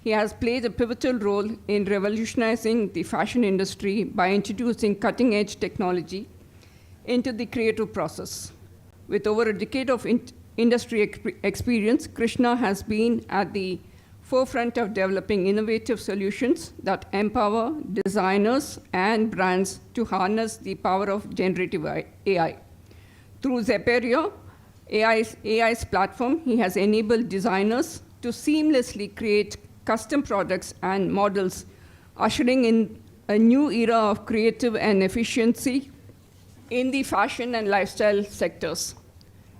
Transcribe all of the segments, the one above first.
He has played a pivotal role in revolutionizing the fashion industry by introducing cutting-edge technology into the creative process. With over a decade of industry experience, Krishna has been at the forefront of developing innovative solutions that empower designers and brands to harness the power of generative AI. Through Zapier, AI's platform, he has enabled designers to seamlessly create custom products and models, ushering in a new era of creative and efficiency in the fashion and lifestyle sectors.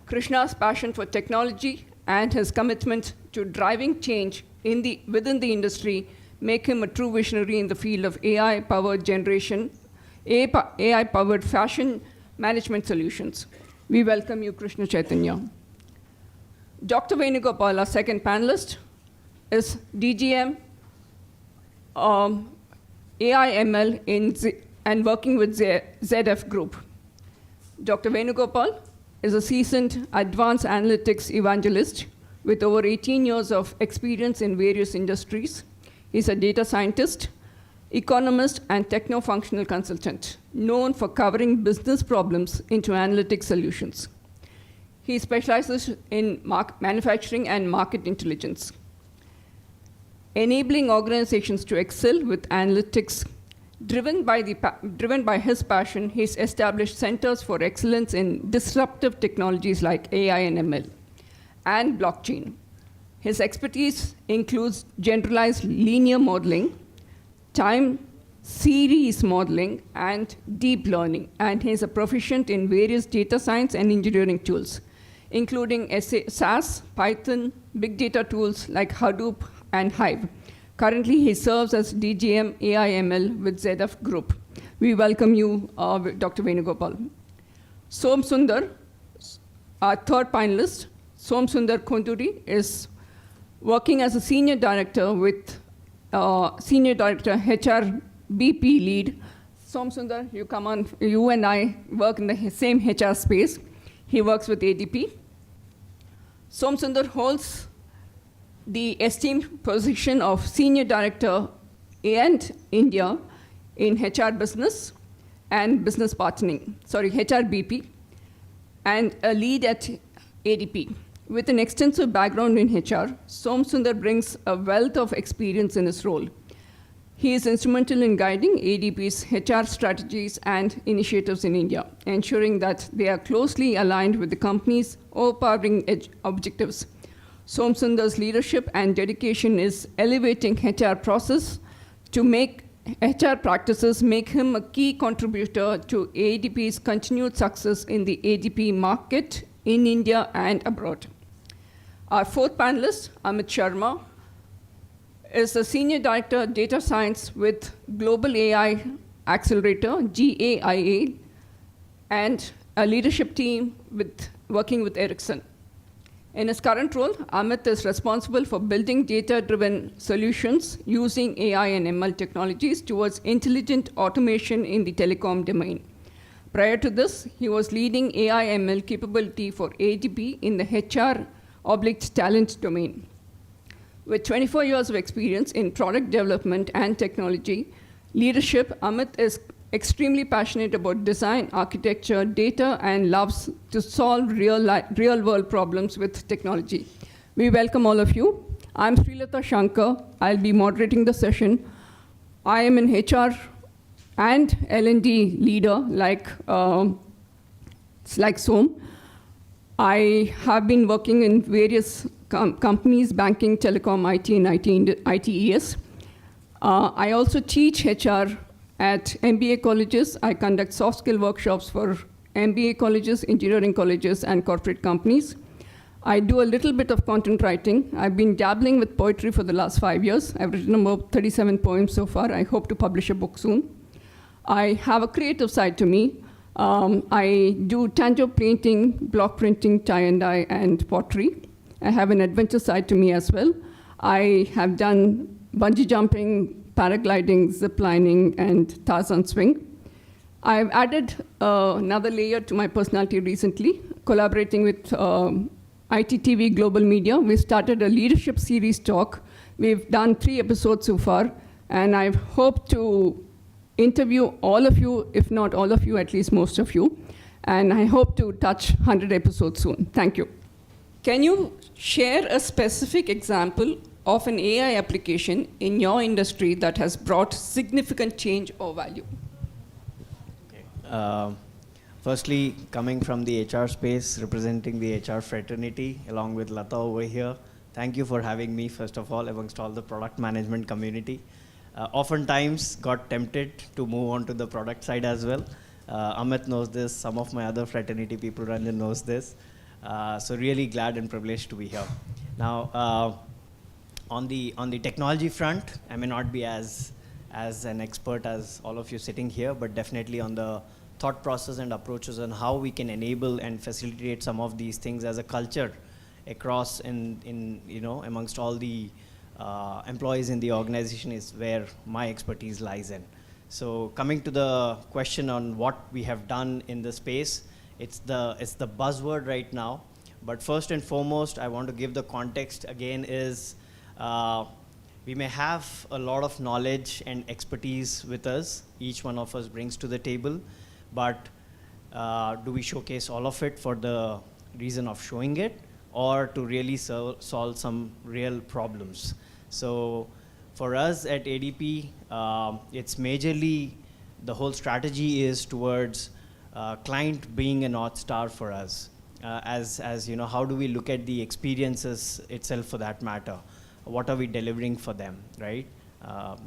Krishna's passion for technology and his commitment to driving change within the industry make him a true visionary in the field of AI-powered AI-powered fashion management solutions. We welcome you, Krishna Chaitanya. Dr. Venugopal, our second panelist, is DGM AI/ML and working with ZF Group. Dr. Venugopal is a seasoned advanced analytics evangelist with over 18 years of experience in various industries. He's a data scientist, economist, and techno-functional consultant, known for covering business problems into analytic solutions. He specializes in manufacturing and market intelligence. Enabling organizations to excel with analytics, driven by his passion, he's established centers for excellence in disruptive technologies like AI and ML and blockchain. His expertise includes generalized linear modeling, time series modeling, and deep learning. And he's a proficient in various data science and engineering tools, including SAS, Python, big data tools like Hadoop and Hive. Currently, he serves as DGM AI/ML with ZF Group. We welcome you, Dr. Venugopal. Som Sundar, our third panelist, Som Sundar Konduri, is working as a senior director HR BP lead. Som Sundar, you come on. You and I work in the same HR space. He works with ADP. Som Sundar holds the esteemed position of Senior Director and India in HR Business and Business Partnering, HR BP, and a lead at ADP. With an extensive background in HR, Som Sundar brings a wealth of experience in his role. He is instrumental in guiding ADP's HR strategies and initiatives in India, ensuring that they are closely aligned with the company's overpowering objectives. Som Sundar's leadership and dedication is elevating HR process to make HR practices make him a key contributor to ADP's continued success in the ADP market in India and abroad. Our fourth panelist, Amit Sharma, is a Senior Director of Data Science with Global AI Accelerator, GAIA, and a leadership team working with Ericsson. In his current role, Amit is responsible for building data-driven solutions using AI and ML technologies towards intelligent automation in the telecom domain. Prior to this, he was leading AI/ML capability for ADP in the HR/talent domain. With 24 years of experience in product development and technology leadership, Amit is extremely passionate about design, architecture, data, and loves to solve real-world problems with technology. We welcome all of you. I'm Srilata Shankar. I'll be moderating the session. I am an HR and L&D leader like Som. I have been working in various companies, banking, telecom, IT, and ITES. I also teach HR at MBA colleges. I conduct soft skill workshops for MBA colleges, engineering colleges, and corporate companies. I do a little bit of content writing. I've been dabbling with poetry for the last 5 years. I've written about 37 poems so far. I hope to publish a book soon. I have a creative side to me. I do tangible painting, block printing, tie and dye, and pottery. I have an adventure side to me as well. I have done bungee jumping, paragliding, zip lining, and Tarzan swing. I've added another layer to my personality recently, collaborating with ITTV Global Media. We started a leadership series talk We've done 3 episodes so far, and I hope to interview all of you, if not all of you, at least most of you. And I hope to touch 100 episodes soon. Thank you. Can you share a specific example of an AI application in your industry that has brought significant change or value? Okay. Firstly, coming from the HR space, representing the HR fraternity, along with Lata over here, thank you for having me, first of all, amongst all the product management community. Oftentimes got tempted to move on to the product side as well. Amit knows this, some of my other fraternity people, Ranjan knows this. So really glad and privileged to be here. Now, on the technology front, I may not be as an expert as all of you sitting here, but definitely on the thought process and approaches on how we can enable and facilitate some of these things as a culture across amongst all the employees in the organization is where my expertise lies in. So coming to the question on what we have done in the space, it's the buzzword right now. But first and foremost, I want to give the context again is we may have a lot of knowledge and expertise with us, each one of us brings to the table, but do we showcase all of it for the reason of showing it, or to really solve some real problems? So for us at ADP, it's majorly the whole strategy is towards client being a North Star for us. As you know, how do we look at the experiences itself for that matter? What are we delivering for them, right?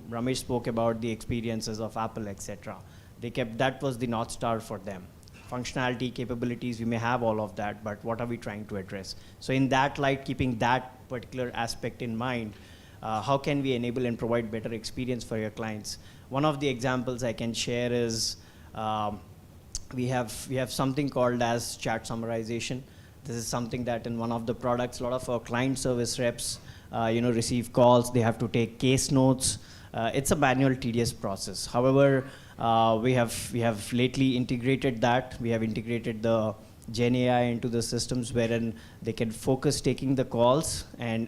Ramesh spoke about the experiences of Apple, etc. That was the North Star for them. Functionality, capabilities, we may have all of that, but what are we trying to address? So in that light, keeping that particular aspect in mind, how can we enable and provide better experience for your clients? One of the examples I can share is we have something called as chat summarization. This is something that in one of the products, a lot of our client service reps receive calls, they have to take case notes. It's a manual, tedious process. However, we have lately integrated that. We have integrated the Gen AI into the systems wherein they can focus taking the calls and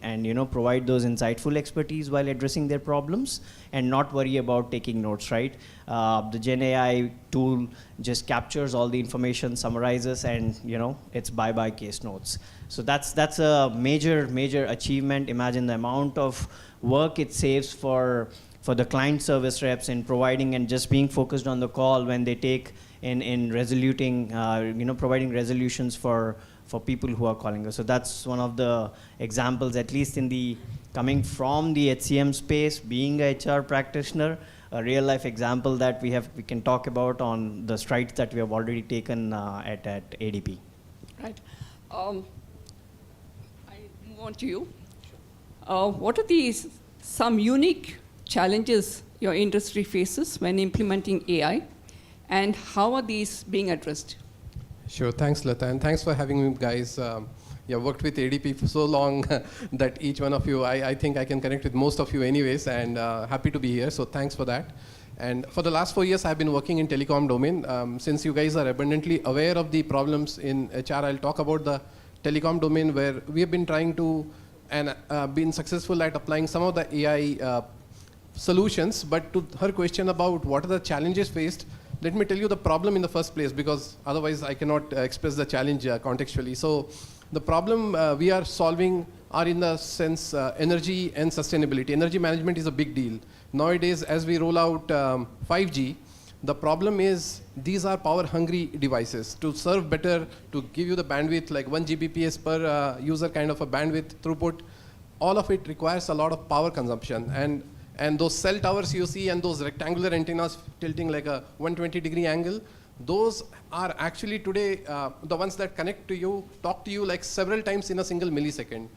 provide those insightful expertise while addressing their problems and not worry about taking notes, right? The Gen AI tool just captures all the information, summarizes, and it's bye-bye case notes. So that's a major achievement. Imagine the amount of work it saves for the client service reps in providing and just being focused on the call when they take in resoluting, providing resolutions for people who are calling us. So that's one of the examples, at least in the coming from the HCM space, being a HR practitioner, a real life example that we can talk about on the strides that we have already taken at ADP. Right. I move on to you. What are some unique challenges your industry faces when implementing AI, and how are these being addressed? Sure, thanks Lata, and thanks for having me, guys. I've worked with ADP for so long that each one of you, I think I can connect with most of you anyways, and happy to be here, so thanks for that. And for the last 4 years, I've been working in telecom domain. Since you guys are abundantly aware of the problems in HR, I'll talk about the telecom domain where we have been trying to and been successful at applying some of the AI solutions. But to her question about what are the challenges faced, let me tell you the problem in the first place, because otherwise I cannot express the challenge contextually. So the problem we are solving are in the sense energy and sustainability. Energy management is a big deal. Nowadays, as we roll out 5G, the problem is these are power hungry devices. To serve better, to give you the bandwidth, like 1 Gbps per user kind of a bandwidth throughput, all of it requires a lot of power consumption. And those cell towers you see and those rectangular antennas tilting like a 120-degree angle, those are actually today the ones that connect to you, talk to you like several times in a single millisecond.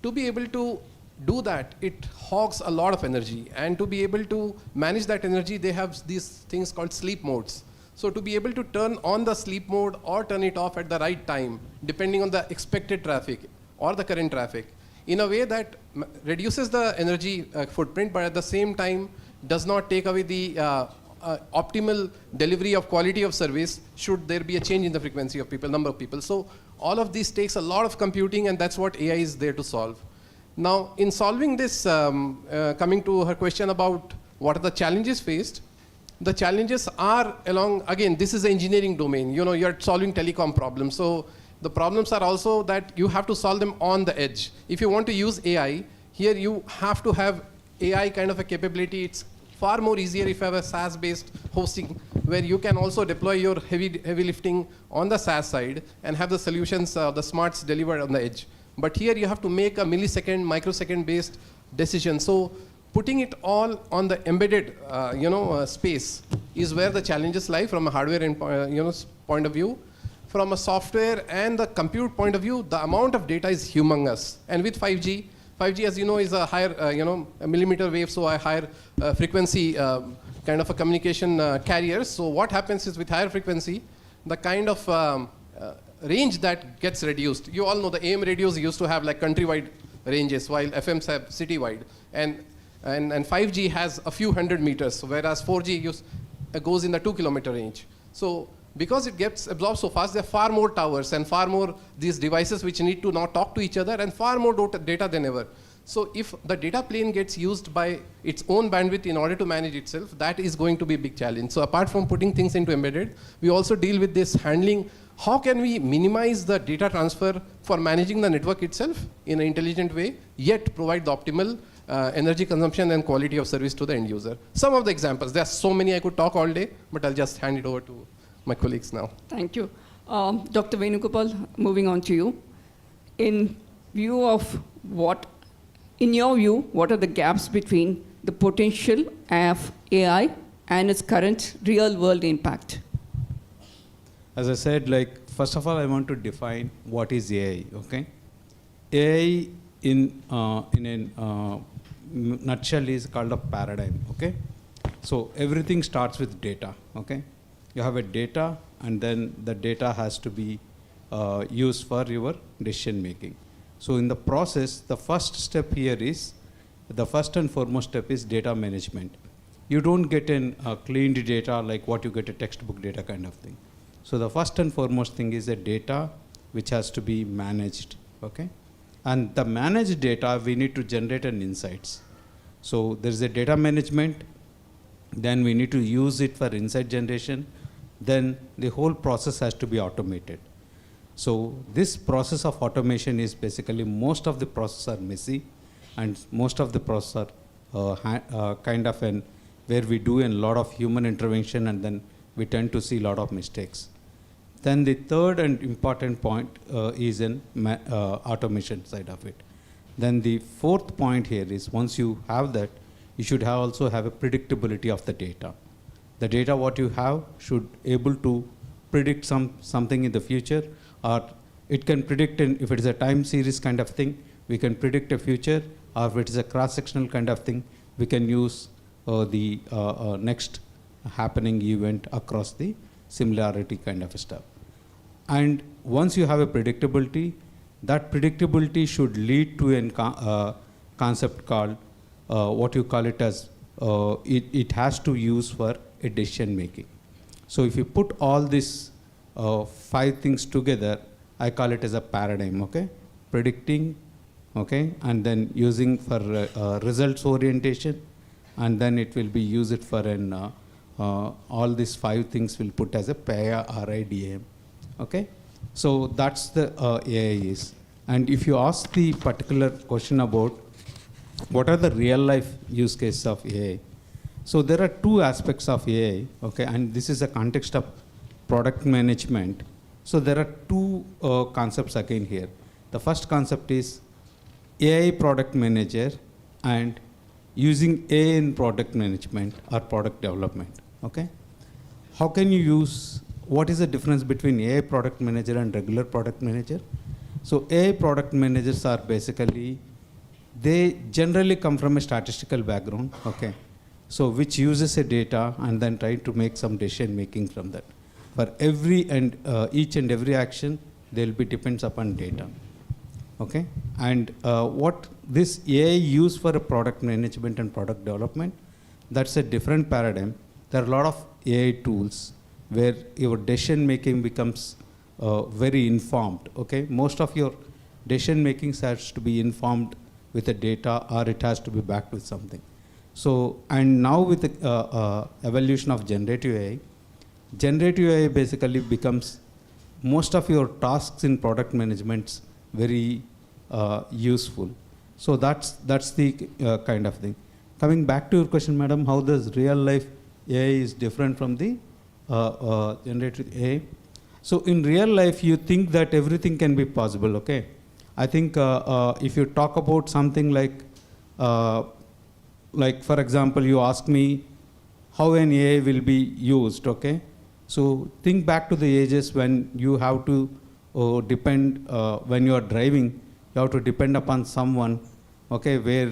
To be able to do that, it hogs a lot of energy. And to be able to manage that energy, they have these things called sleep modes. So to be able to turn on the sleep mode or turn it off at the right time, depending on the expected traffic or the current traffic, in a way that reduces the energy footprint, but at the same time does not take away the optimal delivery of quality of service should there be a change in the frequency of people, number of people. So all of this takes a lot of computing, and that's what AI is there to solve. Now, in solving this, coming to her question about what are the challenges faced, the challenges are along, again, this is the engineering domain. You know, you're solving telecom problems. So the problems are also that you have to solve them on the edge. If you want to use AI, here you have to have AI kind of a capability. It's far more easier if you have a SaaS-based hosting where you can also deploy your heavy lifting on the SaaS side and have the solutions, the smarts delivered on the edge. But here you have to make a millisecond, microsecond-based decision. So putting it all on the embedded, space is where the challenges lie from a hardware and, point of view. From a software and the compute point of view, the amount of data is humongous. And with 5G, as you know, is a higher, a millimeter wave, so a higher frequency kind of a communication carrier. So what happens is with higher frequency, the kind of range that gets reduced. You all know the AM radios used to have like countrywide ranges, while FMs have citywide. And 5G has a few hundred meters, whereas 4G goes in the 2-kilometer range. So because it gets absorbed so fast, there are far more towers and far more these devices which need to now talk to each other and far more data than ever. So if the data plane gets used by its own bandwidth in order to manage itself, that is going to be a big challenge. So apart from putting things into embedded, we also deal with this handling. How can we minimize the data transfer for managing the network itself in an intelligent way, yet provide the optimal energy consumption and quality of service to the end user? Some of the examples, there are so many I could talk all day, but I'll just hand it over to my colleagues now. Thank you. Dr. Venugopal, moving on to you. In view of in your view, what are the gaps between the potential of AI and its current real-world impact? As I said, first of all, I want to define what is AI, okay? AI in a nutshell is called a paradigm, okay? So everything starts with data, okay? You have a data, and then the data has to be used for your decision making. So in the process, the first and foremost step is data management. You don't get a cleaned data like what you get a textbook data kind of thing. So the first and foremost thing is the data which has to be managed, okay? And the managed data, we need to generate an insights. So there's a data management, then we need to use it for insight generation, then the whole process has to be automated. So this process of automation is basically, most of the processes are messy, and most of the processes are where we do a lot of human intervention, and then we tend to see a lot of mistakes. Then the third and important point is in automation side of it. Then the fourth point here is, once you have that, you should also have a predictability of the data. The data what you have should able to predict something in the future, or it can predict if it is a time series kind of thing, we can predict a future, or if it is a cross-sectional kind of thing, we can use the next happening event across the similarity kind of stuff. And once you have a predictability, that predictability should lead to a concept called, what you call it as, it has to use for a decision making. So if you put all these 5 things together, I call it as a paradigm, okay? Predicting, okay? And then using for results orientation, and then it will be used for all these 5 things will put as a PAIA RIDM, okay? So that's the AI is. And if you ask the particular question about what are the real life use cases of AI, so there are 2 aspects of AI, okay? And this is a context of product management. So there are 2 concepts again here. The first concept is AI product manager and using AI in product management or product development, okay? How can you use, what is the difference between AI product manager and regular product manager? So AI product managers are basically, they generally come from a statistical background, okay? So which uses a data and then try to make some decision making from that. For each and every action, there will be depends upon data, okay? And what this AI use for a product management and product development, that's a different paradigm. There are a lot of AI tools where your decision making becomes very informed, okay? Most of your decision making has to be informed with the data or it has to be backed with something. So, and now with the evolution of generative AI basically becomes most of your tasks in product management very useful. So that's the kind of thing. Coming back to your question, madam, how does real life AI is different from the generative AI? So in real life, you think that everything can be possible, okay? I think if you talk about something like for example, you ask me how an AI will be used, okay? So think back to the ages when you have to depend, when you are driving, you have to depend upon someone, okay, where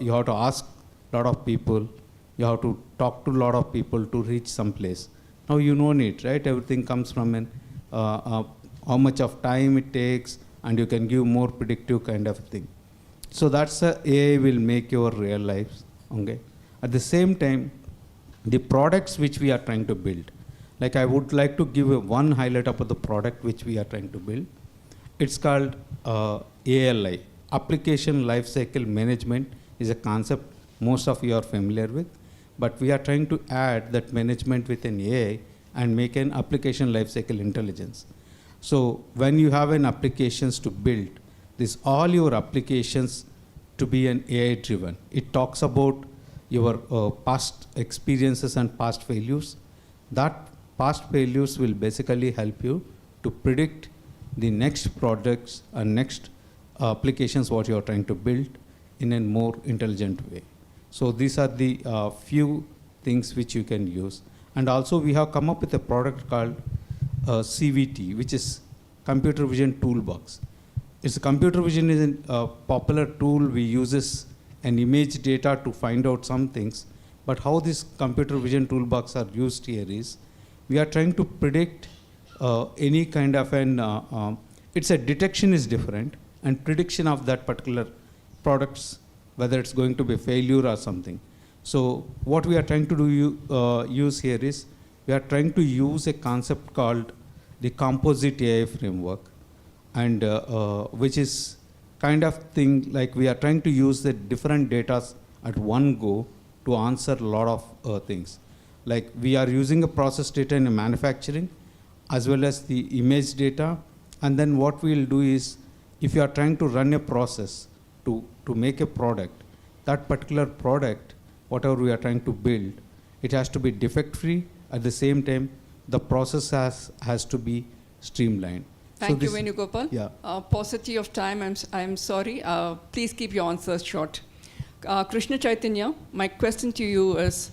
you have to ask a lot of people, you have to talk to a lot of people to reach some place. Now you know it, right? Everything comes from an, how much of time it takes, and you can give more predictive kind of thing. So that's AI will make your real lives, okay? At the same time, the products which we are trying to build, like I would like to give one highlight about the product which we are trying to build. It's called ALI, Application Lifecycle Management is a concept most of you are familiar with, but we are trying to add that management with an AI and make an application lifecycle intelligence. So when you have an applications to build, this all your applications to be an AI driven. It talks about your past experiences and past failures. That past failures will basically help you to predict the next products and next applications what you are trying to build in a more intelligent way. So these are the few things which you can use. And also we have come up with a product called CVT, which is Computer Vision Toolbox. It's computer vision is a popular tool. We uses an image data to find out some things. But how this computer vision toolbox are used here is, we are trying to predict any kind of an, it's a detection is different, and prediction of that particular products, whether it's going to be failure or something. So what we are trying to do use here is, we are trying to use a concept called the composite AI framework, and which is kind of thing like we are trying to use the different data at one go to answer a lot of things. Like we are using a process data in manufacturing as well as the image data, and then what we will do is, if you are trying to run a process to make a product, that particular product, whatever we are trying to build, it has to be defect free. At the same time, the process has to be streamlined. Thank you, Venugopal. Yeah. Paucity of time, I'm sorry. Please keep your answers short. Krishna Chaitanya, my question to you is,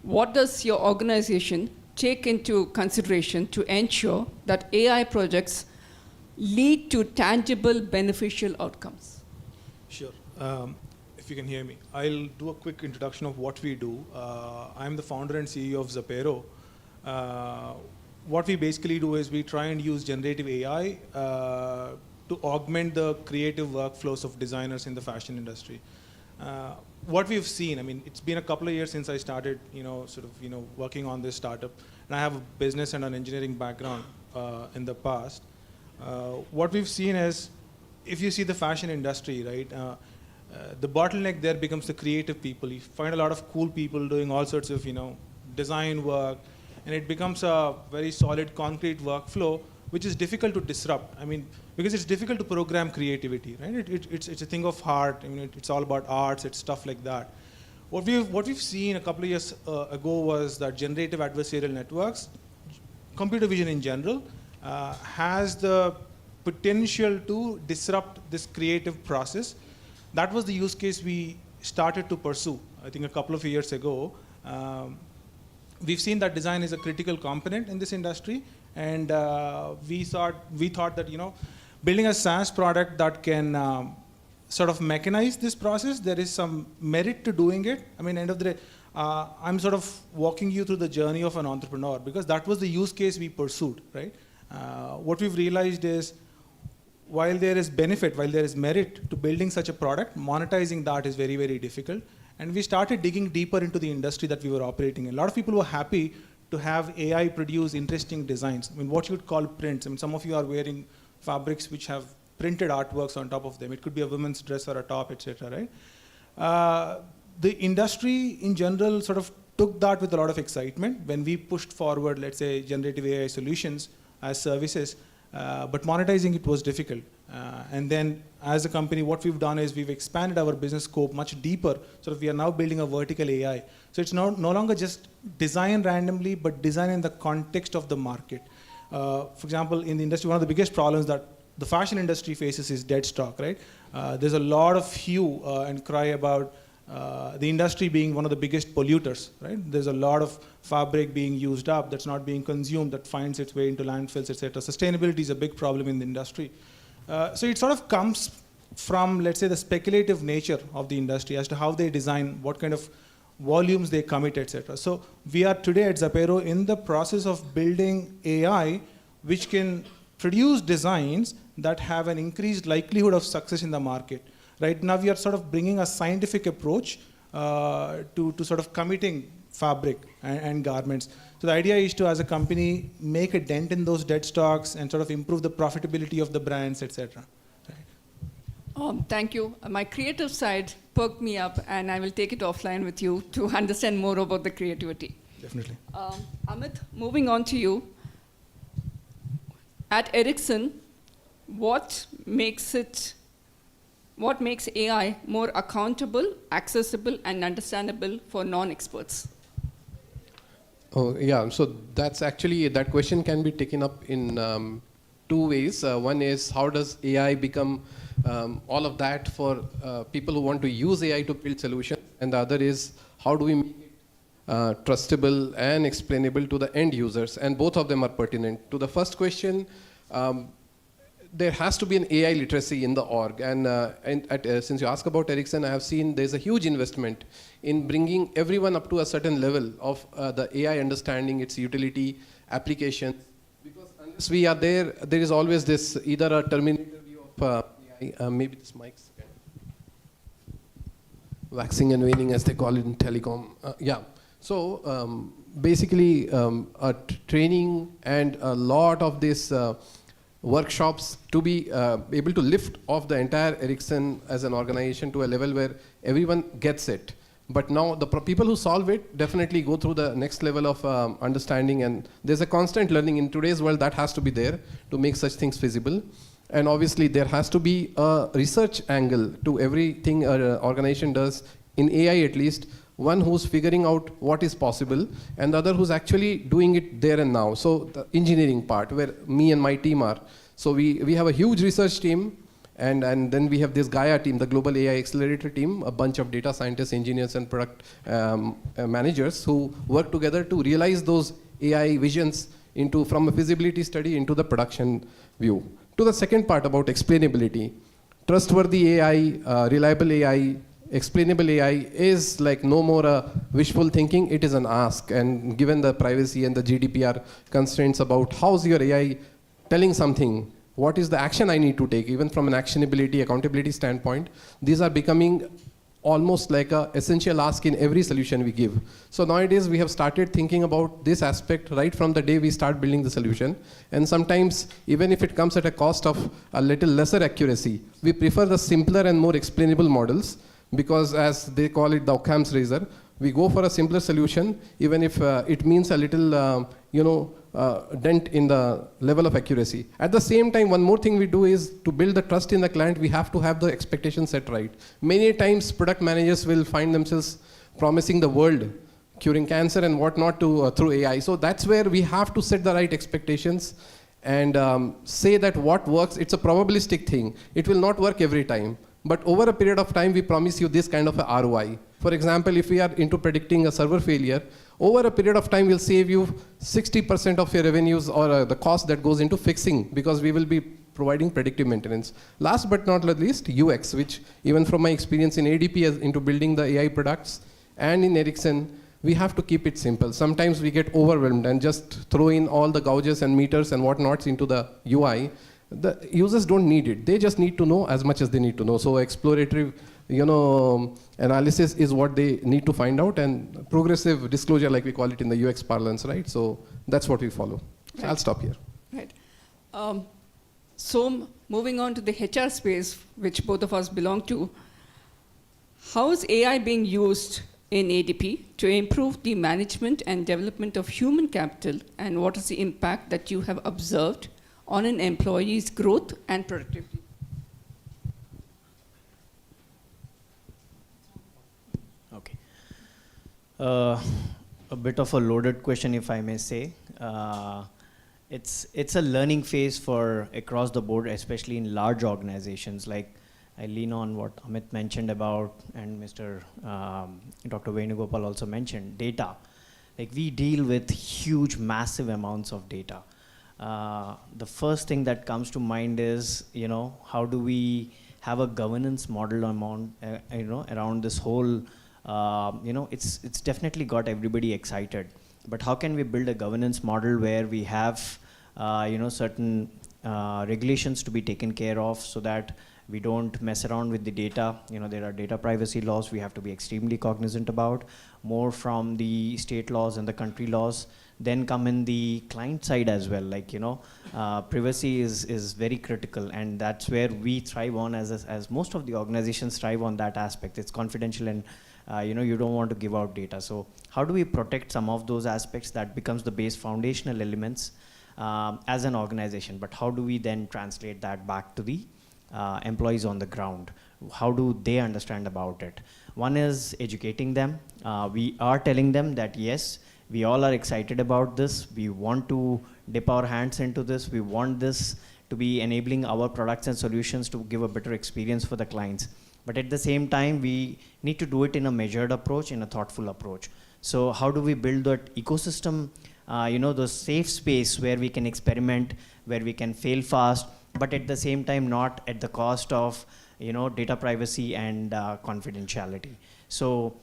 what does your organization take into consideration to ensure that AI projects lead to tangible beneficial outcomes? Sure. If you can hear me, I'll do a quick introduction of what we do. I'm the founder and CEO of Zapero. What we basically do is we try and use generative AI to augment the creative workflows of designers in the fashion industry. What we've seen, I mean, it's been a couple of years since I started, working on this startup, and I have a business and an engineering background in the past. What we've seen is, if you see the fashion industry, right, the bottleneck there becomes the creative people. You find a lot of cool people doing all sorts of, design work, and it becomes a very solid, concrete workflow, which is difficult to disrupt. I mean, because it's difficult to program creativity, right? It's a thing of heart. I mean, it's all about arts. It's stuff like that. What we've seen a couple of years ago was that generative adversarial networks, computer vision in general, has the potential to disrupt this creative process. That was the use case we started to pursue, I think, a couple of years ago. We've seen that design is a critical component in this industry, and we thought that building a SaaS product that can sort of mechanize this process, there is some merit to doing it. I mean, end of the day, I'm sort of walking you through the journey of an entrepreneur, because that was the use case we pursued, right? What we've realized is, while there is benefit, while there is merit to building such a product, monetizing that is very, very difficult. And we started digging deeper into the industry that we were operating in. A lot of people were happy to have AI produce interesting designs. I mean, what you would call prints. I mean, some of you are wearing fabrics which have printed artworks on top of them. It could be a woman's dress or a top, etc. Right? The industry in general sort of took that with a lot of excitement when we pushed forward, let's say, generative AI solutions as services, but monetizing it was difficult. And then as a company, what we've done is we've expanded our business scope much deeper. So we are now building a vertical AI. So it's no longer just design randomly, but design in the context of the market. For example, in the industry, one of the biggest problems that the fashion industry faces is dead stock, right? There's a lot of hue and cry about the industry being one of the biggest polluters, right? There's a lot of fabric being used up that's not being consumed, that finds its way into landfills, etc. Sustainability is a big problem in the industry. So it sort of comes from, let's say, the speculative nature of the industry as to how they design, what kind of volumes they commit, etc. So we are today at Zapero in the process of building AI which can produce designs that have an increased likelihood of success in the market. Right now we are sort of bringing a scientific approach to sort of committing fabric and garments. So the idea is to, as a company, make a dent in those dead stocks and sort of improve the profitability of the brands, etc. Thank you. My creative side perked me up, and I will take it offline with you to understand more about the creativity. Definitely. Amit, moving on to you. At Ericsson, what makes AI more accountable, accessible, and understandable for non-experts? Oh, yeah, so that's actually, that question can be taken up in two ways. One is, how does AI become all of that for people who want to use AI to build solutions? And the other is, how do we make it trustable and explainable to the end users? And both of them are pertinent. To the first question, there has to be an AI literacy in the org. And since you ask about Ericsson, I have seen there's a huge investment in bringing everyone up to a certain level of the AI understanding, its utility, application. Because unless we are there, there is always this, either a terminator view of AI, maybe this mic's waxing and waning, as they call it in telecom. Yeah. So basically, training and a lot of this workshops to be able to lift off the entire Ericsson as an organization to a level where everyone gets it. But now the people who solve it definitely go through the next level of understanding, and there's a constant learning in today's world that has to be there to make such things feasible. And obviously there has to be a research angle to everything an organization does, in AI at least, one who's figuring out what is possible, and the other who's actually doing it there and now. So the engineering part, where me and my team are. So we have a huge research team, and then we have this Gaia team, the Global AI Accelerator team, a bunch of data scientists, engineers, and product managers who work together to realize those AI visions from a feasibility study into the production view. To the second part about explainability, trustworthy AI, reliable AI, explainable AI is like no more a wishful thinking, it is an ask. And given the privacy and the GDPR constraints about how's your AI telling something, what is the action I need to take, even from an actionability, accountability standpoint, these are becoming almost like a essential ask in every solution we give. So nowadays we have started thinking about this aspect right from the day we start building the solution. And sometimes, even if it comes at a cost of a little lesser accuracy, we prefer the simpler and more explainable models, because as they call it the Occam's razor, we go for a simpler solution, even if it means a little, dent in the level of accuracy. At the same time, one more thing we do is to build the trust in the client, we have to have the expectations set right. Many times, product managers will find themselves promising the world, curing cancer and whatnot through AI. So that's where we have to set the right expectations and say that what works, it's a probabilistic thing. It will not work every time. But over a period of time, we promise you this kind of a ROI. For example, if we are into predicting a server failure, over a period of time, we'll save you 60% of your revenues or the cost that goes into fixing, because we will be providing predictive maintenance. Last but not least, UX, which even from my experience in ADP as into building the AI products and in Ericsson, we have to keep it simple. Sometimes we get overwhelmed and just throw in all the gauges and meters and whatnots into the UI. The users don't need it. They just need to know as much as they need to know. So exploratory, analysis is what they need to find out, and progressive disclosure, like we call it in the UX parlance, right? So that's what we follow. So Right. I'll stop here. Right. So moving on to the HR space, which both of us belong to, how is AI being used in ADP to improve the management and development of human capital, and what is the impact that you have observed on an employee's growth and productivity? Okay. A bit of a loaded question, if I may say. It's a learning phase for across the board, especially in large organizations. Like I lean on what Amit mentioned about, and Mr. Dr. Venugopal also mentioned, data. Like we deal with huge, massive amounts of data. The first thing that comes to mind is, how do we have a governance model around this whole, it's definitely got everybody excited. But how can we build a governance model where we have, certain regulations to be taken care of so that we don't mess around with the data. There are data privacy laws we have to be extremely cognizant about, more from the state laws and the country laws. Then come in the client side as well. Like, privacy is very critical, and that's where we thrive on as most of the organizations thrive on that aspect. It's confidential, and you don't want to give out data. So how do we protect some of those aspects? That becomes the base foundational elements as an organization. But how do we then translate that back to the employees on the ground? How do they understand about it? One is educating them. We are telling them that yes, we all are excited about this. We want to dip our hands into this. We want this to be enabling our products and solutions to give a better experience for the clients. But at the same time, we need to do it in a measured approach, in a thoughtful approach. So how do we build that ecosystem, the safe space where we can experiment, where we can fail fast, but at the same time not at the cost of data privacy and confidentiality. So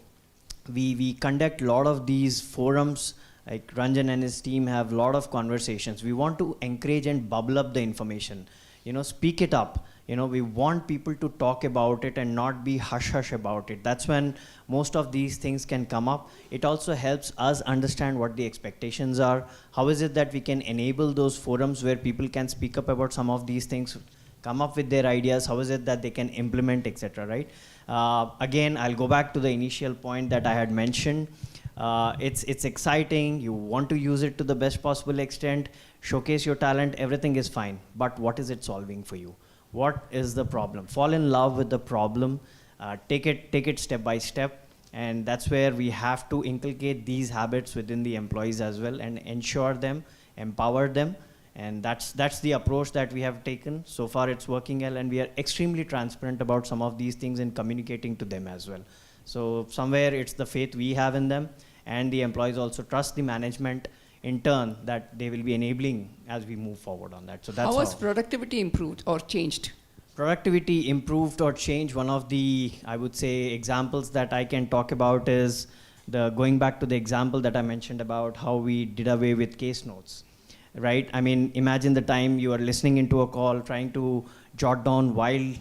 we conduct a lot of these forums, like Ranjan and his team have a lot of conversations. We want to encourage and bubble up the information, speak it up. We want people to talk about it and not be hush-hush about it. That's when most of these things can come up. It also helps us understand what the expectations are. How is it that we can enable those forums where people can speak up about some of these things, come up with their ideas, how is it that they can implement, etc., right? Again, I'll go back to the initial point that I had mentioned. It's exciting, you want to use it to the best possible extent, showcase your talent, everything is fine. But what is it solving for you? What is the problem? Fall in love with the problem, take it step by step, and that's where we have to inculcate these habits within the employees as well and ensure them, empower them, and that's the approach that we have taken. So far it's working well, and we are extremely transparent about some of these things and communicating to them as well. So somewhere it's the faith we have in them, and the employees also trust the management in turn that they will be enabling as we move forward on that. So that's how has productivity improved or changed? Productivity improved or changed. One of the, I would say, examples that I can talk about is going back to the example that I mentioned about how we did away with case notes, right? I mean, imagine the time you are listening into a call, trying to jot down while,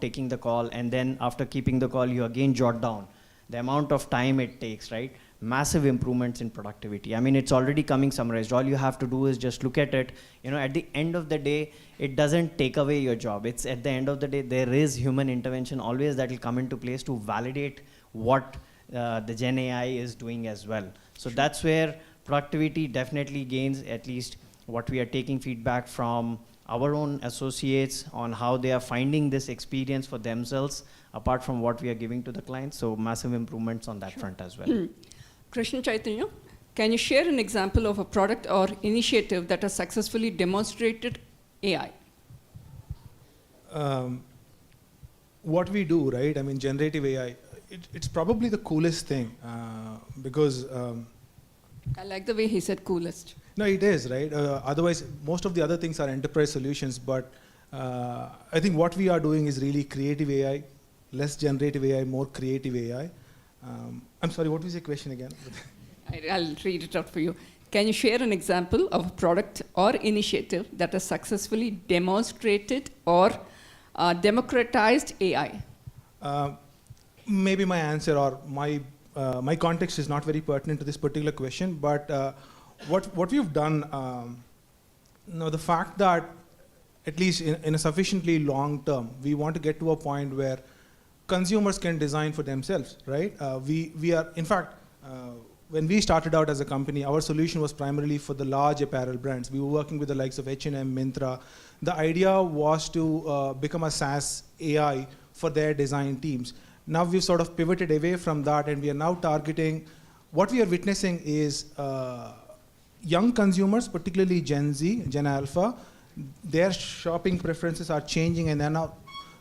taking the call, and then after keeping the call, you again jot down. The amount of time it takes, right? Massive improvements in productivity. I mean, it's already coming summarized. All you have to do is just look at it. At the end of the day, it doesn't take away your job. It's at the end of the day, there is human intervention always that will come into place to validate what the Gen AI is doing as well. So that's where productivity definitely gains, at least what we are taking feedback from our own associates on how they are finding this experience for themselves, apart from what we are giving to the clients. So massive improvements on that front as well. Krishna Chaitanya, can you share an example of a product or initiative that has successfully demonstrated AI? What we do, right? I mean, generative AI, it's probably the coolest thing because... I like the way he said coolest. No, it is, right? Otherwise, most of the other things are enterprise solutions, but I think what we are doing is really creative AI, less generative AI, more creative AI. I'm sorry, what was your question again? I'll read it out for you. Can you share an example of a product or initiative that has successfully demonstrated or democratized AI? Maybe my answer or my context is not very pertinent to this particular question, but what we've done, the fact that at least in a sufficiently long term, we want to get to a point where consumers can design for themselves, right? We are, in fact, when we started out as a company, our solution was primarily for the large apparel brands. We were working with the likes of H&M, Myntra. The idea was to become a SaaS AI for their design teams. Now we've sort of pivoted away from that, and we are now targeting, what we are witnessing is young consumers, particularly Gen Z, Gen Alpha, their shopping preferences are changing, and they're now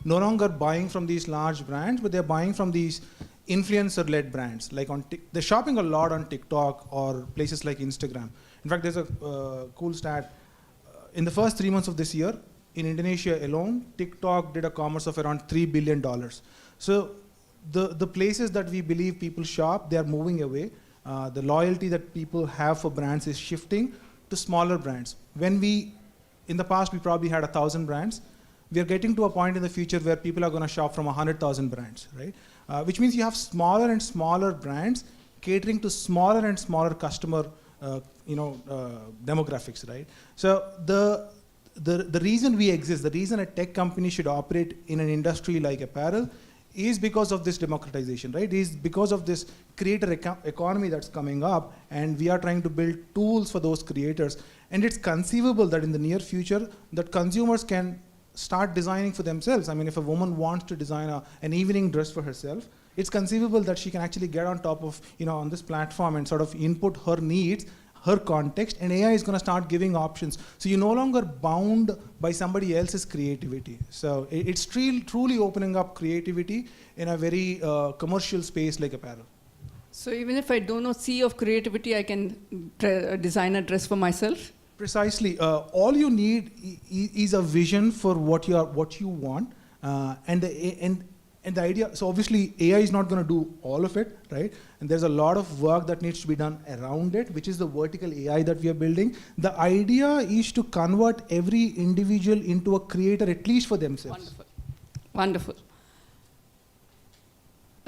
no longer buying from these large brands, but they're buying from these influencer-led brands. Like they're shopping a lot on TikTok or places like Instagram. In fact, there's a cool stat. In the first 3 months of this year, in Indonesia alone, TikTok did a commerce of around $3 billion. So the places that we believe people shop, they are moving away. The loyalty that people have for brands is shifting to smaller brands. In the past, we probably had 1,000 brands. We are getting to a point in the future where people are going to shop from 100,000 brands, right? Which means you have smaller and smaller brands catering to smaller and smaller customer, demographics, right? So the reason we exist, the reason a tech company should operate in an industry like apparel is because of this democratization, right? Is because of this creator economy that's coming up, and we are trying to build tools for those creators. And it's conceivable that in the near future, that consumers can start designing for themselves. I mean, if a woman wants to design an evening dress for herself, it's conceivable that she can actually get on top of, on this platform and sort of input her needs, her context, and AI is going to start giving options. So you're no longer bound by somebody else's creativity. So it's truly opening up creativity in a very commercial space like apparel. So even if I don't know sea of creativity, I can design a dress for myself? Precisely. All you need is a vision for what you want, and the idea. So obviously, AI is not going to do all of it, right? And there's a lot of work that needs to be done around it, which is the vertical AI that we are building. The idea is to convert every individual into a creator, at least for themselves. Wonderful. Wonderful.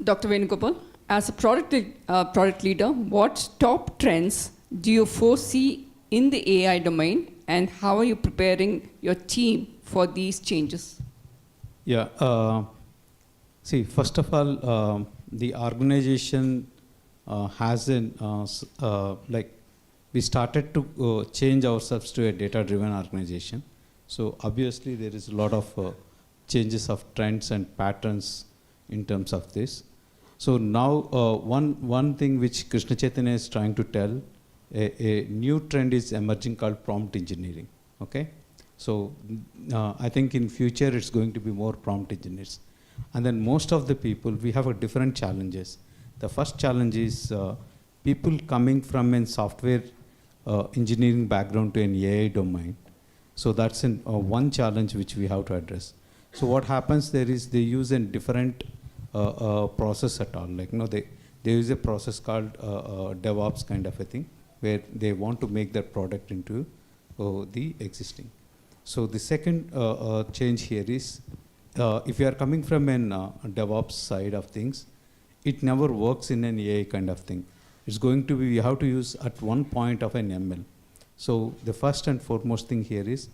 Dr. Venugopal, as a product leader, what top trends do you foresee in the AI domain, and how are you preparing your team for these changes? Yeah. See, first of all, the organization has we started to change ourselves to a data-driven organization. So obviously, there is a lot of changes of trends and patterns in terms of this. So now, one thing which Krishna Chaitanya is trying to tell, a new trend is emerging called prompt engineering. Okay, so I think in future it's going to be more prompt engineers, and then most of the people, we have a different challenges. The first challenge is people coming from a software engineering background to an AI domain. So that's one challenge which we have to address. So what happens there is they use a different process at all. Like they use a process called DevOps kind of a thing, where they want to make their product into the existing. So the second change here is, if you are coming from a DevOps side of things, it never works in an AI kind of thing. It's going to be, you have to use at one point of an ML. So the first and foremost thing here is,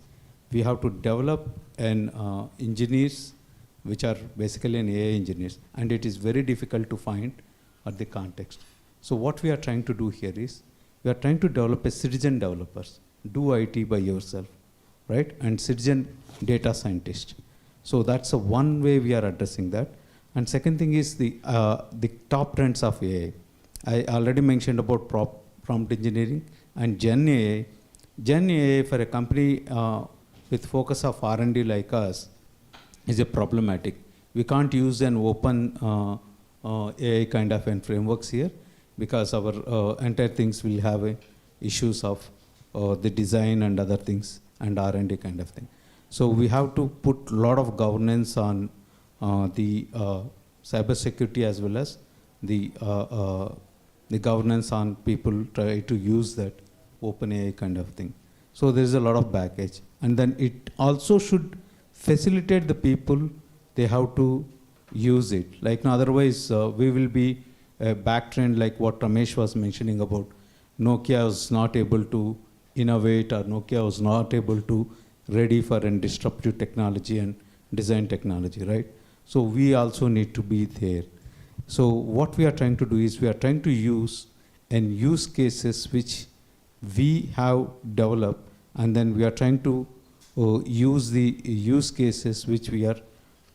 we have to develop engineers, which are basically an AI engineers, and it is very difficult to find at the context. So what we are trying to do here is, we are trying to develop a citizen developers, do IT by yourself, right? And citizen data scientist. So that's one way we are addressing that. And second thing is the top trends of AI. I already mentioned about prompt engineering and Gen AI. Gen AI for a company with focus of R&D like us is a problematic. We can't use an open AI kind of frameworks here, because our entire things will have issues of the design and other things and R&D kind of thing. So we have to put a lot of governance on the cyber security, as well as the governance on people try to use that open AI kind of thing. So there is a lot of baggage. And then it also should facilitate the people, they have to use it. Like otherwise we will be a back trend, like what Ramesh was mentioning about Nokia was not able to innovate, or Nokia was not able to ready for a disruptive technology and design technology, right? So we also need to be there. So what we are trying to do is we are trying to use and use cases which we have developed, and then we are trying to use the use cases which we are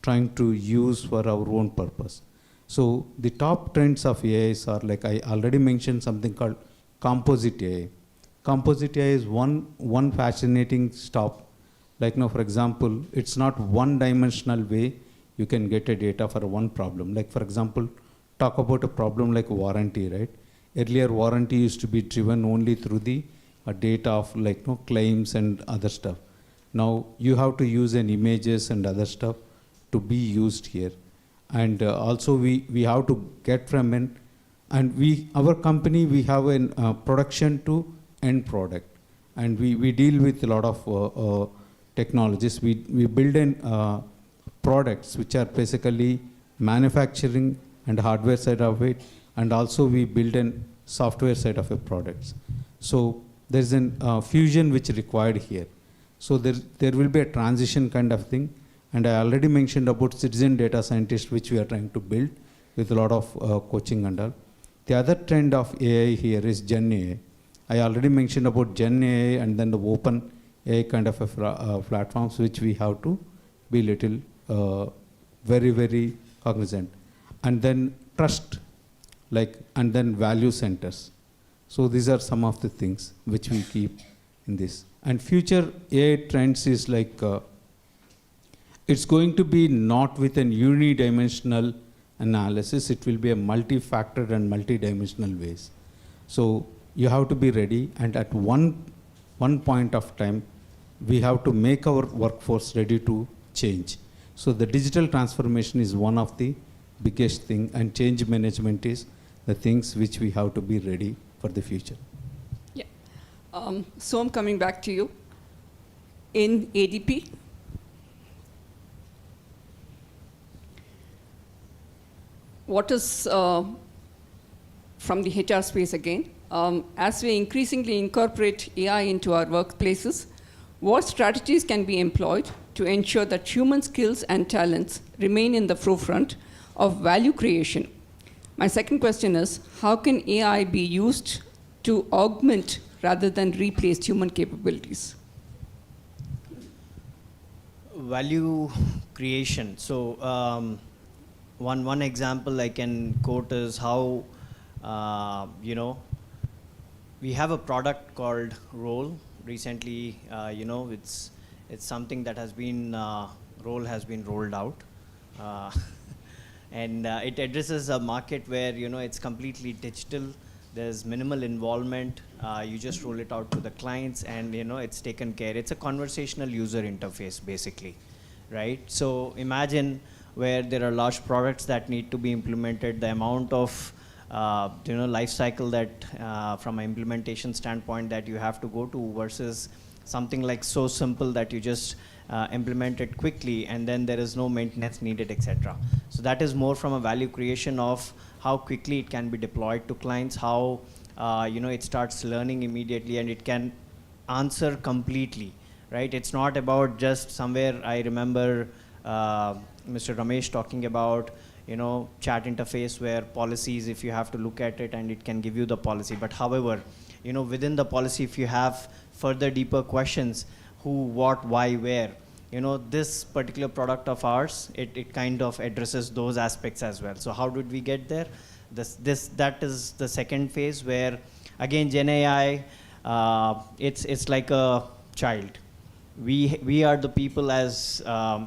trying to use for our own purpose. So the top trends of AIs are, like I already mentioned, something called composite AI. Composite AI is one fascinating stuff. Like now, for example, it's not one-dimensional way you can get a data for one problem. Like for example, talk about a problem like warranty, right? Earlier, warranty used to be driven only through the data of like claims and other stuff. Now you have to use an images and other stuff to be used here. And also we have to get from an, and our company, we have a production to end product. And we deal with a lot of technologies. We build in products which are basically manufacturing and hardware side of it, and also we build in software side of a products. So there's a fusion which is required here. So there will be a transition kind of thing. And I already mentioned about citizen data scientist, which we are trying to build with a lot of coaching and all. The other trend of AI here is Gen AI. I already mentioned about Gen AI and then the open AI kind of a platforms, which we have to be little very, very cognizant. And then trust, and then value centers. So these are some of the things which we keep in this. And future AI trends is it's going to be not with an unidimensional analysis. It will be a multi-factored and multi-dimensional ways. So you have to be ready, and at one point of time, we have to make our workforce ready to change. So the digital transformation is one of the biggest thing, and change management is the things which we have to be ready for the future. Yeah. So I'm coming back to you. In ADP, what is, from the HR space again, as we increasingly incorporate AI into our workplaces, what strategies can be employed to ensure that human skills and talents remain in the forefront of value creation? My second question is, how can AI be used to augment rather than replace human capabilities? Value creation. So one example I can quote is how we have a product called Role. Recently, it's something that has been Role has been rolled out, and it addresses a market where it's completely digital. There's minimal involvement. You just roll it out to the clients, and it's taken care. It's a conversational user interface, basically, right? So imagine where there are large products that need to be implemented, the amount of life cycle that from an implementation standpoint that you have to go to versus something like so simple that you just implement it quickly and then there is no maintenance needed, etc. So that is more from a value creation of how quickly it can be deployed to clients, how it starts learning immediately and it can answer completely, right? It's not about just somewhere. I remember Mr. Ramesh talking about chat interface where policies, if you have to look at it and it can give you the policy. But however, within the policy, if you have further deeper questions, who, what, why, where, this particular product of ours, it kind of addresses those aspects as well. So how did we get there? That is the second phase where, again, Gen AI, it's like a child. We are the people as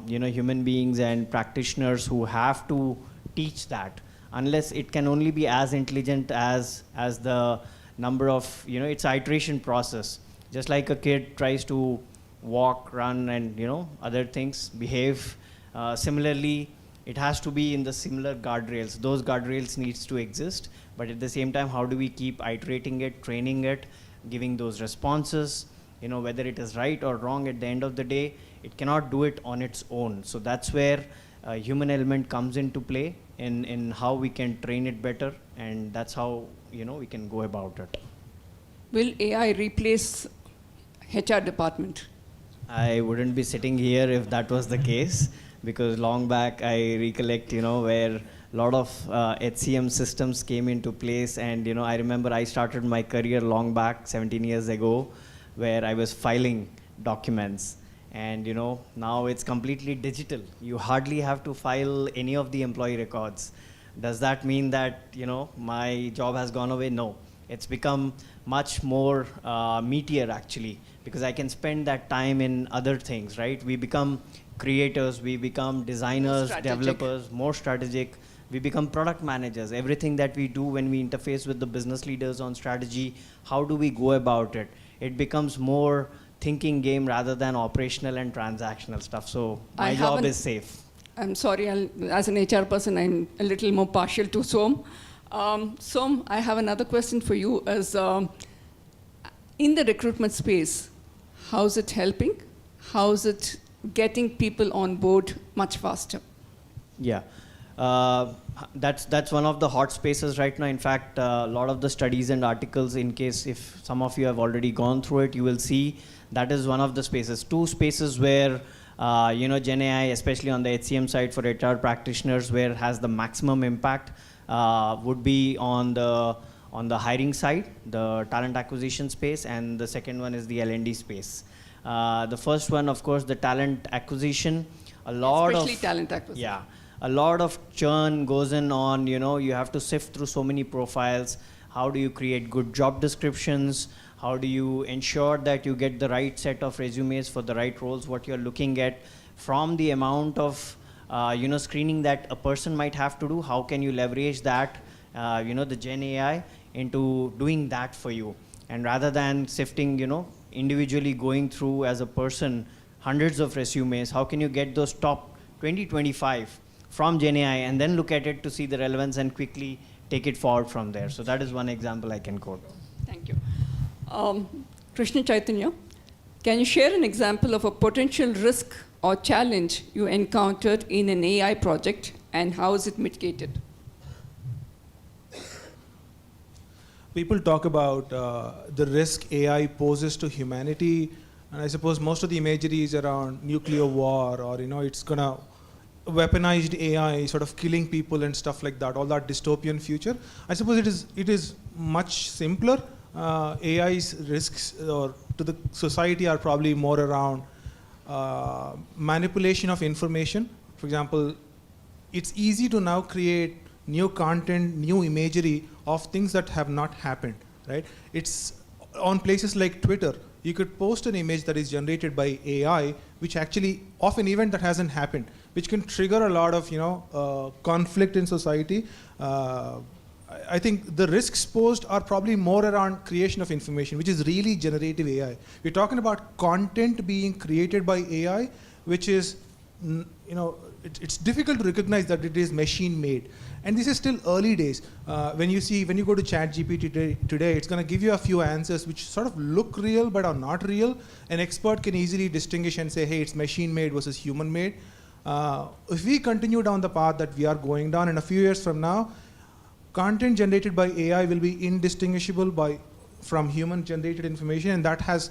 human beings and practitioners who have to teach that, unless it can only be as intelligent as the number of it's an iteration process. Just like a kid tries to walk, run, and other things, behave. Similarly, it has to be in the similar guardrails. Those guardrails needs to exist, but at the same time, how do we keep iterating it, training it, giving those responses? Whether it is right or wrong, at the end of the day, it cannot do it on its own. So that's where human element comes into play in how we can train it better, and that's how we can go about it. Will AI replace HR department? I wouldn't be sitting here if that was the case, because long back I recollect, where a lot of HCM systems came into place, and I remember I started my career long back 17 years ago, where I was filing documents, and now it's completely digital. You hardly have to file any of the employee records. Does that mean that my job has gone away? No, it's become much more meatier actually, because I can spend that time in other things, right? We become creators, we become designers, developers, more strategic. We become product managers. Everything that we do when we interface with the business leaders on strategy, how do we go about it? It becomes more thinking game rather than operational and transactional stuff. So my job is safe. I'm sorry, as an HR person, I'm a little more partial to Som. Som, I have another question for you. As in the recruitment space, how's it helping? How's it getting people on board much faster? Yeah, that's one of the hot spaces right now. In fact, a lot of the studies and articles, in case if some of you have already gone through it, you will see that is one of the spaces. Two spaces where Gen AI, especially on the HCM side for HR practitioners, where it has the maximum impact would be on the hiring side, the talent acquisition space, and the second one is the L&D space. The first one, of course, the talent acquisition. Especially talent acquisition. Yeah, a lot of churn goes in on, you have to sift through so many profiles. How do you create good job descriptions? How do you ensure that you get the right set of resumes for the right roles, what you're looking at? From the amount of screening that a person might have to do, how can you leverage that, the Gen AI into doing that for you? And rather than sifting, individually going through as a person hundreds of resumes, how can you get those top 20, 25 from Gen AI and then look at it to see the relevance and quickly take it forward from there? So that is one example I can quote. Thank you. Krishna Chaitanya, can you share an example of a potential risk or challenge you encountered in an AI project, and how is it mitigated? People talk about the risk AI poses to humanity, and I suppose most of the imagery is around nuclear war, or it's gonna weaponized AI sort of killing people and stuff like that, all that dystopian future. I suppose it is much simpler. AI's risks or to the society are probably more around manipulation of information. For example, it's easy to now create new content, new imagery of things that have not happened, right? It's on places like Twitter, you could post an image that is generated by AI, which actually of an event that hasn't happened, which can trigger a lot of conflict in society. I think the risks posed are probably more around creation of information, which is really generative AI. We're talking about content being created by AI, which is, it's difficult to recognize that it is machine made. And this is still early days. When you go to ChatGPT today, it's going to give you a few answers which sort of look real but are not real. An expert can easily distinguish and say, hey, it's machine made versus human made. If we continue down the path that we are going down, in a few years from now, content generated by AI will be indistinguishable from human generated information, and that has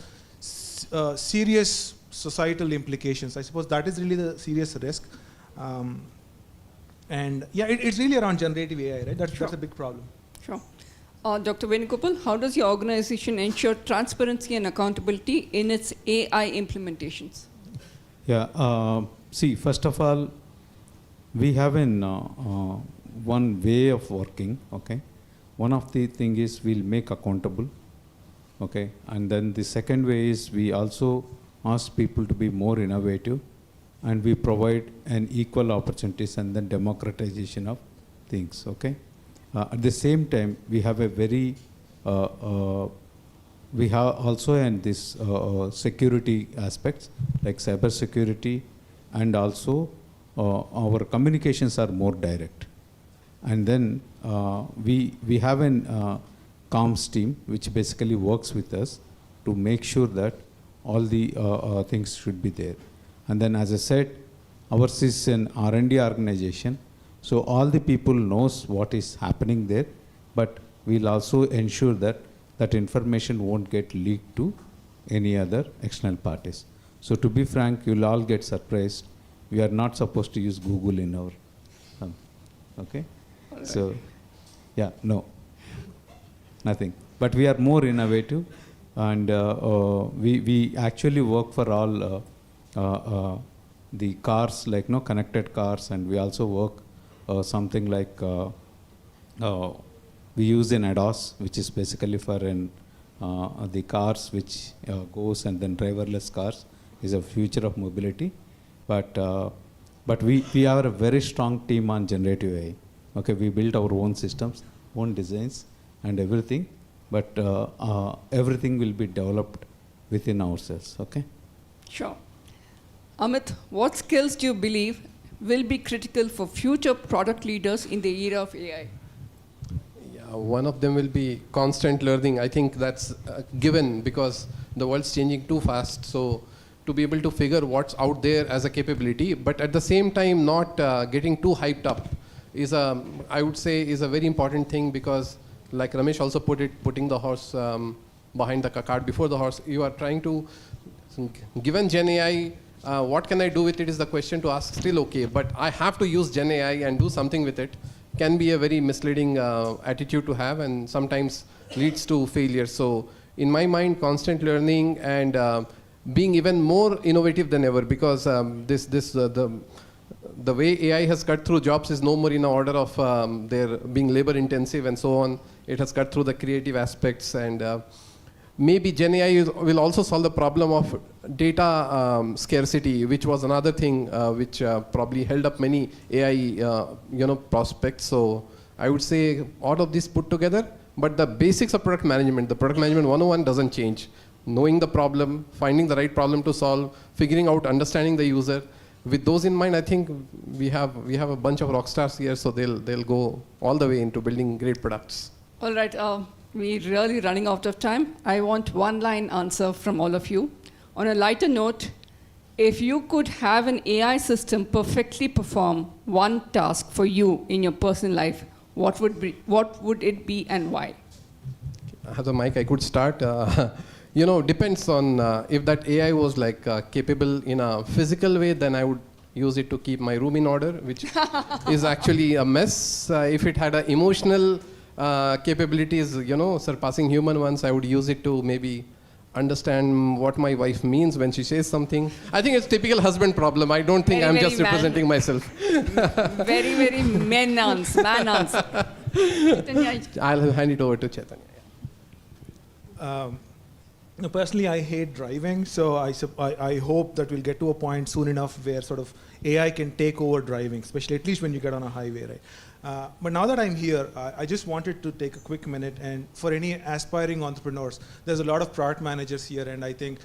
serious societal implications. I suppose that is really the serious risk. And yeah, it's really around generative AI, right? That's a big problem. Sure. Dr. Venugopal, how does your organization ensure transparency and accountability in its AI implementations? Yeah, see, first of all, we have one way of working, okay? One of the thing is we'll make accountable, okay? And then the second way is we also ask people to be more innovative, and we provide an equal opportunities and then democratization of things, okay? At the same time, we have a very, we have also in this security aspects like cyber security, and also our communications are more direct. And then we have an comms team which basically works with us to make sure that all the things should be there. And then, as I said, ours is an R&D organization, so all the people knows what is happening there, but we'll also ensure that that information won't get leaked to any other external parties. So to be frank, you'll all get surprised. We are not supposed to use Google in our, okay? All So, right. yeah, no, nothing. But we are more innovative, and we actually work for all the cars, like connected cars, and we also work something like we use in ADAS, which is basically for the cars which goes, and then driverless cars is a future of mobility. But we have a very strong team on generative AI. Okay, we built our own systems, own designs, and everything. But everything will be developed within ourselves. Okay. Sure. Amit, what skills do you believe will be critical for future product leaders in the era of AI? Yeah, one of them will be constant learning. I think that's given because the world's changing too fast. So to be able to figure what's out there as a capability, but at the same time not getting too hyped up is I would say is a very important thing, because like Ramesh also put it, putting the horse behind the cart before the horse. You are trying to, given Gen AI, what can I do with it is the question to ask, still okay, but I have to use Gen AI and do something with it, can be a very misleading attitude to have, and sometimes leads to failure. So in my mind, constant learning and being even more innovative than ever, because the way AI has cut through jobs is no more in order of their being labor intensive and so on. It has cut through the creative aspects, and maybe Gen AI will also solve the problem of data scarcity, which was another thing which probably held up many AI prospects. So I would say all of this put together, but the basics of product management, the product management 101 doesn't change. Knowing the problem, finding the right problem to solve, figuring out, understanding the user. With those in mind, I think we have a bunch of rock stars here, so they'll go all the way into building great products. All right, we're really running out of time. I want one-line answer from all of you. On a lighter note, if you could have an AI system perfectly perform one task for you in your personal life, what would it be and why? I have the mic, I could start. Depends on if that AI was like capable in a physical way, then I would use it to keep my room in order, which is actually a mess. If it had an emotional capabilities, surpassing human ones, I would use it to maybe understand what my wife means when she says something. I think it's typical husband problem. I don't think Very, I'm very just representing myself. Very, very man answer. I'll hand it over to Chaitanya. No, personally, I hate driving, so I hope that we'll get to a point soon enough where sort of AI can take over driving, especially at least when you get on a highway, right? But now that I'm here, I just wanted to take a quick minute, and for any aspiring entrepreneurs, there's a lot of product managers here, and I think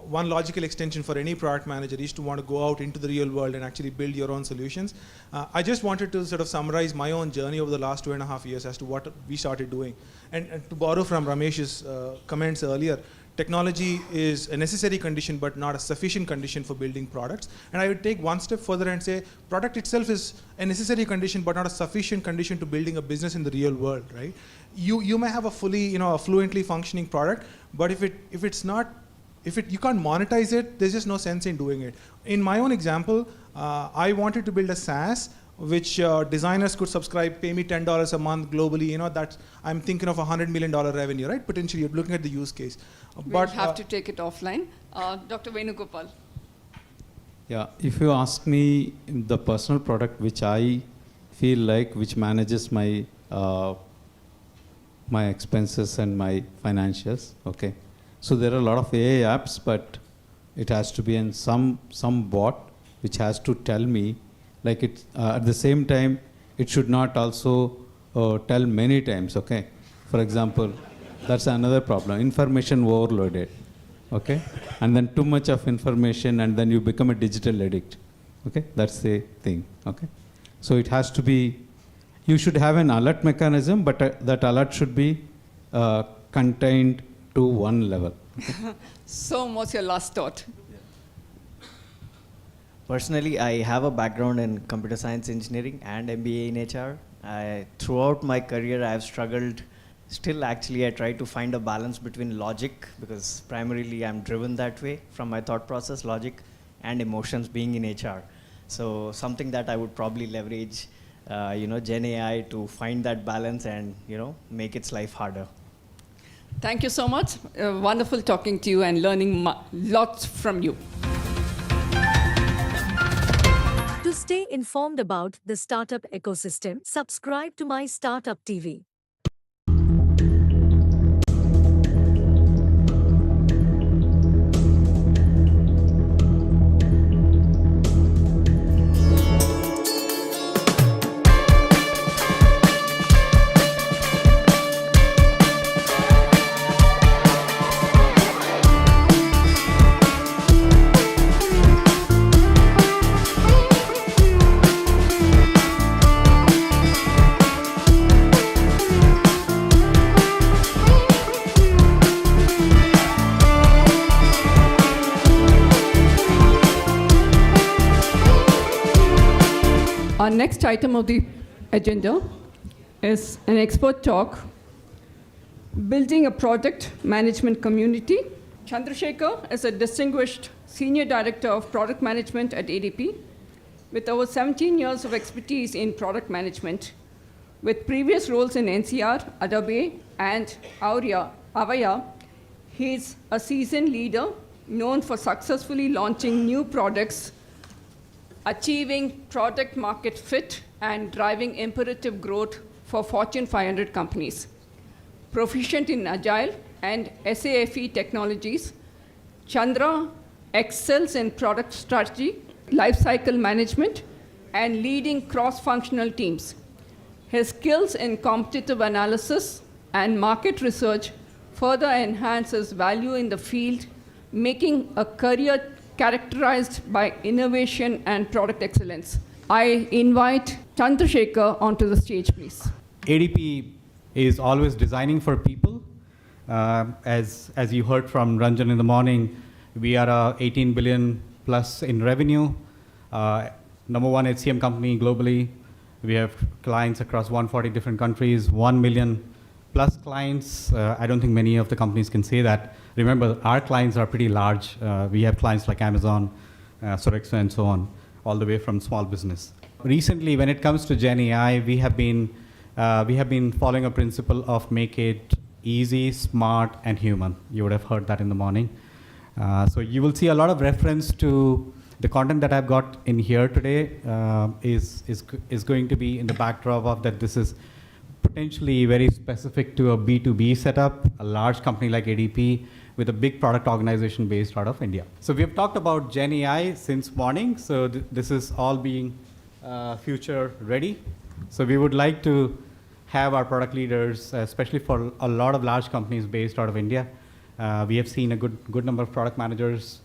one logical extension for any product manager is to want to go out into the real world and actually build your own solutions. I just wanted to sort of summarize my own journey over the last 2.5 years as to what we started doing. And to borrow from Ramesh's comments earlier, technology is a necessary condition but not a sufficient condition for building products. And I would take one step further and say product itself is a necessary condition but not a sufficient condition to building a business in the real world, right? You may have a fully, a fluently functioning product, but if you can't monetize it, there's just no sense in doing it. In my own example, I wanted to build a SaaS which designers could subscribe, pay me $10 a month globally. I'm thinking of $100 million revenue, right? Potentially, you're looking at the use case. We'll have to take it offline. Dr. Venugopal. Yeah, if you ask me the personal product which I feel like, which manages my my expenses and my financials, okay. So there are a lot of AI apps, but it has to be in some bot which has to tell me, like it at the same time, it should not also tell many times, okay. For example, that's another problem, information overloaded, okay. And then too much of information and then you become a digital addict, okay. That's the thing, okay. So it has to be, you should have an alert mechanism, but that alert should be contained to one level. So what's your last thought? Personally, I have a background in computer science engineering and MBA in HR. Throughout my career, I have struggled Still, actually, I try to find a balance between logic, because primarily I'm driven that way from my thought process, logic, and emotions being in HR. So something that I would probably leverage, Gen AI to find that balance and, make its life harder. Thank you so much. Wonderful talking to you and learning lots from you. To stay informed about the startup ecosystem, subscribe to MyStartupTV. Our next item of the agenda is an expert talk, Building a Product Management Community. Chandrasekhar is a distinguished Senior Director of Product Management at ADP, with over 17 years of expertise in product management. With previous roles in NCR, Adobe, and Avaya, he's a seasoned leader known for successfully launching new products, achieving product market fit, and driving imperative growth for Fortune 500 companies. Proficient in Agile and SAFE technologies, Chandra excels in product strategy, lifecycle management, and leading cross-functional teams. His skills in competitive analysis and market research further enhance his value in the field, making a career characterized by innovation and product excellence. I invite Chandrasekhar onto the stage, please. ADP is always designing for people. As you heard from Ranjan in the morning, we are 18 billion plus in revenue, number one HCM company globally. We have clients across 140 different countries, 1 million plus clients. I don't think many of the companies can say that. Remember, our clients are pretty large. We have clients like Amazon, Sodexo, and so on, all the way from small business. Recently, when it comes to Gen AI, we have been following a principle of make it easy, smart, and human. You would have heard that in the morning. So you will see a lot of reference to the content that I've got in here today is going to be in the backdrop of that this is potentially very specific to a B2B setup, a large company like ADP with a big product organization based out of India. So we have talked about Gen AI since morning. So this is all being future ready. So we would like to have our product leaders, especially for a lot of large companies based out of India. We have seen a good number of product managers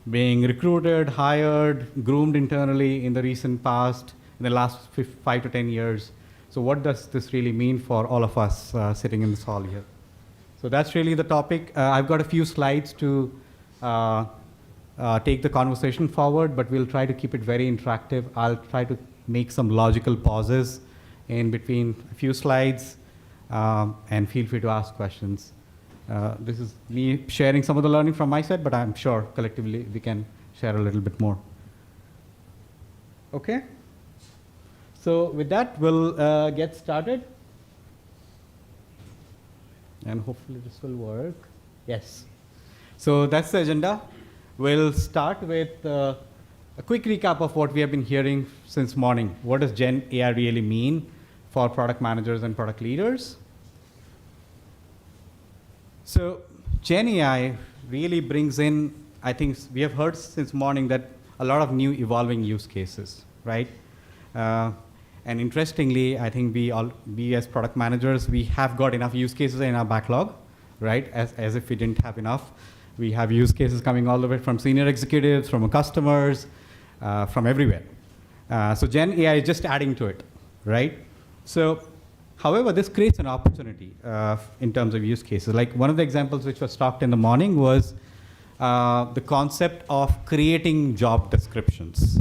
being recruited, hired, groomed internally in the recent past, in the last 5 to 10 years. So what does this really mean for all of us sitting in this hall here? So that's really the topic. I've got a few slides to take the conversation forward, but we'll try to keep it very interactive. I'll try to make some logical pauses in between a few slides, and feel free to ask questions. This is me sharing some of the learning from my side, but I'm sure collectively we can share a little bit more. Okay? So with that, we'll get started. And hopefully this will work. Yes. So that's the agenda. We'll start with a quick recap of what we have been hearing since morning. What does Gen AI really mean for product managers and product leaders? So Gen AI really brings in, I think we have heard since morning that a lot of new evolving use cases, right? And interestingly, I think we as product managers, we have got enough use cases in our backlog, right? As if we didn't have enough. We have use cases coming all the way from senior executives, from customers, from everywhere. So Gen AI is just adding to it, right? So, however, this creates an opportunity in terms of use cases. Like one of the examples which was talked in the morning was the concept of creating job descriptions.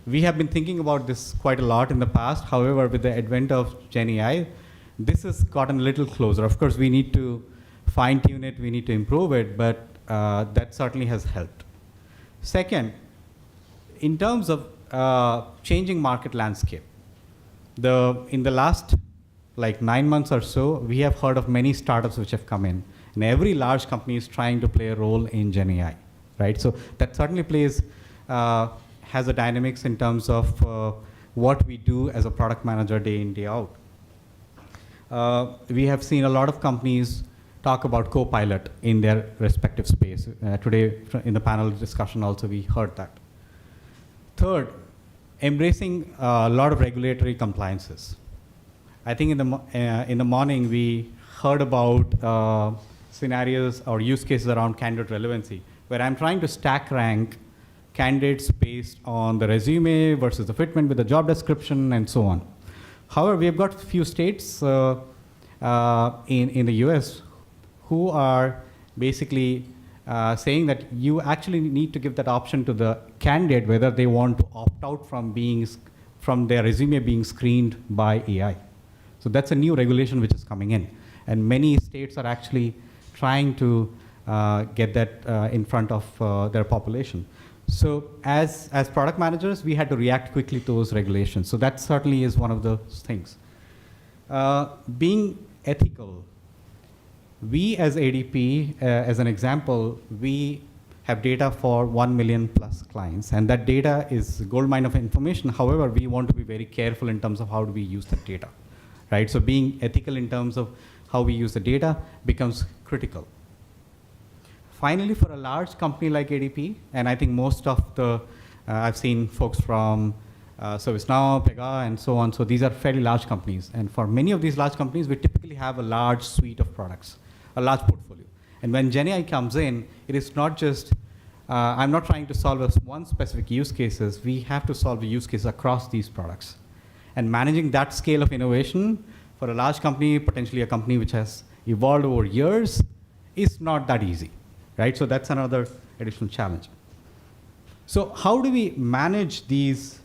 We have been thinking about this quite a lot in the past. However, with the advent of Gen AI, this has gotten a little closer. Of course, we need to fine-tune it, we need to improve it, but that certainly has helped. Second, in terms of changing market landscape, in the last like 9 months or so, we have heard of many startups which have come in, and every large company is trying to play a role in Gen AI, right? So that certainly has a dynamics in terms of what we do as a product manager day in, day out. We have seen a lot of companies talk about Copilot in their respective space. Today, in the panel discussion also, we heard that. Third, embracing a lot of regulatory compliances. I think in the morning, we heard about scenarios or use cases around candidate relevancy, where I'm trying to stack rank candidates based on the resume versus the fitment with the job description and so on. However, we have got a few states in the US who are basically saying that you actually need to give that option to the candidate whether they want to opt out from their resume being screened by AI. So that's a new regulation which is coming in. And many states are actually trying to get that in front of their population. So as product managers, we had to react quickly to those regulations. So that certainly is one of those things. Being ethical, we as ADP, as an example, we have data for 1 million plus clients, and that data is a goldmine of information. However, we want to be very careful in terms of how do we use that data, right? So being ethical in terms of how we use the data becomes critical. Finally, for a large company like ADP, and I think most of I've seen folks from ServiceNow, Pega, and so on, so these are fairly large companies. And for many of these large companies, we typically have a large suite of products, a large portfolio. And when GenAI comes in, it is not just, I'm not trying to solve one specific use cases, we have to solve the use case across these products. And managing that scale of innovation for a large company, potentially a company which has evolved over years, is not that easy. Right? So that's another additional challenge. So how do we manage these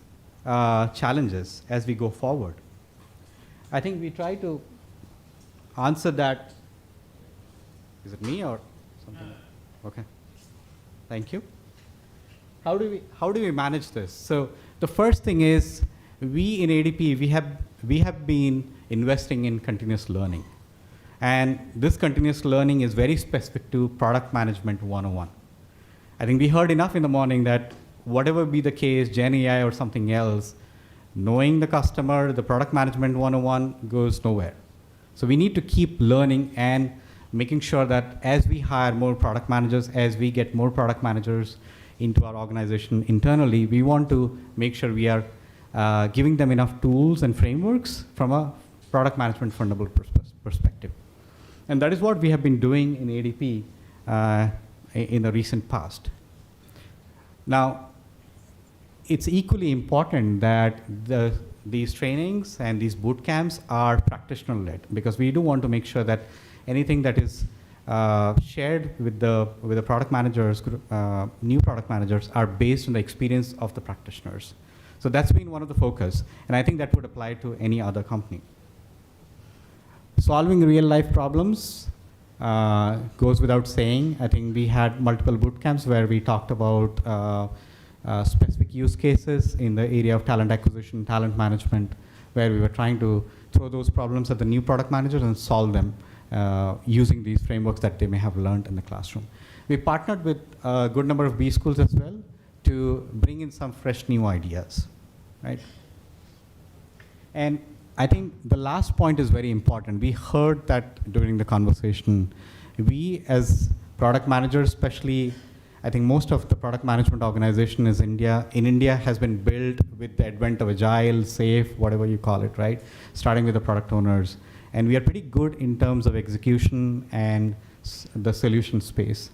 challenges as we go forward? I think we try to answer that. Is it me or something? Okay. Thank you. How do we manage this? So the first thing is, we in ADP, we have been investing in continuous learning. And this continuous learning is very specific to product management 101. I think we heard enough in the morning that whatever be the case, Gen AI or something else, knowing the customer, the product management 101 goes nowhere. So we need to keep learning and making sure that as we hire more product managers, as we get more product managers into our organization internally, we want to make sure we are giving them enough tools and frameworks from a product management fundamental perspective. And that is what we have been doing in ADP in the recent past. Now, it's equally important that these trainings and these boot camps are practitioner-led, because we do want to make sure that anything that is shared with the product managers, new product managers, are based on the experience of the practitioners. So that's been one of the focus, and I think that would apply to any other company. Solving real-life problems goes without saying. I think we had multiple boot camps where we talked about specific use cases in the area of talent acquisition, talent management, where we were trying to throw those problems at the new product managers and solve them using these frameworks that they may have learned in the classroom. We partnered with a good number of B schools as well to bring in some fresh new ideas, right? And I think the last point is very important. We heard that during the conversation. We as product managers, especially, I think most of the product management organization in India has been built with the advent of agile, safe, whatever you call it, right? Starting with the product owners. And we are pretty good in terms of execution and the solution space.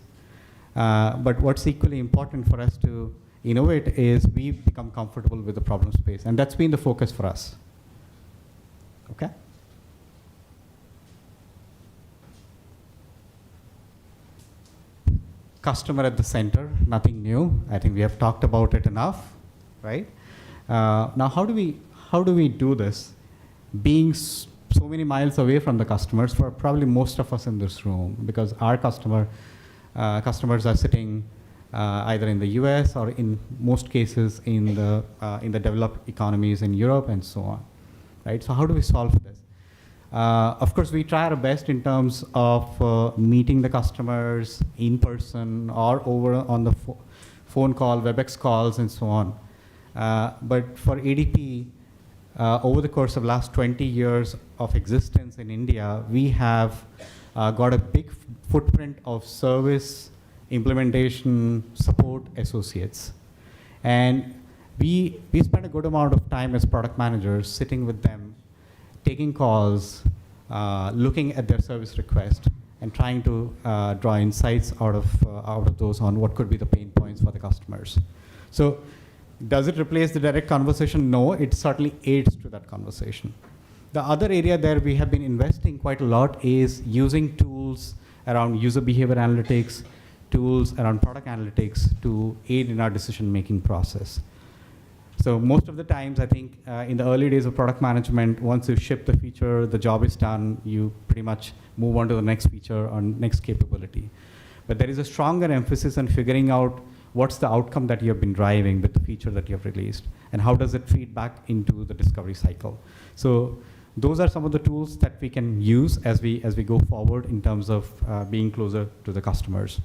But what's equally important for us to innovate is we become comfortable with the problem space. And that's been the focus for us. Okay? Customer at the center, nothing new. I think we have talked about it enough, right? Now, how do we do this? Being so many miles away from the customers for probably most of us in this room, because our customers are sitting either in the US or in most cases in the developed economies in Europe and so on, right? So how do we solve this? Of course, we try our best in terms of meeting the customers in person or over on the phone call, WebEx calls, and so on. But for ADP, over the course of last 20 years of existence in India, we have got a big footprint of service, implementation, support associates. And we spend a good amount of time as product managers sitting with them, taking calls, looking at their service request, and trying to draw insights out of those on what could be the pain points for the customers. So does it replace the direct conversation? No, it certainly aids to that conversation. The other area there we have been investing quite a lot is using tools around user behavior analytics, tools around product analytics to aid in our decision-making process. So most of the times, I think, in the early days of product management, once you ship the feature, the job is done, you pretty much move on to the next feature or next capability. But there is a stronger emphasis on figuring out what's the outcome that you have been driving with the feature that you have released, and how does it feed back into the discovery cycle. So those are some of the tools that we can use as we go forward in terms of being closer to the customers.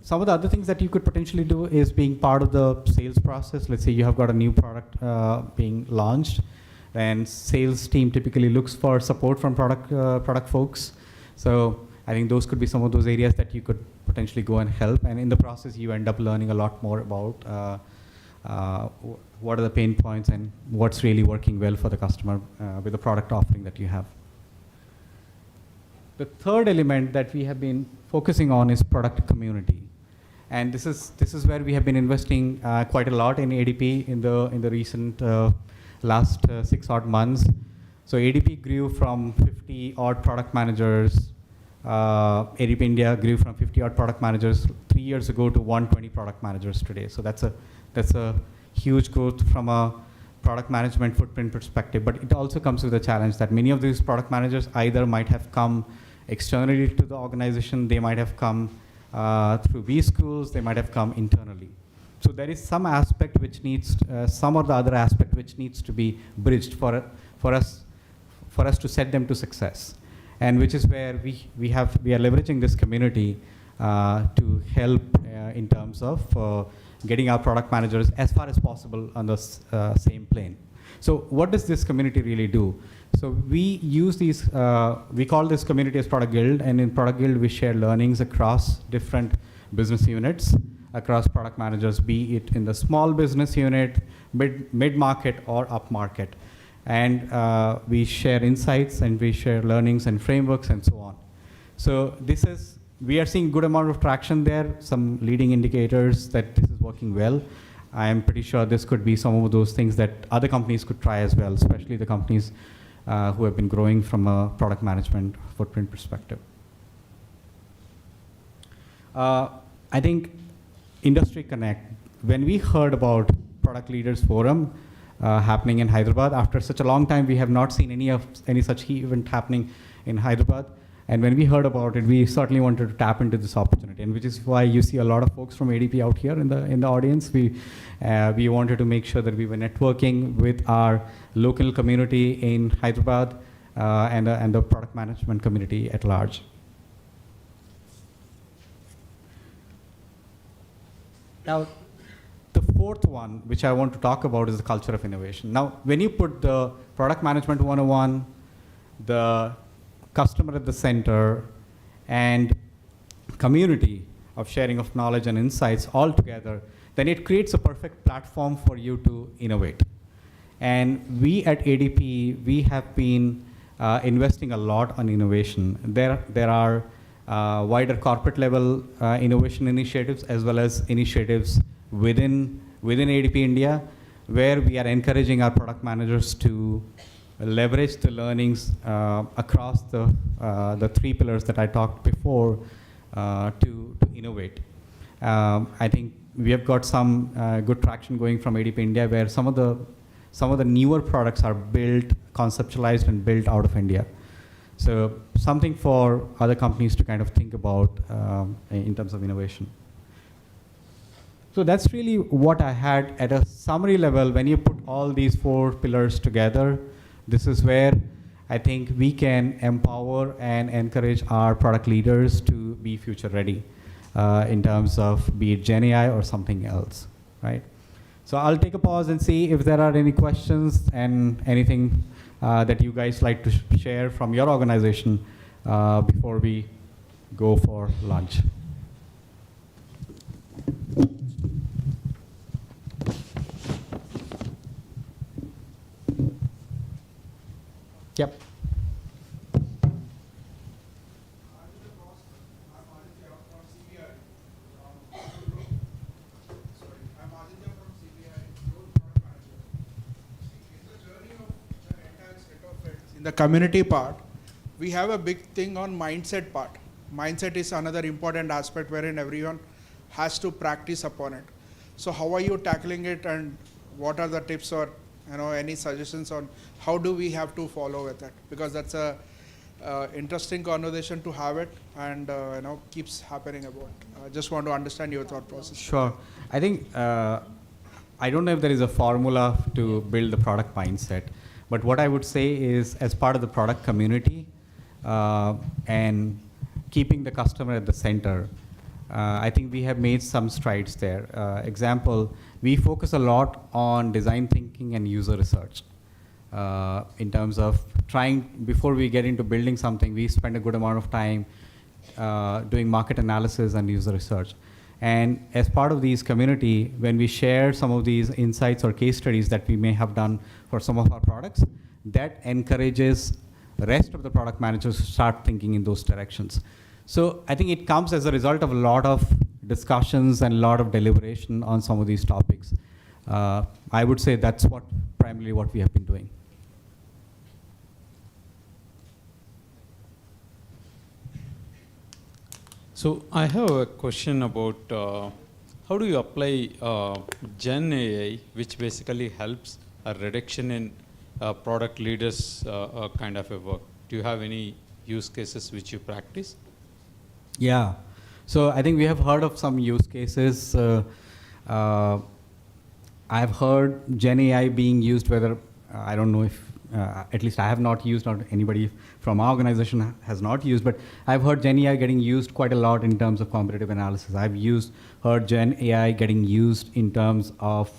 Some of the other things that you could potentially do is being part of the sales process. Let's say you have got a new product being launched, and sales team typically looks for support from product folks. So I think those could be some of those areas that you could potentially go and help. And in the process, you end up learning a lot more about what are the pain points and what's really working well for the customer with the product offering that you have. The third element that we have been focusing on is product community. And this is where we have been investing quite a lot in ADP in the recent last 6 odd months. So ADP grew from 50 odd product managers. ADP India grew from 50 odd product managers 3 years ago to 120 product managers today. So that's a huge growth from a product management footprint perspective. But it also comes with a challenge that many of these product managers either might have come externally to the organization, they might have come through B schools, they might have come internally. So there is some aspect which needs, some or the other aspect which needs to be bridged for us to set them to success. And which is where we are leveraging this community to help in terms of getting our product managers as far as possible on the same plane. So what does this community really do? So we use these, we call this community as Product Guild, and in Product Guild we share learnings across different business units, across product managers, be it in the small business unit, mid-market or up-market. And we share insights and we share learnings and frameworks and so on. So we are seeing good amount of traction there, some leading indicators that this is working well. I am pretty sure this could be some of those things that other companies could try as well, especially the companies who have been growing from a product management footprint perspective. I think Industry Connect, when we heard about Product Leaders Forum happening in Hyderabad, after such a long time we have not seen any such event happening in Hyderabad. And when we heard about it, we certainly wanted to tap into this opportunity, and which is why you see a lot of folks from ADP out here in the audience. We wanted to make sure that we were networking with our local community in Hyderabad and the product management community at large. Now, the fourth one, which I want to talk about, is the culture of innovation. Now, when you put the product management 101, the customer at the center, and community of sharing of knowledge and insights all together, then it creates a perfect platform for you to innovate. And we at ADP, we have been investing a lot on innovation. There are wider corporate level innovation initiatives as well as initiatives within ADP India, where we are encouraging our product managers to leverage the learnings across the 3 pillars that I talked before to innovate. I think we have got some good traction going from ADP India, where some of the newer products are built, conceptualized, and built out of India. So something for other companies to kind of think about in terms of innovation. So that's really what I had at a summary level. When you put all these 4 pillars together, this is where I think we can empower and encourage our product leaders to be future ready in terms of be it Gen AI or something else, right? So I'll take a pause and see if there are any questions and anything that you guys like to share from your organization before we go for lunch. Yep. In the community part, we have a big thing on mindset part. Mindset is another important aspect wherein everyone has to practice upon it. So how are you tackling it, and what are the tips or any suggestions on how do we have to follow with it? Because that's a interesting conversation to have it, and keeps happening about. I just want to understand your thought process. Sure. I think I don't know if there is a formula to build the product mindset, but what I would say is, as part of the product community and keeping the customer at the center, I think we have made some strides there. Example, we focus a lot on design thinking and user research. In terms of trying, before we get into building something, we spend a good amount of time doing market analysis and user research. And as part of these community, when we share some of these insights or case studies that we may have done for some of our products, that encourages the rest of the product managers to start thinking in those directions. So I think it comes as a result of a lot of discussions and a lot of deliberation on some of these topics. I would say that's primarily what we have been doing. So I have a question about how do you apply Gen AI, which basically helps a reduction in product leaders kind of a work. Do you have any use cases which you practice? Yeah. So I think we have heard of some use cases. I've heard Gen AI being used, whether, I don't know if, at least I have not used, or anybody from our organization has not used, but I've heard Gen AI getting used quite a lot in terms of competitive analysis. I've heard Gen AI getting used in terms of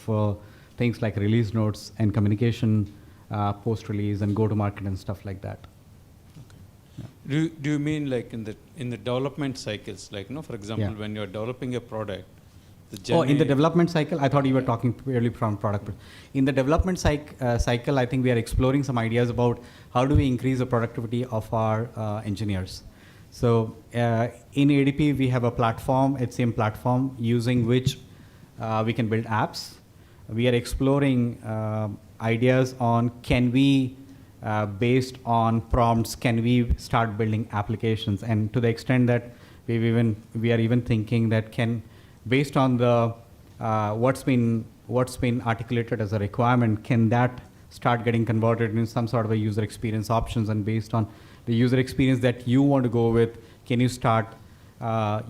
things like release notes and communication post-release and go-to-market and stuff like that. Do you mean like in the development cycles, like for example, Yeah. when you're developing a product, the Gen in the AI development cycle? I thought you were talking purely from product. In the development cycle, I think we are exploring some ideas about how do we increase the productivity of our engineers. So in ADP, we have a platform, HCM platform, using which we can build apps. We are exploring ideas on can we, based on prompts, can we start building applications? And to the extent that we are even thinking that based on the what's been articulated as a requirement, can that start getting converted into some sort of a user experience options? And based on the user experience that you want to go with, can you start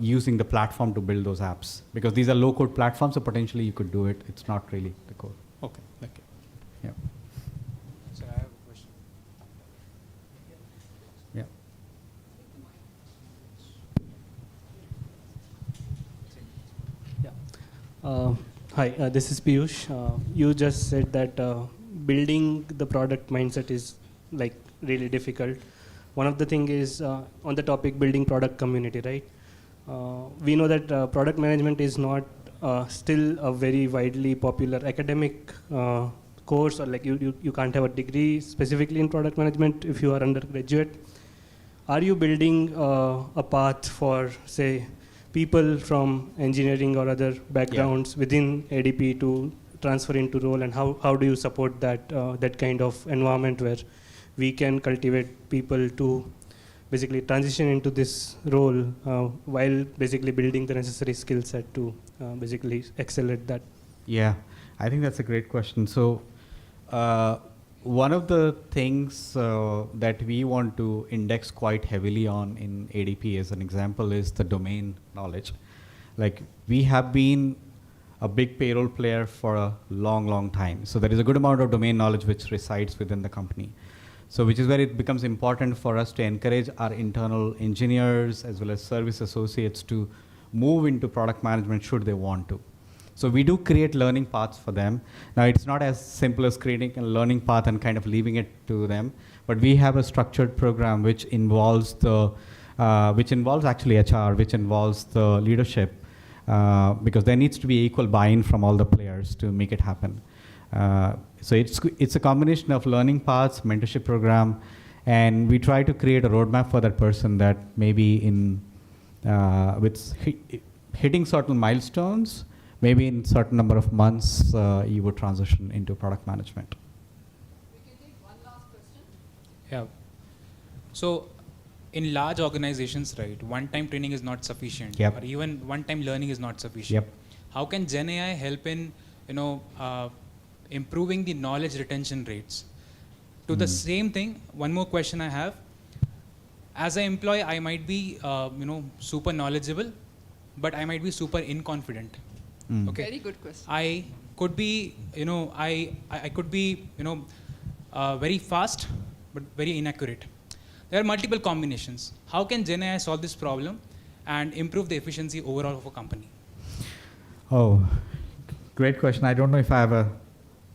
using the platform to build those apps? Because these are low-code platforms, so potentially you could do it. It's not really the code. Okay, thank you. Yeah. Sir, I have a question. Yeah. Hi, this is Piyush. You just said that building the product mindset is like really difficult. One of the thing is on the topic building product community, right? We know that product management is not still a very widely popular academic course, or like you can't have a degree specifically in product management if you are undergraduate. Are you building a path for, say, people from engineering or other backgrounds within ADP to transfer into role, and how do you support that that kind of environment where we can cultivate people to basically transition into this role while basically building the necessary skill set to basically excel at that? Yeah, I think that's a great question. So, one of the things that we want to index quite heavily on in ADP, as an example, is the domain knowledge. Like, we have been a big payroll player for a long, long time. So there is a good amount of domain knowledge which resides within the company. So which is where it becomes important for us to encourage our internal engineers as well as service associates to move into product management should they want to. So we do create learning paths for them. Now it's not as simple as creating a learning path and kind of leaving it to them, but we have a structured program which involves actually HR, which involves the leadership, because there needs to be equal buy-in from all the players to make it happen. So it's a combination of learning paths, mentorship program, and we try to create a roadmap for that person that maybe with hitting certain milestones, maybe in certain number of months, you would transition into product management. We can take one last question. Yeah. So, in large organizations, right, one-time training is not sufficient, Yep. or even one-time learning is not sufficient. Yep. How can Gen AI help in, improving the knowledge retention rates? To the same thing, one more question I have. As an employee, I might be, super knowledgeable, but I might be super inconfident. Okay. Very good question. I could be, I could be, very fast, but very inaccurate. There are multiple combinations. How can Gen AI solve this problem and improve the efficiency overall of a company? Oh, great question. I don't know if I have a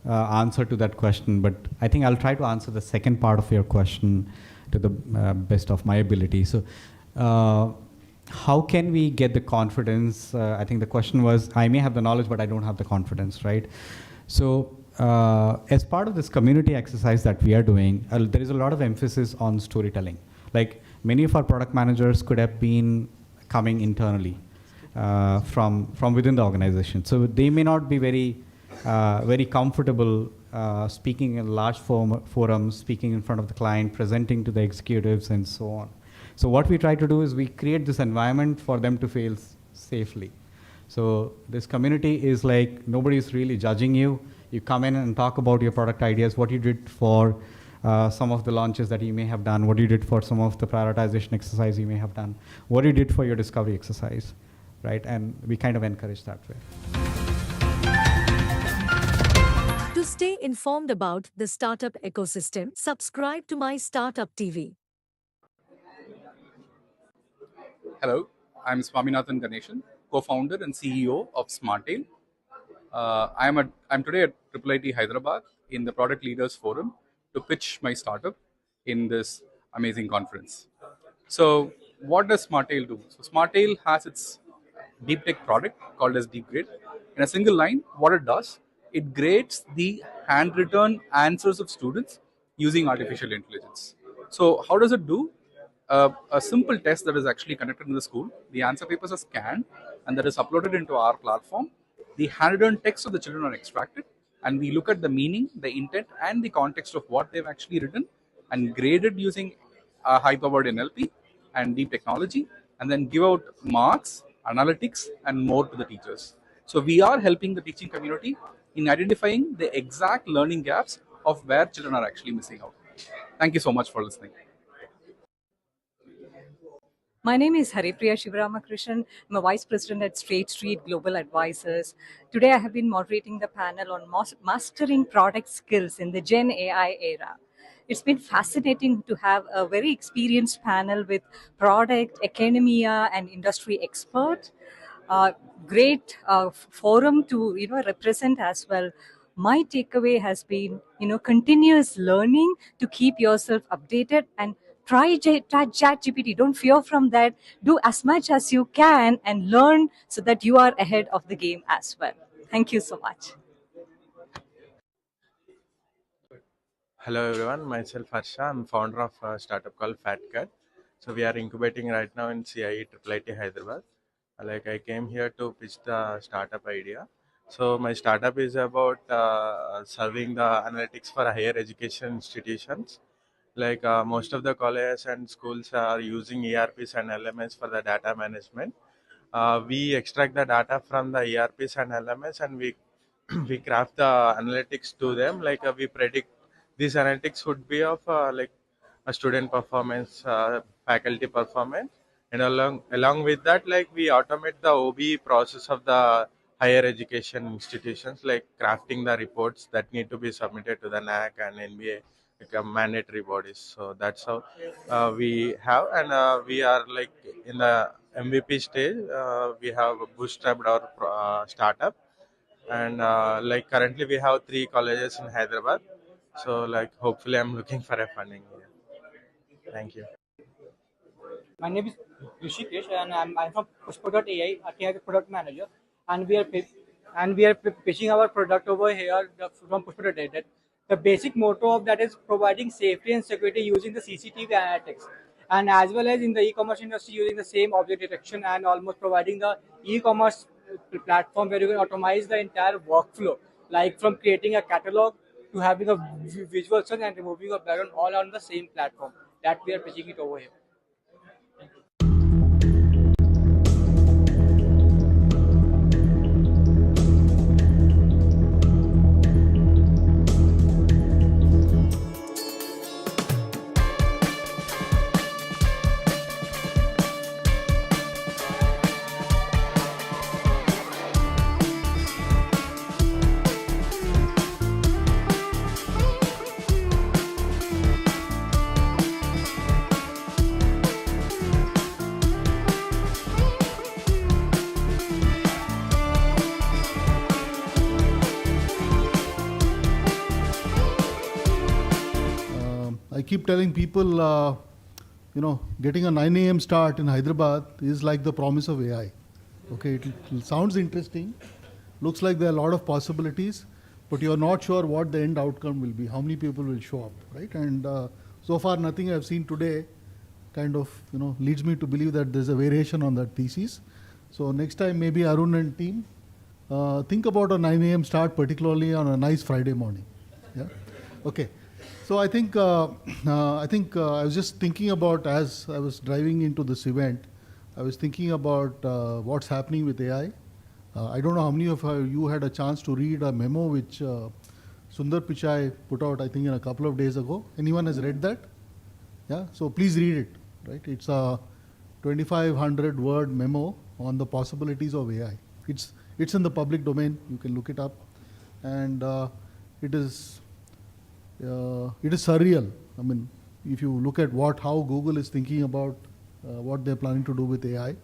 answer to that question, but I think I'll try to answer the second part of your question to the best of my ability. So, how can we get the confidence? I think the question was, I may have the knowledge, but I don't have the confidence, right? So, as part of this community exercise that we are doing, there is a lot of emphasis on storytelling. Like, many of our product managers could have been coming internally from within the organization. So they may not be very comfortable speaking in large forums, speaking in front of the client, presenting to the executives, and so on. So what we try to do is we create this environment for them to fail safely. So this community is like, nobody's really judging you. You come in and talk about your product ideas, what you did for some of the launches that you may have done, what you did for some of the prioritization exercise you may have done, what you did for your discovery exercise, right? And we kind of encourage that way. To stay informed about the startup ecosystem, subscribe to MyStartupTV. Hello, I'm Swaminathan Ganeshan, co-founder and CEO of SmartTail. I'm today at IIIT Hyderabad in the Product Leaders Forum to pitch my startup in this amazing conference. So what does SmartTail do? So SmartTail has its deep tech product called as Deep Grade. In a single line, what it does, it grades the handwritten answers of students using artificial intelligence. So how does it do? A simple test that is actually conducted in the school. The answer papers are scanned and that is uploaded into our platform. The handwritten text of the children are extracted and we look at the meaning, the intent and the context of what they've actually written and graded using high-powered NLP and deep technology, and then give out marks, analytics and more to the teachers. So we are helping the teaching community in identifying the exact learning gaps of where children are actually missing out. Thank you so much for listening. My name is Haripriya Shivaramakrishnan. I'm a Vice President at Straight Street Global Advisors. Today I have been moderating the panel on mastering product skills in the Gen AI era. It's been fascinating to have a very experienced panel with product, academia, and industry experts. Great forum to represent as well. My takeaway has been continuous learning to keep yourself updated and try ChatGPT. Don't fear from that. Do as much as you can and learn so that you are ahead of the game as well. Thank you so much. Hello everyone, myself Harsha. I'm founder of a startup called FatCat. So we are incubating right now in CIE IIIT Hyderabad. I came here to pitch the startup idea. So my startup is about serving the analytics for higher education institutions. Like most of the colleges and schools are using ERPs and LMS for the data management. We extract the data from the ERPs and LMS, and we we craft the analytics to them. Like we predict these analytics would be of like a student performance, faculty performance, and along with that, like we automate the OB process of the higher education institutions, like crafting the reports that need to be submitted to the NAC and NBA, like mandatory bodies. So that's how we have, and we are like in the MVP stage. We have bootstrapped our startup, and like currently we have 3 colleges in Hyderabad. So like hopefully I'm looking for a funding here. Thank you. My name is Rishikesh, and I'm from Pushpa.ai, acting as a product manager, and we are pitching our product over here from Pushpa.ai. That the basic motto of that is providing safety and security using the CCTV analytics, and as well as in the e-commerce industry using the same object detection, and almost providing the e-commerce platform where you can automate the entire workflow, like from creating a catalog to having a visual search and removing a background all on the same platform. That we are pitching it over here. I keep telling people, getting a 9 a.m. start in Hyderabad is like the promise of AI. Okay, it sounds interesting, looks like there are a lot of possibilities, but you're not sure what the end outcome will be, how many people will show up, right? And so far, nothing I've seen today kind of, leads me to believe that there's a variation on that thesis. So next time, maybe Arun and team, think about a 9 a.m. start, particularly on a nice Friday morning. Yeah. Okay. So I think I was just thinking about, as I was driving into this event, I was thinking about what's happening with AI. I don't know how many of you had a chance to read a memo which Sundar Pichai put out, I think, in a couple of days ago. Anyone has read that? Yeah. So please read it. Right. It's a 2,500 word memo on the possibilities of AI. It's in the public domain. You can look it up, and it is surreal. I mean, if you look at how Google is thinking about what they're planning to do with AI,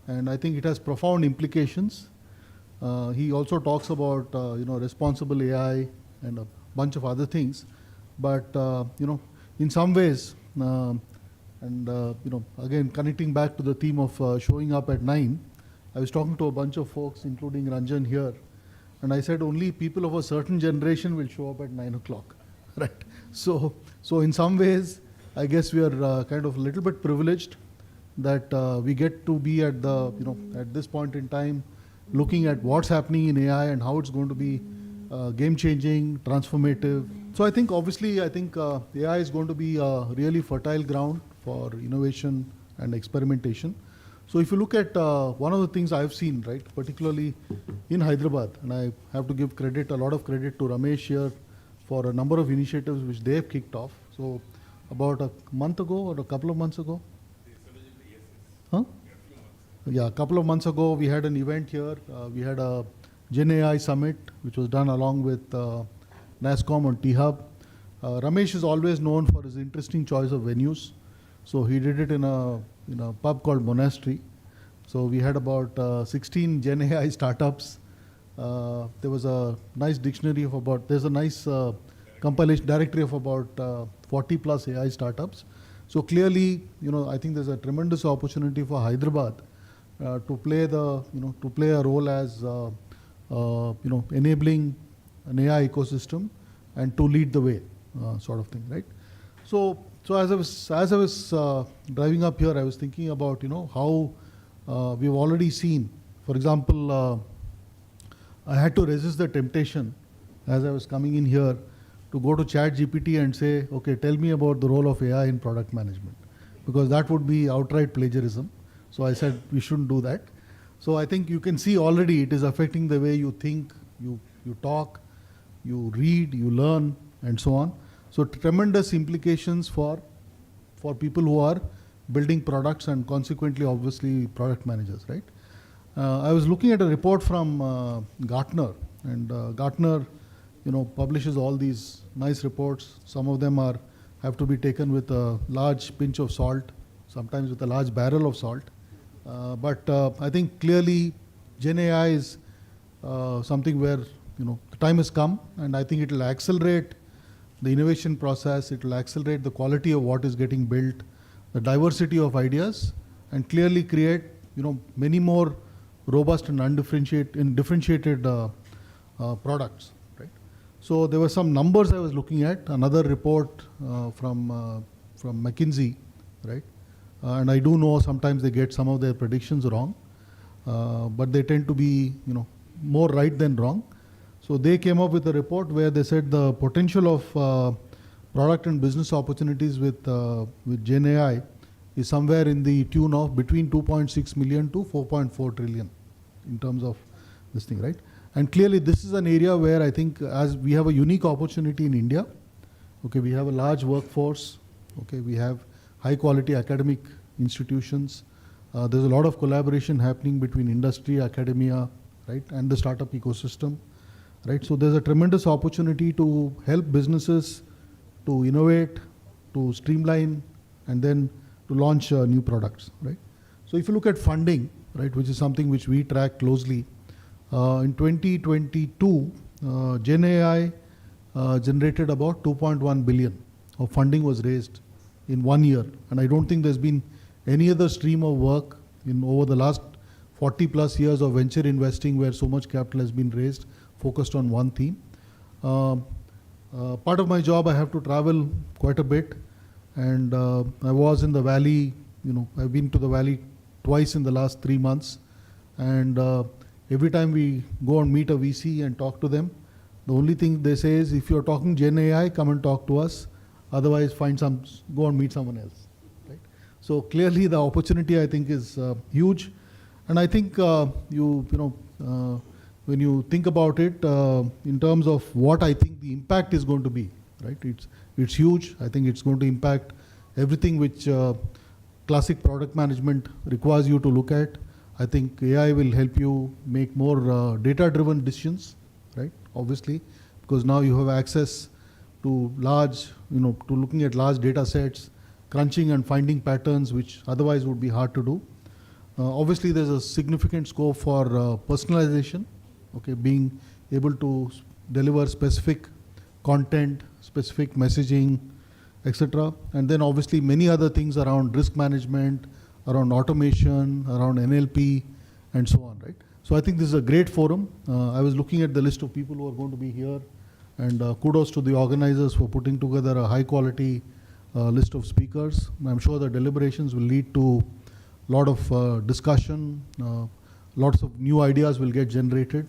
and I think it has profound implications. He also talks about responsible AI and a bunch of other things, but in some ways, again connecting back to the theme of showing up at 9, I was talking to a bunch of folks, including Ranjan here, and I said only people of a certain generation will show up at 9 o'clock. Right. So in some ways, I guess we are kind of a little bit privileged that we get to be at at this point in time, looking at what's happening in AI and how it's going to be game-changing, transformative. So I think AI is going to be a really fertile ground for innovation and experimentation. So if you look at one of the things I've seen, right, particularly in Hyderabad, and I have to give a lot of credit to Ramesh here, for a number of initiatives which they have kicked off. So about a month ago or a couple of months ago? Yeah, a couple of months ago, we had an event here. We had a Gen AI Summit, which was done along with NASSCOM on T-Hub. Ramesh is always known for his interesting choice of venues. So he did it in a pub called Monastery. So we had about 16 Gen AI startups. There was a nice dictionary of there's a nice compilation directory of about 40 plus AI startups. So clearly, I think there's a tremendous opportunity for Hyderabad to play a role as, enabling an AI ecosystem and to lead the way, sort of thing, right? So as I was driving up here, I was thinking about, how we've already seen, for example, I had to resist the temptation as I was coming in here to go to ChatGPT and say, okay, tell me about the role of AI in product management, because that would be outright plagiarism. So I said we shouldn't do that. So I think you can see already it is affecting the way you think, you talk, you read, you learn, and so on. So tremendous implications for people who are building products and consequently, obviously, product managers, right? I was looking at a report from Gartner, and Gartner, publishes all these nice reports. Some of them have to be taken with a large pinch of salt, sometimes with a large barrel of salt. But I think clearly Gen AI is something where the time has come, and I think it will accelerate the innovation process. It will accelerate the quality of what is getting built, the diversity of ideas, and clearly create many more robust and differentiated products. Right. So there were some numbers I was looking at. Another report from McKinsey, right? And I do know sometimes they get some of their predictions wrong, but they tend to be more right than wrong. So they came up with a report where they said the potential of product and business opportunities with Gen AI is somewhere in the tune of between 2.6 million to 4.4 trillion in terms of this thing, right? And clearly this is an area where I think as we have a unique opportunity in India, okay, we have a large workforce, okay, we have high quality academic institutions. There's a lot of collaboration happening between industry, academia, right, and the startup ecosystem, right? So there's a tremendous opportunity to help businesses to innovate, to streamline, and then to launch new products, right? So if you look at funding, right, which is something which we track closely, in 2022, Gen AI generated about 2.1 billion of funding was raised in 1 year. And I don't think there's been any other stream of work in over the last 40 plus years of venture investing where so much capital has been raised, focused on one theme. Part of my job, I have to travel quite a bit. And I was in the Valley, I've been to the Valley twice in the last 3 months. And every time we go and meet a VC and talk to them, the only thing they say is, if you're talking Gen AI, come and talk to us. Otherwise, go and meet someone else. Right? So clearly, the opportunity I think is huge, and I think when you think about it in terms of what I think the impact is going to be, right? It's huge. I think it's going to impact everything which classic product management requires you to look at. I think AI will help you make more data-driven decisions, right? Obviously, because now you have access to large, to looking at large data sets, crunching and finding patterns which otherwise would be hard to do. Obviously, there's a significant scope for personalization, okay, being able to deliver specific content, specific messaging, etc. And then obviously many other things around risk management, around automation, around NLP, and so on, right? So I think this is a great forum. I was looking at the list of people who are going to be here, and kudos to the organizers for putting together a high quality list of speakers. I'm sure the deliberations will lead to a lot of discussion, lots of new ideas will get generated,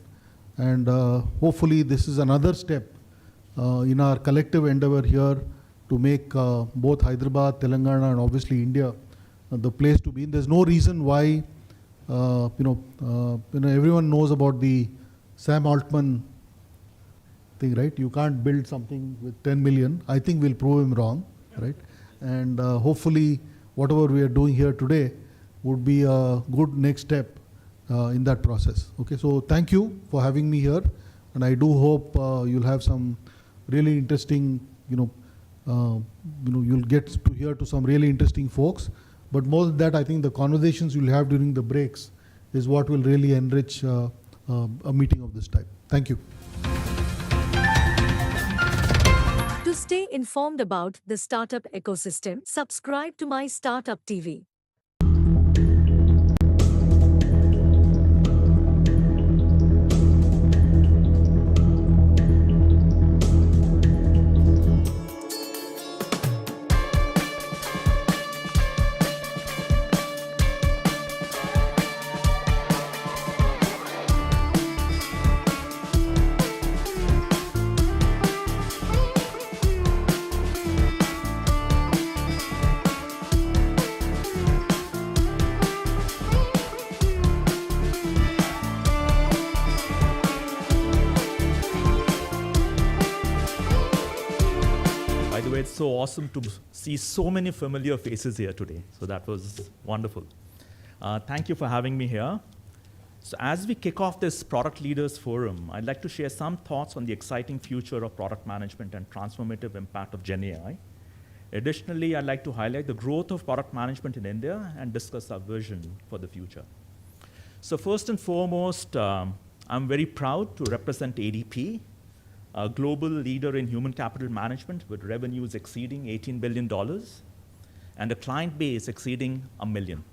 and hopefully this is another step in our collective endeavor here to make both Hyderabad, Telangana, and obviously India the place to be in. There's no reason why, everyone knows about the Sam Altman thing, right? You can't build something with 10 million. I think we'll prove him wrong, right? And hopefully whatever we are doing here today would be a good next step in that process. Okay, so thank you for having me here, and I do hope you'll have some really interesting, you'll get to hear to some really interesting folks. But more than that, I think the conversations you'll have during the breaks is what will really enrich a meeting of this type. Thank you. To stay informed about the startup ecosystem, subscribe to MyStartupTV. so awesome to see so many familiar faces here today. So that was wonderful. Thank you for having me here. So as we kick off this Product Leaders Forum, I'd like to share some thoughts on the exciting future of product management and transformative impact of Gen AI. Additionally, I'd like to highlight the growth of product management in India and discuss our vision for the future. So first and foremost, I'm very proud to represent ADP, a global leader in human capital management with revenues exceeding $18 billion and a client base exceeding 1 million.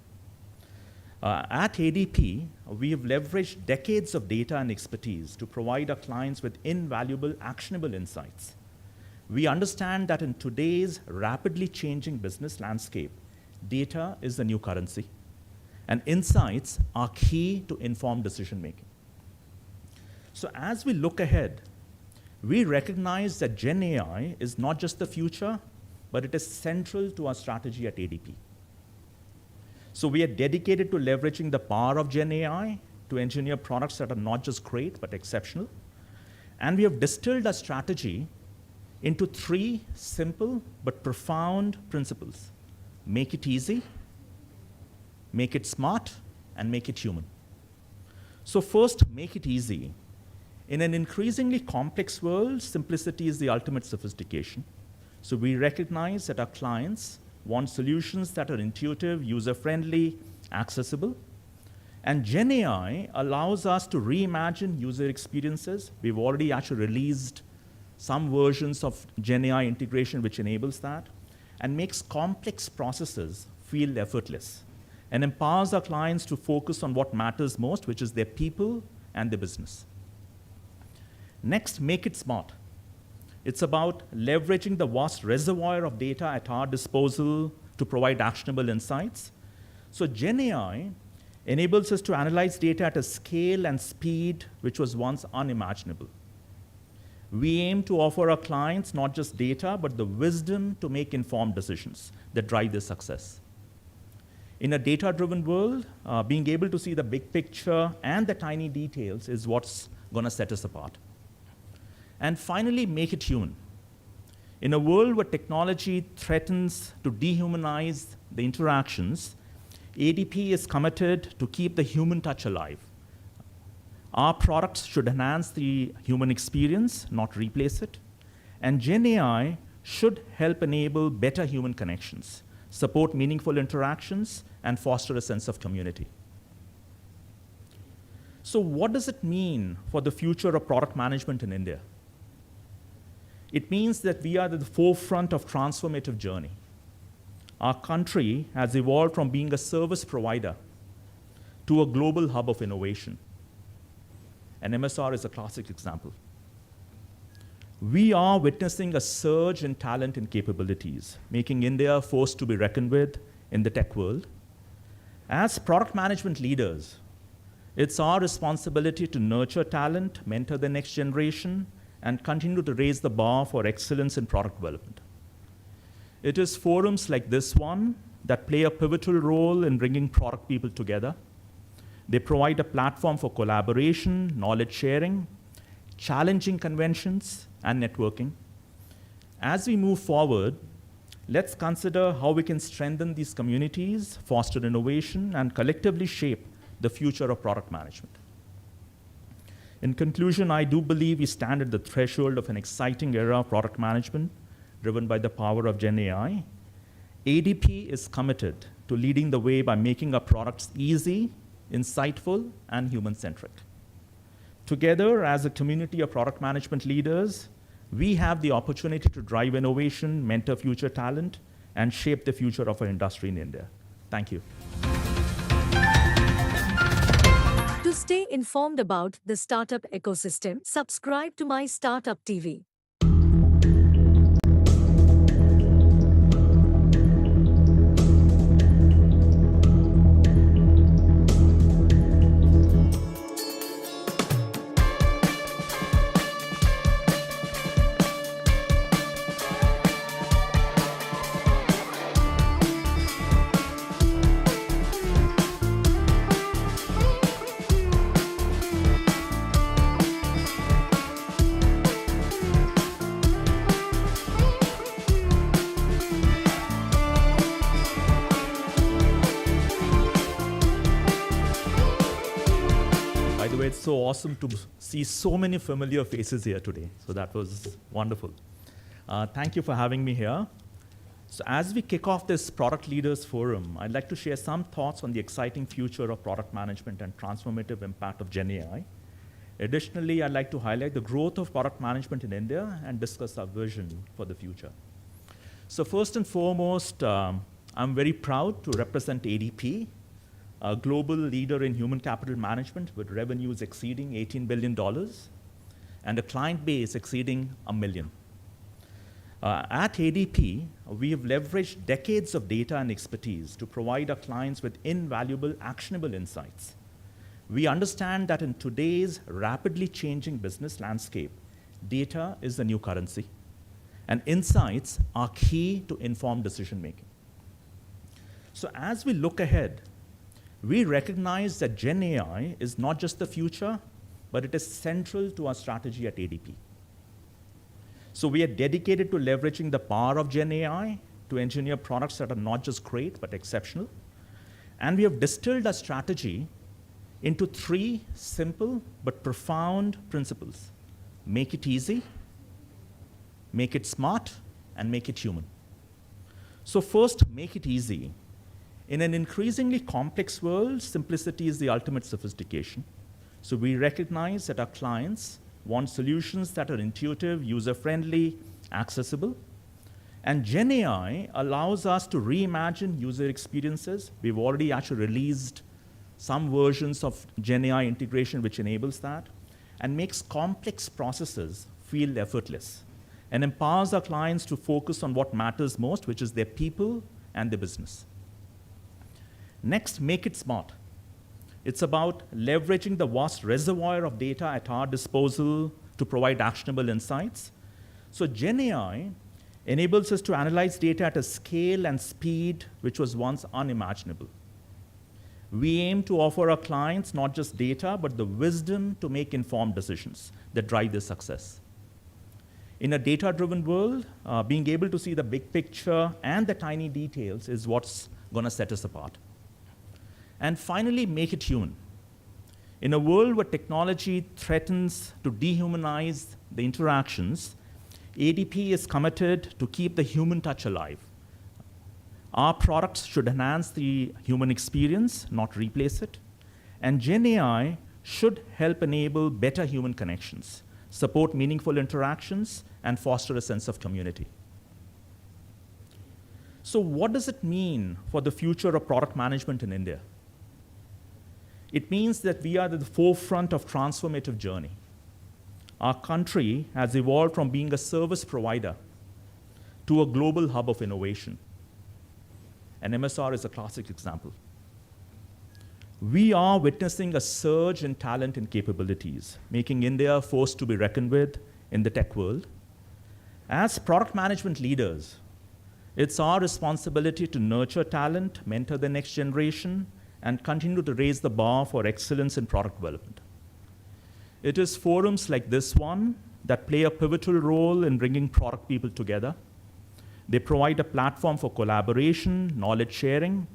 At ADP, we have leveraged decades of data and expertise to provide our clients with invaluable, actionable insights. We understand that in today's rapidly changing business landscape, data is the new currency, and insights are key to informed decision-making. So as we look ahead, we recognize that Gen AI is not just the future, but it is central to our strategy at ADP. So we are dedicated to leveraging the power of Gen AI to engineer products that are not just great, but exceptional. And we have distilled our strategy into 3 simple but profound principles. Make it easy, make it smart, and make it human. So first, make it easy. In an increasingly complex world, simplicity is the ultimate sophistication. So we recognize that our clients want solutions that are intuitive, user-friendly, accessible. And Gen AI allows us to reimagine user experiences. We've already actually released some versions of Gen AI integration which enables that and makes complex processes feel effortless and empowers our clients to focus on what matters most, which is their people and their business. Next, make it smart. It's about leveraging the vast reservoir of data at our disposal to provide actionable insights. So Gen AI enables us to analyze data at a scale and speed which was once unimaginable. We aim to offer our clients not just data, but the wisdom to make informed decisions that drive their success. In a data-driven world, being able to see the big picture and the tiny details is what's going to set us apart. And finally, make it human. In a world where technology threatens to dehumanize the interactions, ADP is committed to keep the human touch alive. Our products should enhance the human experience, not replace it. And Gen AI should help enable better human connections, support meaningful interactions, and foster a sense of community. So what does it mean for the future of product management in India? It means that we are at the forefront of transformative journey. Our country has evolved from being a service provider to a global hub of innovation. And MSR is a classic example. We are witnessing a surge in talent and capabilities, making India a force to be reckoned with in the tech world. As product management leaders, it's our responsibility to nurture talent, mentor the next generation, and continue to raise the bar for excellence in product development. It is forums like this one that play a pivotal role in bringing product people together. They provide a platform for collaboration, knowledge sharing, challenging conventions, and networking. As we move forward, let's consider how we can strengthen these communities, foster innovation, and collectively shape the future of product management. In conclusion, I do believe we stand at the threshold of an exciting era of product management driven by the power of Gen AI. ADP is committed to leading the way by making our products easy, insightful, and human-centric. Together, as a community of product management leaders, we have the opportunity to drive innovation, mentor future talent, and shape the future of our industry in India. Thank you. To stay informed about the startup ecosystem, subscribe to MyStartupTV. it's so awesome to see so many familiar faces here today. So that was wonderful. Thank you for having me here. So as we kick off this Product Leaders Forum, I'd like to share some thoughts on the exciting future of product management and transformative impact of Gen AI. Additionally, I'd like to highlight the growth of product management in India and discuss our vision for the future. So first and foremost, I'm very proud to represent ADP, a global leader in human capital management with revenues exceeding $18 billion and a client base exceeding 1 million. At ADP, we have leveraged decades of data and expertise to provide our clients with invaluable, actionable insights. We understand that in today's rapidly changing business landscape, data is the new currency, and insights are key to informed decision-making. So as we look ahead, we recognize that Gen AI is not just the future, but it is central to our strategy at ADP. So we are dedicated to leveraging the power of Gen AI to engineer products that are not just great, but exceptional. And we have distilled our strategy into 3 simple but profound principles. Make it easy, make it smart, and make it human. So first, make it easy. In an increasingly complex world, simplicity is the ultimate sophistication. So we recognize that our clients want solutions that are intuitive, user-friendly, accessible. And Gen AI allows us to reimagine user experiences. We've already actually released some versions of Gen AI integration which enables that and makes complex processes feel effortless and empowers our clients to focus on what matters most, which is their people and their business. Next, make it smart. It's about leveraging the vast reservoir of data at our disposal to provide actionable insights. So Gen AI enables us to analyze data at a scale and speed which was once unimaginable. We aim to offer our clients not just data, but the wisdom to make informed decisions that drive their success. In a data-driven world, being able to see the big picture and the tiny details is what's going to set us apart. And finally, make it human. In a world where technology threatens to dehumanize the interactions, ADP is committed to keep the human touch alive. Our products should enhance the human experience, not replace it. And Gen AI should help enable better human connections, support meaningful interactions, and foster a sense of community. So what does it mean for the future of product management in India? It means that we are at the forefront of transformative journey. Our country has evolved from being a service provider to a global hub of innovation. And MSR is a classic example. We are witnessing a surge in talent and capabilities, making India a force to be reckoned with in the tech world. As product management leaders, it's our responsibility to nurture talent, mentor the next generation, and continue to raise the bar for excellence in product development. It is forums like this one that play a pivotal role in bringing product people together. They provide a platform for collaboration, knowledge sharing,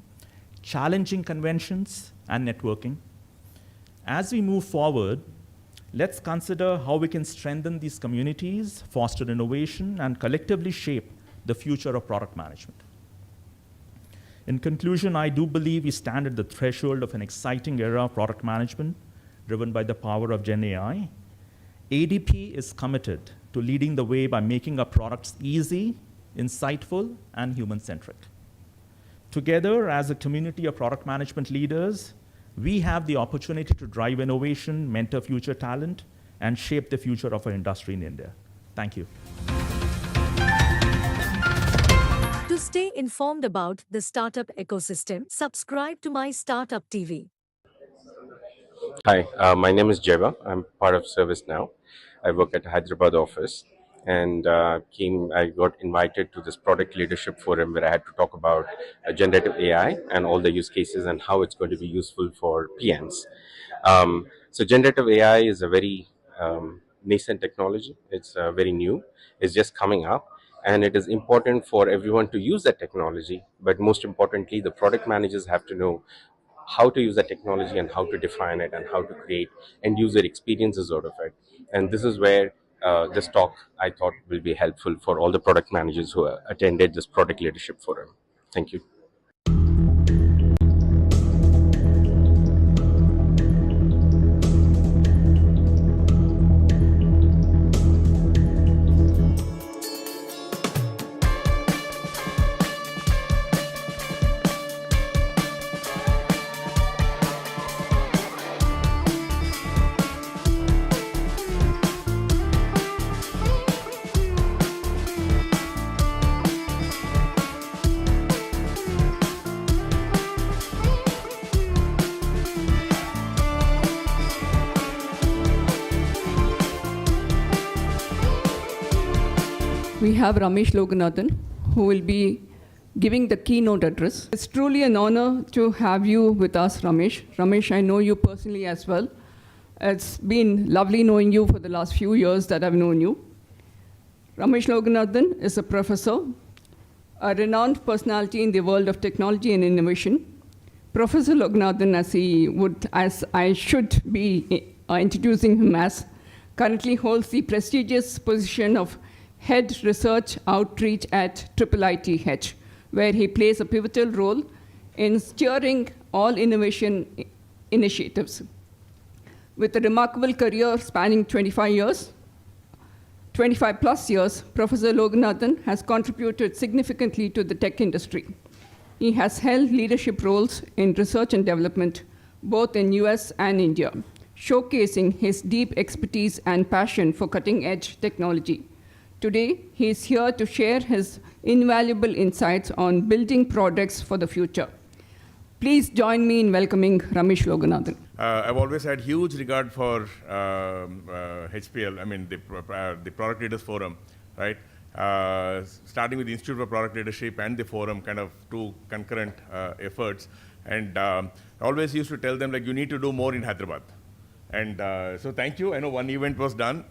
challenging conventions, and networking. As we move forward, let's consider how we can strengthen these communities, foster innovation, and collectively shape the future of product management. In conclusion, I do believe we stand at the threshold of an exciting era of product management driven by the power of Gen AI. ADP is committed to leading the way by making our products easy, insightful, and human-centric. Together, as a community of product management leaders, we have the opportunity to drive innovation, mentor future talent, and shape the future of our industry in India. Thank you. To stay informed about the startup ecosystem, subscribe to MyStartupTV. Hi, my name is Jeva. I'm part of ServiceNow. I work at Hyderabad office, and I got invited to this product leadership forum where I had to talk about generative AI and all the use cases and how it's going to be useful for PMs. So generative AI is a very nascent technology. It's very new. It's just coming up. And it is important for everyone to use that technology. But most importantly, the product managers have to know how to use the technology and how to define it and how to create end user experiences out of it. And this is where this talk I thought will be helpful for all the product managers who attended this product leadership forum. Thank you. We have Ramesh Loganathan, who will be giving the keynote address. It's truly an honor to have you with us, Ramesh. Ramesh, I know you personally as well. It's been lovely knowing you for the last few years that I've known you. Ramesh Loganathan is a professor, a renowned personality in the world of technology and innovation. Professor Loganathan, as I should be introducing him as, currently holds the prestigious position of Head Research Outreach at IIITH, where he plays a pivotal role in steering all innovation initiatives. With a remarkable career spanning 25 plus years, Professor Loganathan has contributed significantly to the tech industry. He has held leadership roles in research and development, both in US and India, showcasing his deep expertise and passion for cutting-edge technology. Today, he is here to share his invaluable insights on building products for the future. Please join me in welcoming Ramesh Loganathan. I've always had huge regard for HPL, I mean the Product Leaders Forum, right? Starting with the Institute for Product Leadership and the forum, kind of two concurrent efforts. And I always used to tell them, like, you need to do more in Hyderabad. And so thank you. I know one event was done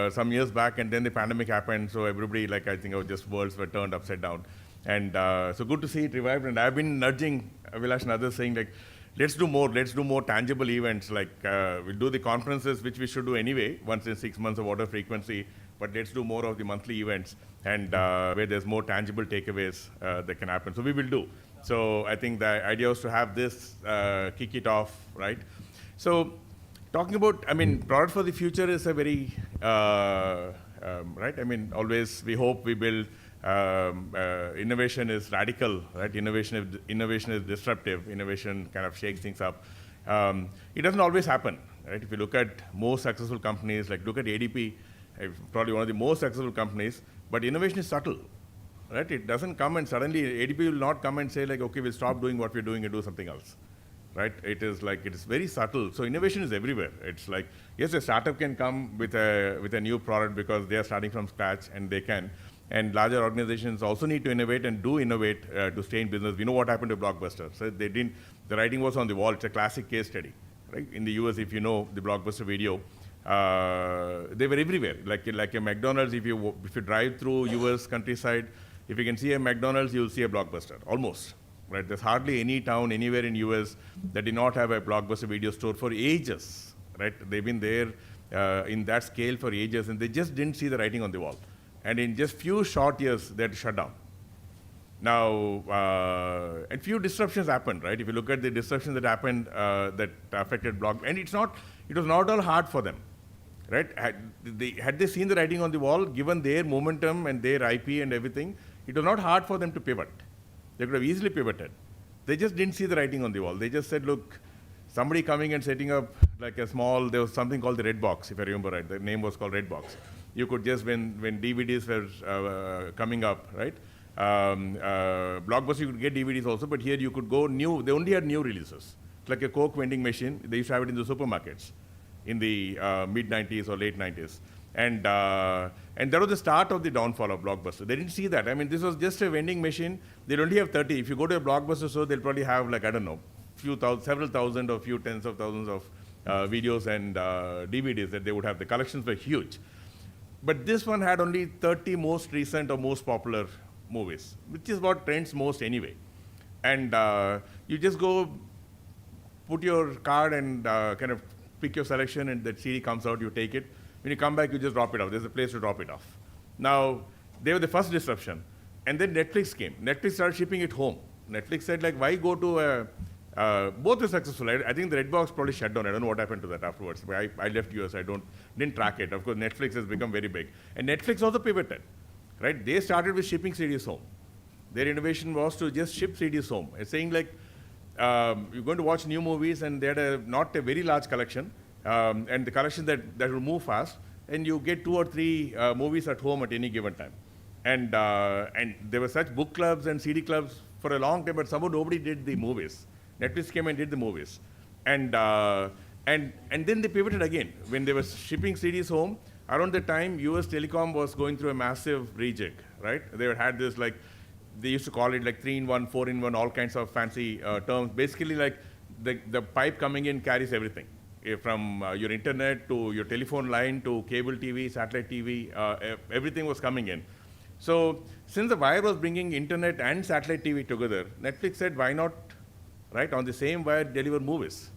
some years back, and then the pandemic happened. So everybody, like, I think just worlds were turned upside down. And so good to see it revived. And I've been nudging Vilash and others, saying, like, let's do more tangible events. Like we'll do the conferences, which we should do anyway, once in 6 months of order frequency. But let's do more of the monthly events, and where there's more tangible takeaways that can happen. So we will do. So I think the idea was to have this kick it off, right? So talking about, I mean, product for the future is a very, right? I mean, always we hope we build, innovation is radical, right? Innovation is disruptive. Innovation kind of shakes things up. It doesn't always happen, right? If you look at most successful companies, like look at ADP, probably one of the most successful companies, but innovation is subtle, right? It doesn't come and suddenly, ADP will not come and say, like, okay, we'll stop doing what we're doing and do something else. Right? It is like, it is very subtle. So innovation is everywhere. It's like, yes, a startup can come with a new product because they are starting from scratch, and they can. And larger organizations also need to innovate and do innovate to stay in business. We know what happened to Blockbuster. So they didn't, the writing was on the wall. It's a classic case study, right? In the US, if you know the Blockbuster video, they were everywhere. Like a McDonald's, if you drive through US countryside, if you can see a McDonald's, you'll see a Blockbuster, almost. Right? There's hardly any town anywhere in US that did not have a Blockbuster video store for ages. Right? They've been there in that scale for ages, and they just didn't see the writing on the wall. And in just few short years, they had to shut down. Now, and few disruptions happened, right? If you look at the disruptions that happened that affected Block, and it was not all hard for them, right? Had they seen the writing on the wall, given their momentum and their IP and everything, it was not hard for them to pivot. They could have easily pivoted. They just didn't see the writing on the wall. They just said, look, somebody coming and setting up like a small, there was something called the Red Box, if I remember right. The name was called Red Box. You could just, when DVDs were coming up, right? Blockbuster, you could get DVDs also, but here you could go new, they only had new releases. It's like a Coke vending machine. They used to have it in the supermarkets in the mid-90s or late 90s. And that was the start of the downfall of Blockbuster. They didn't see that. I mean, this was just a vending machine. They'd only have 30. If you go to a Blockbuster store, they'll probably have, like, I don't know, several thousand or few tens of thousands of videos and DVDs that they would have. The collections were huge. But this one had only 30 most recent or most popular movies, which is what trends most anyway. And you just go put your card and kind of pick your selection, and that CD comes out, you take it. When you come back, you just drop it off. There's a place to drop it off. Now, they were the first disruption. And then Netflix came. Netflix started shipping it home. Netflix said, like, why go to both were successful. I think the Red Box probably shut down. I don't know what happened to that afterwards. I left US. I didn't track it. Of course, Netflix has become very big. And Netflix also pivoted, right? They started with shipping CDs home. Their innovation was to just ship CDs home. It's saying, like, you're going to watch new movies, and they had not a very large collection, and the collection that will move fast, and you get 2 or 3 movies at home at any given time. And there were such book clubs and CD clubs for a long time, but somehow nobody did the movies. Netflix came and did the movies. And then they pivoted again. When they were shipping CDs home, around the time US Telecom was going through a massive rejig, right? They had this, like, they used to call it like 3-in-1, 4-in-1, all kinds of fancy terms. Basically, like, the pipe coming in carries everything. From your internet to your telephone line to cable TV, satellite TV, everything was coming in. So since the wire was bringing internet and satellite TV together, Netflix said, why not, right, on the same wire deliver movies?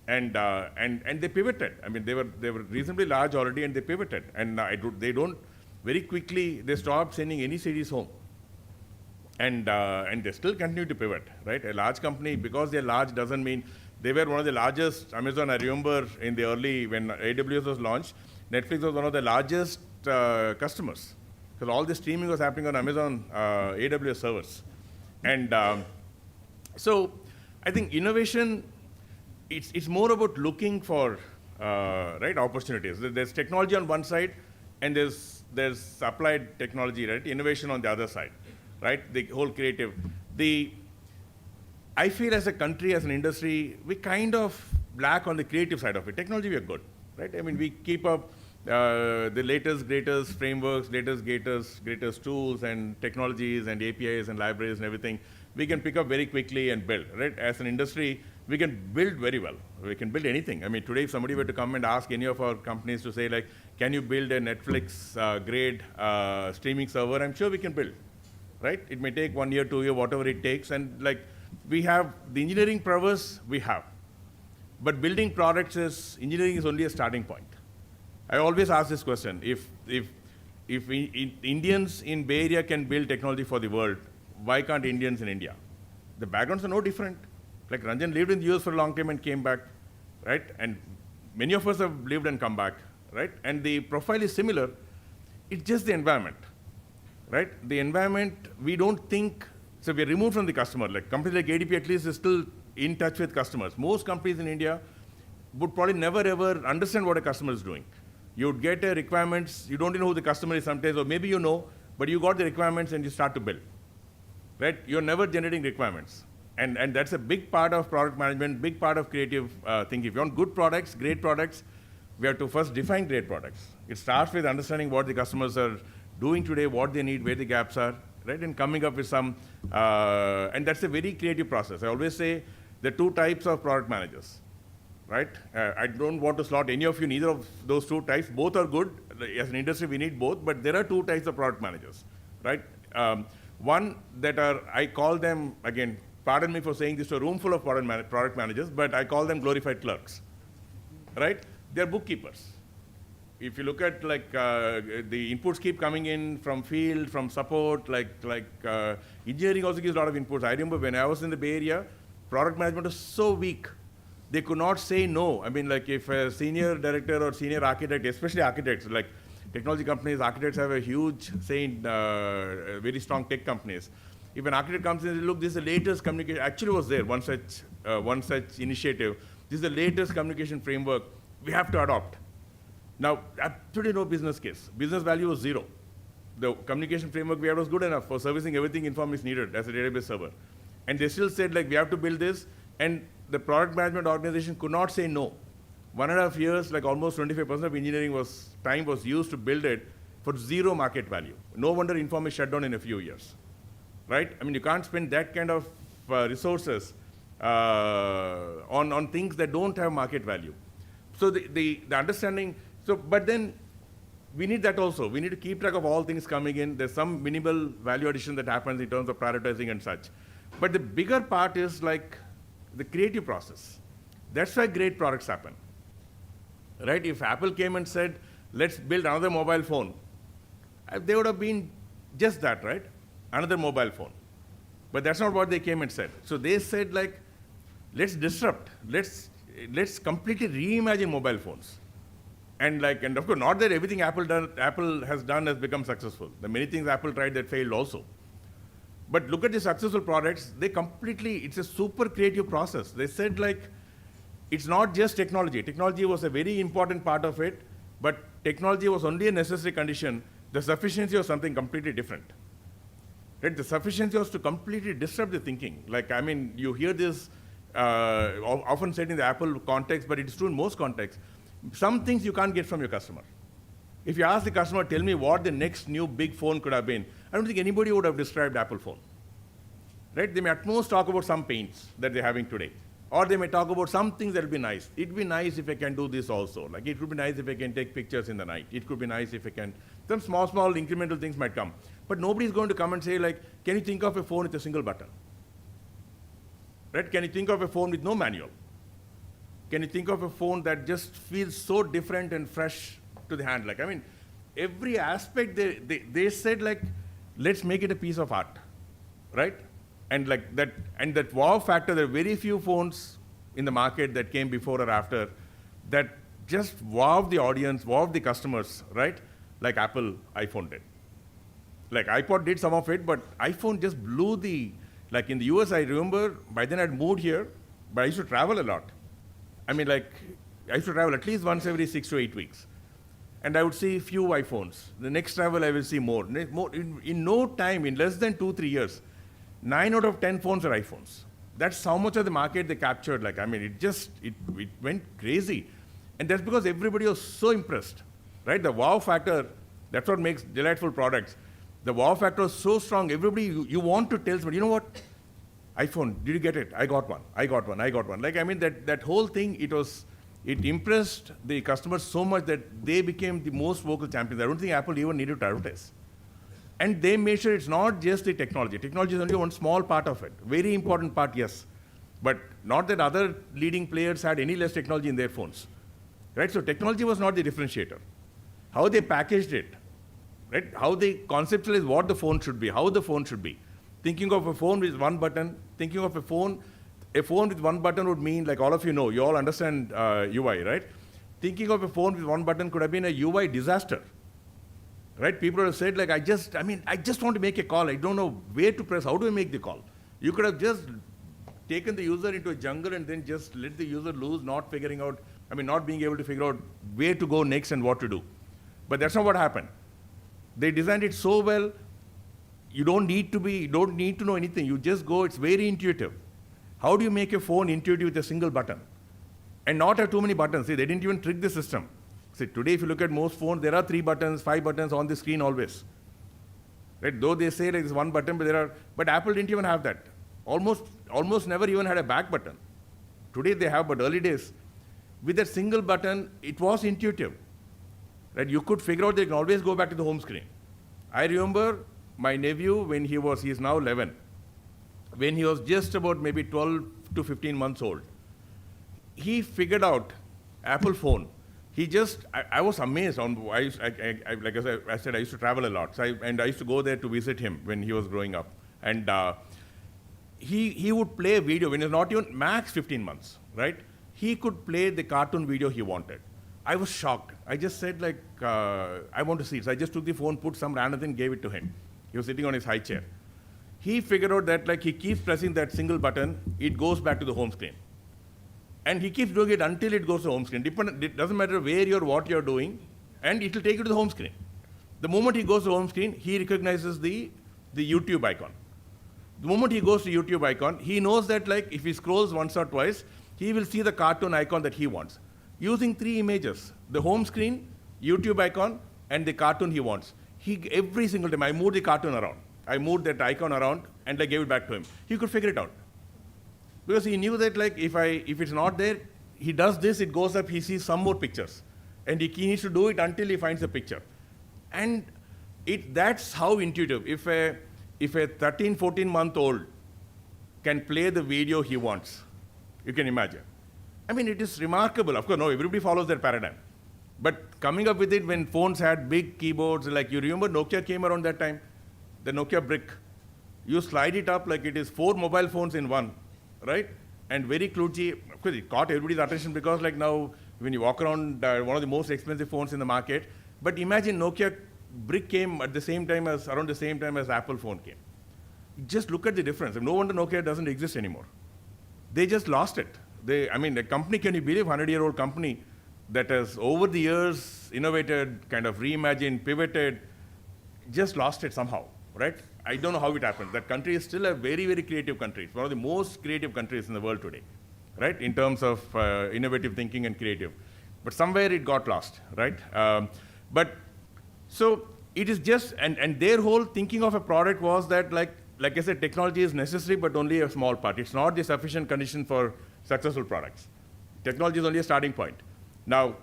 And they pivoted. I mean, they were reasonably large already, and they pivoted. And they very quickly, they stopped sending any CDs home. And they still continue to pivot, right? A large company, because they're large, doesn't mean they were one of the largest. Amazon, I remember in the early, when AWS was launched, Netflix was one of the largest customers, because all the streaming was happening on Amazon AWS servers. And so I think innovation, it's more about looking for right opportunities. There's technology on one side, and there's applied technology, right? Innovation on the other side, right? The whole creative. I feel as a country, as an industry, we kind of lack on the creative side of it. Technology, we are good, right? I mean, we keep up the latest, greatest frameworks, greatest tools and technologies and APIs and libraries and everything. We can pick up very quickly and build, right? As an industry, we can build very well. We can build anything. I mean, today, if somebody were to come and ask any of our companies to say, like, can you build a Netflix grade streaming server? I'm sure we can build, right? It may take 1 year, 2 years, whatever it takes. And, like, we have the engineering prowess, we have. But building products engineering is only a starting point. I always ask this question: if Indians in Bay Area can build technology for the world, why can't Indians in India? The backgrounds are no different. Like, Ranjan lived in the US for a long time and came back, right? And many of us have lived and come back, right? And the profile is similar. It's just the environment, right? The environment, we don't think, so we're removed from the customer. Like, companies like ADP at least is still in touch with customers. Most companies in India would probably never ever understand what a customer is doing. You'd get requirements, you don't even know who the customer is sometimes, or maybe you know, but you got the requirements and you start to build, right? You're never generating requirements. And that's a big part of product management, big part of creative thinking. If you want good products, great products, we have to first define great products. It starts with understanding what the customers are doing today, what they need, where the gaps are, right? And coming up with some, and that's a very creative process. I always say there are 2 types of product managers, right? I don't want to slot any of you, neither of those 2 types. Both are good. As an industry, we need both, but there are 2 types of product managers, right? One that I call them, again, pardon me for saying this to a room full of product managers, but I call them glorified clerks, right? They're bookkeepers. If you look at, like, the inputs keep coming in from field, from support, like engineering also gives a lot of inputs. I remember when I was in the Bay Area, product management was so weak. They could not say no. I mean, like, if a senior director or senior architect, especially architects, like technology companies, architects have a huge say in very strong tech companies. If an architect comes in and says, look, this is the latest communication, actually was there, one such initiative. This is the latest communication framework. We have to adopt. Now, absolutely no business case. Business value was 0. The communication framework we had was good enough for servicing everything Inform is needed as a database server. And they still said, like, we have to build this, and the product management organization could not say no. 1.5 years, like almost 25% of engineering time was used to build it for 0 market value. No wonder Inform is shut down in a few years, right? I mean, you can't spend that kind of resources on things that don't have market value. So the understanding, but then we need that also. We need to keep track of all things coming in. There's some minimal value addition that happens in terms of prioritizing and such. But the bigger part is, like, the creative process. That's why great products happen. Right? If Apple came and said, let's build another mobile phone, they would have been just that, right? Another mobile phone. But that's not what they came and said. So they said, like, let's disrupt. Let's completely reimagine mobile phones. And of course, not that everything Apple has done has become successful. There are many things Apple tried that failed also. But look at the successful products. It's a super creative process. They said, like, it's not just technology. Technology was a very important part of it, but technology was only a necessary condition. The sufficiency was something completely different. Right? The sufficiency was to completely disrupt the thinking. Like, I mean, you hear this often said in the Apple context, but it's true in most contexts. Some things you can't get from your customer. If you ask the customer, tell me what the next new big phone could have been, I don't think anybody would have described Apple phone. Right? They may at most talk about some pains that they're having today. Or they may talk about some things that will be nice. It'd be nice if I can do this also. Like, it would be nice if I can take pictures in the night. It could be nice if I can, some small incremental things might come. But nobody's going to come and say, like, can you think of a phone with a single button? Right? Can you think of a phone with no manual? Can you think of a phone that just feels so different and fresh to the hand? Like, I mean, every aspect, they said, like, let's make it a piece of art, right? And like that, and that wow factor, there are very few phones in the market that came before or after that just wowed the audience, wowed the customers, right? Like Apple iPhone did. Like iPod did some of it, but iPhone just blew like in the US, I remember, by then I'd moved here, but I used to travel a lot. I mean, like, I used to travel at least once every 6 to 8 weeks. And I would see few iPhones. The next travel, I will see more. In no time, in less than 2-3 years, 9 out of 10 phones are iPhones. That's how much of the market they captured. Like, I mean, it went crazy. And that's because everybody was so impressed, right? The wow factor, that's what makes delightful products. The wow factor is so strong. Everybody, you want to tell somebody, you know what? iPhone, did you get it? I got one. Like, I mean, that whole thing, it impressed the customers so much that they became the most vocal champions. I don't think Apple even needed to advertise. And they made sure it's not just the technology. Technology is only one small part of it. Very important part, yes. But not that other leading players had any less technology in their phones. Right? So technology was not the differentiator. How they packaged it, right? How they conceptualized what the phone should be, how the phone should be. Thinking of a phone with one button, thinking of a phone with one button would mean, like all of you know, you all understand UI, right? Thinking of a phone with one button could have been a UI disaster. Right? People have said, like, I just want to make a call. I don't know where to press. How do I make the call? You could have just taken the user into a jungle and then just let the user loose, not being able to figure out where to go next and what to do. But that's not what happened. They designed it so well, you don't need to know anything. You just go, it's very intuitive. How do you make a phone intuitive with a single button? And not have too many buttons. See, they didn't even trick the system. See, today, if you look at most phones, there are 3 buttons, 5 buttons on the screen always. Right? Though they say like there's one button, but Apple didn't even have that. Almost never even had a back button. Today they have, but early days, with that single button, it was intuitive. Right? You could figure out that you can always go back to the home screen. I remember my nephew when he's now 11, when he was just about maybe 12 to 15 months old. He figured out Apple phone. I was amazed. Like I said, I used to travel a lot. So I used to go there to visit him when he was growing up. And he would play a video when he was not even max 15 months, right? He could play the cartoon video he wanted. I was shocked. I just said, like, I want to see it. So I just took the phone, put some random thing, gave it to him. He was sitting on his high chair. He figured out that, like, he keeps pressing that single button, it goes back to the home screen. And he keeps doing it until it goes to home screen. It doesn't matter where what you're doing, and it will take you to the home screen. The moment he goes to home screen, he recognizes the YouTube icon. The moment he goes to YouTube icon, he knows that, like, if he scrolls once or twice, he will see the cartoon icon that he wants. Using 3 images, the home screen, YouTube icon, and the cartoon he wants. Every single time, I moved the cartoon around. I moved that icon around, and I gave it back to him. He could figure it out. Because he knew that, like, if it's not there, he does this, it goes up, he sees some more pictures. And he needs to do it until he finds the picture. And that's how intuitive. If a 13, 14-month-old can play the video he wants, you can imagine. I mean, it is remarkable. Of course, no, everybody follows that paradigm. But coming up with it when phones had big keyboards, like you remember Nokia came around that time, the Nokia brick. You slide it up like it is 4 mobile phones in one, right? And very kludgy. Of course, it caught everybody's attention because like now, when you walk around, one of the most expensive phones in the market. But imagine Nokia brick came at the same time as, around the same time as Apple phone came. Just look at the difference. No wonder Nokia doesn't exist anymore. They just lost it. I mean, a company, can you believe, 100-year-old company that has over the years innovated, kind of reimagined, pivoted, just lost it somehow, right? I don't know how it happened. That country is still a very, very creative country. It's one of the most creative countries in the world today, right? In terms of innovative thinking and creative. But somewhere it got lost, right? But so it is just, and their whole thinking of a product was that like I said, technology is necessary, but only a small part. It's not the sufficient condition for successful products. Technology is only a starting point. Now,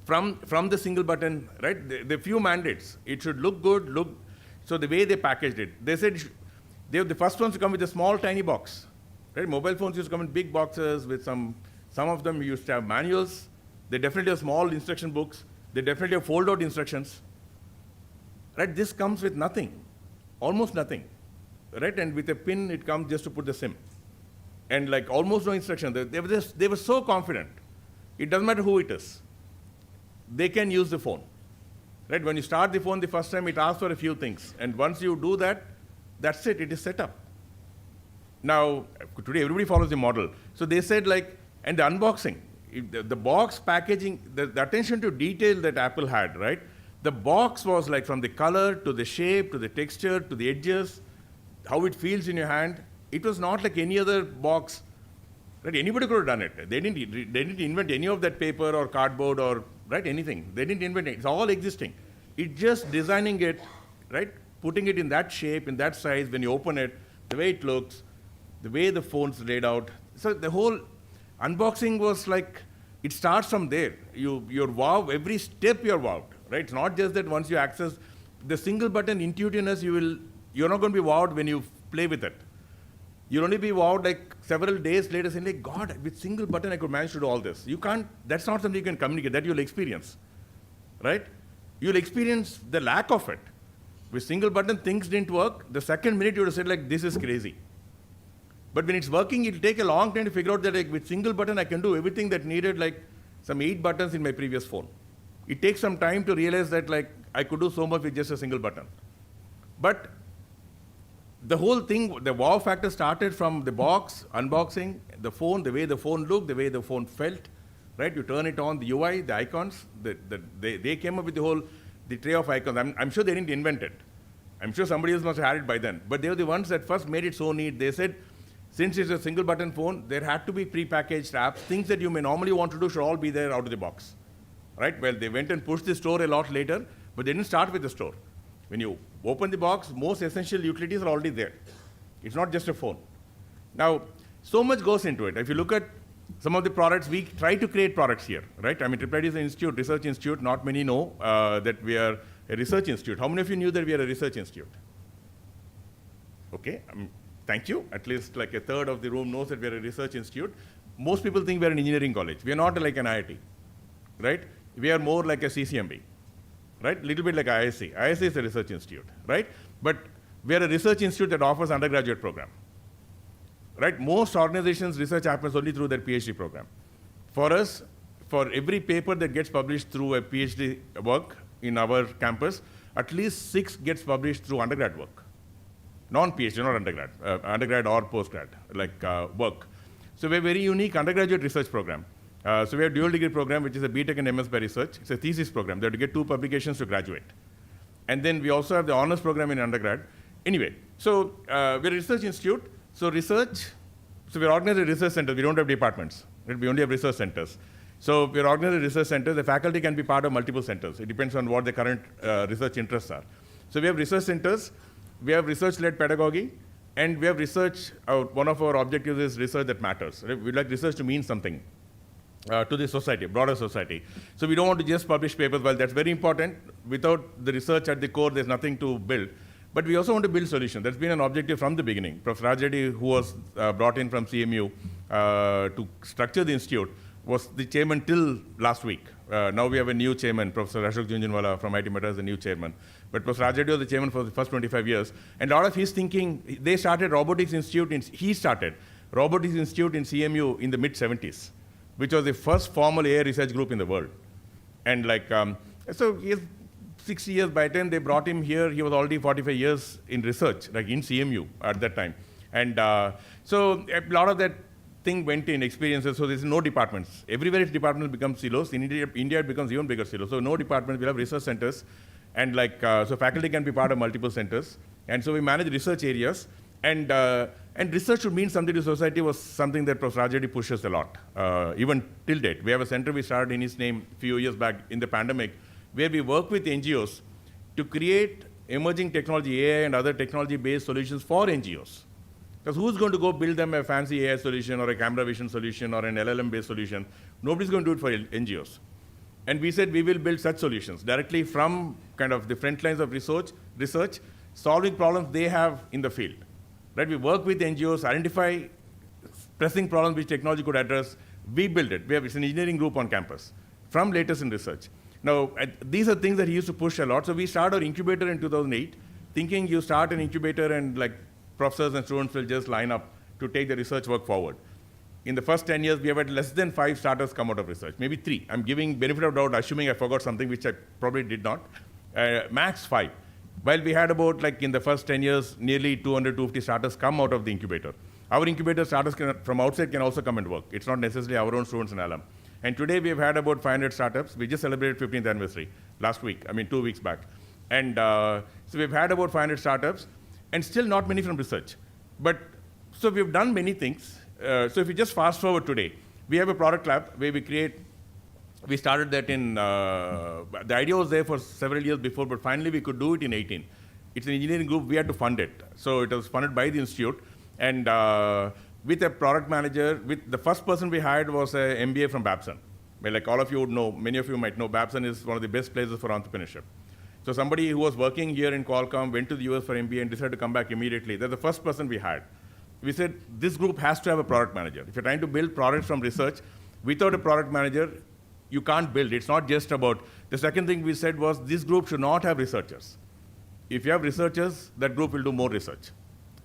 from the single button, right, the few mandates, it should look good, so the way they packaged it, they said they were the first ones to come with a small, tiny box. Right? Mobile phones used to come in big boxes with some of them used to have manuals. They definitely have small instruction books. They definitely have fold-out instructions. Right? This comes with nothing, almost nothing. Right? And with a pin, it comes just to put the SIM. And like almost no instruction. They were so confident. It doesn't matter who it is. They can use the phone. Right? When you start the phone the first time, it asks for a few things. And once you do that, that's it. It is set up. Now, today everybody follows the model. So they said like, and the unboxing, the box packaging, the attention to detail that Apple had, right? The box was like from the color to the shape to the texture to the edges, how it feels in your hand. It was not like any other box. Right? Anybody could have done it. They didn't invent any of that paper or cardboard or right anything. They didn't invent it. It's all existing. It's just designing it, right? Putting it in that shape, in that size. When you open it, the way it looks, the way the phone's laid out. So the whole unboxing was like, it starts from there. You're wowed. Every step you're wowed. Right? It's not just that once you access the single button intuitiveness, you're not going to be wowed when you play with it. You'll only be wowed like several days later saying like, God, with single button I could manage to do all this. You can't, that's not something you can communicate, that you'll experience, right? You'll experience the lack of it. With single button, things didn't work. The second minute you would have said like, this is crazy. But when it's working, it'll take a long time to figure out that like, with single button I can do everything that needed like some 8 buttons in my previous phone. It takes some time to realize that like, I could do so much with just a single button. But the whole thing, the wow factor started from the box, unboxing, the phone, the way the phone looked, the way the phone felt, right? You turn it on, the UI, the icons, they came up with the tray of icons. I'm sure they didn't invent it. I'm sure somebody else must have had it by then. But they were the ones that first made it so neat. They said, since it's a single button phone, there had to be pre-packaged apps. Things that you may normally want to do should all be there out of the box, right? Well, they went and pushed the store a lot later, but they didn't start with the store. When you open the box, most essential utilities are already there. It's not just a phone. Now, so much goes into it. If you look at some of the products, we try to create products here, right? I mean, IEEE is an institute, research institute. Not many know that we are a research institute. How many of you knew that we are a research institute? Okay, thank you. At least like a third of the room knows that we are a research institute. Most people think we are an engineering college. We are not like an IIT, right? We are more like a CCMB. Right? Little bit like IISc. IISc is a research institute, right? But we are a research institute that offers undergraduate program. Right? Most organizations, research happens only through their PhD program. For us, for every paper that gets published through a PhD work in our campus, at least 6 gets published through undergrad work. Non-PhD, not undergrad, undergrad or postgrad, like work. So we have a very unique undergraduate research program. So we have a dual degree program, which is a BTech and MS by research. It's a thesis program. They have to get 2 publications to graduate. And then we also have the honors program in undergrad. Anyway, so we're a research institute. So we're organized research centers. We don't have departments. Right? We only have research centers. So we're organized research centers. The faculty can be part of multiple centers. It depends on what the current research interests are. So we have research centers. We have research-led pedagogy. And we have research. One of our objectives is research that matters. Right? We'd like research to mean something. To the society, broader society. So we don't want to just publish papers. Well, that's very important. Without the research at the core, there's nothing to build. But we also want to build solutions. That's been an objective from the beginning. Professor Raj Reddy, who was brought in from CMU, to structure the institute was the chairman till last week. Now we have a new chairman, Professor Ashok Jhunjhunwala from IT Madras, the new chairman. But Professor Rajati was the chairman for the first 25 years. And a lot of his thinking, they started Robotics Institute, he started Robotics Institute in CMU in the mid-70s, which was the first formal AI research group in the world. And so he has 60 years. By the time they brought him here, he was already 45 years in research, like in CMU at that time. And so a lot of that thing went in experiences, so there's no departments. Everywhere its departments become silos. In India, it becomes even bigger silos. So no departments, we'll have research centers. And so faculty can be part of multiple centers. And so we manage research areas. And research should mean something to society was something that Professor Rajati pushes a lot, even till date. We have a center we started in his name a few years back in the pandemic, where we work with NGOs to create emerging technology, AI and other technology-based solutions for NGOs. Because who's going to go build them a fancy AI solution or a camera vision solution or an LLM-based solution? Nobody's going to do it for NGOs. And we said we will build such solutions directly from kind of the front lines of research, solving problems they have in the field. Right? We work with NGOs, identify pressing problems which technology could address. We build it. It's an engineering group on campus from latest in research. Now, these are things that he used to push a lot. So we started our incubator in 2008, thinking you start an incubator and professors and students will just line up to take the research work forward. In the first 10 years, we have had less than 5 starters come out of research, maybe 3. I'm giving benefit of doubt, assuming I forgot something, which I probably did not. Max 5. While we had about, in the first 10 years, nearly 200, 250 starters come out of the incubator. Our incubator starters from outside can also come and work. It's not necessarily our own students and alum. And today, we've had about 500 startups. We just celebrated 15th anniversary last week, 2 weeks back. And so we've had about 500 startups, and still not many from research. But so we've done many things. So if you just fast forward today, we have a product lab where we started that in, the idea was there for several years before, but finally we could do it in 18. It's an engineering group, we had to fund it. So it was funded by the institute, and with a product manager, the first person we hired was an MBA from Babson. Well, all of you would know, many of you might know, Babson is one of the best places for entrepreneurship. So somebody who was working here in Qualcomm went to the US for MBA and decided to come back immediately. They're the first person we hired. We said, this group has to have a product manager. If you're trying to build products from research, without a product manager, you can't build. It's not just about, the second thing we said was, this group should not have researchers. If you have researchers, that group will do more research.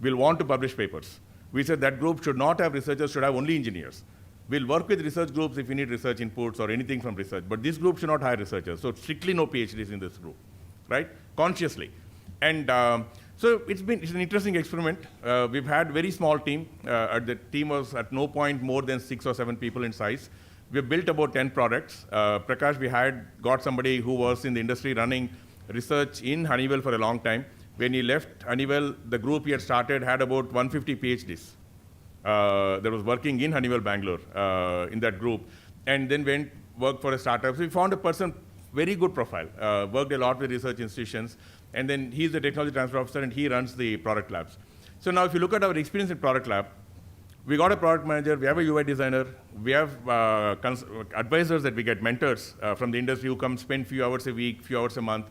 We'll want to publish papers. We said that group should not have researchers, should have only engineers. We'll work with research groups if you need research inputs or anything from research, but this group should not hire researchers. So strictly no PhDs in this group, right? Consciously. And so it's an interesting experiment. We've had very small team. The team was at no point more than 6 or 7 people in size. We've built about 10 products. Prakash, we got somebody who was in the industry running research in Honeywell for a long time. When he left Honeywell, the group he had started had about 150 PhDs that was working in Honeywell Bangalore in that group, and then worked for a startup. So we found a person, very good profile, worked a lot with research institutions, and then he's the technology transfer officer and he runs the product labs. So now if you look at our experience in product lab, we got a product manager, we have a UI designer, we have advisors that we get, mentors from the industry who come spend few hours a week, few hours a month.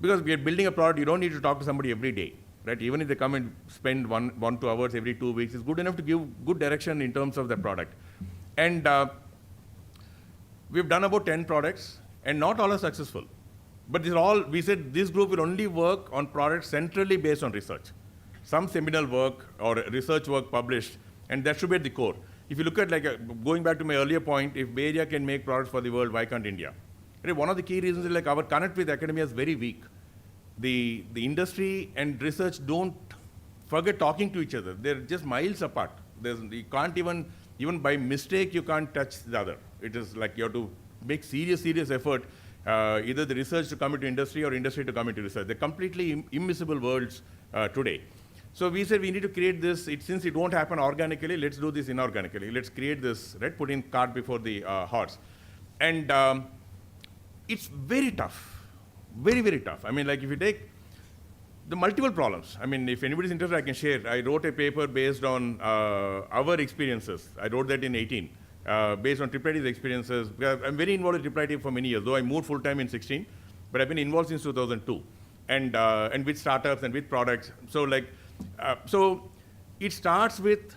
Because we are building a product, you don't need to talk to somebody every day, right? Even if they come and spend 1-2 hours every 2 weeks, it's good enough to give good direction in terms of the product. And we've done about 10 products, and not all are successful. But these are all, we said this group will only work on products centrally based on research. Some seminal work or research work published, and that should be at the core. If you look at, going back to my earlier point, if Bay Area can make products for the world, why can't India? One of the key reasons is our connect with academia is very weak. The industry and research don't forget talking to each other. They're just miles apart. You can't even by mistake, you can't touch the other. It is you have to make serious effort, either the research to come into industry or industry to come into research. They're completely immiscible worlds today. So we said we need to create this, since it won't happen organically, let's do this inorganically. Let's create this, right? Put in cart before the horse. And it's very tough, very, very tough. If you take the multiple problems, if anybody's interested, I can share. I wrote a paper based on our experiences. I wrote that in 18, based on IIIT's experiences. I'm very involved with IIIT for many years, though I moved full-time in 16, but I've been involved since 2002, and with startups and with products. So so it starts with,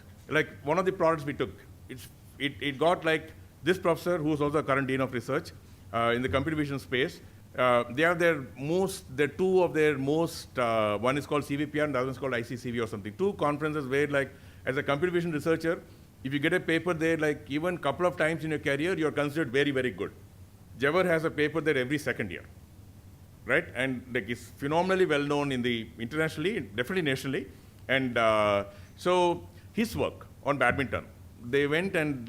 one of the products we took, it got like this professor, who's also a current dean of research in the computer vision space. They have they're two of their most, one is called CVPR and the other is called ICCV or something. Two conferences where, like, as a computer vision researcher, if you get a paper there, like, even a couple of times in your career, you're considered very, very good. Jawar has a paper there every second year, right? And like, it's phenomenally well known internationally, definitely nationally. And so his work on badminton, they went and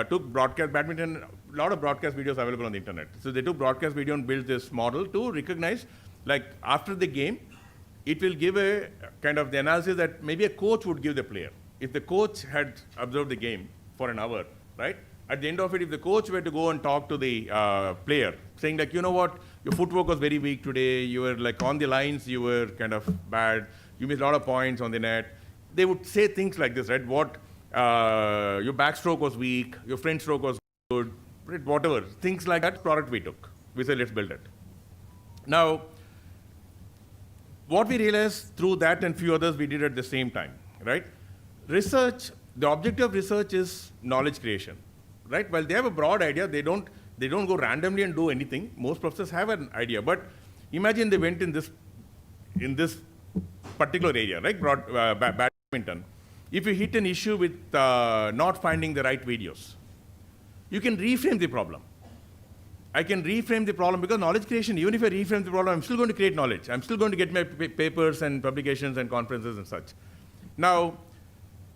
took broadcast badminton, a lot of broadcast videos available on the internet. So they took broadcast video and built this model to recognize, like, after the game, it will give a kind of the analysis that maybe a coach would give the player. If the coach had observed the game for an hour, right? At the end of it, if the coach were to go and talk to the player, saying like, you know what, your footwork was very weak today, you were like on the lines, you were kind of bad, you missed a lot of points on the net. They would say things like this, right? What, your backstroke was weak, your front stroke was good, right? Whatever. Things like that product we took. We said, let's build it. Now, what we realized through that and few others we did at the same time, right? Research, the objective of research is knowledge creation, right? While they have a broad idea, they don't go randomly and do anything. Most professors have an idea, but imagine they went in this particular area, right? Badminton. If you hit an issue with not finding the right videos, you can reframe the problem. I can reframe the problem because knowledge creation, even if I reframe the problem, I'm still going to create knowledge. I'm still going to get my papers and publications and conferences and such. Now,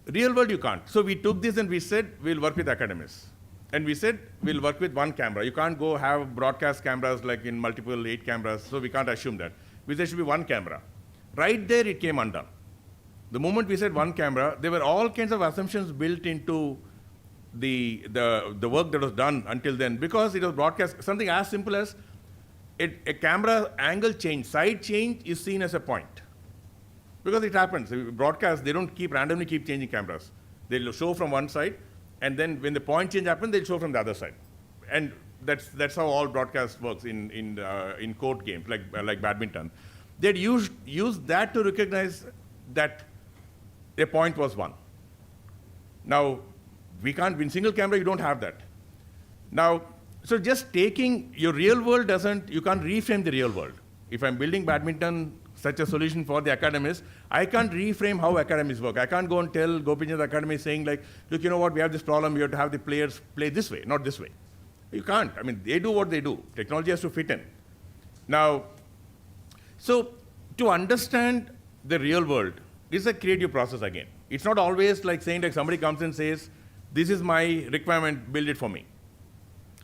real world you can't. So we took this and we said, we'll work with academies. And we said, we'll work with one camera. You can't go have broadcast cameras like in multiple 8 cameras, so we can't assume that. We said it should be one camera. Right there it came undone. The moment we said one camera, there were all kinds of assumptions built into the work that was done until then, because it was broadcast. Something as simple as a camera angle change, side change is seen as a point. Because it happens. Broadcast, they don't randomly keep changing cameras. They'll show from one side, and then when the point change happens, they'll show from the other side. And that's how all broadcast works in court games, like badminton. They'd use that to recognize that a point was won. Now, we can't, in single camera, you don't have that. Now, so just taking your real world you can't reframe the real world. If I'm building badminton, such a solution for the academies, I can't reframe how academies work. I can't go and tell Gopin's academy saying like, look, you know what, we have this problem, we have to have the players play this way, not this way. You can't. I mean, they do what they do. Technology has to fit in. Now, so to understand the real world is a creative process again. It's not always like saying like somebody comes and says, this is my requirement, build it for me.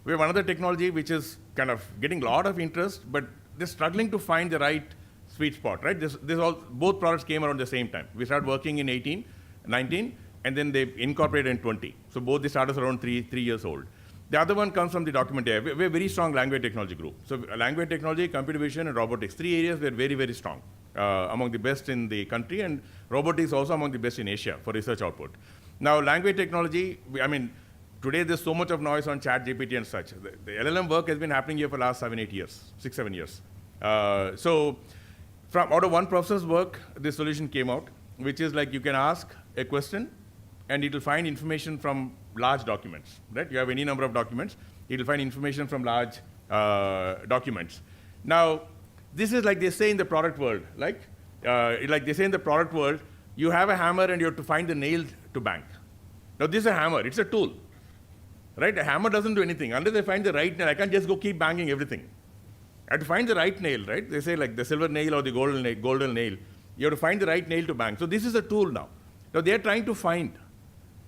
We have another technology which is kind of getting a lot of interest, but they're struggling to find the right sweet spot, right? Both products came around the same time. We started working in 18, 19, and then they incorporated in 20. So both the startups are around 3 years old. The other one comes from the document AI. We're a very strong language technology group. So language technology, computer vision, and robotics. 3 areas we're very, very strong, among the best in the country, and robotics also among the best in Asia for research output. Now, language technology, I mean, today there's so much of noise on ChatGPT and such. The LLM work has been happening here for the last 7 years. So out of one professor's work, this solution came out, which is like you can ask a question, and it will find information from large documents, right? You have any number of documents, it will find information from large documents. Now, this is like they say in the product world, like they say in the product world, you have a hammer and you have to find the nail to bang. Now, this is a hammer, it's a tool, right? A hammer doesn't do anything. Unless I find the right nail, I can't just go keep banging everything. I have to find the right nail, right? They say like the silver nail or the golden nail. You have to find the right nail to bang. So this is a tool now. Now, they are trying to find.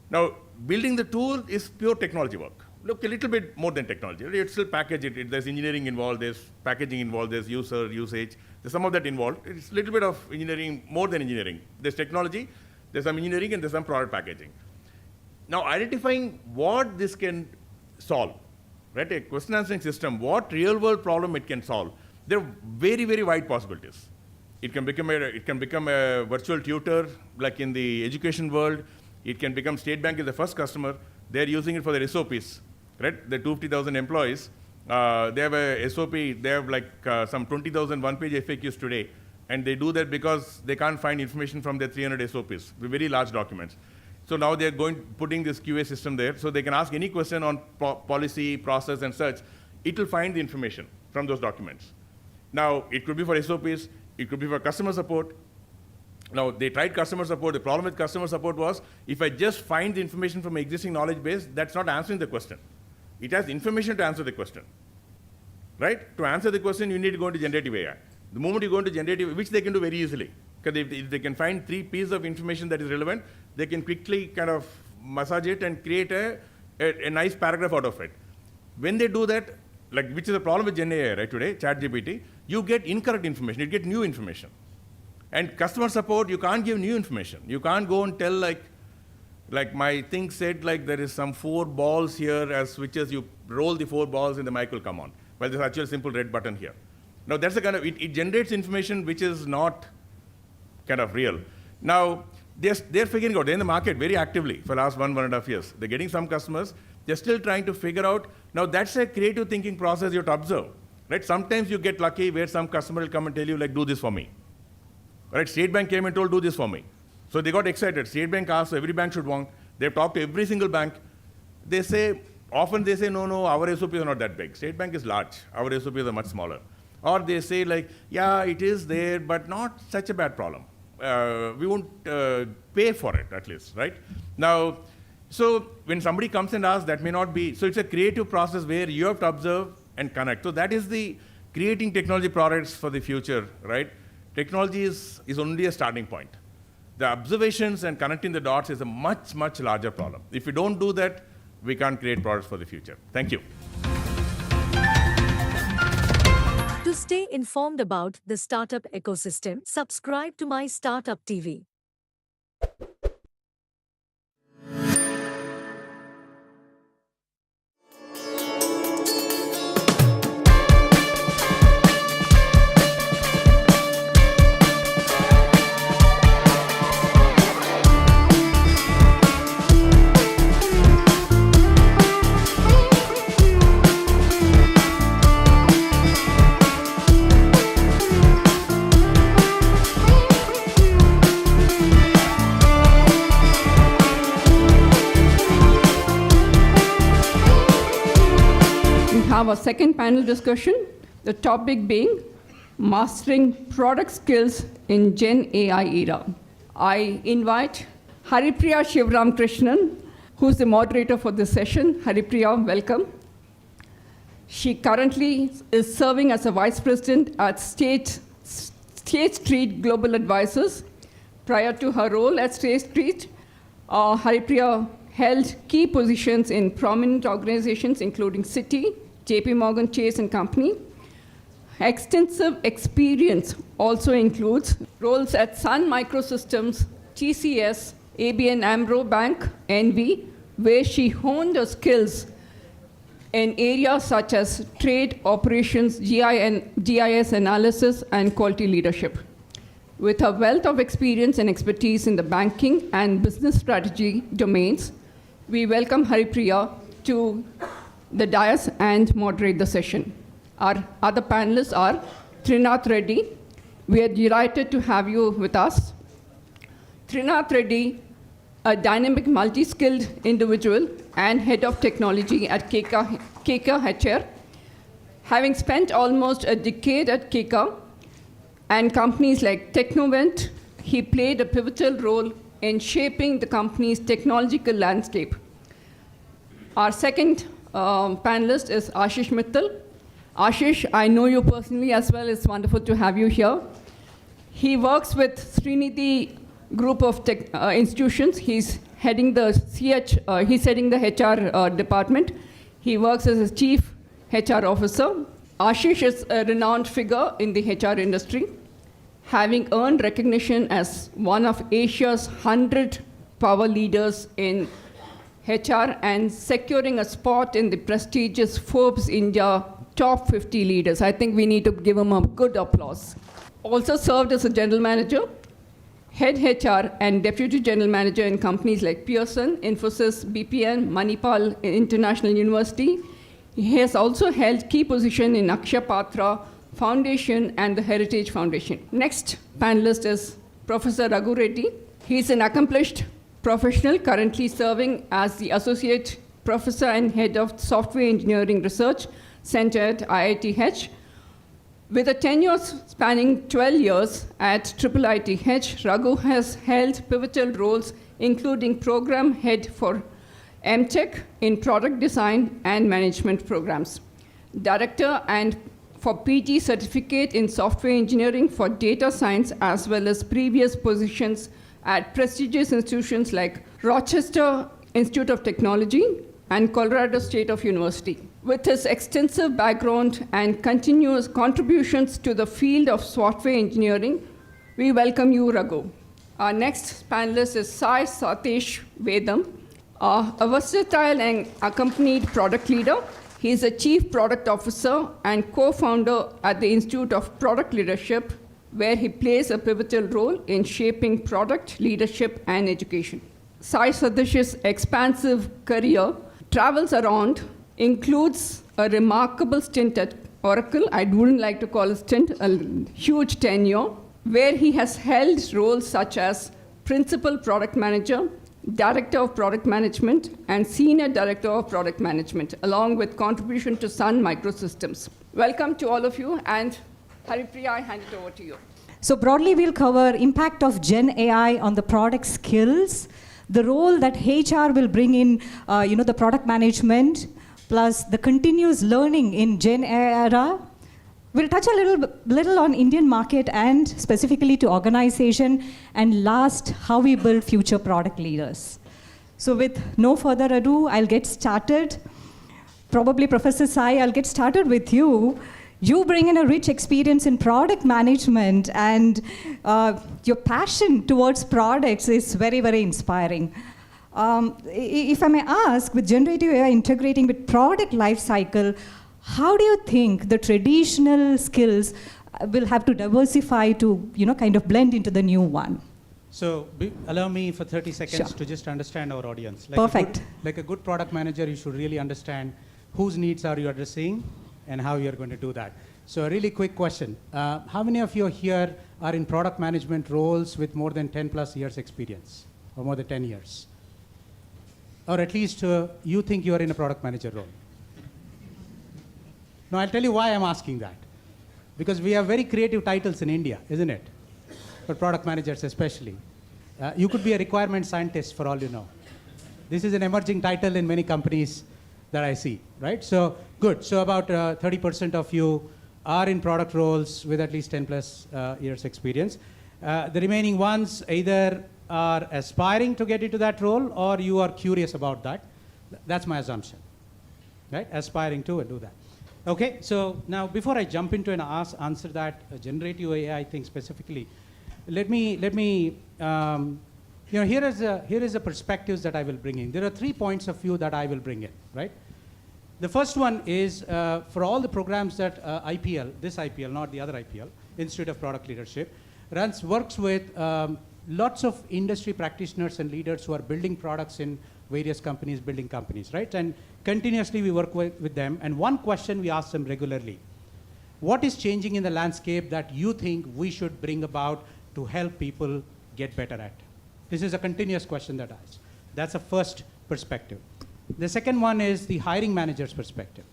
Now, building the tool is pure technology work. Look, a little bit more than technology. You still package it. There's engineering involved, there's packaging involved, there's usage. There's some of that involved. It's a little bit of engineering, more than engineering. There's technology, there's some engineering, and there's some product packaging. Now, identifying what this can solve, right? A question answering system, what real world problem it can solve. There are very, very wide possibilities. It can become a virtual tutor, like in the education world. It can become State Bank is the first customer. They're using it for their SOPs, right? The 250,000 employees. They have a SOP. They have like some 20,000 one-page FAQs today, and they do that because they can't find information from their 300 SOPs, very large documents. So now they're putting this QA system there, so they can ask any question on policy, process, and such. It will find the information from those documents. Now, it could be for SOPs, it could be for customer support. Now, they tried customer support. The problem with customer support was, if I just find the information from my existing knowledge base, that's not answering the question. It has information to answer the question, right? To answer the question, you need to go into generative AI. The moment you go into generative, which they can do very easily, because if they can find 3 pieces of information that is relevant, they can quickly kind of massage it and create a nice paragraph out of it. When they do that, like, which is the problem with Gen AI, right, today, ChatGPT, you get incorrect information, you get new information. And customer support, you can't give new information. You can't go and tell, like my thing said, like, there is some 4 balls here as switches, you roll the 4 balls and the mic will come on. Well, there's actually a simple red button here. Now, that's the kind of, it generates information which is not kind of real. Now, they're figuring out, they're in the market very actively for the last 1.5 years. They're getting some customers, they're still trying to figure out, now that's a creative thinking process you have to observe, right? Sometimes you get lucky where some customer will come and tell you, like, do this for me. Right? State Bank came and told, do this for me. So they got excited. State Bank asked, so every bank should want. They've talked to every single bank. They say, often they say, no, our SOPs are not that big. State Bank is large. Our SOPs are much smaller. Or they say, like, yeah, it is there, but not such a bad problem. We won't pay for it, at least, right? Now, so when somebody comes and asks, that may not be, so it's a creative process where you have to observe and connect. So that is the creating technology products for the future, right? Technology is only a starting point. The observations and connecting the dots is a much, much larger problem. If we don't do that, we can't create products for the future. Thank you. To stay informed about the startup ecosystem, subscribe to MyStartupTV. Have a second panel discussion, the topic being mastering product skills in Gen AI era. I invite Haripriya Shivaram-Krishnan, who's the moderator for this session. Haripriya, welcome. She currently is serving as a vice president at State Street Global Advisors. Prior to her role at State Street, Haripriya held key positions in prominent organizations including Citi, JP Morgan Chase and Company. Extensive experience also includes roles at Sun Microsystems, TCS, ABN AMRO Bank, NV, where she honed her skills in areas such as trade, operations, GIS analysis, and quality leadership. With a wealth of experience and expertise in the banking and business strategy domains, we welcome Haripriya to the dais and moderate the session. Our other panelists are Trinath Reddy. We are delighted to have you with us. Trinath Reddy, a dynamic, multi-skilled individual and head of technology at KK HR. Having spent almost a decade at KK and companies like Technovent, he played a pivotal role in shaping the company's technological landscape. Our second panelist is Ashish Mittal. Ashish, I know you personally as well. It's wonderful to have you here. He works with Srinidhi group of institutions. He's heading the HR department. He works as a chief HR officer. Ashish is a renowned figure in the HR industry, having earned recognition as one of Asia's 100 power leaders in HR and securing a spot in the prestigious Forbes India top 50 leaders. I think we need to give him a good applause. Also served as a general manager, head HR and deputy general manager in companies like Pearson, Infosys, BPN, Manipal International University. He has also held key position in Akshaya Patra Foundation and the Heritage Foundation. Next panelist is Professor Raghu Reddy. He's an accomplished professional currently serving as the Associate Professor and Head of Software Engineering Research Center at IITH. With a tenure spanning 12 years at IITH, Raghu has held pivotal roles including Program Head for MTech in Product Design and Management Programs, Director and for PG Certificate in Software Engineering for Data Science, as well as previous positions at prestigious institutions like Rochester Institute of Technology and Colorado State of University. With his extensive background and continuous contributions to the field of software engineering, we welcome you, Raghu. Our next panelist is Sai Satesh Vedam, a versatile and accompanied product leader. He is a Chief Product Officer and co-founder at the Institute of Product Leadership, where he plays a pivotal role in shaping product leadership and education. Sai Satesh's expansive career travels around, includes a remarkable stint at Oracle. I wouldn't like to call a stint, a huge tenure, where he has held roles such as Principal Product Manager, Director of Product Management, and Senior Director of Product Management, along with contribution to Sun Microsystems. Welcome to all of you, and Haripriya, I hand it over to you. So broadly, we'll cover impact of Gen AI on the product skills, the role that HR will bring in, the product management, plus the continuous learning in Gen AI era. We'll touch a little on Indian market and specifically to organization, and last, how we build future product leaders. So with no further ado, I'll get started. Probably Professor Sai, I'll get started with you. You bring in a rich experience in product management, and your passion towards products is very, very inspiring. If I may ask, with generative AI integrating with product lifecycle, how do you think the traditional skills will have to diversify to, kind of blend into the new one? So allow me for 30 seconds Sure. to just understand our audience. Perfect. Like a good product manager, you should really understand whose needs are you addressing and how you're going to do that. So a really quick question. How many of you here are in product management roles with more than 10 plus years experience, or more than 10 years? Or at least you think you are in a product manager role? Now, I'll tell you why I'm asking that. Because we have very creative titles in India, isn't it? For product managers especially. You could be a requirement scientist for all you know. This is an emerging title in many companies that I see, right? So, good. So about 30% of you are in product roles with at least 10 plus years experience. The remaining ones either are aspiring to get into that role or you are curious about that. That's my assumption, right? Aspiring to and do that. Okay, so now before I jump into and answer that generative AI thing specifically, let me here is the perspectives that I will bring in. There are 3 points of view that I will bring in, right? The first one is for all the programs that IPL, this IPL, not the other IPL, Institute of Product Leadership, works with lots of industry practitioners and leaders who are building products in various companies, building companies, right? And continuously we work with them. And one question we ask them regularly: what is changing in the landscape that you think we should bring about to help people get better at? This is a continuous question that I ask. That's the first perspective. The second one is the hiring manager's perspective.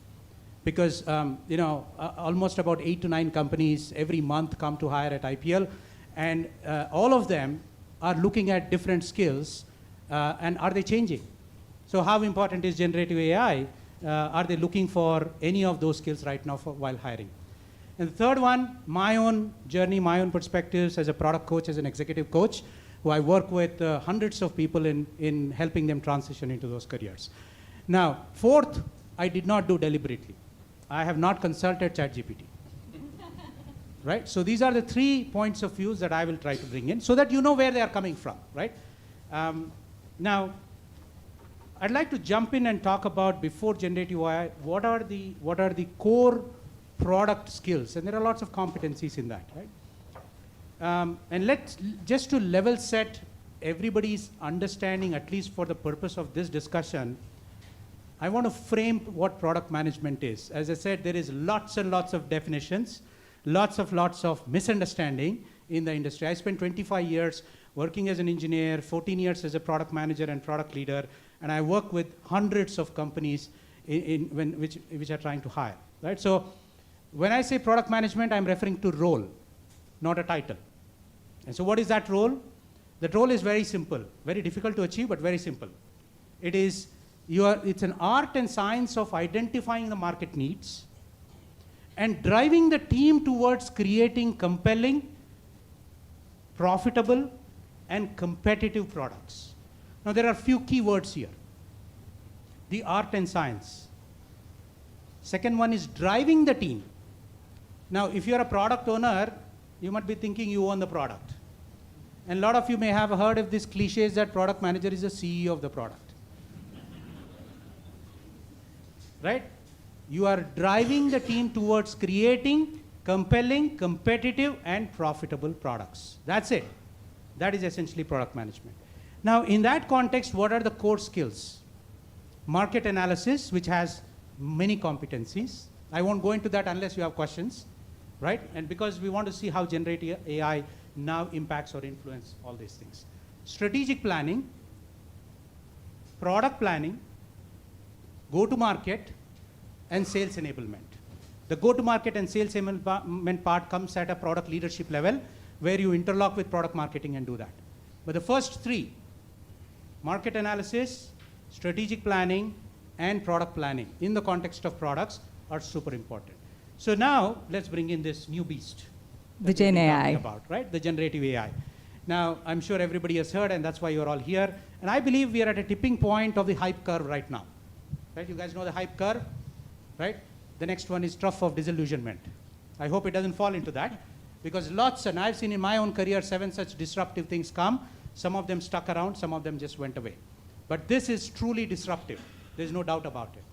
Because almost about 8 to 9 companies every month come to hire at IPL, and all of them are looking at different skills, and are they changing? So how important is generative AI? Are they looking for any of those skills right now while hiring? And the third one, my own journey, my own perspectives as a product coach, as an executive coach, who I work with hundreds of people in helping them transition into those careers. Now, fourth, I did not do deliberately. I have not consulted ChatGPT. Right? So these are the 3 points of views that I will try to bring in so that you know where they are coming from, right? Now, I'd like to jump in and talk about, before generative AI, what are the core product skills? And there are lots of competencies in that, right? And just to level set everybody's understanding, at least for the purpose of this discussion, I want to frame what product management is. As I said, there is lots and lots of definitions, lots of misunderstanding in the industry. I spent 25 years working as an engineer, 14 years as a product manager and product leader, and I work with hundreds of companies which are trying to hire, right? So when I say product management, I'm referring to role, not a title. And so what is that role? That role is very simple, very difficult to achieve, but very simple. It's an art and science of identifying the market needs and driving the team towards creating compelling, profitable, and competitive products. Now there are a few key words here. The art and science. Second one is driving the team. Now if you're a product owner, you might be thinking you own the product. And a lot of you may have heard of this cliches that product manager is the CEO of the product. Right? You are driving the team towards creating compelling, competitive, and profitable products. That's it. That is essentially product management. Now, in that context, what are the core skills? Market analysis, which has many competencies. I won't go into that unless you have questions, right? And because we want to see how generative AI now impacts or influences all these things. Strategic planning, product planning, go-to-market, and sales enablement. The go-to-market and sales enablement part comes at a product leadership level where you interlock with product marketing and do that. But the first three, market analysis, strategic planning, and product planning in the context of products are super important. So now let's bring in this new beast. The Gen AI. About, right? The generative AI. Now, I'm sure everybody has heard, and that's why you're all here. And I believe we are at a tipping point of the hype curve right now. Right? You guys know the hype curve? Right? The next one is trough of disillusionment. I hope it doesn't fall into that, because lots, and I've seen in my own career 7 such disruptive things come. Some of them stuck around, some of them just went away. But this is truly disruptive. There's no doubt about it.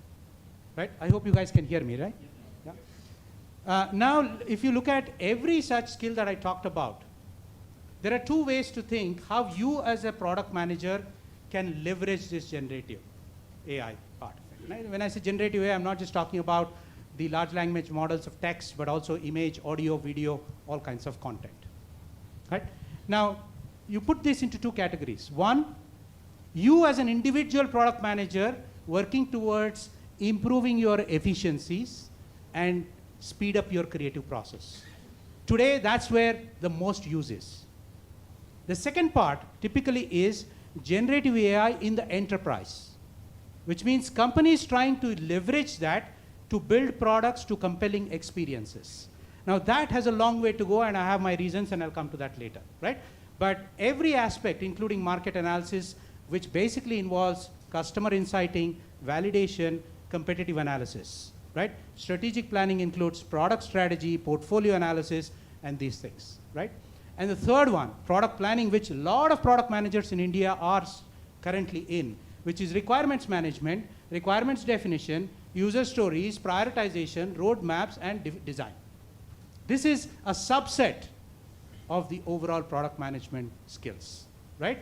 Right? I hope you guys can hear me, right? Yeah. Now, if you look at every such skill that I talked about, there are 2 ways to think how you as a product manager can leverage this generative AI part. When I say generative AI, I'm not just talking about the large language models of text, but also image, audio, video, all kinds of content. Right? Now, you put this into 2 categories. One, you as an individual product manager working towards improving your efficiencies and speed up your creative process. Today, that's where the most use is. The second part typically is generative AI in the enterprise, which means companies trying to leverage that to build products to compelling experiences. Now that has a long way to go, and I have my reasons, and I'll come to that later, right? But every aspect, including market analysis, which basically involves customer insighting, validation, competitive analysis, right? Strategic planning includes product strategy, portfolio analysis, and these things, right? And the third one, product planning, which a lot of product managers in India are currently in, which is requirements management, requirements definition, user stories, prioritization, roadmaps, and design. This is a subset of the overall product management skills, right?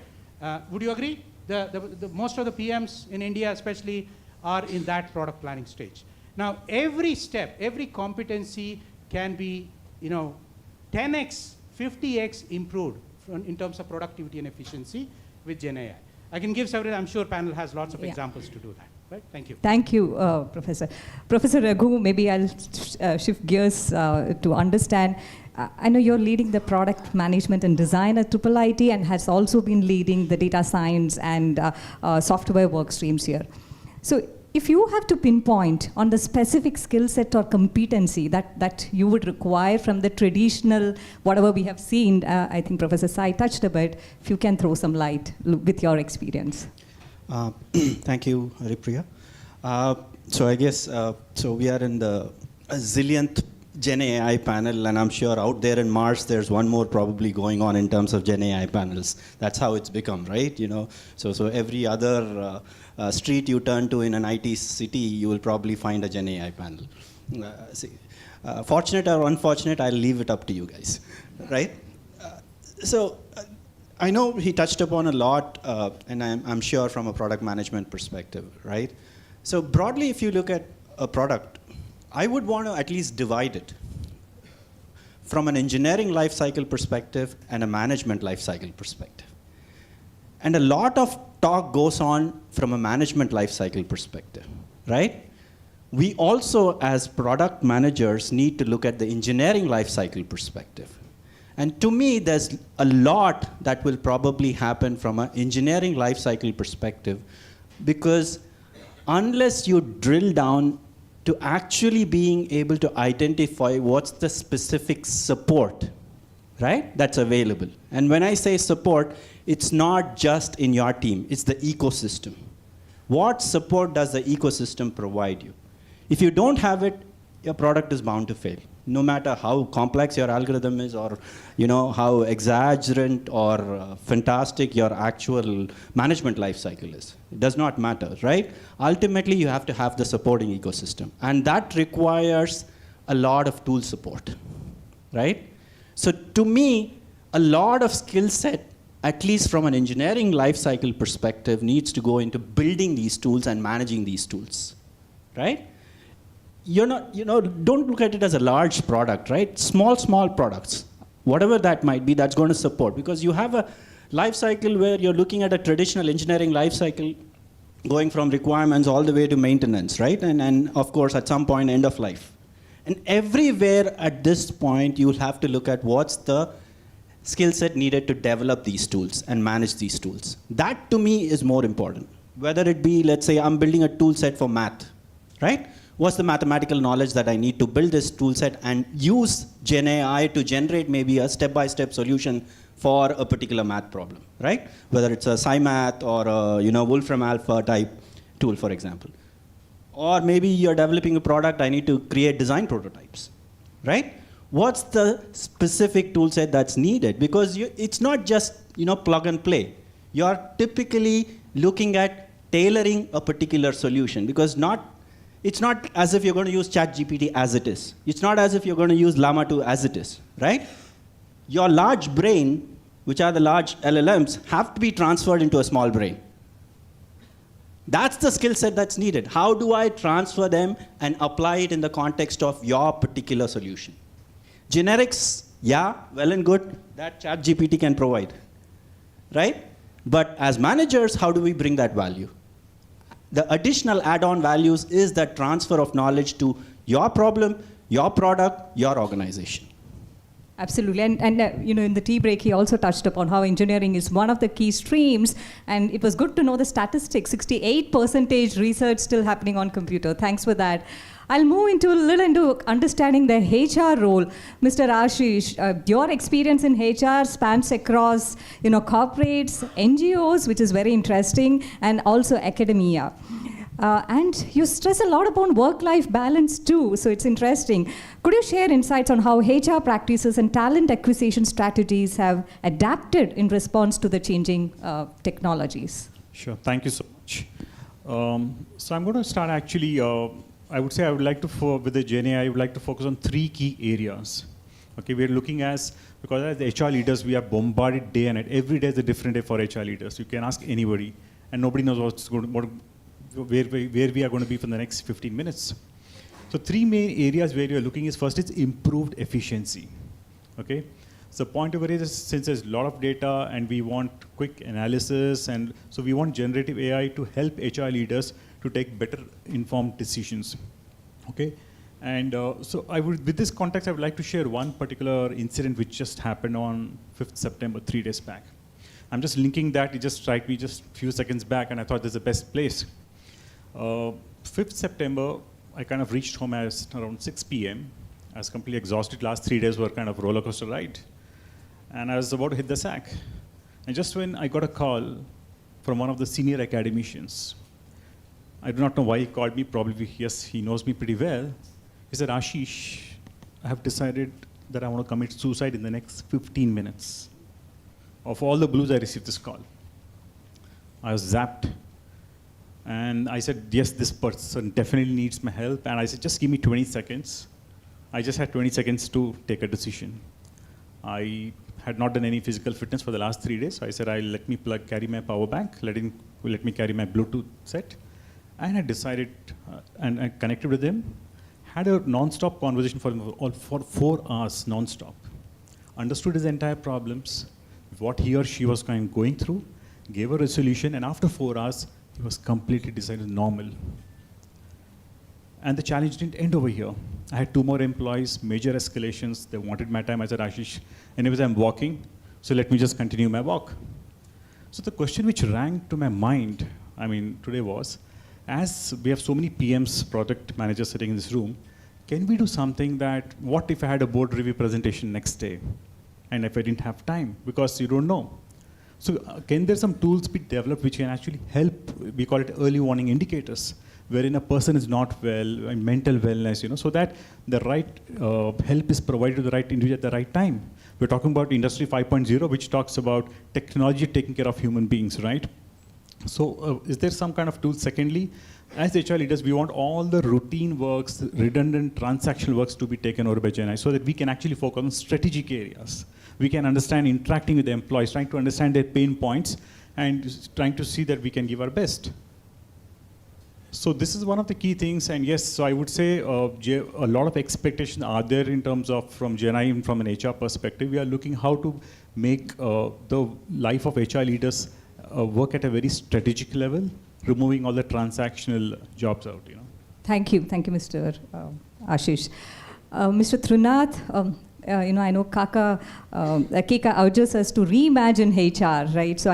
Would you agree? The most of the PMs in India especially are in that product planning stage. Now, every step, every competency can be 10x, 50x improved in terms of productivity and efficiency with Gen AI. I can give several, I'm sure panel has lots of examples to do that. Right? Thank you. Thank you, Professor. Professor Raghu, maybe I'll shift gears to understand. I know you're leading the product management and design at IIIT and has also been leading the data science and software work streams here. So if you have to pinpoint on the specific skill set or competency that you would require from the traditional, whatever we have seen, I think Professor Sai touched a bit, if you can throw some light with your experience. Thank you, Haripriya. So I guess, so we are in the zillionth Gen AI panel, and I'm sure out there in Mars, there's one more probably going on in terms of Gen AI panels. That's how it's become, right? So every other street you turn to in an IT city, you will probably find a Gen AI panel. Fortunate or unfortunate, I'll leave it up to you guys, right? I know he touched upon a lot, and I'm sure from a product management perspective, right? So broadly, if you look at a product, I would want to at least divide it. from an engineering life cycle perspective and a management life cycle perspective. And a lot of talk goes on from a management life cycle perspective, right? We also, as product managers, need to look at the engineering life cycle perspective. And to me, there's a lot that will probably happen from an engineering life cycle perspective, because unless you drill down to actually being able to identify what's the specific support, right, that's available. And when I say support, it's not just in your team, it's the ecosystem. What support does the ecosystem provide you? If you don't have it, your product is bound to fail. No matter how complex your algorithm is, or how exaggerant or fantastic your actual management life cycle is. It does not matter, right? Ultimately, you have to have the supporting ecosystem. And that requires a lot of tool support, right? So to me, a lot of skill set, at least from an engineering life cycle perspective, needs to go into building these tools and managing these tools, right? Don't look at it as a large product, right? Small products, whatever that might be, that's going to support. Because you have a life cycle where you're looking at a traditional engineering life cycle going from requirements all the way to maintenance, right? And of course, at some point, end of life. And everywhere at this point, you'll have to look at what's the skill set needed to develop these tools and manage these tools. That, to me, is more important. Whether it be, let's say, I'm building a tool set for math, right? What's the mathematical knowledge that I need to build this tool set and use Gen AI to generate maybe a step-by-step solution for a particular math problem, right? Whether it's a SciMath or a Wolfram Alpha type tool, for example. Or maybe you're developing a product, I need to create design prototypes, right? What's the specific tool set that's needed? Because it's not just plug and play. You're typically looking at tailoring a particular solution, because it's not as if you're going to use ChatGPT as it is. It's not as if you're going to use Llama 2 as it is, right? Your large brain, which are the large LLMs, have to be transferred into a small brain. That's the skill set that's needed. How do I transfer them and apply it in the context of your particular solution? Generics, yeah, well and good, that ChatGPT can provide, right? But as managers, how do we bring that value? The additional add-on values is that transfer of knowledge to your problem, your product, your organization. Absolutely. And in the tea break, he also touched upon how engineering is one of the key streams. And it was good to know the statistics, 68% research still happening on computer. Thanks for that. I'll move into understanding the HR role. Mr. Ashish, your experience in HR spans across corporates, NGOs, which is very interesting, and also academia. And you stress a lot upon work-life balance too, so it's interesting. Could you share insights on how HR practices and talent acquisition strategies have adapted in response to the changing technologies? Sure, thank you so much. So I'm going to start actually, I would say I would like to, with the Gen AI, I would like to focus on 3 key areas. Okay, we're looking because as the HR leaders, we are bombarded day and night. Every day is a different day for HR leaders. You can ask anybody, and nobody knows where we are going to be for the next 15 minutes. So 3 main areas where you're looking is, first is improved efficiency. Okay, so point over here is, since there's a lot of data and we want quick analysis, and so we want generative AI to help HR leaders to take better informed decisions. Okay, and so with this context, I would like to share one particular incident which just happened on 5th September, 3 days back. I'm just linking that, it just struck me just a few seconds back, and I thought this is the best place. 5th September, I kind of reached home around 6 p.m. I was completely exhausted. Last 3 days were kind of roller coaster ride. And I was about to hit the sack. And just when I got a call from one of the senior academicians, I do not know why he called me, probably, yes, he knows me pretty well. He said, Ashish, I have decided that I want to commit suicide in the next 15 minutes. Of all the blues, I received this call. I was zapped. And I said, yes, this person definitely needs my help. And I said, just give me 20 seconds. I just had 20 seconds to take a decision. I had not done any physical fitness for the last 3 days. So I said, let me carry my power bank, let me carry my Bluetooth set. And I decided, and I connected with him, had a non-stop conversation for 4 hours non-stop. Understood his entire problems, what he or she was going through, gave a resolution, and after 4 hours, he was completely decided normal. And the challenge didn't end over here. I had 2 more employees, major escalations. They wanted my time. I said, Ashish, anyways, I'm walking, so let me just continue my walk. So the question which rang to my mind, today was, as we have so many PMs, project managers sitting in this room, can we do something that, what if I had a board review presentation next day? And if I didn't have time, because you don't know. So can there some tools be developed which can actually help, we call it early warning indicators, wherein a person is not well, mental wellness, so that the right help is provided to the right individual at the right time. We're talking about Industry 5.0, which talks about technology taking care of human beings, right? So is there some kind of tool? Secondly, as HR leaders, we want all the routine works, redundant transactional works to be taken over by GenAI so that we can actually focus on strategic areas. We can understand interacting with the employees, trying to understand their pain points, and trying to see that we can give our best. So this is one of the key things, and yes, so I would say a lot of expectations are there in terms of from GenAI, from an HR perspective. We are looking how to make the life of HR leaders work at a very strategic level, removing all the transactional jobs out. Thank you, Mr. Ashish. Mr. Trunath, I know Keka urges us to reimagine HR, right? So,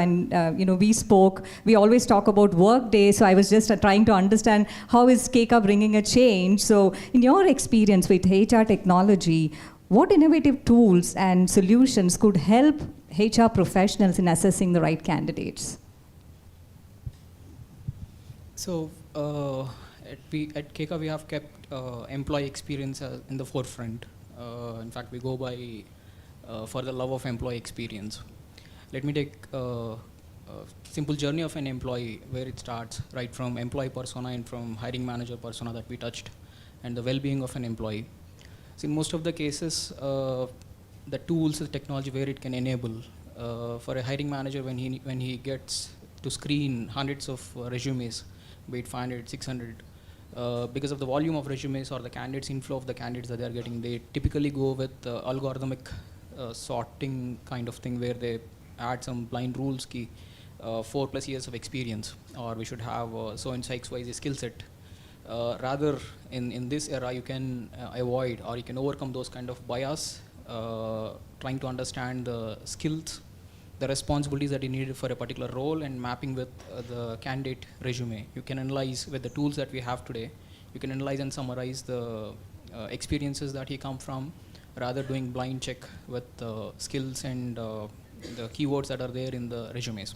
we spoke, we always talk about Workday, so I was just trying to understand how is Keka bringing a change. So, in your experience with HR technology, what innovative tools and solutions could help HR professionals in assessing the right candidates? So, at Keka, we have kept employee experience in the forefront. In fact, we go by for the love of employee experience. Let me take a simple journey of an employee where it starts, right from employee persona and from hiring manager persona that we touched, and the well-being of an employee. So in most of the cases, the tools, the technology where it can enable for a hiring manager when he gets to screen hundreds of resumes, be it 500, 600, because of the volume of resumes or the candidates, inflow of the candidates that they are getting, they typically go with algorithmic sorting kind of thing where they add some blind rules key, 4+ years of experience, or we should have so and so XYZ skill set. Rather, in this era, you can avoid or you can overcome those kind of bias, trying to understand the skills, the responsibilities that you need for a particular role, and mapping with the candidate resume. You can analyze with the tools that we have today. You can analyze and summarize the experiences that he come from, rather doing blind check with the skills and the keywords that are there in the resumes.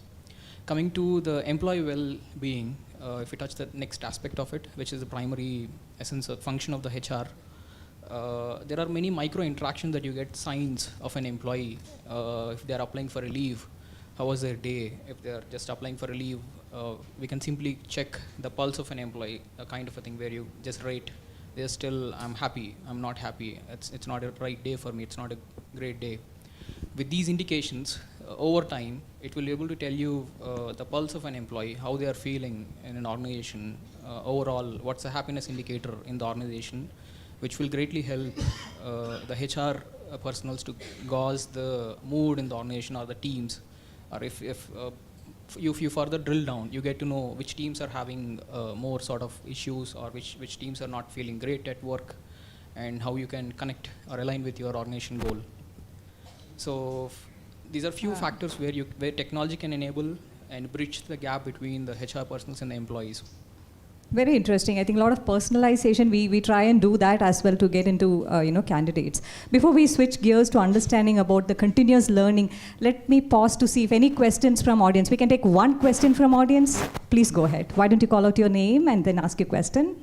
Coming to the employee well-being, if we touch the next aspect of it, which is the primary essence of function of the HR, there are many micro interactions that you get signs of an employee. If they are applying for a leave, how was their day? If they are just applying for a leave, we can simply check the pulse of an employee, a kind of a thing where you just rate. They're still, I'm happy, I'm not happy, it's not a right day for me, it's not a great day. With these indications, over time, it will be able to tell you the pulse of an employee, how they are feeling in an organization, overall, what's the happiness indicator in the organization, which will greatly help the HR personals to gauge the mood in the organization or the teams. Or if you further drill down, you get to know which teams are having more sort of issues, or which teams are not feeling great at work, and how you can connect or align with your organization goal. So these are few factors where technology can enable and bridge the gap between the HR personals and the employees. Very interesting. I think a lot of personalization, we try and do that as well to get into candidates. Before we switch gears to understanding about the continuous learning, let me pause to see if any questions from audience. We can take one question from audience. Please go ahead. Why don't you call out your name and then ask your question?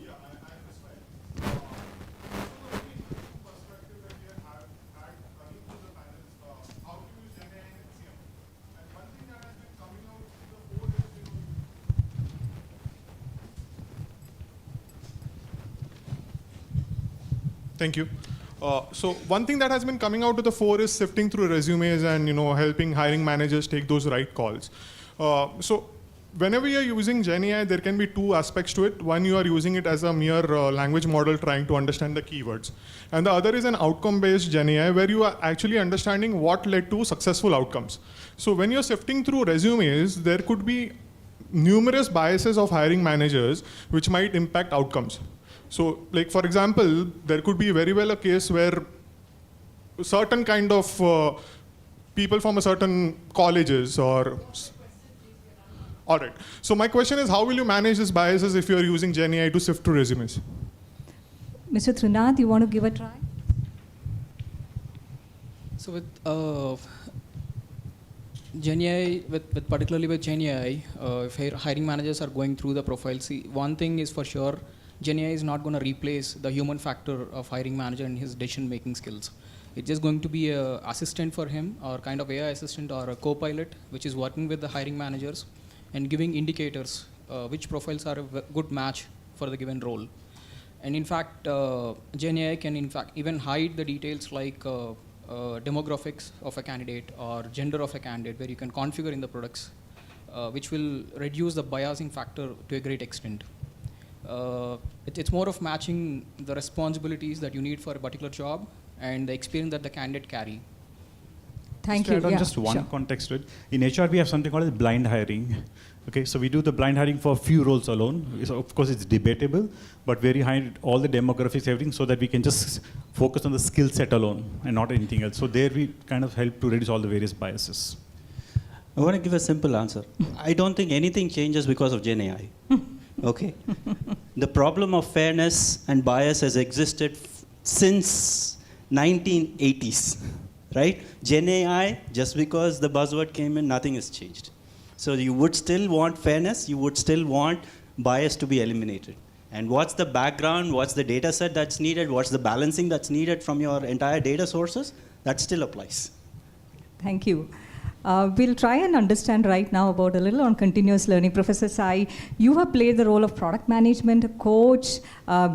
Thank you. So one thing that has been coming out to the fore is sifting through resumes and helping hiring managers take those right calls. So whenever you're using GenAI, there can be two aspects to it. One, you are using it as a mere language model trying to understand the keywords. And the other is an outcome-based GenAI where you are actually understanding what led to successful outcomes. So when you're sifting through resumes, there could be numerous biases of hiring managers which might impact outcomes. So like, for example, there could be very well a case where certain kind of people from a certain colleges or... All right. So my question is, how will you manage these biases if you're using GenAI to sift through resumes? Mr. Trinath, you want to give a try? So with GenAI, particularly with GenAI, if hiring managers are going through the profile, see, one thing is for sure, GenAI is not going to replace the human factor of hiring manager and his decision-making skills. It's just going to be an assistant for him, or kind of AI assistant or a co-pilot, which is working with the hiring managers and giving indicators which profiles are a good match for the given role. And in fact, GenAI can in fact even hide the details like demographics of a candidate or gender of a candidate, where you can configure in the products, which will reduce the biasing factor to a great extent. It's more of matching the responsibilities that you need for a particular job and the experience that the candidate carry. Thank you. Yeah, just one sure. context to it. In HR, we have something called as blind hiring. Okay, so we do the blind hiring for a few roles alone. So of course, it's debatable, but we're behind all the demographics, everything, so that we can just focus on the skill set alone and not anything else. So there we kind of help to reduce all the various biases. I want to give a simple answer. I don't think anything changes because of GenAI. Okay? The problem of fairness and bias has existed since 1980s. Right? GenAI, just because the buzzword came in, nothing has changed. So you would still want fairness, you would still want bias to be eliminated. And what's the background, what's the data set that's needed, what's the balancing that's needed from your entire data sources, that still applies. Thank you. We'll try and understand right now about a little on continuous learning. Professor Sai, you have played the role of product management, a coach,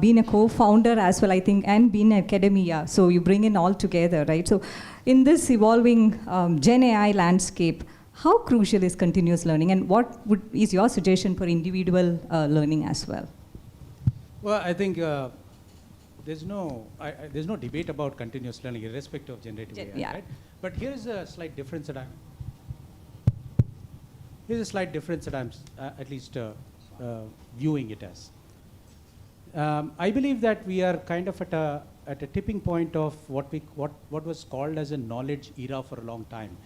been a co-founder as well, I think, and been in academia. So you bring in all together, right? So in this evolving Gen AI landscape, how crucial is continuous learning, and what is your suggestion for individual learning as well? Well, I think there's no debate about continuous learning irrespective of generative AI, yeah. right? But here's a slight difference that I'm at least viewing it as. I believe that we are kind of at a tipping point of what was called as a knowledge era for a long time,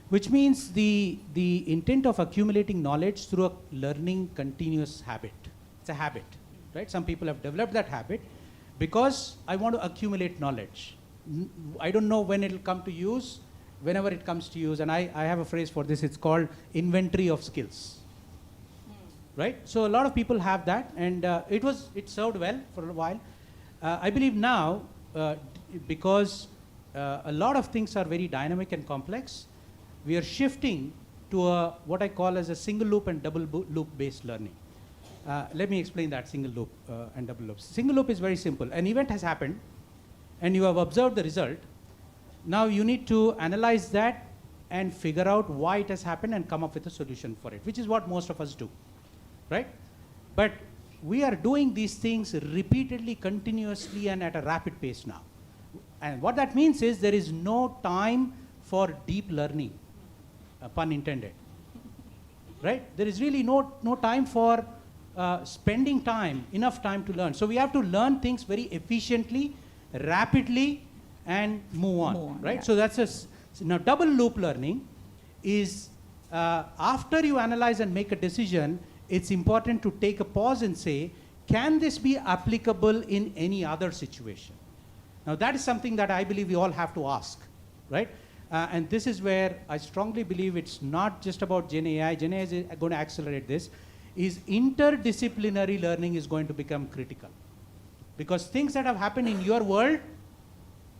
which means the intent of accumulating knowledge through a learning continuous habit. It's a habit, right? Some people have developed that habit because I want to accumulate knowledge. I don't know when it'll come to use. Whenever it comes to use, and I have a phrase for this, it's called inventory of skills. Right? So a lot of people have that, and it served well for a while. I believe now, because a lot of things are very dynamic and complex, we are shifting to what I call as a single loop and double loop based learning. Let me explain that single loop and double loop. Single loop is very simple. An event has happened, and you have observed the result. Now you need to analyze that and figure out why it has happened and come up with a solution for it, which is what most of us do, right? But we are doing these things repeatedly, continuously, and at a rapid pace now. And what that means is there is no time for deep learning, pun intended, right? There is really no time for spending enough time to learn. So we have to learn things very efficiently, rapidly, and move on, right? Yeah. So that's now double loop learning is after you analyze and make a decision, it's important to take a pause and say, can this be applicable in any other situation? Now that is something that I believe we all have to ask, right? And this is where I strongly believe it's not just about Gen AI. Gen AI is going to accelerate this. Is interdisciplinary learning is going to become critical, because things that have happened in your world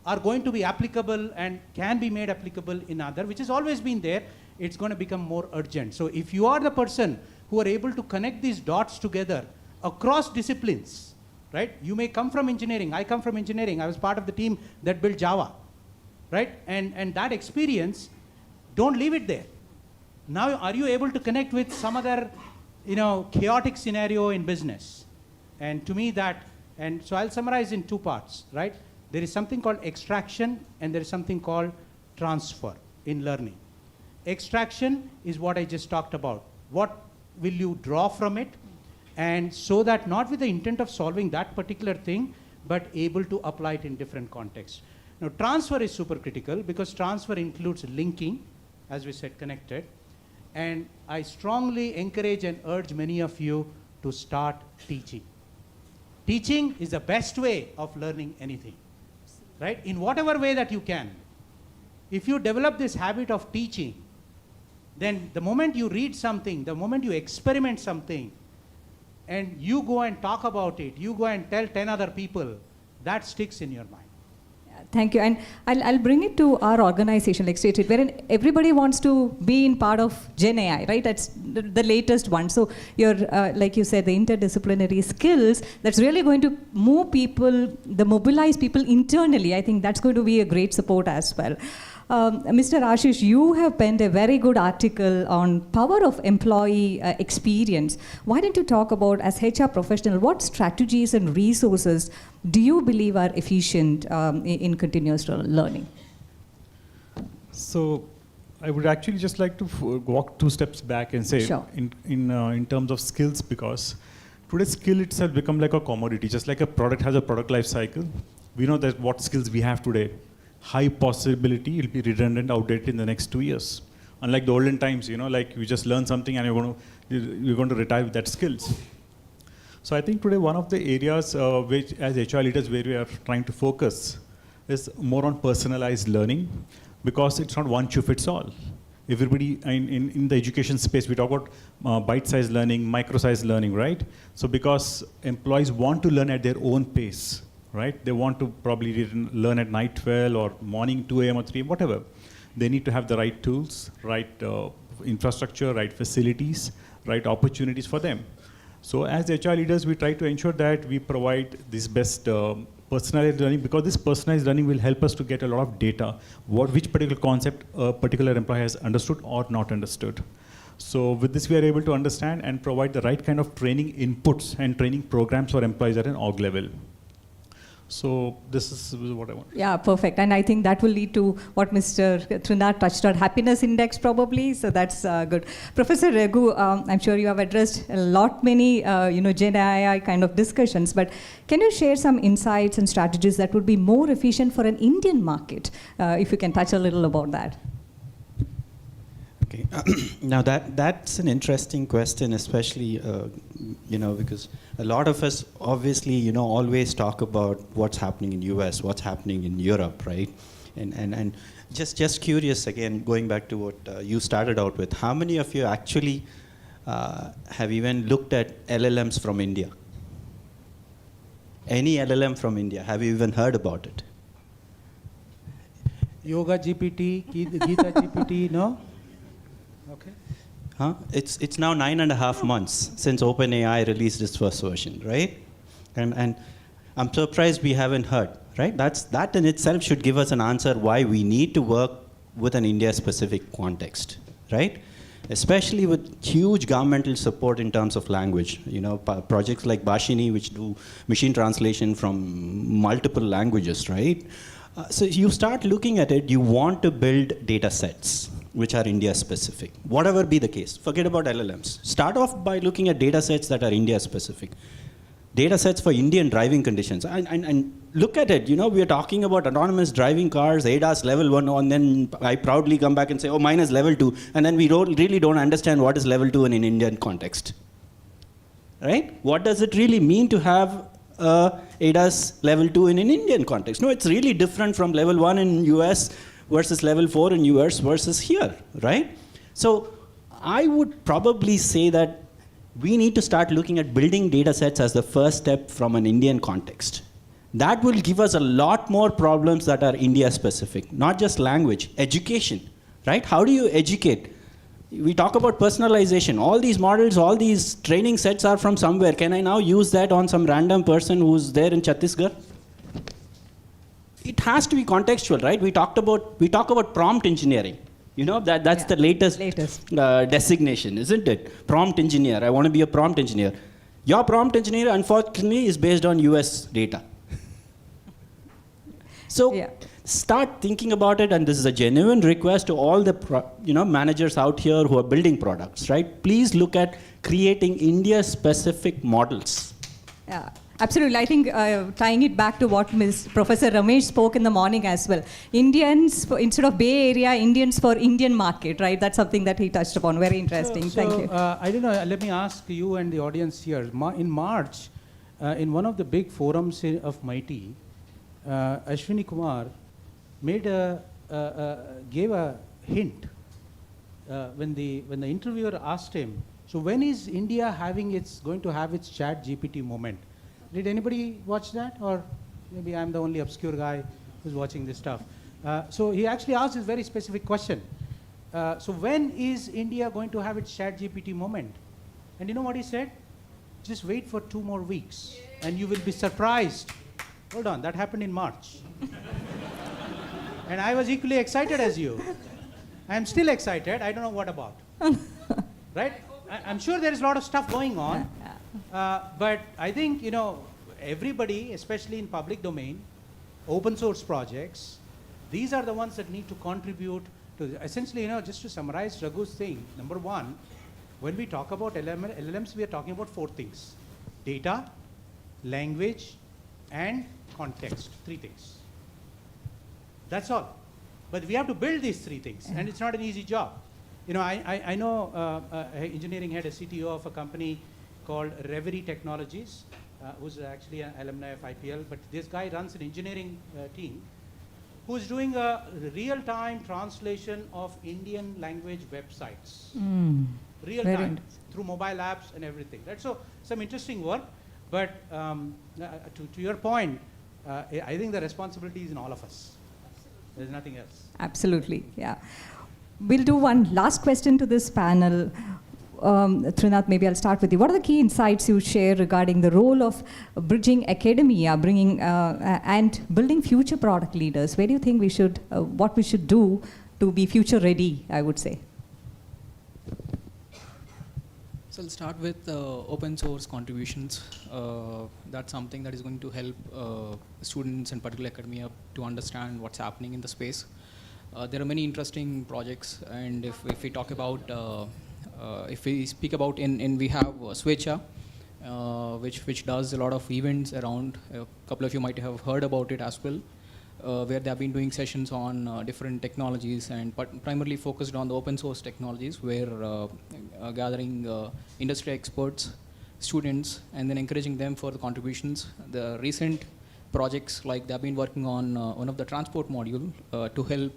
are going to be applicable and can be made applicable in other, which has always been there. It's going to become more urgent. So if you are the person who are able to connect these dots together across disciplines, right? You may come from engineering. I come from engineering. I was part of the team that built Java, right? And that experience, don't leave it there. Now, are you able to connect with some other chaotic scenario in business. And to me and so I'll summarize in two parts, right? There is something called extraction and there is something called transfer in learning. Extraction is what I just talked about. What will you draw from it? And so that not with the intent of solving that particular thing, but able to apply it in different contexts. Now, transfer is super critical because transfer includes linking, as we said, connected. And I strongly encourage and urge many of you to start teaching. Teaching is the best way of learning anything, right? In whatever way that you can. If you develop this habit of teaching, then the moment you read something, the moment you experiment something, and you go and talk about it, you go and tell 10 other people, that sticks in your mind. Thank you. And I'll bring it to our organization, like State Street, wherein everybody wants to be in part of Gen AI, right? That's the latest one. So you're, like you said, the interdisciplinary skills, that's really going to move people, mobilize people internally. I think that's going to be a great support as well. Mr. Ashish, you have penned a very good article on power of employee experience. Why don't you talk about, as HR professional, what strategies and resources do you believe are efficient in continuous learning? So I would actually just like to walk 2 steps back and say, sure. in terms of skills, because today's skill itself become like a commodity. Just like a product has a product life cycle, we know that what skills we have today, high possibility it'll be redundant, outdated in the next 2 years. Unlike the olden times, like you just learn something and you're going to retire with that skills. So I think today one of the areas which as HR leaders where we are trying to focus is more on personalized learning, because it's not one shoe fits all. Everybody in the education space, we talk about bite-sized learning, micro-sized learning, right? So because employees want to learn at their own pace, right? They want to probably learn at night 12 or morning 2 a.m. or 3 a.m., whatever. They need to have the right tools, right infrastructure, right facilities, right opportunities for them. So as HR leaders, we try to ensure that we provide this best personalized learning, because this personalized learning will help us to get a lot of data, which particular concept a particular employee has understood or not understood. So with this, we are able to understand and provide the right kind of training inputs and training programs for employees at an org level. So this is what I want. Yeah, perfect. And I think that will lead to what Mr. Trinidad touched on, happiness index probably. So that's good. Professor Raghu, I'm sure you have addressed many Gen AI kind of discussions, but can you share some insights and strategies that would be more efficient for an Indian market? If you can touch a little about that. Okay. Now that's an interesting question, especially because a lot of us obviously always talk about what's happening in US, what's happening in Europe, right? And just curious again, going back to what you started out with, how many of you actually have even looked at LLMs from India? Any LLM from India? Have you even heard about it? Yoga GPT, Gita GPT, no? Okay. Huh? It's now 9.5 months since OpenAI released its first version, right? And I'm surprised we haven't heard, right? That in itself should give us an answer why we need to work with an India-specific context, right? Especially with huge governmental support in terms of language. Projects like Bhashini, which do machine translation from multiple languages, right? So you start looking at it, you want to build data sets which are India specific, whatever be the case. Forget about LLMs. Start off by looking at data sets that are India specific. Data sets for Indian driving conditions. And look at it, we are talking about autonomous driving cars, ADAS level 1, and then I proudly come back and say, oh, mine is level 2. And then we really don't understand what is level 2 in an Indian context. Right? What does it really mean to have ADAS level 2 in an Indian context? No, it's really different from level 1 in US versus level 4 in US versus here, right? So I would probably say that we need to start looking at building data sets as the first step from an Indian context. That will give us a lot more problems that are India specific, not just language, education, right? How do you educate? We talk about personalization. All these models, all these training sets are from somewhere. Can I now use that on some random person who's there in Chhattisgarh? It has to be contextual, right? We talk about prompt engineering. You know, that's the latest designation, isn't it? Prompt engineer. I want to be a prompt engineer. Your prompt engineer, unfortunately, is based on US data. So start thinking about it, and this is a genuine request to all the managers out here who are building products, right? Please look at creating India-specific models. Yeah. Absolutely. I think tying it back to what Professor Ramesh spoke in the morning as well. Indians, instead of Bay Area, Indians for Indian market, right? That's something that he touched upon. Very interesting. Thank you. I don't know, let me ask you and the audience here. In March, in one of the big forums of MIT, Ashwini Kumar gave a hint when the interviewer asked him, so when is India going to have its ChatGPT moment? Did anybody watch that? Or maybe I'm the only obscure guy who's watching this stuff. So he actually asked this very specific question. So when is India going to have its ChatGPT moment? And you know what he said? Just wait for 2 more weeks and you will be surprised. Hold on, that happened in March. And I was equally excited as you. I'm still excited, I don't know what about. Right? I'm sure there is a lot of stuff going on. But I think, everybody, especially in public domain, open source projects, these are the ones that need to contribute to, essentially, just to summarize Raghu's thing, number one, when we talk about LLMs, we are talking about 4 things: data, language, and context. 3 things. That's all. But we have to build these 3 things, and it's not an easy job. I know engineering head, a CTO of a company called Reverie Technologies, who's actually an alumni of IPL, but this guy runs an engineering team who's doing a real-time translation of Indian language websites. Real-time, through mobile apps and everything. Right? So some interesting work, but to your point, I think the responsibility is in all of us. There's nothing else. Absolutely, yeah. We'll do one last question to this panel. Trinath, maybe I'll start with you. What are the key insights you share regarding the role of bridging academia, bringing and building future product leaders? Where do you think we should, what we should do to be future ready, I would say? So I'll start with open source contributions. That's something that is going to help students and particularly academia to understand what's happening in the space. There are many interesting projects, and if we talk about if we speak about we have Swechha, which does a lot of events around. A couple of you might have heard about it as well, where they have been doing sessions on different technologies and primarily focused on the open source technologies, where gathering industry experts, students, and then encouraging them for the contributions. The recent projects, like they have been working on one of the transport module to help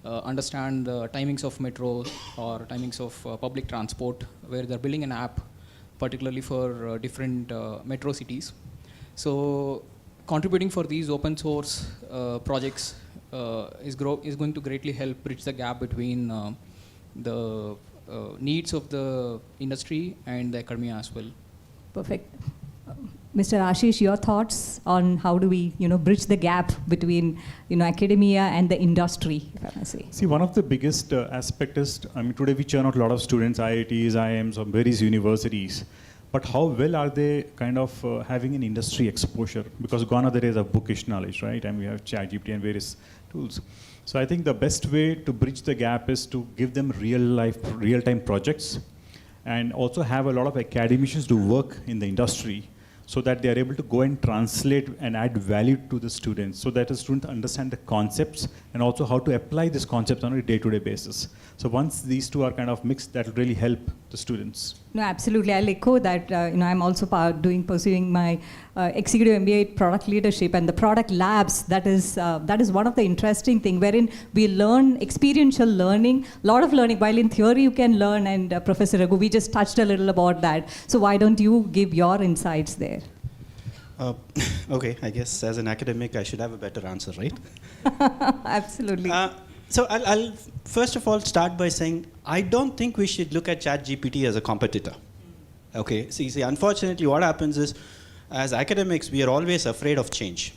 understand the timings of metro or timings of public transport, where they're building an app particularly for different metro cities. So contributing for these open source projects is going to greatly help bridge the gap between the needs of the industry and the academia as well. Perfect. Mr. Ashish, your thoughts on how do we, bridge the gap between, academia and the industry, if I may say? See, one of the biggest aspect is, today we churn out a lot of students, IITs, IIMs, or various universities. But how well are they kind of having an industry exposure? Because gone are the days of bookish knowledge, right? And we have ChatGPT and various tools. So I think the best way to bridge the gap is to give them real-time projects, and also have a lot of academicians do work in the industry, so that they are able to go and translate and add value to the students, so that the students understand the concepts and also how to apply these concepts on a day-to-day basis. So once these two are kind of mixed, that will really help the students. No, absolutely. I'll echo that. I'm also pursuing my executive MBA in product leadership, and the product labs. That is one of the interesting things, wherein we learn experiential learning, a lot of learning. While in theory you can learn, and Professor Raghu, we just touched a little about that. So why don't you give your insights there? Okay, I guess as an academic I should have a better answer, right? Absolutely. So I'll first of all start by saying I don't think we should look at ChatGPT as a competitor. Okay, see, unfortunately what happens is, as academics, we are always afraid of change,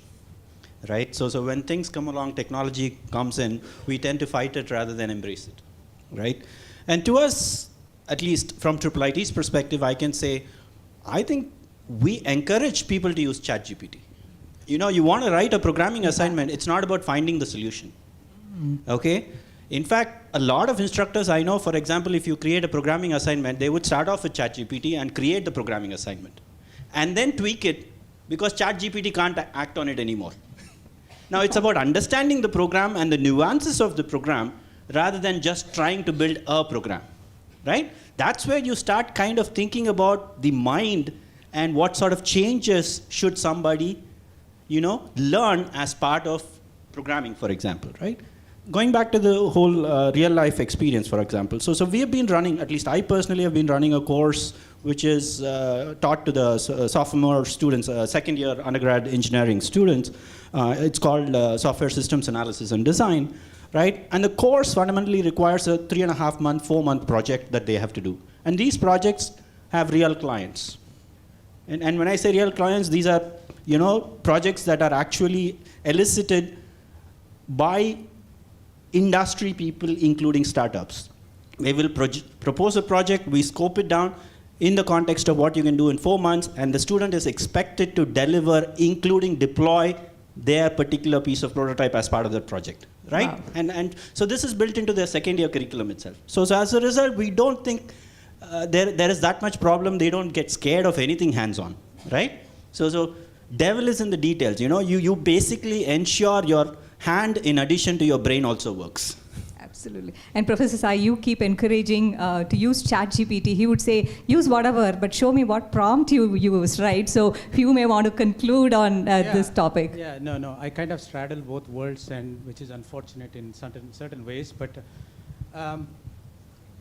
right? So when things come along, technology comes in, we tend to fight it rather than embrace it. right? And to us, at least from IIIT's perspective, I can say, I think we encourage people to use ChatGPT. You know, you want to write a programming assignment, it's not about finding the solution, okay? In fact, a lot of instructors I know, for example, if you create a programming assignment, they would start off with ChatGPT and create the programming assignment, and then tweak it, because ChatGPT can't act on it anymore. Now, it's about understanding the program and the nuances of the program, rather than just trying to build a program, right? That's where you start kind of thinking about the mind and what sort of changes should somebody, you know, learn as part of programming, for example, right? Going back to the whole real life experience, for example. So we have been running, at least I personally have been running a course which is taught to the sophomore students, second year undergrad engineering students. It's called Software Systems Analysis and Design, right? And the course fundamentally requires a 3.5-month, 4-month project that they have to do. And these projects have real clients. And when I say real clients, these are, you know, projects that are actually elicited by industry people, including startups. They will propose a project, we scope it down in the context of what you can do in 4 months, and the student is expected to deliver, including deploy their particular piece of prototype as part of that project, right? Wow. And so this is built into their second year curriculum itself. So as a result, we don't think there is that much problem. They don't get scared of anything hands-on, right? So devil is in the details. You know, you basically ensure your hand in addition to your brain also works. Absolutely. And Professor Sai, you keep encouraging to use ChatGPT. He would say, use whatever, but show me what prompt you used, right? So you may want to conclude on this topic. Yeah, no. I kind of straddle both worlds, and which is unfortunate in certain ways. But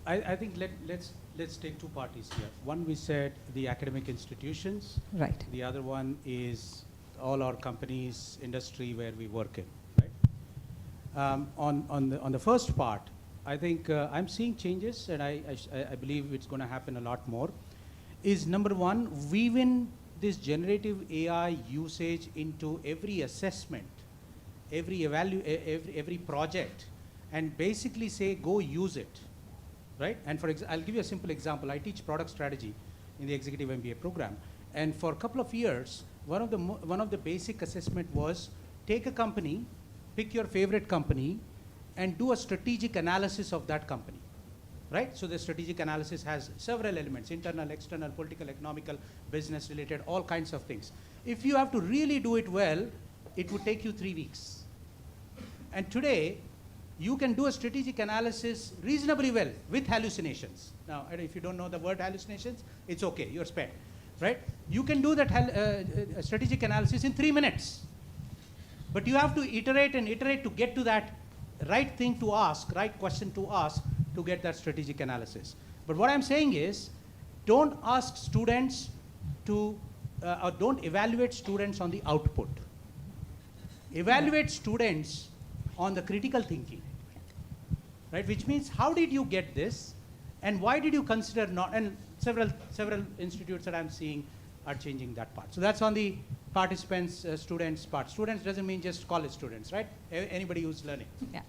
I think let's take two parties here. One, we said the academic institutions. Right. The other one is all our companies, industry where we work in. On the first part, I think I'm seeing changes, and I believe it's going to happen a lot more. Is number one, weaving this generative AI usage into every assessment, every project, and basically say, go use it, right? And I'll give you a simple example. I teach product strategy in the executive MBA program, and for a couple of years, one of the basic assessment was take a company, pick your favorite company, and do a strategic analysis of that company, right? So the strategic analysis has several elements: internal, external, political, economical, business related, all kinds of things. If you have to really do it well, it would take you 3 weeks. And today, you can do a strategic analysis reasonably well with hallucinations. Now, if you don't know the word hallucinations, it's okay, you're spared, right? You can do that strategic analysis in 3 minutes. But you have to iterate and iterate to get to that right thing to ask, right question to ask, to get that strategic analysis. But what I'm saying is, don't ask students to, or don't evaluate students on the output. Evaluate students on the critical thinking, right? Which means, how did you get this, and why did you consider not? And several institutes that I'm seeing are changing that part. So that's on the participants, students part. Students doesn't mean just college students, right? Anybody who's learning. Yeah.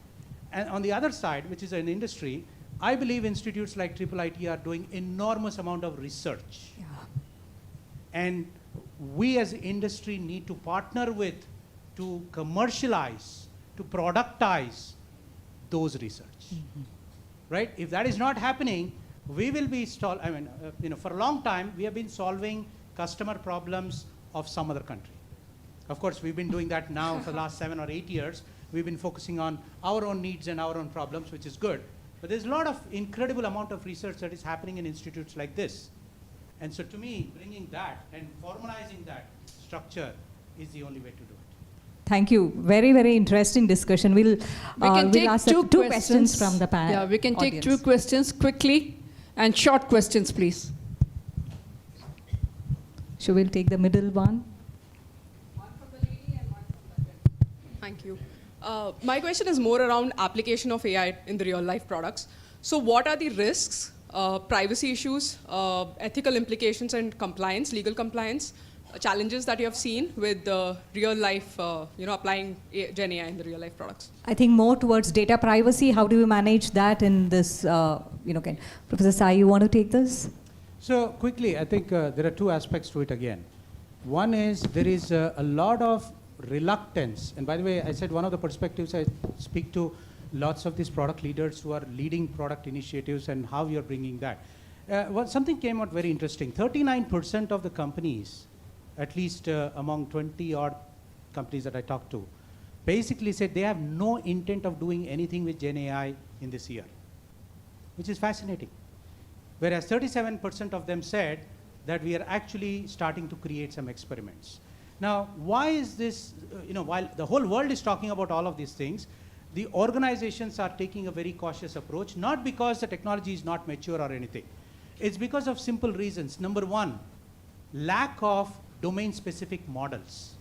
And on the other side, which is an industry, I believe institutes like IIIT are doing enormous amount of research. Yeah. And we as industry need to partner with to commercialize, to productize those research, right? If that is not happening, we will be for a long time, we have been solving customer problems of some other country. Of course, we've been doing that now for the last 7 or 8 years. We've been focusing on our own needs and our own problems, which is good. But there's a lot of incredible amount of research that is happening in institutes like this. And so to me, bringing that and formalizing that structure is the only way to do it. Thank you. Very, very interesting discussion. We'll ask two questions from the panel. Yeah, we can take 2 questions quickly, and short questions, please. Should we take the middle one? One from the lady and one from the gentleman. Thank you. My question is more around application of AI in the real life products. So what are the risks, privacy issues, ethical implications and compliance, legal compliance challenges that you have seen with real life, applying Gen AI in the real life products? I think more towards data privacy. How do you manage that in this, Professor Sai, you want to take this? So quickly, I think there are two aspects to it again. One is there is a lot of reluctance. And by the way, I said one of the perspectives I speak to lots of these product leaders who are leading product initiatives and how you're bringing that. Something came out very interesting. 39% of the companies, at least among 20 odd companies that I talked to, basically said they have no intent of doing anything with Gen AI in this year, which is fascinating. Whereas 37% of them said that we are actually starting to create some experiments. Now, why is this, while the whole world is talking about all of these things, the organizations are taking a very cautious approach, not because the technology is not mature or anything. It's because of simple reasons. Number one, lack of domain-specific models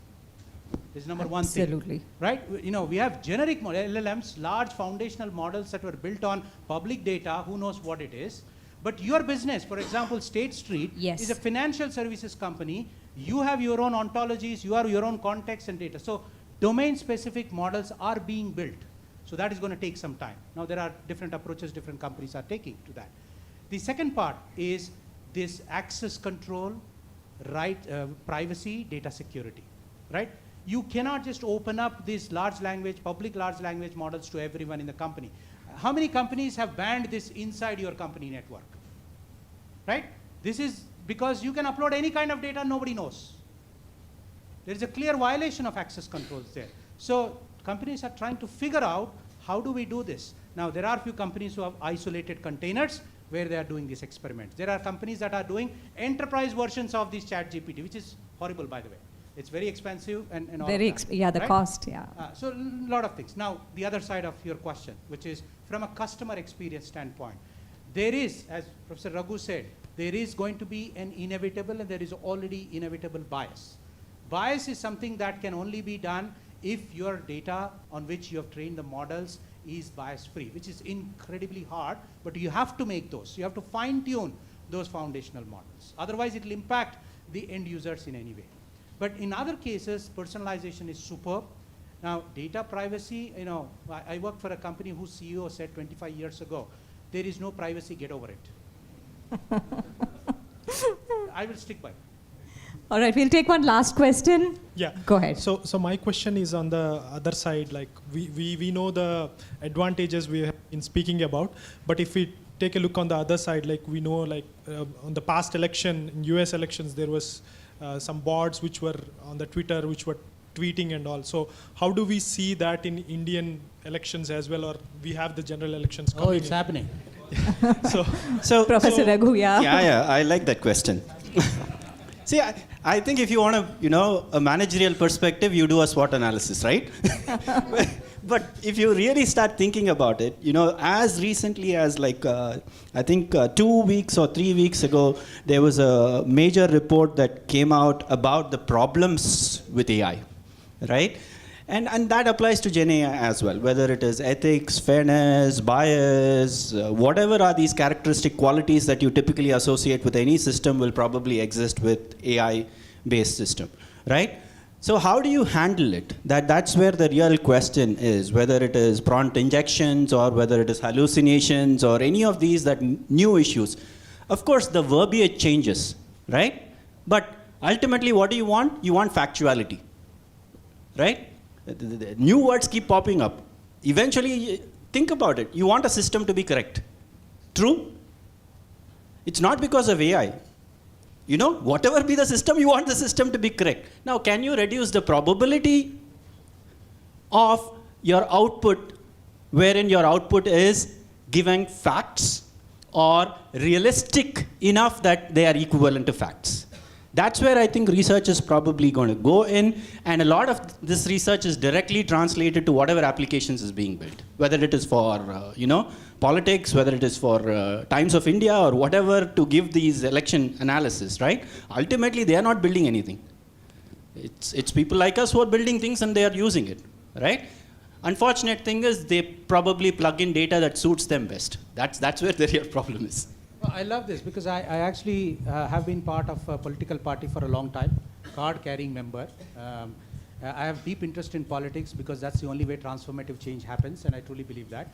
is number one thing. Absolutely. Right? We have generic LLMs, large foundational models that were built on public data, who knows what it is. But your business, for example, State Street, is a financial services company. You have your own ontologies, you have your own context and data. So domain-specific models are being built. So that is going to take some time. Now there are different approaches different companies are taking to that. The second part is this access control, right, privacy, data security, right? You cannot just open up these public large language models to everyone in the company. How many companies have banned this inside your company network, right? This is because you can upload any kind of data, nobody knows. There is a clear violation of access controls there. So companies are trying to figure out how do we do this. Now there are a few companies who have isolated containers where they are doing these experiments. There are companies that are doing enterprise versions of this ChatGPT, which is horrible, by the way. It's very expensive and all Very of that, the right? cost, yeah. So a lot of things. Now, the other side of your question, which is from a customer experience standpoint, there is, as Professor Raghu said, there is going to be an inevitable and there is already inevitable bias. Bias is something that can only be done if your data on which you have trained the models is bias-free, which is incredibly hard, but you have to make those. You have to fine-tune those foundational models. Otherwise, it will impact the end users in any way. But in other cases, personalization is superb. Now, data privacy, I work for a company whose CEO said 25 years ago, there is no privacy, get over it. I will stick by it. All right, we'll take one last question. Yeah. Go ahead. So my question is on the other side, like we know the advantages we have been speaking about, but if we take a look on the other side, like we know like on the past election, in US elections, there was some bots which were on the Twitter, which were tweeting and all. So how do we see that in Indian elections as well, or we have the general elections coming it's happening. So Professor Raghu, Yeah, I like that question. See, I think if you want a managerial perspective, you do a SWOT analysis, right? But if you really start thinking about it, as recently as I think 2 weeks or 3 weeks ago, there was a major report that came out about the problems with AI, right? And that applies to Gen AI as well, whether it is ethics, fairness, bias, whatever are these characteristic qualities that you typically associate with any system will probably exist with AI-based system, right? So how do you handle it? That's where the real question is, whether it is prompt injections or whether it is hallucinations or any of these new issues. Of course, the verbiage changes, right? But ultimately, what do you want? You want factuality, right? The new words keep popping up. Eventually, think about it. You want a system to be correct. True? It's not because of AI. Whatever be the system, you want the system to be correct. Now, can you reduce the probability of your output, wherein your output is giving facts or realistic enough that they are equivalent to facts? That's where I think research is probably going to go in, and a lot of this research is directly translated to whatever applications is being built, whether it is for politics, whether it is for Times of India or whatever, to give these election analysis, right? Ultimately, they are not building anything. It's people like us who are building things and they are using it, right? Unfortunate thing is they probably plug in data that suits them best. That's where the real problem is. Well, I love this because I actually have been part of a political party for a long time. card-carrying member. I have deep interest in politics because that's the only way transformative change happens, and I truly believe that.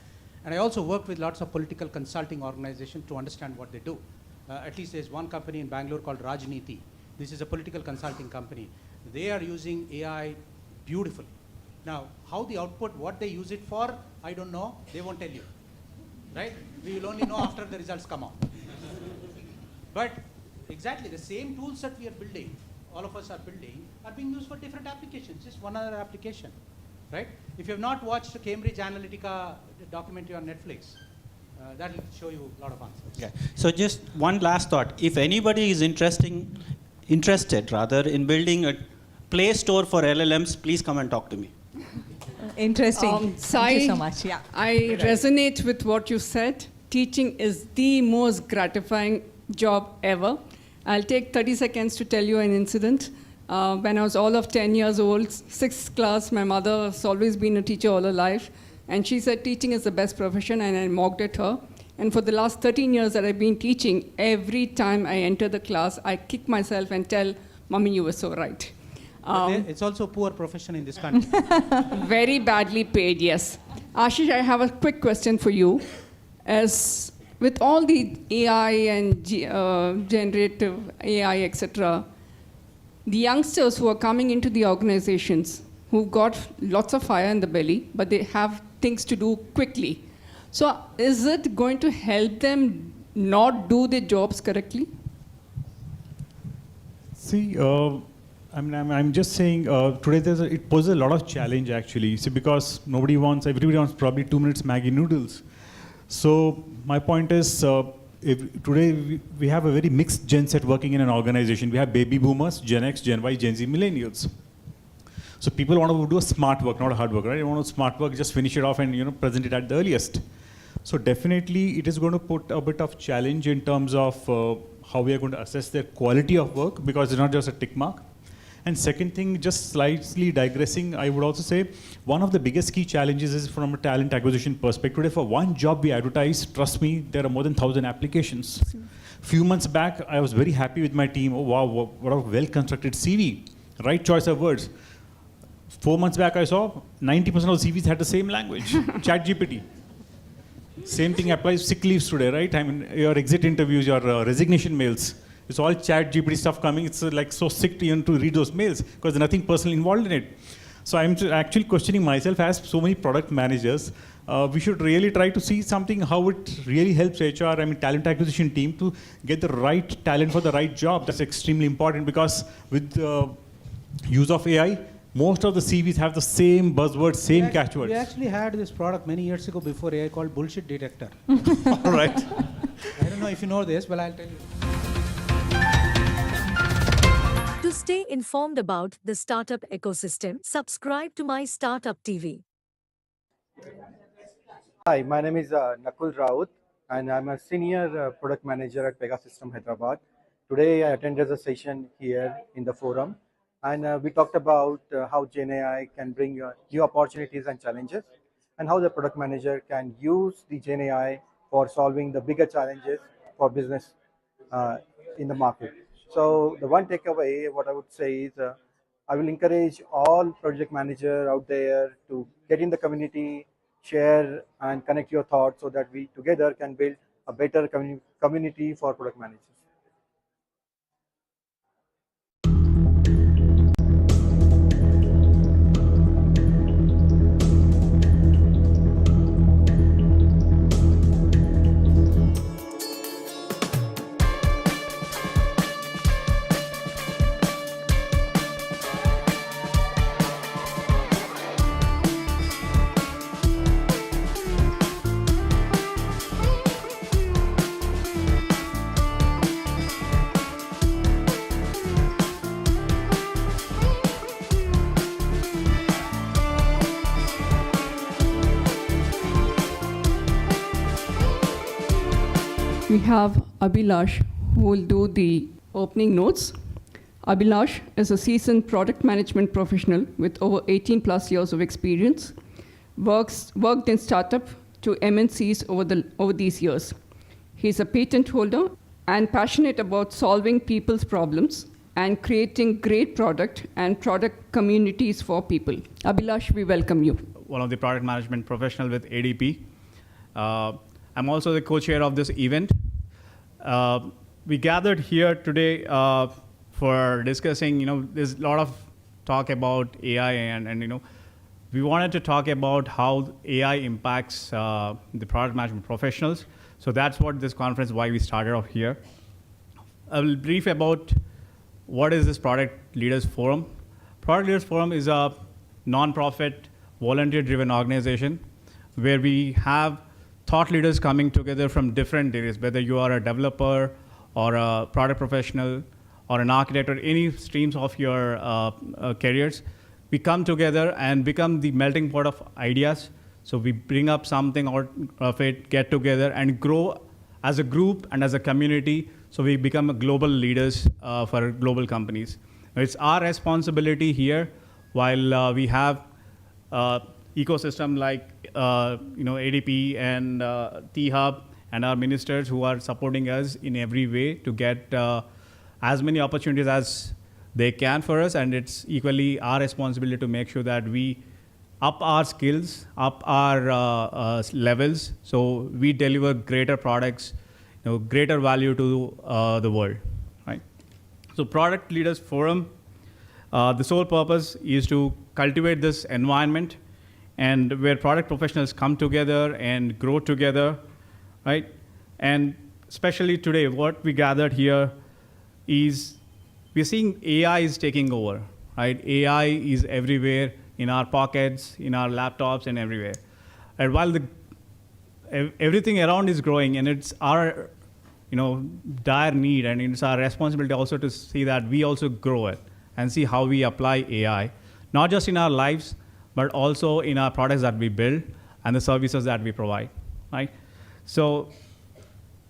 And I also work with lots of political consulting organizations to understand what they do. At least there's one company in Bangalore called Rajniti. This is a political consulting company. They are using AI beautifully. Now, how the output, what they use it for, I don't know. They won't tell you, right? We will only know after the results come out. But exactly the same tools that we are building, all of us are building, are being used for different applications, just one other application, right? If you have not watched the Cambridge Analytica documentary on Netflix, that will show you a lot of answers. Okay. So just one last thought. If anybody is interested in building a Play Store for LLMs, please come and talk to me. Interesting. Thank you so much. Yeah. I resonate with what you said. Teaching is the most gratifying job ever. I'll take 30 seconds to tell you an incident. When I was all of 10 years old, 6th class, my mother has always been a teacher all her life. And she said teaching is the best profession, and I mocked at her. And for the last 13 years that I've been teaching, every time I enter the class, I kick myself and tell, Mommy, you were so right. It's also a poor profession in this country. Very badly paid, yes. Ashish, I have a quick question for you. As with all the AI and generative AI, etc., the youngsters who are coming into the organizations, who've got lots of fire in the belly, but they have things to do quickly. So is it going to help them not do their jobs correctly? See, I'm just saying today it poses a lot of challenge actually. See, because everybody wants probably 2 minutes Maggi noodles. So my point is, today we have a very mixed gen set working in an organization. We have baby boomers, Gen X, Gen Y, Gen Z, millennials. So people want to do a smart work, not a hard work, right? They want to smart work, just finish it off and present it at the earliest. So definitely it is going to put a bit of challenge in terms of how we are going to assess their quality of work, because it's not just a tick mark. And second thing, just slightly digressing, I would also say one of the biggest key challenges is from a talent acquisition perspective. Today, for one job we advertise, trust me, there are more than 1,000 applications. Few months back, I was very happy with my team. Oh wow, what a well-constructed CV. Right choice of words. 4 months back, I saw 90% of CVs had the same language, ChatGPT. Same thing applies sick leaves today, right? I mean, your exit interviews, your resignation mails. It's all ChatGPT stuff coming. It's like so sick to read those mails because there's nothing personally involved in it. So I'm actually questioning myself as so many product managers. We should really try to see something, how it really helps HR, talent acquisition team to get the right talent for the right job. That's extremely important because with the use of AI, most of the CVs have the same buzzwords, same catchwords. We actually had this product many years ago before AI called Bullshit Detector. All right. I don't know if you know this, but I'll tell you. To stay informed about the startup ecosystem, subscribe to MyStartupTV. Hi, my name is Nakul Raut, and I'm a senior product manager at Pegasystem Hyderabad. Today I attended a session here in the forum, and we talked about how GenAI can bring new opportunities and challenges, and how the product manager can use the GenAI for solving the bigger challenges for business in the market. So the one takeaway, what I would say is, I will encourage all project managers out there to get in the community, share and connect your thoughts so that we together can build a better community for product managers. We have Abhilash, who will do the opening notes. Abhilash is a seasoned product management professional with over 18 plus years of experience, worked in startup to MNCs over these years. He's a patent holder and passionate about solving people's problems and creating great product and product communities for people. Abhilash, we welcome you. One of the product management professional with ADP. I'm also the co-chair of this event. We gathered here today for discussing, there's a lot of talk about AI and we wanted to talk about how AI impacts the product management professionals. So that's what this conference, why we started off here. I will brief about what is this Product Leaders Forum. Product Leaders Forum is a non-profit, volunteer-driven organization where we have thought leaders coming together from different areas, whether you are a developer or a product professional or an architect or any streams of your careers. We come together and become the melting pot of ideas. So we bring up something out of it, get together and grow as a group and as a community. So we become global leaders for global companies. It's our responsibility here, while we have ecosystem like ADP and T-Hub and our ministers who are supporting us in every way to get as many opportunities as they can for us, and it's equally our responsibility to make sure that we up our skills, up our levels, so we deliver greater products, greater value to the world, right? So Product Leaders Forum, the sole purpose is to cultivate this environment and where product professionals come together and grow together, right? And especially today, what we gathered here is we're seeing AI is taking over, right? AI is everywhere in our pockets, in our laptops, and everywhere. And while everything around is growing, and it's our dire need, and it's our responsibility also to see that we also grow it and see how we apply AI, not just in our lives, but also in our products that we build and the services that we provide, right? So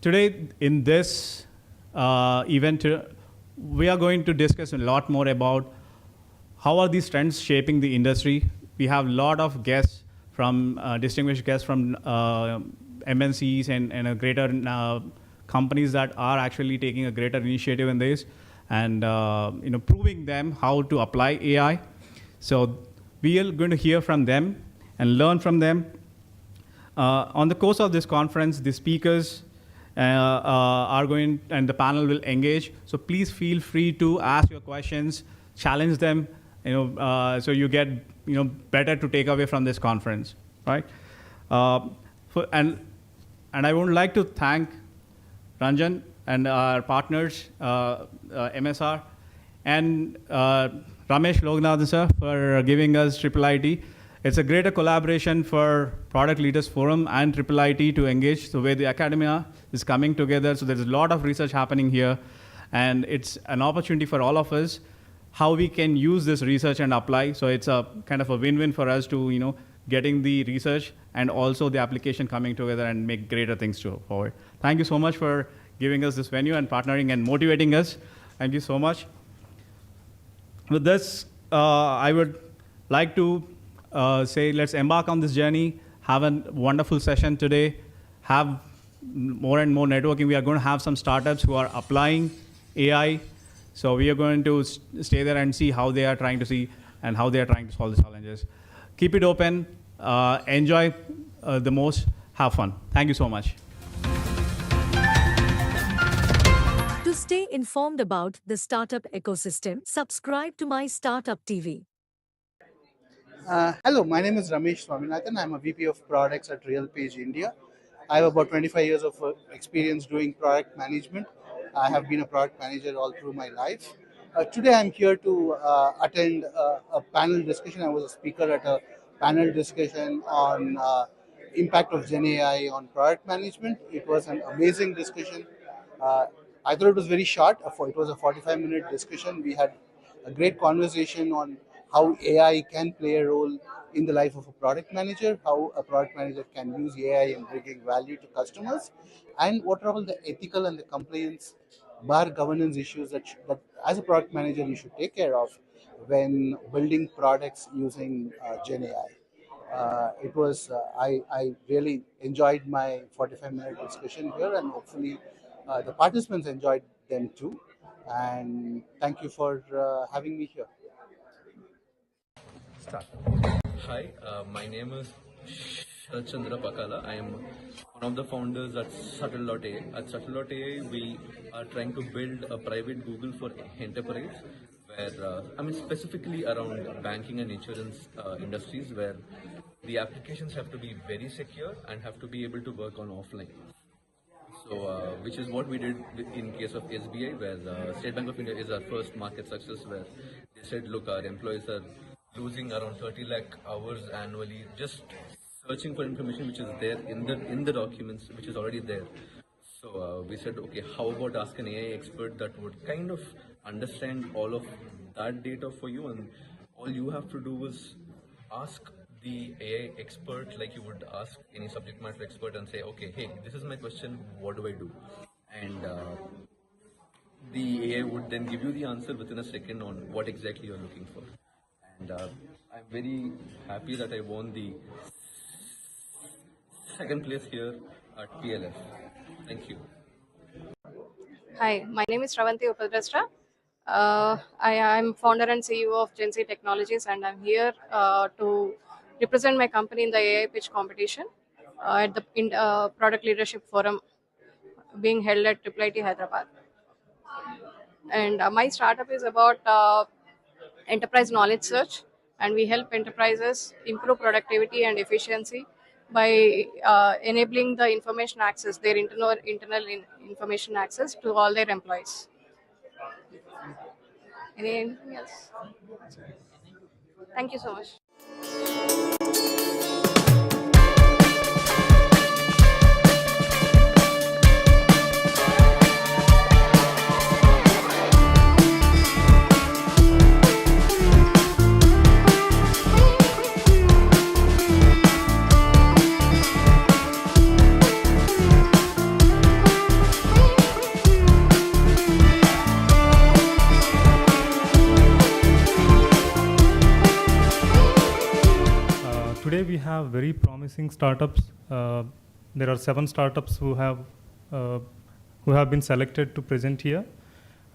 today in this event, we are going to discuss a lot more about how are these trends shaping the industry. We have a lot of guests from, distinguished guests from MNCs and a greater companies that are actually taking a greater initiative in this and proving them how to apply AI. So we are going to hear from them and learn from them. On the course of this conference, the speakers are going, and the panel will engage. So please feel free to ask your questions, challenge them, so you get better to take away from this conference, right? And I would like to thank Ranjan and our partners, MSR, and Ramesh Loganathan sir for giving us IIIT. It's a greater collaboration for Product Leaders Forum and IIIT to engage, so where the academia is coming together. So there's a lot of research happening here, and it's an opportunity for all of us how we can use this research and apply. So it's a kind of a win-win for us to getting the research and also the application coming together and make greater things forward. Thank you so much for giving us this venue and partnering and motivating us. Thank you so much. With this, I would like to say let's embark on this journey, have a wonderful session today, have more and more networking. We are going to have some startups who are applying AI. So we are going to stay there and see how they are trying to see and how they are trying to solve the challenges. Keep it open, enjoy the most, have fun. Thank you so much. To stay informed about the startup ecosystem, subscribe to MyStartupTV. Hello, my name is Ramesh Swaminathan. I'm a VP of Products at RealPage India. I have about 25 years of experience doing product management. I have been a product manager all through my life. Today I'm here to attend a panel discussion. I was a speaker at a panel discussion on impact of Gen AI on product management. It was an amazing discussion. I thought it was very short. It was a 45-minute discussion. We had a great conversation on how AI can play a role in the life of a product manager, how a product manager can use AI in bringing value to customers, and what are all the ethical and the compliance bar governance issues that as a product manager you should take care of when building products using Gen AI. I really enjoyed my 45-minute discussion here, and hopefully the participants enjoyed them too. And thank you for having me here. Hi, my name is Chandra Pakala. I am one of the founders at Subtle.ai. At Subtle.ai, we are trying to build a private Google for enterprise, where specifically around banking and insurance industries, where the applications have to be very secure and have to be able to work on offline. So, which is what we did in case of SBI, where State Bank of India is our first market success, where they said, look, our employees are losing around 30 lakh hours annually just searching for information which is there in the documents, which is already there. So we said, okay, how about ask an AI expert that would kind of understand all of that data for you, and all you have to do is ask the AI expert like you would ask any subject matter expert and say, okay, hey, this is my question, what do I do? And the AI would then give you the answer within a second on what exactly you're looking for. And I'm very happy that I won the second place here at PLF. Thank you. Hi, my name is Shravanti Upadrashta. I am founder and CEO of Gen Z Technologies, and I'm here to represent my company in the AI pitch competition at the Product Leadership Forum being held at IIIT Hyderabad. And my startup is about enterprise knowledge search, and we help enterprises improve productivity and efficiency by enabling the information access, their internal information access to all their employees. Anything else? Thank you so much. Today we have very promising startups. There are 7 startups who have been selected to present here.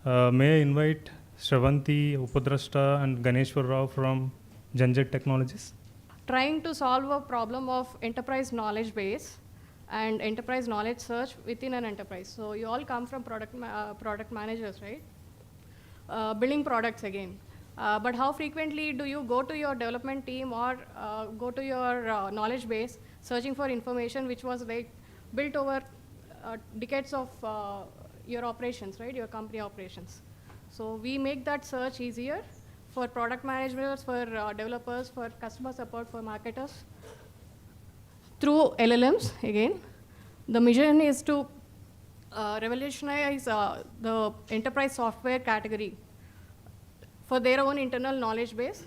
May I invite Shravanti Upadrashta and Ganeshwar Rao from Gen Z Technologies. Trying to solve a problem of enterprise knowledge base and enterprise knowledge search within an enterprise. So you all come from product managers, right? Building products again. But how frequently do you go to your development team or go to your knowledge base searching for information which was built over decades of your operations, right? Your company operations. So we make that search easier for product managers, for developers, for customer support, for marketers through LLMs again. The mission is to revolutionize the enterprise software category for their own internal knowledge base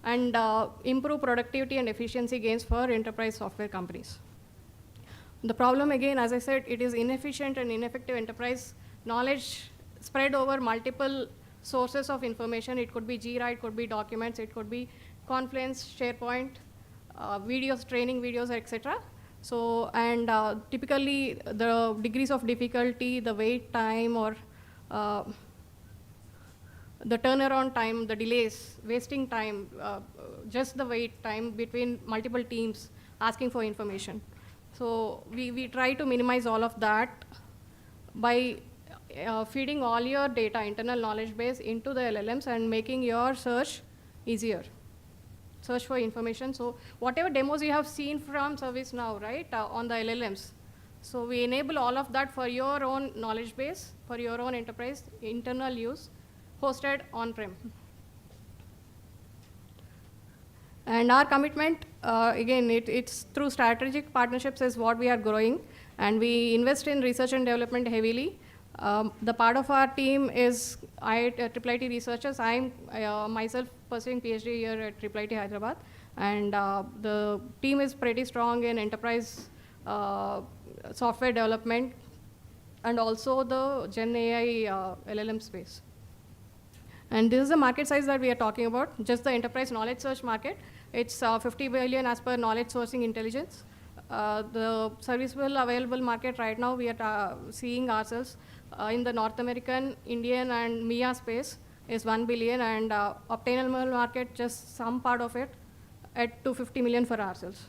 and improve productivity and efficiency gains for enterprise software companies. The problem again, as I said, it is inefficient and ineffective enterprise knowledge spread over multiple sources of information. It could be Jira, it could be documents, it could be Confluence, SharePoint, videos, training videos, etc. So, and typically the degrees of difficulty, the wait time, or the turnaround time, the delays, wasting time, just the wait time between multiple teams asking for information. So we try to minimize all of that by feeding all your data, internal knowledge base into the LLMs and making your search easier. Search for information. So whatever demos you have seen from ServiceNow, right, on the LLMs. So we enable all of that for your own knowledge base, for your own enterprise, internal use, hosted on-prem. And our commitment, again, it's through strategic partnerships is what we are growing, and we invest in research and development heavily. The part of our team is IIT researchers. I'm myself pursuing PhD here at IIT Hyderabad, and the team is pretty strong in enterprise software development and also the Gen AI LLM space. And this is the market size that we are talking about, just the enterprise knowledge search market. It's 50 billion as per knowledge sourcing intelligence. The serviceable available market right now, we are seeing ourselves in the North American, Indian, and MEA space is 1 billion, and obtainable market, just some part of it, at 250 million for ourselves.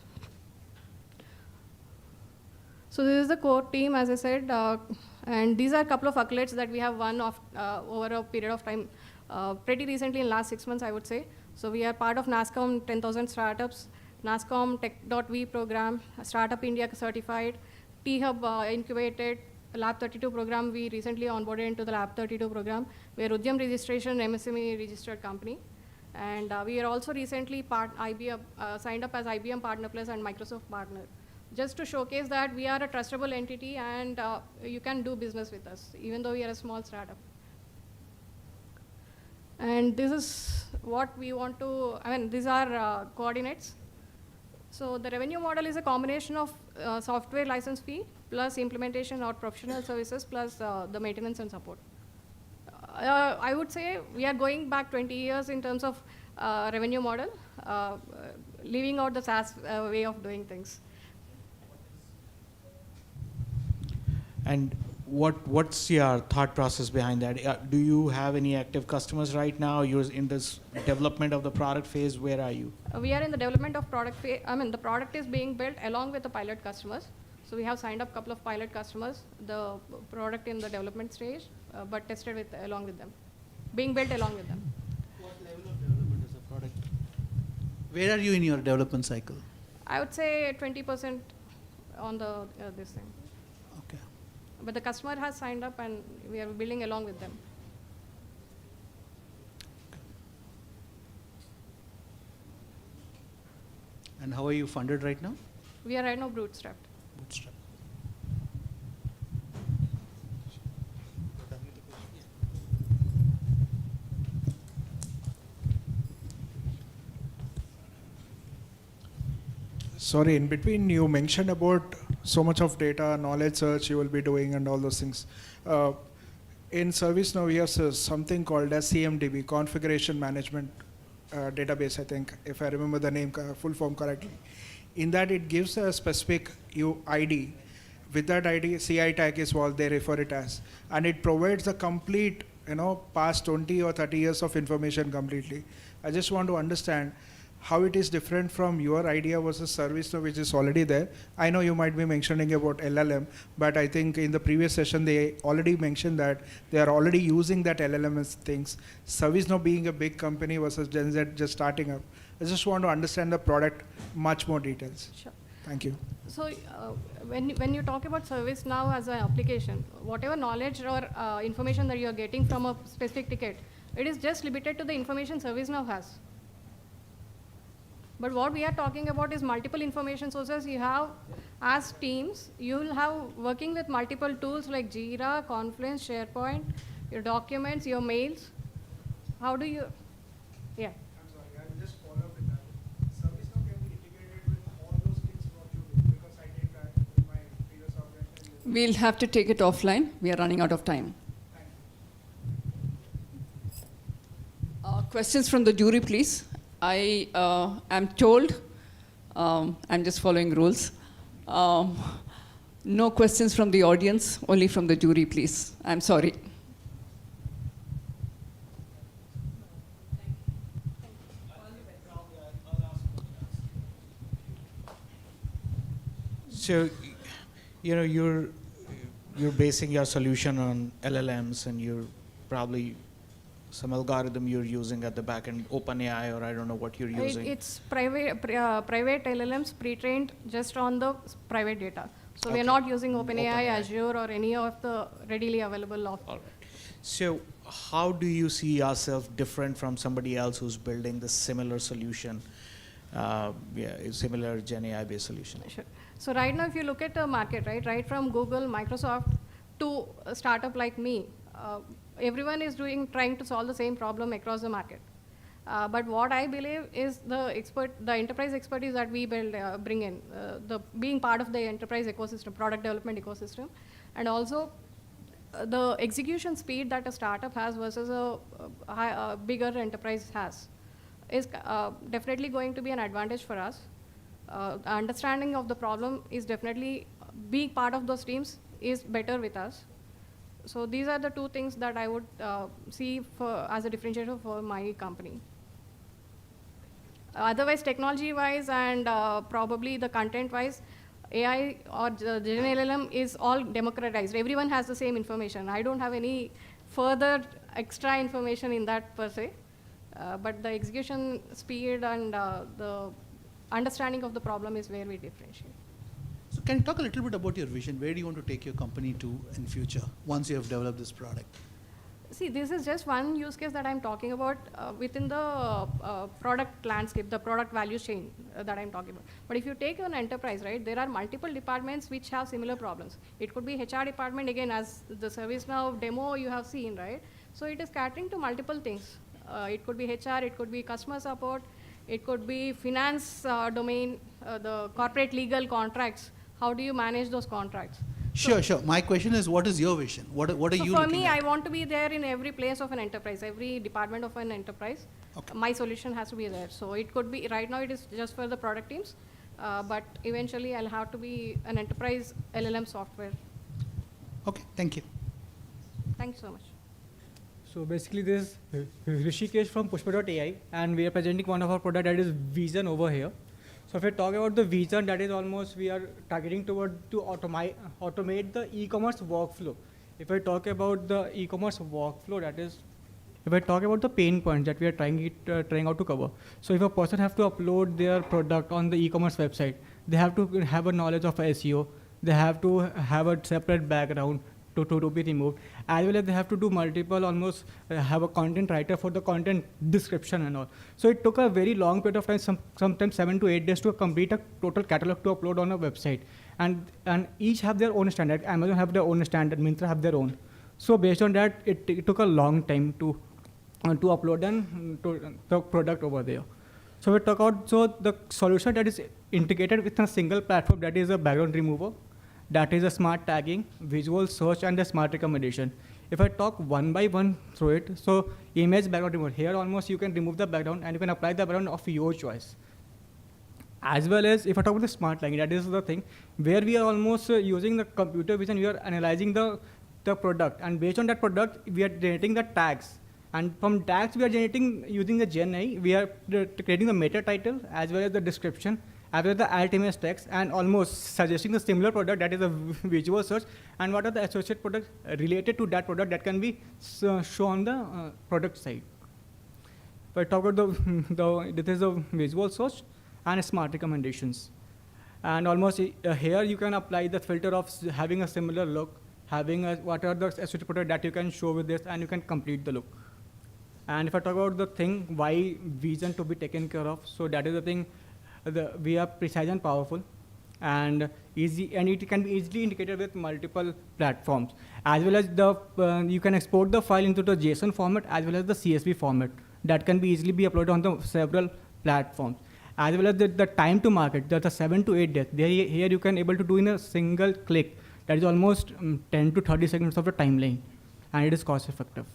So this is the core team, as I said, and these are a couple of accolades that we have won over a period of time, pretty recently in last 6 months, I would say. So we are part of NASSCOM 10,000 startups, NASSCOM Tech.V program, Startup India certified, T-Hub incubated, Lab 32 program, we recently onboarded into the Lab 32 program. We are Udyam registration, MSME registered company. And we are also recently signed up as IBM Partner Plus and Microsoft Partner, just to showcase that we are a trustable entity and you can do business with us, even though we are a small startup. And this is what we want to, these are coordinates. So the revenue model is a combination of software license fee plus implementation or professional services plus the maintenance and support. I would say we are going back 20 years in terms of revenue model, leaving out the SaaS way of doing things. And what's your thought process behind that? Do you have any active customers right now? You're in this development of the product phase. Where are you? We are in the development of product phase. The product is being built along with the pilot customers. So we have signed up a couple of pilot customers, the product in the development stage, but tested along with them, being built along with them. What level of development is the product? Where are you in your development cycle? I would say 20% on the this thing. Okay. But the customer has signed up and we are building along with them. And how are you funded right now? We are right now bootstrapped. Bootstrap. Sorry, in between you mentioned about so much of data, knowledge search you will be doing and all those things. In ServiceNow, we have something called as CMDB, Configuration Management Database, I think, if I remember the name, full form correctly. In that, it gives a specific ID. With that ID, CI tag is what they refer it as. And it provides a complete, past 20 or 30 years of information completely. I just want to understand how it is different from your idea versus ServiceNow, which is already there. I know you might be mentioning about LLM, but I think in the previous session, they already mentioned that they are already using that LLM as things. ServiceNow being a big company versus Gen Z just starting up. I just want to understand the product much more details. Sure. Thank you. So when you talk about ServiceNow as an application, whatever knowledge or information that you are getting from a specific ticket, it is just limited to the information ServiceNow has. But what we are talking about is multiple information sources. You have, as teams, you will have working with multiple tools like Jira, Confluence, SharePoint, your documents, your mails. How do you, yeah. I'm sorry, I will just follow up with that. ServiceNow can be integrated with all those things what you do, because I did that in my previous organization. We'll have to take it offline. We are running out of time. Questions from the jury, please. I am told, I'm just following rules. No questions from the audience, only from the jury, please. I'm sorry. So, you're basing your solution on LLMs, and you're probably some algorithm you're using at the back end, OpenAI, or I don't know what you're using. It's private LLMs pre-trained just on the private data. So we are not using OpenAI, Azure, or any of the readily available. All right. So how do you see yourself different from somebody else who's building the similar solution, similar Gen AI-based solution? Sure. So right now, if you look at the market, right from Google, Microsoft, to a startup like me, everyone is trying to solve the same problem across the market. But what I believe is the enterprise expertise that we bring in, being part of the enterprise ecosystem, product development ecosystem, and also the execution speed that a startup has versus a bigger enterprise has, is definitely going to be an advantage for us. Understanding of the problem is definitely, being part of those teams is better with us. So these are the two things that I would see as a differentiator for my company. Otherwise, technology-wise and probably the content-wise, AI or the Gen LLM is all democratized. Everyone has the same information. I don't have any further extra information in that per se, but the execution speed and the understanding of the problem is where we differentiate. So can you talk a little bit about your vision? Where do you want to take your company to in future once you have developed this product? See, this is just one use case that I'm talking about within the product landscape, the product value chain that I'm talking about. But if you take an enterprise, right, there are multiple departments which have similar problems. It could be HR department, again, as the ServiceNow demo you have seen, right? So it is catering to multiple things. It could be HR, it could be customer support, it could be finance domain, the corporate legal contracts. How do you manage those contracts? Sure, sure. My question is, what is your vision? What are you looking at? For me, I want to be there in every place of an enterprise, every department of an enterprise. Okay. My solution has to be there. So it could be, right now it is just for the product teams, but eventually I'll have to be an enterprise LLM software. Okay, thank you. Thank you so much. So basically this is Rishikesh from Pushpa.ai, and we are presenting one of our product that is Vision over here. So if we talk about the Vision, that is almost we are targeting toward to automate the e-commerce workflow. If I talk about the e-commerce workflow, that is, if I talk about the pain points that we are trying out to cover. So if a person have to upload their product on the e-commerce website, they have to have a knowledge of SEO. They have to have a separate background to be removed, as well as they have to do multiple, almost have a content writer for the content description and all. So it took a very long period of time, sometimes 7 to 8 days to complete a total catalog to upload on a website. And each have their own standard. Amazon have their own standard, Myntra have their own. So based on that, it took a long time to upload and to the product over there. So we talk out, so the solution that is integrated with a single platform, that is a background remover, that is a smart tagging, visual search, and a smart recommendation. If I talk one by one through it, so image background remover, here almost you can remove the background and you can apply the background of your choice. As well as if I talk about the smart tagging, that is the thing where we are almost using the computer vision, we are analyzing the product, and based on that product, we are generating the tags. And from tags, we are generating using the Gen AI, we are creating the meta title as well as the description, as well as the alt image text, and almost suggesting the similar product, that is a visual search, and what are the associate products related to that product that can be shown on the product side. If I talk about this is a visual search and smart recommendations. And almost here you can apply the filter of having a similar look, having what are the associate products that you can show with this, and you can complete the look. And if I talk about the thing, why vision to be taken care of, so that is the thing. We are precise and powerful, and easy, and it can be easily integrated with multiple platforms. As well as you can export the file into the JSON format as well as the CSV format that can be easily be uploaded on the several platforms. As well as the time to market, that's a 7 to 8 days. Here you can able to do in a single click. That is almost 10 to 30 seconds of the timeline, and it is cost effective.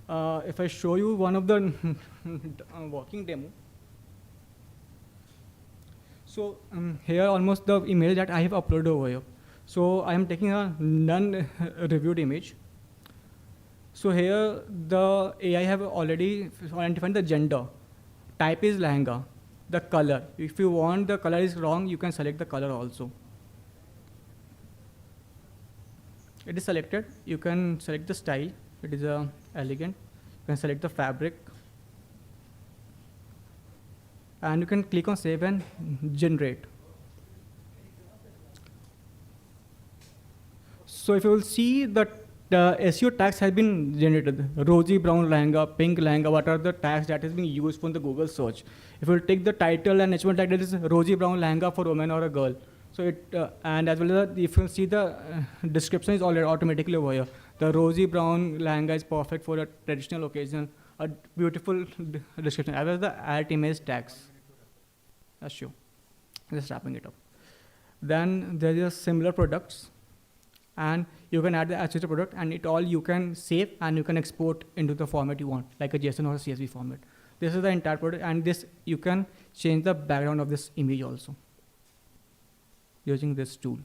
If I show you one of the working demo. So here almost the image that I have uploaded over here. So I am taking a non-reviewed image. So here the AI have already identified the gender. Type is lehenga. The color. If you want the color is wrong, you can select the color also. It is selected. You can select the style. It is elegant. You can select the fabric. And you can click on save and generate. So if you will see that the SEO tags have been generated, rosy brown lehenga, pink lehenga, what are the tags that is being used for the Google search. If you will take the title and H1 tag, that is rosy brown lehenga for woman or a girl. So it, and as well as if you see the description is already automatically over here. The rosy brown lehenga is perfect for a traditional occasion, a beautiful description, as well as the alt image tags. That's true. Just wrapping it up. Then there is similar products, and you can add the associated product, and it all you can save and you can export into the format you want, like a JSON or a CSV format. This is the entire product, and this you can change the background of this image also using this tool.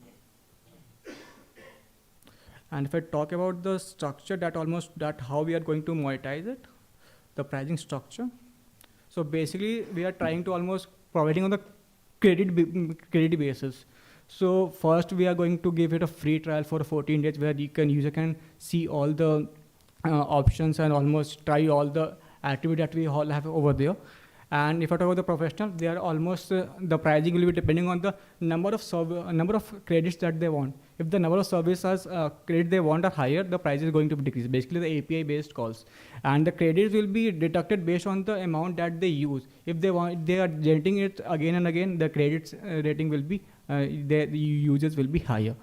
And if I talk about the structure that how we are going to monetize it, the pricing structure. So basically we are trying to almost providing on the credit basis. So first we are going to give it a free trial for 14 days where user can see all the options and almost try all the activity that we all have over there. And if I talk about the professional, they are almost the pricing will be depending on the number of credits that they want. If the number of services credit they want are higher, the price is going to be decreased. Basically, the API based calls, and the credits will be deducted based on the amount that they use. If they are generating it again and again, the credits rating will be the users will be higher.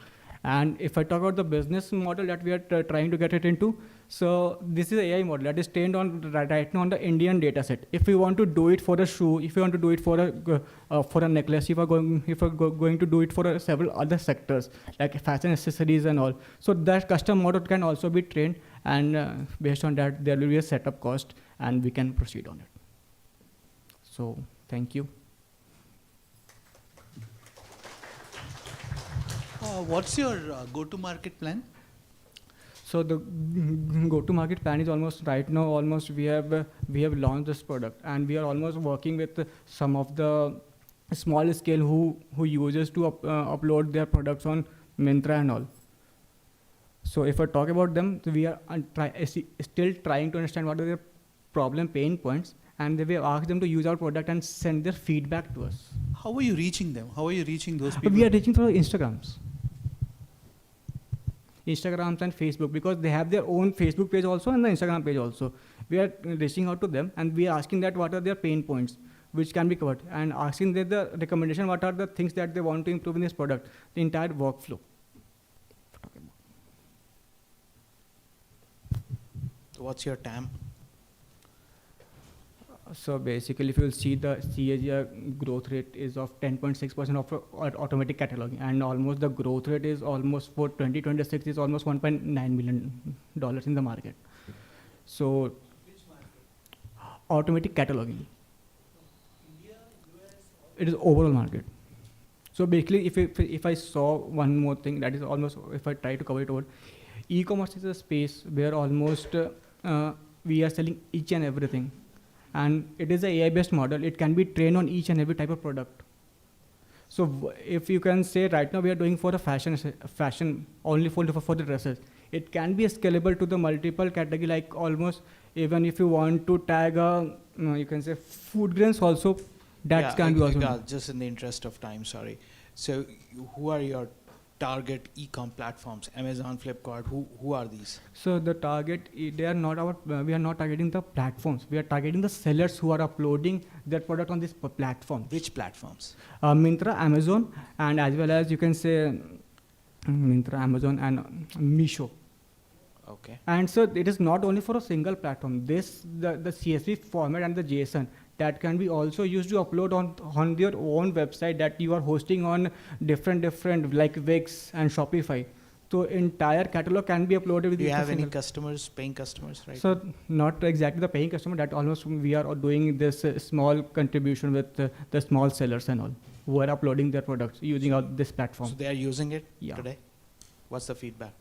And if I talk about the business model that we are trying to get it into, so this is AI model that is trained on right now on the Indian data set. If we want to do it for a shoe, if you want to do it for a necklace, if we're going to do it for several other sectors like fashion accessories and all, so that custom model can also be trained, and based on that there will be a setup cost, and we can proceed on it. So thank you. What's your go-to-market plan? So the go-to-market plan is almost right now. Almost we have launched this product, and we are almost working with some of the small scale who uses to upload their products on Myntra and all. So if I talk about them, we are still trying to understand what are their problem pain points, and we have asked them to use our product and send their feedback to us. How are you reaching them? How are you reaching those people? We are reaching through Instagrams and Facebook, because they have their own Facebook page also and the Instagram page also. We are reaching out to them, and we are asking that what are their pain points which can be covered, and asking them the recommendation what are the things that they want to improve in this product, the entire workflow. What's your TAM? So basically, if you will see the CAGR growth rate is of 10.6% of automatic cataloging, and almost the growth rate is almost for 2026 is almost $1.9 million in the market. So automatic cataloging. It is overall market. So basically, if I saw one more thing, that is almost, if I try to cover it over, e-commerce is a space where almost we are selling each and everything. And it is an AI-based model. It can be trained on each and every type of product. So if you can say right now we are doing for a fashion only for the dresses. It can be scalable to the multiple category, like almost even if you want to tag you can say food grains also, that can be also. Just in the interest of time, sorry. So who are your target e-com platforms? Amazon, Flipkart, who are these? So the target, they are not we are not targeting the platforms. We are targeting the sellers who are uploading their product on this platform. Which platforms? Myntra, Amazon, and as well as you can say Myntra, Amazon, and Meesho. Okay. And so it is not only for a single platform. The CSV format and the JSON, that can be also used to upload on your own website that you are hosting on different like Wix and Shopify. So entire catalog can be uploaded with. Do you have any customers, paying customers, right? So not exactly the paying customer. That almost we are doing this small contribution with the small sellers and all who are uploading their products using this platform. So they are using it today. What's the feedback?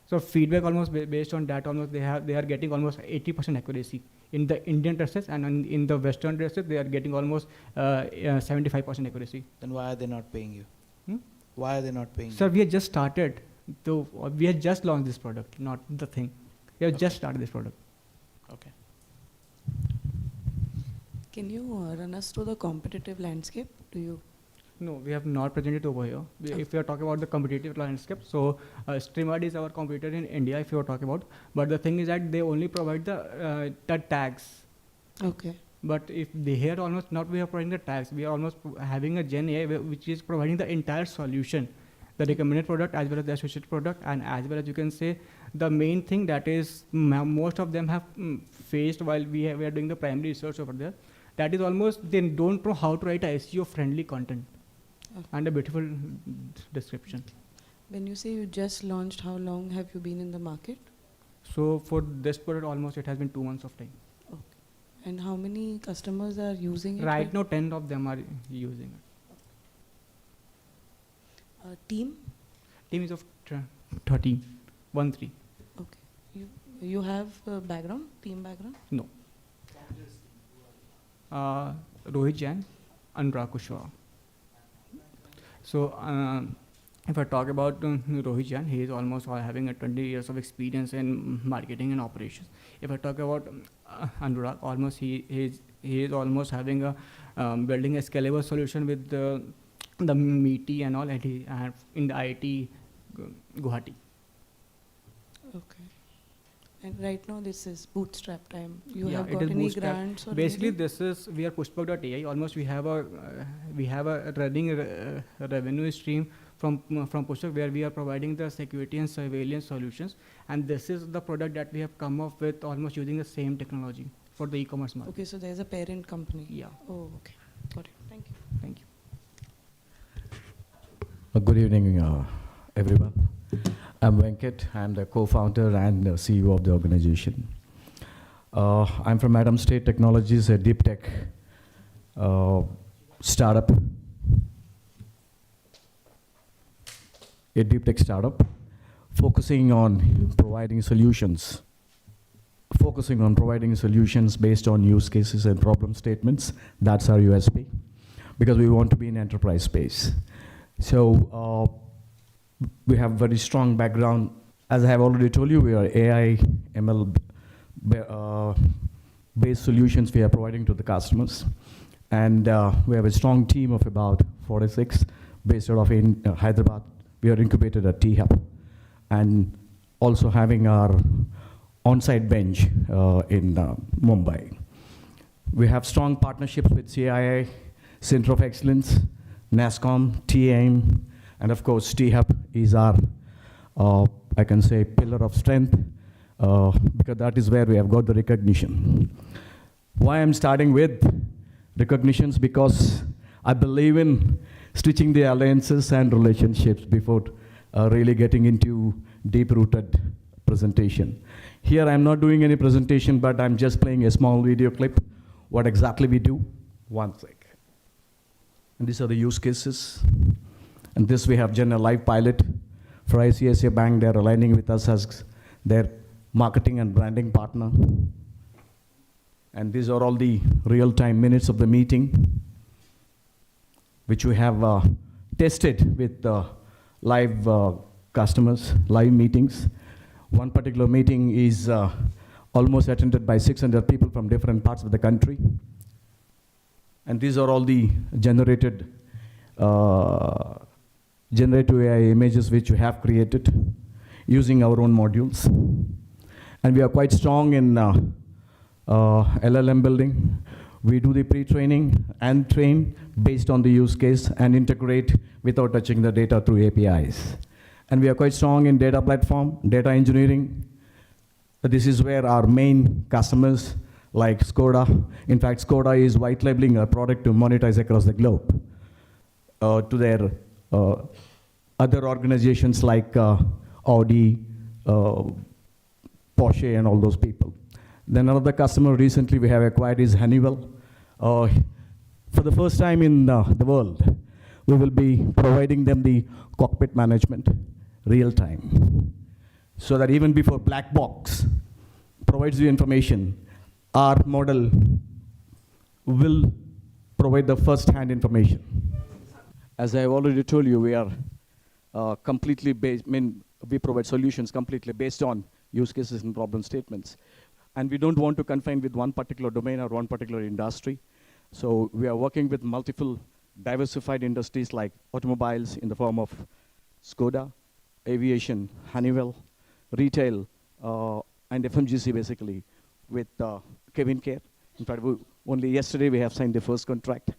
So feedback almost based on that, almost they are getting almost 80% accuracy in the Indian dresses, and in the Western dresses they are getting almost 75% accuracy. Then why are they not paying you? Why are they not paying you? Sir, we have just started. We have just launched this product, not the thing. We have just started this product. Okay. Can you run us through the competitive landscape? No, we have not presented over here. If we are talking about the competitive landscape, so Streamard is our competitor in India, if you are talking about. But the thing is that they only provide the tags. Okay. But if they here almost not we are providing the tags, we are almost having a Gen AI which is providing the entire solution, the recommended product as well as the associated product, and as well as you can say the main thing that is most of them have faced while we are doing the primary research over there. That is almost they don't know how to write a SEO friendly content. And a beautiful description. When you say you just launched, how long have you been in the market? So for this product, almost it has been 2 months of time. Okay. And how many customers are using it? Right now, 10 of them are using it. Team? Team is of 13. 1-3. Okay. You have a background, team background? No. Rohit Jain, Anurag Kushwaha. So if I talk about Rohit Jain, he is almost having 20 years of experience in marketing and operations. If I talk about Anurag, almost he is almost having a building a scalable solution with the meaty and all, and he in the IIT Guwahati. Okay. And right now this is bootstrap time. You Yeah, have it got is any bootstrap. grants or Basically, anything? this is we are pushback.ai. Almost we have a running revenue stream from Pushback where we are providing the security and surveillance solutions, and this is the product that we have come up with almost using the same technology for the e-commerce market. Okay, so there's a parent company. Yeah. Oh, okay. Got it. Thank you. Thank you. Good evening, everyone. I'm Venkat. I'm the co-founder and the CEO of the organization. I'm from Adam State Technologies, a deep tech startup. A deep tech startup focusing on providing solutions. Focusing on providing solutions based on use cases and problem statements. That's our USP, because we want to be in enterprise space. So we have very strong background. As I have already told you, we are AI, ML based solutions we are providing to the customers. And we have a strong team of about 46 based out of Hyderabad. We are incubated at T-Hub. And also having our on-site bench in Mumbai. We have strong partnerships with CII, Center of Excellence, NASCOM, TAIM, and of course, T-Hub is our, I can say, pillar of strength, because that is where we have got the recognition. Why I'm starting with recognitions? Because I believe in stitching the alliances and relationships before really getting into deep-rooted presentation. Here, I'm not doing any presentation, but I'm just playing a small video clip, what exactly we do. One sec. And these are the use cases. And this we have done a live pilot for ICICI Bank. They're aligning with us as their marketing and branding partner. And these are all the real-time minutes of the meeting, which we have tested with live customers, live meetings. One particular meeting is almost attended by 600 people from different parts of the country. And these are all the generated generative AI images which we have created using our own modules. And we are quite strong in LLM building. We do the pre-training and train based on the use case and integrate without touching the data through APIs. And we are quite strong in data platform, data engineering. This is where our main customers like Skoda. In fact, Skoda is white labeling our product to monetize across the globe to their other organizations like Audi, Porsche, and all those people. Then another customer recently we have acquired is Honeywell. For the first time in the world, we will be providing them the cockpit management real time, so that even before black box provides you information, our model will provide the first-hand information. As I have already told you, we are completely based, we provide solutions completely based on use cases and problem statements. And we don't want to confine with one particular domain or one particular industry. So we are working with multiple diversified industries like automobiles in the form of Skoda, aviation, Honeywell, retail, and FMGC basically with Kevin Care. In fact, only yesterday we have signed the first contract.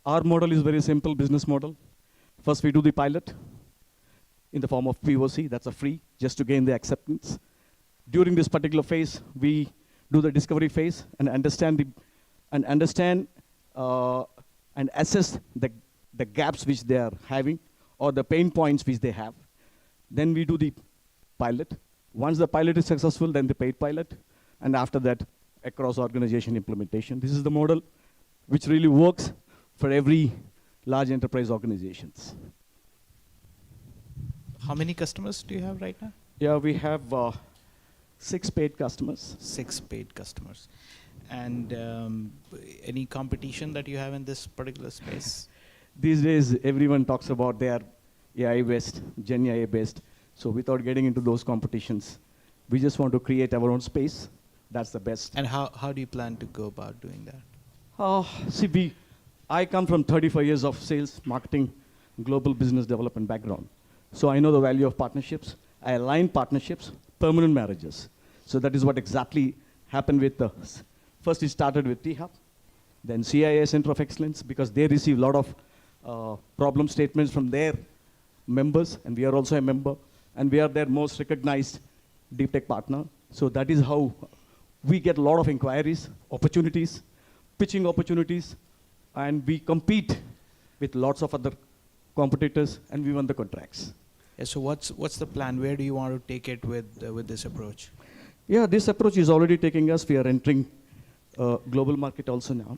Our model is very simple business model. First we do the pilot in the form of POC, that's a free, just to gain the acceptance. During this particular phase, we do the discovery phase and understand and assess the gaps which they are having or the pain points which they have. Then we do the pilot. Once the pilot is successful, then the paid pilot, and after that, across organization implementation. This is the model which really works for every large enterprise organizations. How many customers do you have right now? Yeah, we have 6 paid customers. 6 paid customers. And any competition that you have in this particular space? These days, everyone talks about their AI-based, Gen AI-based. So without getting into those competitions, we just want to create our own space. That's the best. And how do you plan to go about doing that? See, I come from 35 years of sales, marketing, global business development background. So I know the value of partnerships. I align partnerships, permanent marriages. So that is what exactly happened with first it started with T-Hub, then CIA Center of Excellence, because they receive a lot of problem statements from their members, and we are also a member, and we are their most recognized deep tech partner. So that is how we get a lot of inquiries, opportunities, pitching opportunities, and we compete with lots of other competitors, and we won the contracts. Yeah, so what's the plan? Where do you want to take it with this approach? Yeah, this approach is already taking us. We are entering global market also now.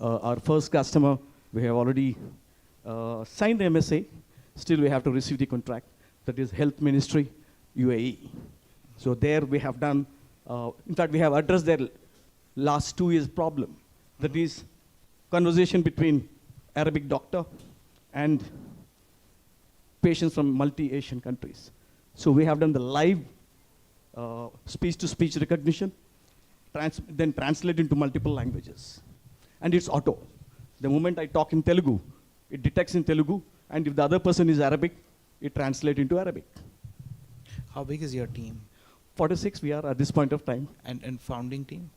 Our first customer, we have already signed the MSA. Still, we have to receive the contract. That is Health Ministry, UAE. So there we have done, in fact, we have addressed their last 2 years problem. That is conversation between Arabic doctor and patients from multi-Asian countries. So we have done the live speech-to-speech recognition, then translate into multiple languages. And it's auto. The moment I talk in Telugu, it detects in Telugu, and if the other person is Arabic, it translates into Arabic. How big is your team? 46 we are at this point of time. And founding team?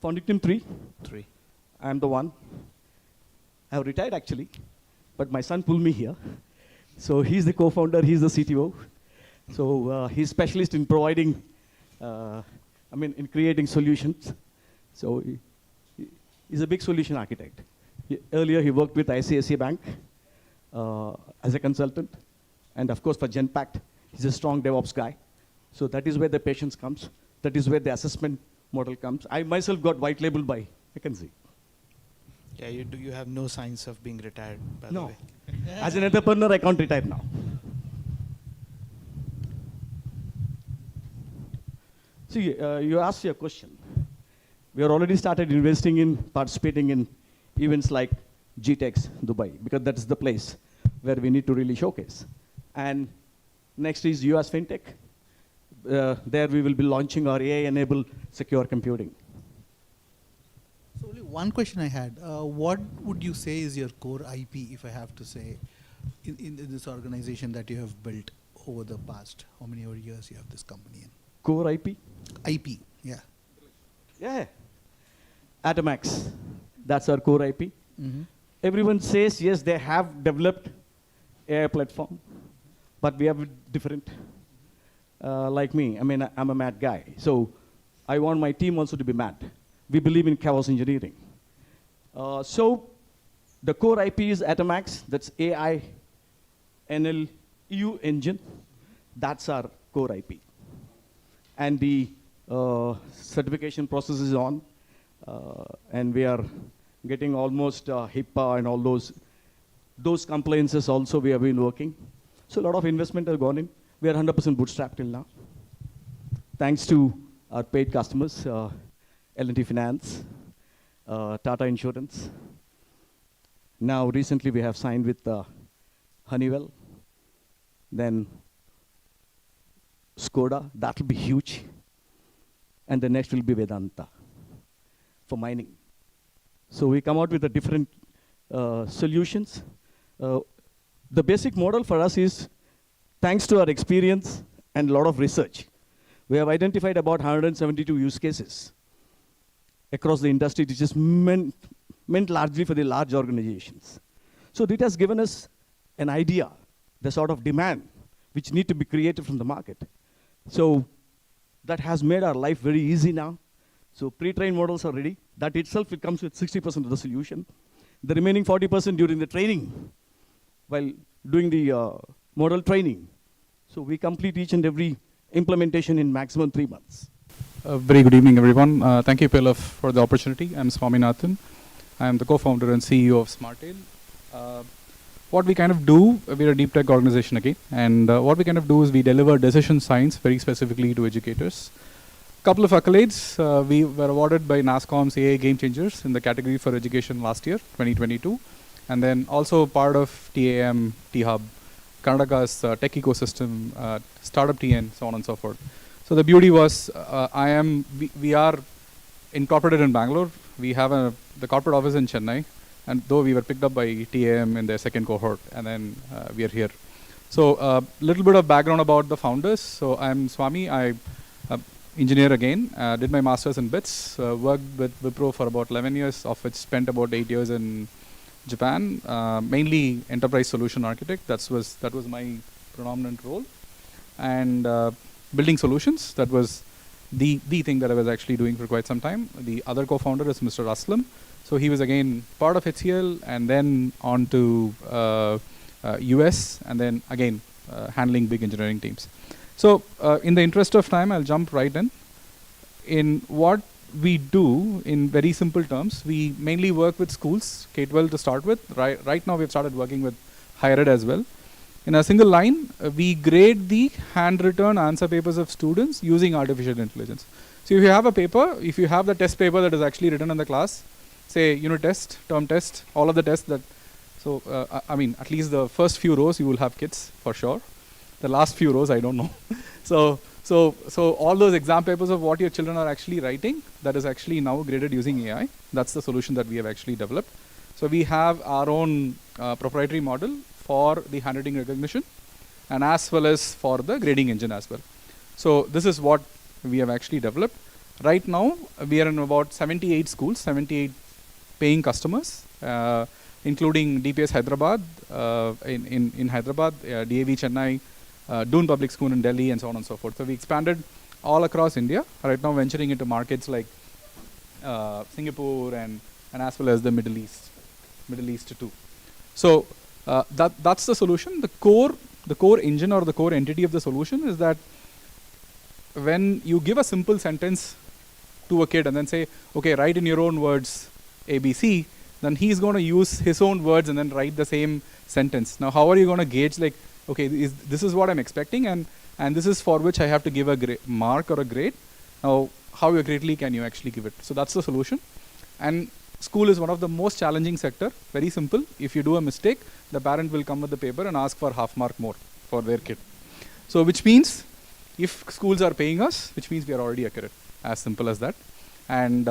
Founding team 3. 3. I'm the one. I have retired actually, but my son pulled me here. So he's the co-founder, he's the CTO. So he's specialist in providing, in creating solutions. So he's a big solution architect. Earlier he worked with ICICI Bank as a consultant. And of course for Genpact, he's a strong DevOps guy. So that is where the patience comes. That is where the assessment model comes. I myself got white labeled by McKinsey. Yeah, you have no signs of being retired, by the way. As an entrepreneur, I can't retire now. See, you asked your question. We are already started investing in, participating in events like GTEx Dubai, because that's the place where we need to really showcase. And next is US FinTech. There we will be launching our AI-enabled secure computing. So only one question I had. What would you say is your core IP, if I have to say, in this organization that you have built over the past, how many years you have this company in? Core IP? IP, yeah. Yeah. Atomax, that's our core IP. Mm-hmm. Everyone says, yes, they have developed AI platform, but we have different. Like me, I'm a mad guy. So I want my team also to be mad. We believe in chaos engineering. So the core IP is Atomax, that's AI, NL, EU engine. That's our core IP. And the certification process is on. And we are getting almost HIPAA and all those compliances also we have been working. So a lot of investment has gone in. We are 100% bootstrapped till now. Thanks to our paid customers, L&T Finance, Tata Insurance. Now recently we have signed with Honeywell, then Skoda, that will be huge. And the next will be Vedanta for mining. So we come out with the different solutions. The basic model for us is, thanks to our experience and a lot of research, we have identified about 172 use cases across the industry, which is meant largely for the large organizations. So it has given us an idea, the sort of demand which need to be created from the market. So that has made our life very easy now. So pre-trained models are ready. That itself, it comes with 60% of the solution. The remaining 40% during the training, while doing the model training. So we complete each and every implementation in maximum 3 months. Very good evening, everyone. Thank you, Pilaf, for the opportunity. I'm Swaminathan. I'm the co-founder and CEO of SmartTail. what we kind of do, we're a deep tech organization again, and what we kind of do is we deliver decision science very specifically to educators. Couple of accolades. We were awarded by NASSCOM's AI Game Changers in the category for education last year, 2022. And then also part of TAM, T-Hub, Karnataka's tech ecosystem, Startup TN, so on and so forth. So the beauty was, we are incorporated in Bangalore. We have the corporate office in Chennai. And though we were picked up by TAM in their second cohort, and then we are here. So a little bit of background about the founders. So I'm Swami. I'm engineer again. Did my master's in bits. Worked with Wipro for about 11 years, of which spent about 8 years in Japan. Mainly enterprise solution architect. That was my predominant role. And building solutions. That was the thing that I was actually doing for quite some time. The other co-founder is Mr. Aslam. So he was again part of HCL and then on to US and then again handling big engineering teams. So in the interest of time, I'll jump right in. In what we do in very simple terms, we mainly work with schools, K-12 to start with. Right now we've started working with higher ed as well. In a single line, we grade the handwritten answer papers of students using artificial intelligence. So if you have a paper, if you have the test paper that is actually written in the class, say unit test, term test, all of the tests that, so I mean, at least the first few rows you will have kids for sure. The last few rows, I don't know. So all those exam papers of what your children are actually writing, that is actually now graded using AI. That's the solution that we have actually developed. So we have our own proprietary model for the handwriting recognition and as well as for the grading engine as well. So this is what we have actually developed. Right now, we are in about 78 schools, 78 paying customers, including DPS Hyderabad, in Hyderabad, DAV Chennai, Doon Public School in Delhi, and so on and so forth. So we expanded all across India, right now venturing into markets like Singapore and as well as the Middle East too. So that's the solution. The core engine or the core entity of the solution is that when you give a simple sentence to a kid and then say, okay, write in your own words ABC, then he's going to use his own words and then write the same sentence. Now, how are you going to gauge like, okay, this is what I'm expecting and this is for which I have to give a mark or a grade. Now, how accurately can you actually give it? So that's the solution. And school is one of the most challenging sector. Very simple. If you do a mistake, the parent will come with the paper and ask for half mark more for their kid. So which means if schools are paying us, which means we are already accurate. As simple as that. And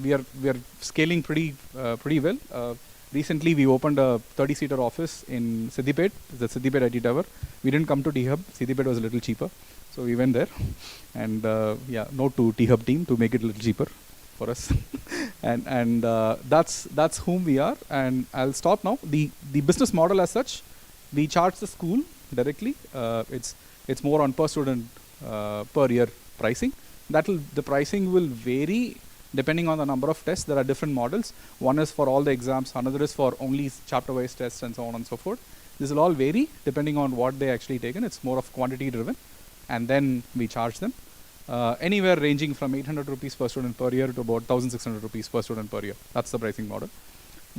we are scaling pretty well. Recently, we opened a 30-seater office in Siddipet, the Siddipet IT Tower. We didn't come to T-Hub. Siddipet was a little cheaper, so we went there. And yeah, note to T-Hub team to make it a little cheaper for us. and that's whom we are. And I'll stop now. The business model as such, we charge the school directly. It's more on per student per year pricing. The pricing will vary depending on the number of tests. There are different models. One is for all the exams, another is for only chapter-wise tests and so on and so forth. This will all vary depending on what they actually taken. It's more of quantity driven. And then we charge them. Anywhere ranging from 800 rupees per student per year to about 1,600 rupees per student per year. That's the pricing model.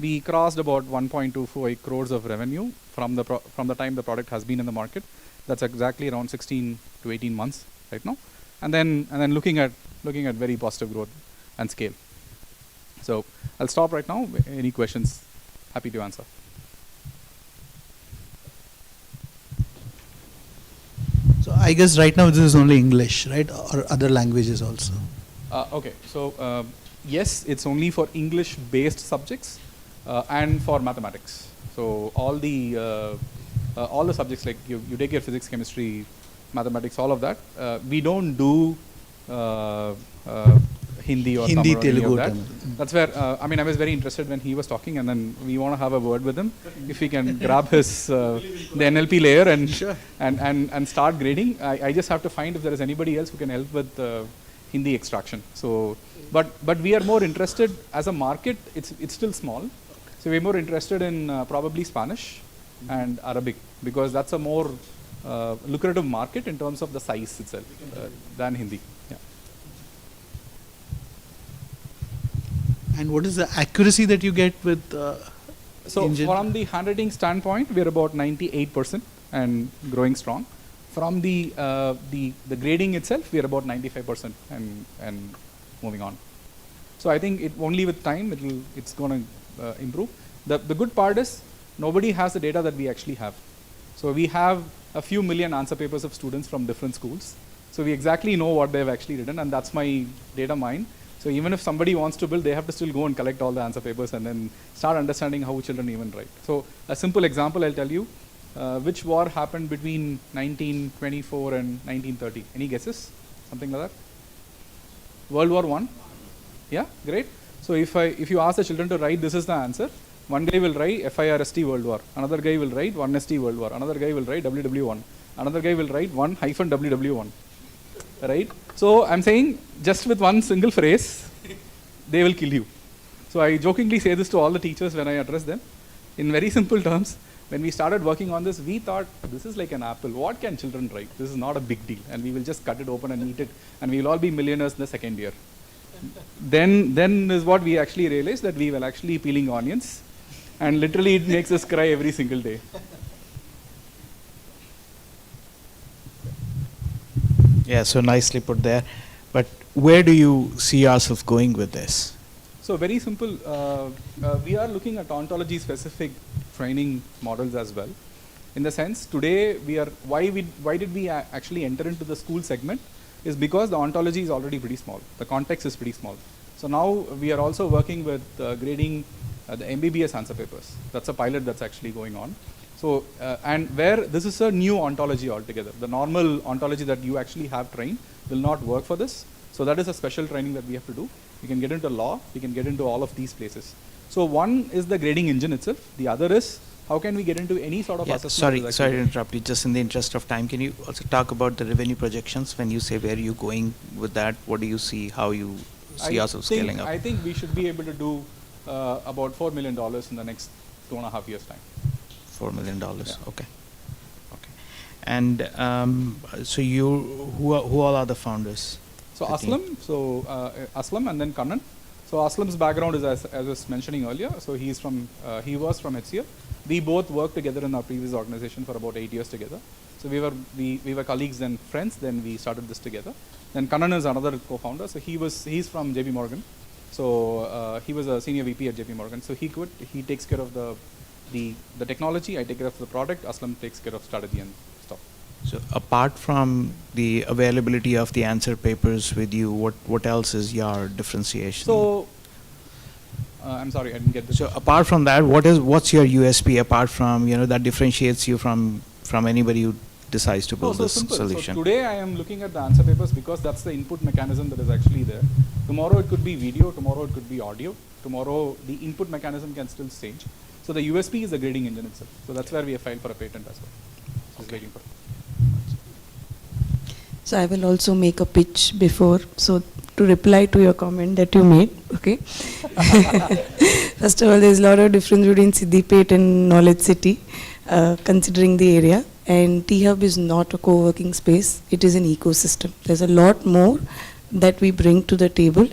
We crossed about 1.25 crores of revenue from the time the product has been in the market. That's exactly around 16 to 18 months right now. And then looking at very positive growth and scale. So I'll stop right now. Any questions? Happy to answer. So I guess right now this is only English, right? Or other languages also? Okay, so yes, it's only for English-based subjects and for mathematics. So all the subjects like you take your physics, chemistry, mathematics, all of that. We don't do Hindi or Tamil or any of that. That's where, I mean, I was very interested when he was talking, and then we want to have a word with him. If we can grab his, the NLP layer and start grading. I just have to find if there is anybody else who can help with Hindi extraction. So, but we are more interested as a market, it's still small. So we're more interested in probably Spanish and Arabic, because that's a more lucrative market in terms of the size itself than Hindi. Yeah. And what is the accuracy that you get with? So from the handwriting standpoint, we're about 98% and growing strong. From the grading itself, we're about 95% and moving on. So I think only with time it's going to improve. The good part is nobody has the data that we actually have. So we have a few million answer papers of students from different schools. So we exactly know what they've actually written, and that's my data mine. So even if somebody wants to build, they have to still go and collect all the answer papers and then start understanding how children even write. So a simple example I'll tell you, which war happened between 1924 and 1930? Any guesses? Something like that? World War I? Yeah, great. So if you ask the children to write, this is the answer. One guy will write FIRST World War. Another guy will write 1ST World War. Another guy will write WW1. Another guy will write 1-WW1. Right? So I'm saying just with one single phrase, they will kill you. So I jokingly say this to all the teachers when I address them. In very simple terms, when we started working on this, we thought this is like an apple. What can children write? This is not a big deal. And we will just cut it open and eat it. And we will all be millionaires in the second year. Then is what we actually realized, that we were actually peeling onions. And literally it makes us cry every single day. Yeah, so nicely put there. But where do you see yourself going with this? So very simple. We are looking at ontology-specific training models as well. In the sense, today why did we actually enter into the school segment? Is because the ontology is already pretty small. The context is pretty small. So now we are also working with grading the MBBS answer papers. That's a pilot that's actually going on. So, and where this is a new ontology altogether. The normal ontology that you actually have trained will not work for this. So that is a special training that we have to do. We can get into law, we can get into all of these places. So one is the grading engine itself. The other is how can we get into any sort of assessment. Sorry to interrupt you. Just in the interest of time, can you also talk about the revenue projections? When you say where are you going with that, what do you see, how you see yourself scaling up? I think we should be able to do about $4 million in the next 2.5 years' time. $4 million. Yeah. Okay. And so who all are the founders? So Aslam and then Kannan. So Aslam's background is as I was mentioning earlier. So he was from HCL. We both worked together in our previous organization for about 8 years together. So we were colleagues, then friends. Then we started this together. Then Kannan is another co-founder. So he's from JP Morgan. So he was a senior VP at JP Morgan. So he takes care of the technology. I take care of the product. Aslam takes care of strategy and stuff. So apart from the availability of the answer papers with you, what else is your differentiation? So I'm sorry, I didn't get this. So apart from that, what's your USP apart from that differentiates you from anybody who decides to build this solution? So today I am looking at the answer papers because that's the input mechanism that is actually there. Tomorrow it could be video, tomorrow it could be audio, tomorrow the input mechanism can still change. So the USP is the grading engine itself. So that's where we have filed for a patent as well. Just waiting for it. So I will also make a pitch before, so to reply to your comment that you made, okay. First of all, there is a lot of difference between Siddipet and Knowledge City, considering the area. And T-Hub is not a co-working space, it is an ecosystem. There's a lot more that we bring to the table,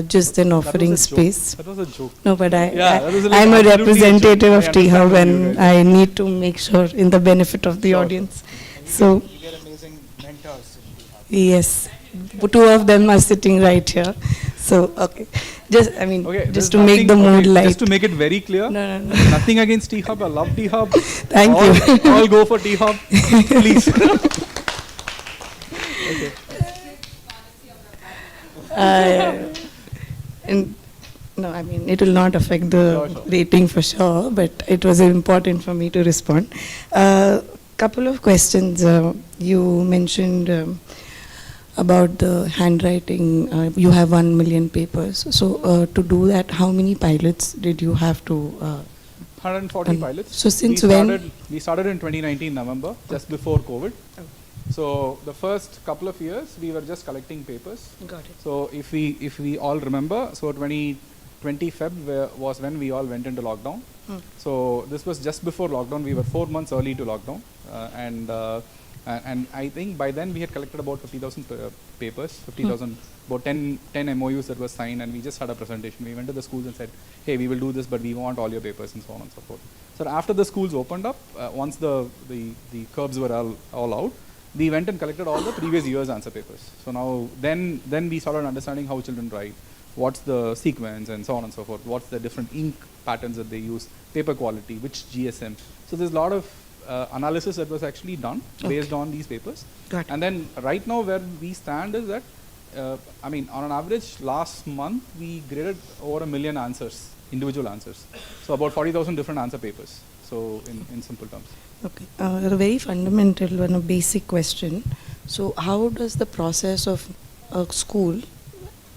just than offering space. That was a joke. No, but I'm I'm a representative of T-Hub and I need to make sure in the benefit of the audience. So, you get amazing mentors in T-Hub. Yes, 2 of them are sitting right here. So, okay. Just to make the mood light. Just to make it very clear, nothing against T-Hub. I love T-Hub. Thank you. All go for T-Hub, please. Okay. It will not affect the rating for sure, but it was important for me to respond. Couple of questions. You mentioned about the handwriting. You have 1 million papers. So to do that, how many pilots did you have to? 140 pilots. So since when? We started in 2019 November, just before COVID. So the first couple of years, we were just collecting papers. Got it. So if we all remember, so 2020 Feb was when we all went into lockdown. So this was just before lockdown. We were 4 months early to lockdown, and And I think by then we had collected about 50,000 papers, 50,000, about 10 MOUs that were signed, and we just had a presentation. We went to the schools and said, hey, we will do this, but we want all your papers, and so on and so forth. So after the schools opened up, once the curbs were all out, we went and collected all the previous year's answer papers. So now, then we started understanding how children write, what's the sequence, and so on and so forth, what's the different ink patterns that they use, paper quality, which GSM. So there's a lot of analysis that was actually done based on these papers. And then right now where we stand is that, I mean, on an average, last month we graded over 1 million answers, individual answers. So about 40,000 different answer papers. So in simple terms. Okay, a very fundamental one, a basic question. So how does the process of a school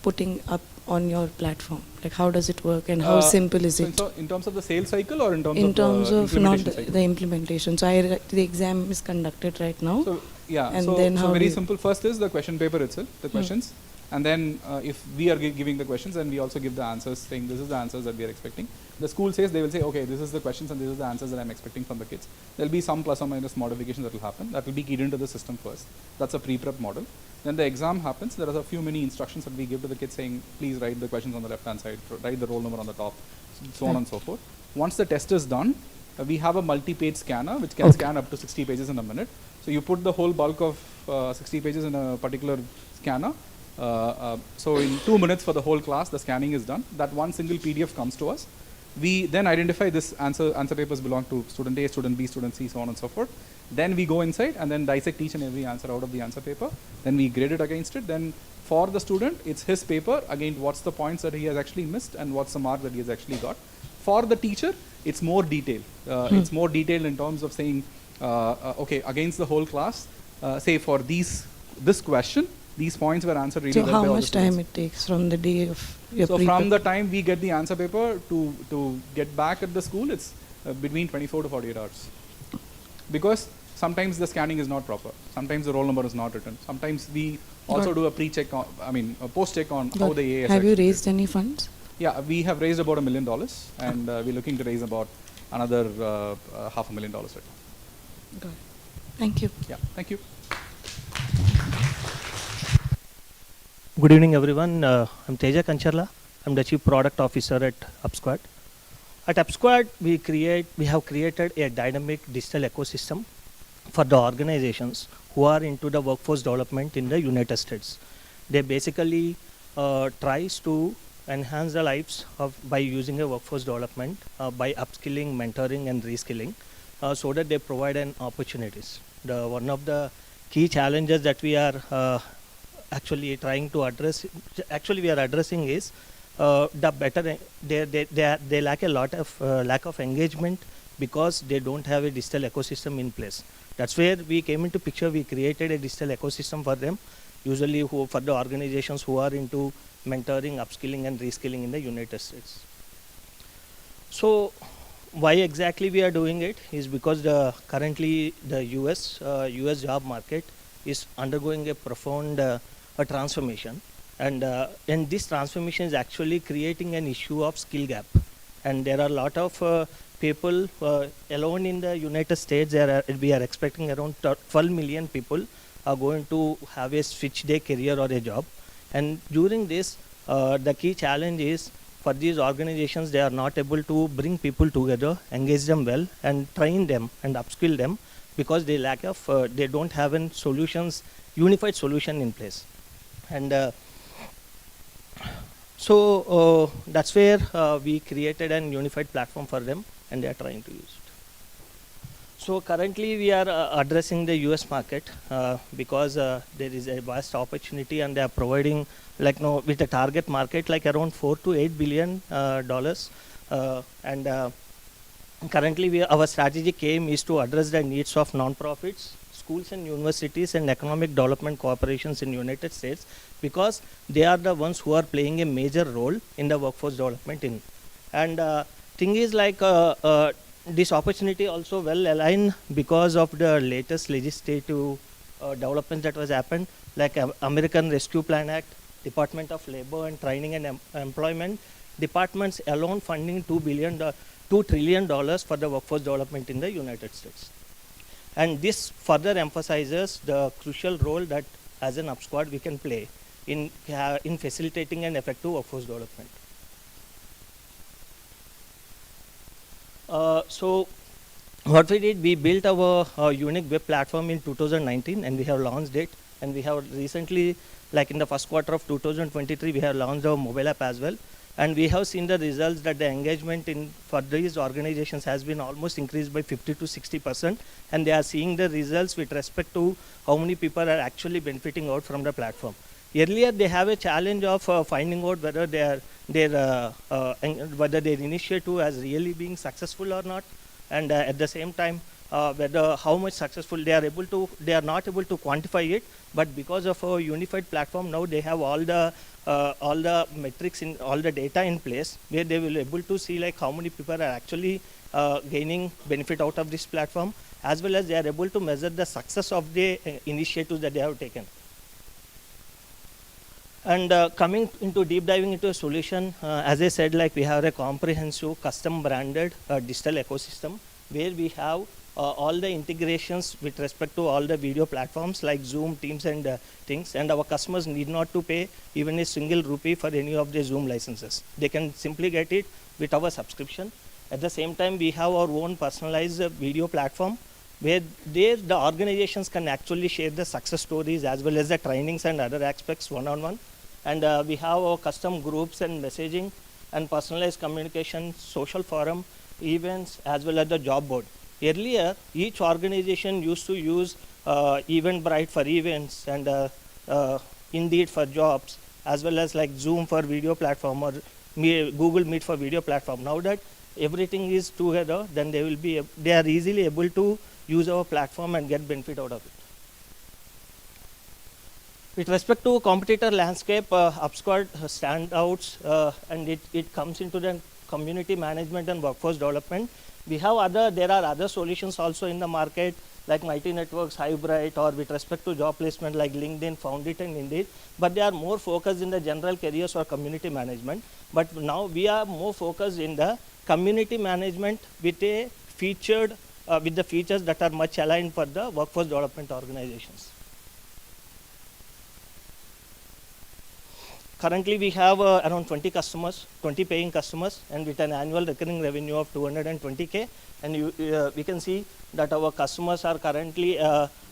putting up on your platform, like how does it work and how simple is it? So in terms of the sales cycle or in terms of not implementation the implementation. So the exam is conducted right now. So yeah, and so, then so how very simple. First is the question paper itself, the questions. And then if we are giving the questions, and we also give the answers saying this is the answers that we are expecting. The school says, they will say, okay, this is the questions and this is the answers that I'm expecting from the kids. There will be some plus or minus modifications that will happen. That will be keyed into the system first. That's a pre-prep model. Then the exam happens. There are a few many instructions that we give to the kids saying, please write the questions on the left-hand side, write the roll number on the top, so on and so forth. Once the test is done, we have a multi-page scanner which can scan up to 60 pages in a minute. So you put the whole bulk of 60 pages in a particular scanner. So in 2 minutes for the whole class, the scanning is done. That one single PDF comes to us. We then identify this answer papers belong to student A, student B, student C, so on and so forth. Then we go inside and then dissect each and every answer out of the answer paper. Then we grade it against it. Then for the student, it's his paper against what's the points that he has actually missed and what's the mark that he has actually got. For the teacher, it's more detailed. It's more detailed in terms of saying, okay, against the whole class, say for this question, these points were answered really well by all the students. So how much time it takes from the day of your So from the time we get the answer paper to get back at the school, it's between 24 to 48 hours. Because sometimes the scanning is not proper. Sometimes the roll number is not written. Sometimes we also do a pre-check, a post-check on how the AS. Have you raised any funds? Yeah, we have raised about $1 million, and we're looking to raise about another $500,000 right now. Got it. Thank you. Yeah, thank you. Good evening, everyone. I'm Teja Kancharla. I'm the Chief Product Officer at UpSquad. At UpSquad, we have created a dynamic digital ecosystem for the organizations who are into the workforce development in the United States. They basically tries to enhance the lives by using a workforce development by upskilling, mentoring, and reskilling, so that they provide an opportunities. One of the key challenges that we are actually trying to address, we are addressing is the better they lack a lot of lack of engagement because they don't have a digital ecosystem in place. That's where we came into picture. We created a digital ecosystem for them, usually for the organizations who are into mentoring, upskilling, and reskilling in the United States. So why exactly we are doing it is because currently the US job market is undergoing a profound transformation, and this transformation is actually creating an issue of skill gap. And there are a lot of people alone in the United States. We are expecting around 12 million people are going to have a switch their career or a job. And during this, the key challenge is for these organizations, they are not able to bring people together, engage them well, and train them and upskill them because they lack of, they don't have an unified solution in place. And so that's where we created an unified platform for them, and they are trying to use it. So currently we are addressing the US market because there is a vast opportunity, and they are providing with a target market like around $4 to $8 billion. And currently our strategic aim is to address the needs of non-profits, schools and universities, and economic development corporations in United States, because they are the ones who are playing a major role in the workforce development. And thing is this opportunity also well aligned because of the latest legislative developments that was happened, like American Rescue Plan Act, Department of Labor and Training and Employment departments alone funding $2 trillion for the workforce development in the United States. And this further emphasizes the crucial role that as an UpSquad we can play in facilitating an effective workforce development. So what we did, we built our unique web platform in 2019 and we have launched it. And we have recently, like in the first quarter of 2023, we have launched our mobile app as well. And we have seen the results that the engagement for these organizations has been almost increased by 50 to 60%. And they are seeing the results with respect to how many people are actually benefiting out from the platform. Earlier, they have a challenge of finding out whether their initiative has really been successful or not. And at the same time, whether how much successful they are not able to quantify it, but because of a unified platform, now they have all the metrics in all the data in place, where they will able to see like how many people are actually gaining benefit out of this platform, as well as they are able to measure the success of the initiatives that they have taken. And coming into deep diving into a solution, as I said, like we have a comprehensive custom branded digital ecosystem where we have all the integrations with respect to all the video platforms like Zoom, Teams and things, and our customers need not to pay even a single rupee for any of the Zoom licenses. They can simply get it with our subscription. At the same time, we have our own personalized video platform where the organizations can actually share the success stories as well as the trainings and other aspects one-on-one. And we have our custom groups and messaging and personalized communication, social forum, events, as well as the job board. Earlier, each organization used to use Eventbrite for events and Indeed for jobs, as well as like Zoom for video platform or Google Meet for video platform. Now that everything is together, then they are easily able to use our platform and get benefit out of it. With respect to competitor landscape, UpSquad standouts, and it comes into the community management and workforce development. There are other solutions also in the market like Mighty Networks, Hivebright, or with respect to job placement like LinkedIn, Foundit and Indeed, but they are more focused in the general careers or community management. But now we are more focused in the community management with the features that are much aligned for the workforce development organizations. Currently, we have around 20 paying customers, and with an annual recurring revenue of 220K. And we can see that our customers are currently,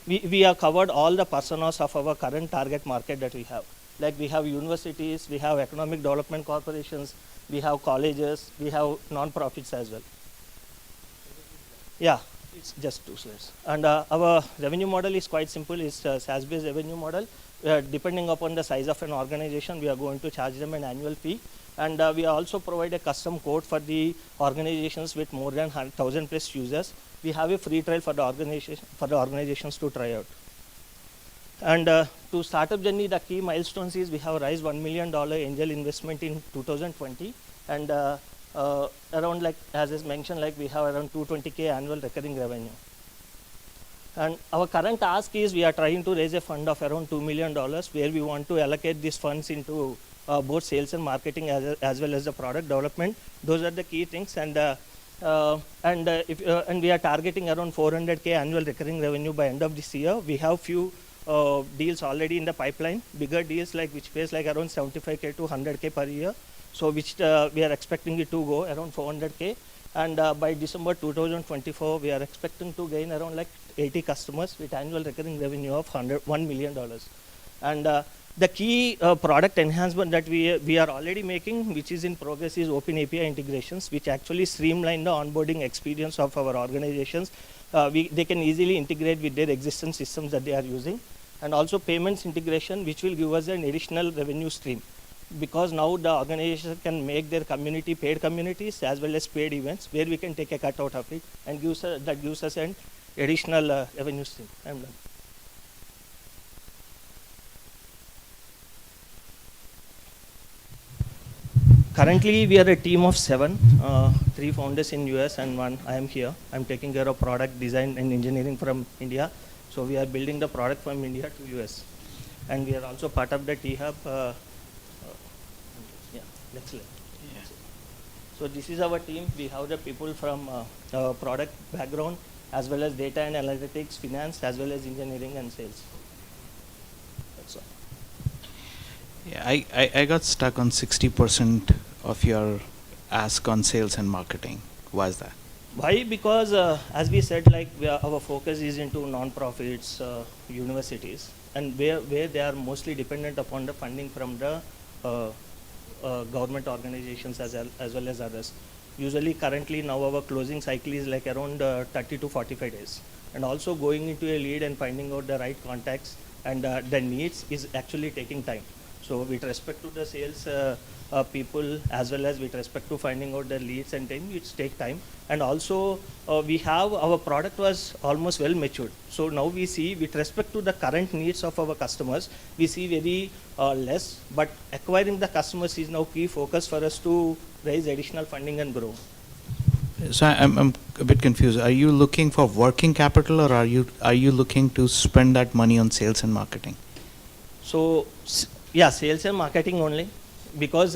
we have covered all the personas of our current target market that we have. Like we have universities, we have economic development corporations, we have colleges, we have non-profits as well. Yeah, it's just 2 slides. And our revenue model is quite simple. It's a SaaS-based revenue model. Depending upon the size of an organization, we are going to charge them an annual fee. And we also provide a custom code for the organizations with more than 1,000 plus users. We have a free trial for the organizations to try out. And to startup journey, the key milestones is we have raised $1 million angel investment in 2020. And around, like as is mentioned, like we have around 220K annual recurring revenue. And our current task is we are trying to raise a fund of around $2 million where we want to allocate these funds into both sales and marketing as well as the product development. Those are the key things. And we are targeting around 400K annual recurring revenue by end of this year. We have few deals already in the pipeline, bigger deals like which pays like around 75K to 100K per year. So which we are expecting it to go around 400K. And by December 2024, we are expecting to gain around like 80 customers with annual recurring revenue of $1 million. And the key product enhancement that we are already making, which is in progress, is open API integrations, which actually streamline the onboarding experience of our organizations. They can easily integrate with their existing systems that they are using. And also payments integration, which will give us an additional revenue stream. Because now the organization can make their community paid communities as well as paid events where we can take a cut out of it and that gives us an additional revenue stream. I'm done. Currently, we are a team of 7, 3 founders in US and 1 I am here. I'm taking care of product design and engineering from India. So we are building the product from India to US. And we are also part of the T-Hub. Next slide. Yeah. So this is our team. We have the people from product background, as well as data and analytics, finance, as well as engineering and sales. That's all. Yeah, I got stuck on 60% of your ask on sales and marketing. Why is that? Why? Because as we said, like our focus is into non-profits, universities, and where they are mostly dependent upon the funding from the government organizations as well as others. Usually currently now our closing cycle is like around 30 to 45 days. And also going into a lead and finding out the right contacts and the needs is actually taking time. So with respect to the sales people as well as with respect to finding out the leads and time, it takes time. And also we have our product was almost well matured. So now we see with respect to the current needs of our customers, we see very less, but acquiring the customers is now key focus for us to raise additional funding and grow. So I'm a bit confused. Are you looking for working capital, or are you looking to spend that money on sales and marketing? So yeah, sales and marketing only, because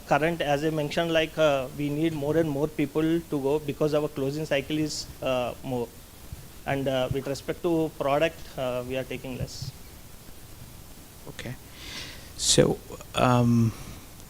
current, as I mentioned, like we need more and more people to go because our closing cycle is more, and with respect to product, we are taking less. Okay. So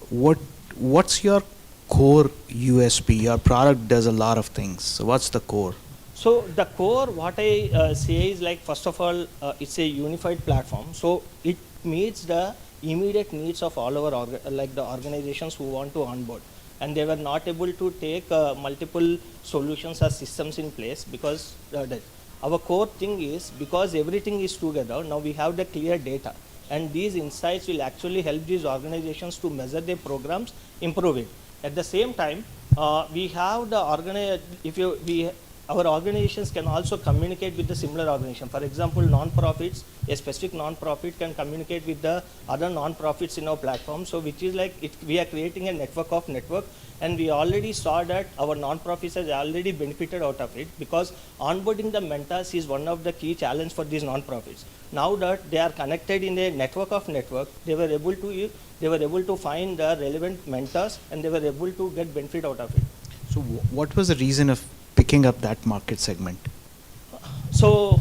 what's your core USP? Your product does a lot of things. So what's the core? So the core, what I say is like, first of all, it's a unified platform. So it meets the immediate needs of all our like the organizations who want to onboard, and they were not able to take multiple solutions or systems in place because our core thing is, because everything is together, now we have the clear data, and these insights will actually help these organizations to measure their programs, improve it. At the same time, we have the our organizations can also communicate with the similar organization. For example, non-profits, a specific non-profit can communicate with the other non-profits in our platform. So which is like, we are creating a network of network, and we already saw that our non-profits has already benefited out of it, because onboarding the mentors is one of the key challenge for these non-profits. Now that they are connected in a network of network, they were able to find the relevant mentors, and they were able to get benefit out of it. So what was the reason of picking up that market segment? So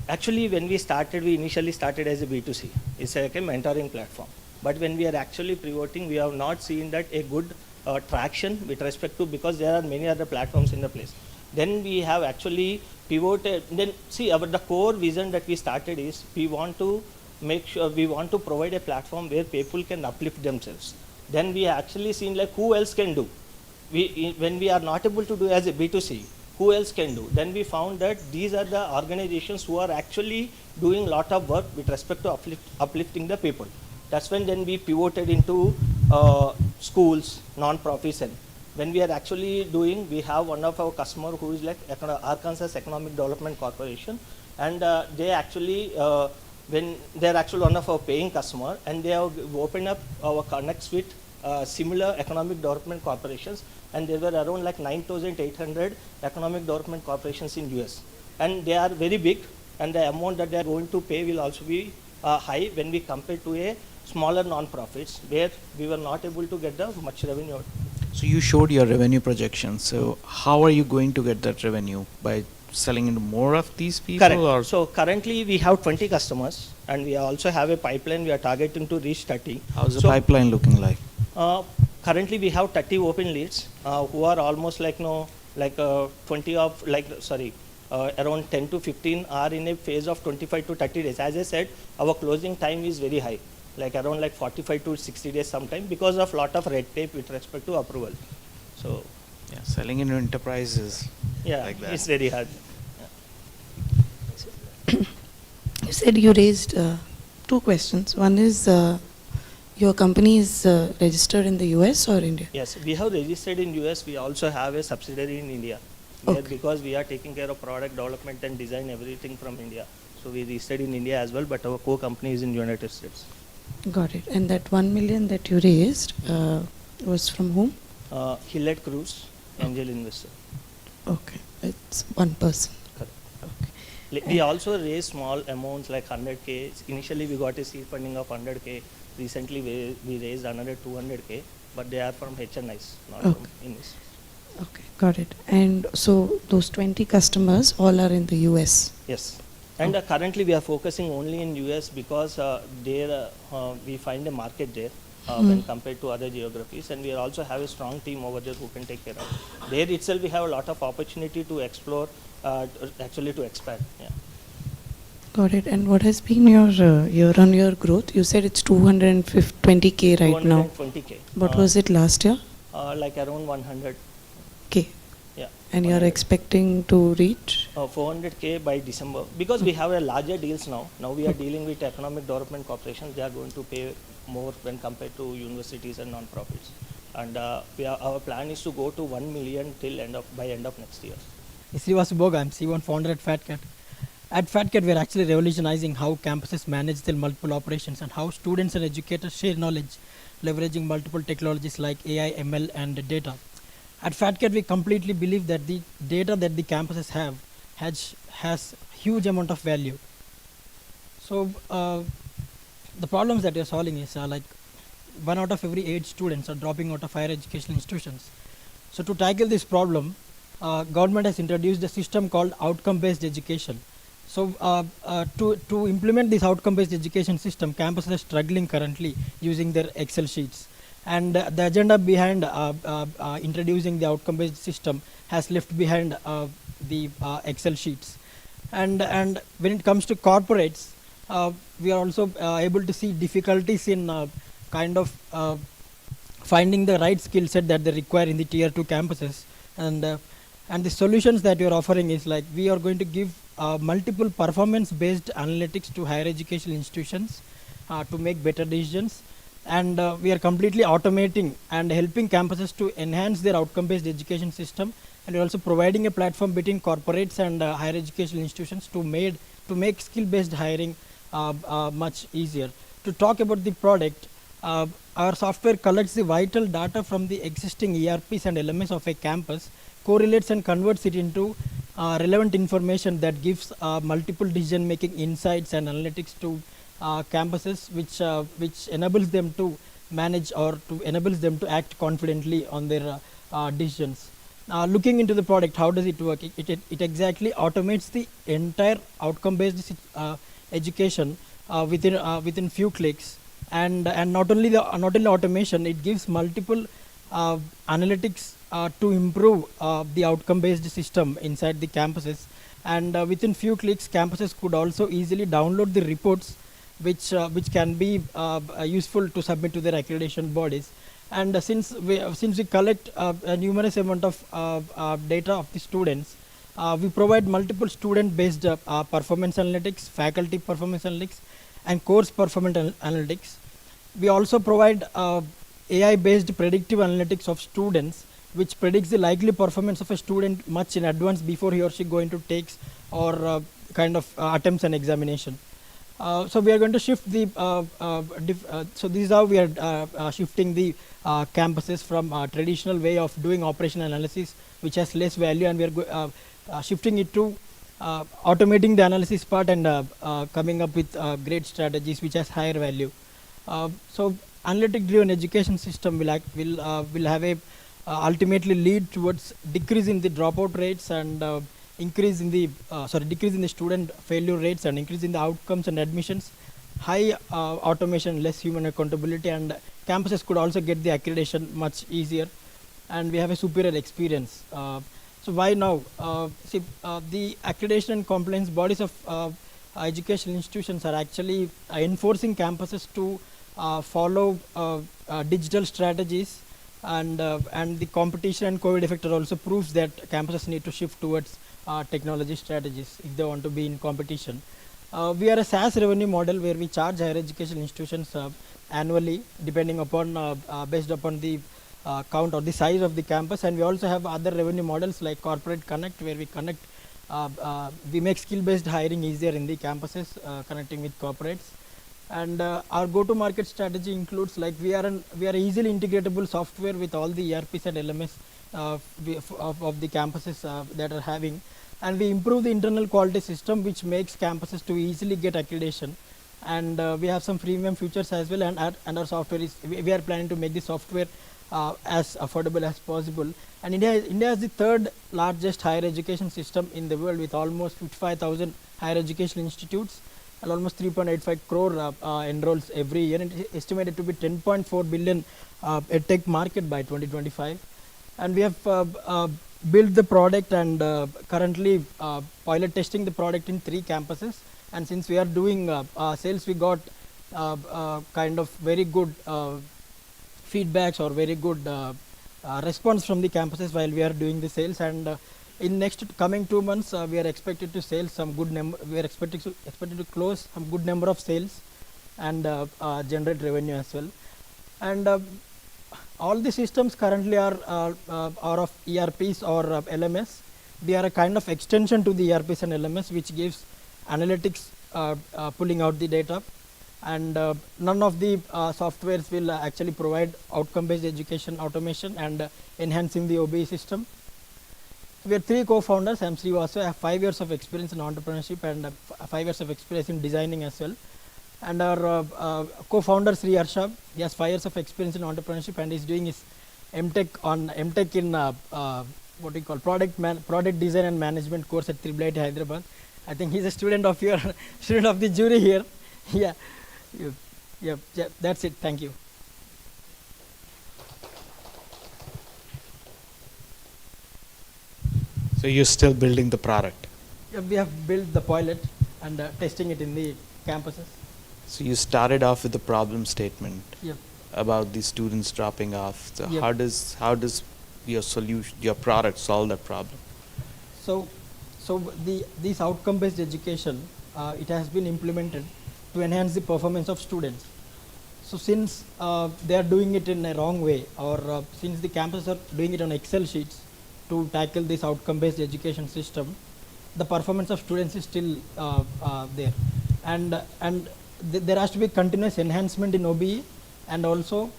actually when we initially started as a B2C. It's like a mentoring platform. But when we are actually pivoting, we have not seen that a good traction with respect to, because there are many other platforms in the place. Then we have actually pivoted. Then see, the core vision that we started is, we want to make sure, we want to provide a platform where people can uplift themselves. Then we actually seen like, who else can do? When we are not able to do as a B2C, who else can do? Then we found that these are the organizations who are actually doing a lot of work with respect to uplifting the people. That's when then we pivoted into schools, non-profits. And when we are actually doing, we have one of our customer who is like Arkansas Economic Development Corporation, and they actually, when they're actually one of our paying customer, and they have opened up our connects with similar economic development corporations, and there were around like 9,800 economic development corporations in US, and they are very big, and the amount that they are going to pay will also be high when we compare to a smaller non-profits where we were not able to get the much revenue. So you showed your revenue projections. So how are you going to get that revenue? By selling into more of these people? Correct. Or? So currently we have 20 customers, and we also have a pipeline. We are targeting to reach 30. How's the pipeline looking like? Currently we have 30 open leads who are almost like 20 of around 10 to 15 are in a phase of 25 to 30 days. As I said, our closing time is very high, like around like 45 to 60 days sometime, because of lot of red tape with respect to approval. So yeah, selling into enterprise is like that. It's very hard. You said you raised 2 questions. One is, your company is registered in the US or India? Yes, we have registered in US. We also have a subsidiary in India. Because we are taking care of product development and design, everything from India. So we registered in India as well, but our core company is in United States. Got it. And that 1 million that you raised was from whom? Hillett Cruz, angel investor. Okay, it's one person. Correct. Okay. We also raised small amounts like 100K. Initially we got a seed funding of 100K. Recently we raised another 200K, but they are from HNIs, not from Innis. Okay, got it. And so those 20 customers all are in the US? Yes. And currently we are focusing only in US because there we find a market there when compared to other geographies, and we also have a strong team over there who can take care of it. There itself we have a lot of opportunity to explore, actually to expand. Yeah. Got it. And what has been your year-on-year growth? You said it's 220K right now. 220K. What was it last year? Like around 100. K. Yeah. And you're expecting to reach? 400K by December, because we have a larger deals now. Now we are dealing with economic development corporations. They are going to pay more when compared to universities and non-profits. And our plan is to go to 1 million till by end of next year. Srivas Boga, I'm C1 founder at FatCat. At FatCat, we're actually revolutionizing how campuses manage their multiple operations and how students and educators share knowledge, leveraging multiple technologies like AI, ML, and data. At FatCat, we completely believe that the data that the campuses have has huge amount of value. So the problems that we're solving is like 1 out of every 8 students are dropping out of higher educational institutions. So to tackle this problem, government has introduced a system called outcome-based education. So to implement this outcome-based education system, campuses are struggling currently using their Excel sheets. And the agenda behind introducing the outcome-based system has left behind the Excel sheets. And when it comes to corporates, we are also able to see difficulties in kind of finding the right skill set that they require in the tier 2 campuses. And the solutions that we are offering is like we are going to give multiple performance-based analytics to higher education institutions to make better decisions. And we are completely automating and helping campuses to enhance their outcome-based education system. And we're also providing a platform between corporates and higher education institutions to make skill-based hiring much easier. To talk about the product, our software collects the vital data from the existing ERPs and LMS of a campus, correlates and converts it into relevant information that gives multiple decision-making insights and analytics to campuses, which enables them to manage or enables them to act confidently on their decisions. Looking into the product, how does it work? It exactly automates the entire outcome-based education within few clicks, and not only automation, it gives multiple analytics to improve the outcome-based system inside the campuses. And within few clicks, campuses could also easily download the reports which can be useful to submit to their accreditation bodies. And since we collect a numerous amount of data of the students, we provide multiple student-based performance analytics, faculty performance analytics, and course performance analytics. We also provide AI-based predictive analytics of students, which predicts the likely performance of a student much in advance before he or she going to takes or kind of attempts an examination. So we are going to shift the, so this is how we are shifting the campuses from a traditional way of doing operational analysis, which has less value, and we are shifting it to automating the analysis part and coming up with great strategies which has higher value. So analytic-driven education system will have a ultimately lead towards decrease in the dropout rates and decrease in the student failure rates and increase in the outcomes and admissions, high automation, less human accountability, and campuses could also get the accreditation much easier, and we have a superior experience. So why now? The accreditation and compliance bodies of educational institutions are actually enforcing campuses to follow digital strategies, and the competition and COVID effect also proves that campuses need to shift towards technology strategies if they want to be in competition. We are a SaaS revenue model where we charge higher education institutions annually, depending upon based upon the count or the size of the campus, and we also have other revenue models like Corporate Connect, where we connect, we make skill-based hiring easier in the campuses, connecting with corporates. And our go-to-market strategy includes like we are easily integratable software with all the ERPs and LMS of the campuses that are having, and we improve the internal quality system, which makes campuses to easily get accreditation. And we have some freemium features as well, and our software is we are planning to make the software as affordable as possible. And India is the third largest higher education system in the world, with almost 55,000 higher education institutes and almost 3.85 crore enrolls every year. And it is estimated to be 10.4 billion edtech market by 2025. And we have built the product and currently pilot testing the product in 3 campuses. And since we are doing sales, we got kind of very good feedbacks or very good response from the campuses while we are doing the sales. And in next coming 2 months, we are expected to sell some good number. We are expected to close some good number of sales and generate revenue as well. And all the systems currently are of ERPs or LMS. We are a kind of extension to the ERPs and LMS, which gives analytics pulling out the data. And none of the softwares will actually provide outcome-based education automation and enhancing the OBE system. We are 3 co-founders. I am Srivasu. I have 5 years of experience in entrepreneurship and 5 years of experience in designing as well. And our co-founder Sri Harsha, he has 5 years of experience in entrepreneurship and is doing his MTech in what we call product design and management course at IIIT Hyderabad. I think he's a student of your student of the jury here. Yeah. Yeah, that's it. Thank you. So you're still building the product? Yeah, we have built the pilot and testing it in the campuses. So you started off with the problem statement Yep. about the students dropping off. So Yep. how does your solution, your product, solve that problem? So this outcome-based education, it has been implemented to enhance the performance of students. So since they are doing it in a wrong way, or since the campuses are doing it on Excel sheets to tackle this outcome-based education system, the performance of students is still there, and there has to be continuous enhancement in OBE, and also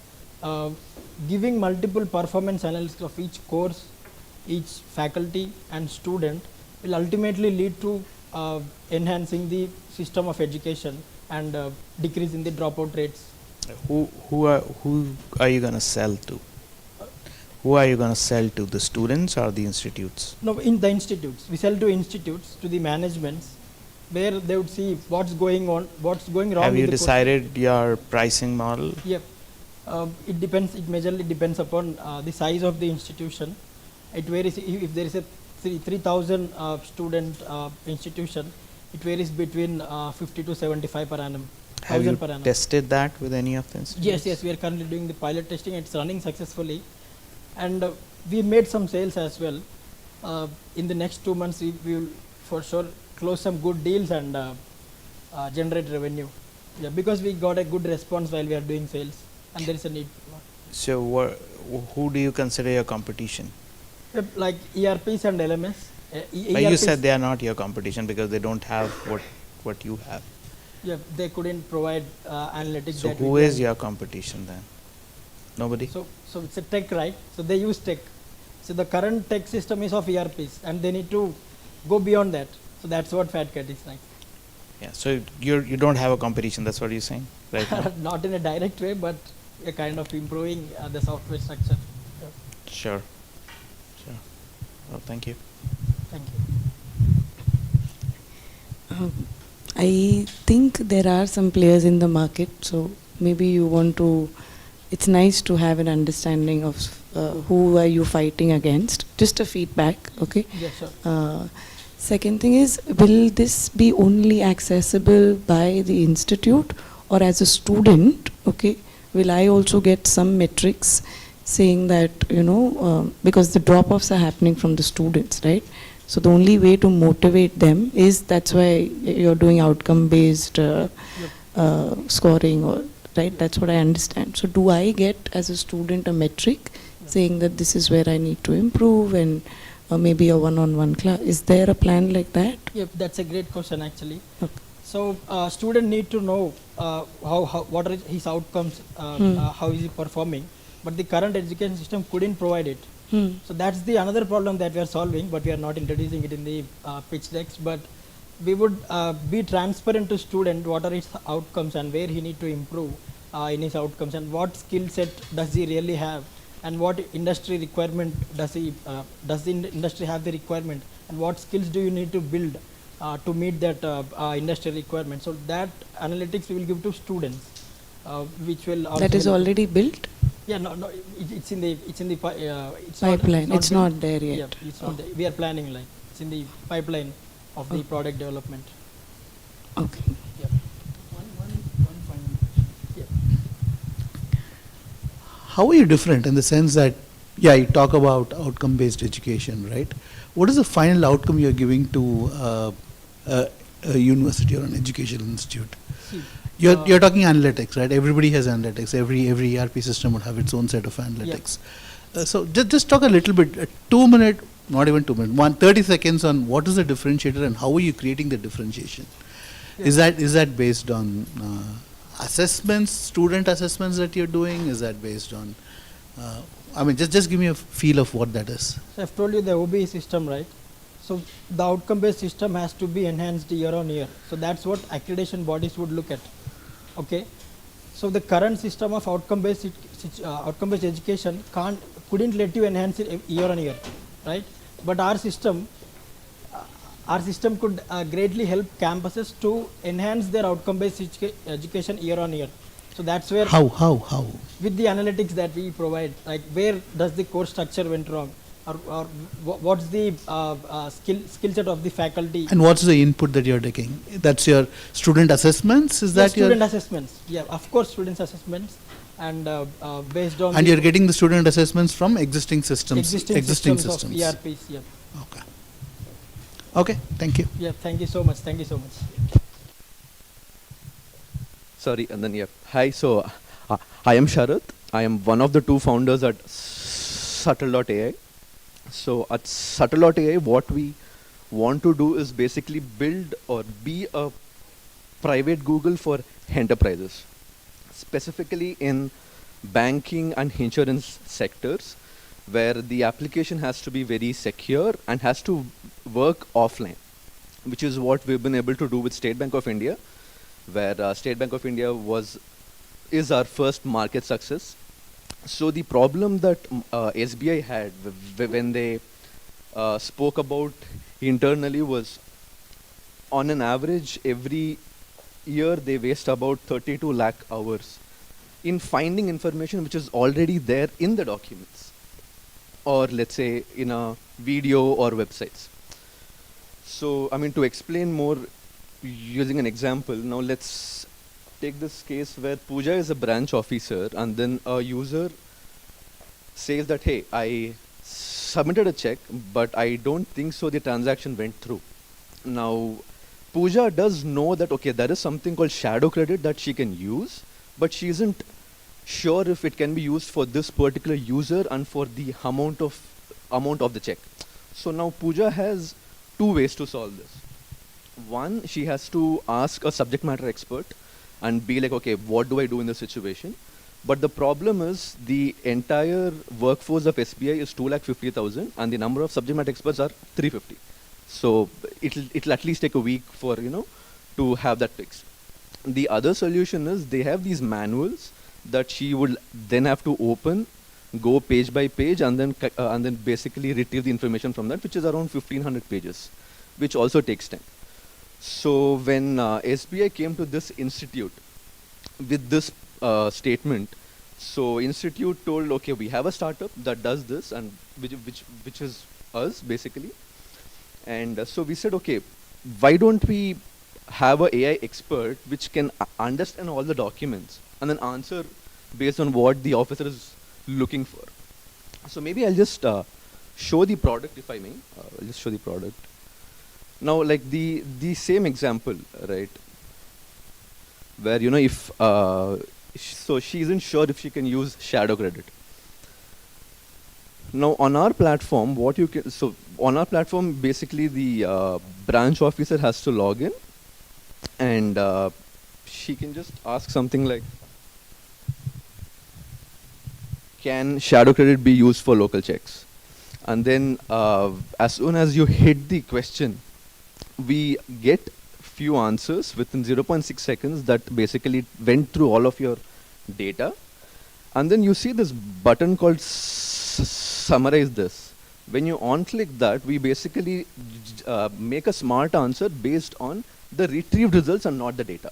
giving multiple performance analysis of each course, each faculty and student will ultimately lead to enhancing the system of education and decreasing the dropout rates. Who are you going to sell to? Who are you going to sell to, the students or the institutes? No, in the institutes. We sell to institutes, to the managements, where they would see what's going on, what's going wrong. Have you with the decided your pricing model? Yep. It depends. It majorly depends upon the size of the institution. It varies. If there is a 3,000 student institution, it varies between 50 to 75 per annum. Have you Per annum. tested that with any of the institutes? Yes. We are currently doing the pilot testing. It's running successfully, and we made some sales as well. In the next 2 months, we will for sure close some good deals and generate revenue. Yeah, because we got a good response while we are doing sales, and there is a need. So who do you consider your competition? Like ERPs and LMS. But you said they are not your competition because they don't have what you have. Yeah, they couldn't provide analytics. So who is your competition then? Nobody? So it's a tech, right? So they use tech. So the current tech system is of ERPs, and they need to go beyond that. So that's what FatCat is like. Yeah. So you don't have a competition. That's what you're saying, right? now? Not in a direct way, but a kind of improving the software structure. Yeah. Sure. Well, thank you. Thank you. I think there are some players in the market, so maybe you want to, it's nice to have an understanding of who are you fighting against. Just a feedback, okay? Yeah, sure. Second thing is, will this be only accessible by the institute, or as a student, okay, will I also get some metrics saying that, because the drop-offs are happening from the students, right? So the only way to motivate them is, that's why you're doing outcome-based scoring, or right? That's what I understand. So do I get, as a student, a metric saying that this is where I need to improve, and maybe a one-on-one class? Is there a plan like that? Yep, that's a great question actually. Okay. So student need to know what are his outcomes, how is he performing, but the current education system couldn't provide it. So that's the another problem that we are solving, but we are not introducing it in the pitch decks. But we would be transparent to student what are his outcomes and where he need to improve in his outcomes, and what skill set does he really have, and what industry requirement does the industry have the requirement, and what skills do you need to build to meet that industry requirement. So that analytics we will give to students, which will also That is help. already built? Yeah, no, it's in the Pipeline. It's not built. there yet. Yeah, it's not there. We are planning, like it's in the pipeline of the product development. Okay. Yeah. One final question. Yeah. How are you different in the sense that, yeah, you talk about outcome-based education, right? What is the final outcome you're giving to a university or an educational institute? You're talking analytics, right? Everybody has analytics. Every ERP system would have its own set of analytics. So just talk a little bit, 2 minute, not even 2 minutes, 30 seconds on what is the differentiator and how are you creating the differentiation? Is that based on assessments, student assessments that you're doing? Is that based on, I mean, just give me a feel of what that is. So I've told you the OBE system, right? So the outcome-based system has to be enhanced year on year. So that's what accreditation bodies would look at. Okay. So the current system of outcome-based education couldn't let you enhance it year on year, right? But our system could greatly help campuses to enhance their outcome-based education year on year. So that's where How? With the analytics that we provide, like where does the course structure went wrong, or what's the skill set of the faculty. And what's the input that you're taking? That's your student assessments? Is that your student assessments? Yeah, of course, students assessments, and based on. And you're getting the student assessments from existing systems. Existing systems. Of ERPs. Yeah. Okay. Okay. Thank you. Yeah. Thank you so much. Thank you so much. Sorry, and then Hi, so I am Sharath. I am one of the two founders at Subtle.ai. So at Subtle.ai, what we want to do is basically build or be a private Google for enterprises, specifically in banking and insurance sectors, where the application has to be very secure and has to work offline, which is what we've been able to do with State Bank of India, where State Bank of India is our first market success. So the problem that SBI had when they spoke about internally was, on an average, every year they waste about 32 lakh hours in finding information which is already there in the documents, or let's say in a video or websites. So, I mean, to explain more using an example, now let's take this case where Pooja is a branch officer and then a user says that, hey, I submitted a check, but I don't think so the transaction went through. Now, Pooja does know that, okay, there is something called shadow credit that she can use, but she isn't sure if it can be used for this particular user and for the amount of the check. So now Pooja has two ways to solve this. One, she has to ask a subject matter expert and be like, okay, what do I do in this situation? But the problem is the entire workforce of SBI is 250,000 and the number of subject matter experts are 350. So it'll at least take a week for, to have that fixed. The other solution is they have these manuals that she would then have to open, go page by page, and then basically retrieve the information from that, which is around 1500 pages, which also takes time. So when SBI came to this institute with this statement, so institute told, okay, we have a startup that does this, and which is us basically. And so we said, okay, why don't we have an AI expert which can understand all the documents and then answer based on what the officer is looking for. So maybe I'll just show the product, if I may. I'll just show the product. Now, like the same example, right? Where, if, so she isn't sure if she can use shadow credit. Now, on our platform, on our platform, basically the branch officer has to log in, and she can just ask something like, can shadow credit be used for local checks? And then as soon as you hit the question, we get few answers within 0.6 seconds that basically went through all of your data And then you see this button called summarize this. When you on-click that, we basically make a smart answer based on the retrieved results and not the data.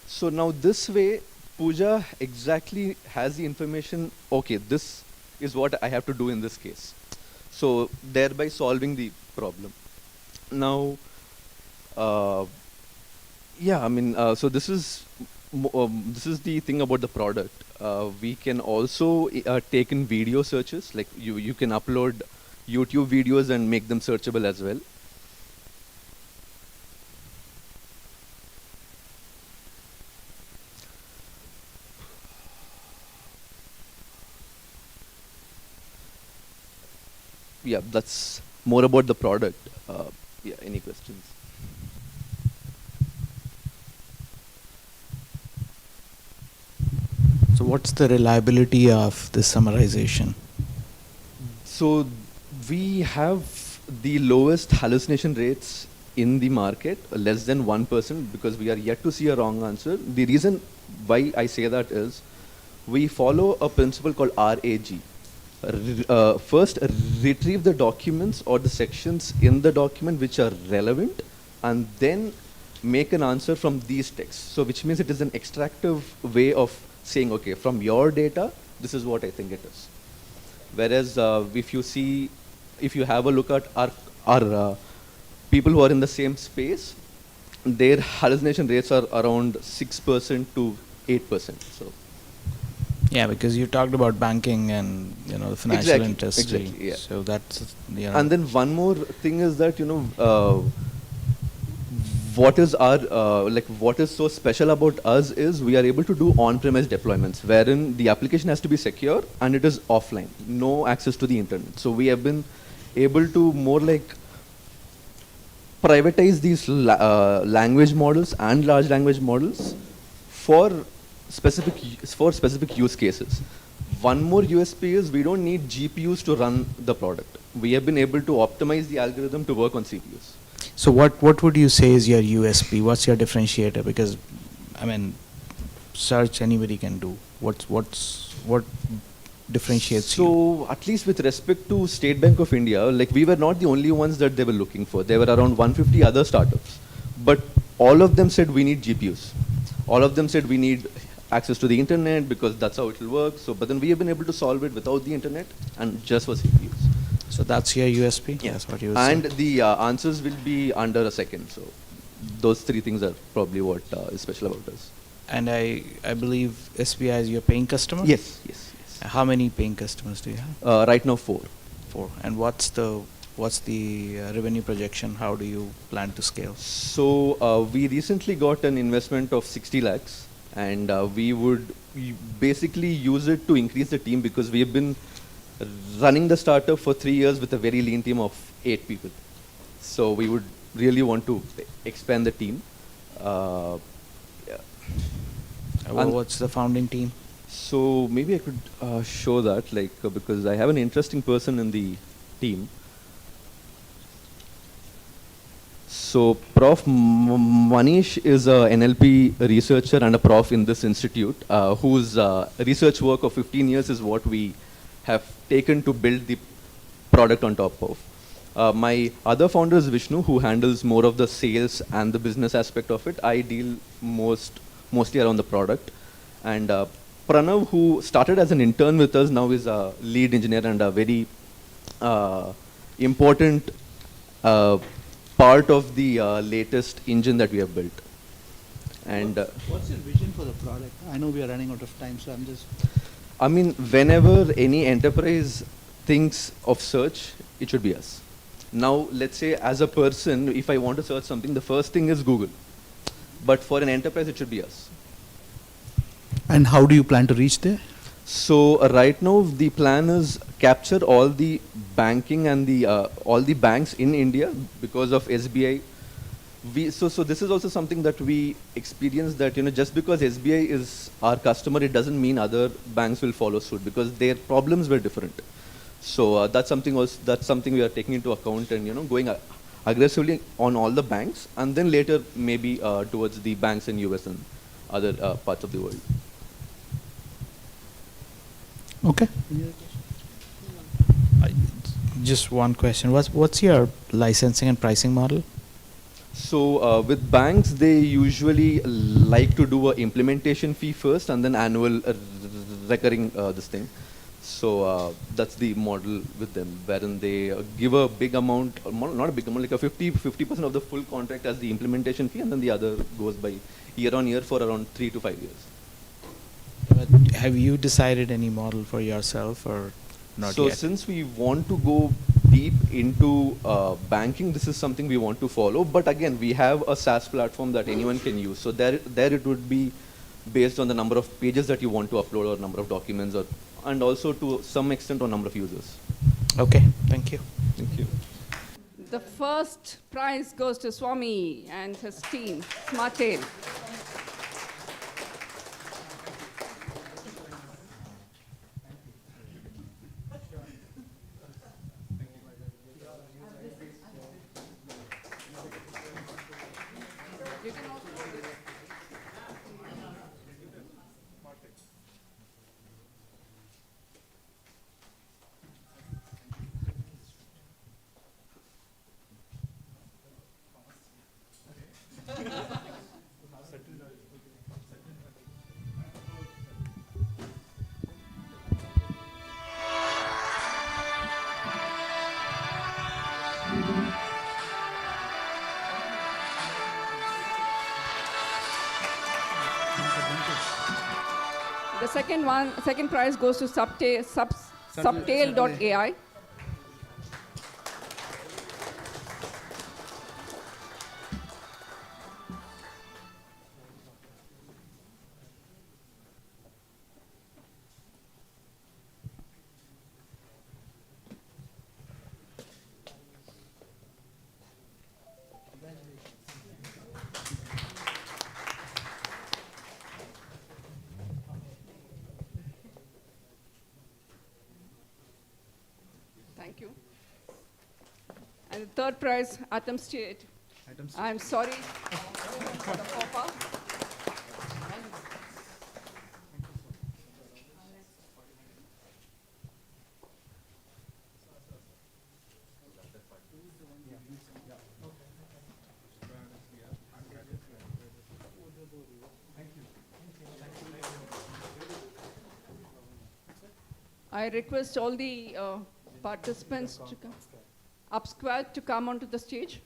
So now this way, Pooja exactly has the information, okay, this is what I have to do in this case. So thereby solving the problem. Now, yeah, I mean, so this is the thing about the product. We can also take in video searches, like you can upload YouTube videos and make them searchable as well. Yeah, that's more about the product. Yeah, any questions? So what's the reliability of this summarization? So we have the lowest hallucination rates in the market, less than 1%, because we are yet to see a wrong answer. The reason why I say that is we follow a principle called RAG. First, retrieve the documents or the sections in the document which are relevant, and then make an answer from these texts. So which means it is an extractive way of saying, okay, from your data, this is what I think it is. Whereas if you have a look at our people who are in the same space, their hallucination rates are around 6% to 8%. So. Yeah, because you talked about banking and the financial industry. Exactly, yeah. So that's And then one more thing is that what is our what is so special about us is we are able to do on-premise deployments, wherein the application has to be secure and it is offline, no access to the internet. So we have been able to more like privatize these language models and large language models for specific use cases. One more USP is we don't need GPUs to run the product. We have been able to optimize the algorithm to work on CPUs. So what would you say is your USP? What's your differentiator? Because I mean, search anybody can do. What differentiates you? So at least with respect to State Bank of India, like we were not the only ones that they were looking for. There were around 150 other startups, but all of them said we need GPUs. All of them said we need access to the internet because that's how it will work. So, but then we have been able to solve it without the internet and just for CPUs. So that's your USP? Yeah. That's what you would And say. the answers will be under a second. So those three things are probably what is special about us. And I believe SBI is your paying customer? Yes. How many paying customers do you have? Right now 4. 4. And what's the revenue projection? How do you plan to scale? So we recently got an investment of 60 lakhs and we would basically use it to increase the team because we have been running the startup for 3 years with a very lean team of 8 people. So we would really want to expand the team. What's the founding team? So maybe I could show that, because I have an interesting person in the team. So Prof. Manish is a NLP researcher and a prof in this institute, whose research work of 15 years is what we have taken to build the product on top of. My other founder is Vishnu, who handles more of the sales and the business aspect of it. I deal mostly around the product. And Pranav, who started as an intern with us, now is a lead engineer and a very important part of the latest engine that we have built. And what's your vision for the product? I know we are running out of time, so I'm just... I mean, whenever any enterprise thinks of search, it should be us. Now, let's say as a person, if I want to search something, the first thing is Google. But for an enterprise, it should be us. And how do you plan to reach there? So right now, the plan is capture all the banking and the all the banks in India because of SBI. So this is also something that we experience, that just because SBI is our customer, it doesn't mean other banks will follow suit because their problems were different. So that's something we are taking into account and going aggressively on all the banks, and then later maybe towards the banks in US and other parts of the world. Okay. Just one question. What's your licensing and pricing model? So with banks, they usually like to do a implementation fee first and then annual recurring this thing. So that's the model with them, wherein they give a big amount, or not a big amount, like a 50% of the full contract as the implementation fee, and then the other goes by year on year for around 3 to 5 years. But have you decided any model for yourself or not So yet? since we want to go deep into banking, this is something we want to follow. But again, we have a SaaS platform that anyone can use. So there it would be based on the number of pages that you want to upload or number of documents, and also to some extent on number of users. Okay, thank you. Thank you. The first prize goes to Swami and his team, Smartail. You can also hold it. The second prize goes to Subtail.ai. Thank you. And the third prize, Atom State. I'm sorry for the faux pas. I request all the participants to come. Upsquad to come onto the stage.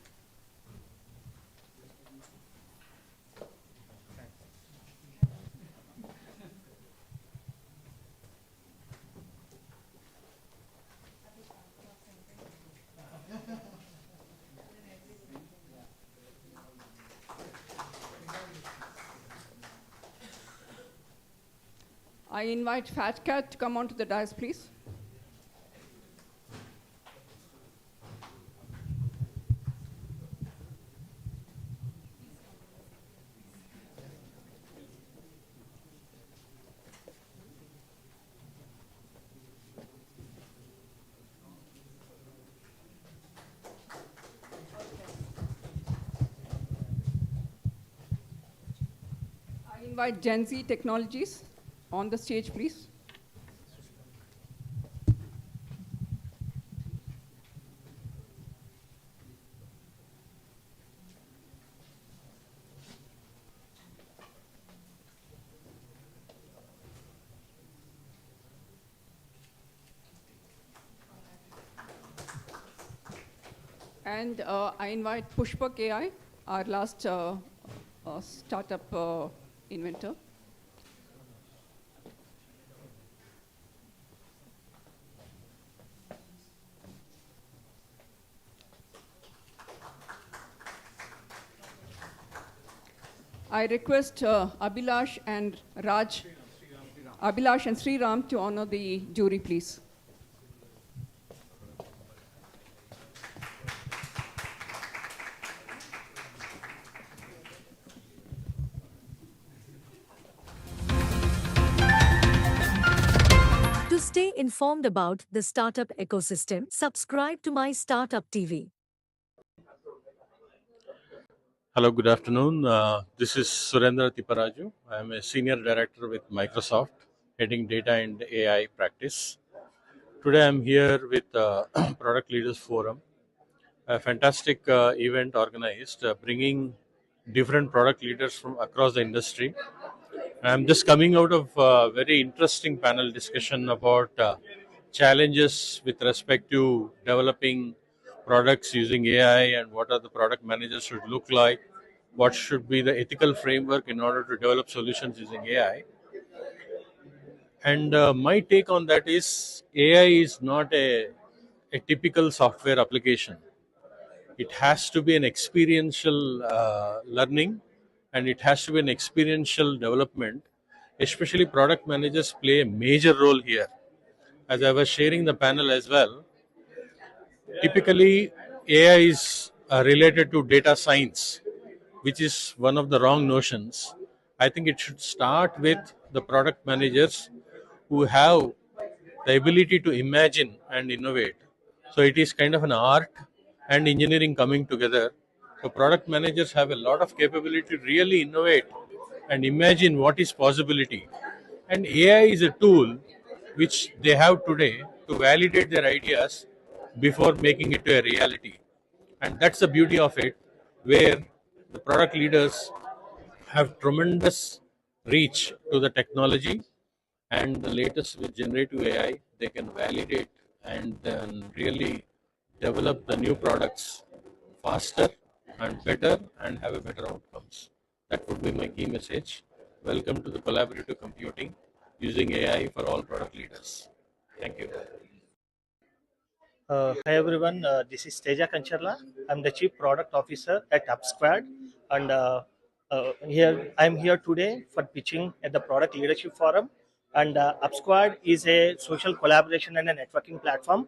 I invite Fat Cat to come onto the dais, please. I invite Gen Z Technologies on the stage, please. And I invite Pushpak AI, our last startup inventor. I request Abhilash and Sriram to honor the jury, please. To stay informed about the startup ecosystem, subscribe to MyStartupTV. Hello, good afternoon. This is Surendra Tiparaju. I am a senior director with Microsoft. heading data and AI practice. Today I'm here with Product Leaders Forum, a fantastic event organized, bringing different product leaders from across the industry. I'm just coming out of a very interesting panel discussion about challenges with respect to developing products using AI and what are the product managers should look like, what should be the ethical framework in order to develop solutions using AI. And my take on that is AI is not a typical software application. It has to be an experiential learning, and it has to be an experiential development. Especially product managers play a major role here. As I was sharing the panel as well, typically AI is related to data science, which is one of the wrong notions. I think it should start with the product managers who have the ability to imagine and innovate. So it is kind of an art and engineering coming together. So product managers have a lot of capability to really innovate and imagine what is possibility. And AI is a tool which they have today to validate their ideas before making it to a reality. And that's the beauty of it, where the product leaders have tremendous reach to the technology, and the latest with generative AI, they can validate and then really develop the new products faster and better and have a better outcomes. That would be my key message. Welcome to the collaborative computing using AI for all product leaders. Thank you. Hi everyone, this is Teja Kancharla. I'm the Chief Product Officer at UpSquad, and I'm here today for pitching at the Product Leadership Forum. And UpSquad is a social collaboration and a networking platform.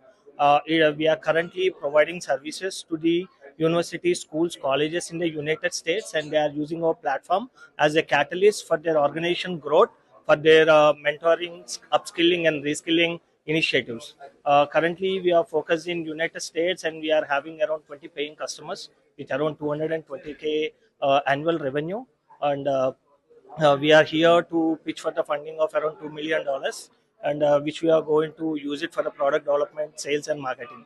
We are currently providing services to the universities, schools, colleges in the United States, and they are using our platform as a catalyst for their organization growth, for their mentoring, upskilling, and reskilling initiatives. Currently, we are focused in United States, and we are having around 20 paying customers with around 220K annual revenue. And we are here to pitch for the funding of around $2 million, and which we are going to use it for the product development, sales, and marketing.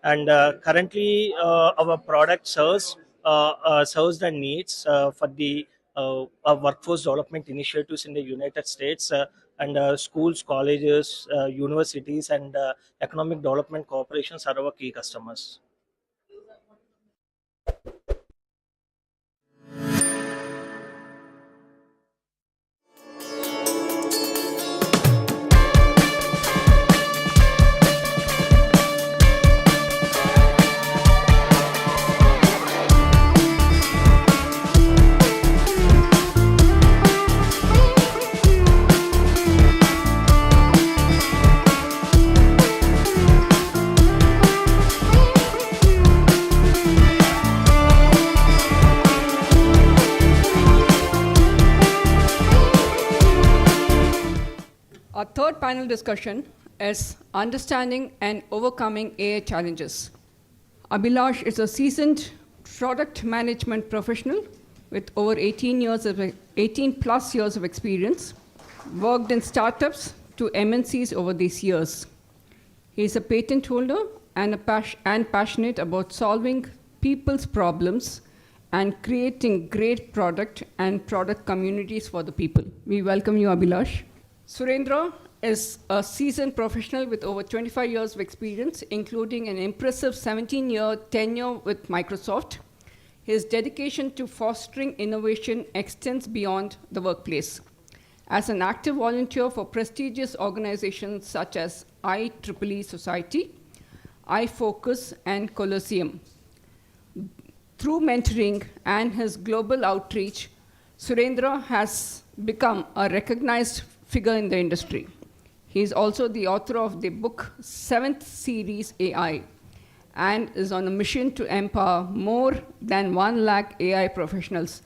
And currently, our product serves the needs for the workforce development initiatives in the United States, and schools, colleges, universities, and economic development corporations are our key customers. Our third panel discussion is understanding and overcoming AI challenges. Abhilash is a seasoned product management professional with over 18 plus years of experience, worked in startups to MNCs over these years. He is a patent holder and passionate about solving people's problems and creating great product and product communities for the people. We welcome you, Abhilash. Surendra is a seasoned professional with over 25 years of experience, including an impressive 17-year tenure with Microsoft. His dedication to fostering innovation extends beyond the workplace. As an active volunteer for prestigious organizations such as IEEE Society, iFocus, and Colosseum. Through mentoring and his global outreach, Surendra has become a recognized figure in the industry. He is also the author of the book 7th Series AI and is on a mission to empower more than 1 lakh AI professionals.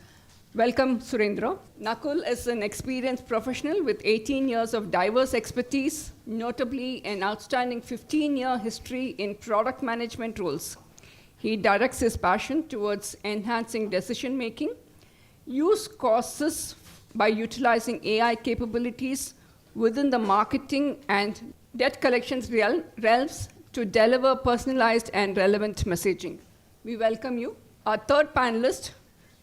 Welcome, Surendra. Nakul is an experienced professional with 18 years of diverse expertise, notably an outstanding 15-year history in product management roles. He directs his passion towards enhancing decision-making, use causes by utilizing AI capabilities within the marketing and debt collections realms to deliver personalized and relevant messaging. We welcome you. Our third panelist,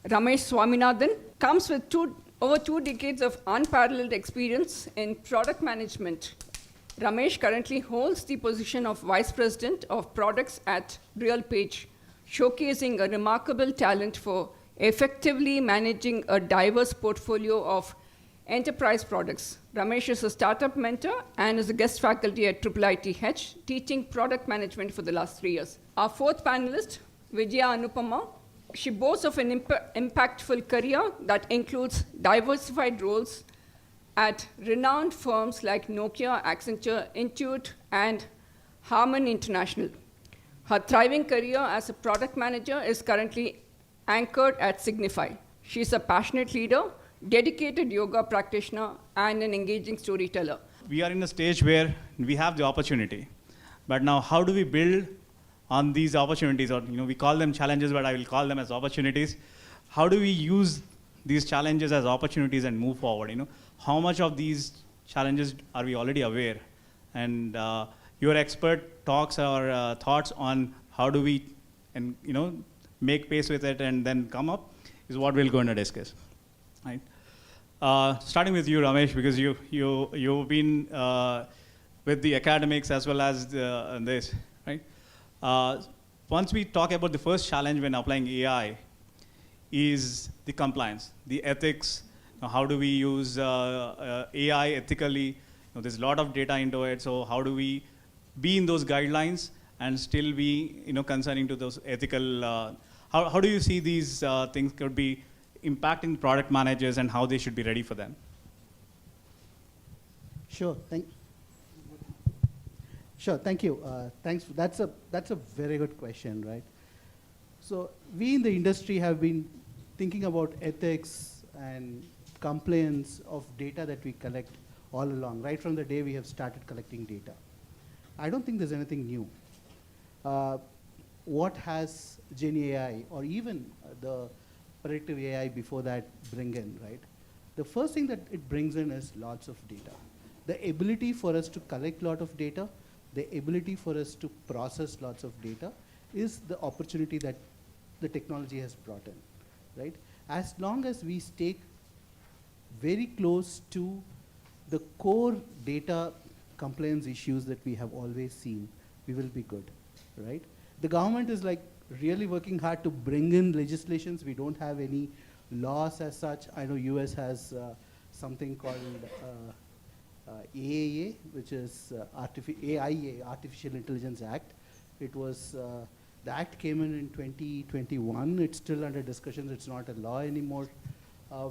Ramesh Swaminathan, comes with over 2 decades of unparalleled experience in product management. Ramesh currently holds the position of Vice President of Products at RealPage, showcasing a remarkable talent for effectively managing a diverse portfolio of enterprise products. Ramesh is a startup mentor and is a guest faculty at IIITH, teaching product management for the last 3 years. Our fourth panelist, Vijaya Anupama. She boasts of an impactful career that includes diversified roles at renowned firms like Nokia, Accenture, Intuit, and Harman International. Her thriving career as a product manager is currently anchored at Signify. She's a passionate leader, dedicated yoga practitioner, and an engaging storyteller. We are in a stage where we have the opportunity, but now how do we build on these opportunities? Or we call them challenges, but I will call them as opportunities. How do we use these challenges as opportunities and move forward? How much of these challenges are we already aware? And your expert talks or thoughts on how do we, make pace with it and then come up is what we're going to discuss. Right? Starting with you, Ramesh, because you've been with the academics as well as this, right? Once we talk about the first challenge when applying AI is the compliance, the ethics. How do we use AI ethically? There's a lot of data into it, so how do we be in those guidelines and still be concerning to those ethical, how do you see these things could be impacting product managers and how they should be ready for them? Sure, thank you. Thanks. That's a very good question, right? So we in the industry have been thinking about ethics and compliance of data that we collect all along, right from the day we have started collecting data. I don't think there's anything new. What has Gen AI or even the predictive AI before that bring in, right? The first thing that it brings in is lots of data. The ability for us to collect a lot of data, the ability for us to process lots of data is the opportunity that the technology has brought in, right? As long as we stay very close to the core data compliance issues that we have always seen, we will be good, right? The government is really working hard to bring in legislations. We don't have any laws as such. I know US has something called AIA, which is AIA, Artificial Intelligence Act. It was, the act came in 2021. It's still under discussion. It's not a law anymore.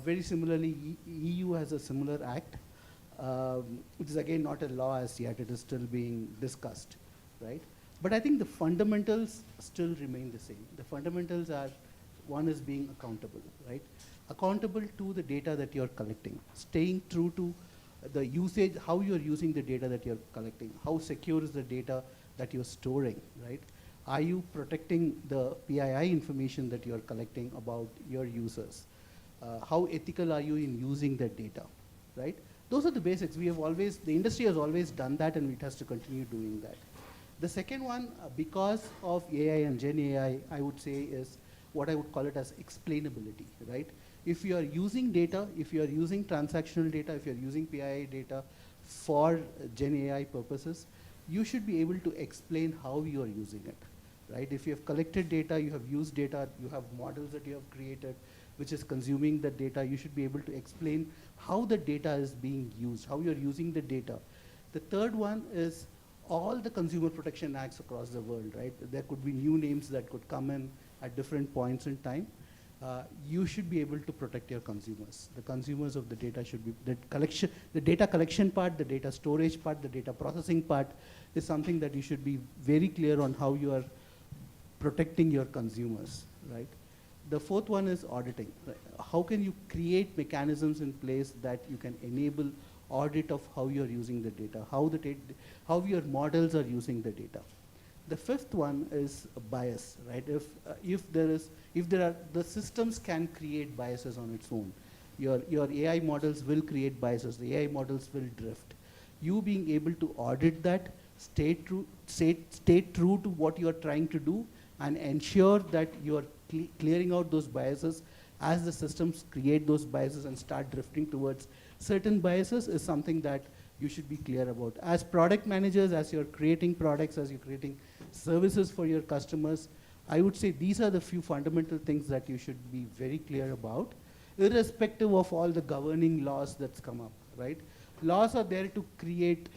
Very similarly, EU has a similar act. It is again not a law as yet. It is still being discussed, right? But I think the fundamentals still remain the same. The fundamentals are, one is being accountable, right? Accountable to the data that you're collecting, staying true to the usage, how you're using the data that you're collecting, how secure is the data that you're storing, right? Are you protecting the PII information that you're collecting about your users? How ethical are you in using that data, right? Those are the basics. We have always, the industry has always done that, and it has to continue doing that. The second one, because of AI and Gen AI, I would say is what I would call it as explainability, right? If you are using data, if you are using transactional data, if you're using PII data for Gen AI purposes, you should be able to explain how you are using it, right? If you have collected data, you have used data, you have models that you have created, which is consuming the data, you should be able to explain how the data is being used, how you're using the data. The third one is all the consumer protection acts across the world, right? There could be new names that could come in at different points in time. You should be able to protect your consumers. The consumers of the data should be, the data collection part, the data storage part, the data processing part is something that you should be very clear on how you are protecting your consumers, right? The fourth one is auditing. Right? How can you create mechanisms in place that you can enable audit of how you're using the data, how your models are using the data. The fifth one is bias, right? If the systems can create biases on its own. Your AI models will create biases. The AI models will drift. You being able to audit that, stay true to what you are trying to do, and ensure that you are clearing out those biases as the systems create those biases and start drifting towards certain biases is something that you should be clear about. As product managers, as you're creating products, as you're creating services for your customers, I would say these are the few fundamental things that you should be very clear about, irrespective of all the governing laws that's come up, right? Laws are there to create,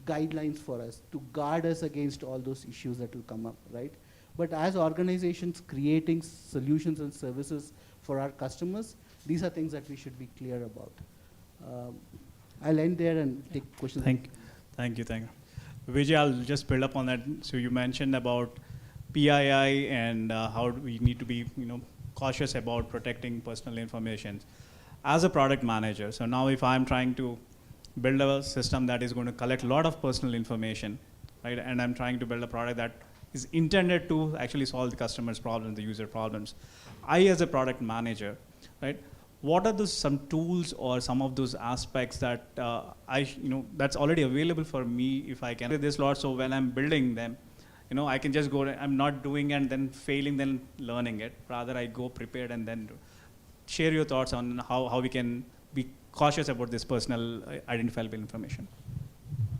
guidelines for us, to guard us against all those issues that will come up, right? But as organizations creating solutions and services for our customers, these are things that we should be clear about. I'll end there and take questions. Thank you. Vijay, I'll just build up on that. So you mentioned about PII and how we need to be cautious about protecting personal information. As a product manager, so now if I'm trying to build a system that is going to collect a lot of personal information, right, and I'm trying to build a product that is intended to actually solve the customer's problems, the user problems, I as a product manager, right, what are some tools or some of those aspects that that's already available for me if I can do this lot, so when I'm building them, I can just go, I'm not doing and then failing, then learning it. Rather, I go prepared and then share your thoughts on how we can be cautious about this personal identifiable information.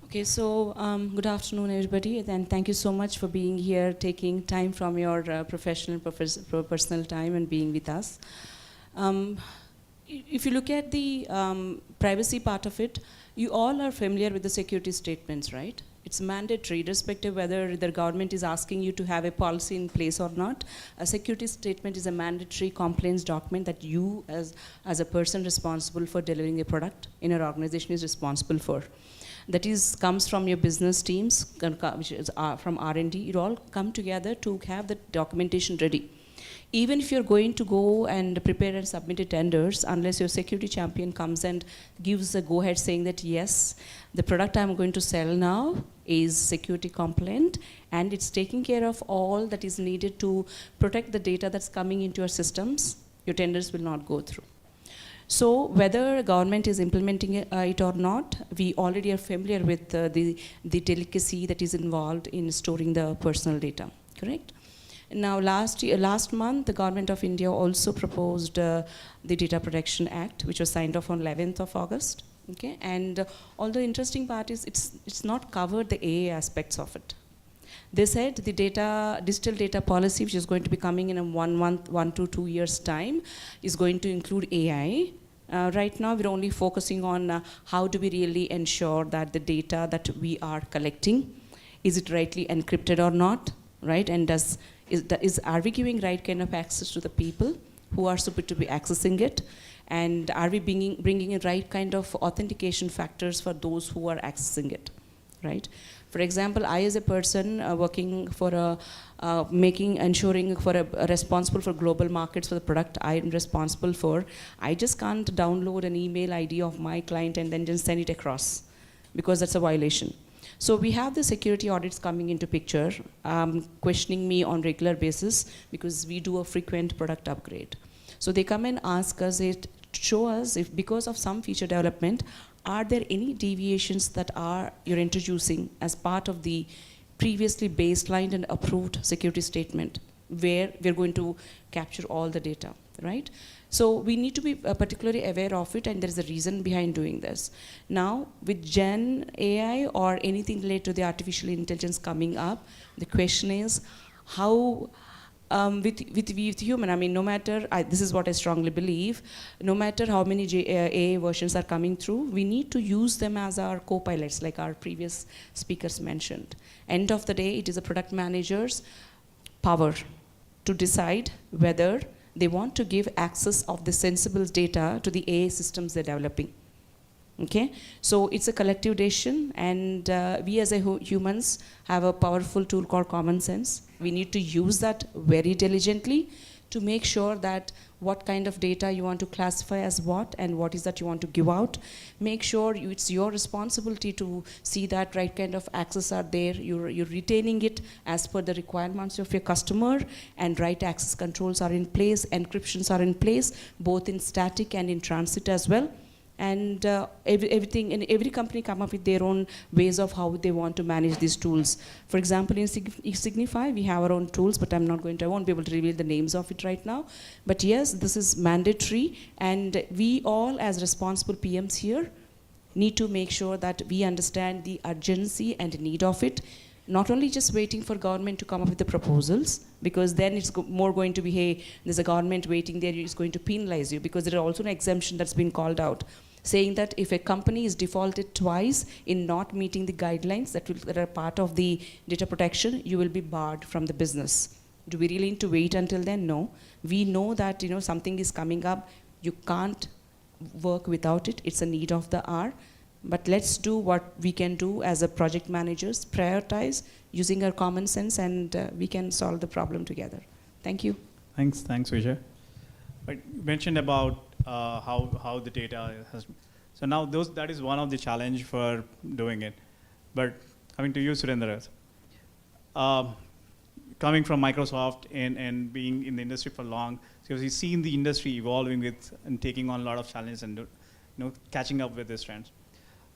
Okay, so good afternoon, everybody, and thank you so much for being here, taking time from your professional, personal time and being with us. If you look at the privacy part of it, you all are familiar with the security statements, right? It's mandatory, irrespective whether the government is asking you to have a policy in place or not. A security statement is a mandatory compliance document that you, as a person responsible for delivering a product in your organization, is responsible for. That comes from your business teams, which is from R&D. You all come together to have the documentation ready. Even if you're going to go and prepare and submit a tenders, unless your security champion comes and gives a go-ahead saying that, yes, the product I'm going to sell now is security compliant, and it's taking care of all that is needed to protect the data that's coming into your systems, your tenders will not go through. So whether government is implementing it or not, we already are familiar with the delicacy that is involved in storing the personal data, correct? Now, last month, the Government of India also proposed the Data Protection Act, which was signed off on 11th of August. Okay, and all the interesting part is it's not covered the AA aspects of it. They said the digital data policy, which is going to be coming in a 1 to 2 years time, is going to include AI. Right now, we're only focusing on how do we really ensure that the data that we are collecting, is it rightly encrypted or not, right? And are we giving right kind of access to the people who are supposed to be accessing it? And are we bringing in right kind of authentication factors for those who are accessing it, right? For example, I as a person working for ensuring for a responsible for global markets for the product I'm responsible for, I just can't download an email ID of my client and then just send it across, because that's a violation. So we have the security audits coming into picture, questioning me on regular basis, because we do a frequent product upgrade. So they come and ask us, show us if because of some feature development, are there any deviations that you're introducing as part of the previously baselined and approved security statement, where we're going to capture all the data, right? So we need to be particularly aware of it, and there is a reason behind doing this. Now, with Gen AI or anything related to the artificial intelligence coming up, the question is how, with human, I mean, no matter, this is what I strongly believe, no matter how many AI versions are coming through, we need to use them as our co-pilots, like our previous speakers mentioned. End of the day, it is a product manager's power to decide whether they want to give access of the sensible data to the AI systems they're developing. Okay, so it's a collective decision, and we as humans have a powerful tool called common sense. We need to use that very diligently to make sure that what kind of data you want to classify as what and what is that you want to give out. Make sure it's your responsibility to see that right kind of access are there, you're retaining it as per the requirements of your customer, and right access controls are in place, encryptions are in place, both in static and in transit as well. And everything, and every company come up with their own ways of how they want to manage these tools. For example, in Signify, we have our own tools, but I won't be able to reveal the names of it right now. But yes, this is mandatory, and we all as responsible PMs here need to make sure that we understand the urgency and need of it. Not only just waiting for government to come up with the proposals, because then it's more going to be, hey, there's a government waiting there, it's going to penalize you, because there is also an exemption that's been called out, saying that if a company is defaulted twice in not meeting the guidelines that are part of the data protection, you will be barred from the business. Do we really need to wait until then? No. We know that something is coming up, you can't work without it, it's a need of the hour. But let's do what we can do as a project managers, prioritize using our common sense, and we can solve the problem together. Thank you. Thanks, Vijay. But you mentioned about how the data has. So now that is one of the challenge for doing it. But coming to you, Surendra, coming from Microsoft and being in the industry for long, because you've seen the industry evolving with and taking on a lot of challenges and catching up with these trends.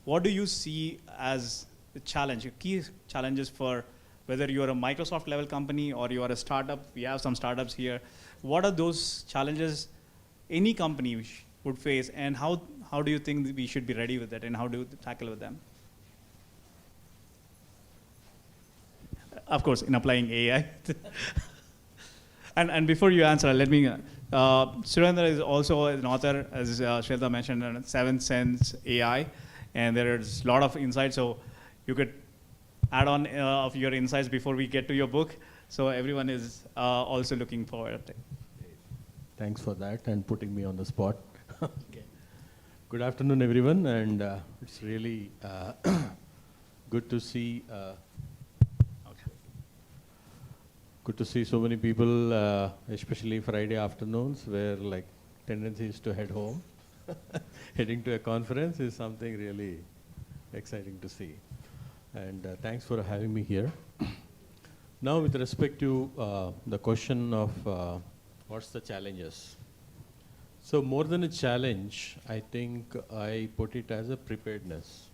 What do you see as the challenge, your key challenges for whether you're a Microsoft level company or you are a startup? We have some startups here. What are those challenges any company would face, and how do you think we should be ready with that, and how do you tackle with them? Of course, in applying AI. and before you answer, let me, Surendra is also an author, as Shweta mentioned, on 7 Sense AI. And there's a lot of insights, so you could add on of your insights before we get to your book. So everyone is also looking forward to it. Thanks for that and putting me on the spot. Okay. Good afternoon, everyone, and it's really good to see. Good to see so many people, especially Friday afternoons, where like tendency is to head home. Heading to a conference is something really exciting to see. And thanks for having me here. Now, with respect to the question of what's the challenges? So more than a challenge, I think I put it as a preparedness.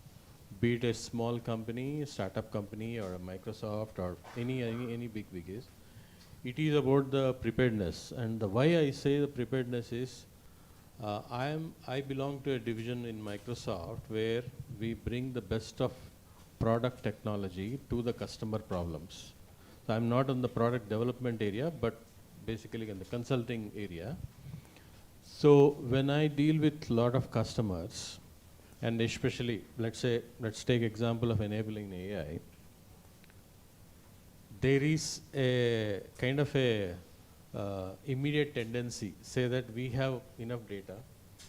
Be it a small company, a startup company, or a Microsoft, or any big is. It is about the preparedness. And the why I say the preparedness is, I belong to a division in Microsoft where we bring the best of product technology to the customer problems. So I'm not in the product development area, but basically in the consulting area. So when I deal with a lot of customers, and especially, let's take example of enabling AI, there is a kind of a immediate tendency, say that we have enough data,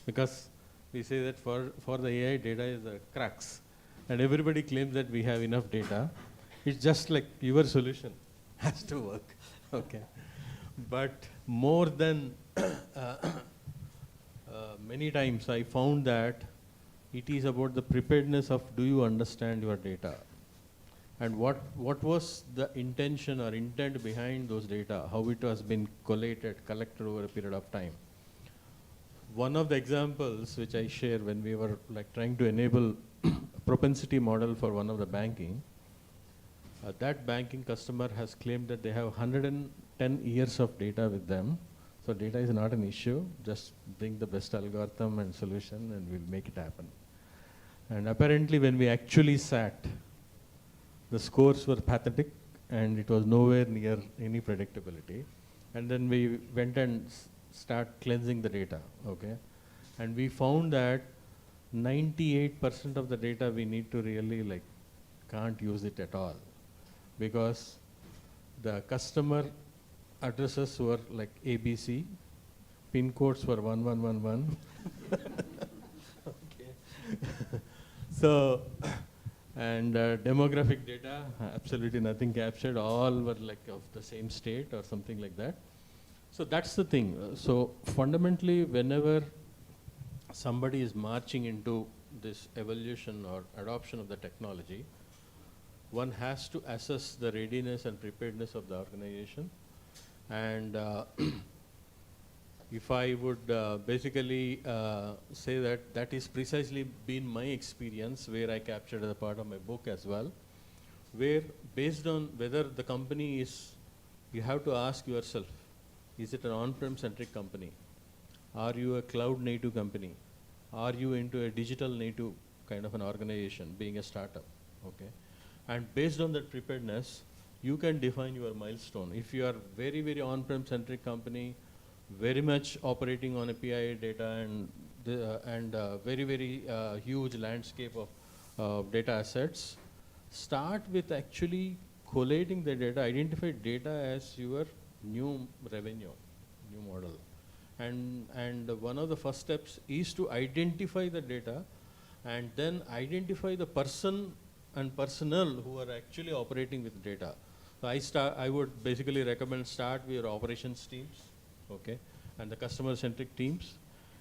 because we say that for the AI, data is the crux. And everybody claims that we have enough data. It's just like your solution has to work, okay? But more than many times I found that it is about the preparedness of do you understand your data? And what was the intention or intent behind those data, how it has been collected over a period of time. One of the examples which I share when we were like trying to enable a propensity model for one of the banking, that banking customer has claimed that they have 110 years of data with them. So data is not an issue, just bring the best algorithm and solution and we'll make it happen. And apparently when we actually sat, the scores were pathetic and it was nowhere near any predictability. And then we went and start cleansing the data, okay? And we found that 98% of the data we need to really like can't use it at all, because the customer addresses were like ABC, pin codes were 1111. Okay. So, and demographic data, absolutely nothing captured, all were like of the same state or something like that. So that's the thing. So fundamentally, whenever somebody is marching into this evolution or adoption of the technology, one has to assess the readiness and preparedness of the organization. And if I would basically say that that is precisely been my experience, where I captured as a part of my book as well, where based on whether the company is, you have to ask yourself, is it an on-prem centric company? Are you a cloud native company? Are you into a digital native kind of an organization, being a startup? Okay. And based on that preparedness, you can define your milestone. If you are very, very on-prem centric company, very much operating on API data and very, very huge landscape of data assets, start with actually collating the data, identify data as your new revenue, new model. And one of the first steps is to identify the data and then identify the person and personnel who are actually operating with data. So I would basically recommend start with your operations teams, okay, and the customer-centric teams,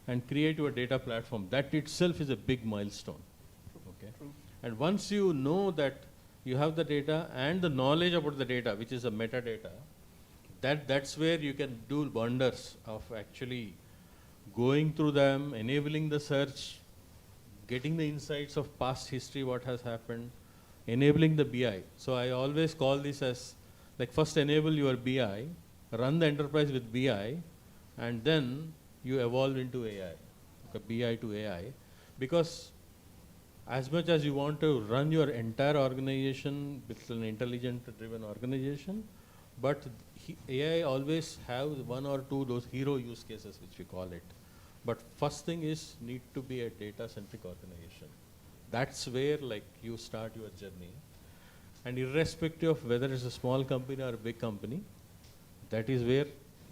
and create your data platform. That itself is a big milestone, okay. And once you know that you have the data and the knowledge about the data, which is the metadata, that's where you can do wonders of actually going through them, enabling the search, getting the insights of past history, what has happened, enabling the BI. So I always call this as, like, first enable your BI, run the enterprise with BI, and then you evolve into AI, okay, BI to AI. Because as much as you want to run your entire organization with an intelligent driven organization, but AI always have one or two those hero use cases, which we call it. But first thing is need to be a data centric organization. That's where like you start your journey. And irrespective of whether it's a small company or a big company, that is where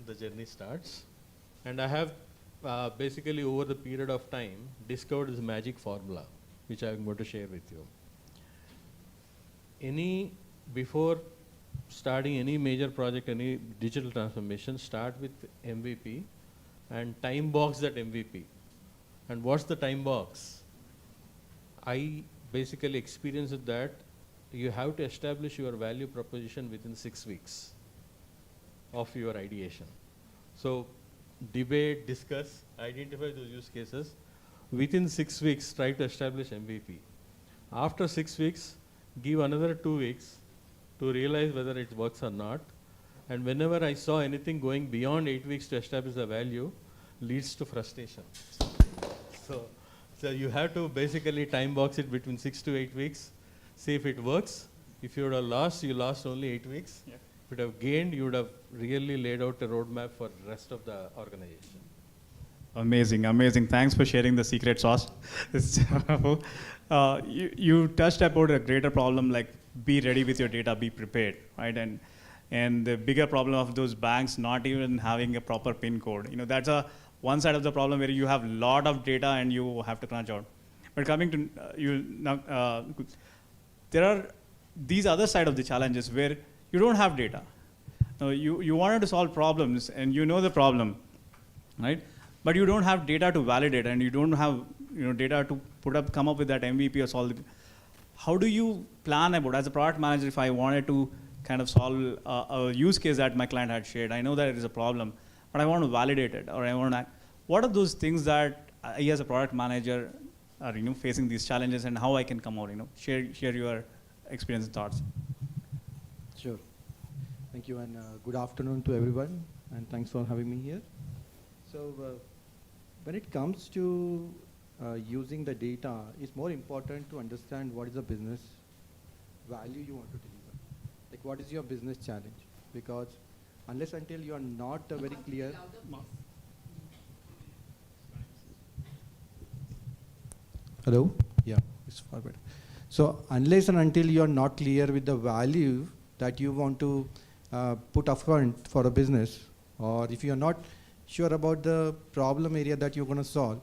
the journey starts. And I have basically over the period of time discovered this magic formula, which I'm going to share with you. Before starting any major project, any digital transformation, start with MVP and time box that MVP. And what's the time box? I basically experienced that you have to establish your value proposition within 6 weeks of your ideation. So debate, discuss, identify those use cases. Within 6 weeks, try to establish MVP. After 6 weeks, give another 2 weeks to realize whether it works or not. And whenever I saw anything going beyond 8 weeks to establish the value, leads to frustration. So you have to basically time box it between 6 to 8 weeks, see if it works. If you would have lost, you lost only 8 weeks. Yeah. If you would have gained, you would have really laid out a roadmap for the rest of the organization. Amazing, amazing. Thanks for sharing the secret sauce. You touched about a greater problem, like be ready with your data, be prepared, right? And the bigger problem of those banks not even having a proper PIN code. You know, that's one side of the problem where you have a lot of data and you have to crunch out. But coming to you now, there are these other side of the challenges where you don't have data. Now you wanted to solve problems and you know the problem, right? But you don't have data to validate and you don't have data to come up with that MVP or solve it. How do you plan about, as a product manager, if I wanted to kind of solve a use case that my client had shared, I know that it is a problem, but I want to validate it, or I want to, what are those things that I as a product manager are facing these challenges, and how I can come out, share your experience and thoughts. Sure. Thank you, and good afternoon to everyone, and thanks for having me here. So when it comes to using the data, it's more important to understand what is the business value you want to deliver. Like, what is your business challenge? Because unless until you are not very clear. Hello? Yeah, it's far better. So unless and until you are not clear with the value that you want to put upfront for a business, or if you are not sure about the problem area that you're going to solve,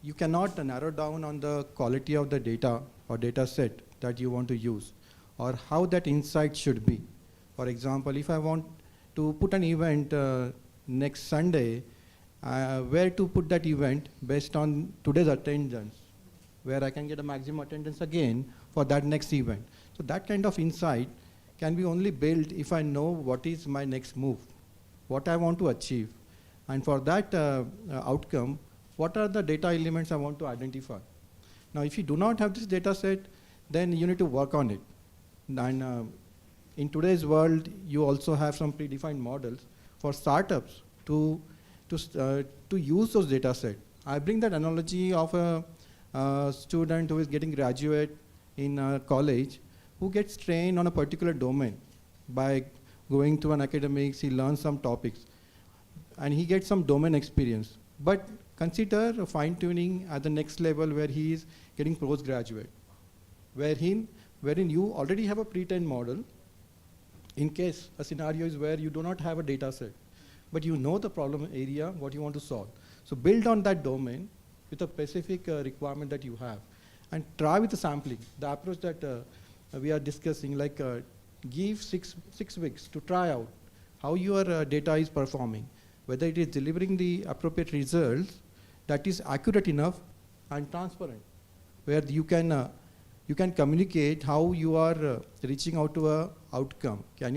you cannot narrow down on the quality of the data or data set that you want to use, or how that insight should be. For example, if I want to put an event next Sunday, where to put that event based on today's attendance, where I can get a maximum attendance again for that next event. So that kind of insight can be only built if I know what is my next move, what I want to achieve. And for that outcome, what are the data elements I want to identify? Now, if you do not have this data set, then you need to work on it. And in today's world, you also have some predefined models for startups to use those data sets. I bring that analogy of a student who is getting graduate in college, who gets trained on a particular domain. By going to an academics, he learns some topics, and he gets some domain experience. But consider fine-tuning at the next level where he is getting postgraduate, wherein you already have a pre-trained model, in case a scenario is where you do not have a data set, but you know the problem area, what you want to solve. So build on that domain with a specific requirement that you have, and try with the sampling. The approach that we are discussing, like give six weeks to try out how your data is performing, whether it is delivering the appropriate results that is accurate enough and transparent, where you can communicate how you are reaching out to a outcome. Can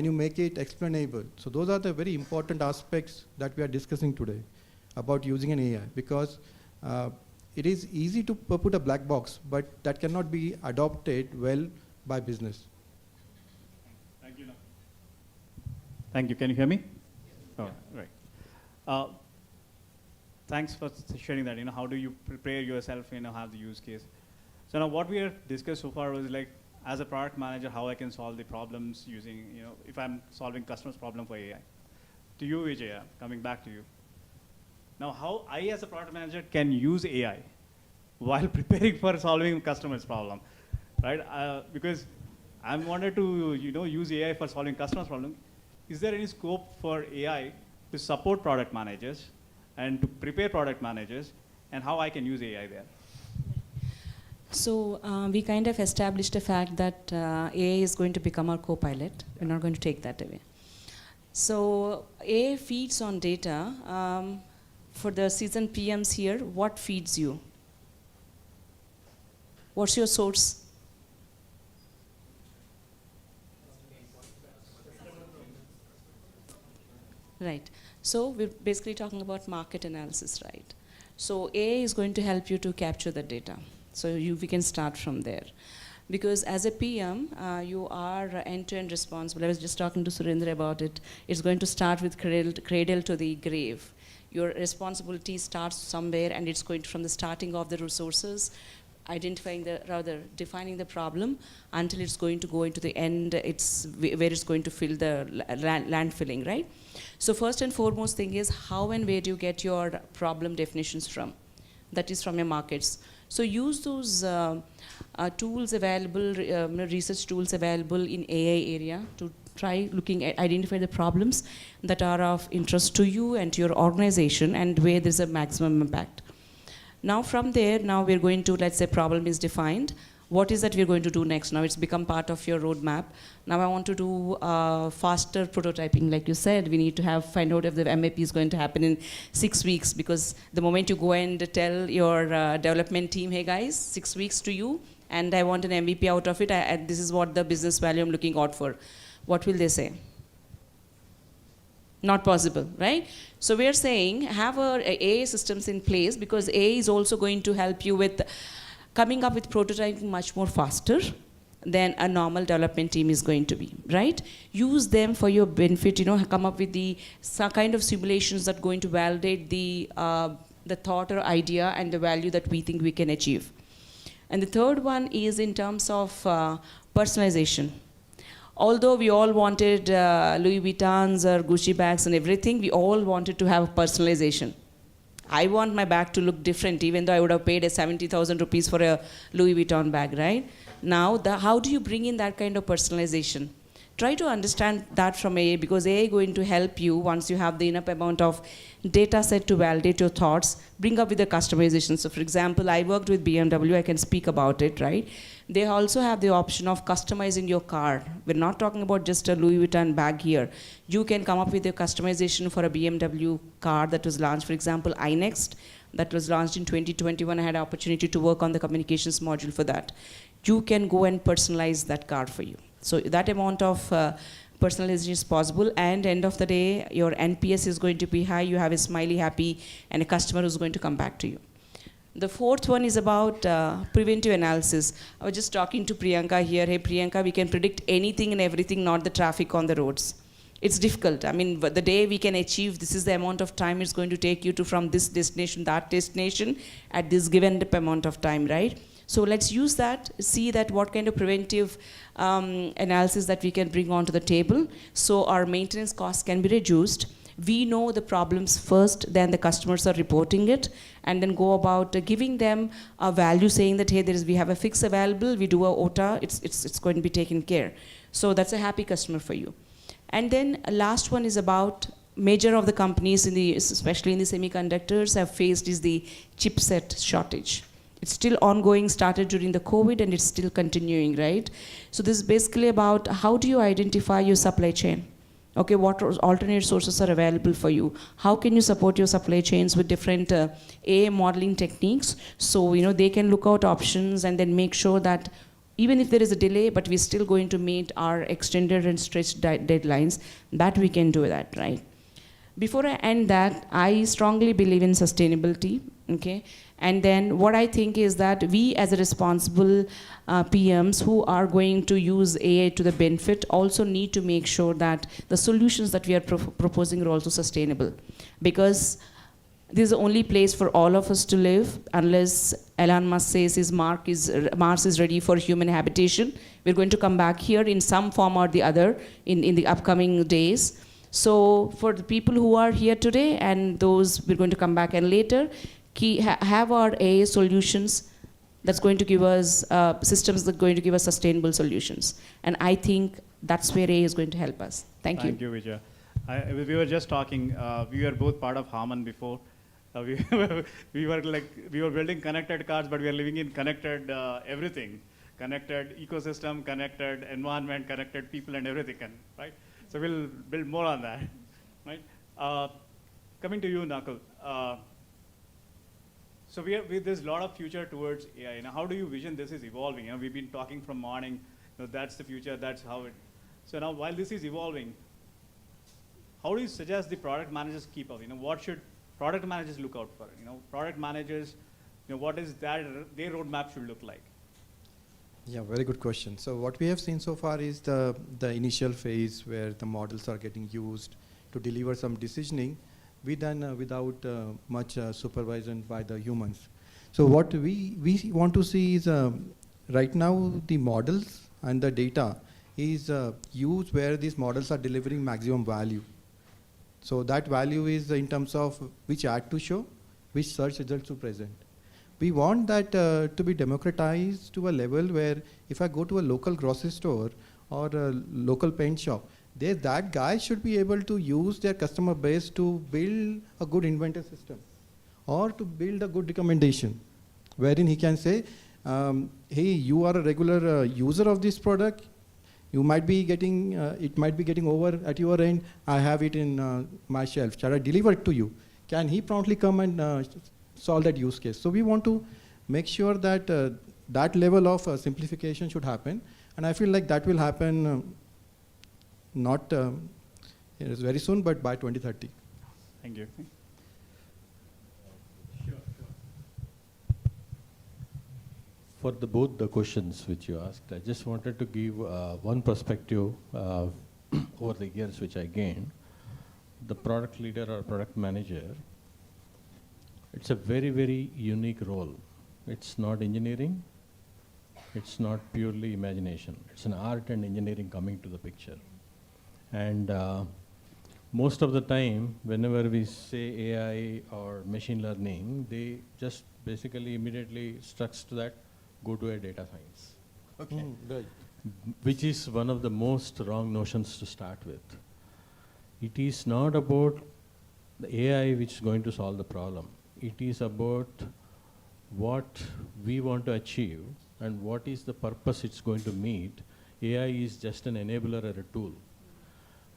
you make it explainable? So those are the very important aspects that we are discussing today about using an AI, because it is easy to put a black box, but that cannot be adopted well by business. Thank you. Thank you. Can you hear me? Oh, right. Thanks for sharing that. How do you prepare yourself, have the use case? So now what we have discussed so far was like, as a product manager, how I can solve the problems using, if I'm solving customers' problem for AI. To you, Vijaya, coming back to you. Now, how I, as a product manager, can use AI while preparing for solving customers' problem, right? Because I wanted to, use AI for solving customers' problem. Is there any scope for AI to support product managers and to prepare product managers, and how I can use AI there? So we kind of established the fact that AI is going to become our co-pilot. Yeah. We're not going to take that away. So AI feeds on data. For the seasoned PMs here, what feeds you? What's your source? Right. So we're basically talking about market analysis, right? So AI is going to help you to capture the data. So we can start from there. Because as a PM, you are end-to-end responsible. I was just talking to Surendra about it. It's going to start with cradle to the grave. Your responsibility starts somewhere, and it's going to, from the starting of the resources, defining the problem, until it's going to go into the end, where it's going to fill the landfilling, right? So first and foremost thing is, how and where do you get your problem definitions from? That is from your markets. So use those tools available, research tools available in AI area to try looking at, identify the problems that are of interest to you and to your organization, and where there's a maximum impact. Now from there, now we're going to, let's say problem is defined. What is that we're going to do next? Now it's become part of your roadmap. Now I want to do faster prototyping. Like you said, we need to find out if the MAP is going to happen in 6 weeks, because the moment you go and tell your development team, hey guys, 6 weeks to you, and I want an MVP out of it, this is what the business value I'm looking out for. What will they say? Not possible, right? So we're saying have our AI systems in place, because AI is also going to help you with coming up with prototyping much more faster than a normal development team is going to be, right? Use them for your benefit, come up with some kind of simulations that are going to validate the thought or idea and the value that we think we can achieve. And the third one is in terms of personalization. Although we all wanted Louis Vuittons or Gucci bags and everything, we all wanted to have personalization. I want my bag to look different, even though I would have paid 70,000 rupees for a Louis Vuitton bag, right? Now, how do you bring in that kind of personalization? Try to understand that from AI, because AI is going to help you once you have the enough amount of data set to validate your thoughts, bring up with the customization. So for example, I worked with BMW, I can speak about it, right? They also have the option of customizing your car. We're not talking about just a Louis Vuitton bag here. You can come up with your customization for a BMW car that was launched, for example, iNext, that was launched in 2021. I had an opportunity to work on the communications module for that. You can go and personalize that car for you. So that amount of personalization is possible, and end of the day, your NPS is going to be high, you have a smiley, happy, and a customer who's going to come back to you. The fourth one is about preventive analysis. I was just talking to Priyanka here. Hey Priyanka, we can predict anything and everything, not the traffic on the roads. It's difficult. I mean, the day we can achieve, this is the amount of time it's going to take you to from this destination, that destination, at this given amount of time, right? So let's use that, see that what kind of preventive analysis that we can bring onto the table, so our maintenance costs can be reduced. We know the problems first, then the customers are reporting it, and then go about giving them a value, saying that, hey, we have a fix available, we do a OTA, it's going to be taken care. So that's a happy customer for you. And then last one is about major of the companies, especially in the semiconductors, have faced is the chipset shortage. It's still ongoing, started during the COVID, and it's still continuing, right? So this is basically about how do you identify your supply chain? Okay, what alternate sources are available for you? How can you support your supply chains with different AI modeling techniques? So, they can look out options and then make sure that even if there is a delay, but we're still going to meet our extended and stretched deadlines, that we can do that, right? Before I end that, I strongly believe in sustainability, okay? And then what I think is that we as a responsible PMs who are going to use AI to the benefit also need to make sure that the solutions that we are proposing are also sustainable. Because this is the only place for all of us to live, unless Elon Musk says Mars is ready for human habitation. We're going to come back here in some form or the other in the upcoming days. So for the people who are here today and those we're going to come back and later, have our AI solutions that's going to give us systems that are going to give us sustainable solutions. And I think that's where AI is going to help us. Thank you. Thank you, Vijay. We were just talking, we were both part of Harman before. We were building connected cars, but we are living in connected everything. Connected ecosystem, connected environment, connected people and everything, right? So we'll build more on that, right? Coming to you, Nakul. So there's a lot of future towards AI. Now, how do you vision this is evolving? We've been talking from morning, that's the future, that's how it. So now, while this is evolving, how do you suggest the product managers keep up? What should product managers look out for? Product managers, what is their roadmap should look like? Yeah, very good question. So what we have seen so far is the initial phase where the models are getting used to deliver some decisioning, we done without much supervision by the humans. So what we want to see is right now the models and the data is used where these models are delivering maximum value. So that value is in terms of which ad to show, which search results to present. We want that to be democratized to a level where if I go to a local grocery store or a local paint shop, that guy should be able to use their customer base to build a good inventory system or to build a good recommendation, wherein he can say, hey, you are a regular user of this product, you might be getting, it might be getting over at your end, I have it in my shelf, shall I deliver it to you? Can he promptly come and solve that use case? So we want to make sure that that level of simplification should happen, and I feel like that will happen not very soon, but by 2030. Thank you. For both the questions which you asked, I just wanted to give one perspective over the years which I gained. The product leader or product manager, it's a very, very unique role. It's not engineering. It's not purely imagination. It's an art and engineering coming to the picture. And most of the time, whenever we say AI or machine learning, they just basically immediately struck to that, go to a data science. Okay. Right. which is one of the most wrong notions to start with. It is not about the AI which is going to solve the problem. It is about what we want to achieve and what is the purpose it's going to meet. AI is just an enabler or a tool.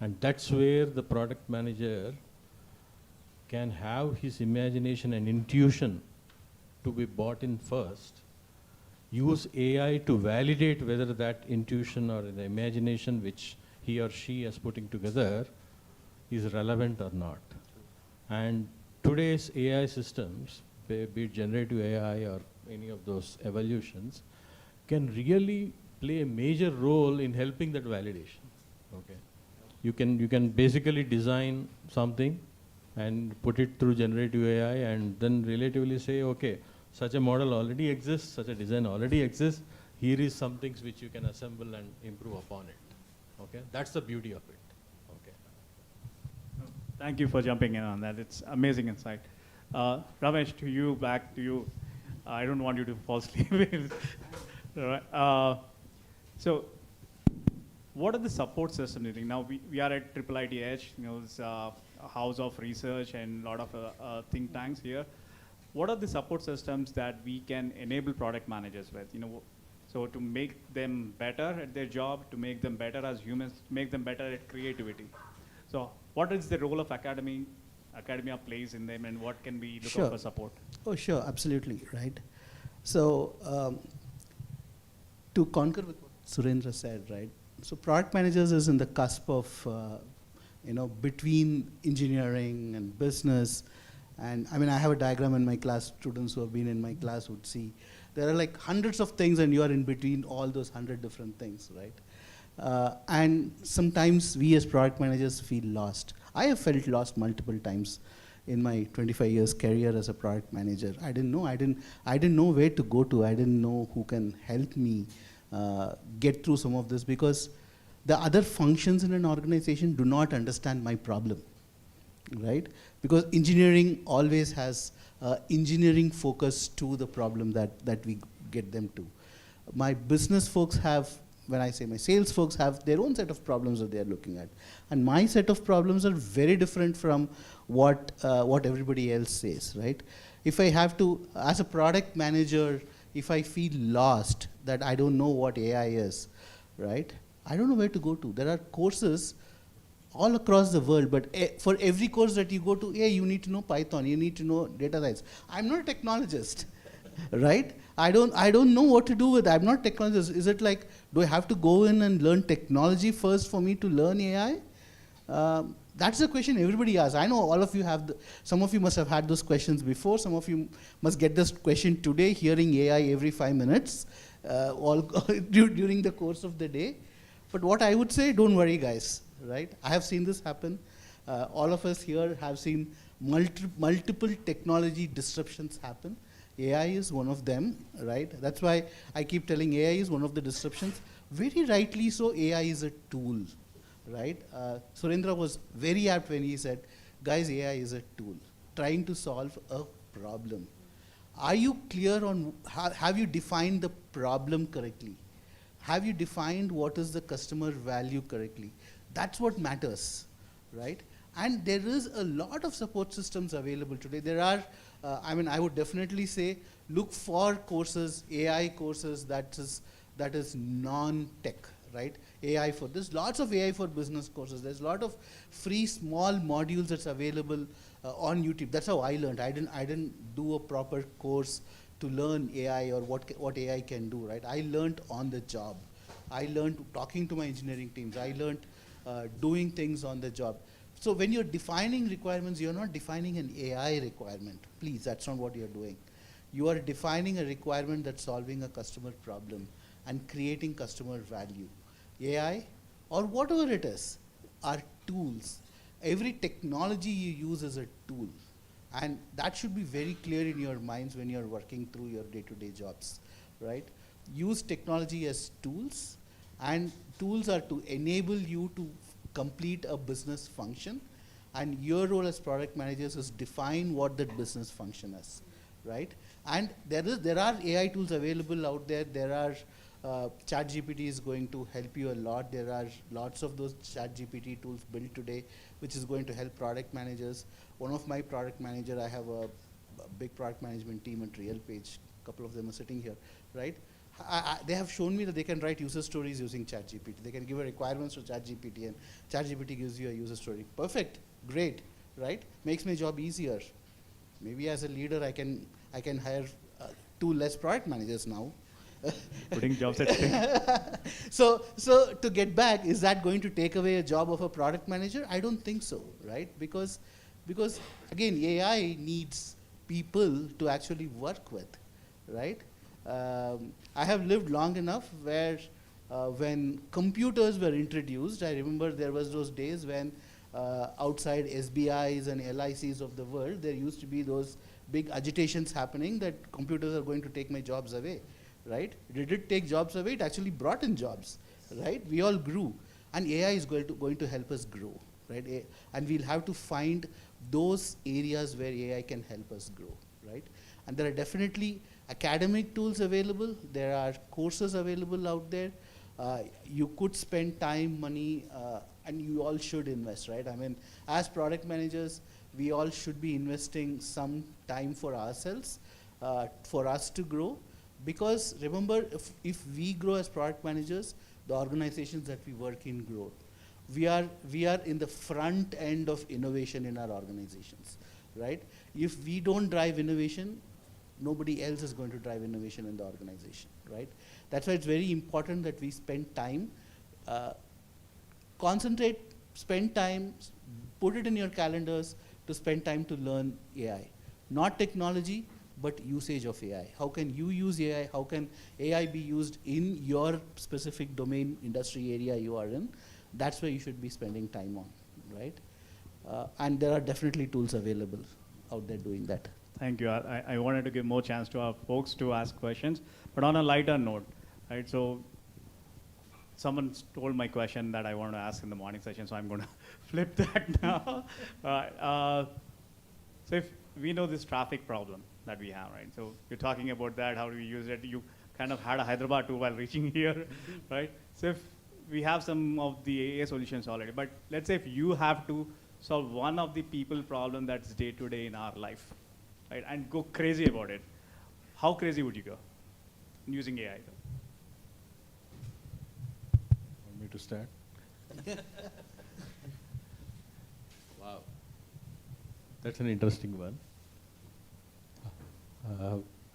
And that's where the product manager can have his imagination and intuition to be bought in first, use AI to validate whether that intuition or the imagination which he or she is putting together is relevant or not. And today's AI systems, be it generative AI or any of those evolutions, can really play a major role in helping that validation. Okay, you can basically design something and put it through generative AI and then relatively say, okay, such a model already exists, such a design already exists, here is some things which you can assemble and improve upon it. Okay, that's the beauty of it. Okay. Thank you for jumping in on that. It's amazing insight. Ramesh, back to you. I don't want you to fall asleep. All right. So, what are the support systems you think? Now we are at IIIT Edge, it's a house of research and a lot of think tanks here. What are the support systems that we can enable product managers with? So to make them better at their job, to make them better as humans, to make them better at creativity. So what is the role of academia plays in them, and what can we look out for support? Oh, sure, absolutely, right. So to concur with what Surendra said, right? So product managers is in the cusp of, between engineering and business. And I mean, I have a diagram in my class. Students who have been in my class would see. There are like hundreds of things and you are in between all those 100 different things, right? And sometimes we as product managers feel lost. I have felt lost multiple times in my 25 years career as a product manager. I didn't know where to go to. I didn't know who can help me get through some of this, because the other functions in an organization do not understand my problem, right? Because engineering always has engineering focus to the problem that we get them to. My business folks have, when I say my sales folks have their own set of problems that they are looking at. And my set of problems are very different from what everybody else says, right? If I have to, as a product manager, if I feel lost, that I don't know what AI is, right? I don't know where to go to. There are courses all across the world, but for every course that you go to, you need to know Python, you need to know data science. I'm not a technologist, right? I don't know what to do with it. I'm not a technologist. Is it like, do I have to go in and learn technology first for me to learn AI? That's the question everybody asks. I know all of you have, some of you must have had those questions before. Some of you must get this question today, hearing AI every 5 minutes, during the course of the day. But what I would say, don't worry guys, right? I have seen this happen. All of us here have seen multiple technology disruptions happen. AI is one of them, right? That's why I keep telling AI is one of the disruptions. Very rightly so, AI is a tool, right? Surendra was very apt when he said, guys, AI is a tool, trying to solve a problem. Are you clear on, have you defined the problem correctly? Have you defined what is the customer value correctly? That's what matters, right? And there is a lot of support systems available today. There are, I would definitely say, look for courses, AI courses that is non-tech, right? AI for, there's lots of AI for business courses. There's a lot of free small modules that's available on YouTube. That's how I learned. I didn't do a proper course to learn AI or what AI can do, right? I learned on the job. I learned talking to my engineering teams. I learned doing things on the job. So when you're defining requirements, you're not defining an AI requirement. Please, that's not what you're doing. You are defining a requirement that's solving a customer problem and creating customer value. AI, or whatever it is, are tools. Every technology you use is a tool. And that should be very clear in your minds when you're working through your day-to-day jobs, right? Use technology as tools, and tools are to enable you to complete a business function, and your role as product managers is define what that business function is, right? And there are AI tools available out there. There are ChatGPT is going to help you a lot. There are lots of those ChatGPT tools built today, which is going to help product managers. One of my product manager, I have a big product management team at RealPage. A couple of them are sitting here, right? They have shown me that they can write user stories using ChatGPT. They can give a requirements to ChatGPT, and ChatGPT gives you a user story. Perfect, great, right? Makes my job easier. Maybe as a leader, I can hire 2 less product managers now. Putting jobs at stake. So to get back, is that going to take away a job of a product manager? I don't think so, right? Because again, AI needs people to actually work with, right? I have lived long enough where when computers were introduced, I remember there was those days when outside SBIs and LICs of the world, there used to be those big agitations happening that computers are going to take my jobs away, right? Did it take jobs away? It actually brought in jobs, right? We all grew, and AI is going to help us grow, right? And we'll have to find those areas where AI can help us grow, right? And there are definitely academic tools available. There are courses available out there. You could spend time, money, and you all should invest, right? I mean, as product managers, we all should be investing some time for ourselves, for us to grow. Because remember, if we grow as product managers, the organizations that we work in grow. We are in the front end of innovation in our organizations, right? If we don't drive innovation, nobody else is going to drive innovation in the organization, right? That's why it's very important that we spend time, concentrate, spend time, put it in your calendars to spend time to learn AI. Not technology, but usage of AI. How can you use AI? How can AI be used in your specific domain, industry area you are in? That's where you should be spending time on, right? And there are definitely tools available out there doing that. Thank you. I wanted to give more chance to our folks to ask questions, but on a lighter note, right? So someone stole my question that I wanted to ask in the morning session, so I'm going to flip that now. So if we know this traffic problem that we have, right? So you're talking about that, how do we use it? You kind of had a Hyderabad too while reaching here, right? So if we have some of the AA solutions already, but let's say if you have to solve one of the people problem that's day to day in our life, right, and go crazy about it, how crazy would you go using AI? Want me to start? Wow, that's an interesting one.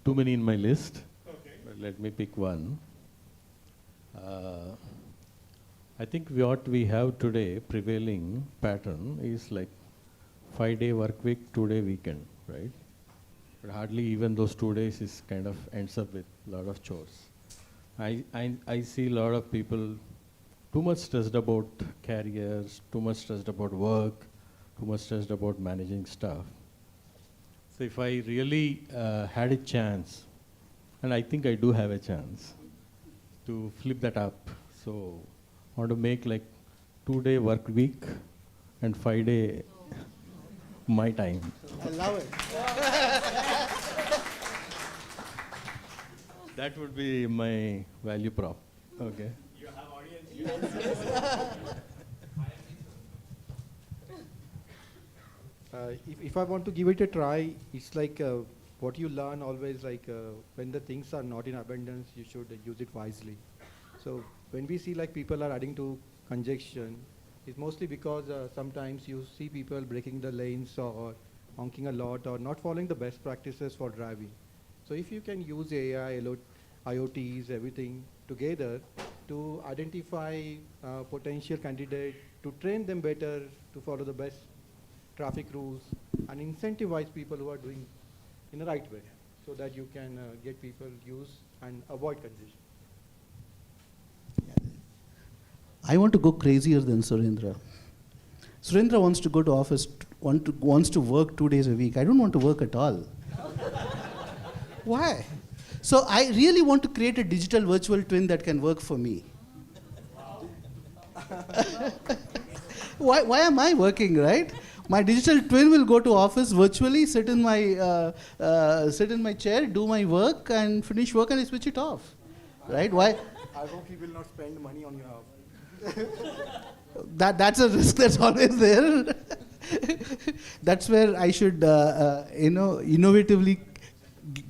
Too many in my list, but let me pick one. I think what we have today, prevailing pattern, is like 5-day work week, 2-day weekend, right? But hardly even those 2 days is kind of ends up with a lot of chores. I see a lot of people too much stressed about careers, too much stressed about work, too much stressed about managing stuff. So if I really had a chance, and I think I do have a chance, to flip that up. So I want to make like 2-day work week and 5-day my time. I love it. That would be my value prop. Okay. You have audience. If I want to give it a try, it's like what you learn always, like when the things are not in abundance, you should use it wisely. So when we see like people are adding to congestion, it's mostly because sometimes you see people breaking the lanes or honking a lot or not following the best practices for driving. So if you can use AI, IoTs, everything together to identify potential candidates, to train them better, to follow the best traffic rules, and incentivize people who are doing in the right way, so that you can get people use and avoid congestion. I want to go crazier than Surendra. Surendra wants to go to office, wants to work 2 days a week. I don't want to work at all. Why? So I really want to create a digital virtual twin that can work for me. Why am I working, right? My digital twin will go to office virtually, sit in my chair, do my work, and finish work, and I switch it off, right? I hope he will not spend money on your house. That's a risk that's always there. That's where I should, innovatively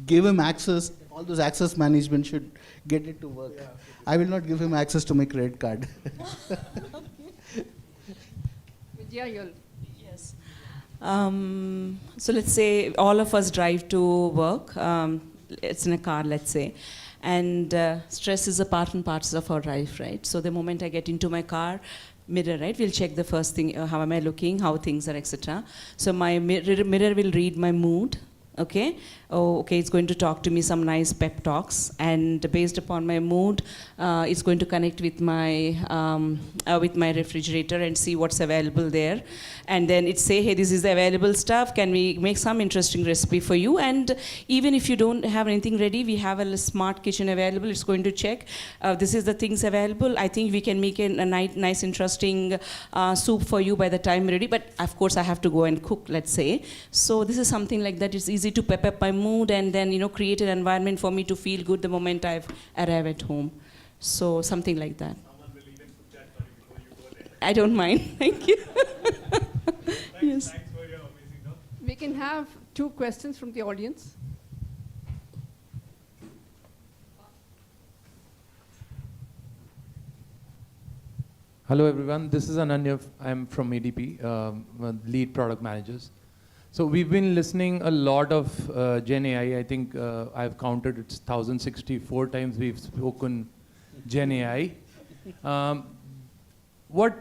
give him access. All those access management should get it to work. Yeah. I will not give him access to my credit card. Vidya, you'll. Yes. So let's say all of us drive to work. It's in a car, let's say. And stress is a part and parcel of our life, right? So the moment I get into my car, mirror, right? We'll check the first thing, how am I looking, how things are, etc. So my mirror will read my mood, okay? Oh, okay, it's going to talk to me some nice pep talks, and based upon my mood, it's going to connect with my refrigerator and see what's available there. And then it say, hey, this is the available stuff. Can we make some interesting recipe for you? And even if you don't have anything ready, we have a smart kitchen available. It's going to check, this is the things available. I think we can make a nice, interesting soup for you by the time ready. But of course, I have to go and cook, let's say. So this is something like that. It's easy to pep up my mood and then create an environment for me to feel good the moment I've arrived at home. So something like that. I don't mind. Thank you. Yes. Thanks for your amazing talk. We can have 2 questions from the audience. Hello everyone, this is Ananya. I'm from ADP, lead product managers. So we've been listening a lot of Gen AI. I think I've counted it's 1,064 times we've spoken Gen AI. What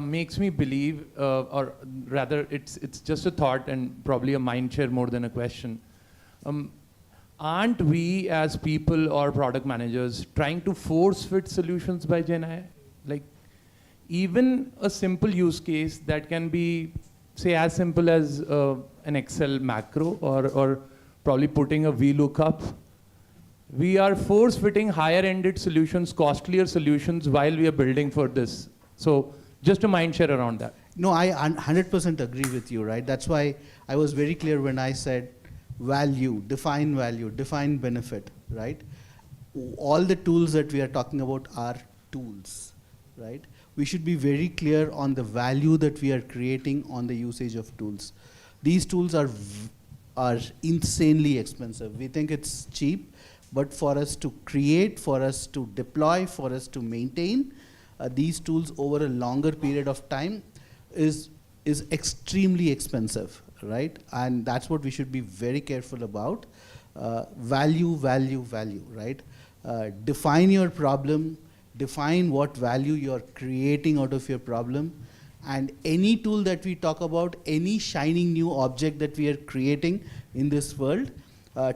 makes me believe, or rather it's just a thought and probably a mind share more than a question. Aren't we as people or product managers trying to force fit solutions by Gen AI? Like even a simple use case that can be, say, as simple as an Excel macro or probably putting a VLOOKUP. We are force-fitting higher-ended solutions, costlier solutions while we are building for this. So just a mind share around that. No, I 100% agree with you, right? That's why I was very clear when I said value, define benefit, right? All the tools that we are talking about are tools, right? We should be very clear on the value that we are creating on the usage of tools. These tools are insanely expensive. We think it's cheap, but for us to create, for us to deploy, for us to maintain these tools over a longer period of time is extremely expensive, right? And that's what we should be very careful about. Value, right? Define your problem, define what value you're creating out of your problem, and any tool that we talk about, any shining new object that we are creating in this world,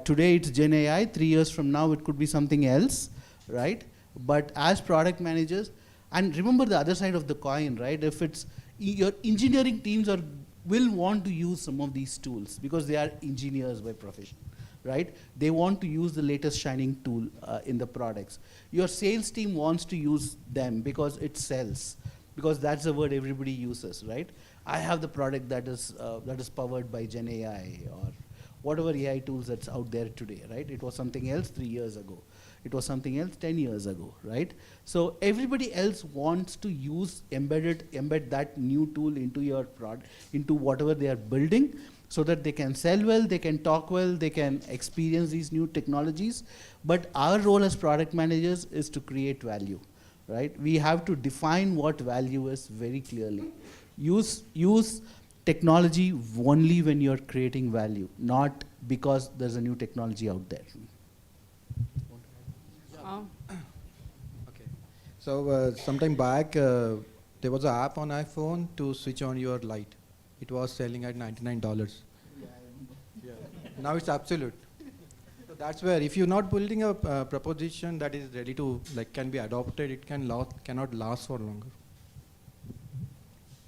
today it's Gen AI, 3 years from now it could be something else, right? But as product managers, and remember the other side of the coin, right? If it's your engineering teams will want to use some of these tools because they are engineers by profession, right? They want to use the latest shining tool in the products. Your sales team wants to use them because it sells, because that's the word everybody uses, right? I have the product that is powered by Gen AI or whatever AI tools that's out there today, right? It was something else 3 years ago. It was something else 10 years ago, right? So everybody else wants to embed that new tool into your product, into whatever they are building, so that they can sell well, they can talk well, they can experience these new technologies. But our role as product managers is to create value, right? We have to define what value is very clearly. Use technology only when you're creating value, not because there's a new technology out there. Okay. So sometime back, there was an app on iPhone to switch on your light. It was selling at $99. Yeah. Now it's absolute. So that's where, if you're not building a proposition that is ready to, can be adopted, it cannot last for longer.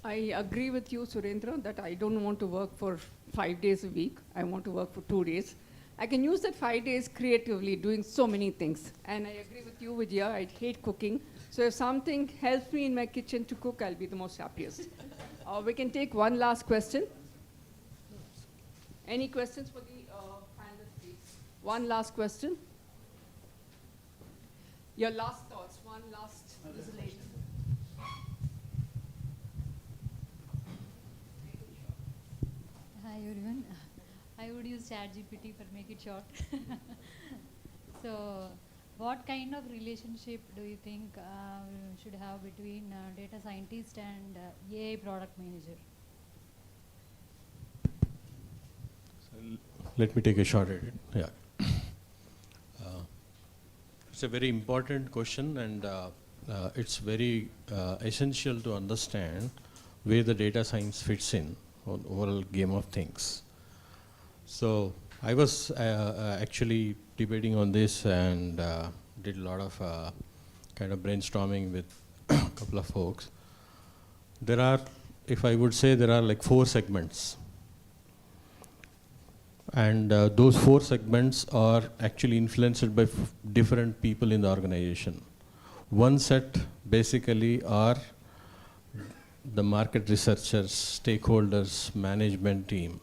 I agree with you, Surendra, that I don't want to work for 5 days a week. I want to work for 2 days. I can use that 5 days creatively, doing so many things. And I agree with you, Vidya, I hate cooking. So if something helps me in my kitchen to cook, I'll be the most happiest. We can take one last question. Any questions for the panelists, please? One last question. Your last thoughts, one last. This lady. Hi everyone. I would use ChatGPT for make it short. So, what kind of relationship do you think we should have between data scientist and AI product manager? Let me take a shot at it. Yeah. It's a very important question, and it's very essential to understand where the data science fits in on overall game of things. So I was actually debating on this and did a lot of kind of brainstorming with a couple of folks. There are, if I would say, there are like 4 segments. And those 4 segments are actually influenced by different people in the organization. One set basically are the market researchers, stakeholders, management team.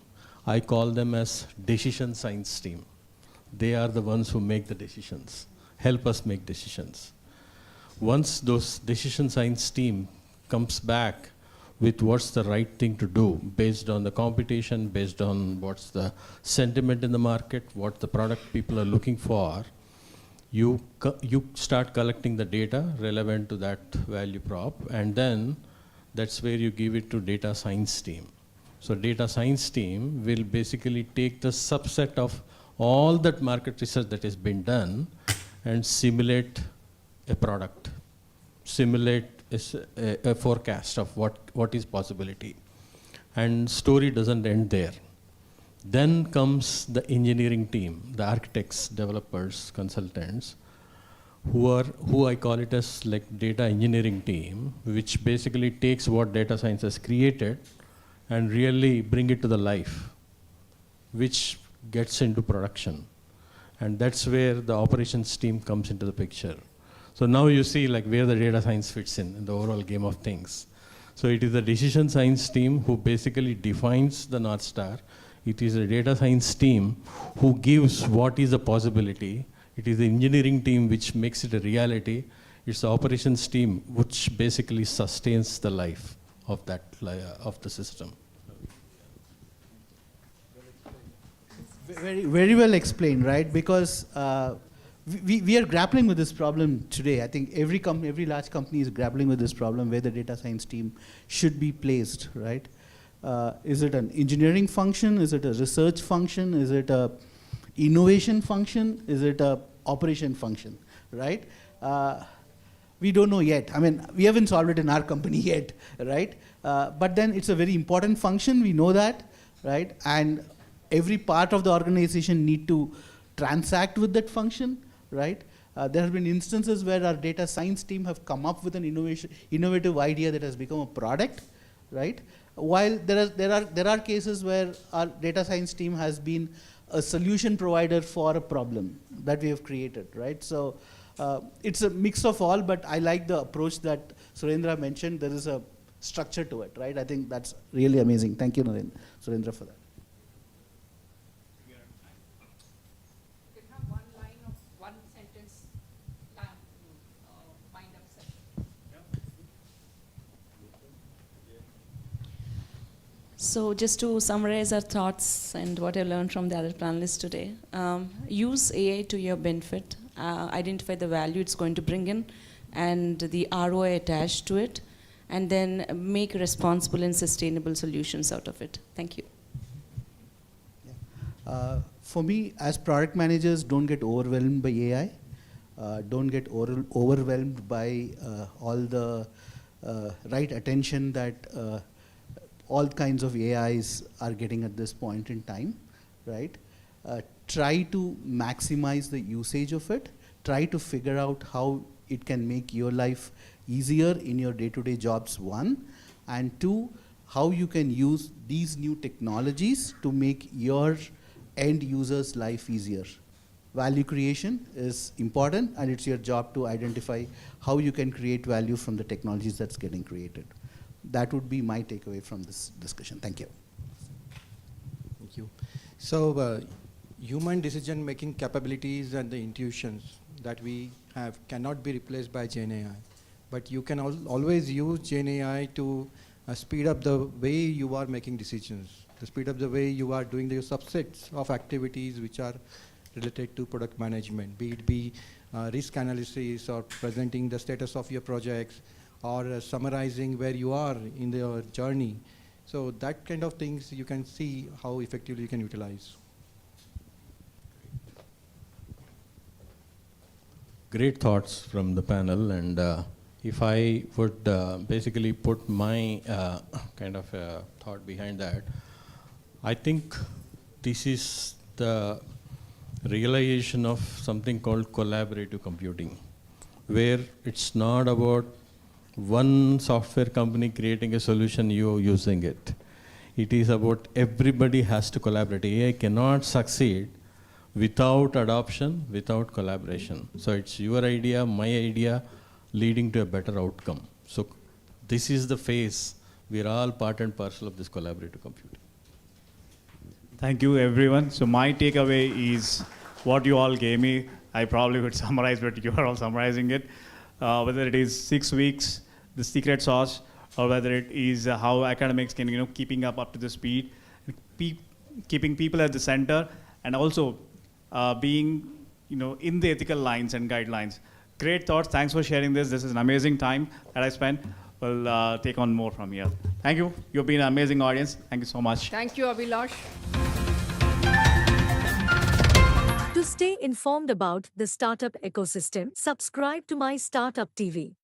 I call them as decision science team. They are the ones who make the decisions, help us make decisions. Once those decision science team comes back with what's the right thing to do based on the competition, based on what's the sentiment in the market, what the product people are looking for, you start collecting the data relevant to that value prop, and then that's where you give it to data science team. So data science team will basically take the subset of all that market research that has been done and simulate a product, simulate a forecast of what is possibility. And story doesn't end there. Then comes the engineering team, the architects, developers, consultants, who I call it as like data engineering team, which basically takes what data science has created and really bring it to the life, which gets into production. And that's where the operations team comes into the picture. So now you see like where the data science fits in the overall game of things. So it is the decision science team who basically defines the North Star. It is a data science team who gives what is a possibility. It is the engineering team which makes it a reality. It's the operations team which basically sustains the life of that of the system. Very well explained, right? Because we are grappling with this problem today. I think every large company is grappling with this problem where the data science team should be placed, right? Is it an engineering function? Is it a research function? Is it a innovation function? Is it a operation function, right? We don't know yet. I mean, we haven't solved it in our company yet, right? But then it's a very important function. We know that, right? And every part of the organization need to transact with that function, right? There have been instances where our data science team have come up with an innovative idea that has become a product, right? While there are cases where our data science team has been a solution provider for a problem that we have created, right? So it's a mix of all, but I like the approach that Surendra mentioned. There is a structure to it, right? I think that's really amazing. Thank you, Surendra, for that. So just to summarize our thoughts and what I learned from the other panelists today, use AI to your benefit, identify the value it's going to bring in and the ROI attached to it, and then make responsible and sustainable solutions out of it. Thank you. For me, as product managers, don't get overwhelmed by AI. Don't get overwhelmed by all the right attention that all kinds of AIs are getting at this point in time, right? Try to maximize the usage of it. Try to figure out how it can make your life easier in your day-to-day jobs, 1. And 2, how you can use these new technologies to make your end user's life easier. Value creation is important, and it's your job to identify how you can create value from the technologies that's getting created. That would be my takeaway from this discussion. Thank you. Thank you. So human decision-making capabilities and the intuitions, that we have cannot be replaced by GenAI. But you can always use GenAI to speed up the way you are making decisions, to speed up the way you are doing the subsets of activities which are related to product management, be it risk analysis or presenting the status of your projects or summarizing where you are in your journey. So that kind of things you can see how effectively you can utilize. Great thoughts from the panel, and if I would basically put my kind of thought behind that, I think this is the realization of something called collaborative computing, where it's not about one software company creating a solution, you using it. It is about everybody has to collaborate. AI cannot succeed without adoption, without collaboration. So it's your idea, my idea, leading to a better outcome. So this is the phase. We're all part and parcel of this collaborative computing. Thank you, everyone. So my takeaway is what you all gave me. I probably would summarize, but you are all summarizing it. Whether it is 6 weeks, the secret sauce, or whether it is how academics can, keeping up to the speed, keeping people at the center, and also being, in the ethical lines and guidelines. Great thoughts. Thanks for sharing this. This is an amazing time that I spent. We'll take on more from here. Thank you. You've been an amazing audience. Thank you so much. Thank you, Abhilash. To stay informed about the startup ecosystem, subscribe to MyStartupTV.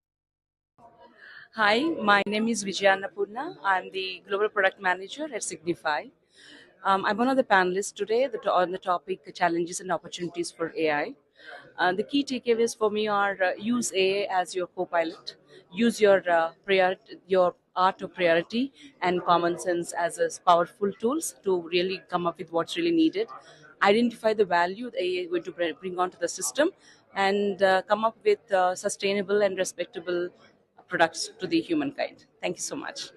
Hi, my name is Vijayannapurna. I'm the Global Product Manager at Signify. I'm one of the panelists today on the topic Challenges and Opportunities for AI. The key takeaways for me are use AI as your co-pilot, use your art of priority and common sense as powerful tools to really come up with what's really needed. Identify the value the AI is going to bring onto the system, and come up with sustainable and respectable products to the humankind. Thank you so much.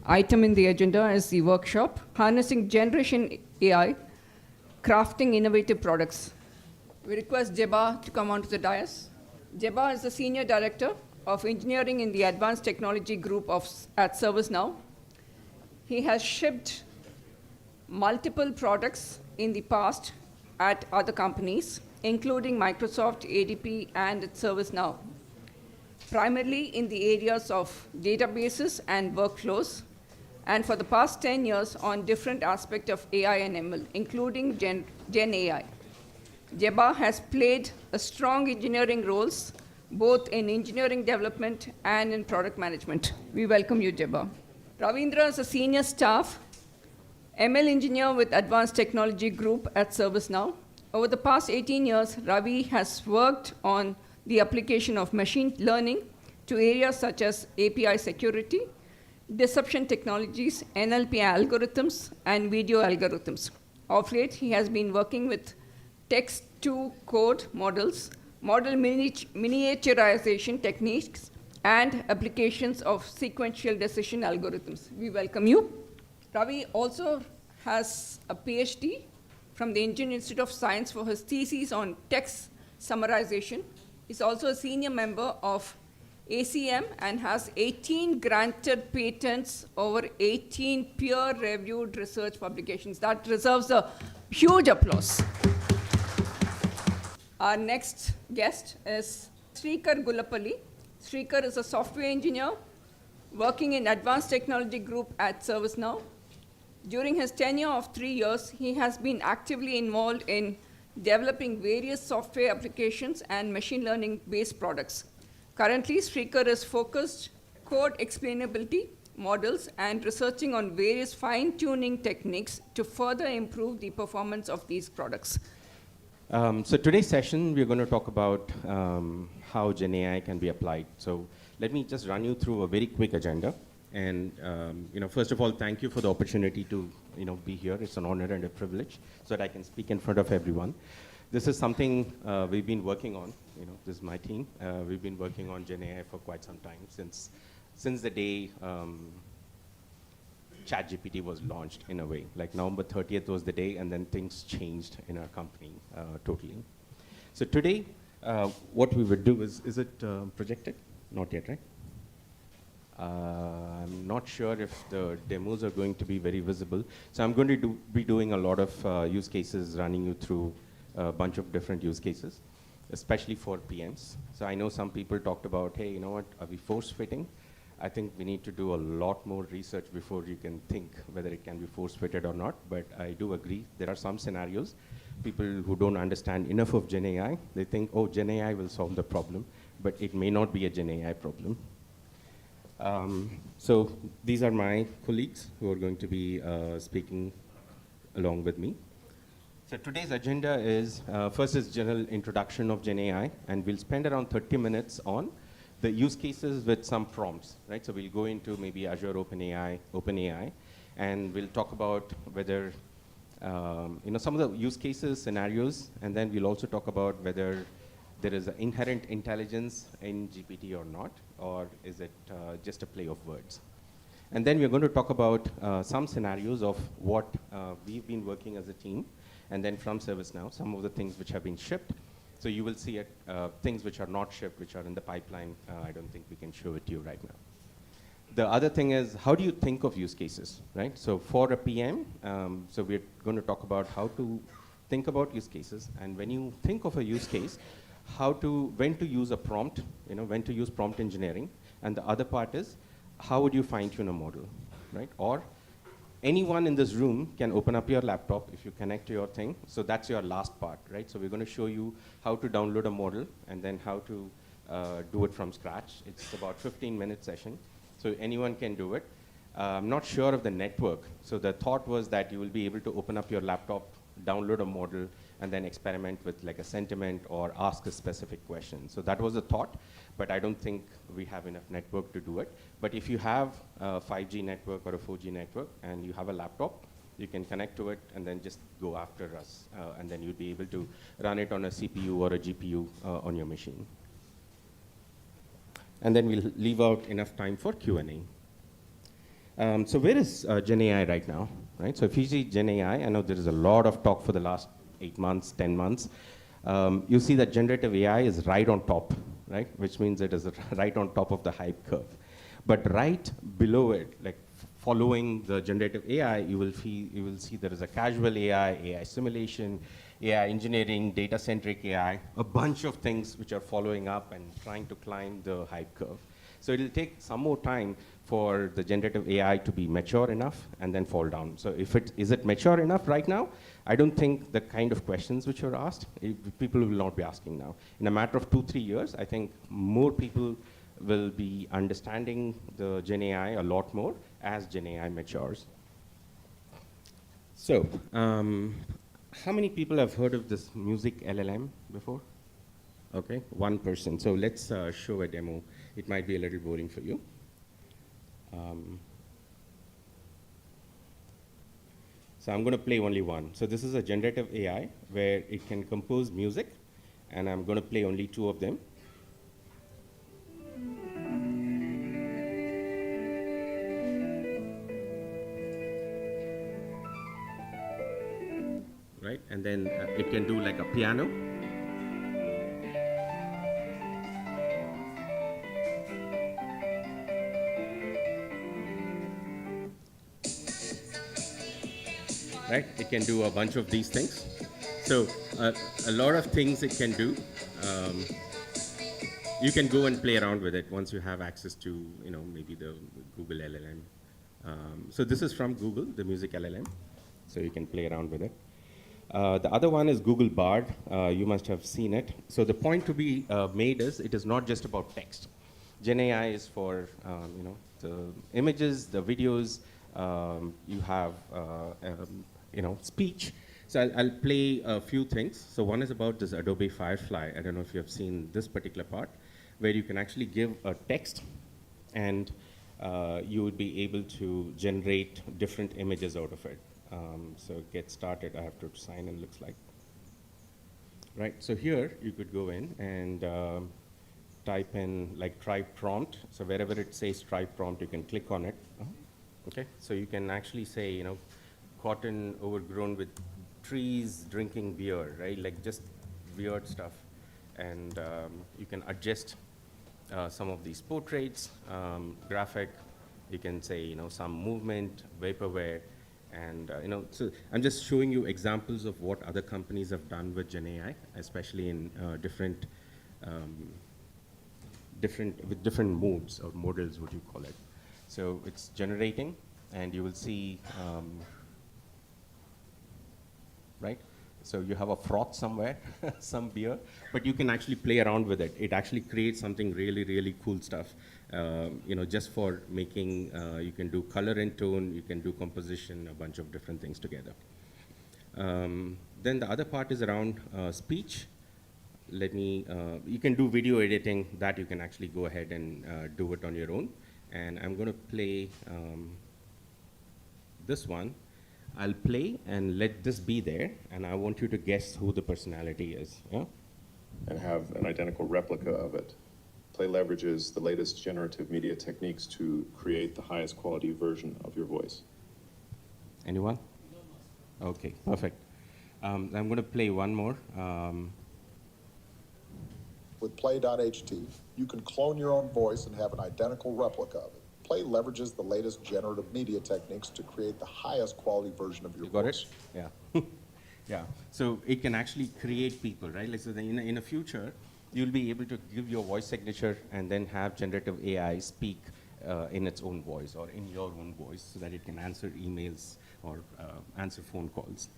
Item in the agenda is the workshop, Harnessing Generation AI, Crafting Innovative Products. We request Jeba to come onto the dais. Jeba is the Senior Director of Engineering in the Advanced Technology Group at ServiceNow. He has shipped multiple products in the past at other companies, including Microsoft, ADP, and at ServiceNow, primarily in the areas of databases and workflows, and for the past 10 years on different aspects of AI and ML, including Gen AI. Jeba has played a strong engineering roles, both in engineering development and in product management. We welcome you, Jeba. Ravindra is a senior staff, ML engineer with Advanced Technology Group at ServiceNow. Over the past 18 years, Ravi has worked on the application of machine learning to areas such as API security, deception technologies, NLP algorithms, and video algorithms. Of late, he has been working with text-to-code models, model miniaturization techniques, and applications of sequential decision algorithms. We welcome you. Ravi also has a PhD from the Indian Institute of Science for his thesis on text summarization. He's also a senior member of ACM and has 18 granted patents over 18 peer-reviewed research publications. That deserves a huge applause. Our next guest is Srikar Gulapalli. Srikar is a software engineer working in Advanced Technology Group at ServiceNow. During his tenure of 3 years, he has been actively involved in developing various software applications and machine learning-based products. Currently, Srikar is focused code explainability models and researching on various fine-tuning techniques to further improve the performance of these products. So today's session, we're going to talk about how Gen AI can be applied. So let me just run you through a very quick agenda. And first of all, thank you for the opportunity to be here. It's an honor and a privilege so that I can speak in front of everyone. This is something we've been working on. This is my team. We've been working on Gen AI for quite some time, since the day ChatGPT was launched, in a way. Like November 30th was the day, and then things changed in our company totally. So today, what we would do is it projected? Not yet, right? I'm not sure if the demos are going to be very visible. So I'm going to be doing a lot of use cases, running you through a bunch of different use cases, especially for PMs. So I know some people talked about, hey, you know what, are we force-fitting? I think we need to do a lot more research before you can think whether it can be force-fitted or not. But I do agree, there are some scenarios. People who don't understand enough of Gen AI, they think, oh, Gen AI will solve the problem, but it may not be a Gen AI problem. So these are my colleagues who are going to be speaking along with me. So today's agenda is, first is general introduction of Gen AI, and we'll spend around 30 minutes on the use cases with some prompts, right? So we'll go into maybe Azure OpenAI, and we'll talk about whether, some of the use cases, scenarios, and then we'll also talk about whether there is an inherent intelligence in GPT or not, or is it just a play of words? And then we're going to talk about some scenarios of what we've been working as a team, and then from ServiceNow, some of the things which have been shipped. So you will see things which are not shipped, which are in the pipeline. I don't think we can show it to you right now. The other thing is, how do you think of use cases, right? So for a PM, so we're going to talk about how to think about use cases. And when you think of a use case, when to use a prompt, when to use prompt engineering. And the other part is, how would you fine-tune a model, right? Or anyone in this room can open up your laptop if you connect to your thing. So that's your last part, right? So we're going to show you how to download a model and then how to do it from scratch. It's about 15-minute session, so anyone can do it. I'm not sure of the network. So the thought was that you will be able to open up your laptop, download a model, and then experiment with like a sentiment or ask a specific question. So that was the thought, but I don't think we have enough network to do it. But if you have a 5G network or a 4G network and you have a laptop, you can connect to it and then just go after us. And then you'll be able to run it on a CPU or a GPU on your machine. And then we'll leave out enough time for Q&A. So where is Gen AI right now, right? So if you see Gen AI, I know there is a lot of talk for the last 8 months, 10 months. You see that generative AI is right on top, right? Which means it is right on top of the hype curve. But right below it, like following the generative AI, you will see there is a casual AI, AI simulation, AI engineering, data-centric AI, a bunch of things which are following up and trying to climb the hype curve. So it'll take some more time for the generative AI to be mature enough and then fall down. So is it mature enough right now? I don't think the kind of questions which are asked, people will not be asking now. In a matter of 2-3 years, I think more people will be understanding the Gen AI a lot more as Gen AI matures. So, how many people have heard of this music LLM before? Okay, one person. So let's show a demo. It might be a little boring for you. So I'm going to play only one. So this is a generative AI where it can compose music, and I'm going to play only 2 of them. Right, and then it can do like a piano. Right, it can do a bunch of these things. So a lot of things it can do. You can go and play around with it once you have access to, maybe the Google LLM. So this is from Google, the music LLM. So you can play around with it. The other one is Google Bard. You must have seen it. So the point to be made is it is not just about text. Gen AI is for the images, the videos, you have speech. So I'll play a few things. So one is about this Adobe Firefly. I don't know if you have seen this particular part, where you can actually give a text, and you would be able to generate different images out of it. So get started. I have to sign in, looks like. Right, so here you could go in and type in, like, try prompt. So wherever it says try prompt, you can click on it. Okay, so you can actually say, cotton overgrown with trees drinking beer, right? Like just weird stuff. And you can adjust some of these portraits, graphic. You can say, some movement, vaporware. And so I'm just showing you examples of what other companies have done with GenAI, especially in different modes or models, what you call it. So it's generating, and you will see, right? So you have a froth somewhere, some beer, but you can actually play around with it. It actually creates something really, really cool stuff. Just for making, you can do color and tone, you can do composition, a bunch of different things together. Then the other part is around speech. You can do video editing, that you can actually go ahead and do it on your own. And I'm going to play this one. I'll play and let this be there, and I want you to guess who the personality is. Yeah? And have an identical replica of it. Play leverages the latest generative media techniques to create the highest quality version of your voice. Anyone? Okay, perfect. I'm going to play one more. With Play.ht, you can clone your own voice and have an identical replica of it. Play leverages the latest generative media techniques to create the highest quality version of your voice. You got it? Yeah. Yeah. So it can actually create people, right? Like, so in the future, you'll be able to give your voice signature and then have generative AI speak in its own voice or in your own voice, so that it can answer emails or answer phone calls.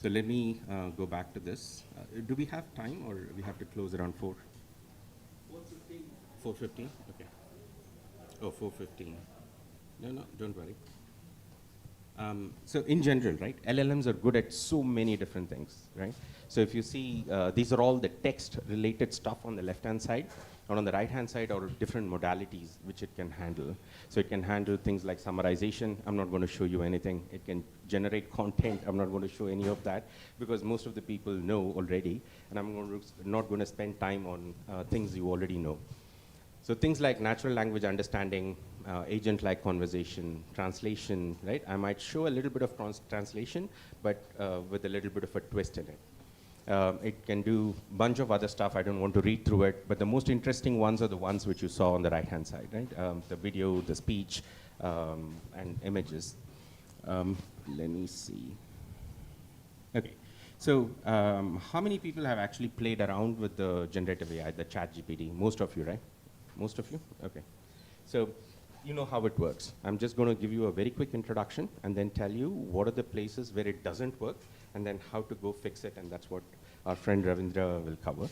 So let me go back to this. Do we have time, or we have to close around 4? 4:15. 4:15? Okay. Oh, 4:15. No, don't worry. So in general, right, LLMs are good at so many different things, right? So if you see, these are all the text-related stuff on the left-hand side, or on the right-hand side are different modalities which it can handle. So it can handle things like summarization. I'm not going to show you anything. It can generate content. I'm not going to show any of that, because most of the people know already, and I'm not going to spend time on things you already know. So things like natural language understanding, agent-like conversation, translation, right? I might show a little bit of translation, but with a little bit of a twist in it. It can do a bunch of other stuff. I don't want to read through it, but the most interesting ones are the ones which you saw on the right-hand side, right? The video, the speech, and images. Let me see. Okay. So how many people have actually played around with the generative AI, the ChatGPT? Most of you, right? Most of you? Okay. So you know how it works. I'm just going to give you a very quick introduction and then tell you what are the places where it doesn't work, and then how to go fix it, and that's what our friend Ravindra will cover.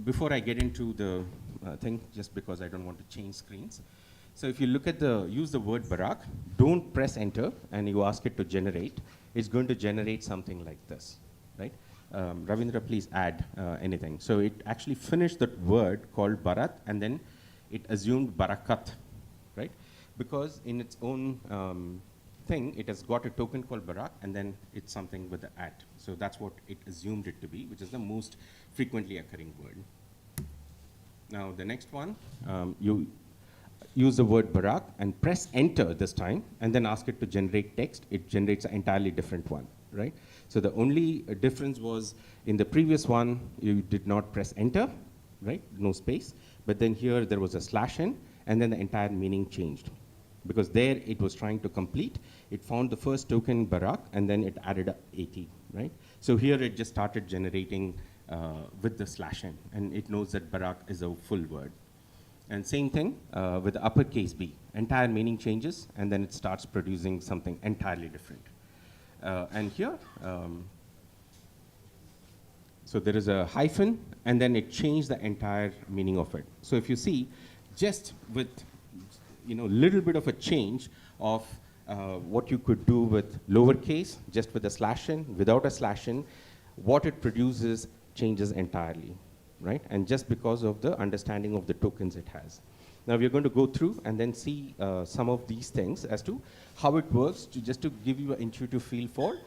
Before I get into the thing, just because I don't want to change screens. So if you look at use the word Barack, don't press enter, and you ask it to generate, it's going to generate something like this, right? Ravindra, please add anything. So it actually finished that word called Bharat, and then it assumed Barakat, right? Because in its own thing, it has got a token called Barack, and then it's something with the at. So that's what it assumed it to be, which is the most frequently occurring word. Now the next one, you use the word Barack and press enter this time, and then ask it to generate text. It generates an entirely different one, right? So the only difference was in the previous one, you did not press enter, right? No space. But then here there was a /n, and then the entire meaning changed. Because there it was trying to complete. It found the first token Barack, and then it added a 80, right? So here it just started generating with the /n, and it knows that Barack is a full word. And same thing with the uppercase B. Entire meaning changes, and then it starts producing something entirely different. And here, so there is a hyphen, and then it changed the entire meaning of it. So if you see, just with, little bit of a change of what you could do with lowercase, just with a slash in, without a slash in, what it produces changes entirely, right? And just because of the understanding of the tokens it has. Now we're going to go through and then see some of these things as to how it works, just to give you an intuitive feel for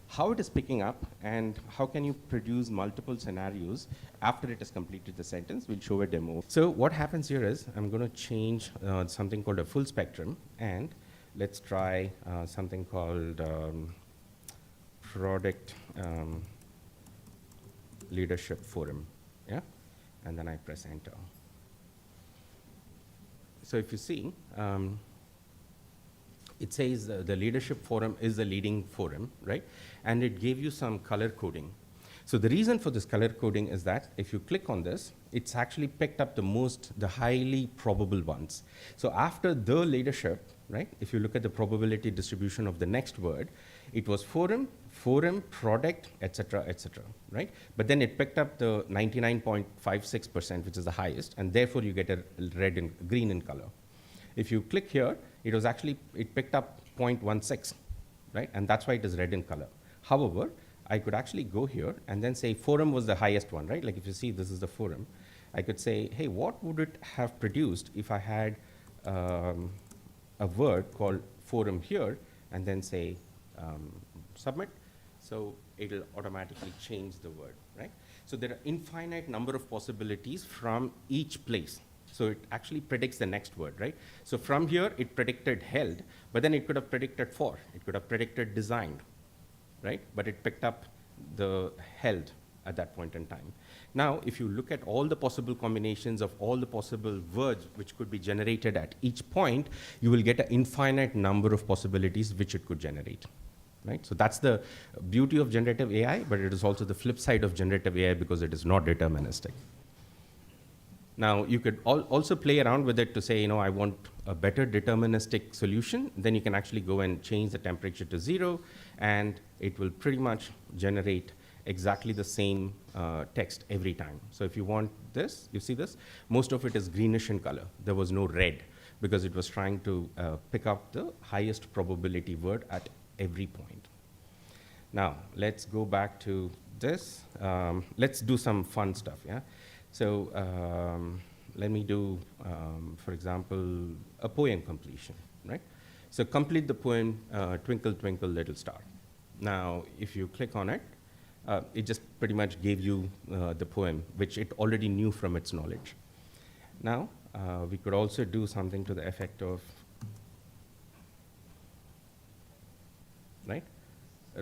how it is picking up and how can you produce multiple scenarios after it has completed the sentence. We'll show a demo. So what happens here is I'm going to change something called a full spectrum, and let's try something called product leadership forum, yeah? And then I press enter. So if you see, it says the leadership forum is the leading forum, right? And it gave you some color coding. So the reason for this color coding is that if you click on this, it's actually picked up the highly probable ones. So after the leadership, right, if you look at the probability distribution of the next word, it was forum, product, etc., right? But then it picked up the 99.56%, which is the highest, and therefore you get a red and green in color. If you click here, it picked up 0.16, right? And that's why it is red in color. However, I could actually go here and then say forum was the highest one, right? Like if you see this is the forum, I could say, hey, what would it have produced if I had a word called forum here and then say submit? So it'll automatically change the word, right? So there are infinite number of possibilities from each place. So it actually predicts the next word, right? So from here, it predicted held, but then it could have predicted for, it could have predicted designed, right? But it picked up the held at that point in time. Now, if you look at all the possible combinations of all the possible words which could be generated at each point, you will get an infinite number of possibilities which it could generate, right? So that's the beauty of generative AI, but it is also the flip side of generative AI because it is not deterministic. Now, you could also play around with it to say, I want a better deterministic solution. Then you can actually go and change the temperature to 0, and it will pretty much generate exactly the same text every time. So if you want this, you see this? Most of it is greenish in color. There was no red because it was trying to pick up the highest probability word at every point. Now, let's go back to this. Let's do some fun stuff, yeah? So let me do, for example, a poem completion, right? So complete the poem, Twinkle, Twinkle, Little Star. Now, if you click on it, it just pretty much gave you the poem, which it already knew from its knowledge. Now, we could also do something to the effect of, right?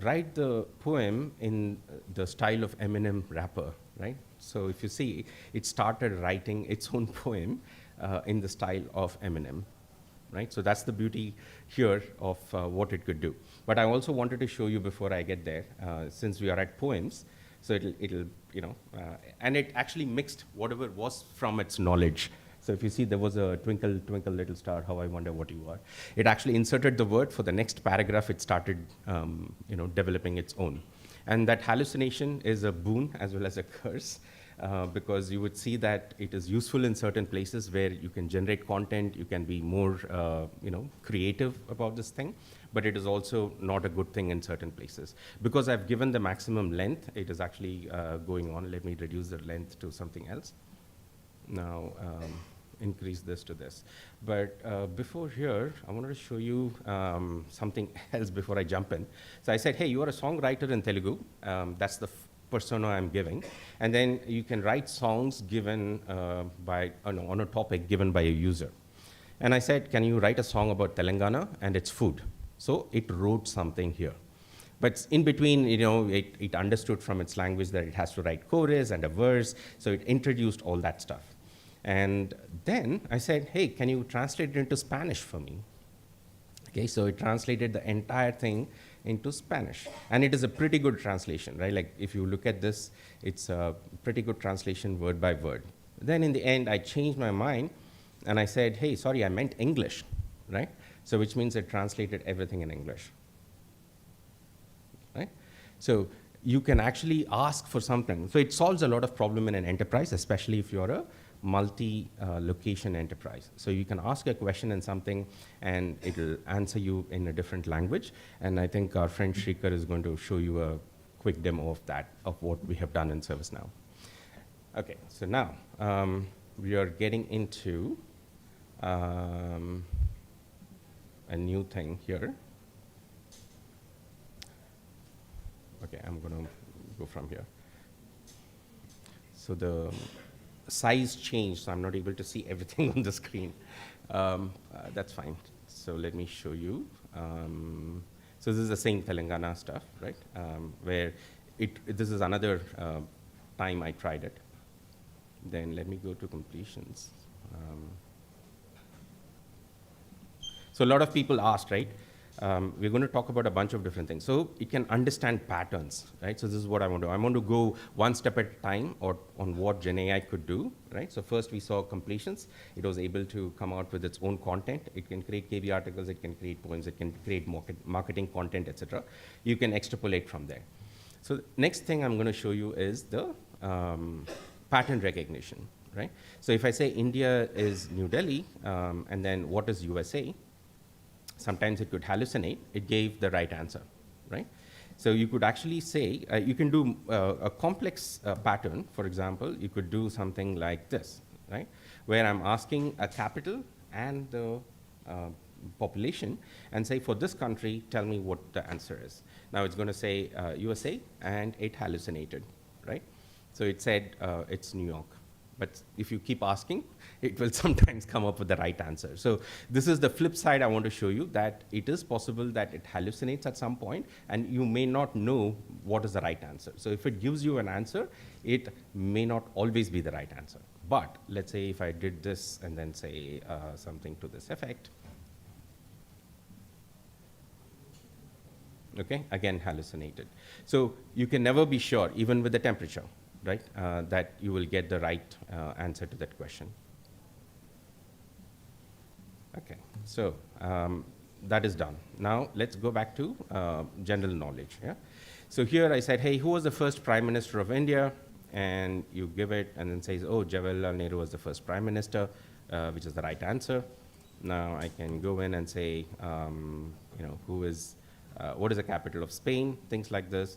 Write the poem in the style of Eminem rapper, right? So if you see, it started writing its own poem in the style of Eminem, right? So that's the beauty here of what it could do. But I also wanted to show you before I get there, since we are at poems, so it'll and it actually mixed whatever was from its knowledge. So if you see, there was a twinkle, twinkle, little star, how I wonder what you are. It actually inserted the word for the next paragraph. It started, developing its own. And that hallucination is a boon as well as a curse, because you would see that it is useful in certain places where you can generate content, you can be more, creative about this thing, but it is also not a good thing in certain places. Because I've given the maximum length, it is actually going on. Let me reduce the length to something else. Now, increase this to this. But before here, I wanted to show you something else before I jump in. So I said, hey, you are a songwriter in Telugu. That's the persona I'm giving. And then you can write songs given on a topic given by a user. And I said, can you write a song about Telangana and its food? So it wrote something here. But in between, it understood from its language that it has to write chorus and a verse. So it introduced all that stuff. And then I said, hey, can you translate it into Spanish for me? Okay, so it translated the entire thing into Spanish. And it is a pretty good translation, right? Like if you look at this, it's a pretty good translation word by word. Then in the end, I changed my mind and I said, hey, sorry, I meant English, right? So which means it translated everything in English, right? So you can actually ask for something. So it solves a lot of problem in an enterprise, especially if you're a multi-location enterprise. So you can ask a question in something and it'll answer you in a different language. And I think our friend Shrikar is going to show you a quick demo of that, of what we have done in ServiceNow. Okay, so now we are getting into a new thing here. Okay, I'm going to go from here. So the size changed, so I'm not able to see everything on the screen. That's fine. So let me show you. So this is the same Telangana stuff, right? Where this is another time I tried it. Then let me go to completions. So a lot of people asked, right? We're going to talk about a bunch of different things. So it can understand patterns, right? So this is what I want to do. I want to go one step at a time or on what GenAI could do, right? So first we saw completions. It was able to come out with its own content. It can create KV articles, it can create poems, it can create marketing content, etc. You can extrapolate from there. So the next thing I'm going to show you is the pattern recognition, right? So if I say India is New Delhi, and then what is USA? Sometimes it could hallucinate. It gave the right answer, right? So you could actually say, you can do a complex pattern. For example, you could do something like this, right? Where I'm asking a capital and the population and say, for this country, tell me what the answer is. Now it's going to say USA, and it hallucinated, right? So it said it's New York. But if you keep asking, it will sometimes come up with the right answer. So this is the flip side I want to show you, that it is possible that it hallucinates at some point, and you may not know what is the right answer. So if it gives you an answer, it may not always be the right answer. But let's say if I did this and then say something to this effect. Okay, again hallucinated. So you can never be sure, even with the temperature, right, that you will get the right answer to that question. Okay, so that is done. Now let's go back to general knowledge. Yeah? So here I said, hey, who was the first Prime Minister of India? And you give it and then says, oh, Jawaharlal Nehru was the first Prime Minister, which is the right answer. Now I can go in and say, who is, what is the capital of Spain? Things like this.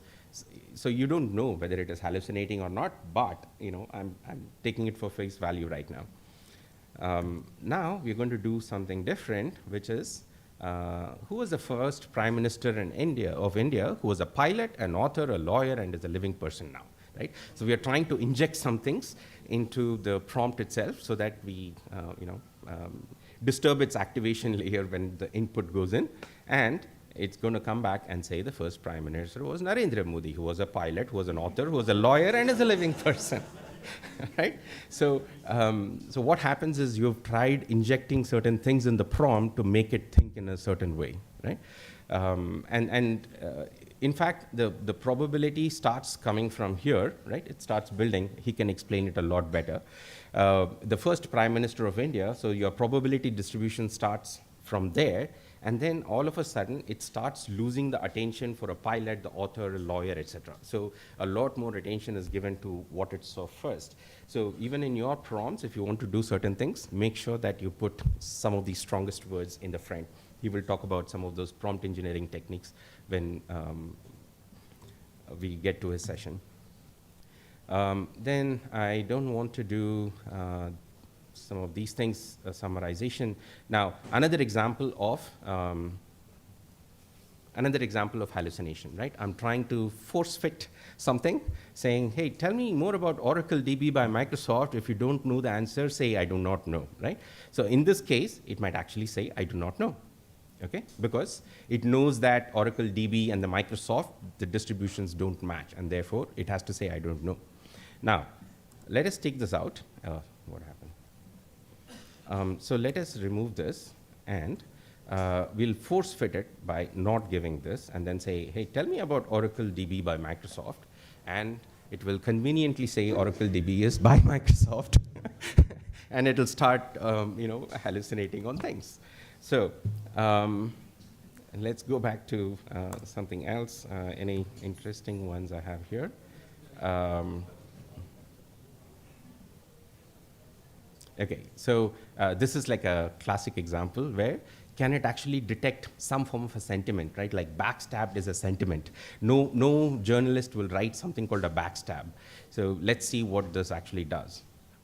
So you don't know whether it is hallucinating or not, but I'm taking it for face value right now. Now we're going to do something different, which is who was the first Prime Minister in India who was a pilot, an author, a lawyer, and is a living person now, right? So we are trying to inject some things into the prompt itself so that we disturb its activation layer when the input goes in, and it's going to come back and say the first Prime Minister was Narendra Modi, who was a pilot, who was an author, who was a lawyer, and is a living person. Right? So, so what happens is you've tried injecting certain things in the prompt to make it think in a certain way, right? In fact, the probability starts coming from here, right? It starts building. He can explain it a lot better. The first Prime Minister of India, so your probability distribution starts from there, and then all of a sudden it starts losing the attention for a pilot, the author, a lawyer, etc. So a lot more attention is given to what it saw first. So even in your prompts, if you want to do certain things, make sure that you put some of the strongest words in the front. He will talk about some of those prompt engineering techniques when we get to his session. Then I don't want to do some of these things, summarization. Now, another example of hallucination, right? I'm trying to force fit something, saying, hey, tell me more about Oracle DB by Microsoft. If you don't know the answer, say, I do not know, right? So in this case, it might actually say, I do not know, okay? Because it knows that Oracle DB and the Microsoft, the distributions don't match, and therefore, it has to say, I don't know. Now, let us take this out. What happened? So let us remove this, and we'll force fit it by not giving this, and then say, hey, tell me about Oracle DB by Microsoft, and it will conveniently say Oracle DB is by Microsoft, and it'll start hallucinating on things. So let's go back to something else. Any interesting ones I have here? Okay, so this is like a classic example where can it actually detect some form of a sentiment, right? Like backstabbed is a sentiment. No journalist will write something called a backstab. So let's see what this actually does,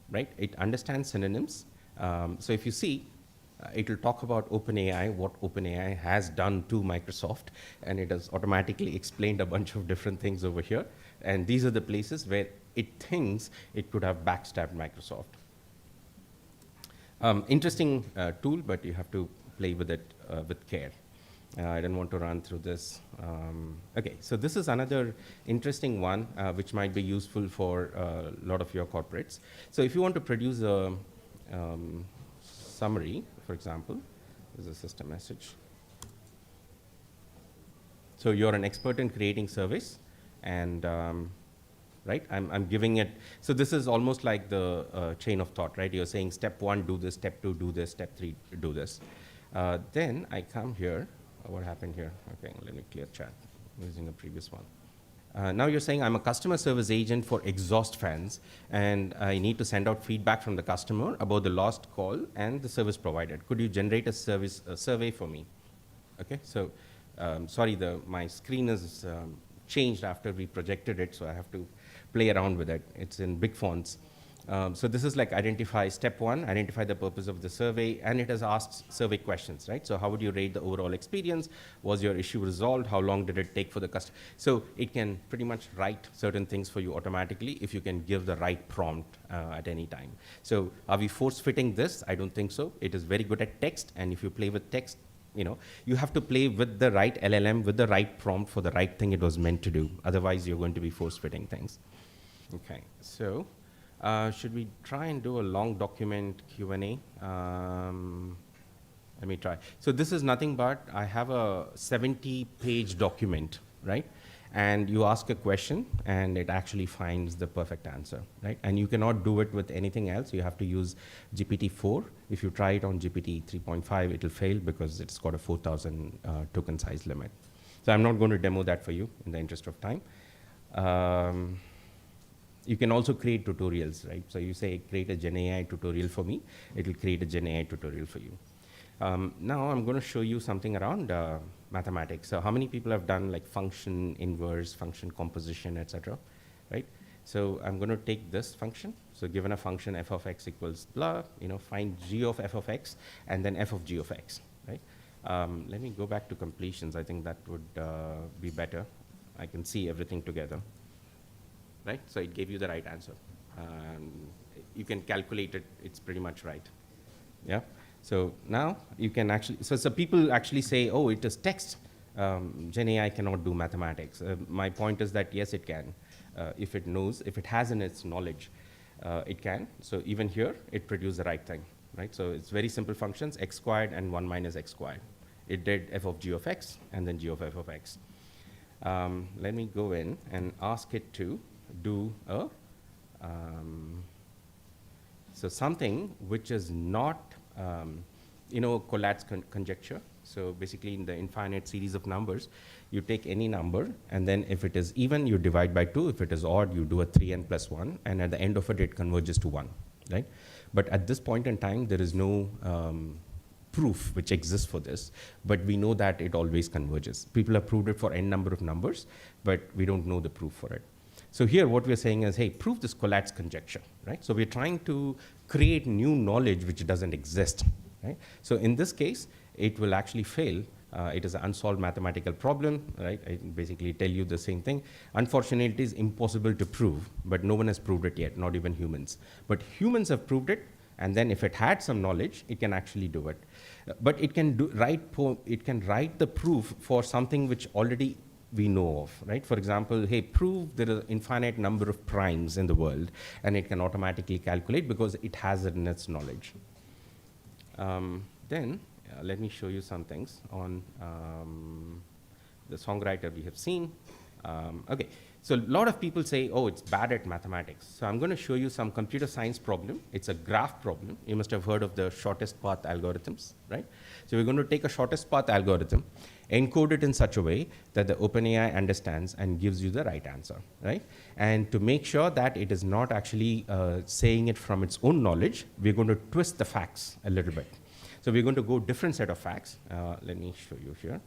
right? It understands synonyms. So if you see, it will talk about OpenAI, what OpenAI has done to Microsoft, and it has automatically explained a bunch of different things over here. And these are the places where it thinks it could have backstabbed Microsoft. Interesting tool, but you have to play with it with care. I don't want to run through this. Okay, so this is another interesting one which might be useful for a lot of your corporates. So if you want to produce a summary, for example, this is a system message. So you're an expert in creating surveys, and right, I'm giving it. So this is almost like the chain of thought, right? You're saying step 1, do this, step 2, do this, step 3, do this. Then I come here. What happened here? Okay, let me clear chat. I'm using a previous one. Now you're saying I'm a customer service agent for exhaust fans, and I need to send out feedback from the customer about the lost call and the service provided. Could you generate a survey for me? Okay, so sorry, my screen is changed after we projected it, so I have to play around with it. It's in big fonts. So this is like identify step 1, identify the purpose of the survey, and it has asked survey questions, right? So how would you rate the overall experience? Was your issue resolved? How long did it take for the customer? So it can pretty much write certain things for you automatically if you can give the right prompt at any time. So are we force-fitting this? I don't think so. It is very good at text, and if you play with text, you have to play with the right LLM, with the right prompt for the right thing it was meant to do. Otherwise, you're going to be force-fitting things. Okay, so should we try and do a long document Q&A? Let me try. So this is nothing but I have a 70-page document, right? And you ask a question, and it actually finds the perfect answer, right? And you cannot do it with anything else. You have to use GPT-4. If you try it on GPT 3.5, it'll fail because it's got a 4,000 token size limit. So I'm not going to demo that for you in the interest of time. You can also create tutorials, right? So you say, create a GenAI tutorial for me. It'll create a GenAI tutorial for you. Now I'm going to show you something around mathematics. So how many people have done like function inverse, function composition, etc., right? So I'm going to take this function. So given a function f of x equals blah, find g of f of x and then f of g of x, right? Let me go back to completions. I think that would be better. I can see everything together, right? So it gave you the right answer. You can calculate it. It's pretty much right. Yeah. So now you can actually, so people actually say, oh, it is text. GenAI cannot do mathematics. My point is that yes, it can. If it knows, if it has in its knowledge, it can. So even here, it produced the right thing, right? So it's very simple functions, x squared and 1 minus x squared. It did f of g of x and then g of f of x. Let me go in and ask it to do a, so something which is not, Collat's conjecture. So basically in the infinite series of numbers, you take any number, and then if it is even, you divide by 2. If it is odd, you do a 3n plus 1, and at the end of it, it converges to 1, right? But at this point in time, there is no proof which exists for this, but we know that it always converges. People have proved it for n number of numbers, but we don't know the proof for it. So here what we're saying is, hey, prove this Collat's conjecture, right? So we're trying to create new knowledge which doesn't exist, right? So in this case, it will actually fail. It is an unsolved mathematical problem, right? I basically tell you the same thing. Unfortunately, it is impossible to prove, but no one has proved it yet, not even humans. But humans have proved it, and then if it had some knowledge, it can actually do it. But it can write the proof for something which already we know of, right? For example, hey, prove there is an infinite number of primes in the world, and it can automatically calculate because it has it in its knowledge. Then let me show you some things on the songwriter we have seen. Okay, so a lot of people say, oh, it's bad at mathematics. So I'm going to show you some computer science problem. It's a graph problem. You must have heard of the shortest path algorithms, right? So we're going to take a shortest path algorithm, encode it in such a way that the OpenAI understands and gives you the right answer, right? And to make sure that it is not actually saying it from its own knowledge, we're going to twist the facts a little bit. So we're going to go different set of facts. Let me show you here.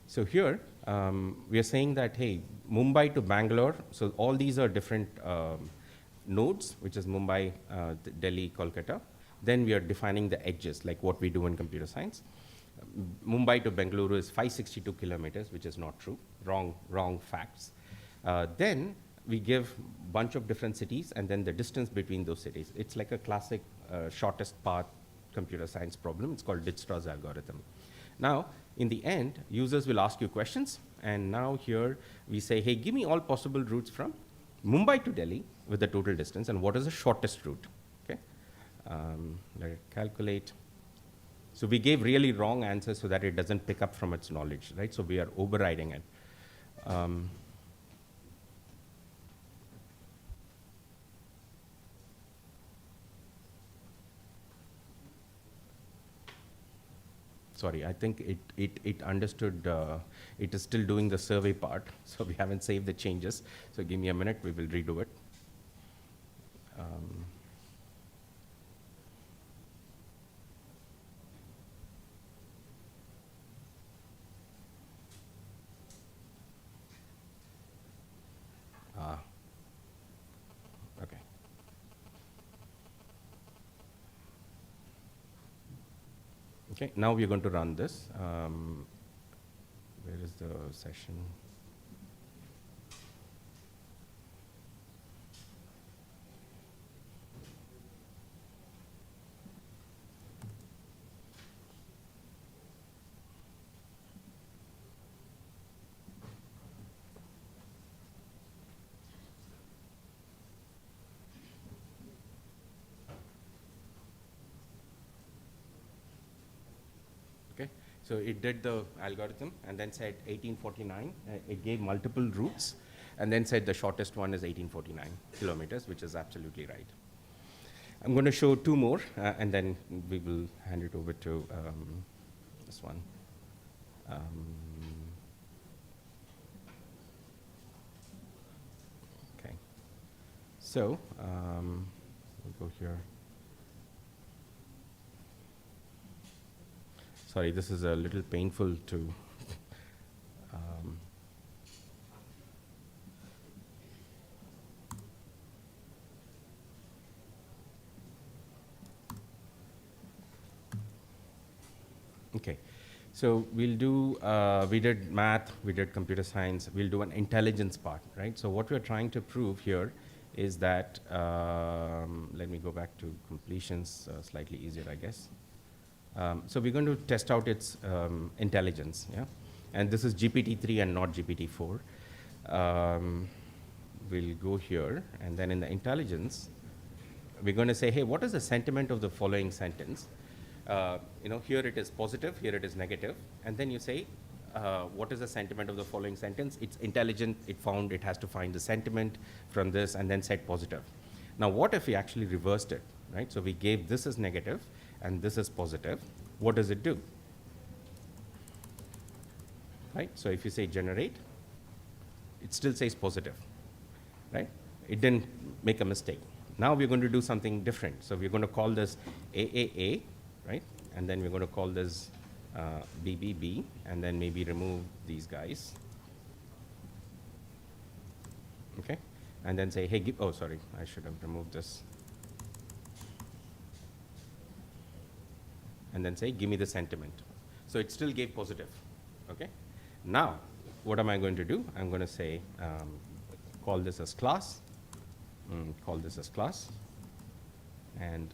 So here, we are saying that, hey, Mumbai to Bangalore, so all these are different nodes, which is Mumbai, Delhi, Kolkata. Then we are defining the edges, like what we do in computer science. Mumbai to Bengaluru is 562 kilometers, which is not true, wrong facts. Then we give a bunch of different cities and then the distance between those cities. It's like a classic shortest path computer science problem. It's called Dijkstra's algorithm. Now, in the end, users will ask you questions, and now here we say, hey, give me all possible routes from Mumbai to Delhi with the total distance, and what is the shortest route, okay? Let it calculate. So we gave really wrong answers so that it doesn't pick up from its knowledge, right? So we are overriding it. Sorry, I think it understood, it is still doing the survey part, so we haven't saved the changes. So give me a minute, we will redo it. Okay. Okay, now we're going to run this. Where is the session? So it did the algorithm and then said 1849. It gave multiple routes and then said the shortest one is 1849 kilometers, which is absolutely right. I'm going to show two more and then we will hand it over to this one. Okay. So we'll go here. Sorry, this is a little painful to okay. So we'll do, we did math, we did computer science, we'll do an intelligence part, right? So what we're trying to prove here is that, let me go back to completions, slightly easier, I guess. So we're going to test out its intelligence, yeah? And this is GPT-3 and not GPT-4. We'll go here, and then in the intelligence, we're going to say, hey, what is the sentiment of the following sentence? You know, here it is positive, here it is negative, and then you say, what is the sentiment of the following sentence? It's intelligent, it has to find the sentiment from this, and then set positive. Now, what if we actually reversed it, right? So we gave this as negative, and this is positive. What does it do? Right? So if you say generate, it still says positive, right? It didn't make a mistake. Now we're going to do something different. So we're going to call this AAA, right? And then we're going to call this BBB, and then maybe remove these guys. Okay? And then say, hey, oh, sorry, I should have removed this. And then say, give me the sentiment. So it still gave positive, okay? Now, what am I going to do? I'm going to say, call this as class, call this as class, and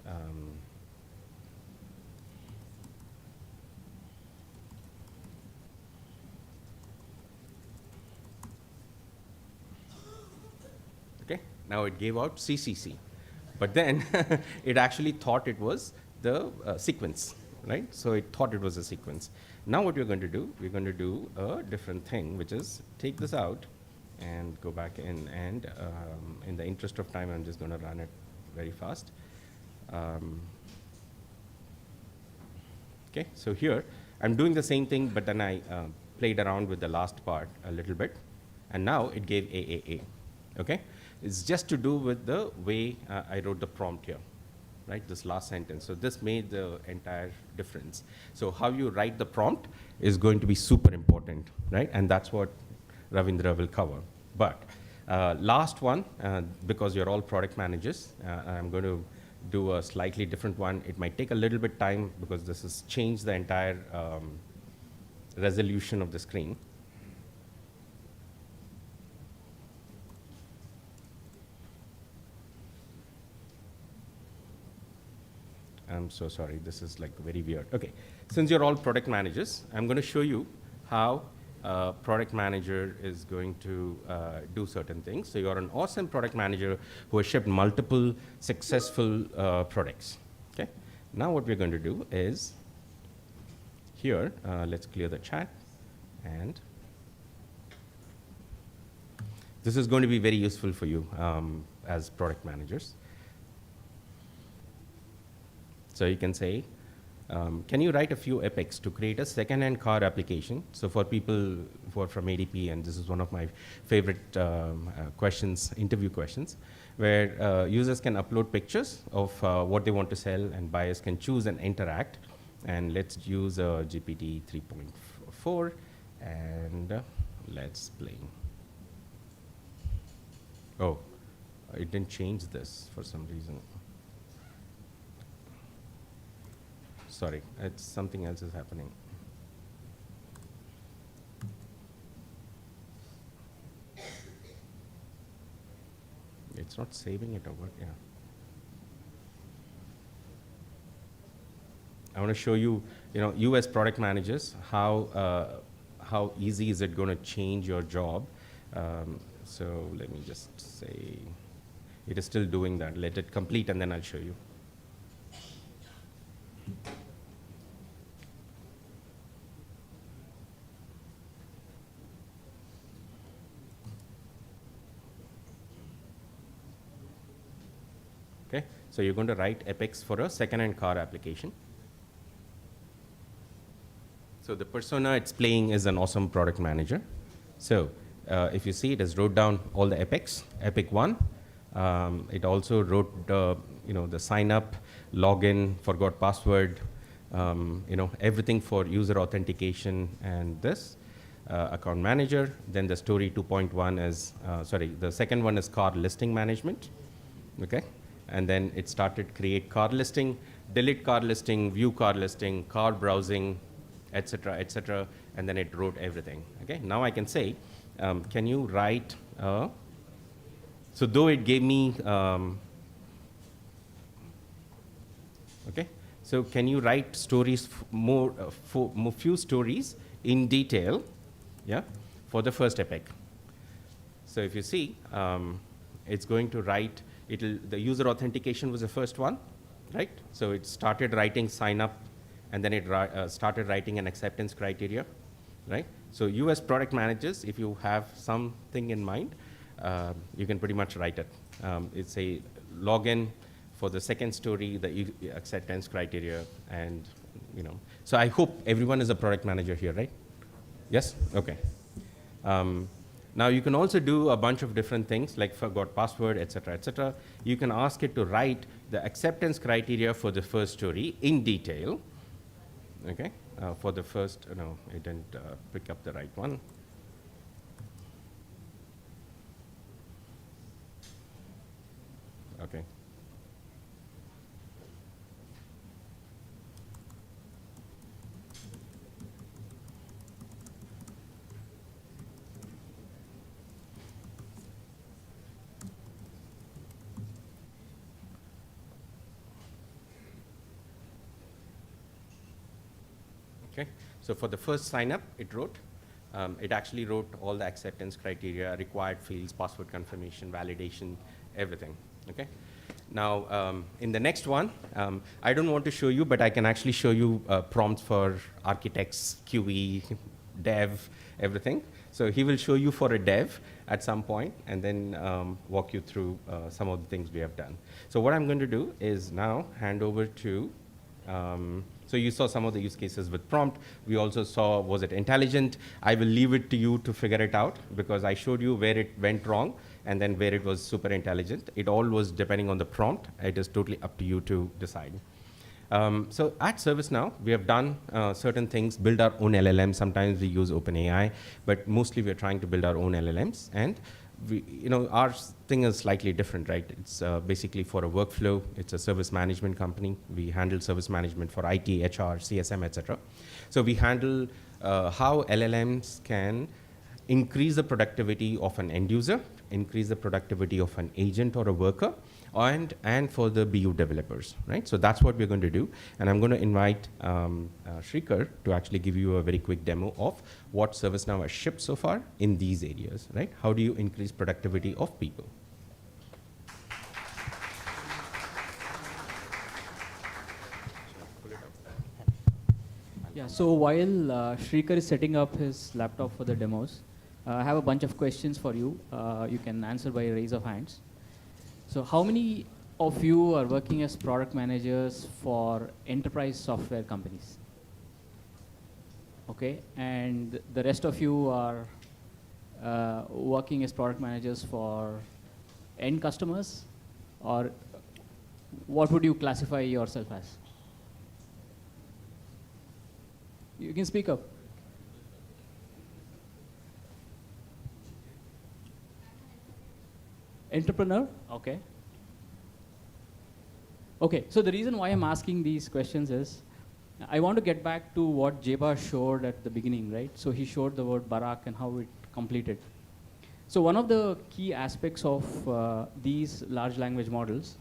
okay, now it gave out CCC. But then it actually thought it was the sequence, right? So it thought it was a sequence. Now what we're going to do, we're going to do a different thing, which is take this out and go back in. And in the interest of time, I'm just going to run it very fast. Okay, so here I'm doing the same thing, but then I played around with the last part a little bit, and now it gave AAA. Okay, it's just to do with the way I wrote the prompt here, right? This last sentence. So this made the entire difference. So how you write the prompt is going to be super important, right? And that's what Ravindra will cover. But last one, because you're all product managers, I'm going to do a slightly different one. It might take a little bit time because this has changed the entire resolution of the screen. I'm so sorry, this is like very weird. Okay, since you're all product managers, I'm going to show you how a product manager is going to do certain things. So you're an awesome product manager who has shipped multiple successful products. Okay, now what we're going to do is here, let's clear the chat, and this is going to be very useful for you as product managers. So you can say, can you write a few epics to create a second-hand car application? So for people who are from ADP, and this is one of my favorite questions, interview questions, where users can upload pictures of what they want to sell, and buyers can choose and interact. And let's use GPT 3.4, and let's play. Oh, it didn't change this for some reason. Sorry, it's something else is happening. It's not saving it over, yeah. I want to show you, you as product managers, how easy is it going to change your job. So let me just say, it is still doing that. Let it complete, and then I'll show you. Okay, so you're going to write epics for a second-hand car application. So the persona it's playing is an awesome product manager. So if you see, it has wrote down all the epics. Epic 1. It also wrote the sign up, login, forgot password, everything for user authentication, and this account manager. Then the story 2.1 is the second one is car listing management. Okay. And then it started create car listing, delete car listing, view car listing, car browsing, etc., etc. And then it wrote everything. Okay. Now I can say, can you write? So though it gave me, okay. So can you write stories more few stories in detail, yeah, for the first epic? So if you see, it's going to write. The user authentication was the first one, right? So it started writing sign up, and then it started writing an acceptance criteria, right? So you as product managers, if you have something in mind, you can pretty much write it. It's a login for the second story, the acceptance criteria, and So I hope everyone is a product manager here, right? Yes? Okay. Now you can also do a bunch of different things like forgot password, etc., etc. You can ask it to write the acceptance criteria for the first story in detail. Okay, for the first, no, it didn't pick up the right one. Okay. Okay, so for the first sign up, it wrote. It actually wrote all the acceptance criteria, required fields, password confirmation, validation, everything. Okay. Now, in the next one, I don't want to show you, but I can actually show you prompts for architects, QE, dev, everything. So he will show you for a dev at some point and then walk you through some of the things we have done. So what I'm going to do is now hand over to, so you saw some of the use cases with prompt. We also saw, was it intelligent? I will leave it to you to figure it out because I showed you where it went wrong and then where it was super intelligent. It all was depending on the prompt. It is totally up to you to decide. So at ServiceNow, we have done certain things, build our own LLM. Sometimes we use OpenAI, but mostly we're trying to build our own LLMs. And we, our thing is slightly different, right? It's basically for a workflow. It's a service management company. We handle service management for IT, HR, CSM, etc. So we handle how LLMs can increase the productivity of an end user, increase the productivity of an agent or a worker, and for the BU developers, right? So that's what we're going to do. And I'm going to invite Shrikar to actually give you a very quick demo of what ServiceNow has shipped so far in these areas, right? How do you increase productivity of people? Yeah, so while Shrikar is setting up his laptop for the demos, I have a bunch of questions for you. You can answer by a raise of hands. So how many of you are working as product managers for enterprise software companies? Okay, and the rest of you are working as product managers for end customers? Or what would you classify yourself as? You can speak up. Entrepreneur? Okay. Okay, so the reason why I'm asking these questions is, I want to get back to what Jeba showed at the beginning, right? So he showed the word Barak and how it completed. So one of the key aspects of these large language models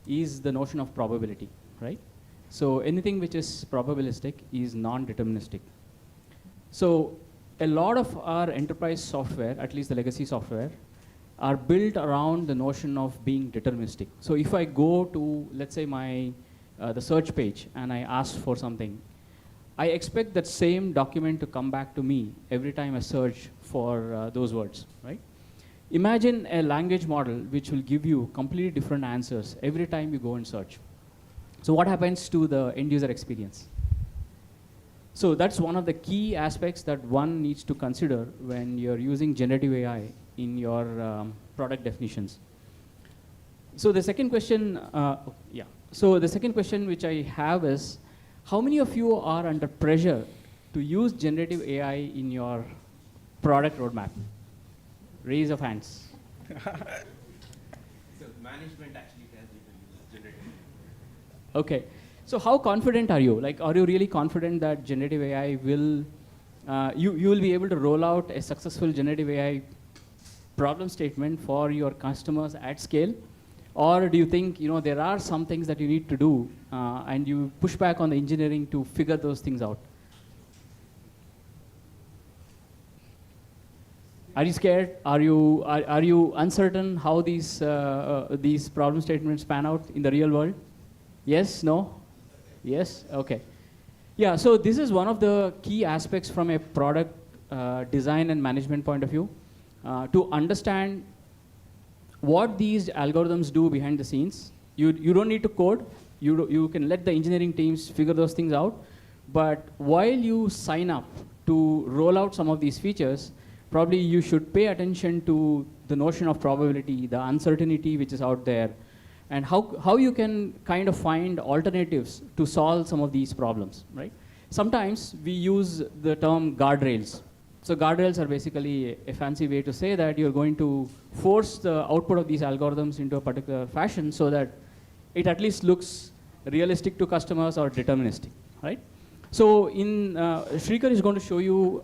is the notion of probability, right? So anything which is probabilistic is non-deterministic. So a lot of our enterprise software, at least the legacy software, are built around the notion of being deterministic. So if I go to, let's say, the search page and I ask for something, I expect that same document to come back to me every time I search for those words, right? Imagine a language model which will give you completely different answers every time you go and search. So what happens to the end user experience? So that's one of the key aspects that one needs to consider when you're using generative AI in your product definitions. So the second question, So the second question which I have is, how many of you are under pressure to use generative AI in your product roadmap? Raise of hands. So management actually tells you to use generative AI. Okay, so how confident are you? Like, are you really confident that generative AI will, you will be able to roll out a successful generative AI problem statement for your customers at scale? Or do you think there are some things that you need to do and you push back on the engineering to figure those things out? Are you scared? Are you uncertain how these problem statements pan out in the real world? Yes? No? Yes? Okay. Yeah, so this is one of the key aspects from a product design and management point of view. To understand what these algorithms do behind the scenes. You don't need to code. You can let the engineering teams figure those things out. But while you sign up to roll out some of these features, probably you should pay attention to the notion of probability, the uncertainty which is out there, and how you can kind of find alternatives to solve some of these problems, right? Sometimes we use the term guardrails. So guardrails are basically a fancy way to say that you're going to force the output of these algorithms into a particular fashion so that it at least looks realistic to customers or deterministic, right? So Shrikar is going to show you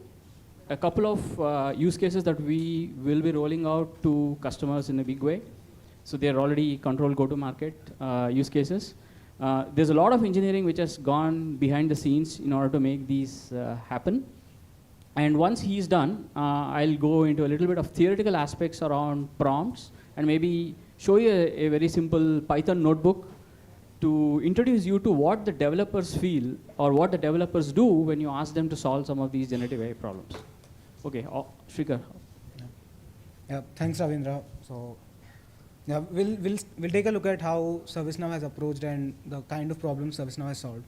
a couple of use cases that we will be rolling out to customers in a big way. So they're already control go-to-market use cases. There's a lot of engineering which has gone behind the scenes in order to make these happen. And once he's done, I'll go into a little bit of theoretical aspects around prompts and maybe show you a very simple Python notebook to introduce you to what the developers feel or what the developers do when you ask them to solve some of these generative AI problems. Okay, Shrikar. Yeah, thanks, Ravindra. So, yeah, we'll take a look at how ServiceNow has approached and the kind of problems ServiceNow has solved.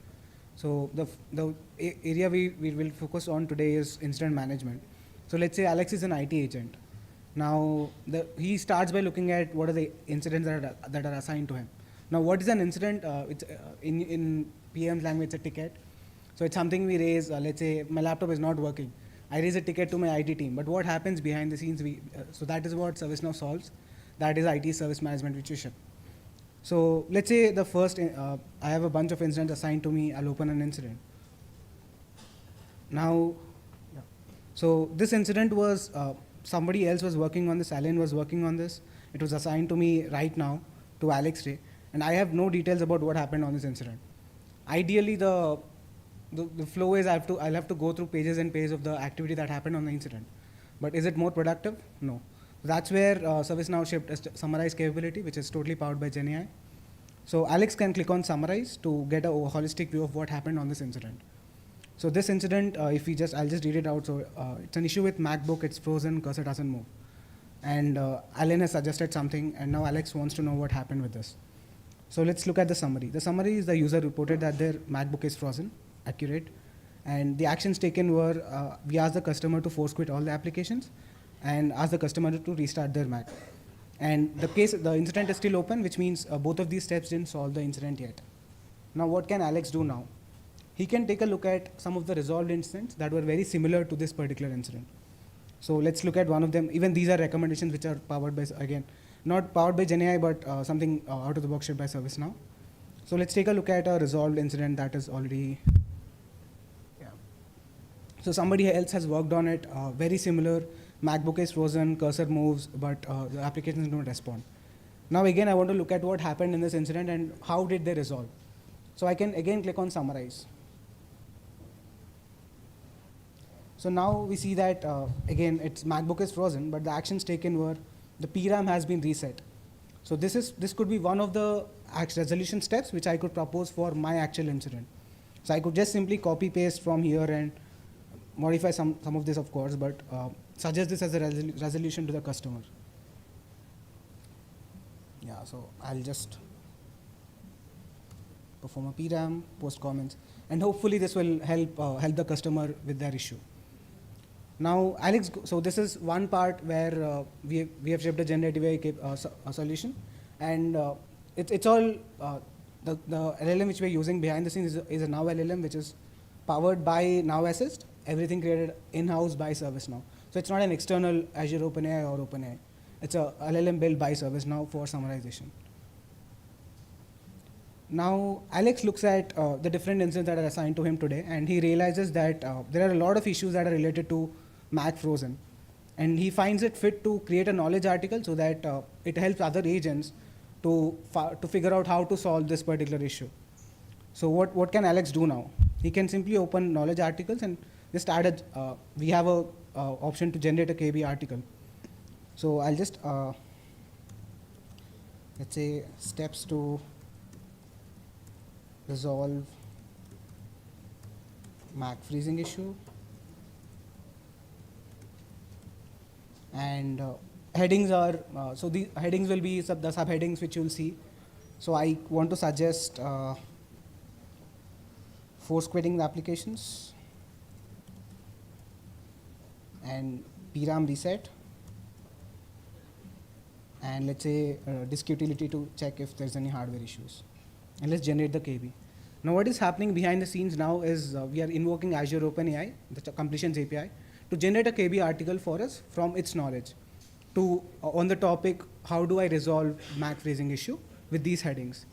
So the area we will focus on today is incident management. So let's say Alex is an IT agent. Now he starts by looking at what are the incidents that are assigned to him. Now what is an incident? It's in PM's language, it's a ticket. So it's something we raise. Let's say my laptop is not working. I raise a ticket to my IT team. But what happens behind the scenes? So that is what ServiceNow solves. That is IT service management, which we ship. So let's say the first, I have a bunch of incidents assigned to me. I'll open an incident. Now, so this incident was, somebody else was working on this. Alan was working on this. It was assigned to me right now, to Alex Ray. And I have no details about what happened on this incident. Ideally, the flow is I'll have to go through pages and pages of the activity that happened on the incident. But is it more productive? No. That's where ServiceNow shipped a summarize capability, which is totally powered by GenAI. So Alex can click on summarize to get a holistic view of what happened on this incident. So this incident, I'll just read it out. So it's an issue with MacBook, it's frozen, cursor doesn't move. And Alan has suggested something, and now Alex wants to know what happened with this. So let's look at the summary. The summary is the user reported that their MacBook is frozen, accurate. And the actions taken were, we asked the customer to force quit all the applications and ask the customer to restart their Mac. And the incident is still open, which means both of these steps didn't solve the incident yet. Now what can Alex do now? He can take a look at some of the resolved incidents that were very similar to this particular incident. So let's look at one of them. Even these are recommendations which are powered by, again, not powered by GenAI, but something out of the box shipped by ServiceNow. So let's take a look at a resolved incident that is already, so somebody else has worked on it, very similar. MacBook is frozen, cursor moves, but the applications don't respond. Now again, I want to look at what happened in this incident and how did they resolve. So I can again click on summarize. So now we see that again, it's MacBook is frozen, but the actions taken were the PRAM has been reset. So this could be one of the resolution steps which I could propose for my actual incident. So I could just simply copy paste from here and modify some of this, of course, but suggest this as a resolution to the customer. Yeah, so I'll just perform a PRAM, post comments, and hopefully this will help the customer with their issue. Now, Alex, so this is one part where we have shipped a generative AI solution, and it's all the LLM which we're using behind the scenes is a Now LLM, which is powered by Now Assist. Everything created in-house by ServiceNow. So it's not an external Azure OpenAI or OpenAI. It's a LLM built by ServiceNow for summarization. Now, Alex looks at the different incidents that are assigned to him today, and he realizes that there are a lot of issues that are related to Mac frozen. And he finds it fit to create a knowledge article so that it helps other agents to figure out how to solve this particular issue. So what can Alex do now? He can simply open knowledge articles and just add we have a option to generate a KB article. So I'll just, let's say, steps to resolve Mac freezing issue. And headings are, so the headings will be the subheadings which you'll see. So I want to suggest force quitting the applications and PRAM reset, and let's say disk utility to check if there's any hardware issues. And let's generate the KB. Now what is happening behind the scenes now is we are invoking Azure OpenAI, the completions API, to generate a KB article for us from its knowledge to on the topic, how do I resolve Mac freezing issue with these headings.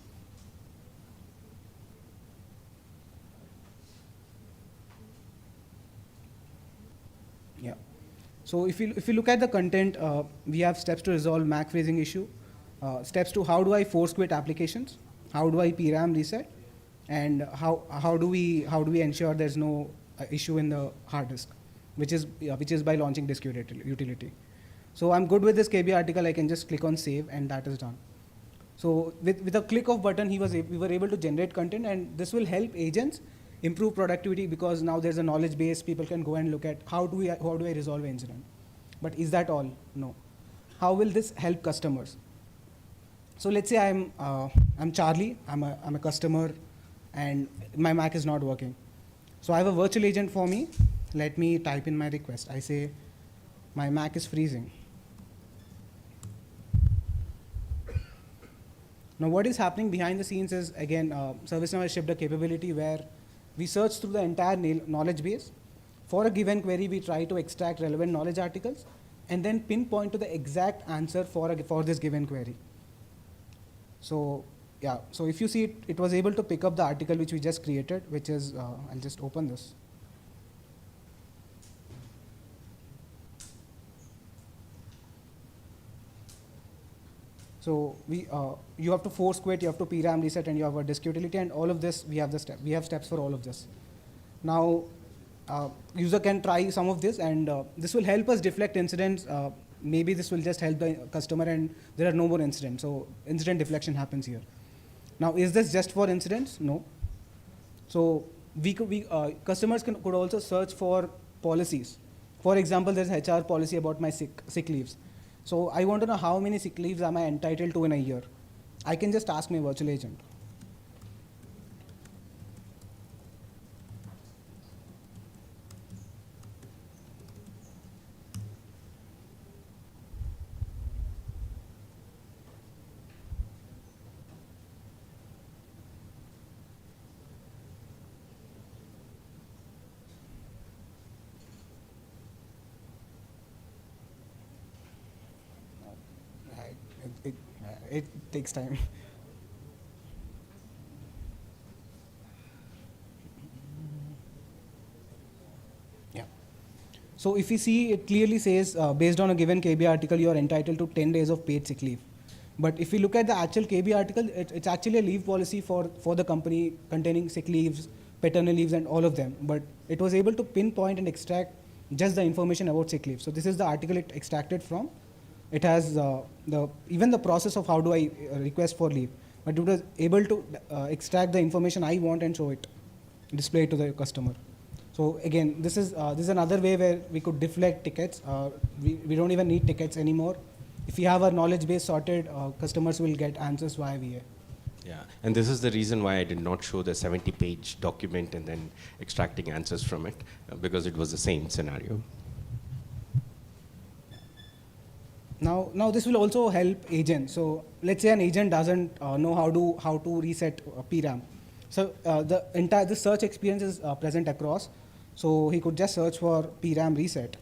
Yeah. So if you look at the content, we have steps to resolve Mac freezing issue, steps to how do I force quit applications, how do I PRAM reset, and how do we ensure there's no issue in the hard disk, which is by launching disk utility. So I'm good with this KB article. I can just click on save, and that is done. So with a click of button, we were able to generate content, and this will help agents improve productivity because now there's a knowledge base. People can go and look at how do I resolve an incident. But is that all? No. How will this help customers? So let's say I'm Charlie. I'm a customer, and my Mac is not working. So I have a virtual agent for me. Let me type in my request. I say, my Mac is freezing. Now what is happening behind the scenes is, again, ServiceNow has shipped a capability where we search through the entire knowledge base. For a given query, we try to extract relevant knowledge articles and then pinpoint to the exact answer for this given query. So yeah, so if you see it was able to pick up the article which we just created, which is, I'll just open this. So you have to force quit, you have to PRAM reset, and you have a disk utility, and all of this, we have steps for all of this. Now, user can try some of this, and this will help us deflect incidents. Maybe this will just help the customer, and there are no more incidents. So incident deflection happens here. Now, is this just for incidents? No. So customers could also search for policies. For example, there's HR policy about my sick leaves. So I want to know how many sick leaves am I entitled to in a year. I can just ask my virtual agent. It takes time. Yeah. So if you see, it clearly says, based on a given KB article, you are entitled to 10 days of paid sick leave. But if you look at the actual KB article, it's actually a leave policy for the company containing sick leaves, paternal leaves, and all of them. But it was able to pinpoint and extract just the information about sick leave. So this is the article it extracted from. It has even the process of how do I request for leave, but it was able to extract the information I want and show it, display it to the customer. So again, this is another way where we could deflect tickets. We don't even need tickets anymore. If we have our knowledge base sorted, customers will get answers via VA. Yeah, and this is the reason why I did not show the 70-page document and then extracting answers from it, because it was the same scenario. Now this will also help agents. So let's say an agent doesn't know how to reset PRAM. So the search experience is present across. So he could just search for PRAM reset.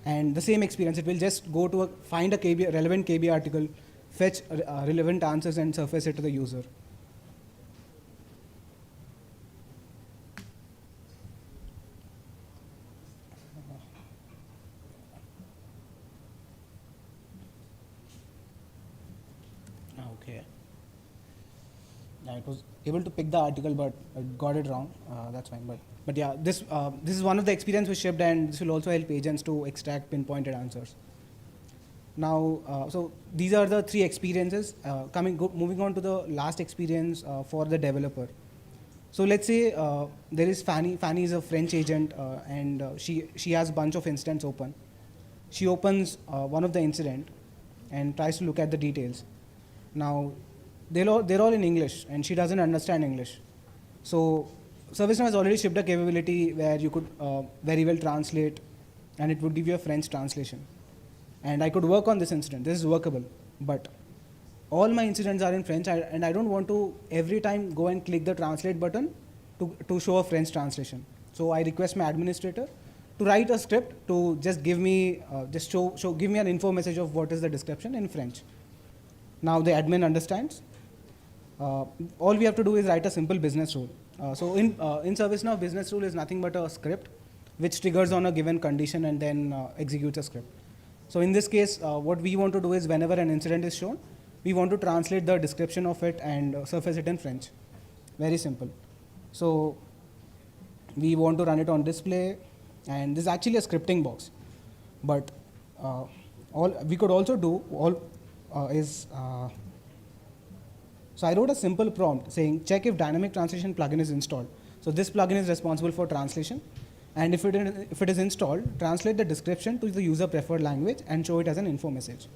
And the same experience, it will just go to find a relevant KB article, fetch relevant answers, and surface it to the user. Okay. Yeah, it was able to pick the article, but it got it wrong. That's fine. But yeah, this is one of the experience we shipped, and this will also help agents to extract pinpointed answers. Now, so these are the 3 experiences. Moving on to the last experience for the developer. So let's say there is Fanny. Fanny is a French agent, and she has a bunch of incidents open. She opens one of the incident and tries to look at the details. Now, they're all in English, and she doesn't understand English. So ServiceNow has already shipped a capability where you could very well translate, and it would give you a French translation. And I could work on this incident. This is workable. But all my incidents are in French, and I don't want to every time go and click the translate button to show a French translation. So I request my administrator to write a script to just give me give me an info message of what is the description in French. Now the admin understands. All we have to do is write a simple business rule. So in ServiceNow, business rule is nothing but a script which triggers on a given condition and then executes a script. So in this case, what we want to do is whenever an incident is shown, we want to translate the description of it and surface it in French. Very simple. So we want to run it on display, and this is actually a scripting box. But all we could also do so I wrote a simple prompt saying check if dynamic translation plugin is installed. So this plugin is responsible for translation, and if it is installed, translate the description to the user preferred language and show it as an info message.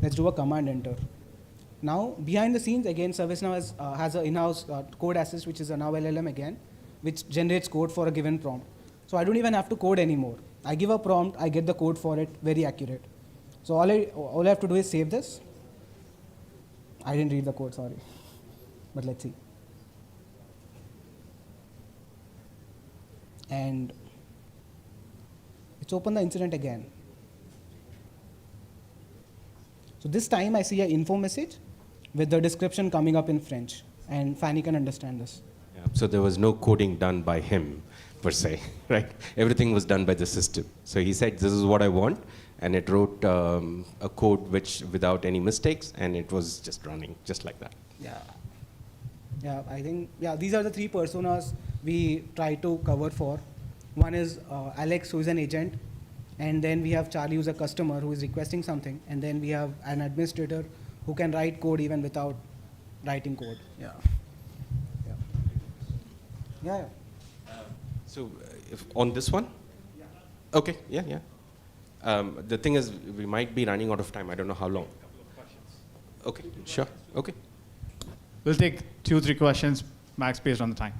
Let's do a command enter. Now behind the scenes again, ServiceNow has an in-house code assist, which is a Now LLM again, which generates code for a given prompt. So I don't even have to code anymore. I give a prompt, I get the code for it, very accurate. So all I have to do is save this. I didn't read the code, sorry. But let's see. And let's open the incident again. So this time I see an info message with the description coming up in French, and Fanny can understand this. Yeah, so there was no coding done by him, per se, right? Everything was done by the system. So he said, this is what I want, and it wrote a code which without any mistakes, and it was just running, just like that. Yeah, I think, these are the three personas we try to cover for. One is Alex, who is an agent, and then we have Charlie, who's a customer who is requesting something, and then we have an administrator who can write code even without writing code. So if on this one? Okay, yeah. The thing is, we might be running out of time. I don't know how long. Okay, sure, okay. We'll take 2-3 questions, max, based on the time.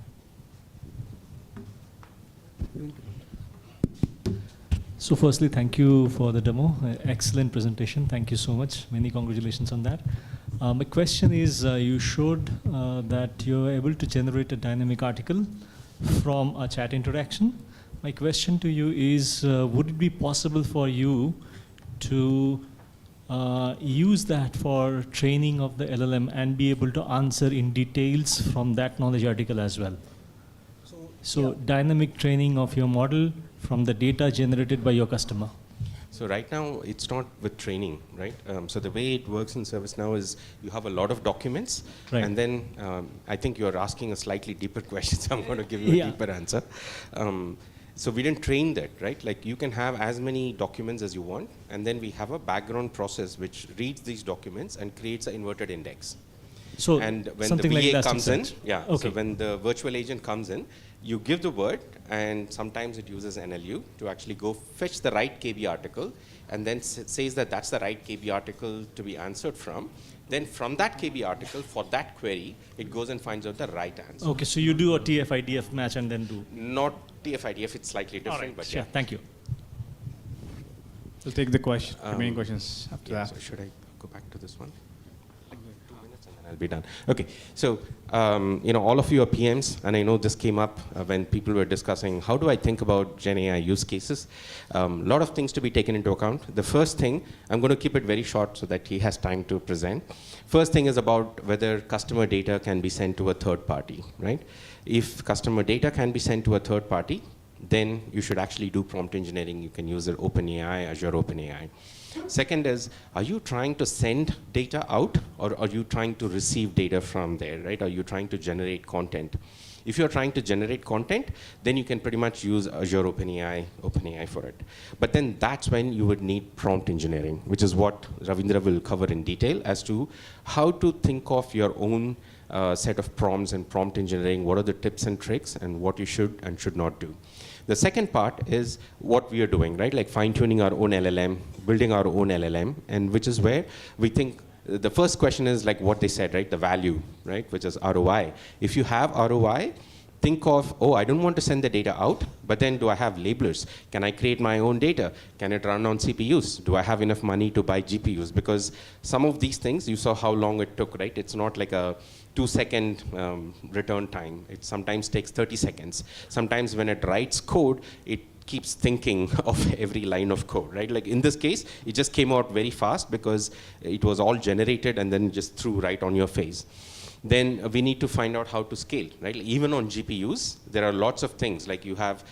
So firstly, thank you for the demo. Excellent presentation. Thank you so much. Many congratulations on that. My question is, you showed that you're able to generate a dynamic article from a chat interaction. My question to you is, would it be possible for you to use that for training of the LLM and be able to answer in details from that knowledge article as well? So dynamic training of your model from the data generated by your customer. So right now, it's not with training, right? So the way it works in ServiceNow is you have a lot of documents, right. And then I think you're asking a slightly deeper question, so I'm going to give you a deeper answer. So we didn't train that, right? Like you can have as many documents as you want, and then we have a background process which reads these documents and creates an inverted index. So and when something the VA like comes in, Okay. so when the virtual agent comes in, you give the word, and sometimes it uses NLU to actually go fetch the right KB article, and then says that that's the right KB article to be answered from. Then from that KB article, for that query, it goes and finds out the right answer. Okay, so you do a TF-IDF match and then do? Not TF-IDF, it's slightly different, but yeah. Thank you. We'll take the question, remaining questions after that. So should I go back to this one? 2 minutes and then I'll be done. Okay, so all of you are PMs, and I know this came up when people were discussing how do I think about Gen AI use cases. A lot of things to be taken into account. The first thing, I'm going to keep it very short so that he has time to present. First thing is about whether customer data can be sent to a third party, right? If customer data can be sent to a third party, then you should actually do prompt engineering. You can use the OpenAI, Azure OpenAI. Second is, are you trying to send data out, or are you trying to receive data from there, right? Are you trying to generate content? If you're trying to generate content, then you can pretty much use Azure OpenAI for it. But then that's when you would need prompt engineering, which is what Ravindra will cover in detail as to how to think of your own set of prompts and prompt engineering, what are the tips and tricks, and what you should and should not do. The second part is what we are doing, right? Like fine-tuning our own LLM, building our own LLM, and which is where we think the first question is like what they said, right? The value, right? Which is ROI. If you have ROI, think of, oh, I don't want to send the data out, but then do I have labelers? Can I create my own data? Can it run on CPUs? Do I have enough money to buy GPUs? Because some of these things, you saw how long it took, right? It's not like a 2-second return time. It sometimes takes 30 seconds. Sometimes when it writes code, it keeps thinking of every line of code, right? Like in this case, it just came out very fast because it was all generated and then just threw right on your face. Then we need to find out how to scale, right? Even on GPUs, there are lots of things, like you have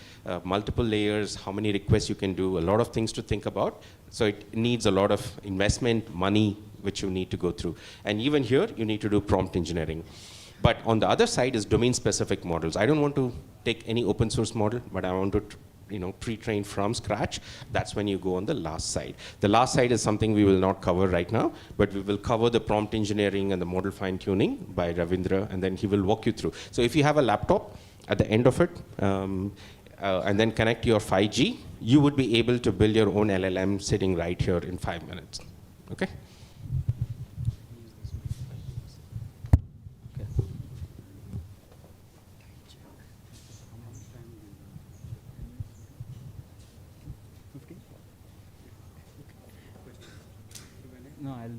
multiple layers, how many requests you can do, a lot of things to think about. So it needs a lot of investment, money, which you need to go through. And even here, you need to do prompt engineering. But on the other side is domain-specific models. I don't want to take any open source model, but I want to pre-trained from scratch, that's when you go on the last side. The last side is something we will not cover right now, but we will cover the prompt engineering and the model fine-tuning by Ravindra, and then he will walk you through. So if you have a laptop at the end of it, and then connect your 5G, you would be able to build your own LLM sitting right here in 5 minutes. Okay? No, I'll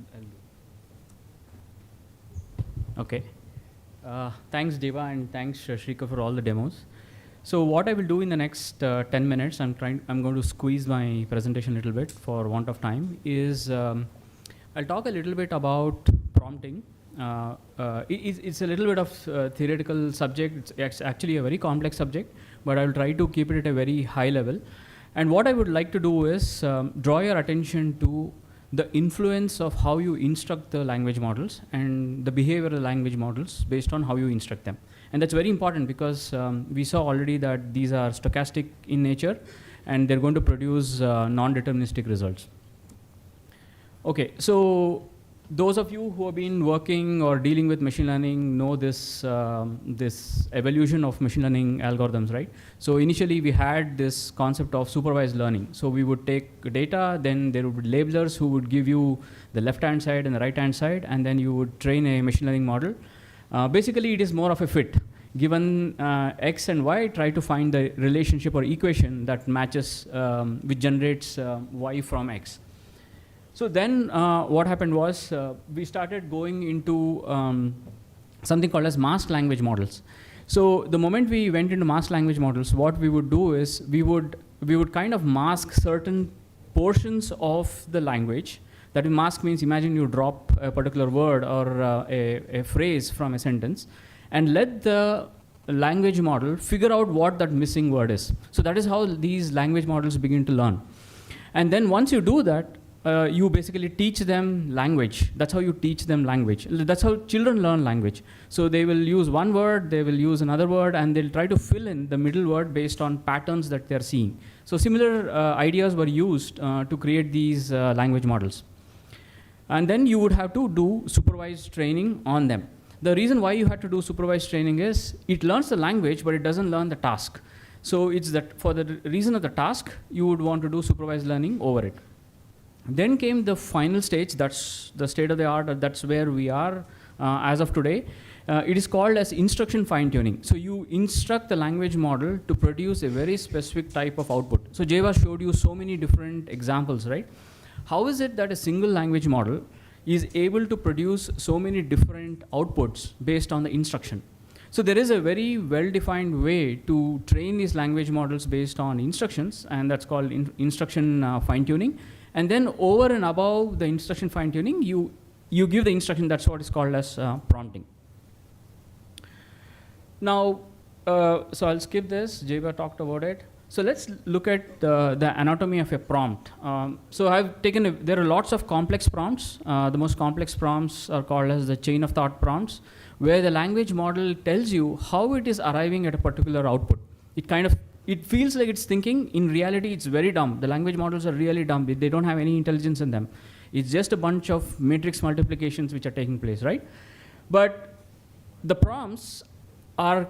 Okay. Thanks, Deva, and thanks, Shrika, for all the demos. So what I will do in the next 10 minutes, I'm going to squeeze my presentation a little bit for want of time, is I'll talk a little bit about prompting. It's a little bit of theoretical subject. It's actually a very complex subject, but I'll try to keep it at a very high level. And what I would like to do is draw your attention to the influence of how you instruct the language models and the behavior of the language models based on how you instruct them. And that's very important because we saw already that these are stochastic in nature and they're going to produce non-deterministic results. Okay, so those of you who have been working or dealing with machine learning know this, this evolution of machine learning algorithms, right? So initially we had this concept of supervised learning. So we would take data, then there would be labelers who would give you the left-hand side and the right-hand side, and then you would train a machine learning model. Basically, it is more of a fit. Given X and Y, try to find the relationship or equation that matches, which generates Y from X. So then what happened was we started going into something called as masked language models. So the moment we went into masked language models, what we would do is we would kind of mask certain portions of the language. That mask means imagine you drop a particular word or a phrase from a sentence and let the language model figure out what that missing word is. So that is how these language models begin to learn. And then once you do that, you basically teach them language. That's how you teach them language. That's how children learn language. So they will use one word, they will use another word, and they'll try to fill in the middle word based on patterns that they're seeing. So similar ideas were used to create these language models. And then you would have to do supervised training on them. The reason why you had to do supervised training is it learns the language, but it doesn't learn the task. So it's that for the reason of the task, you would want to do supervised learning over it. Then came the final stage, that's the state of the art, that's where we are as of today. It is called as instruction fine-tuning. So you instruct the language model to produce a very specific type of output. So Jeva showed you so many different examples, right? How is it that a single language model is able to produce so many different outputs based on the instruction? So there is a very well-defined way to train these language models based on instructions, and that's called instruction fine-tuning. And then over and above the instruction fine-tuning, you give the instruction. That's what is called as prompting. Now, so I'll skip this. Jeva talked about it. So let's look at the anatomy of a prompt. So I've taken, there are lots of complex prompts. The most complex prompts are called as the chain of thought prompts, where the language model tells you how it is arriving at a particular output. It feels like it's thinking. In reality, it's very dumb. The language models are really dumb. They don't have any intelligence in them. It's just a bunch of matrix multiplications which are taking place, right? But the prompts are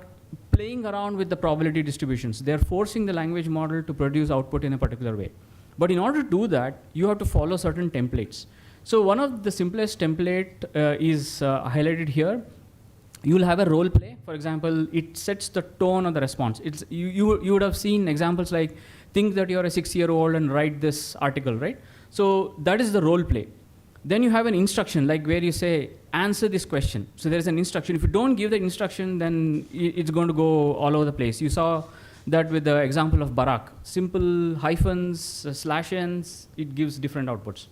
playing around with the probability distributions. They're forcing the language model to produce output in a particular way. But in order to do that, you have to follow certain templates. So one of the simplest template is highlighted here. You will have a role play. For example, it sets the tone of the response. You would have seen examples like, think that you're a 6-year-old and write this article, right? So that is the role play. Then you have an instruction, like where you say, answer this question. So there's an instruction. If you don't give the instruction, then it's going to go all over the place. You saw that with the example of Barack. Simple hyphens, slash ns, it gives different outputs.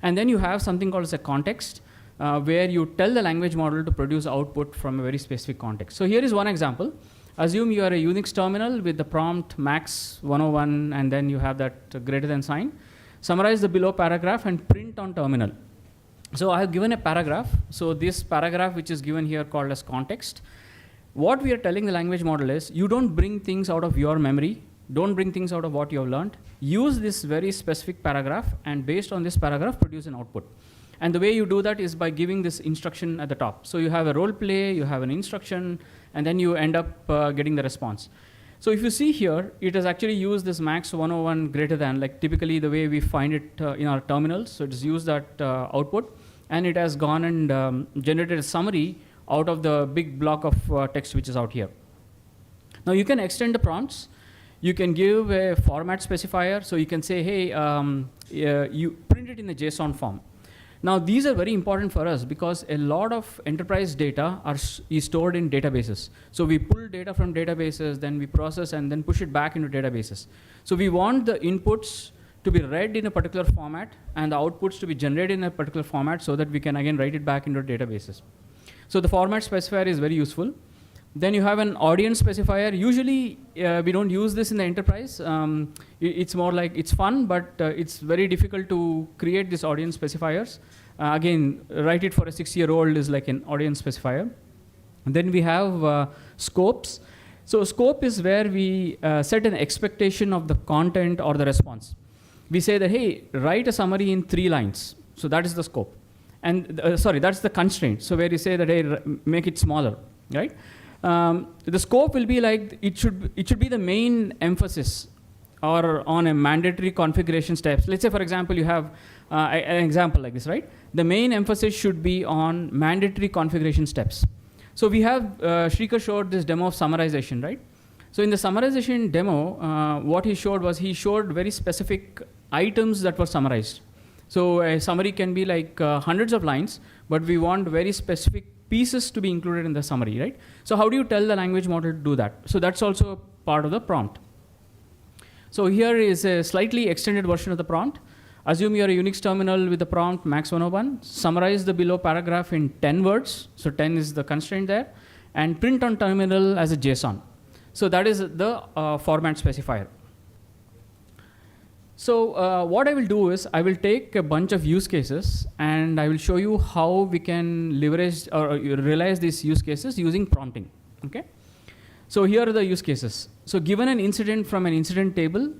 And then you have something called as a context, where you tell the language model to produce output from a very specific context. So here is one example. Assume you are a Unix terminal with the prompt max 101, and then you have that greater than sign. Summarize the below paragraph and print on terminal. So I have given a paragraph. So this paragraph, which is given here called as context, what we are telling the language model is, you don't bring things out of your memory. Don't bring things out of what you have learned. Use this very specific paragraph, and based on this paragraph, produce an output. And the way you do that is by giving this instruction at the top. So you have a role play, you have an instruction, and then you end up getting the response. So if you see here, it has actually used this max 101 greater than, like typically the way we find it in our terminals. So it has used that output, and it has gone and generated a summary out of the big block of text which is out here. Now you can extend the prompts. You can give a format specifier. So you can say, hey, you print it in a JSON form. Now these are very important for us because a lot of enterprise data is stored in databases. So we pull data from databases, then we process and then push it back into databases. So we want the inputs to be read in a particular format and the outputs to be generated in a particular format so that we can again write it back into databases. So the format specifier is very useful. Then you have an audience specifier. Usually we don't use this in the enterprise. It's more like it's fun, but it's very difficult to create these audience specifiers. Again, write it for a 6-year-old is like an audience specifier. And then we have scopes. So scope is where we set an expectation of the content or the response. We say that, hey, write a summary in 3 lines. So that is the scope. And sorry, that's the constraint. So where you say that, hey, make it smaller, right? The scope will be like, it should be the main emphasis or on a mandatory configuration steps. Let's say, for example, you have an example like this, right? The main emphasis should be on mandatory configuration steps. So we have, Shrikar showed this demo of summarization, right? So in the summarization demo, what he showed was he showed very specific items that were summarized. So a summary can be like hundreds of lines, but we want very specific pieces to be included in the summary, right? So how do you tell the language model to do that? So that's also part of the prompt. So here is a slightly extended version of the prompt. Assume you're a Unix terminal with the prompt max 101. Summarize the below paragraph in 10 words. So 10 is the constraint there. And print on terminal as a JSON. So that is the format specifier. So what I will do is I will take a bunch of use cases and I will show you how we can leverage or realize these use cases using prompting. Okay? So here are the use cases. So given an incident from an incident table,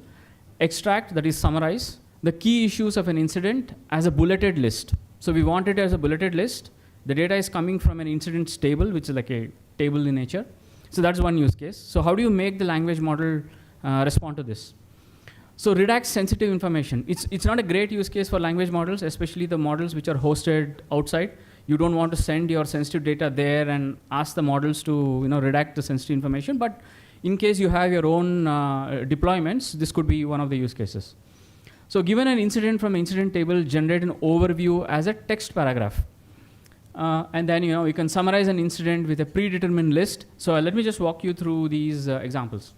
extract, that is summarize, the key issues of an incident as a bulleted list. So we want it as a bulleted list. The data is coming from an incidents table, which is like a table in nature. So that's one use case. So how do you make the language model respond to this? So redact sensitive information. It's not a great use case for language models, especially the models which are hosted outside. You don't want to send your sensitive data there and ask the models to redact the sensitive information. But in case you have your own deployments, this could be one of the use cases. So given an incident from incident table, generate an overview as a text paragraph. And then you can summarize an incident with a predetermined list. So let me just walk you through these examples.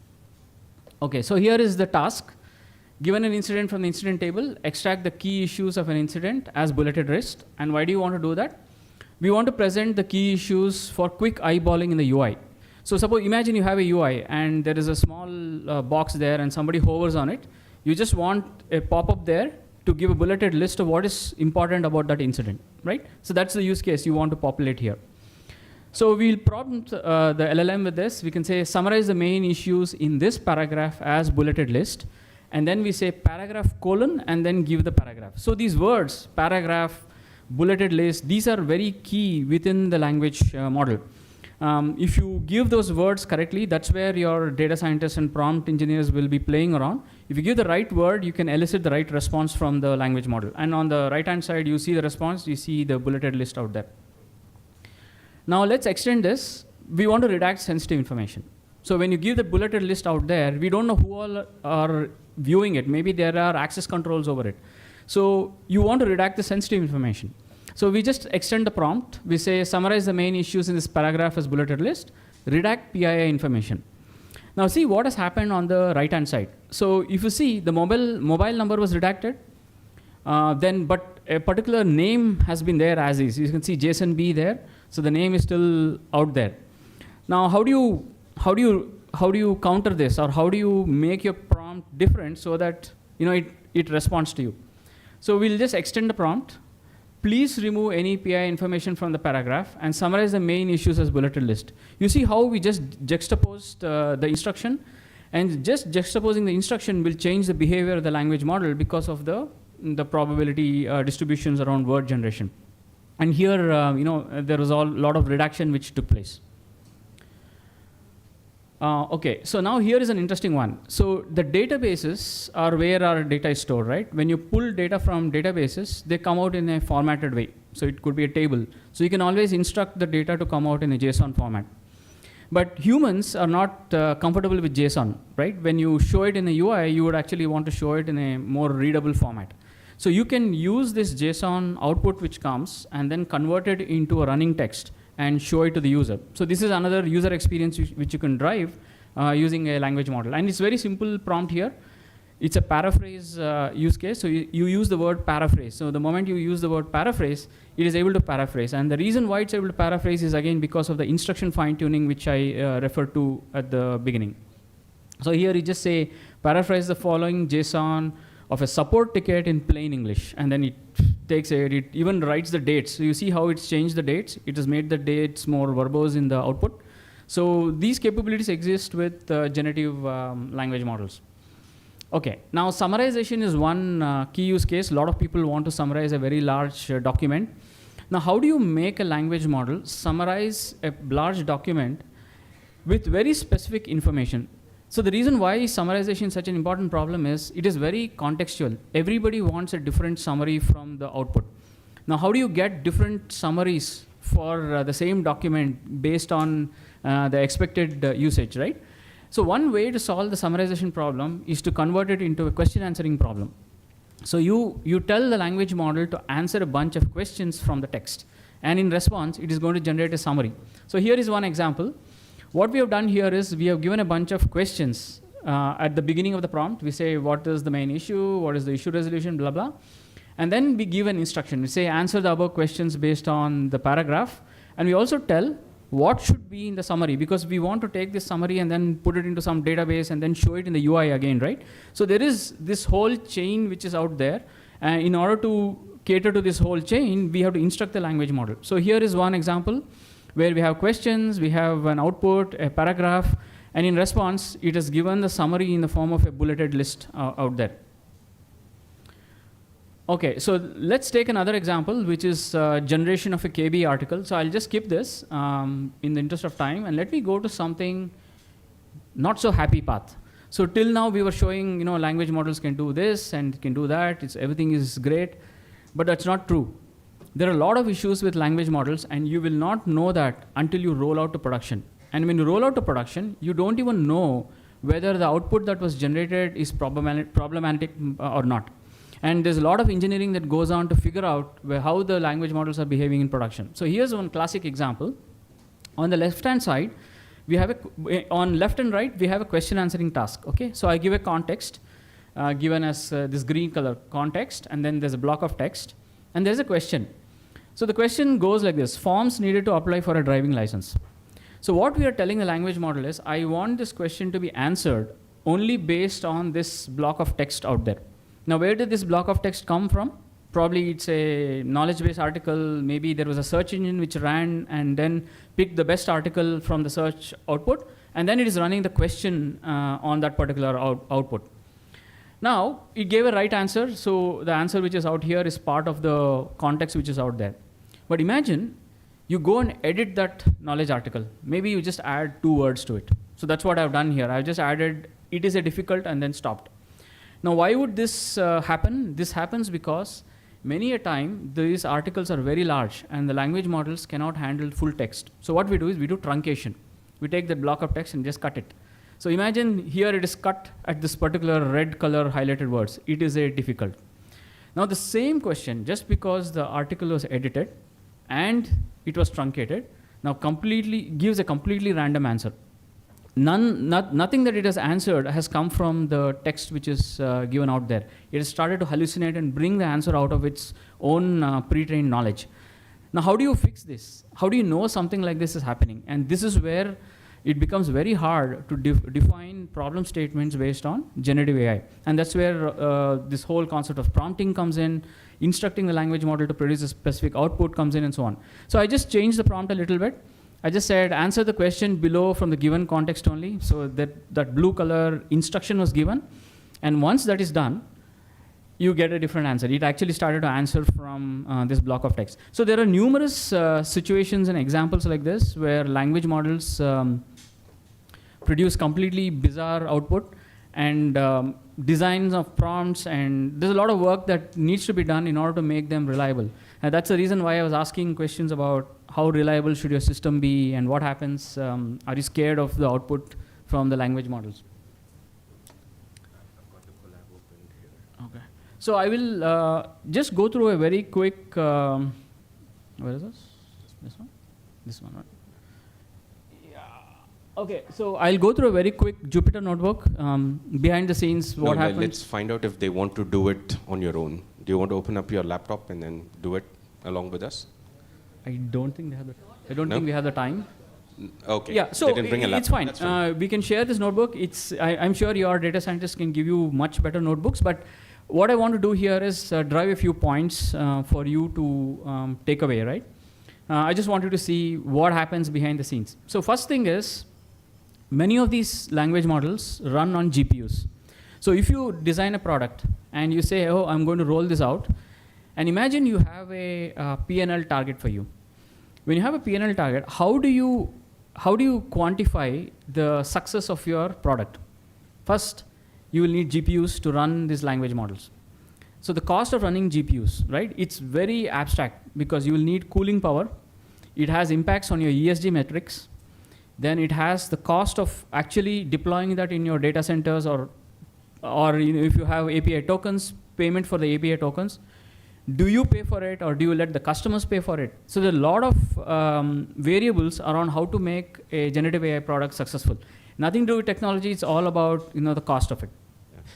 Okay, so here is the task. Given an incident from the incident table, extract the key issues of an incident as bulleted list. And why do you want to do that? We want to present the key issues for quick eyeballing in the UI. So suppose, imagine you have a UI and there is a small box there and somebody hovers on it. You just want a pop-up there to give a bulleted list of what is important about that incident, right? So that's the use case you want to populate here. So we'll prompt the LLM with this. We can say, summarize the main issues in this paragraph as bulleted list. And then we say paragraph colon and then give the paragraph. So these words, paragraph, bulleted list, these are very key within the language model. If you give those words correctly, that's where your data scientists and prompt engineers will be playing around. If you give the right word, you can elicit the right response from the language model. And on the right-hand side, you see the response, you see the bulleted list out there. Now let's extend this. We want to redact sensitive information. So when you give the bulleted list out there, we don't know who all are viewing it. Maybe there are access controls over it. So you want to redact the sensitive information. So we just extend the prompt. We say, summarize the main issues in this paragraph as bulleted list, redact PII information. Now see what has happened on the right-hand side. So if you see, the mobile number was redacted, but a particular name has been there as is. You can see JSON B there. So the name is still out there. Now how do you counter this, or how do you make your prompt different so that it responds to you? So we'll just extend the prompt. Please remove any PI information from the paragraph and summarize the main issues as bulleted list. You see how we just juxtaposed the instruction, And just juxtaposing the instruction will change the behavior of the language model because of the probability distributions around word generation. And here, there was a lot of redaction which took place. Okay, so now here is an interesting one. So the databases are where our data is stored, right? When you pull data from databases, they come out in a formatted way. So it could be a table. So you can always instruct the data to come out in a JSON format. But humans are not comfortable with JSON, right? When you show it in a UI, you would actually want to show it in a more readable format. So you can use this JSON output which comes and then convert it into a running text and show it to the user. So this is another user experience which you can drive using a language model. And it's very simple prompt here. It's a paraphrase use case. So you use the word paraphrase. So the moment you use the word paraphrase, it is able to paraphrase. And the reason why it's able to paraphrase is again because of the instruction fine tuning which I referred to at the beginning. So here you just say, paraphrase the following JSON of a support ticket in plain English. And then it takes it even writes the dates. So you see how it's changed the dates. It has made the dates more verbose in the output. So these capabilities exist with generative language models. Okay, now summarization is one key use case. A lot of people want to summarize a very large document. Now, how do you make a language model summarize a large document with very specific information? So the reason why summarization is such an important problem is it is very contextual. Everybody wants a different summary from the output. Now, how do you get different summaries for the same document based on the expected usage, right? So one way to solve the summarization problem is to convert it into a question answering problem. So you tell the language model to answer a bunch of questions from the text. And in response, it is going to generate a summary. So here is one example. What we have done here is we have given a bunch of questions at the beginning of the prompt. We say, what is the main issue? What is the issue resolution? Blah, blah. And then we give an instruction. We say, answer the above questions based on the paragraph. And we also tell what should be in the summary, because we want to take this summary and then put it into some database and then show it in the UI again, right? So there is this whole chain which is out there. And in order to cater to this whole chain, we have to instruct the language model. So here is one example where we have questions, we have an output, a paragraph, and in response, it has given the summary in the form of a bulleted list out there. Okay, so let's take another example, which is generation of a KB article. So I'll just skip this in the interest of time, and let me go to something not so happy path. So till now we were showing, language models can do this and can do that. Everything is great, but that's not true. There are a lot of issues with language models, and you will not know that until you roll out to production. And when you roll out to production, you don't even know whether the output that was generated is problematic or not. And there's a lot of engineering that goes on to figure out how the language models are behaving in production. So here's one classic example. On the left-hand side, we have on left and right, we have a question answering task. Okay, so I give a context given as this green color context, and then there's a block of text, and there's a question. So the question goes like this: forms needed to apply for a driving license. So what we are telling the language model is, I want this question to be answered only based on this block of text out there. Now, where did this block of text come from? Probably it's a knowledge base article. Maybe there was a search engine which ran and then picked the best article from the search output, and then it is running the question on that particular output. Now, it gave a right answer, so the answer which is out here is part of the context which is out there. But imagine you go and edit that knowledge article. Maybe you just add 2 words to it. So that's what I've done here. I've just added, it is a difficult, and then stopped. Now, why would this happen? This happens because many a time these articles are very large and the language models cannot handle full text. So what we do is we do truncation. We take that block of text and just cut it. So imagine here it is cut at this particular red color highlighted words. It is a difficult. Now the same question, just because the article was edited and it was truncated, now gives a completely random answer. Nothing that it has answered has come from the text which is given out there. It has started to hallucinate and bring the answer out of its own pre-trained knowledge. Now, how do you fix this? How do you know something like this is happening? And this is where it becomes very hard to define problem statements based on generative AI. And that's where this whole concept of prompting comes in, instructing the language model to produce a specific output comes in, and so on. So I just changed the prompt a little bit. I just said answer the question below from the given context only. So that blue color instruction was given. And once that is done, you get a different answer. It actually started to answer from this block of text. So there are numerous situations and examples like this where language models produce completely bizarre output and designs of prompts, and there's a lot of work that needs to be done in order to make them reliable. And that's the reason why I was asking questions about how reliable should your system be and what happens. Are you scared of the output from the language models? Okay. So I will just go through a very quick, where is this? This one? This one, right? Okay, so I'll go through a very quick Jupyter notebook. Behind the scenes, what happens? Let's find out if they want to do it on your own. Do you want to open up your laptop and then do it along with us? I don't think they have the. I don't think we have the time. Okay. Yeah, so they didn't bring a laptop. it's fine. That's fine. We can share this notebook. I'm sure your data scientists can give you much better notebooks. But what I want to do here is drive a few points for you to take away. Right? I just want you to see what happens behind the scenes. So first thing is, many of these language models run on GPUs. So if you design a product and you say, oh, I'm going to roll this out, and imagine you have a P&L target for you. When you have a P&L target, how do you quantify the success of your product? First, you will need GPUs to run these language models. So the cost of running GPUs, right? It's very abstract because you will need cooling power. It has impacts on your ESG metrics. Then it has the cost of actually deploying that in your data centers, or if you have API tokens, payment for the API tokens. Do you pay for it, or do you let the customers pay for it? So there are a lot of variables around how to make a generative AI product successful. Nothing to do with technology. It's all about the cost of it.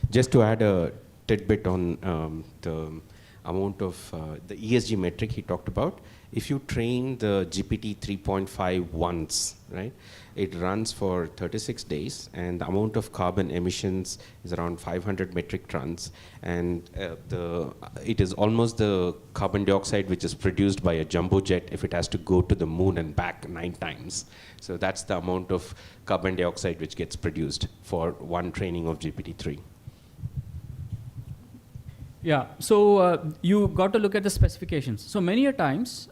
Just to add a tidbit on the amount of the ESG metric he talked about, if you train the GPT 3.5 once, right, it runs for 36 days, and the amount of carbon emissions is around 500 metric tons, and it is almost the carbon dioxide which is produced by a jumbo jet if it has to go to the moon and back 9 times. So that's the amount of carbon dioxide which gets produced for one training of GPT-3. Yeah, so you got to look at the specifications. So many a times,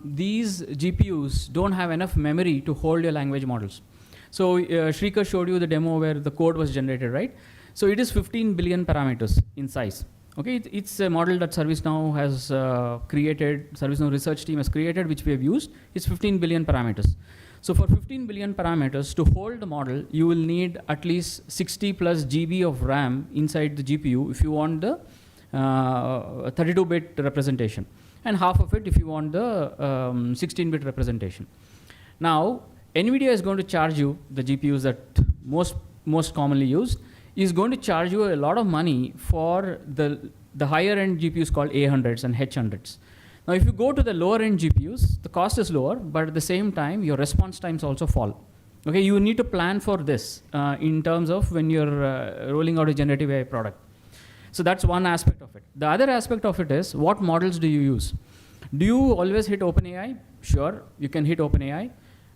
these GPUs don't have enough memory to hold your language models. So Shrikar showed you the demo where the code was generated, right? So it is 15 billion parameters in size. Okay, it's a model that ServiceNow has created, ServiceNow research team has created, which we have used. It's 15 billion parameters. So for 15 billion parameters, to hold the model, you will need at least 60 plus GB of RAM inside the GPU if you want the 32-bit representation, and half of it if you want the 16-bit representation. Now, NVIDIA is going to charge you, the GPUs that most commonly used, is going to charge you a lot of money for the higher-end GPUs called A100s and H100s. Now, if you go to the lower-end GPUs, the cost is lower, but at the same time, your response times also fall. Okay, you need to plan for this in terms of when you're rolling out a generative AI product. So that's one aspect of it. The other aspect of it is, what models do you use? Do you always hit OpenAI? Sure, you can hit OpenAI,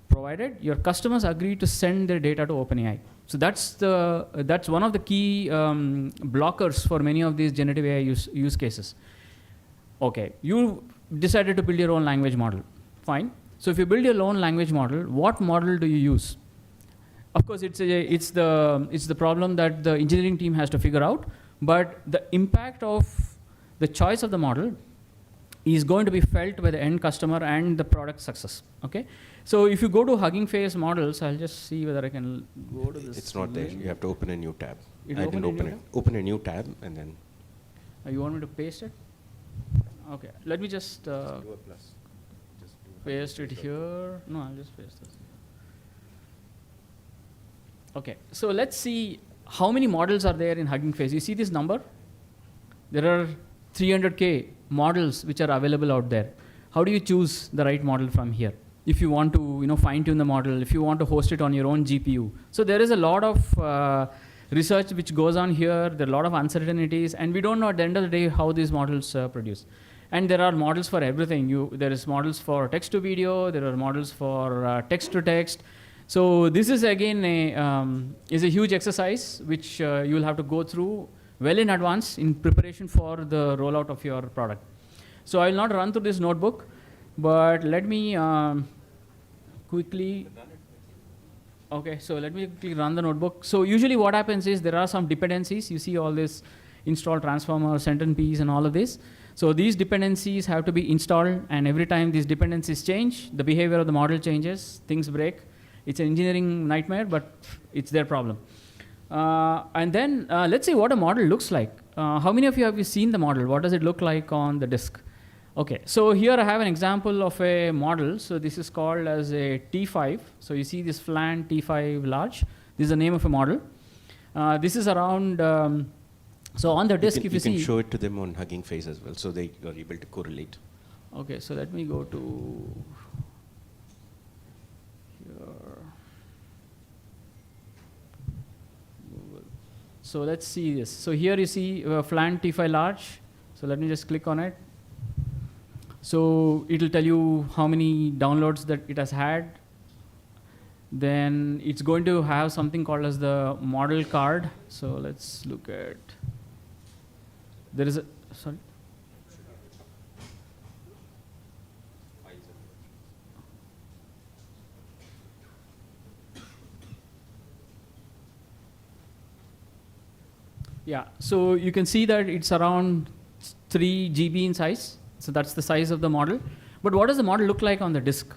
provided your customers agree to send their data to OpenAI. So that's one of the key blockers for many of these generative AI use cases. Okay, you decided to build your own language model. Fine. So if you build your own language model, what model do you use? Of course, it's the problem that the engineering team has to figure out. But the impact of the choice of the model is going to be felt by the end customer and the product success. Okay, so if you go to Hugging Face models, I'll just see whether I can go to this. It's not there. You have to open a new tab. I didn't open it. Open a new tab and then. You want me to paste it? Okay, let me just paste it here. No, I'll just paste this. Okay, so let's see how many models are there in Hugging Face. You see this number? There are 300K models which are available out there. How do you choose the right model from here? If you want to fine-tune the model, if you want to host it on your own GPU. So there is a lot of research which goes on here. There are a lot of uncertainties, and we don't know at the end of the day how these models produce. And there are models for everything. There is models for text to video. There are models for text to text. So this is again is a huge exercise which you will have to go through well in advance in preparation for the rollout of your product. So I will not run through this notebook, but let me quickly. Okay, so let me quickly run the notebook. So usually what happens is there are some dependencies. You see all this install transformer, sentence and all of this. So these dependencies have to be installed, and every time these dependencies change, the behavior of the model changes, things break. It's an engineering nightmare, but it's their problem. And then let's see what a model looks like. How many of you have seen the model? What does it look like on the disk? Okay, so here I have an example of a model. So this is called as a T5. So you see this FLAN T5 large. This is the name of a model. This is around, so on the disk, if you see. You can show it to them on Hugging Face as well, so they are able to correlate. Okay, so let me go to here. So let's see this. So here you see FLAN T5 large. So let me just click on it. So it will tell you how many downloads that it has had. Then it's going to have something called as the model card. So let's look at, there is a, sorry. Yeah, so you can see that it's around 3 GB in size. So that's the size of the model. But what does the model look like on the disk?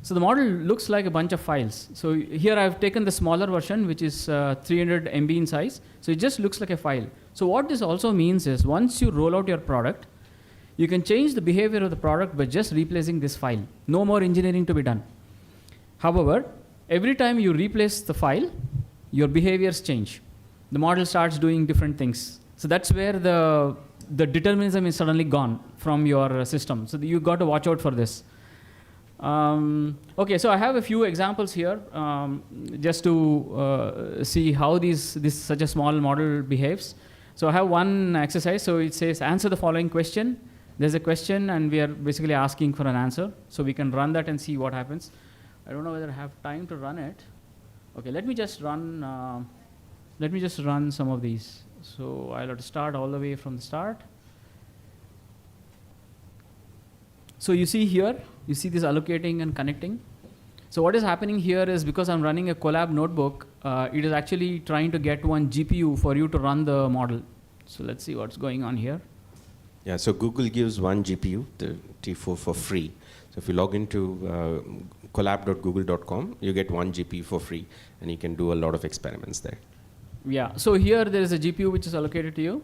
So the model looks like a bunch of files. So here I've taken the smaller version, which is 300 MB in size. So it just looks like a file. So what this also means is once you roll out your product, you can change the behavior of the product by just replacing this file. No more engineering to be done. However, every time you replace the file, your behaviors change. The model starts doing different things. So that's where the determinism is suddenly gone from your system. So you got to watch out for this. Okay, so I have a few examples here just to see how this such a small model behaves. So I have one exercise. So it says answer the following question. There's a question and we are basically asking for an answer. So we can run that and see what happens. I don't know whether I have time to run it. Okay, let me just run some of these. So I'll have to start all the way from the start. So you see here, you see this allocating and connecting. So what is happening here is because I'm running a Colab notebook, it is actually trying to get one GPU for you to run the model. So let's see what's going on here. Yeah, so Google gives one GPU, the T4, for free. So if you log into collab.google.com, you get one GPU for free, and you can do a lot of experiments there. Yeah, so here there is a GPU which is allocated to you.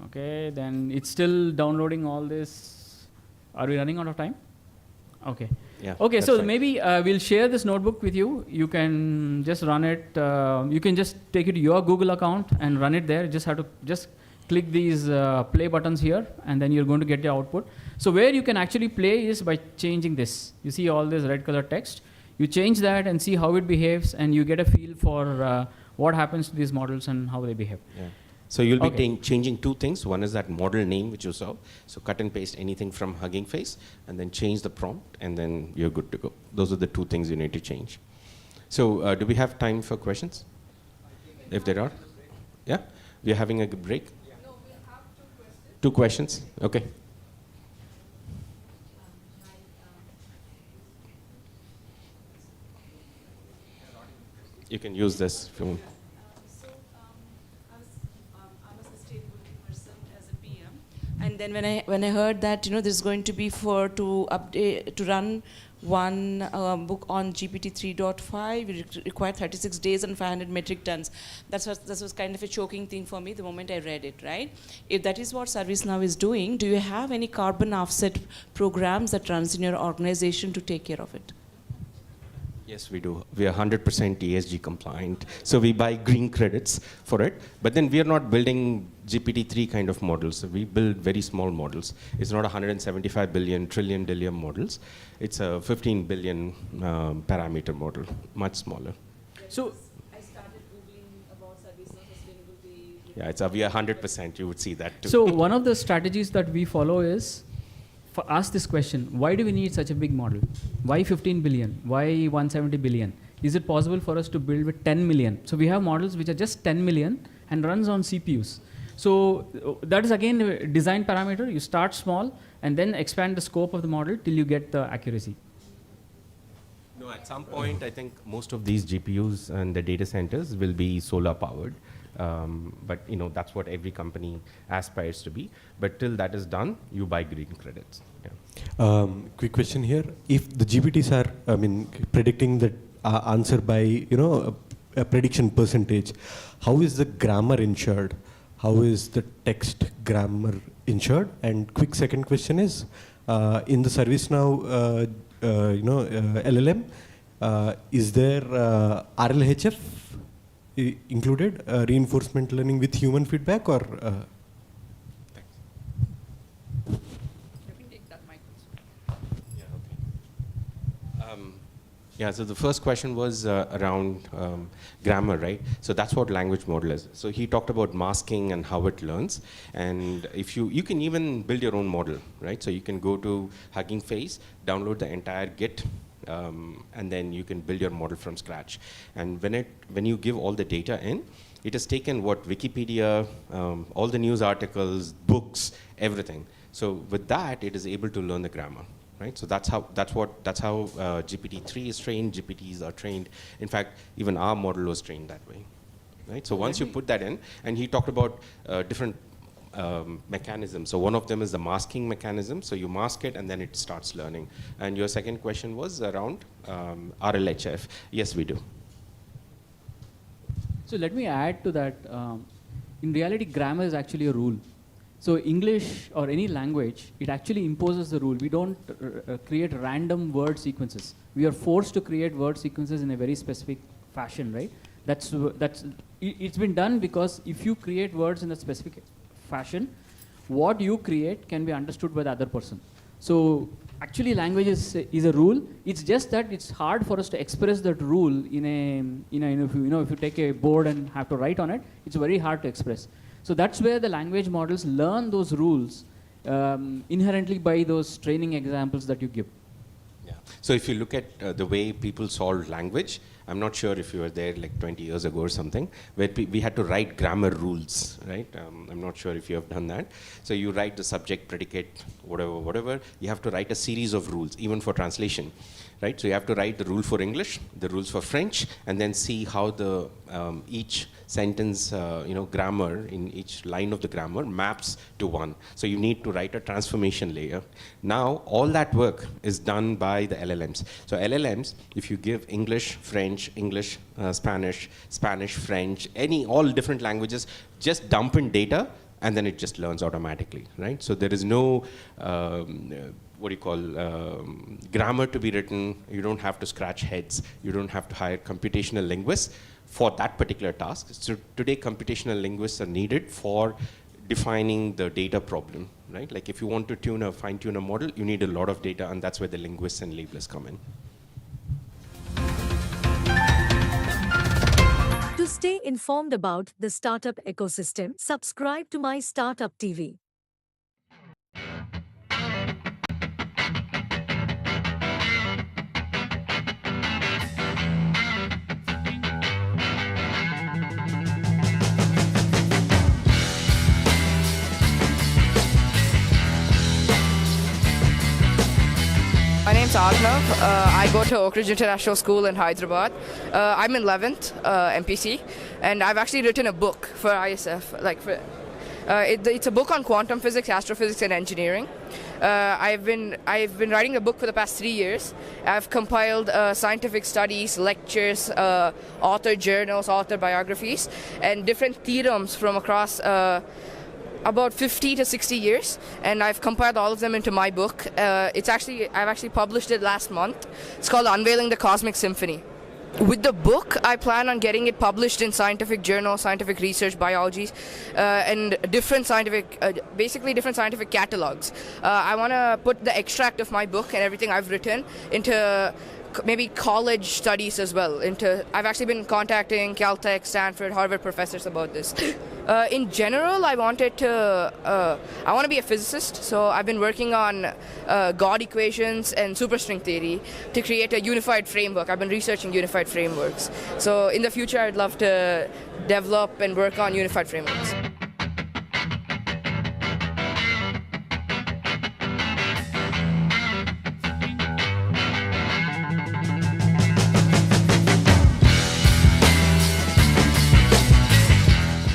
Okay, then it's still downloading all this. Are we running out of time? Okay. Yeah. Okay, so maybe we'll share this notebook with you. You can just run it. You can just take it to your Google account and run it there. You just have to just click these play buttons here, and then you're going to get the output. So where you can actually play is by changing this. You see all this red color text. You change that and see how it behaves, and you get a feel for what happens to these models and how they behave. Yeah. So you'll be changing two things. One is that model name which you saw. So cut and paste anything from Hugging Face, and then change the prompt, and then you're good to go. Those are the two things you need to change. So do we have time for questions? If there are? Yeah? We're having a break? No, we have 2 questions. 2 questions? Okay. You can use this if you want. And then when I heard that there's going to be to run one book on GPT 3.5, we require 36 days and 500 metric tons. That was kind of a choking thing for me the moment I read it, right? If that is what ServiceNow is doing, do you have any carbon offset programs that runs in your organization to take care of it? Yes, we do. We are 100% ESG compliant. So we buy green credits for it. But then we are not building GPT-3 kind of models. So we build very small models. It's not 175 billion, trillion, dillion models. It's a 15 billion parameter model, much smaller. So I started Googling about ServiceNow sustainability Yeah, it's we are 100%. You would see that too. So one of the strategies that we follow is ask this question: why do we need such a big model? Why 15 billion? Why 170 billion? Is it possible for us to build with 10 million? So we have models which are just 10 million and runs on CPUs. So that is again a design parameter. You start small and then expand the scope of the model till you get the accuracy. No, at some point, I think most of these GPUs and the data centers will be solar powered. But that's what every company aspires to be. But till that is done, you buy green credits. Yeah. Quick question here: if the GPTs are, predicting the answer by a prediction percentage, how is the grammar ensured? How is the text grammar ensured? And quick second question is, in the ServiceNow, LLM, is there RLHF included, reinforcement learning with human feedback, or? Yeah, so the first question was around grammar, right? So that's what language model is. So he talked about masking and how it learns. And if you can even build your own model, right? So you can go to Hugging Face, download the entire Git, and then you can build your model from scratch. And when you give all the data in, it has taken what Wikipedia, all the news articles, books, everything. So with that, it is able to learn the grammar. Right? So that's how GPT-3 is trained. GPTs are trained. In fact, even our model was trained that way. Right? So once you put that in, and he talked about different mechanisms. So one of them is the masking mechanism. So you mask it, and then it starts learning. And your second question was around RLHF. Yes, we do. So let me add to that. In reality, grammar is actually a rule. So English or any language, it actually imposes the rule. We don't create random word sequences. We are forced to create word sequences in a very specific fashion, right? It's been done because if you create words in a specific fashion, what you create can be understood by the other person. So actually language is a rule. It's just that it's hard for us to express that rule if you take a board and have to write on it, it's very hard to express. So that's where the language models learn those rules inherently by those training examples that you give. Yeah. So if you look at the way people solve language, I'm not sure if you were there like 20 years ago or something, where we had to write grammar rules, right? I'm not sure if you have done that. So you write the subject, predicate, whatever. You have to write a series of rules, even for translation, right? So you have to write the rule for English, the rules for French, and then see how the each sentence, grammar in each line of the grammar maps to one. So you need to write a transformation layer. Now, all that work is done by the LLMs. So LLMs, if you give English, French, Spanish, French, all different languages, just dump in data, and then it just learns automatically, right? So there is no, grammar to be written. You don't have to scratch heads. You don't have to hire computational linguists for that particular task. So today, computational linguists are needed for defining the data problem, right? Like if you want to fine-tune a model, you need a lot of data, and that's where the linguists and labelers come in. To stay informed about the startup ecosystem, subscribe to MyStartupTV. My name's Arnav. I go to Oak Ridge International School in Hyderabad. I'm in 11th MPC, and I've actually written a book for ISF. It's a book on quantum physics, astrophysics, and engineering. I've been writing a book for the past 3 years. I've compiled scientific studies, lectures, author journals, author biographies, and different theorems from across about 50 to 60 years, and I've compiled all of them into my book. I've actually published it last month. It's called Unveiling the Cosmic Symphony. With the book, I plan on getting it published in scientific journals, scientific research, biologies, and different scientific catalogs. I want to put the extract of my book and everything I've written into maybe college studies as well. I've actually been contacting Caltech, Stanford, Harvard professors about this. In general, I want to be a physicist, so I've been working on God equations and superstring theory to create a unified framework. I've been researching unified frameworks. So in the future, I'd love to develop and work on unified frameworks.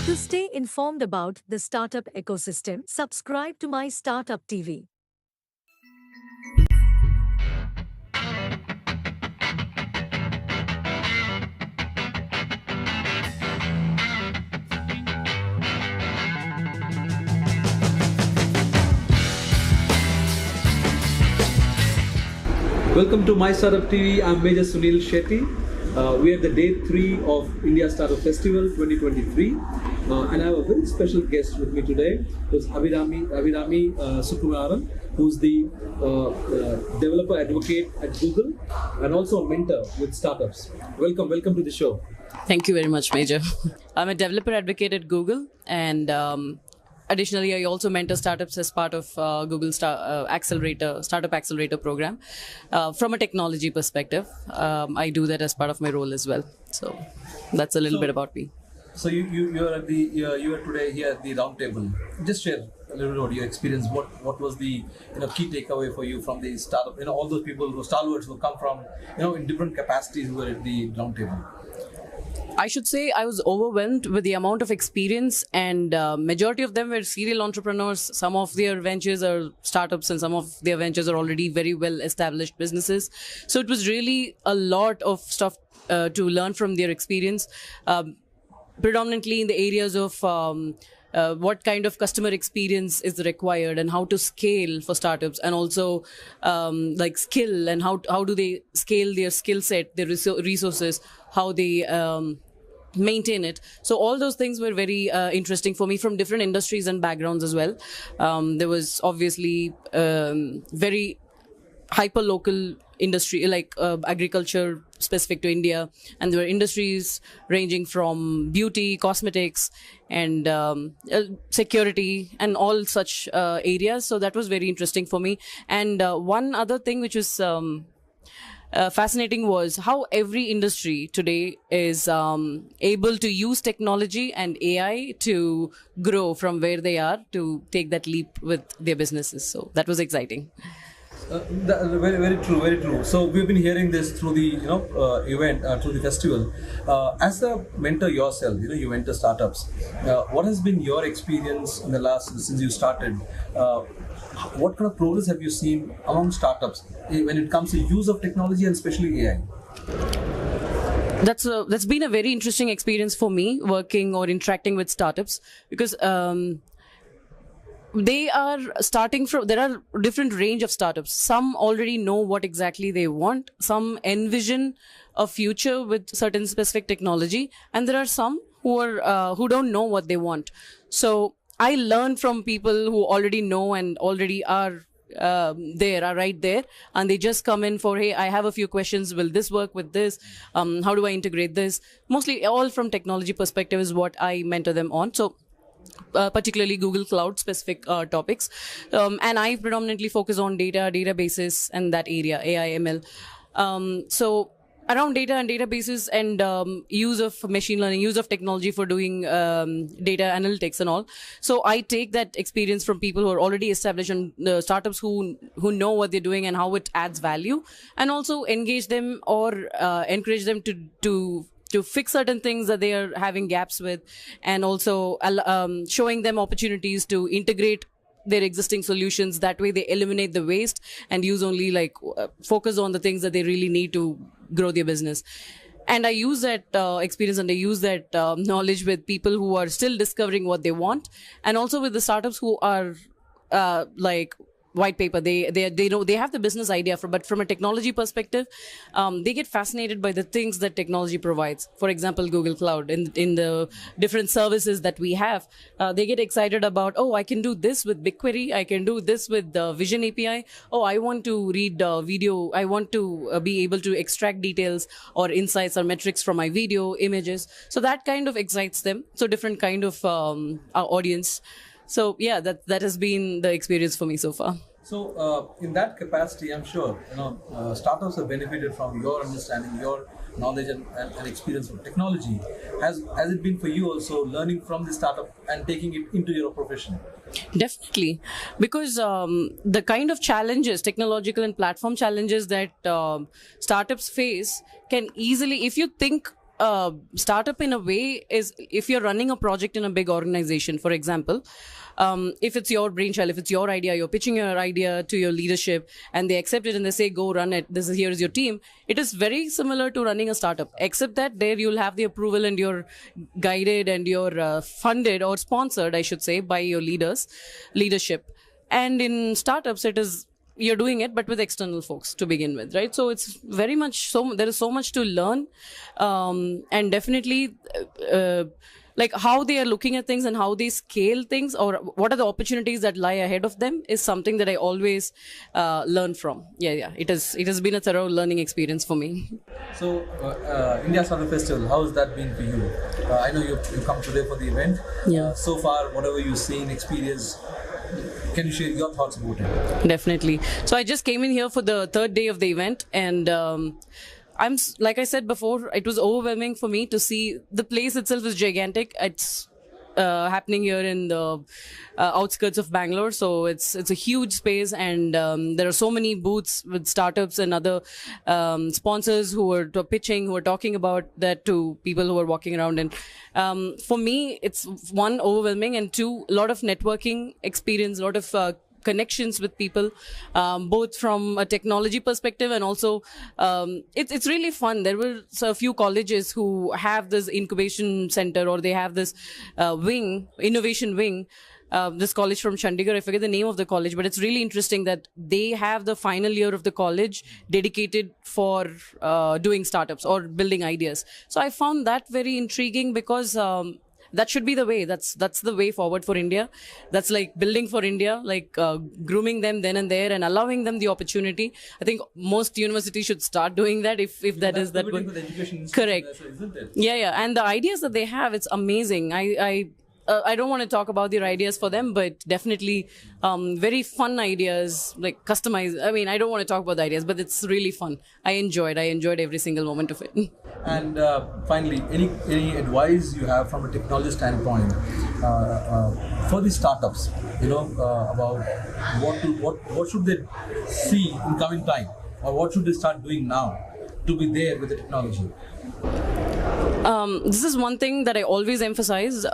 To stay informed about the startup ecosystem, subscribe to MyStartupTV. Welcome to MyStartupTV. I'm MajorSunilShetty. We are at the day 3 of India Startup Festival 2023, and I have a very special guest with me today. Who's Abhirami Sukumaran, who's the developer advocate at Google and also a mentor with startups. Welcome to the show. Thank you very much, Major. I'm a developer advocate at Google, and additionally, I also mentor startups as part of Google's Startup Accelerator program. From a technology perspective, I do that as part of my role as well. So that's a little bit about me. So you are today here at the round table. Just share a little bit about your experience. What was the key takeaway for you from the startup? All those people who stalwarts who come from in different capacities who were at the round table. I should say I was overwhelmed with the amount of experience, and majority of them were serial entrepreneurs. Some of their ventures are startups and some of their ventures are already very well established businesses. So it was really a lot of stuff to learn from their experience, predominantly in the areas of what kind of customer experience is required and how to scale for startups, and also like skill and how do they scale their skill set, their resources, how they maintain it. So all those things were very interesting for me from different industries and backgrounds as well. There was obviously very hyper local industry like agriculture specific to India, and there were industries ranging from beauty, cosmetics, and security and all such areas. So that was very interesting for me. And one other thing which was fascinating was how every industry today is able to use technology and AI to grow from where they are to take that leap with their businesses. So that was exciting. Very, very true, very true. So we've been hearing this through the event, through the festival. As a mentor yourself, you mentor startups. What has been your experience in the since you started? What kind of progress have you seen among startups when it comes to use of technology and especially AI? That's been a very interesting experience for me, working or interacting with startups, because they are starting from, there are different range of startups. Some already know what exactly they want. Some envision a future with certain specific technology, and there are some who don't know what they want. So I learn from people who already know and already are right there, and they just come in for, hey, I have a few questions. Will this work with this? How do I integrate this? Mostly all from technology perspective is what I mentor them on. So particularly Google Cloud specific topics. And I predominantly focus on data, databases, and that area, AI, ML. So around data and databases and use of machine learning, use of technology for doing data analytics and all. So I take that experience from people who are already established and startups who know what they're doing and how it adds value, and also engage them or encourage them to fix certain things that they are having gaps with, and also showing them opportunities to integrate their existing solutions. That way they eliminate the waste and use only focus on the things that they really need to grow their business. And I use that experience and I use that knowledge with people who are still discovering what they want, and also with the startups who are white paper. They know they have the business idea, but from a technology perspective, they get fascinated by the things that technology provides. For example, Google Cloud in the different services that we have, they get excited about, oh, I can do this with BigQuery, I can do this with the Vision API. Oh, I want to read video, I want to be able to extract details or insights or metrics from my video, images. So that kind of excites them. So different kind of audience. So yeah, that has been the experience for me so far. So in that capacity, I'm sure startups have benefited from your understanding, your knowledge and experience of technology. Has it been for you also learning from the startup and taking it into your profession? Definitely, because the kind of challenges, technological and platform challenges that startups face can easily, if you think startup in a way is, if you're running a project in a big organization, for example, if it's your brainchild, if it's your idea, you're pitching your idea to your leadership and they accept it and they say, go run it, here is your team. It is very similar to running a startup, except that there you'll have the approval and you're guided and you're funded or sponsored, I should say, by your leadership. And in startups, it is, you're doing it, but with external folks to begin with, right? So it's very much there is so much to learn, and definitely like how they are looking at things and how they scale things, or what are the opportunities that lie ahead of them, is something that I always learn from. Yeah, it has been a thorough learning experience for me. So India Startup Festival, how has that been for you? I know you come today for the event. Yeah. So far, whatever you've seen, experienced, can you share your thoughts about it? Definitely. So I just came in here for the third day of the event, and I'm, like I said before, it was overwhelming for me to see the place itself is gigantic. It's happening here in the outskirts of Bangalore, so it's a huge space, and there are so many booths with startups and other sponsors who are pitching, who are talking about that to people who are walking around. And for me, it's one, overwhelming, and two, a lot of networking experience, a lot of connections with people, both from a technology perspective and also it's really fun. There were a few colleges who have this incubation center, or they have this innovation wing. This college from Chandigarh, I forget the name of the college, but it's really interesting that they have the final year of the college dedicated for doing startups or building ideas. So I found that very intriguing, because that should be the way. That's the way forward for India. That's like building for India, like grooming them then and there and allowing them the opportunity. I think most universities should start doing that if that is that way. Correct. Isn't it? Yeah. And the ideas that they have, it's amazing. I don't want to talk about their ideas for them, but definitely very fun ideas, like customized. I mean, I don't want to talk about the ideas, but it's really fun. I enjoyed every single moment of it. And finally, any advice you have from a technology standpoint for the startups? About what should they see in coming time, or what should they start doing now to be there with the technology? This is one thing that I always emphasize.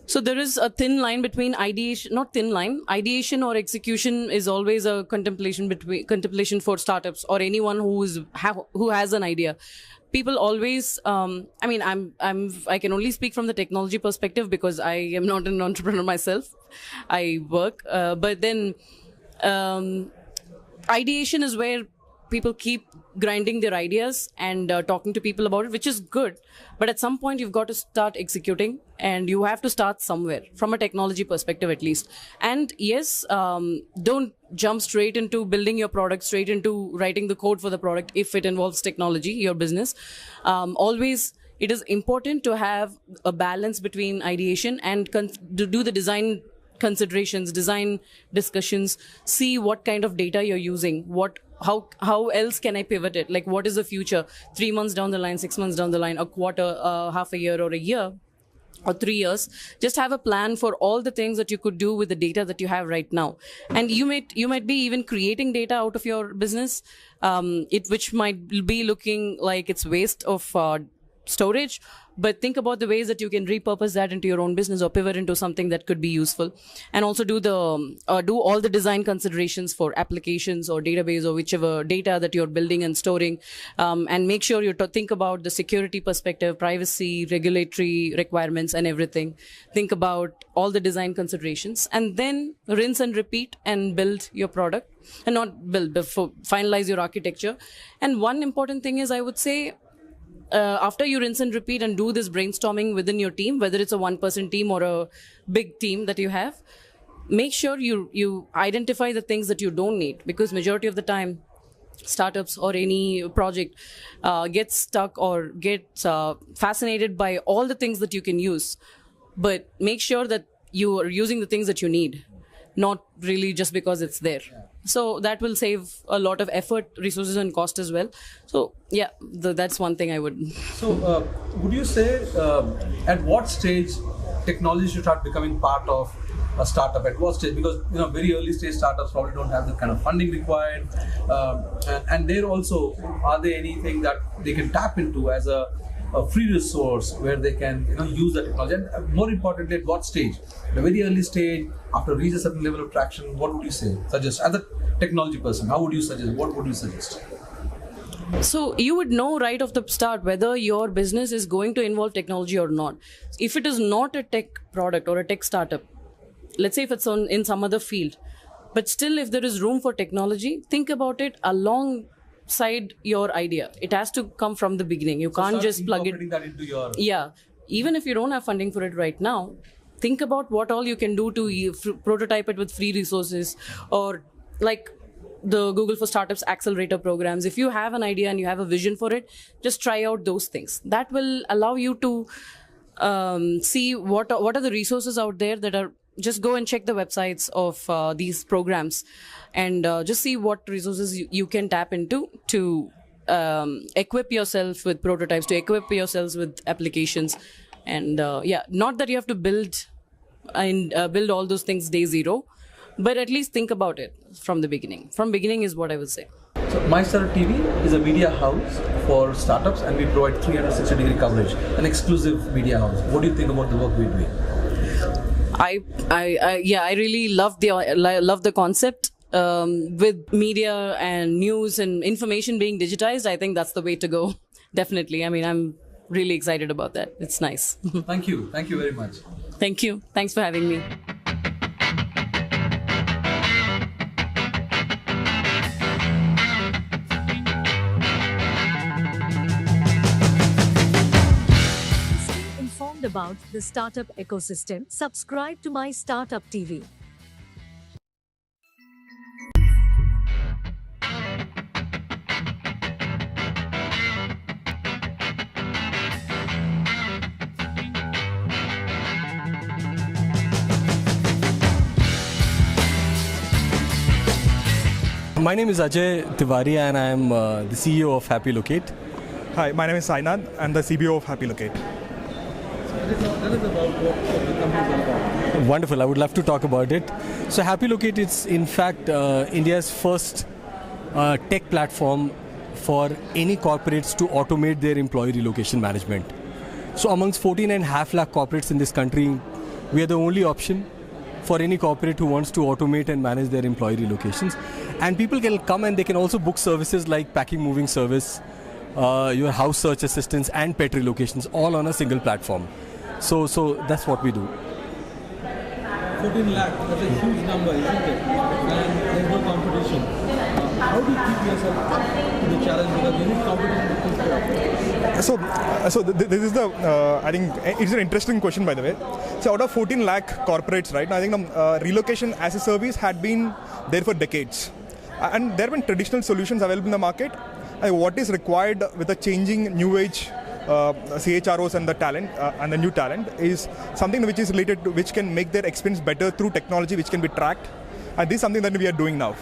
So there is a thin line between ideation or execution is always a contemplation for startups or anyone who has an idea. People always, I can only speak from the technology perspective because I am not an entrepreneur myself. I work, but then ideation is where people keep grinding their ideas and talking to people about it, which is good. But at some point, you've got to start executing, and you have to start somewhere, from a technology perspective at least. And yes, don't jump straight into building your product, straight into writing the code for the product if it involves technology, your business. Always, it is important to have a balance between ideation and to do the design considerations, design discussions, see what kind of data you're using, how else can I pivot it? Like, what is the future? 3 months down the line, 6 months down the line, a quarter, half a year, or a year, or 3 years. Just have a plan for all the things that you could do with the data that you have right now. And you might be even creating data out of your business, which might be looking like it's waste of storage, but think about the ways that you can repurpose that into your own business or pivot into something that could be useful. And also do all the design considerations for applications or database or whichever data that you're building and storing, and make sure you think about the security perspective, privacy, regulatory requirements and everything. Think about all the design considerations, and then rinse and repeat and build your product, and not build, before finalize your architecture. And one important thing is, I would say, after you rinse and repeat and do this brainstorming within your team, whether it's a one-person team or a big team that you have, make sure you identify the things that you don't need, because majority of the time, startups or any project gets stuck or gets fascinated by all the things that you can use. But make sure that you are using the things that you need, not really just because it's there. So that will save a lot of effort, resources, and cost as well. So yeah, that's one thing I would. So would you say at what stage technology should start becoming part of a startup? At what stage? Because very early stage startups probably don't have the kind of funding required, and there also, are there anything that they can tap into as a free resource where they can use the technology? And more importantly, at what stage? At a very early stage, after reach a certain level of traction, what would you suggest as a technology person? How would you suggest? What would you suggest? So you would know right off the start whether your business is going to involve technology or not. If it is not a tech product or a tech startup, let's say if it's in some other field, but still if there is room for technology, think about it alongside your idea. It has to come from the beginning. You can't just plug it. That into your... Yeah. Even if you don't have funding for it right now, think about what all you can do to prototype it with free resources, or like the Google for Startups accelerator programs. If you have an idea and you have a vision for it, just try out those things. That will allow you to see what are the resources out there that are. Just go and check the websites of these programs, and just see what resources you can tap into to equip yourself with prototypes, to equip yourselves with applications. And not that you have to build all those things day zero, but at least think about it from the beginning. From beginning is what I would say. So MyStartupTV is a media house for startups, and we provide 360-degree coverage, an exclusive media house. What do you think about the work we're doing? I really love the concept. With media and news and information being digitized, I think that's the way to go. Definitely. I mean, I'm really excited about that. It's nice. Thank you. Thank you very much. Thank you. Thanks for having me. About the startup ecosystem, subscribe to MyStartupTV. My name is Ajay Tiwari and I am the CEO of Happy Locate. Hi, my name is Sainad. I'm the CBO of Happy Locate. Tell us about what the company is about. Wonderful. I would love to talk about it. So Happy Locate is in fact India's first tech platform for any corporates to automate their employee relocation management. So amongst 14.5 lakh corporates in this country, we are the only option for any corporate who wants to automate and manage their employee relocations. And people can come and they can also book services like packing, moving service, your house search assistance and pet relocations, all on a single platform. So that's what we do. 14 lakh, that's a huge number, isn't it? And there's no competition. How do you keep yourself up to the challenge, because you need competition? So this is the, I think it's an interesting question, by the way. So out of 14 lakh corporates, right, I think relocation as a service had been there for decades. And there have been traditional solutions available in the market. What is required with the changing new age CHROs and the talent and the new talent is something which is related to, which can make their experience better through technology which can be tracked. And this is something that we are doing now.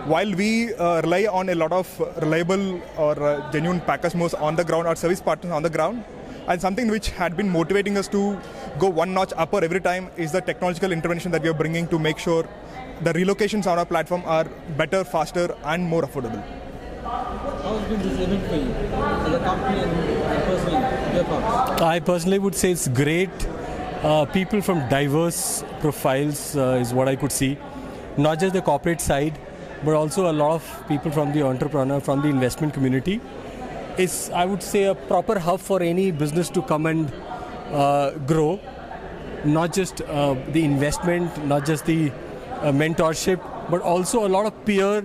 While we rely on a lot of reliable or genuine packers on the ground, or service partners on the ground, and something which had been motivating us to go one notch upper every time is the technological intervention that we are bringing to make sure the relocations on our platform are better, faster, and more affordable. How has been this event for you as a company and personally, your thoughts? I personally would say it's great. People from diverse profiles is what I could see. Not just the corporate side, but also a lot of people from the entrepreneur, from the investment community. It's, I would say, a proper hub for any business to come and grow. Not just the investment, not just the mentorship, but also a lot of peer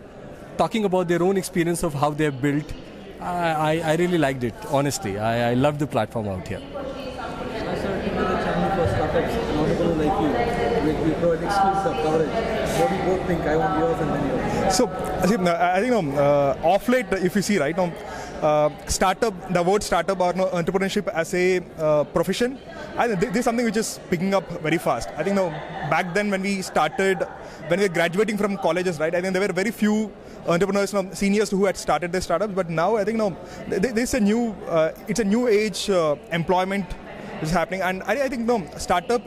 talking about their own experience of how they're built. I really liked it, honestly. I loved the platform out here. I started with a channel for startups and entrepreneurs like you. We provide exclusive coverage. What do you both think? I want yours and then yours. So, I think off late, if you see right now, startup, the word startup or entrepreneurship as a profession, I think this is something which is picking up very fast. I think back then when we started, when we were graduating from colleges, right, I think there were very few entrepreneurs, seniors who had started their startups. But now I think this is a new, it's a new age employment is happening. And I think startup,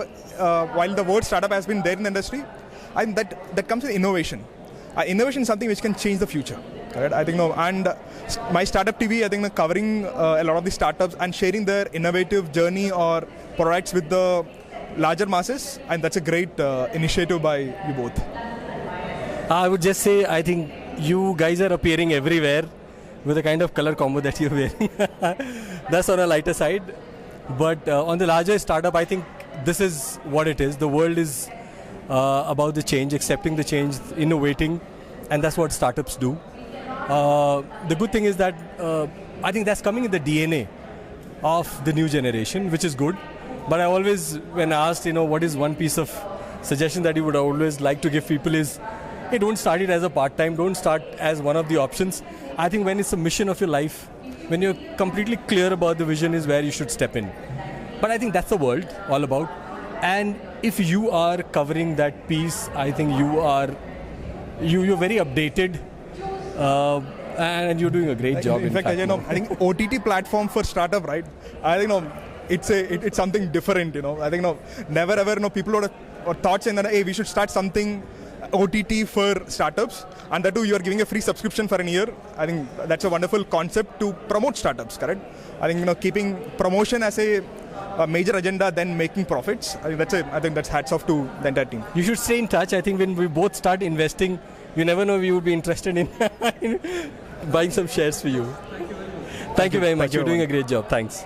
while the word startup has been there in the industry, I think that comes with innovation. Innovation is something which can change the future. Correct? I think and MyStartupTV, I think covering a lot of the startups and sharing their innovative journey or products with the larger masses, and that's a great initiative by you both. I would just say, I think you guys are appearing everywhere with the kind of color combo that you're wearing. That's on a lighter side. But on the larger startup, I think this is what it is. The world is about the change, accepting the change, innovating, and that's what startups do. The good thing is that I think that's coming in the DNA of the new generation, which is good. But I always, when asked, what is one piece of suggestion that you would always like to give people is, hey, don't start it as a part-time, don't start as one of the options. I think when it's a mission of your life, when you're completely clear about the vision is where you should step in. But I think that's the world all about. And if you are covering that piece, I think you're very updated. And you're doing a great job. In fact, I think OTT platform for startup, right? I think it's something different. I think never ever people would have thought saying that hey, we should start something OTT for startups, and that too you are giving a free subscription for a year. I think that's a wonderful concept to promote startups. Correct? I think keeping promotion as a major agenda, then making profits. I think that's hats off to the entire team. You should stay in touch. I think when we both start investing, you never know, we would be interested in buying some shares for you. Thank you very much. You're doing a great job. Thanks.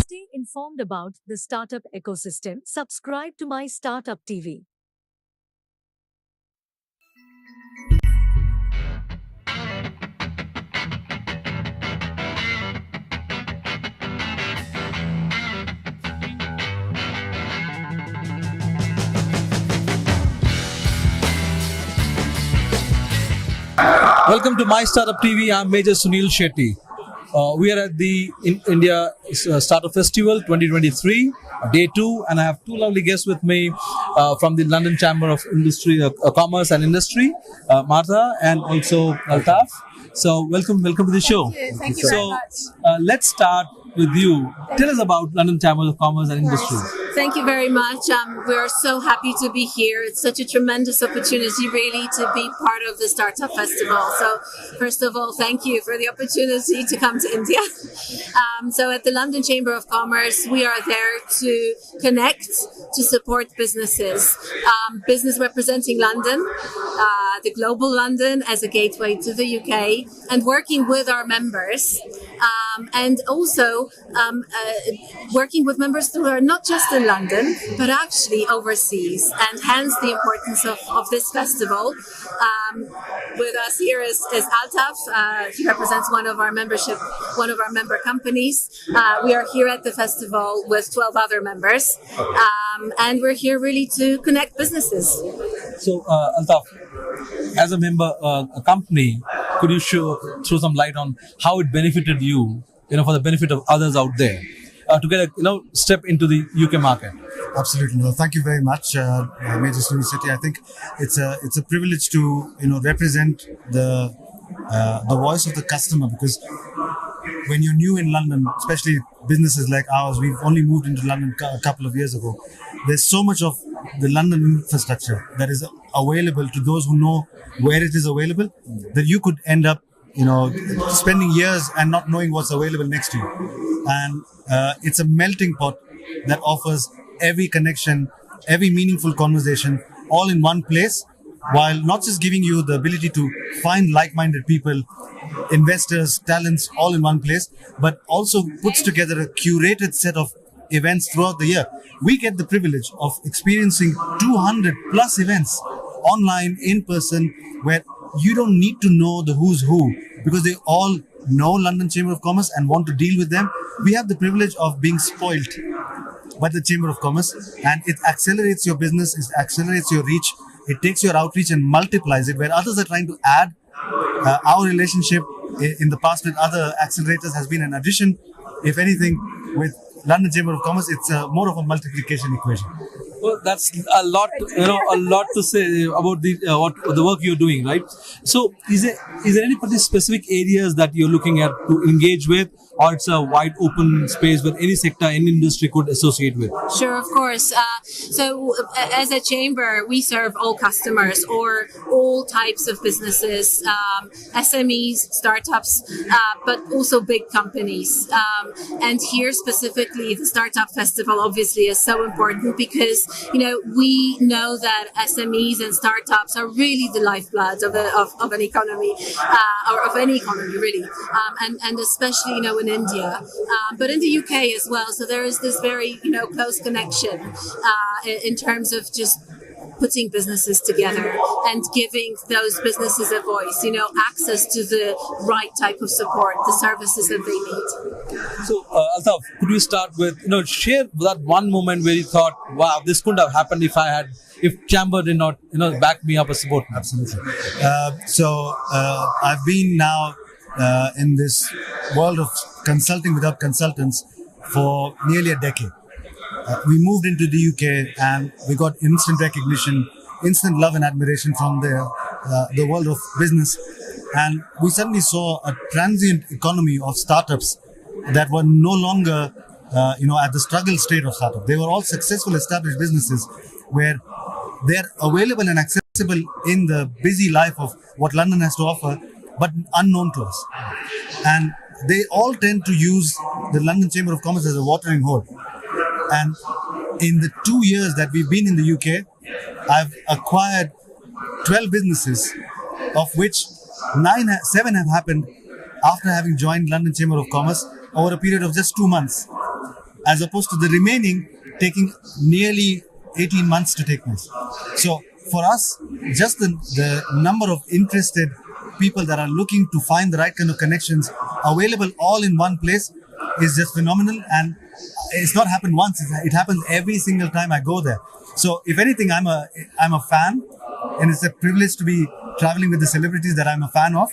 Stay informed about the startup ecosystem. Subscribe to My Startup TV. Welcome to My Startup TV. I'm MajorSunilShetty. We are at the India Startup Festival 2023, day 2, and I have two lovely guests with me from the London Chamber of Commerce and Industry, Martha and also Altaf. So welcome to the show. Thank you very much. Let's start with you. Tell us about London Chamber of Commerce and Industry. Thank you very much. We are so happy to be here. It's such a tremendous opportunity, really, to be part of the Startup Festival. So, first of all, thank you for the opportunity to come to India. So, at the London Chamber of Commerce, we are there to connect, to support businesses. Business representing London, the global London as a gateway to the UK, and working with our members. And also working with members who are not just in London, but actually overseas, and hence the importance of this festival. With us here is Altaf. He represents one of our member companies. We are here at the festival with 12 other members, and we're here really to connect businesses. So, Altaf, as a member company, could you throw some light on how it benefited you, for the benefit of others out there, to get a step into the UK market? Absolutely. Well, thank you very much, MajorSunilShetty. I think it's a privilege to represent the voice of the customer, because when you're new in London, especially businesses like ours, we've only moved into London a couple of years ago. There's so much of the London infrastructure that is available to those who know where it is available, that you could end up, spending years and not knowing what's available next to you. And it's a melting pot that offers every connection, every meaningful conversation, all in one place, while not just giving you the ability to find like-minded people, investors, talents, all in one place, but also puts together a curated set of events throughout the year. We get the privilege of experiencing 200 plus events online, in person, where you don't need to know the who's who, because they all know London Chamber of Commerce and want to deal with them. We have the privilege of being spoilt by the Chamber of Commerce, and it accelerates your business, it accelerates your reach, it takes your outreach and multiplies it, where others are trying to add. Our relationship in the past with other accelerators has been an addition. If anything, with London Chamber of Commerce, it's more of a multiplication equation. Well, that's a lot, a lot to say about the work you're doing, right? So, is there any particular specific areas that you're looking at to engage with, or it's a wide open space where any sector, any industry could associate with? Sure, of course. So, as a chamber, we serve all customers or all types of businesses, SMEs, startups, but also big companies. And here specifically, the Startup Festival obviously is so important because we know that SMEs and startups are really the lifeblood of an economy, or of any economy, really, and especially in India, but in the UK as well. So there is this very close connection in terms of just putting businesses together and giving those businesses a voice, access to the right type of support, the services that they need. So, Altaf, could we start with, share that one moment where you thought, wow, this couldn't have happened if Chamber did not, back me up as support? Absolutely. So, I've been now in this world of consulting without consultants for nearly a decade. We moved into the UK and we got instant recognition, instant love and admiration from the world of business. And we suddenly saw a transient economy of startups that were no longer, at the struggle state of startup. They were all successful established businesses where they're available and accessible in the busy life of what London has to offer, but unknown to us. And they all tend to use the London Chamber of Commerce as a watering hole. And in the 2 years that we've been in the UK, I've acquired 12 businesses, of which 7 have happened after having joined London Chamber of Commerce over a period of just 2 months, as opposed to the remaining taking nearly 18 months to take place. So for us, just the number of interested people that are looking to find the right kind of connections available all in one place is just phenomenal. And it's not happened once, it happens every single time I go there. So if anything, I'm a fan, and it's a privilege to be traveling with the celebrities that I'm a fan of.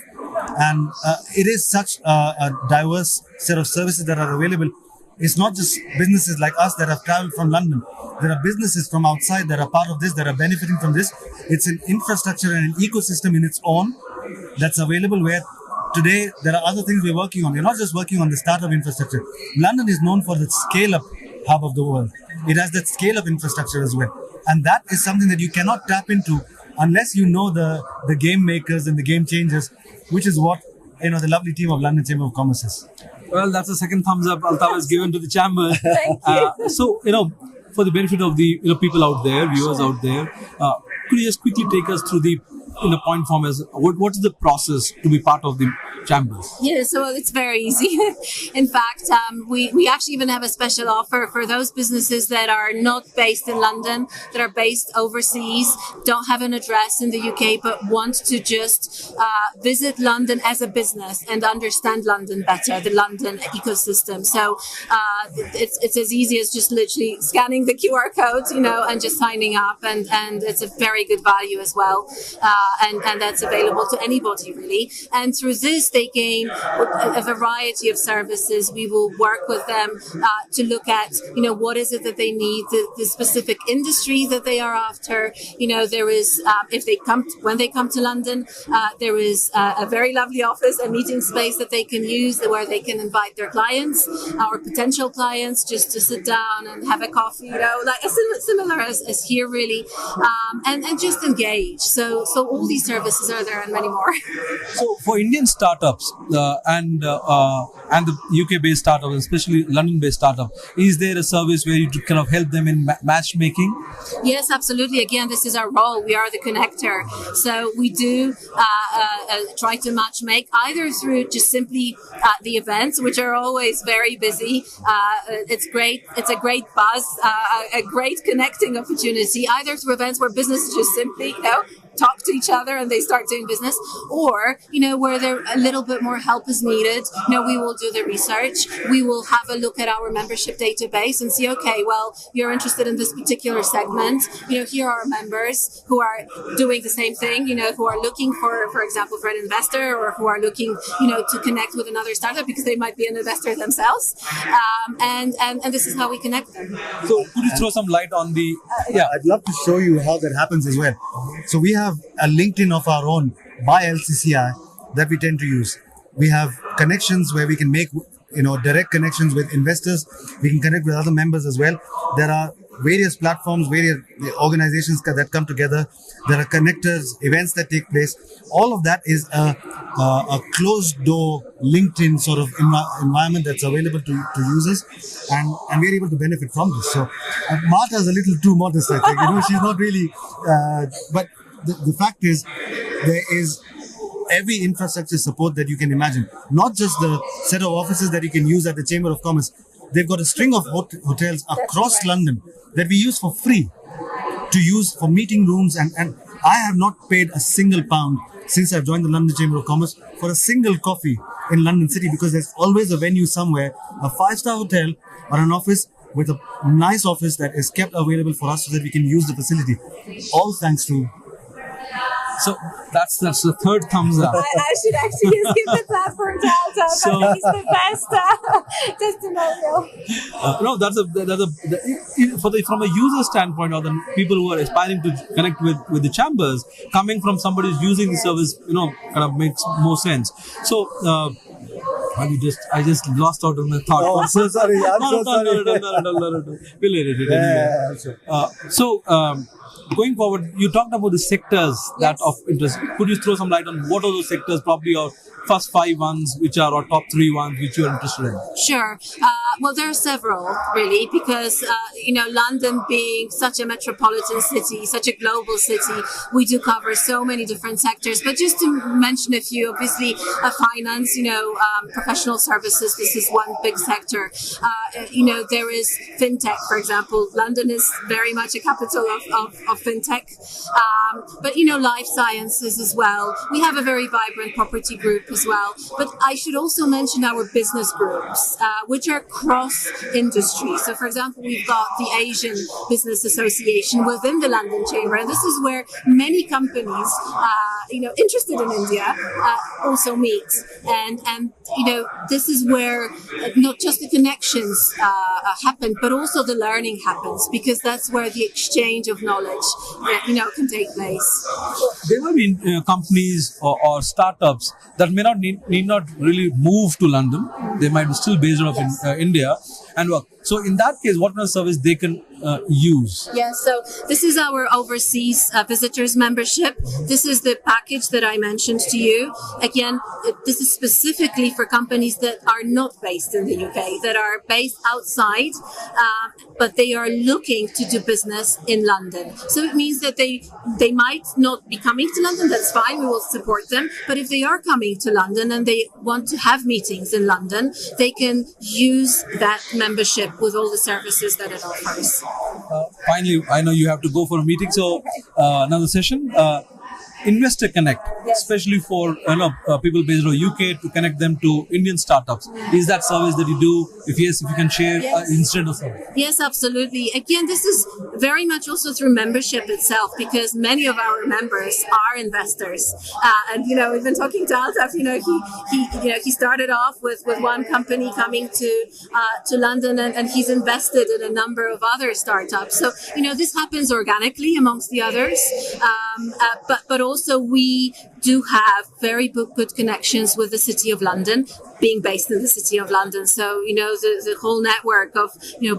And it is such a diverse set of services that are available. It's not just businesses like us that have traveled from London. There are businesses from outside that are part of this, that are benefiting from this. It's an infrastructure and an ecosystem in its own that's available, where today there are other things we're working on. We're not just working on the startup infrastructure. London is known for the scale-up hub of the world. It has that scale-up infrastructure as well. And that is something that you cannot tap into unless you know the game makers and the game changers, which is what the lovely team of London Chamber of Commerce is. Well, that's the second thumbs up Altaf has given to the Chamber. Thank you. So, for the benefit of the people out there, viewers out there, could you just quickly take us through the point form as what is the process to be part of the chambers? Yeah, so it's very easy. In fact, we actually even have a special offer for those businesses that are not based in London, that are based overseas, don't have an address in the UK, but want to just visit London as a business and understand London better, the London ecosystem. So it's as easy as just literally scanning the QR code, and just signing up, and it's a very good value as well. and that's available to anybody really. And through this, they gain a variety of services. We will work with them to look at, what is it that they need, the specific industry that they are after. There is, when they come to London, there is a very lovely office, a meeting space that they can use where they can invite their clients, our potential clients, just to sit down and have a coffee, like similar as here really, and just engage. So all these services are there and many more. So for Indian startups and the UK-based startups, especially London-based startup, is there a service where you kind of help them in matchmaking? Yes, absolutely. Again, this is our role. We are the connector. So we do try to matchmake either through just simply the events, which are always very busy. It's great. It's a great buzz, a great connecting opportunity, either through events where businesses just simply, talk to each other and they start doing business, or where there a little bit more help is needed. We will do the research. We will have a look at our membership database and see, okay, well, you're interested in this particular segment. Here are members who are doing the same thing. Who are looking for example, for an investor, or who are looking, to connect with another startup because they might be an investor themselves. And this is how we connect them. So could you throw some light on the? I'd love to show you how that happens as well. So we have a LinkedIn of our own by LCCI that we tend to use. We have connections where we can make, direct connections with investors. We can connect with other members as well. There are various platforms, various organizations that come together. There are connectors, events that take place. All of that is a closed door LinkedIn sort of environment that's available to users, and we're able to benefit from this. So Martha's a little too modest, I think. She's not really, but the fact is, there is every infrastructure support that you can imagine. Not just the set of offices that you can use at the Chamber of Commerce. They've got a string of hotels across London that we use for free to use for meeting rooms. And I have not paid a single pound since I've joined the London Chamber of Commerce for a single coffee in London City, because there's always a venue somewhere, a 5-star hotel or an office with a nice office that is kept available for us so that we can use the facility. All thanks to... So that's the third thumbs up. I should actually just give the platform to Alta. So, he's the best testimonial. From a user standpoint, or the people who are aspiring to connect with the chambers, coming from somebody who's using the service, kind of makes more sense. So. I just lost out on my thought. Oh, I'm so sorry. No. We'll edit it anyway. Sure. Going forward, you talked about the sectors that of interest. Could you throw some light on what are those sectors, probably your first 5 ones, or top 3 ones, which you're interested in? Sure. Well, there are several, really, because, London being such a metropolitan city, such a global city, we do cover so many different sectors. But just to mention a few, obviously, finance, professional services, this is one big sector. There is fintech, for example. London is very much a capital of fintech. But, life sciences as well. We have a very vibrant property group as well. But I should also mention our business groups, which are cross-industry. So, for example, we've got the Asian Business Association within the London Chamber, and this is where many companies, interested in India, also meet. And this is where not just the connections happen, but also the learning happens, because that's where the exchange of knowledge, can take place. There will be companies or startups that may not need not really move to London. They might be still based out of India and work. So in that case, what kind of service they can use? Yes, so this is our overseas visitors membership. This is the package that I mentioned to you. Again, this is specifically for companies that are not based in the UK, that are based outside, but they are looking to do business in London. So it means that they might not be coming to London. That's fine. We will support them. But if they are coming to London and they want to have meetings in London, they can use that membership with all the services that it offers. Finally, I know you have to go for a meeting, so another session. investor connect, especially for people based on UK to connect them to Indian startups. Is that service that you do? If yes, if you can share instead of something. Yes, absolutely. Again, this is very much also through membership itself, because many of our members are investors. And we've been talking to Altaf. He started off with one company coming to London, and he's invested in a number of other startups. So this happens organically amongst the others, but also we do have very good connections with the City of London, being based in the City of London. So the whole network of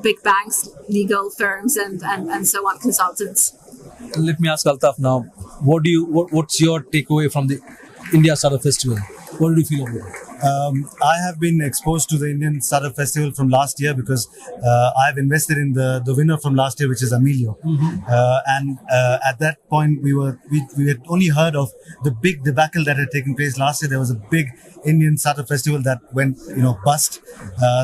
big banks, legal firms, and so on, consultants. Let me ask Altaf now. What's your takeaway from the India Startup Festival? What did you feel about it? I have been exposed to the Indian Startup Festival from last year because I've invested in the winner from last year, which is Emilio. And at that point, we had only heard of the big debacle that had taken place last year. There was a big Indian Startup Festival that went, bust.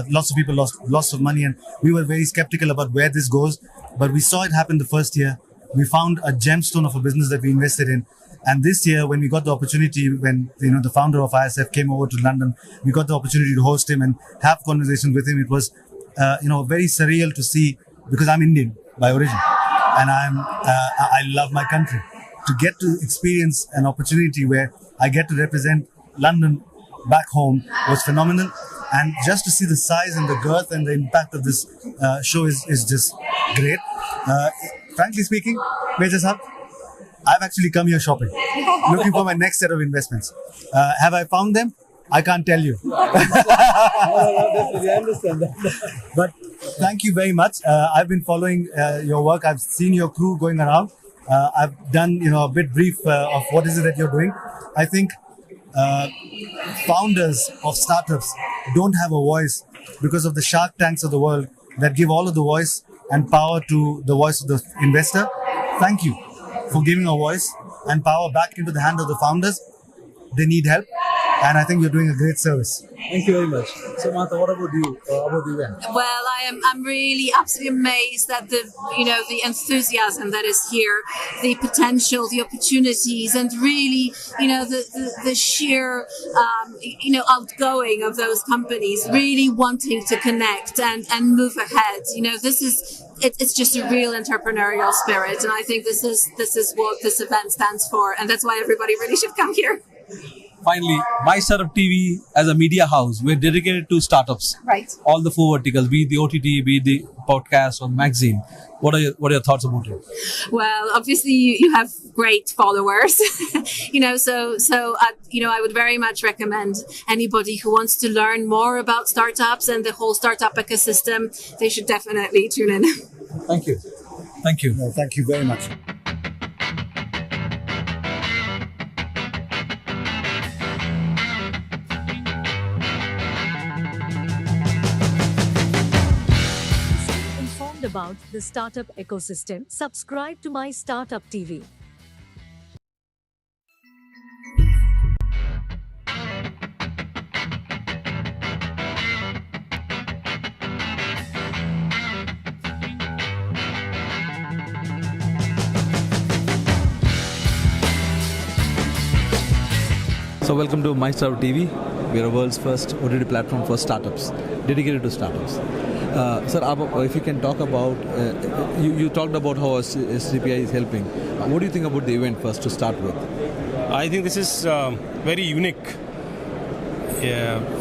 Lots of people lost lots of money, and we were very skeptical about where this goes. But we saw it happen the first year. We found a gemstone of a business that we invested in. And this year, when we got the opportunity, when the founder of ISF came over to London, we got the opportunity to host him and have conversations with him. It was, very surreal to see, because I'm Indian by origin, and I love my country. To get to experience an opportunity where I get to represent London back home was phenomenal. And just to see the size and the girth and the impact of this show is just great. Frankly speaking, Major Sahab, I've actually come here shopping, looking for my next set of investments. Have I found them? I can't tell you. I understand that. But thank you very much. I've been following your work. I've seen your crew going around. I've done, a bit brief of what is it that you're doing. I think founders of startups don't have a voice because of the Shark Tanks of the world that give all of the voice and power to the voice of the investor. Thank you for giving a voice and power back into the hand of the founders. They need help, and I think you're doing a great service. Thank you very much. So, Martha, what about you? About the event? Well, I'm really absolutely amazed at the enthusiasm that is here, the potential, the opportunities, and really the sheer outgoing of those companies, really wanting to connect and move ahead. It's just a real entrepreneurial spirit, and I think this is what this event stands for, and that's why everybody really should come here. Finally, MyStartupTV as a media house, we're dedicated to startups. Right. All the four verticals, be it the OTT, be it the podcast or magazine. What are your thoughts about it? Well, obviously you have great followers, so I would very much recommend anybody who wants to learn more about startups and the whole startup ecosystem, they should definitely tune in. Thank you. Thank you. No, thank you very much. About the startup ecosystem, subscribe to MyStartupTV. So welcome to MyStartupTV. We are the world's first OTT platform for startups, dedicated to startups. Sir, if you can talk about, you talked about how SDPI is helping. What do you think about the event first to start with? I think this is very unique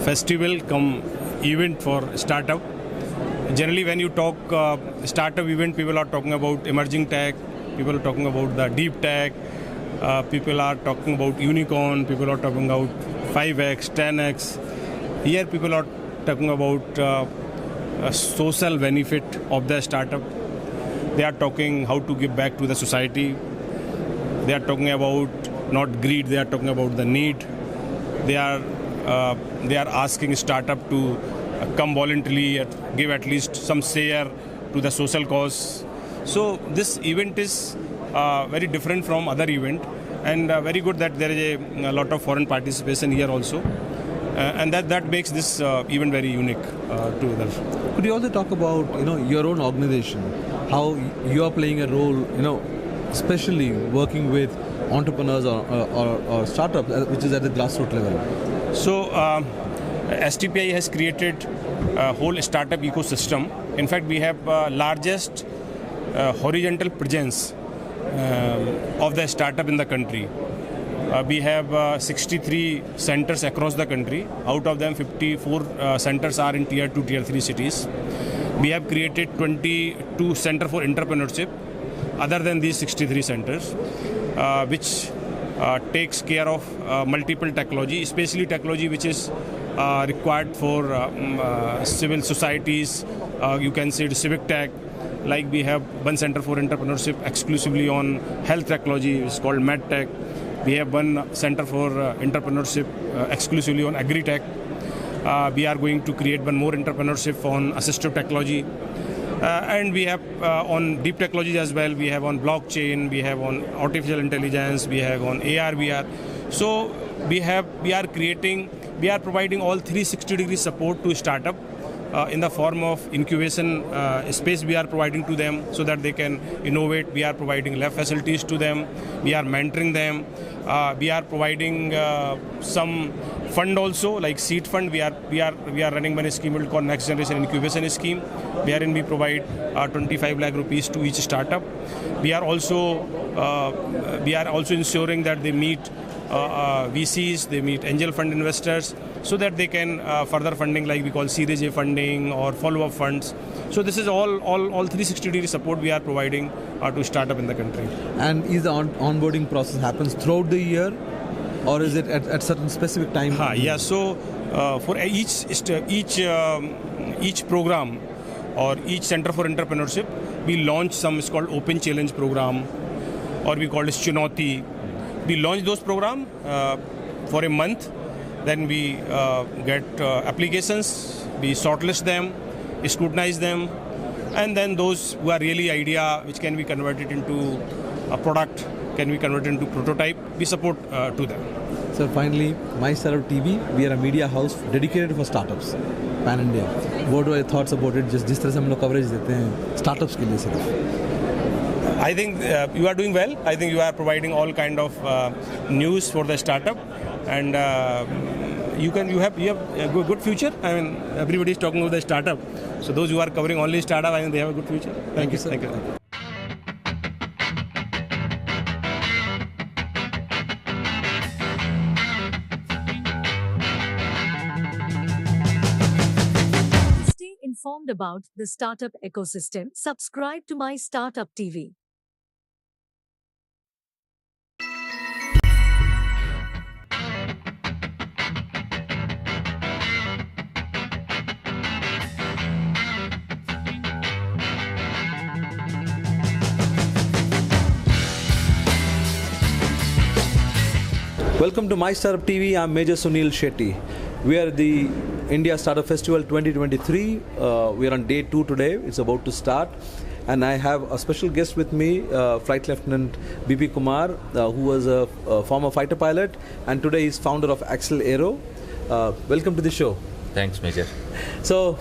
festival come event for startup. Generally when you talk startup event, people are talking about emerging tech, people are talking about the deep tech, people are talking about unicorn, people are talking about 5x, 10x. Here people are talking about a social benefit of the startup. They are talking how to give back to the society. They are talking about not greed, they are talking about the need. They are asking startup to come voluntarily, give at least some share to the social cause. So this event is very different from other event, and very good that there is a lot of foreign participation here also. And that makes this event very unique to others. Could you also talk about your own organization, how you are playing a role especially working with entrepreneurs or startups, which is at the grassroots level? So, STPI has created a whole startup ecosystem. In fact, we have largest horizontal presence of the startup in the country. We have 63 centers across the country. Out of them, 54 centers are in tier 2, tier 3 cities. We have created 22 centers for entrepreneurship other than these 63 centers, which takes care of multiple technology, especially technology which is required for civil societies. You can say the civic tech. Like we have one center for entrepreneurship exclusively on health technology, it's called MedTech. We have one center for entrepreneurship exclusively on agri-tech. We are going to create one more entrepreneurship on assistive technology. And we have on deep technology as well. We have on blockchain, we have on artificial intelligence, we have on AR, VR. So we are providing all 360-degree support to startup in the form of incubation space we are providing to them so that they can innovate. We are providing lab facilities to them. We are mentoring them. We are providing some fund also, like seed fund. We are running one scheme called Next Generation Incubation Scheme, wherein we provide 25 lakh rupees to each startup. We are also ensuring that they meet VCs, they meet angel fund investors, so that they can further funding, like we call Series A funding or follow-up funds. So this is all 360-degree support we are providing to startup in the country. And is the onboarding process happens throughout the year, or is it at certain specific time? Yeah. So for each program or each center for entrepreneurship, we launch some is called Open Challenge program, or we call it Chunauti. We launch those programs for a month. Then we get applications, we shortlist them, scrutinize them, and then those who are really idea, which can be converted into a product, can be converted into prototype, we support to them. So finally, MyStartupTV, we are a media house dedicated for startups, pan India. What are your thoughts about it? Just जिस तरह से हम लोग coverage देते हैं startups के लिए सिर्फ. I think you are doing well. I think you are providing all kind of news for the startup, and you have a good future. I mean, everybody is talking about the startup. So those who are covering only startup, I think they have a good future. Thank you. Thank you. To stay informed about the startup ecosystem, subscribe to MyStartupTV. Welcome to MyStartupTV. I'm MajorSunilShetty. We are at the India Startup Festival 2023. We are on day 2 today. It's about to start. And I have a special guest with me, Flight Lieutenant BP Kumar, who was a former fighter pilot, and today he's founder of Axel Aero. Welcome to the show. Thanks, Major. So,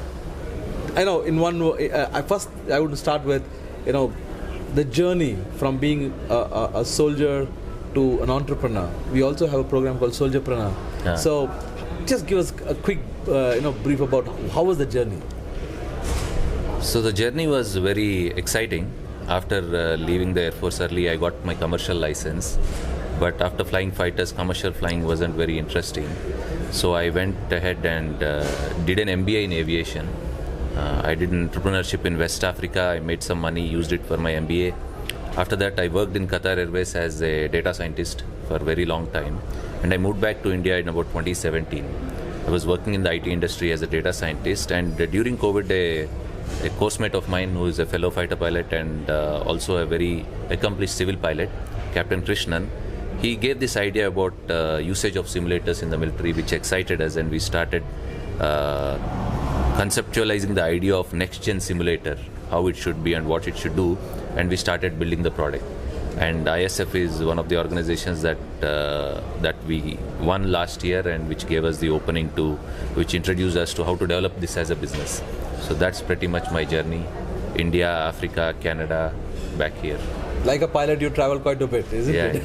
I know in one, I would start with, the journey from being a soldier to an entrepreneur. We also have a program called Soldierpreneur. Yeah. So, just give us a quick, brief about how was the journey. So the journey was very exciting. After leaving the Air Force early, I got my commercial license. But after flying fighters, commercial flying wasn't very interesting. So I went ahead and did an MBA in aviation. I did entrepreneurship in West Africa. I made some money, used it for my MBA. After that, I worked in Qatar Airways as a data scientist for a very long time. And I moved back to India in about 2017. I was working in the IT industry as a data scientist. And during COVID, a course mate of mine who is a fellow fighter pilot and also a very accomplished civil pilot, Captain Krishnan, he gave this idea about usage of simulators in the military, which excited us, and we started conceptualizing the idea of next-gen simulator, how it should be and what it should do, and we started building the product. And ISF is one of the organizations that we won last year, and which gave us the opening which introduced us to how to develop this as a business. So that's pretty much my journey. India, Africa, Canada, back here. Like a pilot, you travel quite a bit, isn't it?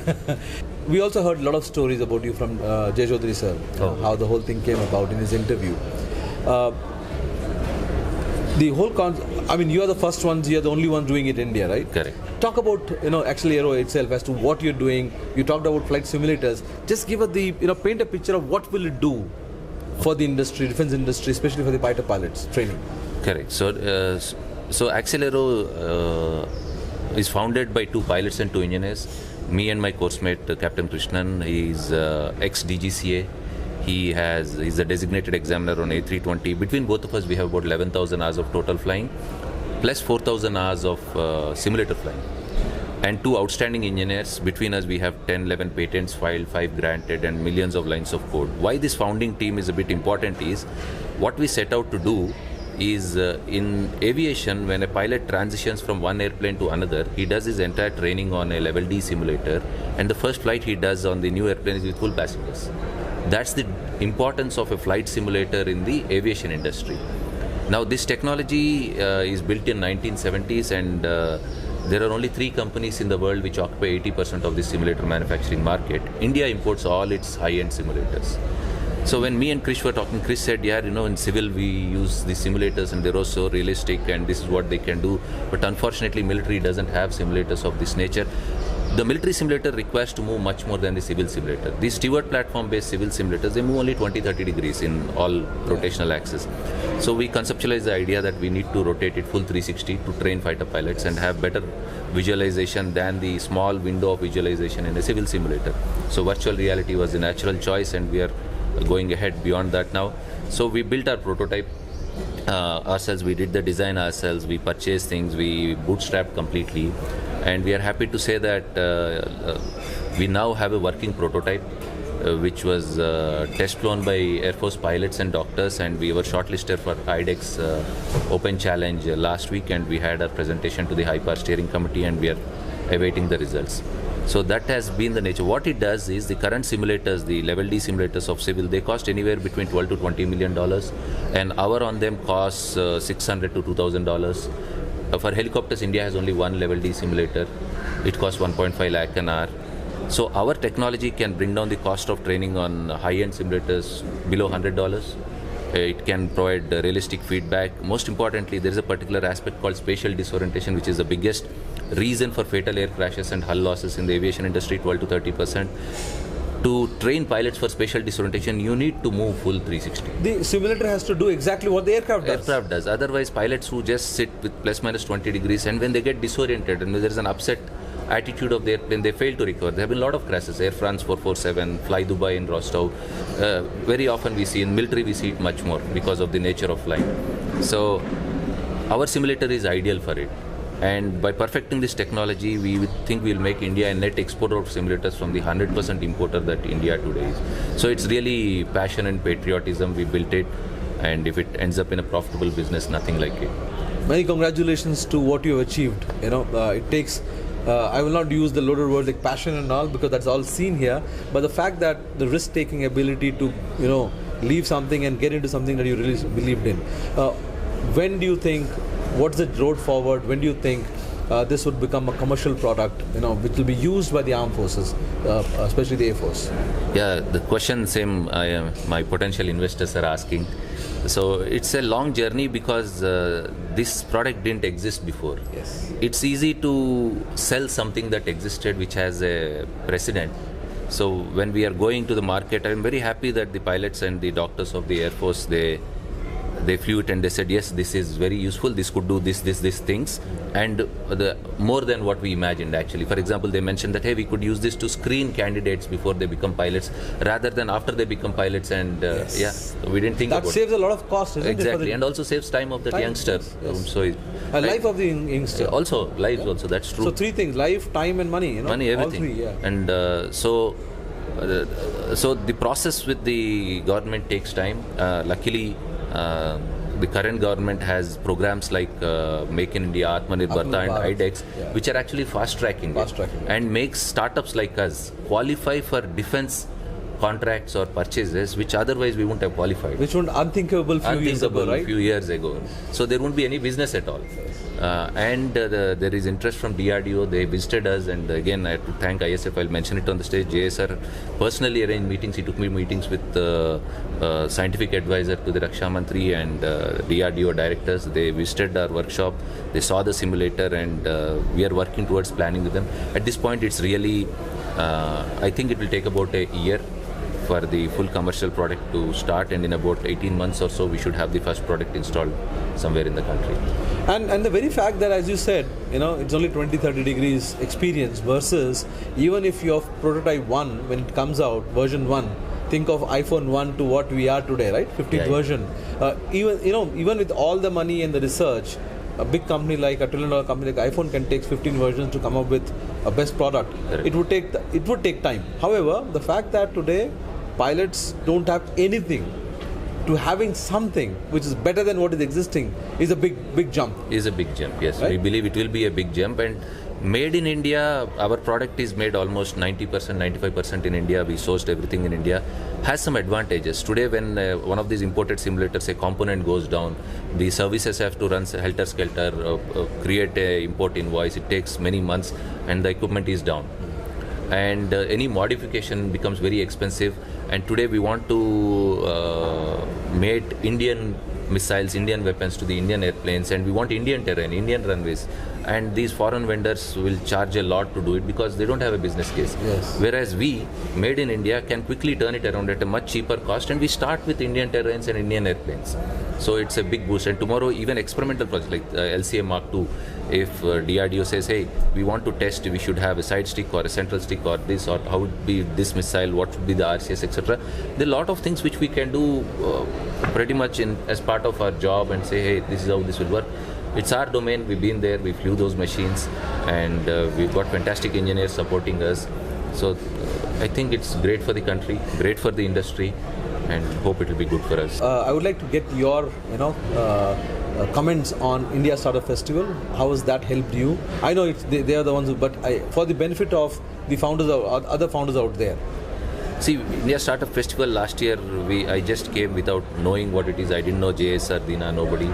We also heard a lot of stories about you from Jay Chaudhary sir, how the whole thing came about in his interview. The whole you are the first ones, you are the only ones doing it in India, right? Correct. Talk about, Accelero itself as to what you're doing. You talked about flight simulators. Just give us paint a picture of what will it do for the industry, defense industry, especially for the fighter pilots training. Correct. So Accelero is founded by 2 pilots and 2 engineers. Me and my course mate, Captain Krishnan, he's ex-DGCA. He's a designated examiner on A320. Between both of us, we have about 11,000 hours of total flying, plus 4,000 hours of simulator flying. And 2 outstanding engineers. Between us, we have 10, 11 patents filed, 5 granted, and millions of lines of code. Why this founding team is a bit important is, what we set out to do is, in aviation, when a pilot transitions from one airplane to another, he does his entire training on a level D simulator, and the first flight he does on the new airplane is with full passengers. That's the importance of a flight simulator in the aviation industry. Now, this technology is built in 1970s, and there are only 3 companies in the world which occupy 80% of the simulator manufacturing market. India imports all its high-end simulators. So when me and Krish were talking, Krish said, in civil we use the simulators and they're also realistic and this is what they can do. But unfortunately, military doesn't have simulators of this nature. The military simulator requires to move much more than the civil simulator. These steward platform-based civil simulators, they move only 20-30 degrees in all rotational axis. So we conceptualized the idea that we need to rotate it full 360 to train fighter pilots and have better visualization than the small window of visualization in a civil simulator. So virtual reality was the natural choice, and we are going ahead beyond that now. So we built our prototype ourselves, we did the design ourselves, we purchased things, we bootstrapped completely, and we are happy to say that we now have a working prototype which was test flown by Air Force pilots and doctors, and we were shortlisted for IDEX Open Challenge last week, and we had our presentation to the High Power Steering Committee, and we are awaiting the results. So that has been the nature. What it does is, the current simulators, the level D simulators of civil, they cost anywhere between $12 to $20 million. An hour on them costs $600 to $2,000. For helicopters, India has only 1 level D simulator. It costs 1.5 lakh an hour. So our technology can bring down the cost of training on high-end simulators below $100. It can provide realistic feedback. Most importantly, there is a particular aspect called spatial disorientation, which is the biggest reason for fatal air crashes and hull losses in the aviation industry, 12 to 30%. To train pilots for spatial disorientation, you need to move full 360. The simulator has to do exactly what the aircraft does. Otherwise, pilots who just sit with plus minus 20 degrees, and when they get disoriented and there is an upset attitude of the airplane, they fail to recover. There have been a lot of crashes. Air France 447, Fly Dubai in Rostov. Very often we see, in military we see it much more because of the nature of flying. So our simulator is ideal for it. And by perfecting this technology, we think we'll make India a net exporter of simulators from the 100% importer that India today is. So it's really passion and patriotism. We built it, and if it ends up in a profitable business, nothing like it. Many congratulations to what you have achieved. It takes, I will not use the loaded words like passion and all, because that's all seen here, but the fact that the risk-taking ability to, leave something and get into something that you really believed in. When do you think, what's the road forward? When do you think this would become a commercial product, which will be used by the armed forces, especially the Air Force? Yeah, the question same my potential investors are asking. So it's a long journey because this product didn't exist before. Yes. It's easy to sell something that existed which has a precedent. So when we are going to the market, I'm very happy that the pilots and the doctors of the Air Force, they flew it and they said, yes, this is very useful, this could do this things, and more than what we imagined actually. For example, they mentioned that, hey, we could use this to screen candidates before they become pilots, rather than after they become pilots, and we didn't think about it. That saves a lot of cost, isn't it? Exactly, and also saves time of that youngster. Yes. Life of the youngster. Also, lives also, that's true. So 3 things, life, time and money. Money, everything. All 3, yeah. And so the process with the government takes time. Luckily, the current government has programs like Make in India, Atmanirbharta and IDEX, which are actually fast-tracking it and makes startups like us qualify for defense contracts or purchases which otherwise we wouldn't have qualified. Which was unthinkable few years ago, right? Few years ago. So there won't be any business at all. There is interest from DRDO. They visited us, and again I have to thank ISF. I'll mention it on the stage. JSR personally arranged meetings. He took me meetings with scientific advisor to the Raksha Mantri and DRDO directors. They visited our workshop. They saw the simulator, and we are working towards planning with them. At this point, it's really, I think it will take about a year for the full commercial product to start, and in about 18 months or so we should have the first product installed somewhere in the country. And the very fact that, as you said, it's only 20-30 degrees experience versus even if your prototype 1, when it comes out, version 1, think of iPhone 1 to what we are today, right? 15th version. Even with all the money and the research, a big company like a $1 trillion company like iPhone can take 15 versions to come up with a best product. Correct. It would take time. However, the fact that today pilots don't have anything to having something which is better than what is existing is a big jump. Is a big jump, yes. Right? We believe it will be a big jump, and made in India, our product is made almost 90%, 95% in India. We sourced everything in India. Has some advantages. Today, when one of these imported simulators, a component goes down, the services have to run helter-skelter, create a import invoice. It takes many months, and the equipment is down. And any modification becomes very expensive. And today we want to mate Indian missiles, Indian weapons to the Indian airplanes, and we want Indian terrain, Indian runways. And these foreign vendors will charge a lot to do it because they don't have a business case. Yes. Whereas we, made in India, can quickly turn it around at a much cheaper cost, and we start with Indian terrains and Indian airplanes. So it's a big boost. And tomorrow, even experimental projects like LCA Mark II, if DRDO says, hey, we want to test, we should have a side stick or a central stick or this, or how would be this missile, what would be the RCS, etc. There are a lot of things which we can do pretty much as part of our job and say, hey, this is how this will work. It's our domain. We've been there. We flew those machines, and we've got fantastic engineers supporting us. So I think it's great for the country, great for the industry, and hope it will be good for us. I would like to get your, comments on India Startup Festival. How has that helped you? I know they are the ones, but for the benefit of the founders or other founders out there. See, India Startup Festival last year, I just came without knowing what it is. I didn't know JSR, Dina, nobody.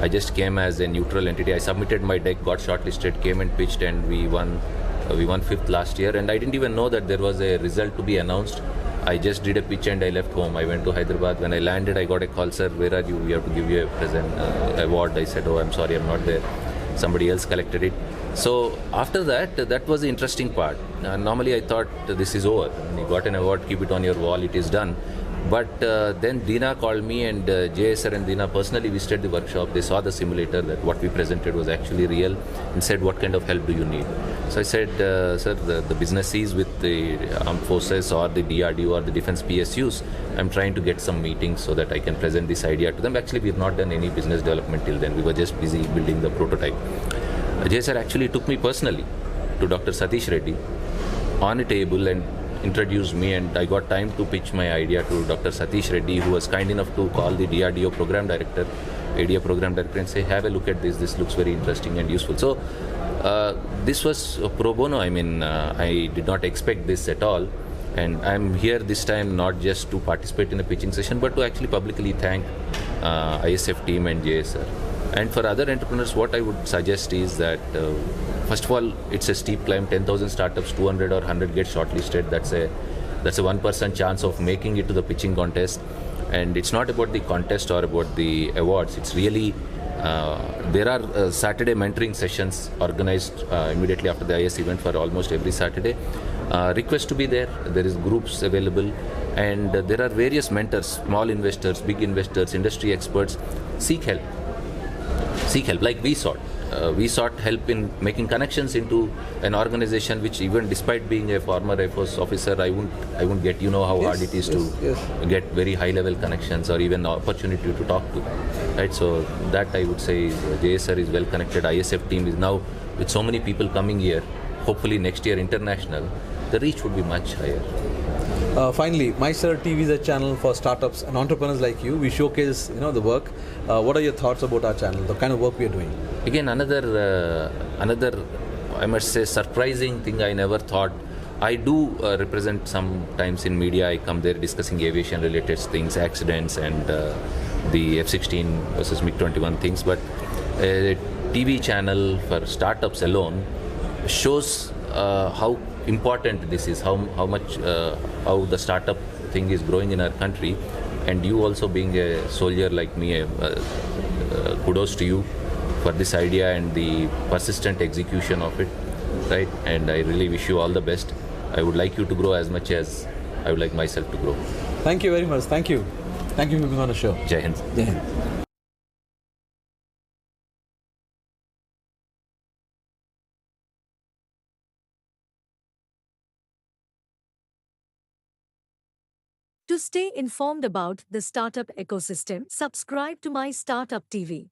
I just came as a neutral entity. I submitted my deck, got shortlisted, came and pitched, and we won 5th last year. And I didn't even know that there was a result to be announced. I just did a pitch and I left home. I went to Hyderabad. When I landed, I got a call, sir, where are you? We have to give you a present award. I said, oh, I'm sorry, I'm not there. Somebody else collected it. So after that was the interesting part. Normally I thought this is over. You got an award, keep it on your wall, it is done. But then Dina called me, and JSR and Dina personally visited the workshop. They saw the simulator, that what we presented was actually real, and said, what kind of help do you need? So I said, sir, the business is with the armed forces or the DRDO or the defense PSUs. I'm trying to get some meetings so that I can present this idea to them. Actually, we've not done any business development till then. We were just busy building the prototype. JSR actually took me personally to Dr. Satish Reddy on a table and introduced me, and I got time to pitch my idea to Dr. Satish Reddy, who was kind enough to call the DRDO program director, ADA program director, and say, have a look at this. This looks very interesting and useful. So this was pro bono. I mean, I did not expect this at all. And I'm here this time not just to participate in a pitching session, but to actually publicly thank ISF team and JSR. And for other entrepreneurs, what I would suggest is that, first of all, it's a steep climb. 10,000 startups, 200 or 100 get shortlisted. That's a 1% chance of making it to the pitching contest. And it's not about the contest or about the awards. It's really, there are Saturday mentoring sessions organized immediately after the IS event for almost every Saturday. Request to be there. There is groups available. And there are various mentors, small investors, big investors, industry experts. Seek help. Seek help, like we sought. We sought help in making connections into an organization which, even despite being a former Air Force officer, I won't get, how hard it is to get very high level connections or even opportunity to talk to. Right? So that I would say JSR is well connected. ISF team is now, with so many people coming here, hopefully next year international, the reach would be much higher. Finally, MyStartupTV is a channel for startups and entrepreneurs like you. We showcase, the work. What are your thoughts about our channel, the kind of work we are doing? Again, another, I must say, surprising thing I never thought I do represent sometimes in media. I come there discussing aviation related things, accidents, and the F-16 versus MiG-21 things. But a TV channel for startups alone shows how important this is, how the startup thing is growing in our country. And you also being a soldier like me, kudos to you for this idea and the persistent execution of it, right? And I really wish you all the best. I would like you to grow as much as I would like myself to grow. Thank you very much. Thank you. Thank you for being on the show. Jai Hind. Jai Hind. To stay informed about the startup ecosystem, subscribe to MyStartupTV.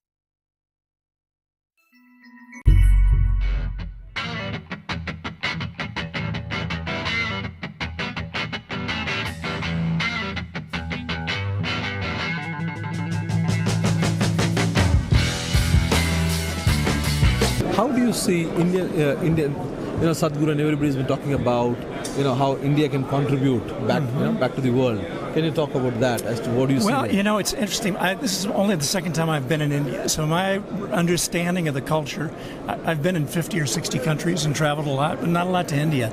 How do you see Indian, Sadhguru and everybody's been talking about, how India can contribute back, back to the world. Can you talk about that as to what do you see? Well, it's interesting. This is only the second time I've been in India, so my understanding of the culture, I've been in 50 or 60 countries and traveled a lot, but not a lot to India.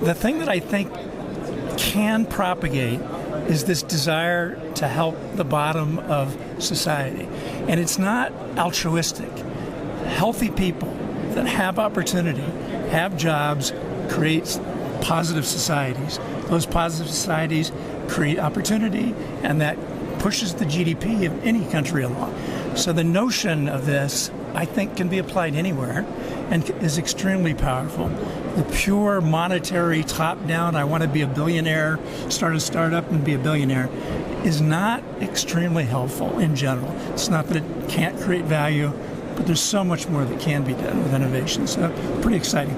The thing that I think can propagate is this desire to help the bottom of society. And it's not altruistic. Healthy people that have opportunity, have jobs, create positive societies. Those positive societies create opportunity, and that pushes the GDP of any country along. So the notion of this, I think, can be applied anywhere and is extremely powerful. The pure monetary top-down, I want to be a billionaire, start a startup and be a billionaire, is not extremely helpful in general. It's not that it can't create value, but there's so much more that can be done with innovation. So pretty exciting.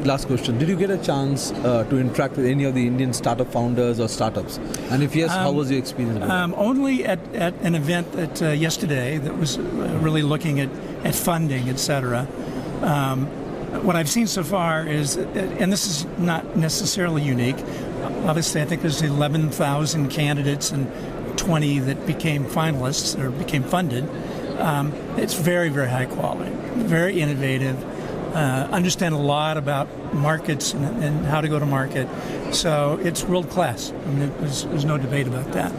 Last question, did you get a chance to interact with any of the Indian startup founders or startups? And if yes, how was your experience? Only at an event that yesterday that was really looking at funding, etc. What I've seen so far is, and this is not necessarily unique, obviously I think there's 11,000 candidates and 20 that became finalists or became funded. It's very, very high quality, very innovative, understand a lot about markets and how to go to market. So it's world class. I mean, there's no debate about that.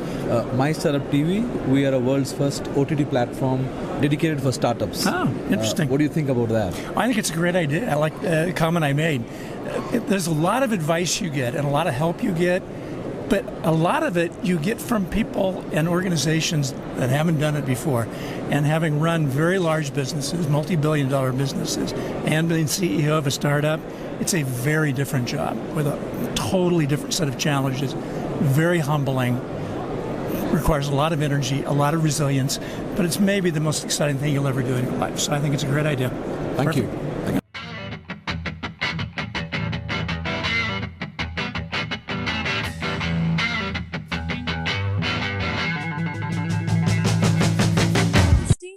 MyStartupTV, we are a world's first OTT platform dedicated for startups. Oh, interesting. What do you think about that? I think it's a great idea. I like the comment I made. There's a lot of advice you get and a lot of help you get, but a lot of it you get from people and organizations that haven't done it before. And having run very large businesses, multi-billion-dollar businesses, and being CEO of a startup, it's a very different job with a totally different set of challenges. Very humbling, requires a lot of energy, a lot of resilience, but it's maybe the most exciting thing you'll ever do in your life. So I think it's a great idea. Thank you.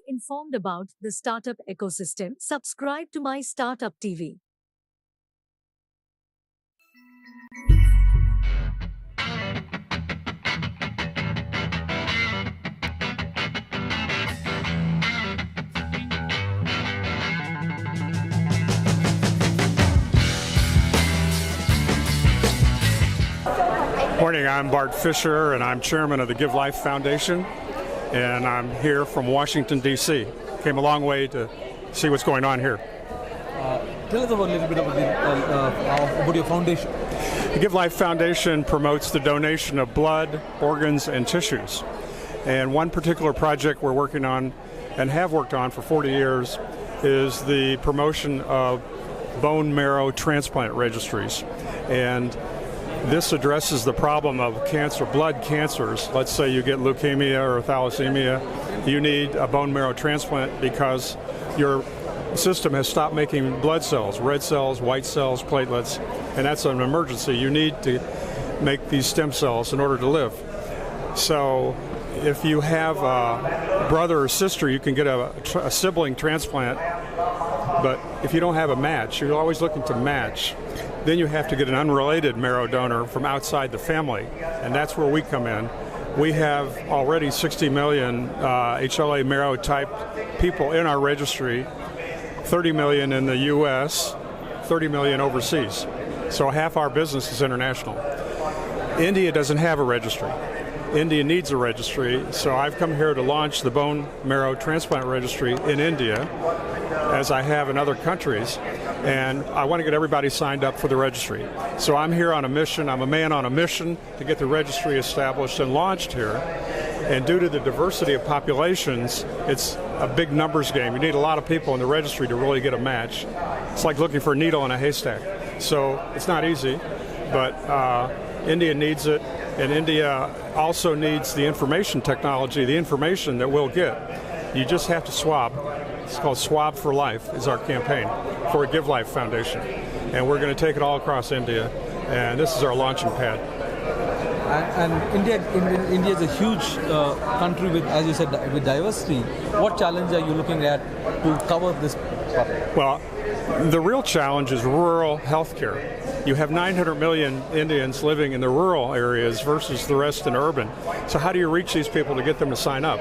Informed about the startup ecosystem, subscribe to MyStartupTV. Morning, I'm Bart Fisher, and I'm chairman of the Give Life Foundation. And I'm here from Washington, D.C. Came a long way to see what's going on here. Tell us a little bit about your foundation. The Give Life Foundation promotes the donation of blood, organs, and tissues. And one particular project we're working on and have worked on for 40 years is the promotion of bone marrow transplant registries. And this addresses the problem of cancer, blood cancers. Let's say you get leukemia or thalassemia. You need a bone marrow transplant because your system has stopped making blood cells, red cells, white cells, platelets, and that's an emergency. You need to make these stem cells in order to live. So if you have a brother or sister, you can get a sibling transplant, but if you don't have a match, you're always looking to match. then you have to get an unrelated marrow donor from outside the family, and that's where we come in. We have already 60 million HLA marrow type people in our registry, 30 million in the US, 30 million overseas. So half our business is international. India doesn't have a registry. India needs a registry, so I've come here to launch the bone marrow transplant registry in India, as I have in other countries, and I want to get everybody signed up for the registry. So I'm here on a mission. I'm a man on a mission to get the registry established and launched here. And due to the diversity of populations, it's a big numbers game. You need a lot of people in the registry to really get a match. It's like looking for a needle in a haystack. So it's not easy, but India needs it, and India also needs the information technology, the information that we'll get. You just have to swab. It's called Swab for Life is our campaign for a Give Life Foundation. And we're going to take it all across India, and this is our launching pad. And India is a huge country with, as you said, with diversity. What challenge are you looking at to cover this topic? Well, the real challenge is rural healthcare. You have 900 million Indians living in the rural areas versus the rest in urban. So how do you reach these people to get them to sign up?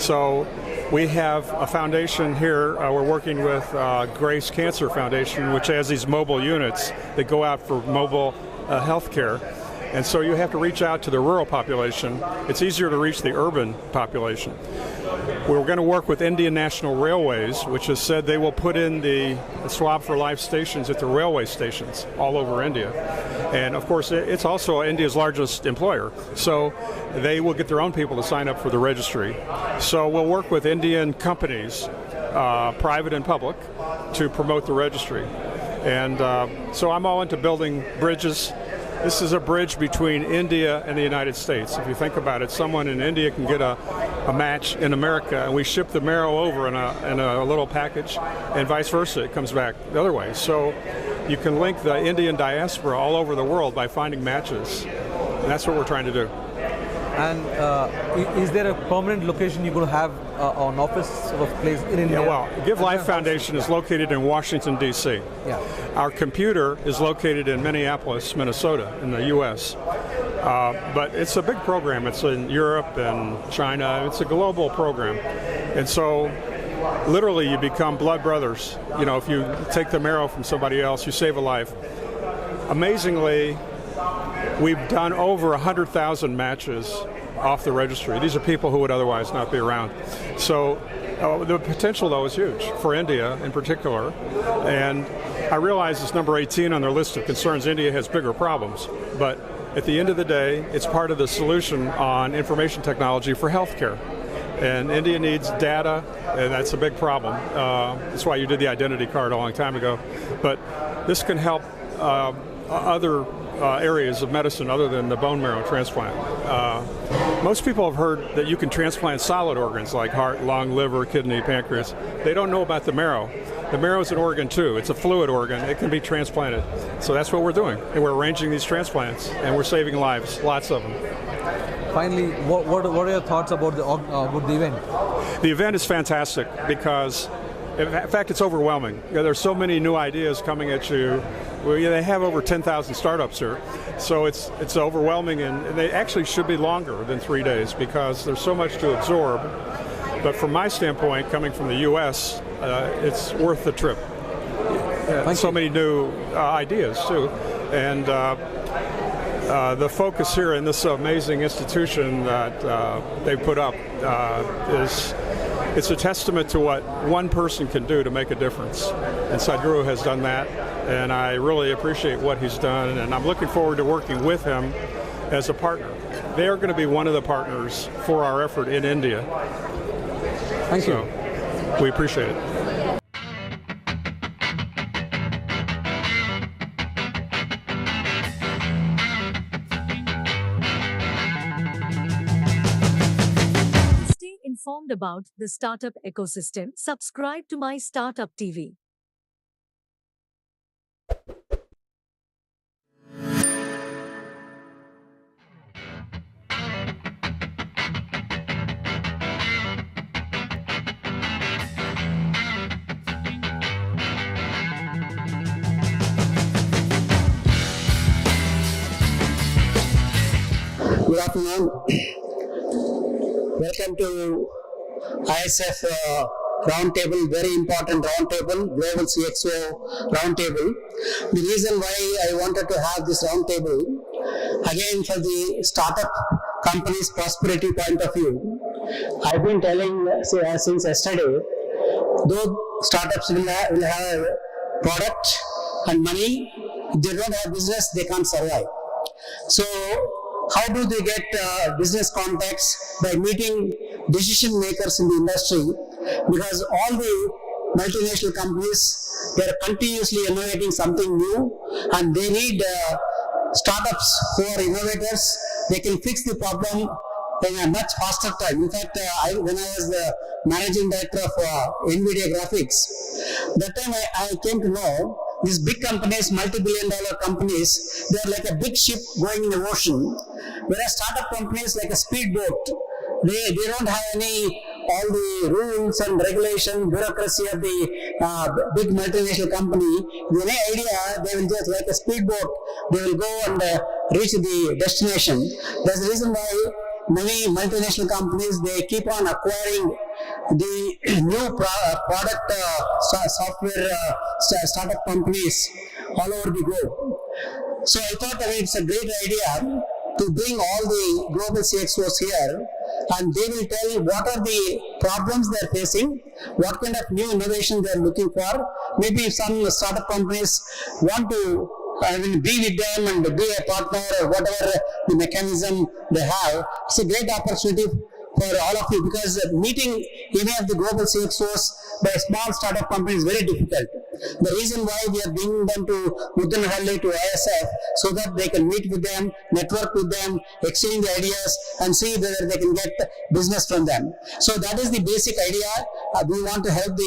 So we have a foundation here. We're working with Grace Cancer Foundation, which has these mobile units that go out for mobile health care. And so you have to reach out to the rural population. It's easier to reach the urban population. We're going to work with Indian National Railways, which has said they will put in the Swab for Life stations at the railway stations all over India. And of course, it's also India's largest employer. So they will get their own people to sign up for the registry. So we'll work with Indian companies, private and public, to promote the registry. And so I'm all into building bridges. This is a bridge between India and the United States. If you think about it, someone in India can get a match in America, and we ship the marrow over in a little package, and vice versa, it comes back the other way. So you can link the Indian diaspora all over the world by finding matches, and that's what we're trying to do. And is there a permanent location you're going to have an office sort of place in India? Yeah, well, Give Life Foundation is located in Washington, D.C. Yeah. Our computer is located in Minneapolis, Minnesota, in the U.S. But it's a big program. It's in Europe and China. It's a global program. And so literally you become blood brothers. You know, if you take the marrow from somebody else, you save a life. Amazingly, we've done over 100,000 matches off the registry. These are people who would otherwise not be around. So the potential, though, is huge for India in particular. And I realize it's number 18 on their list of concerns. India has bigger problems. But at the end of the day, it's part of the solution on information technology for healthcare. And India needs data, and that's a big problem. That's why you did the identity card a long time ago. But this can help other areas of medicine other than the bone marrow transplant. Most people have heard that you can transplant solid organs like heart, lung, liver, kidney, pancreas. They don't know about the marrow. The marrow is an organ too. It's a fluid organ. It can be transplanted. So that's what we're doing. And we're arranging these transplants, and we're saving lives, lots of them. Finally, what are your thoughts about the event? The event is fantastic because, in fact, it's overwhelming. There's so many new ideas coming at you. They have over 10,000 startups here, so it's overwhelming, and they actually should be longer than 3 days because there's so much to absorb. But from my standpoint, coming from the U.S., it's worth the trip. So many new ideas too, and the focus here in this amazing institution that they put up it's a testament to what one person can do to make a difference. And Sadhguru has done that, and I really appreciate what he's done, and I'm looking forward to working with him as a partner. They are going to be one of the partners for our effort in India. Thank you. We appreciate it. Informed about the startup ecosystem, subscribe to MyStartupTV. afternoon. Welcome to ISF roundtable, very important roundtable, Global CXO roundtable. The reason why I wanted to have this roundtable, again for the startup companies' prosperity point of view, I've been telling since yesterday, though startups will have product and money, if they don't have business, they can't survive. So how do they get business contacts? By meeting decision makers in the industry, because all the multinational companies, they are continuously innovating something new, and they need startups who are innovators. They can fix the problem in a much faster time. In fact, when I was the managing director of NVIDIA Graphics, that time I came to know these big companies, multi-billion-dollar companies, they are like a big ship going in the ocean, whereas startup companies like a speedboat. They don't have all the rules and regulation, bureaucracy of the big multinational company. With any idea, they will just like a speedboat, they will go and reach the destination. That's the reason why many multinational companies, they keep on acquiring the new product software startup companies all over the globe. So I thought it's a great idea to bring all the global CXOs here, and they will tell what are the problems they are facing, what kind of new innovation they are looking for. Maybe some startup companies want to be with them and be a partner or whatever the mechanism they have. It's a great opportunity for all of you, because meeting any of the global CXOs by a small startup company is very difficult. The reason why we are bringing them to Mudanahalli, to ISF, so that they can meet with them, network with them, exchange ideas, and see whether they can get business from them. So that is the basic idea. We want to help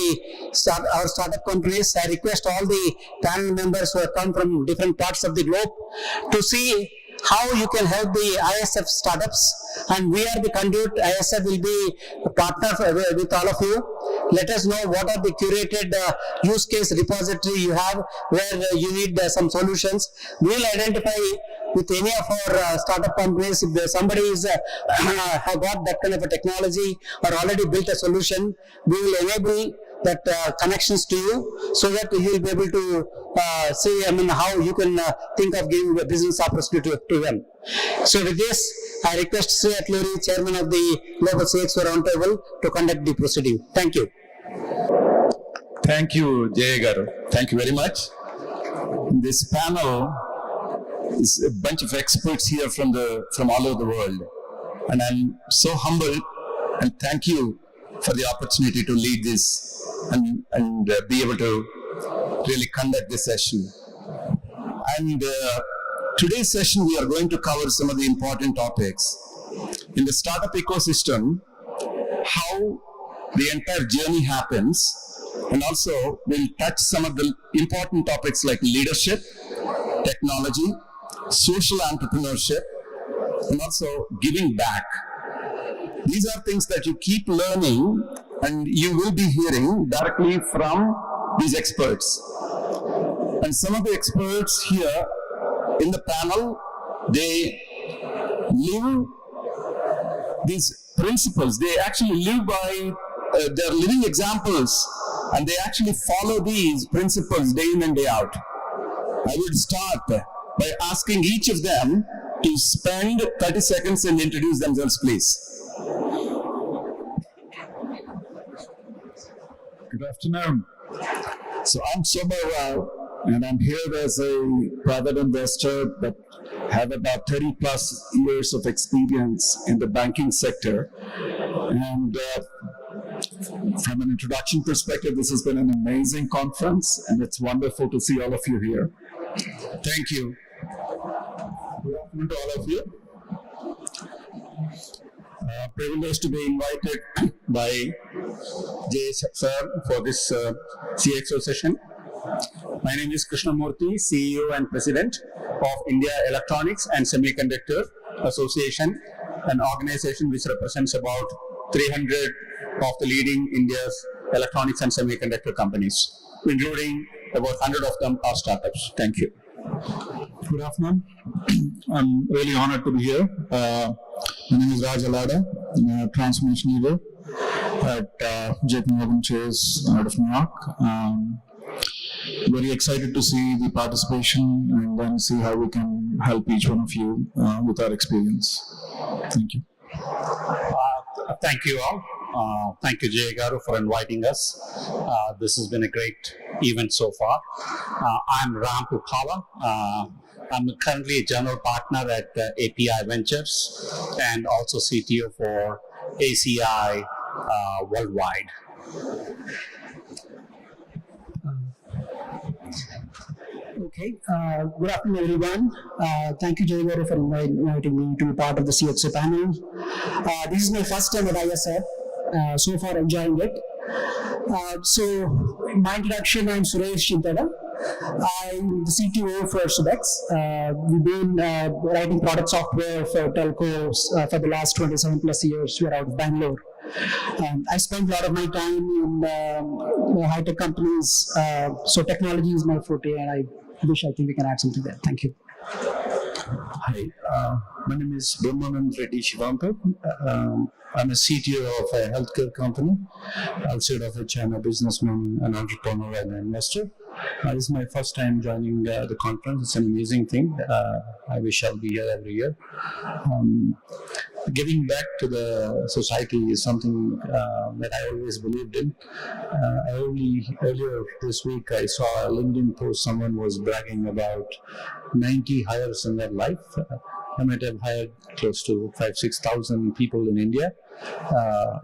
our startup companies. I request all the panel members who have come from different parts of the globe to see how you can help the ISF startups, and we are the conduit. ISF will be a partner with all of you. Let us know what are the curated use case repository you have where you need some solutions. We will identify with any of our startup companies. If somebody is have got that kind of a technology or already built a solution, we will enable that connections to you, so that you will be able to see how you can think of giving a business opportunity to them. So with this, I request Sri Atluri, Chairman of the Global CXO Roundtable, to conduct the proceeding. Thank you. Thank you, Jay Garu. Thank you very much. This panel is a bunch of experts here from all over the world, and I'm so humbled, and thank you for the opportunity to lead this and be able to really conduct this session. And today's session, we are going to cover some of the important topics in the startup ecosystem, how the entire journey happens, and also we'll touch some of the important topics like leadership, technology, social entrepreneurship, and also giving back. These are things that you keep learning and you will be hearing directly from these experts. And some of the experts here in the panel, they live these principles. They actually live by their living examples, and they actually follow these principles day in and day out. I would start by asking each of them to spend 30 seconds and introduce themselves, please. Good afternoon. So I'm Shobha Rao, and I'm here as a private investor, but have about 30 plus years of experience in the banking sector. And from an introduction perspective, this has been an amazing conference, and it's wonderful to see all of you here. Thank you. Good afternoon to all of you. Privileged to be invited by Jay sir for this CXO session. My name is Krishnamurthy, CEO and President of India Electronics and Semiconductor Association, an organization which represents about 300 of the leading India's electronics and semiconductor companies, including about 100 of them are startups. Thank you. Good afternoon. I'm really honored to be here. My name is Raj Alada. I'm a transformation leader at JP Morgan Chase out of New York. Very excited to see the participation and then see how we can help each one of you with our experience. Thank you. Thank you all. Thank you, Jay Garu, for inviting us. This has been a great event so far. I'm Ram Pupala. I'm currently a general partner at API Ventures and also CTO for ACI worldwide. Okay, good afternoon everyone. Thank you Jay Garu for inviting me to be part of the CXO panel. This is my first time at ISF, so far enjoying it. So, my introduction, I'm Suresh Chintada. I'm the CTO for Subex. We've been writing product software for telcos for the last 27 plus years. We're out of Bangalore. I spent a lot of my time in high-tech companies, so technology is my forte, and I think we can add something there. Thank you. Hi, my name is Brahmanand Reddy Shivampur. I'm a CTO of a healthcare company. Outside of which I'm a businessman, an entrepreneur, and an investor. This is my first time joining the conference. It's an amazing thing. I wish I'll be here every year. Giving back to the society is something that I always believed in. Earlier this week, I saw a LinkedIn post. Someone was bragging about 90 hires in their life. I might have hired close to 5,000-6,000 people in India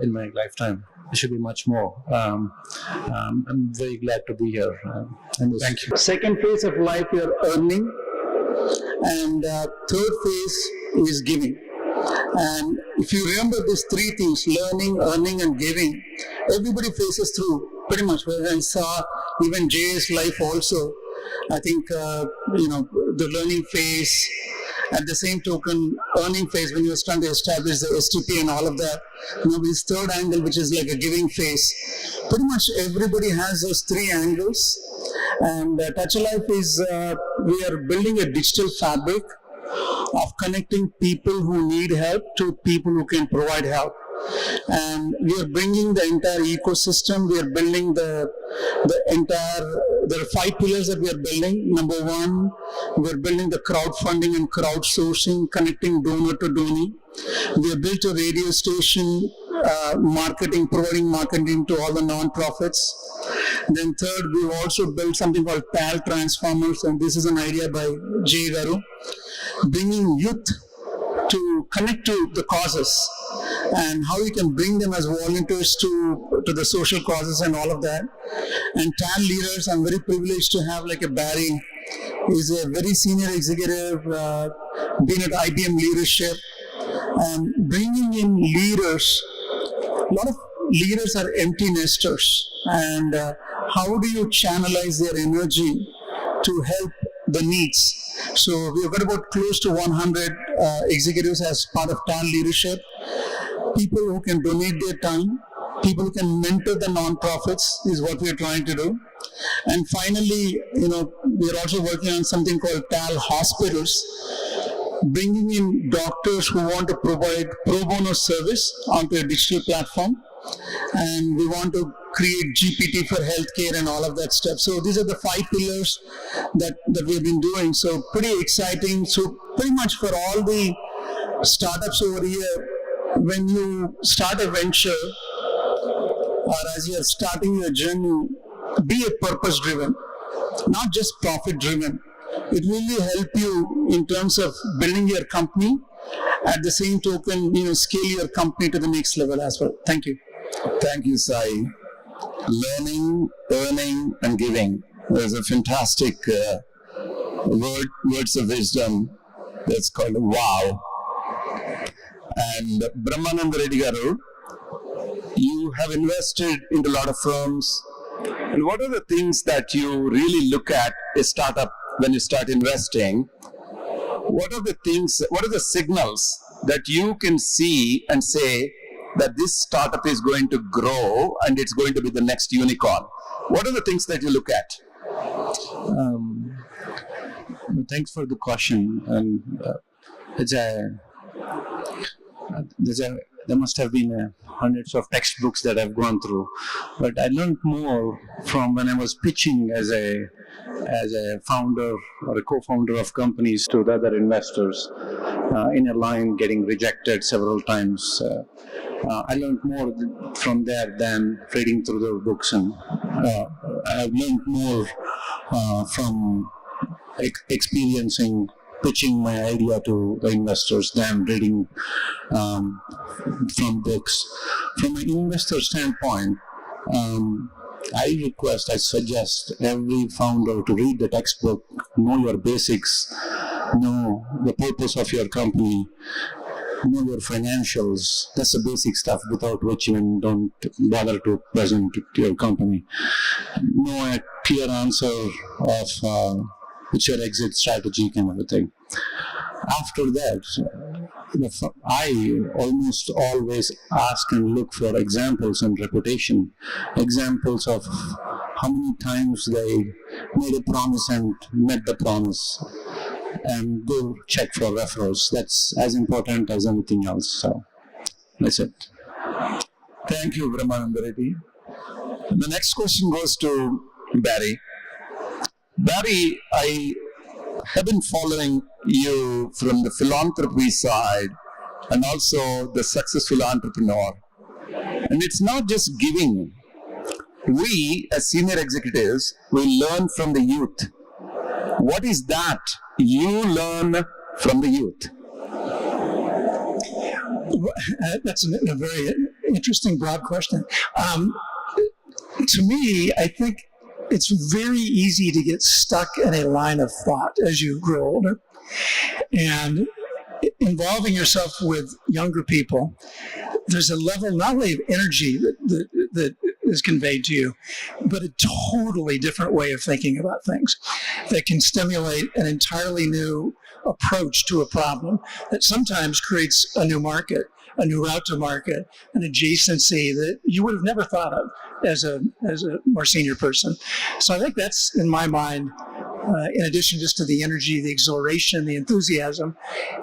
in my lifetime. It should be much more. I'm very glad to be here. Thank you. Second phase of life, you're earning. And third phase is giving. And if you remember these three things, learning, earning, and giving, everybody faces through pretty much. I saw even Jay's life also. I think, the learning phase, at the same token, earning phase, when you're trying to establish the STP and all of that, this third angle, which is like a giving phase. Pretty much everybody has those three angles. And Touch Alive is, we are building a digital fabric of connecting people who need help to people who can provide help. And we are bringing the entire ecosystem. We are building the entire, there are 5 pillars that we are building. Number one, we are building the crowdfunding and crowdsourcing, connecting donor to donor. We have built a radio station, marketing, providing marketing to all the non-profits. Then third, we've also built something called PAL Transformers, and this is an idea by Jay Garu, bringing youth to connect to the causes and how you can bring them as volunteers to the social causes and all of that. And TAL leaders, I'm very privileged to have like a Barry, he's a very senior executive, been at IBM leadership, and bringing in leaders. A lot of leaders are empty nesters, and how do you channelize their energy to help the needs? So we've got about close to 100 executives as part of TAL leadership, people who can donate their time, people who can mentor the non-profits is what we're trying to do. And finally, we're also working on something called TAL Hospitals, bringing in doctors who want to provide pro bono service onto a digital platform. And we want to create GPT for healthcare and all of that stuff. So these are the 5 pillars that we've been doing. So pretty exciting. So pretty much for all the startups over here, when you start a venture or as you're starting your journey, be a purpose driven, not just profit driven. It will really help you in terms of building your company. At the same token, scale your company to the next level as well. Thank you. Thank you, Sai. Learning, earning, and giving. There's a fantastic words of wisdom that's called wow. And Brahmanand Reddy Garu, you have invested in a lot of firms. And what are the things that you really look at a startup when you start investing? What are the signals that you can see and say that this startup is going to grow and it's going to be the next unicorn? What are the things that you look at? Thanks for the question. And there must have been hundreds of textbooks that I've gone through, but I learned more from when I was pitching as a founder or a co-founder of companies to the other investors in a line, getting rejected several times. I learned more from there than reading through the books, and I've learned more from experiencing, pitching my idea to the investors than reading from books. From an investor standpoint, I suggest every founder to read the textbook, know your basics, know the purpose of your company, know your financials. That's the basic stuff without which you don't bother to present your company. Know a clear answer of what's your exit strategy kind of a thing. After that, I almost always ask and look for examples and reputation, examples of how many times they made a promise and met the promise, and go check for referrals. That's as important as anything else. So that's it. Thank you, Brahmananda Reddy. The next question goes to Barry. Barry, I have been following you from the philanthropy side and also the successful entrepreneur. And it's not just giving. We, as senior executives, we learn from the youth. What is that you learn from the youth? That's a very interesting, broad question. To me, I think it's very easy to get stuck in a line of thought as you grow older. And involving yourself with younger people, there's a level not only of energy that is conveyed to you, but a totally different way of thinking about things that can stimulate an entirely new approach to a problem that sometimes creates a new market, a new route to market, an adjacency that you would have never thought of as a more senior person. So I think that's, in my mind, in addition just to the energy, the exhilaration, the enthusiasm,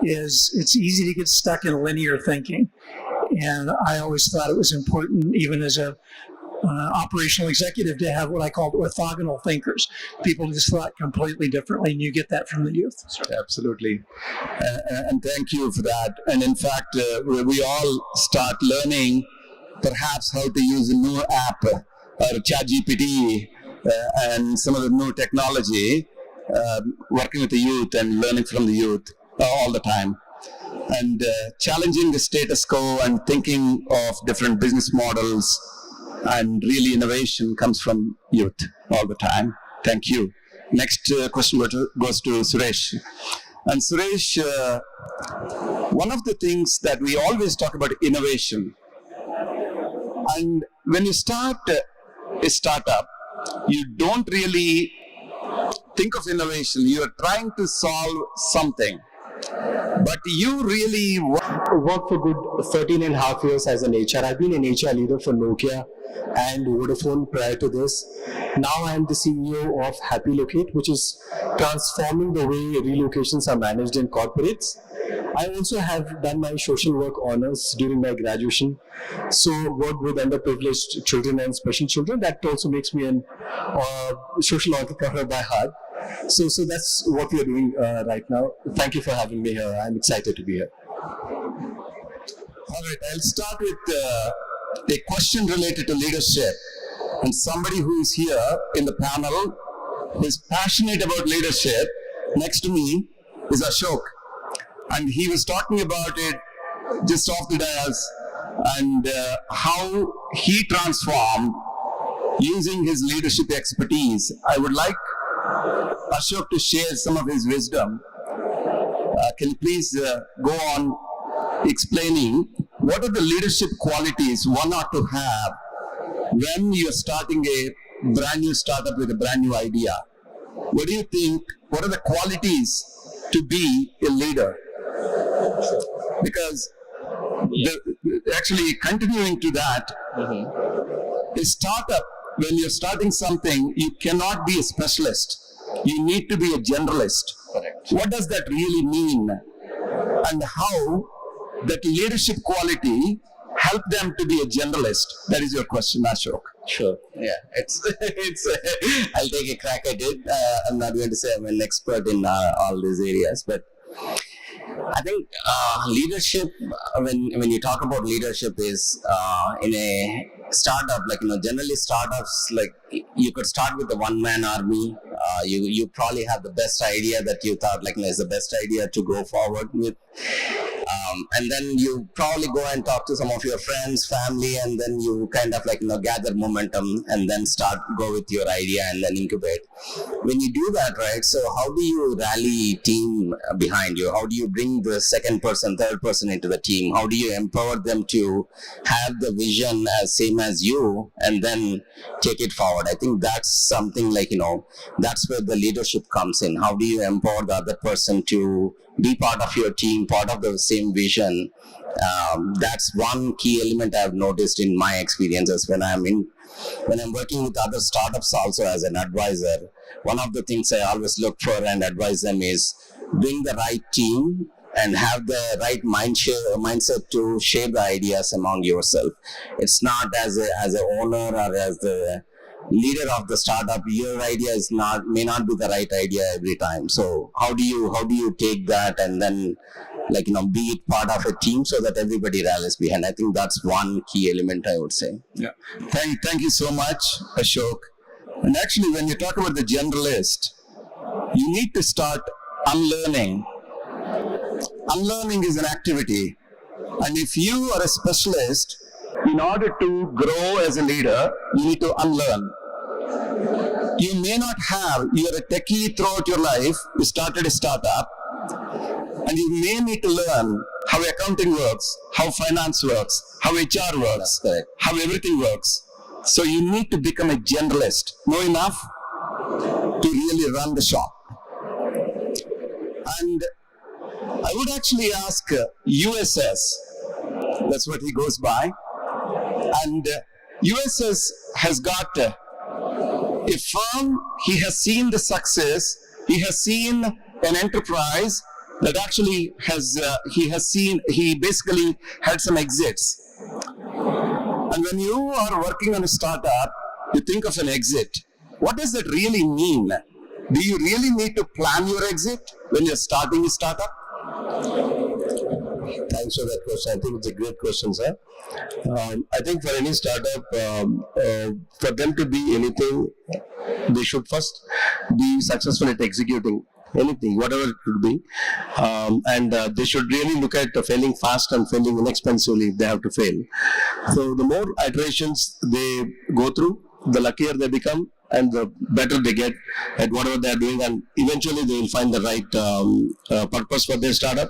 is it's easy to get stuck in linear thinking. And I always thought it was important, even as a operational executive, to have what I called orthogonal thinkers. People just thought completely differently, and you get that from the youth. Absolutely. And thank you for that. And in fact, we all start learning perhaps how to use a new app or ChatGPT and some of the new technology, working with the youth and learning from the youth all the time. And challenging the status quo and thinking of different business models and really innovation comes from youth all the time. Thank you. Next question goes to Suresh. And Suresh, one of the things that we always talk about innovation. And when you start a startup, you don't really think of innovation. You are trying to solve something. But you really worked for good 13 and a half years as an HR. I've been an HR leader for Nokia and Vodafone prior to this. Now I am the CEO of Happy Locate, which is transforming the way relocations are managed in corporates. I also have done my social work honors during my graduation, so worked with underprivileged children and special children. That also makes me a social entrepreneur by heart. So that's what we are doing right now. Thank you for having me here. I'm excited to be here. All right, I'll start with a question related to leadership. And somebody who is here in the panel who is passionate about leadership, next to me is Ashok. And he was talking about it just off the dais and how he transformed using his leadership expertise. I would like Ashok to share some of his wisdom. Can you please go on explaining what are the leadership qualities one ought to have when you're starting a brand new startup with a brand new idea? What do you think? What are the qualities to be a leader? Because actually continuing to that, a startup, when you're starting something, you cannot be a specialist. You need to be a generalist. what does that really mean? And how that leadership quality help them to be a generalist? That is your question, Ashok. Sure. Yeah, it's I'll take a crack at it. I'm not going to say I'm an expert in all these areas, but I think leadership, when you talk about leadership, is in a startup, generally startups, you could start with the one-man army. You probably have the best idea that you thought is the best idea to go forward with. And then you probably go and talk to some of your friends, family, and then you kind of gather momentum and then go with your idea and then incubate. When you do that, right, so how do you rally team behind you? How do you bring the second person, third person into the team? How do you empower them to have the vision as same as you and then take it forward? I think that's something that's where the leadership comes in. How do you empower the other person to be part of your team, part of the same vision? That's one key element I've noticed in my experiences when I'm working with other startups also as an advisor. One of the things I always look for and advise them is bring the right team and have the right mindset to share the ideas among yourself. It's not as an owner or as the leader of the startup, your idea may not be the right idea every time. So how do you take that and then be it part of a team so that everybody rallies behind? I think that's one key element, I would say. Yeah. Thank you so much, Ashok. And actually, when you talk about the generalist, you need to start unlearning. Unlearning is an activity. And if you are a specialist, in order to grow as a leader, you need to unlearn. You may not you're a techie throughout your life, you started a startup, and you may need to learn how accounting works, how finance works, how HR works, how everything works. So you need to become a generalist, know enough to really run the shop. And I would actually ask USS, that's what he goes by, and USS has got a firm, he has seen the success, he has seen an enterprise that actually he basically had some exits. And when you are working on a startup, you think of an exit. What does that really mean? Do you really need to plan your exit when you're starting a startup? Thanks for that question. I think it's a great question, sir. I think for any startup, for them to be anything, they should first be successful at executing anything, whatever it could be. And they should really look at failing fast and failing inexpensively if they have to fail. So the more iterations they go through, the luckier they become, and the better they get at whatever they're doing, and eventually they will find the right purpose for their startup,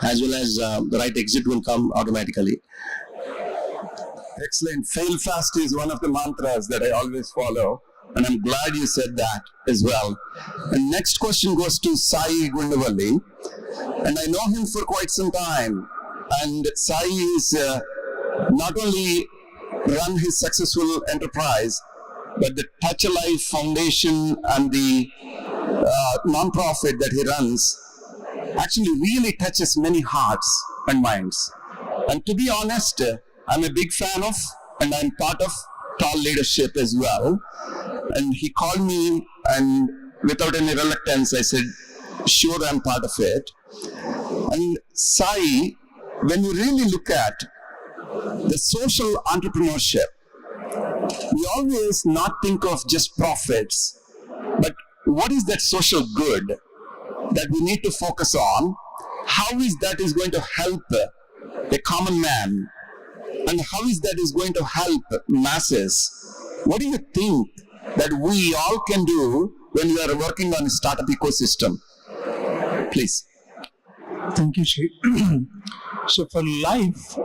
as well as the right exit will come automatically. Excellent. Fail fast is one of the mantras that I always follow, and I'm glad you said that as well. And next question goes to Sai Gundavalli, and I know him for quite some time, and Sai is not only run his successful enterprise, but the Touch a Life Foundation and the non-profit that he runs actually really touches many hearts and minds. And to be honest, I'm a big fan of, and I'm part of Tall Leadership as well. And he called me, and without any reluctance, I said, sure, I'm part of it. And Sai, when you really look at the social entrepreneurship, we always not think of just profits, but what is that social good that we need to focus on? How is that is going to help a common man? And how is that is going to help masses? What do you think that we all can do when we are working on a startup ecosystem? Please. Thank you, Sri. So for life,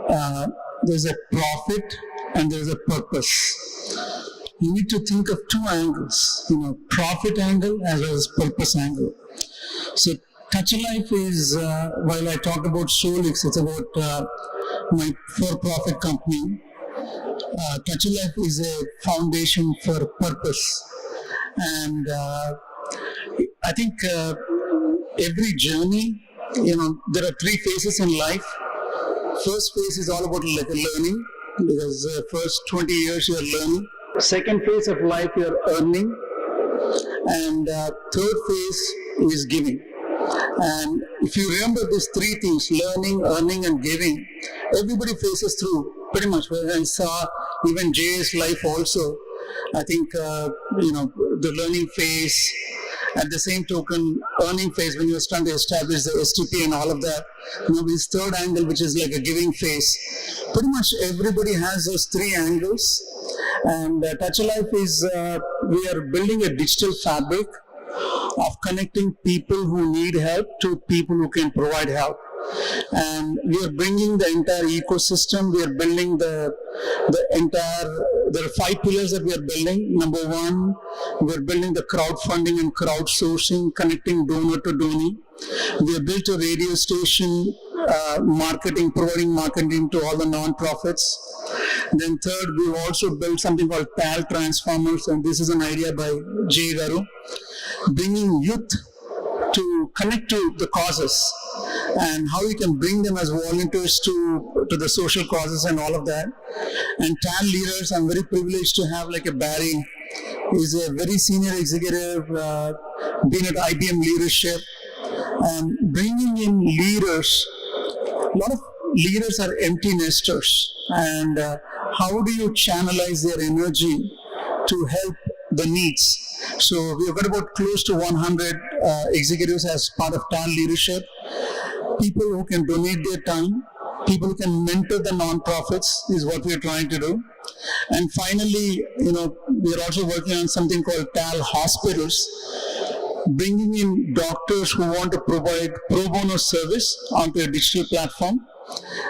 there's a profit and there's a purpose. You need to think of two angles, profit angle as well as purpose angle. So Touch a Life is, while I talked about Solix, it's about my for-profit company. Touch a Life is a foundation for purpose. And I think every journey, there are 3 phases in life. First phase is all about like learning, because first 20 years you are learning. Second phase of life you are earning, and third phase is giving. And if you remember these 3 things, learning, earning, and giving, everybody faces through pretty much. When I saw even Jay's life also, I think, the learning phase, at the same token, earning phase, when you were trying to establish the STP and all of that, this third angle, which is like a giving phase. Pretty much everybody has those 3 angles. And Touch a Life is, we are building a digital fabric of connecting people who need help to people who can provide help. And we are bringing the entire ecosystem. We are building the entire, there are 5 pillars that we are building. Number 1, we are building the crowdfunding and crowdsourcing, connecting donor to donee. We have built a radio station, marketing, providing marketing to all the non-profits. Then third, we've also built something called PAL Transformers, and this is an idea by Jay Garu, bringing youth to connect to the causes and how we can bring them as volunteers to the social causes and all of that. And TAL leaders, I'm very privileged to have like a Barry. He's a very senior executive, been at IBM leadership, and bringing in leaders. A lot of leaders are empty nesters, and how do you channelize their energy to help the needs? So we've got about close to 100 executives as part of TAL leadership, people who can donate their time, people who can mentor the non-profits is what we're trying to do. And finally, we're also working on something called TAL Hospitals, bringing in doctors who want to provide pro bono service onto a digital platform.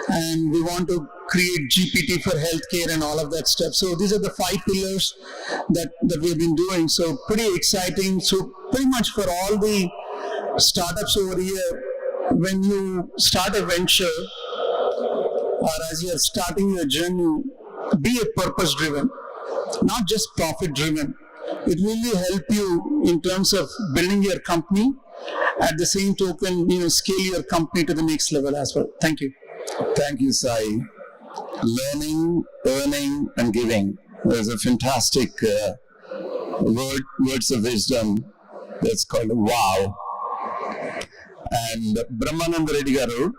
And we want to create GPT for healthcare and all of that stuff. So these are the 5 pillars that we've been doing. So pretty exciting. So pretty much for all the startups over here, when you start a venture or as you're starting your journey, be a purpose driven, not just profit driven. It really help you in terms of building your company. At the same token, scale your company to the next level as well. Thank you. Thank you, Sai. Learning, earning, and giving. There's a fantastic words of wisdom that's called wow. And Brahmananda Reddy Garu,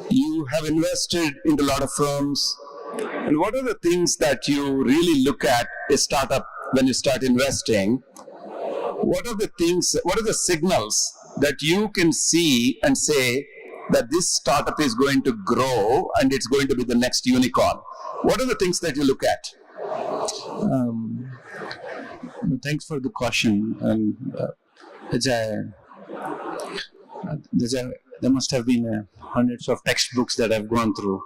you have invested into a lot of firms. And what are the things that you really look at a startup when you start investing? What are the signals that you can see and say that this startup is going to grow and it's going to be the next unicorn? What are the things that you look at? Thanks for the question. And there must have been hundreds of textbooks that I've gone through,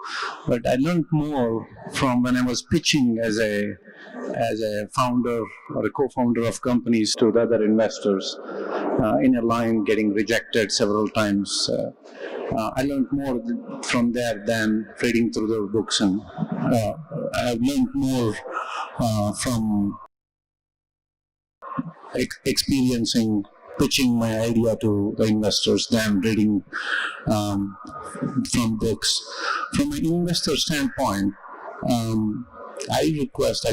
but I learned more from when I was pitching as a founder or a co-founder of companies to the other investors in a line, getting rejected several times. I learned more from there than reading through the books, and I've learned more from experiencing, pitching my idea to the investors than reading from books. From an investor standpoint, I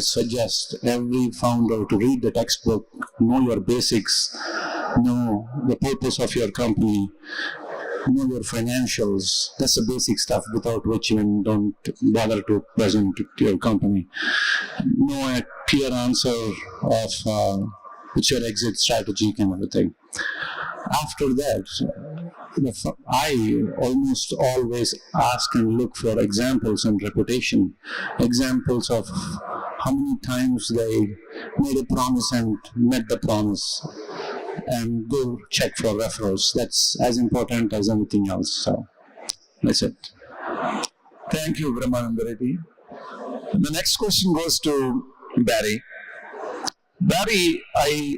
suggest every founder to read the textbook, know your basics, know the purpose of your company, know your financials. That's the basic stuff without which you don't bother to present to your company. Know a clear answer of what's your exit strategy and everything. After that, I almost always ask and look for examples and reputation. Examples of how many times they made a promise and met the promise. And go check for referrals. That's as important as anything else. So that's it. Thank you, Brahmananda Reddy. The next question goes to Barry. Barry, I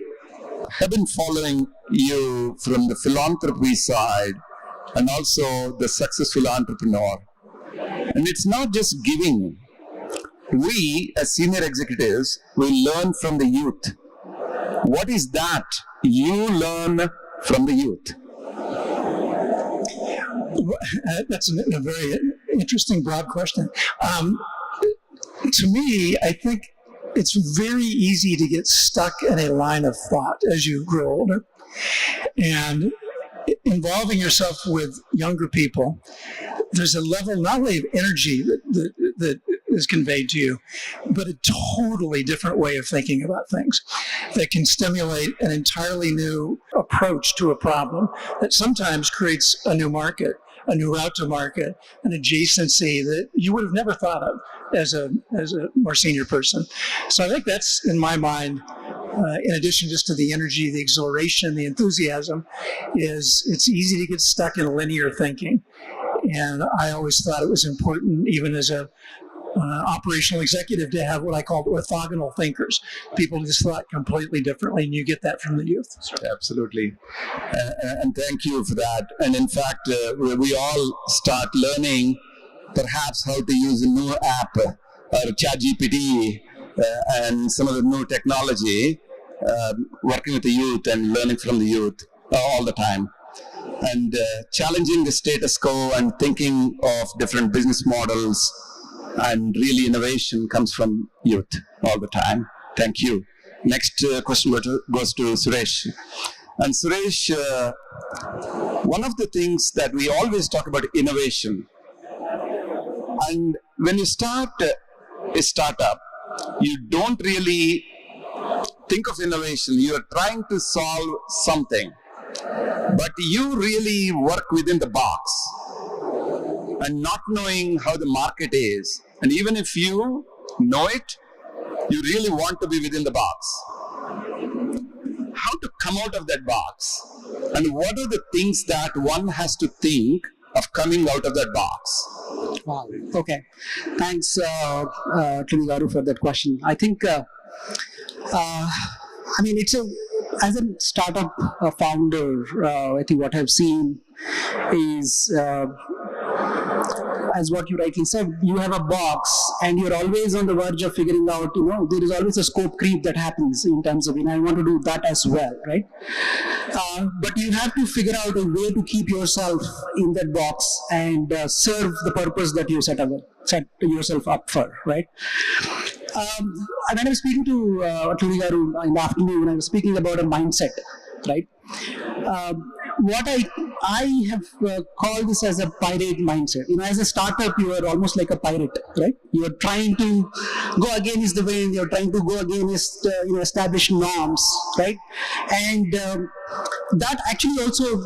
have been following you from the philanthropy side and also the successful entrepreneur. And it's not just giving. We, as senior executives, we learn from the youth. What is that you learn from the youth? That's a very interesting, broad question. To me, I think it's very easy to get stuck in a line of thought as you grow older. And involving yourself with younger people, there's a level not only of energy that is conveyed to you, but a totally different way of thinking about things that can stimulate an entirely new approach to a problem that sometimes creates a new market, a new route to market, an adjacency that you would have never thought of as a more senior person. So I think that's, in my mind, in addition just to the energy, the exhilaration, the enthusiasm, is it's easy to get stuck in linear thinking. And I always thought it was important, even as a operational executive, to have what I called orthogonal thinkers. People just thought completely differently, and you get that from the youth. Absolutely. And thank you for that. And in fact, we all start learning perhaps how to use a new app or ChatGPT and some of the new technology, working with the youth and learning from the youth all the time. And challenging the status quo and thinking of different business models and really innovation comes from youth all the time. Thank you. Next question goes to Suresh. And Suresh, one of the things that we always talk about innovation. And when you start a startup, you don't really think of innovation. You are trying to solve something, but you really work within the box and not knowing how the market is. And even if you know it, you really want to be within the box. How to come out of that box? And what are the things that one has to think of coming out of that box? Wow. Okay. Thanks, Trivigaru, for that question. I think, as a startup founder, I think what I've seen is, as what you rightly said, you have a box and you're always on the verge of figuring out, there is always a scope creep that happens in terms of, I want to do that as well, right? But you have to figure out a way to keep yourself in that box and serve the purpose that you set yourself up for, right? And when I was speaking to Trivigaru in the afternoon, I was speaking about a mindset, right? What I have called this as a pirate mindset. As a startup, you are almost like a pirate, right? You are trying to go against the wind. You are trying to go against established norms, right? And that actually also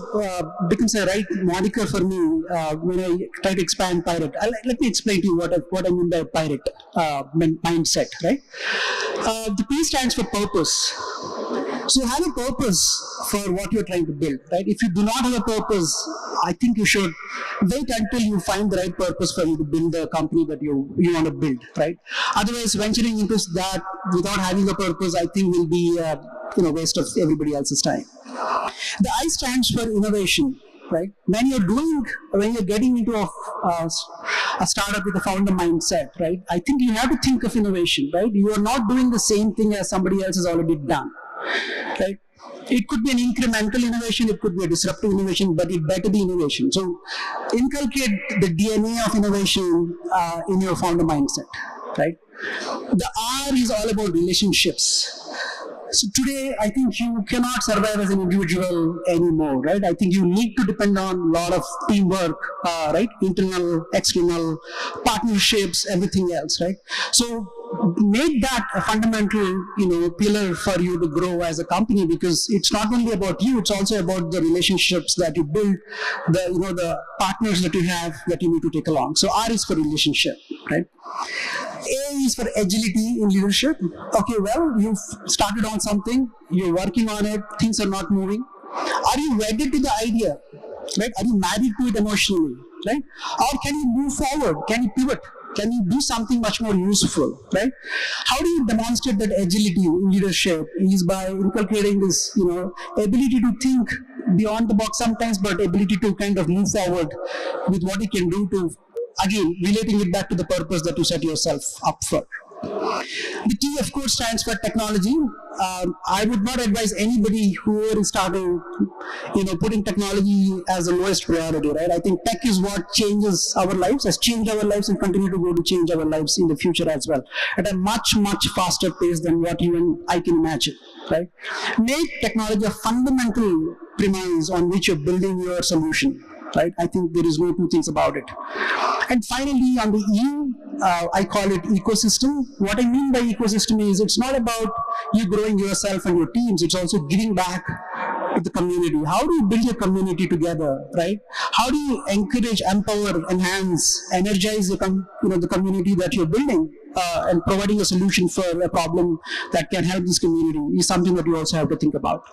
becomes a right moniker for me when I try to expand pirate. Let me explain to you what I mean by pirate mindset, right? The P stands for purpose. So have a purpose for what you're trying to build, right? If you do not have a purpose, I think you should wait until you find the right purpose for you to build the company that you want to build, right? Otherwise, venturing into that without having a purpose, I think will be waste of everybody else's time. The I stands for innovation, right? When you're getting into a startup with a founder mindset, right? I think you have to think of innovation, right? You are not doing the same thing as somebody else has already done, right? It could be an incremental innovation, it could be a disruptive innovation, but it better be innovation. So inculcate the DNA of innovation in your founder mindset, right? The R is all about relationships. So today, I think you cannot survive as an individual anymore, right? I think you need to depend on a lot of teamwork, right? Internal, external, partnerships, everything else, right? So make that a fundamental, pillar for you to grow as a company, because it's not only about you, it's also about the relationships that you build, the partners that you have that you need to take along. So R is for relationship, right? A is for agility in leadership. Okay, well, you've started on something, you're working on it, things are not moving. Are you wedded to the idea, right? Are you married to it emotionally, right? Or can you move forward? Can you pivot? Can you do something much more useful, right? How do you demonstrate that agility in leadership? Is by inculcating this, ability to think beyond the box sometimes, but ability to kind of move forward with what you can do to, again, relating it back to the purpose that you set yourself up for. The T, of course, stands for technology. I would not advise anybody who is starting, putting technology as the lowest priority, right? I think tech is what changes our lives, has changed our lives, and continue to go to change our lives in the future as well, at a much, much faster pace than what even I can imagine, right? Make technology a fundamental premise on which you're building your solution, right? I think there is no two things about it. And finally, on the E, I call it ecosystem. What I mean by ecosystem is it's not about you growing yourself and your teams, it's also giving back to the community. How do you build your community together, right? How do you encourage, empower, enhance, energize the community that you're building? And providing a solution for a problem that can help this community is something that you also have to think about.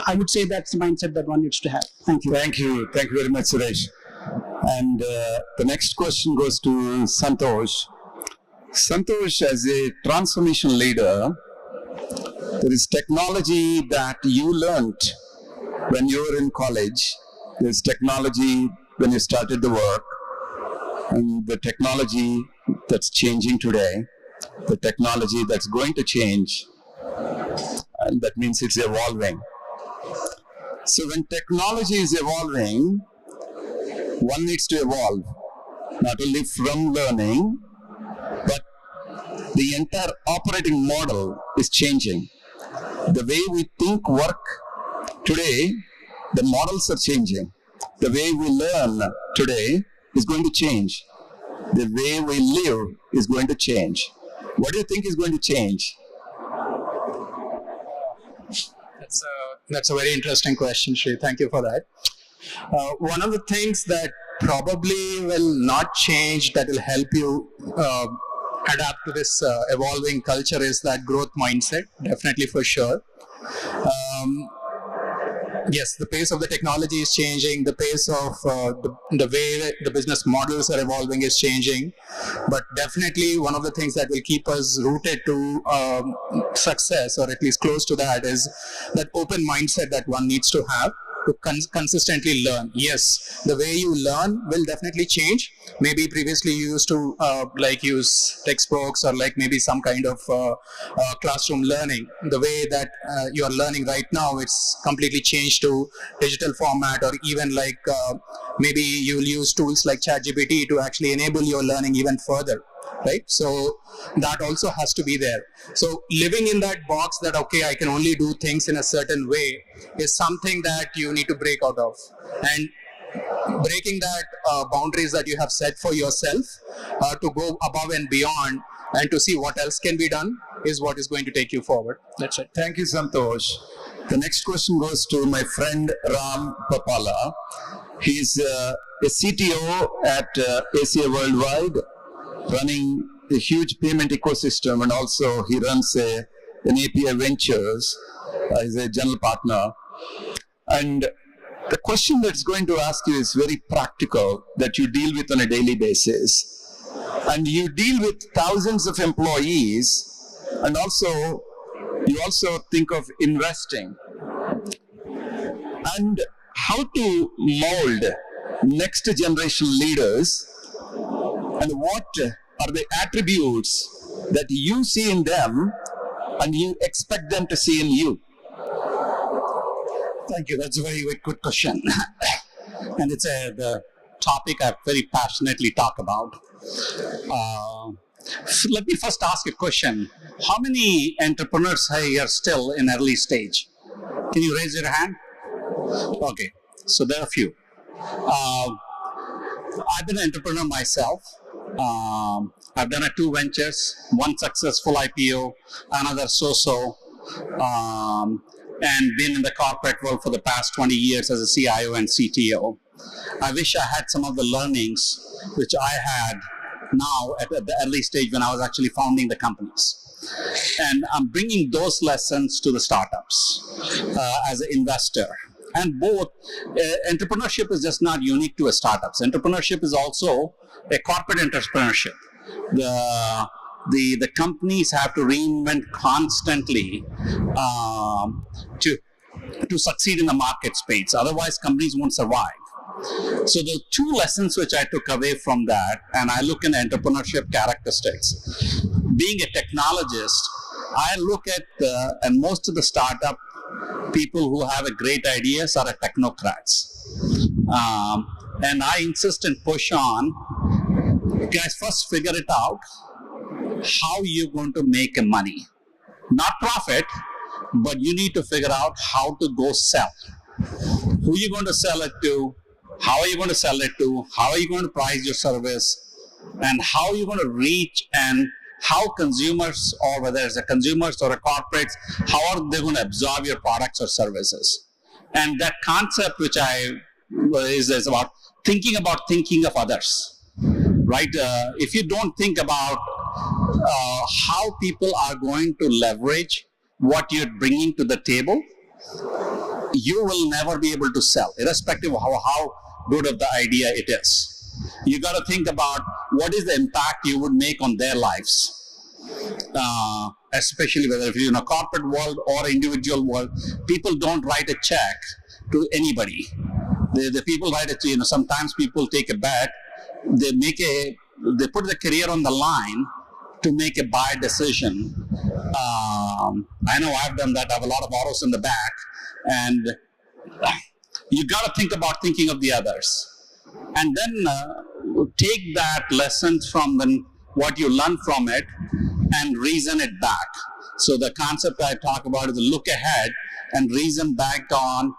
I would say that's the mindset that one needs to have. Thank you. Thank you. Thank you very much, Suresh. And the next question goes to Santosh. Santosh, as a transformation leader, there is technology that you learned when you were in college. There's technology when you started the work, and the technology that's changing today, the technology that's going to change, and that means it's evolving. So when technology is evolving, one needs to evolve, not only from learning, but the entire operating model is changing. The way we think work today, the models are changing. The way we learn today is going to change. The way we live is going to change. What do you think is going to change? That's a very interesting question, Sri. Thank you for that. One of the things that probably will not change, that will help you adapt to this evolving culture, is that growth mindset, definitely for sure. Yes, the pace of the technology is changing, the pace of the way the business models are evolving is changing, but definitely one of the things that will keep us rooted to success, or at least close to that, is that open mindset that one needs to have to consistently learn. Yes, the way you learn will definitely change. Maybe previously you used to use textbooks or maybe some kind of classroom learning. The way that you are learning right now, it's completely changed to digital format, or even maybe you'll use tools like ChatGPT to actually enable your learning even further. Right? So that also has to be there. So living in that box that, okay, I can only do things in a certain way, is something that you need to break out of. And breaking that boundaries that you have set for yourself to go above and beyond and to see what else can be done is what is going to take you forward. That's it. Thank you, Santosh. The next question goes to my friend Ram Papala. He's a CTO at ACA Worldwide, running a huge payment ecosystem, and also he runs an API Ventures. He's a general partner. And the question that's going to ask you is very practical, that you deal with on a daily basis. And you deal with thousands of employees, and you also think of investing. And how to mold next generation leaders, and what are the attributes that you see in them and you expect them to see in you? Thank you. That's a very, very good question. And it's the topic I very passionately talk about. Let me first ask a question. How many entrepreneurs here are still in early stage? Can you raise your hand? Okay, so there are a few. I've been an entrepreneur myself. I've done 2 ventures, one successful IPO, another so-so, and been in the corporate world for the past 20 years as a CIO and CTO. I wish I had some of the learnings which I had now at the early stage when I was actually founding the companies. And I'm bringing those lessons to the startups as an investor. And both, entrepreneurship is just not unique to a startups. Entrepreneurship is also a corporate entrepreneurship. The companies have to reinvent constantly to succeed in the market space. Otherwise, companies won't survive. So the 2 lessons which I took away from that, and I look in entrepreneurship characteristics. being a technologist, I look at and most of the startup people who have a great ideas are technocrats. And I insist and push on, guys, first figure it out how you're going to make money. Not profit, but you need to figure out how to go sell. Who are you going to sell it to? How are you going to sell it to? How are you going to price your service? And how are you going to reach and how consumers, or whether it's a consumers or a corporates, how are they going to absorb your products or services? And that concept which is about thinking of others, right? If you don't think about how people are going to leverage what you're bringing to the table, you will never be able to sell, irrespective of how good of the idea it is. You got to think about what is the impact you would make on their lives, especially whether if you're in a corporate world or individual world. People don't write a check to anybody. The people write it to, sometimes people take a bet, they put the career on the line to make a buy decision. I know I've done that. I have a lot of autos in the back, and you got to think about thinking of the others. And then take that lessons from what you learn from it and reason it back. So the concept I talk about is to look ahead and reason back on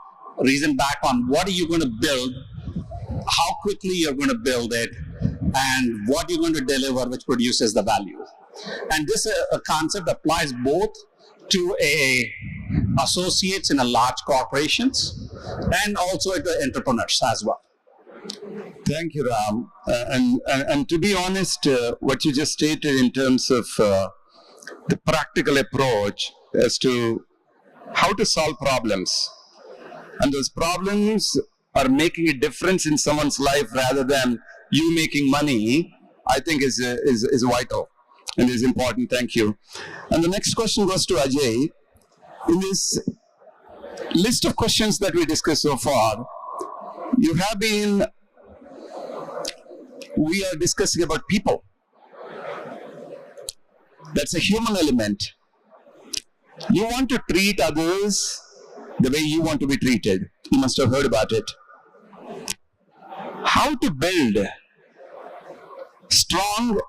what are you going to build, how quickly you're going to build it, and what you're going to deliver which produces the value. And this concept applies both to associates in large corporations and also to entrepreneurs as well. Thank you, Ram. And to be honest, what you just stated in terms of the practical approach as to how to solve problems, and those problems are making a difference in someone's life rather than you making money, I think is vital and is important. Thank you. And the next question goes to Ajay. In this list of questions that we discussed so far, we are discussing about people. That's a human element. You want to treat others the way you want to be treated. You must have heard about it. How to build strong,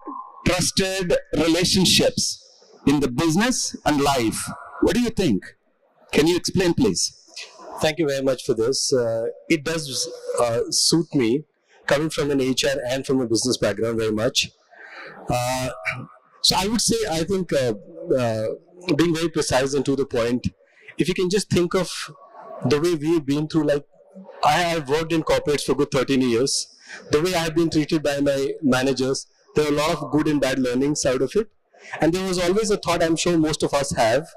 trusted relationships in the business and life. What do you think? Can you explain, please? Thank you very much for this. It does suit me, coming from an HR and from a business background very much. So I would say, I think, being very precise and to the point, if you can just think of the way we've been through, like I have worked in corporates for good 13 years, the way I have been treated by my managers, there are a lot of good and bad learnings out of it. And there was always a thought, I'm sure most of us have,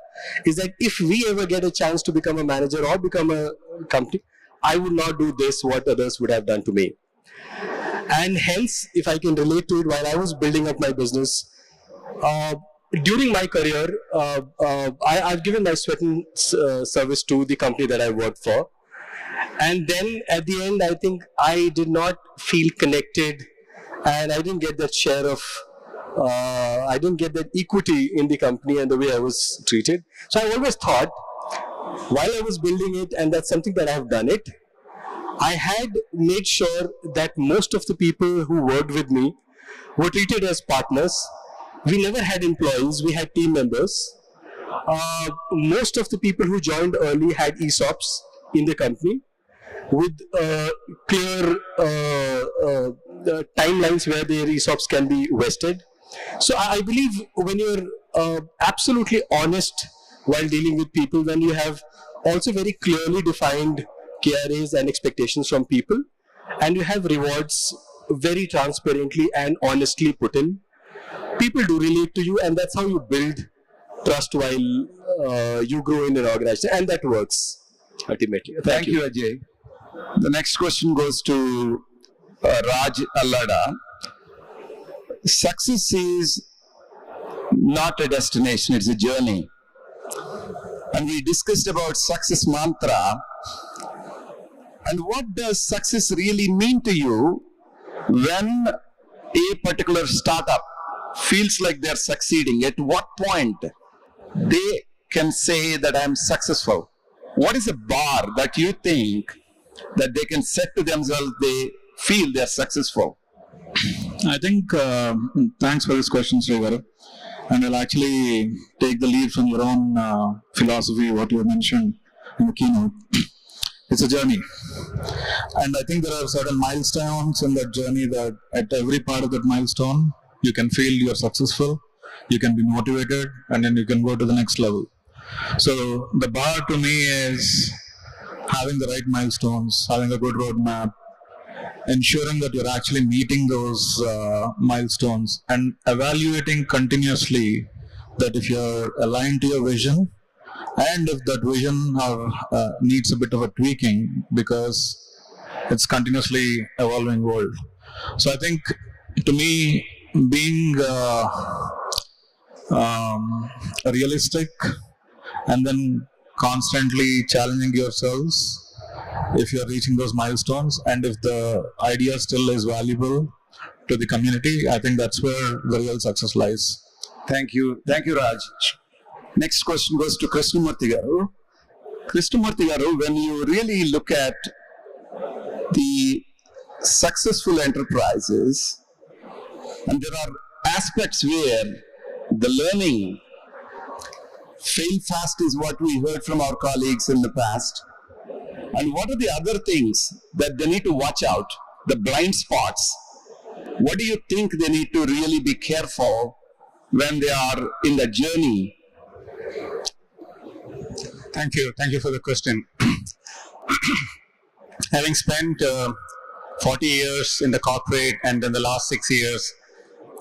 is that if we ever get a chance to become a manager or become a company, I would not do this, what others would have done to me. And hence, if I can relate to it, while I was building up my business, during my career, I've given my sweat and service to the company that I worked for. And then at the end, I think I did not feel connected, and I didn't get that share of, I didn't get that equity in the company and the way I was treated. So I always thought, while I was building it, and that's something that I have done it, I had made sure that most of the people who worked with me were treated as partners. We never had employees, we had team members. Most of the people who joined early had ESOPs in the company with clear timelines where their ESOPs can be vested. So I believe when you're absolutely honest while dealing with people, when you have also very clearly defined KRAs and expectations from people, and you have rewards very transparently and honestly put in, people do relate to you, and that's how you build trust while you grow in an organization, and that works ultimately. Thank you, Ajay. The next question goes to Raj Allada. Success is not a destination, it's a journey. And we discussed about success mantra. And what does success really mean to you when a particular startup feels like they're succeeding, at what point they can say that I'm successful? What is a bar that you think that they can set to themselves, they feel they're successful? I think, thanks for this question, Srivaru. And I'll actually take the lead from your own philosophy, what you mentioned in the keynote. It's a journey. And I think there are certain milestones in that journey that at every part of that milestone, you can feel you're successful, you can be motivated, and then you can go to the next level. So the bar to me is having the right milestones, having a good roadmap, ensuring that you're actually meeting those milestones and evaluating continuously that if you're aligned to your vision and if that vision needs a bit of a tweaking because it's continuously evolving world. So I think to me being realistic and then constantly challenging yourselves if you're reaching those milestones and if the idea still is valuable to the community, I think that's where the real success lies. Thank you, Raj. Next question goes to Krishnamurthy Garu. Krishnamurthy Garu, when you really look at the successful enterprises, and there are aspects where the learning fail fast is what we heard from our colleagues in the past. And what are the other things that they need to watch out, the blind spots? What do you think they need to really be careful when they are in the journey? Thank you for the question. Having spent 40 years in the corporate and then the last 6 years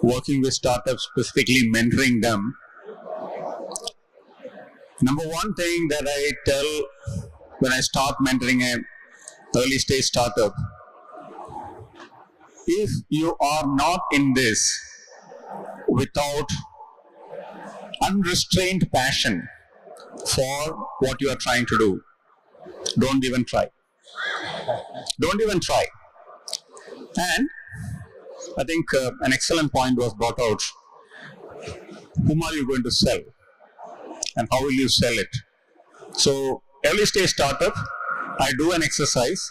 working with startups, specifically mentoring them, number one thing that I tell when I start mentoring an early stage startup, if you are not in this without unrestrained passion for what you are trying to do, don't even try. Don't even try. And I think an excellent point was brought out. Whom are you going to sell? And how will you sell it? So, early stage startup, I do an exercise.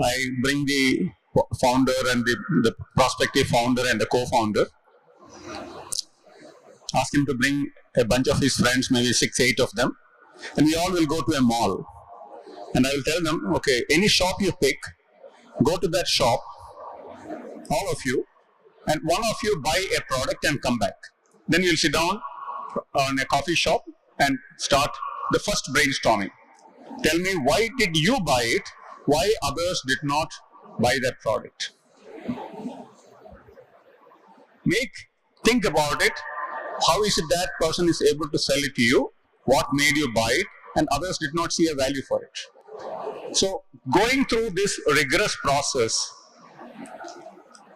I bring the founder and the prospective founder and the co-founder. Ask him to bring a bunch of his friends, maybe 6-8 of them, and we all will go to a mall. And I will tell them, okay, any shop you pick, go to that shop, all of you, and one of you buy a product and come back. Then we'll sit down on a coffee shop and start the first brainstorming. Tell me, why did you buy it? Why others did not buy that product? Think about it. How is it that person is able to sell it to you? What made you buy it? And others did not see a value for it. So going through this rigorous process,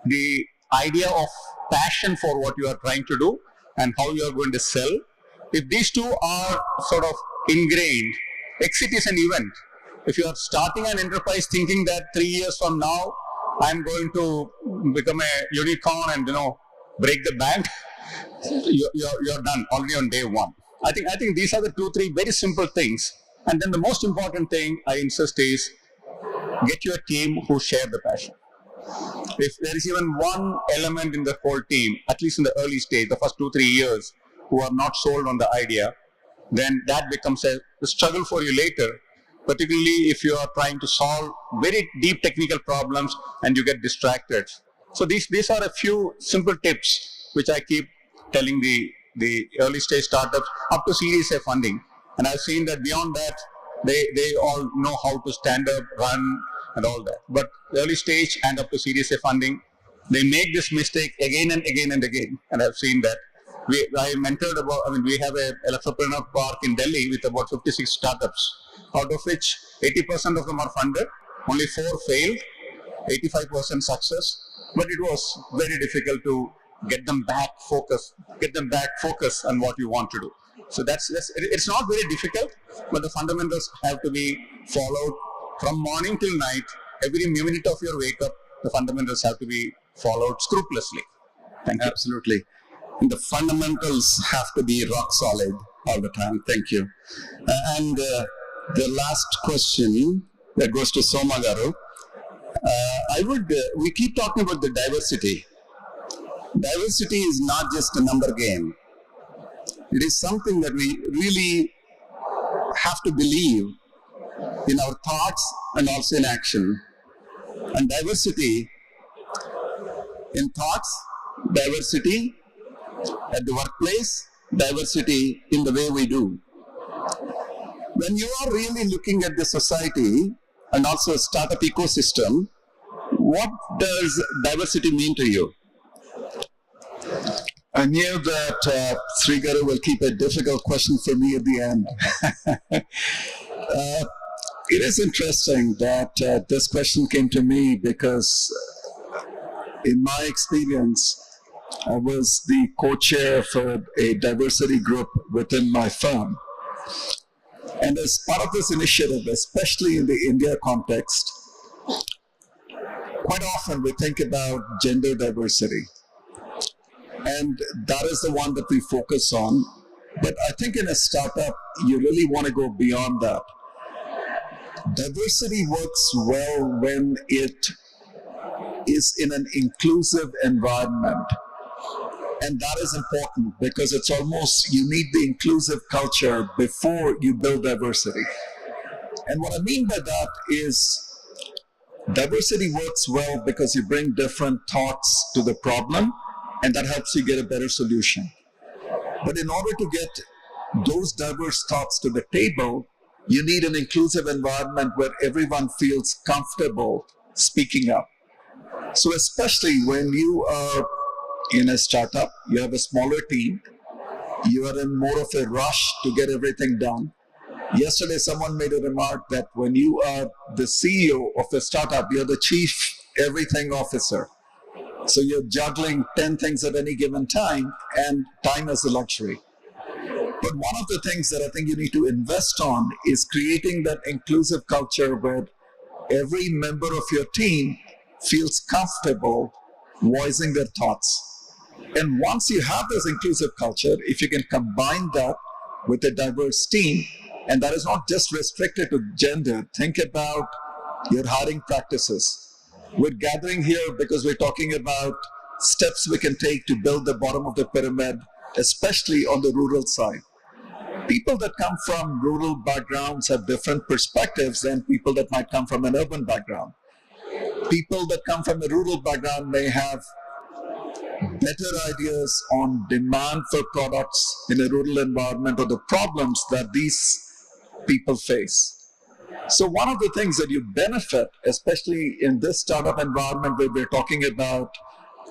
the idea of passion for what you are trying to do and how you are going to sell, if these two are sort of ingrained, exit is an event. If you are starting an enterprise thinking that 3 years from now, I'm going to become a unicorn and break the bank, you're done already on day one. I think these are the 2-3 very simple things. And then the most important thing I insist is get your team who share the passion. If there is even one element in the whole team, at least in the early stage, the first 2-3 years, who are not sold on the idea, then that becomes a struggle for you later, particularly if you are trying to solve very deep technical problems and you get distracted. So these are a few simple tips which I keep telling the early stage startups up to Series A funding. And I've seen that beyond that, they all know how to stand up, run, and all that. But early stage and up to Series A funding, they make this mistake again and again and again. And I've seen that. I mentored we have an entrepreneur park in Delhi with about 56 startups, out of which 80% of them are funded, only 4 failed, 85% success. But it was very difficult to get them back focus on what you want to do. So it's not very difficult, but the fundamentals have to be followed from morning till night. Every minute of your wake up, the fundamentals have to be followed scrupulously. Thank you. Absolutely. the fundamentals have to be rock solid all the time. Thank you. And the last question that goes to Soma Garu. We keep talking about the diversity. Diversity is not just a number game. It is something that we really have to believe in our thoughts and also in action. And diversity in thoughts, diversity at the workplace, diversity in the way we do. When you are really looking at the society and also startup ecosystem, what does diversity mean to you? I knew that Sri Garu will keep a difficult question for me at the end. It is interesting that this question came to me because in my experience, I was the co-chair for a diversity group within my firm. And as part of this initiative, especially in the India context, quite often we think about gender diversity. And that is the one that we focus on. But I think in a startup, you really want to go beyond that. Diversity works well when it is in an inclusive environment. And that is important because it's almost, you need the inclusive culture before you build diversity. And what I mean by that is diversity works well because you bring different thoughts to the problem, and that helps you get a better solution. But in order to get those diverse thoughts to the table, you need an inclusive environment where everyone feels comfortable speaking up. So especially when you are in a startup, you have a smaller team, you are in more of a rush to get everything done. Yesterday, someone made a remark that when you are the CEO of a startup, you're the chief everything officer. So you're juggling 10 things at any given time, and time is a luxury. But one of the things that I think you need to invest on is creating that inclusive culture where every member of your team feels comfortable voicing their thoughts. And once you have this inclusive culture, if you can combine that with a diverse team, and that is not just restricted to gender, think about your hiring practices. We're gathering here because we're talking about steps we can take to build the bottom of the pyramid, especially on the rural side. People that come from rural backgrounds have different perspectives than people that might come from an urban background. People that come from a rural background may have better ideas on demand for products in a rural environment or the problems that these people face. So one of the things that you benefit, especially in this startup environment where we're talking about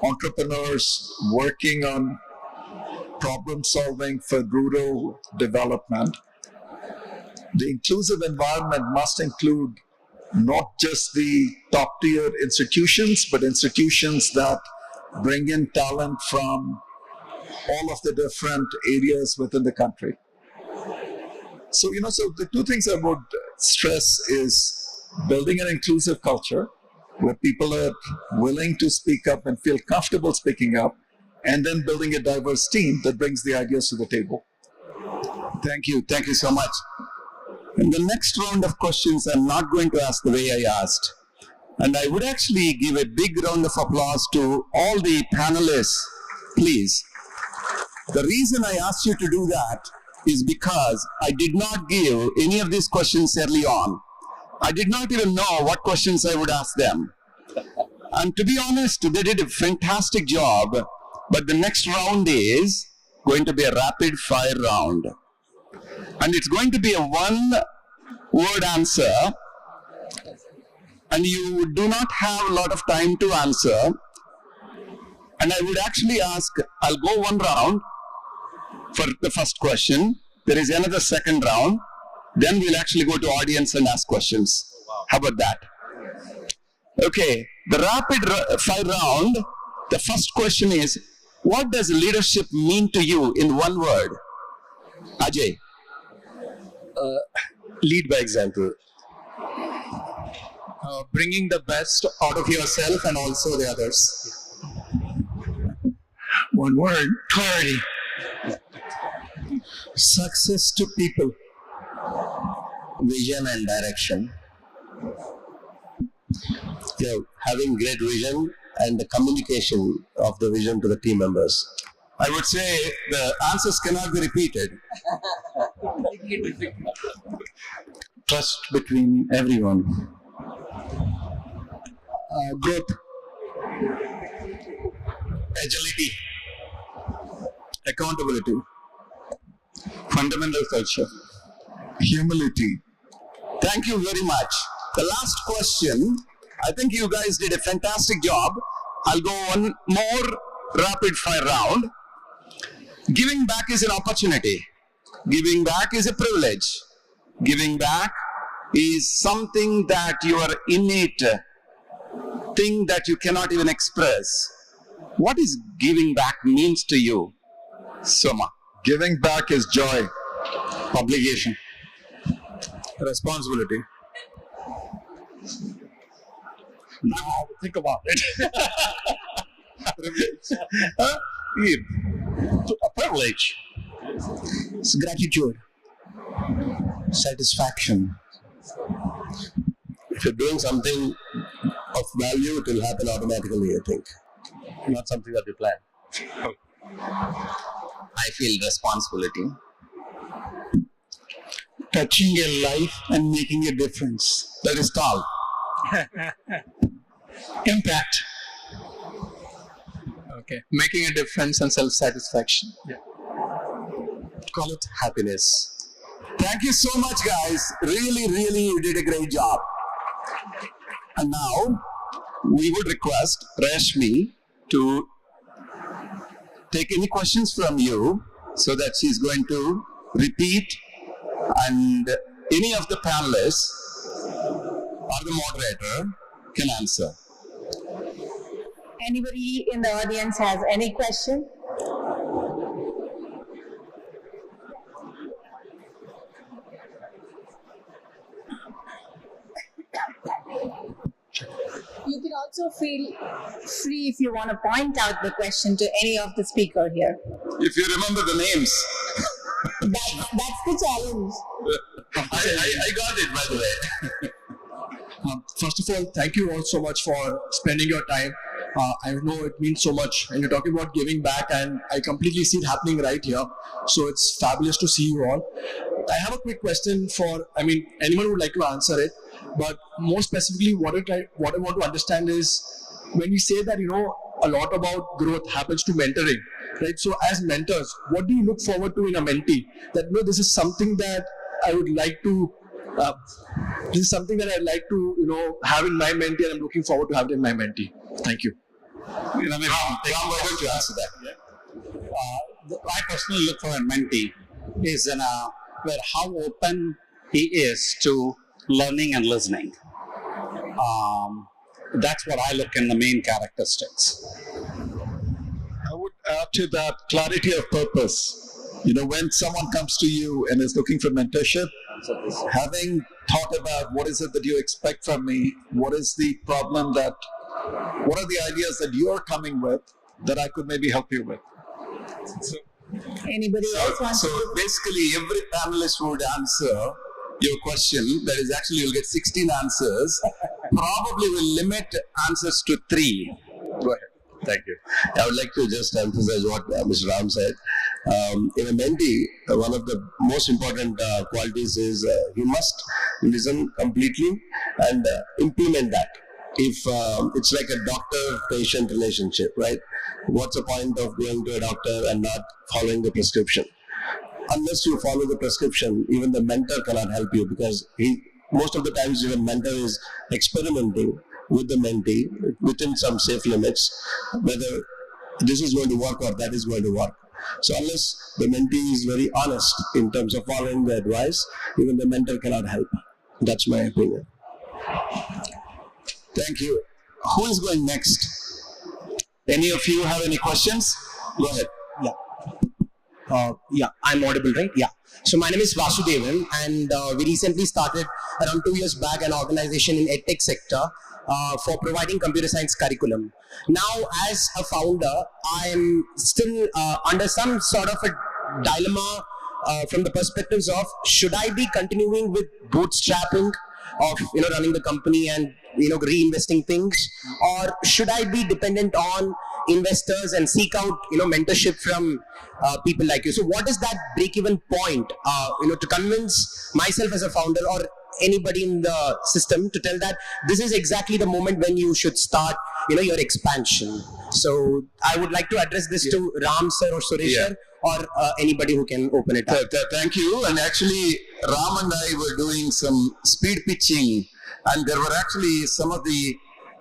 entrepreneurs working on problem solving for rural development, the inclusive environment must include not just the top tier institutions, but institutions that bring in talent from all of the different areas within the country. So, so the two things I would stress is building an inclusive culture where people are willing to speak up and feel comfortable speaking up, and then building a diverse team that brings the ideas to the table. Thank you so much. In the next round of questions, I'm not going to ask the way I asked. And I would actually give a big round of applause to all the panelists, please. The reason I asked you to do that is because I did not give any of these questions early on. I did not even know what questions I would ask them. And to be honest, they did a fantastic job, but the next round is going to be a rapid fire round. And it's going to be a one-word answer, and you do not have a lot of time to answer. And I would actually ask, I'll go one round for the first question. There is another second round. Then we'll actually go to audience and ask questions. How about that? Okay, the rapid fire round, the first question is, what does leadership mean to you in one word? Ajay. Lead by example. Bringing the best out of yourself and also the others. one word: clarity. Success to people. Vision and direction. Having great vision and the communication of the vision to the team members. I would say the answers cannot be repeated. Trust between everyone. Growth. Agility. Accountability. Fundamental culture. Humility. Thank you very much. The last question, I think you guys did a fantastic job. I'll go one more rapid fire round. Giving back is an opportunity. Giving back is a privilege. Giving back is something that you are innate, thing that you cannot even express. What is giving back means to you, Soma? Giving back is joy. Obligation. Responsibility. Now think about it. A privilege. It's gratitude. Satisfaction. If you're doing something of value, it will happen automatically, I think. Not something that you plan. I feel responsibility. Touching a life and making a difference. That is tall. Impact. Okay. Making a difference and self-satisfaction. Yeah. Call it happiness. Thank you so much, guys. Really, really, you did a great job. And now, we would request Rashmi to take any questions from you so that she's going to repeat, and any of the panelists or the moderator can answer. Anybody in the audience has any question? You can also feel free if you want to point out the question to any of the speaker here. If you remember the names. That's the challenge. I got it, by the way. First of all, thank you all so much for spending your time. I know it means so much, and you're talking about giving back, and I completely see it happening right here. So it's fabulous to see you all. I have a quick question for, anyone would like to answer it, but more specifically, what I want to understand is, when we say that, a lot about growth happens to mentoring, right? So as mentors, what do you look forward to in a mentee? That, this is something that I would like to, this is something that I'd like to, have in my mentee, and I'm looking forward to having it in my mentee. Thank you. Ram, why don't you answer that? I personally look for a mentee is where how open he is to learning and listening. That's what I look in the main characteristics. I would add to that clarity of purpose. When someone comes to you and is looking for mentorship, having thought about what is it that you expect from me, what is the problem what are the ideas that you're coming with that I could maybe help you with? Anybody else want So basically, every panelist would answer your question. That is, actually, you'll get 16 answers. Probably will limit answers to 3. Go ahead. Thank you. I would like to just emphasize what Mr. Ram said. In a mentee, one of the most important qualities is he must listen completely and implement that. If it's like a doctor-patient relationship, right? What's the point of going to a doctor and not following the prescription? Unless you follow the prescription, even the mentor cannot help you, because most of the times even mentor is experimenting with the mentee within some safe limits, whether this is going to work or that is going to work. So unless the mentee is very honest in terms of following the advice, even the mentor cannot help. That's my opinion. Thank you. Who is going next? Any of you have any questions? Go ahead. I'm audible, right? Yeah. So my name is Vasudevan, and we recently started around 2 years back an organization in EdTech sector for providing computer science curriculum. Now, as a founder, I'm still under some sort of a dilemma from the perspectives of, should I be continuing with bootstrapping of running the company and reinvesting things, or should I be dependent on investors and seek out mentorship from people like you? So what is that break-even point to convince myself as a founder or anybody in the system to tell that this is exactly the moment when you should start your expansion? So I would like to address this to Ram sir or Suresh sir, or anybody who can open it up. Thank you. And actually, Ram and I were doing some speed pitching, and there were actually some of the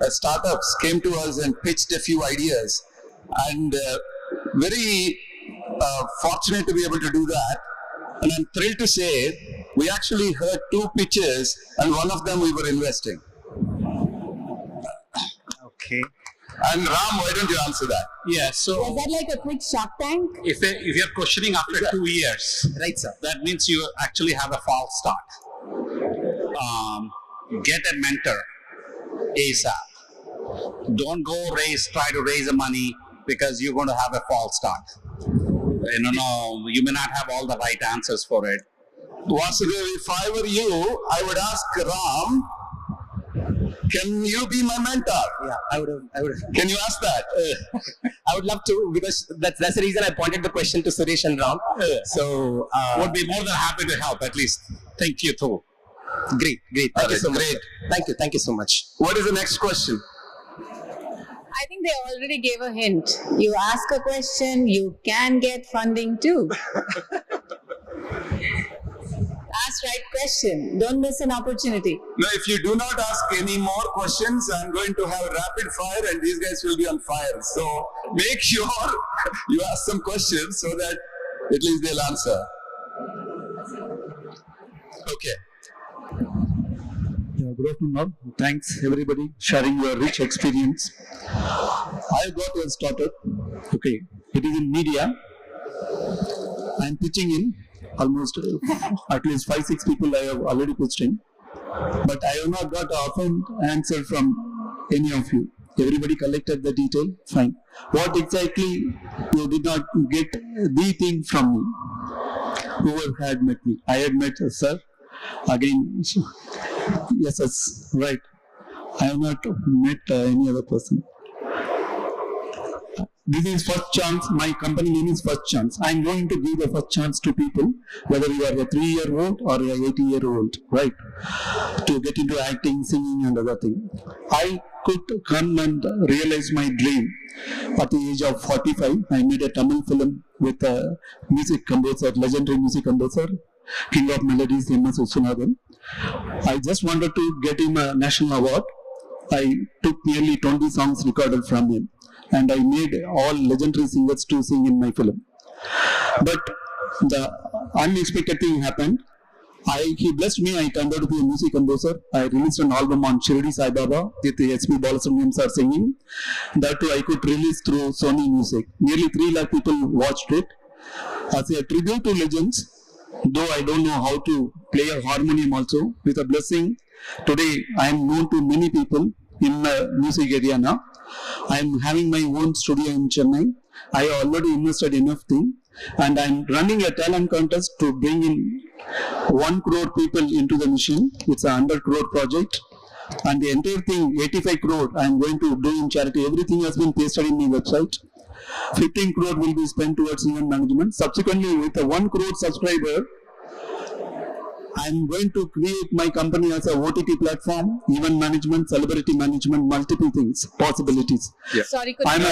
startups came to us and pitched a few ideas, and very fortunate to be able to do that. And I'm thrilled to say we actually heard 2 pitches, and one of them we were investing. Okay. And Ram, why don't you answer that? Yeah, so Was that like a quick Shark Tank? if you're questioning after 2 years, right, sir, that means you actually have a false start. Get a mentor ASAP. Don't go try to raise the money because you're going to have a false start. You may not have all the right answers for it. Vasudev, if I were you, I would ask Ram, can you be my mentor? Yeah, I would have. Can you ask that? I would love to, because that's the reason I pointed the question to Suresh and Ram. So would be more than happy to help, at least think you through. Great. Thank you so much. Thank you so much. What is the next question? I think they already gave a hint. You ask a question, you can get funding too. Ask right question. Don't miss an opportunity. Now, if you do not ask any more questions, I'm going to have rapid fire and these guys will be on fire. So make sure you ask some questions so that at least they'll answer. Okay. Good afternoon all. Thanks everybody sharing your rich experience. I got a startup. Okay. It is in media. I'm pitching in almost at least 5-6 people I have already pitched in. But I have not got often answer from any of you. Everybody collected the detail, fine. What exactly you did not get the thing from me? Whoever had met me. I had met a sir. Again, yes, right. I have not met any other person. This is first chance. My company name is First Chance. I am going to give the first chance to people, whether you are a 3-year-old or a 80-year-old, right? To get into acting, singing, and other thing. I could come and realize my dream at the age of 45. I made a Tamil film with a music composer, legendary music composer, King of Melodies, MSME. I just wanted to get him a national award. I took nearly 20 songs recorded from him, and I made all legendary singers to sing in my film. But the unexpected thing happened. He blessed me. I turned out to be a music composer. I released an album on Shirdi Sai Baba with the SP Balasubramaniam sir singing. That too I could release through Sony Music. Nearly 3 lakh people watched it. As a tribute to legends, though I don't know how to play a harmonium also, with a blessing, today I am known to many people in the music area now. I am having my own studio in Chennai. I already invested enough thing, and I am running a talent contest to bring in 1 crore people into the mission. It's a 100 crore project, and the entire thing, 85 crore, I am going to do in charity. Everything has been pasted in my website. 15 crore will be spent towards event management. Subsequently, with a 1 crore subscriber, I am going to create my company as a OTT platform, event management, celebrity management, multiple things, possibilities. Yeah. Sorry, could I'm you...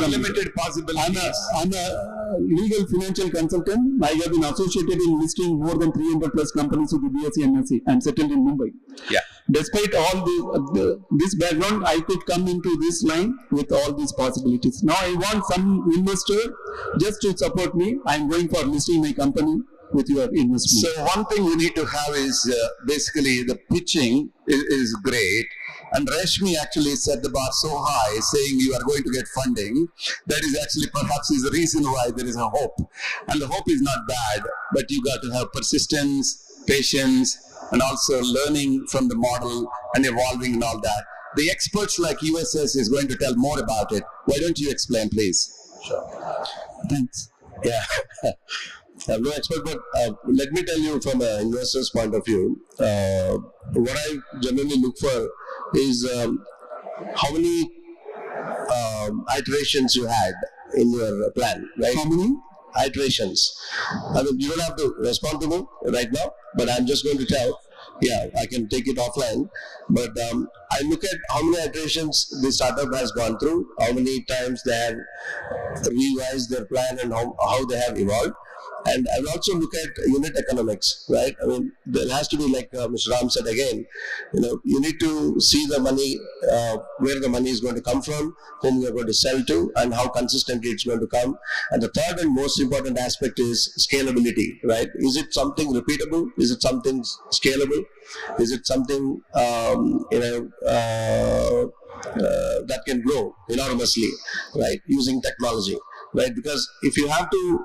Unlimited possibilities. I'm a legal financial consultant. I have been associated in listing more than 300 plus companies with the BSc and MSc. I'm settled in Mumbai. Yeah. Despite all this background, I could come into this line with all these possibilities. Now I want some investor just to support me. I'm going for listing my company with your investment. So one thing we need to have is basically the pitching is great. And Rashmi actually set the bar so high, saying you are going to get funding. That is actually perhaps is the reason why there is a hope. And the hope is not bad, but you got to have persistence, patience, and also learning from the model and evolving and all that. The experts like USS is going to tell more about it. Why don't you explain, please? Sure. Thanks. Yeah. I'm no expert, but let me tell you from an investor's point of view, what I generally look for is how many iterations you had in your plan, right? How many iterations? I mean, you don't have to respond to me right now, but I'm just going to tell. Yeah, I can take it offline. But I look at how many iterations the startup has gone through, how many times they have revised their plan, and how they have evolved. And I will also look at unit economics, right? I mean, there has to be, like Mr. Ram said again, you need to see the money, where the money is going to come from, whom you are going to sell to, and how consistently it's going to come. And the third and most important aspect is scalability, right? Is it something repeatable? Is it something scalable? Is it something, that can grow enormously, right? Using technology, right? Because if you have to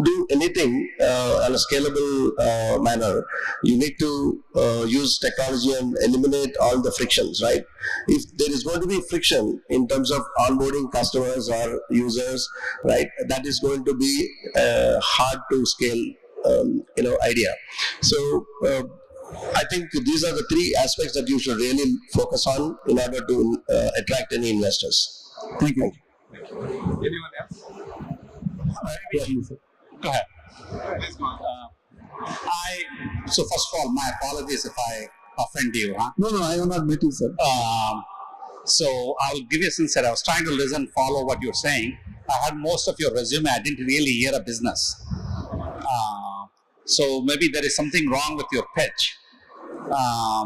do anything on a scalable manner, you need to use technology and eliminate all the frictions, right? If there is going to be friction in terms of onboarding customers or users, right, that is going to be hard to scale, idea. So I think these are the three aspects that you should really focus on in order to attract any investors. Thank you. Anyone else? Go ahead. So first of all, my apologies if I offend you. Huh? No, I will not meet you, sir. So I'll give you a sense that I was trying to listen, follow what you're saying. I had most of your resume. I didn't really hear a business. So maybe there is something wrong with your pitch. I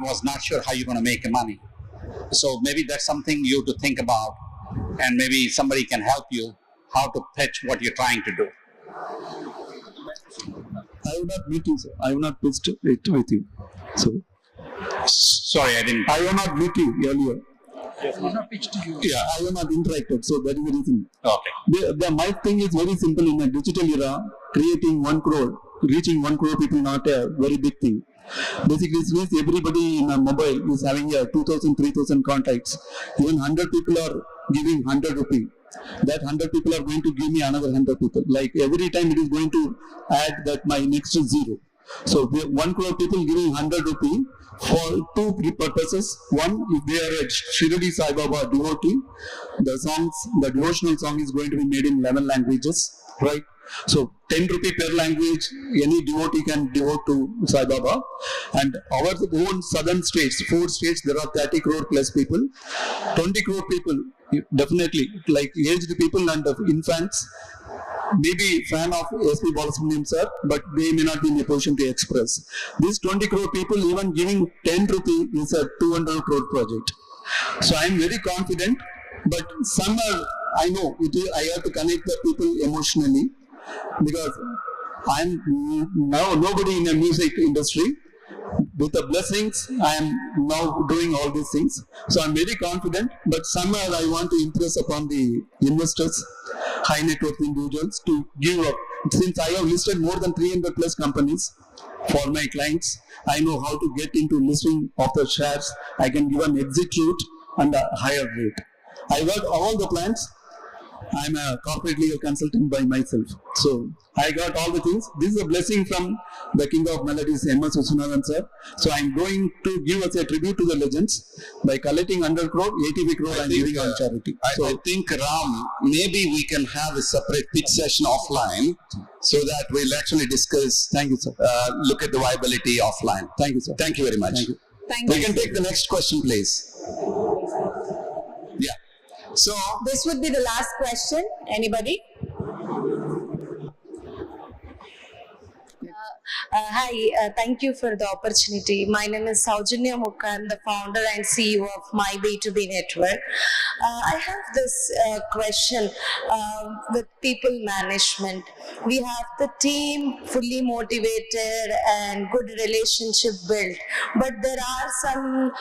was not sure how you're going to make money. So maybe that's something you to think about, and maybe somebody can help you how to pitch what you're trying to do. I will not meet you, sir. I will not pitch it with you. So, sorry, I didn't. I will not meet you earlier. Yes, not pitched to you. Yeah, I will not interacted. So that is the reason. Okay. My thing is very simple. In a digital era, creating 1 crore, reaching 1 crore people, not a very big thing. Basically, it means everybody in a mobile is having 2,000, 3,000 contacts. Even 100 people are giving 100 rupees. That 100 people are going to give me another 100 people. Like every time it is going to add that my next is 0. So 1 crore people giving 100 rupees for 2 purposes. One, if they are a Shirdi Sai Baba devotee, the devotional song is going to be made in 11 languages, right? So 10 rupee per language, any devotee can devote to Sai Baba. And our own southern states, 4 states, there are 30 crore plus people. 20 crore people, definitely, like aged people and infants, maybe fan of SP Balasubramaniam sir, but they may not be in a position to express. These 20 crore people, even giving 10 rupees is a 200 crore project. So I am very confident, but some are, I know, I have to connect the people emotionally, because I am now nobody in the music industry. With the blessings, I am now doing all these things. So I am very confident, but somehow I want to impress upon the investors, high net worth individuals, to give up. Since I have listed more than 300 plus companies for my clients, I know how to get into listing of the shares. I can give an exit route and a higher rate. I got all the plans. I'm a corporate legal consultant by myself. So I got all the things. This is a blessing from the King of Melodies, MajorSunilShetty sir. So I'm going to give us a tribute to the legends by collecting 100 crore, 85 crore and giving on charity. I think, Ram, maybe we can have a separate pitch session offline so that we'll actually discuss. Thank you, sir. Look at the viability offline. Thank you, sir. Thank you very much. Thank you. Thank We you. can take the next question, please. Yeah. So This would be the last question. Anybody? Hi, thank you for the opportunity. My name is Saujanya Mukha. I'm the founder and CEO of My B2B Network. I have this question with people management. We have the team fully motivated and good relationship built, but there are some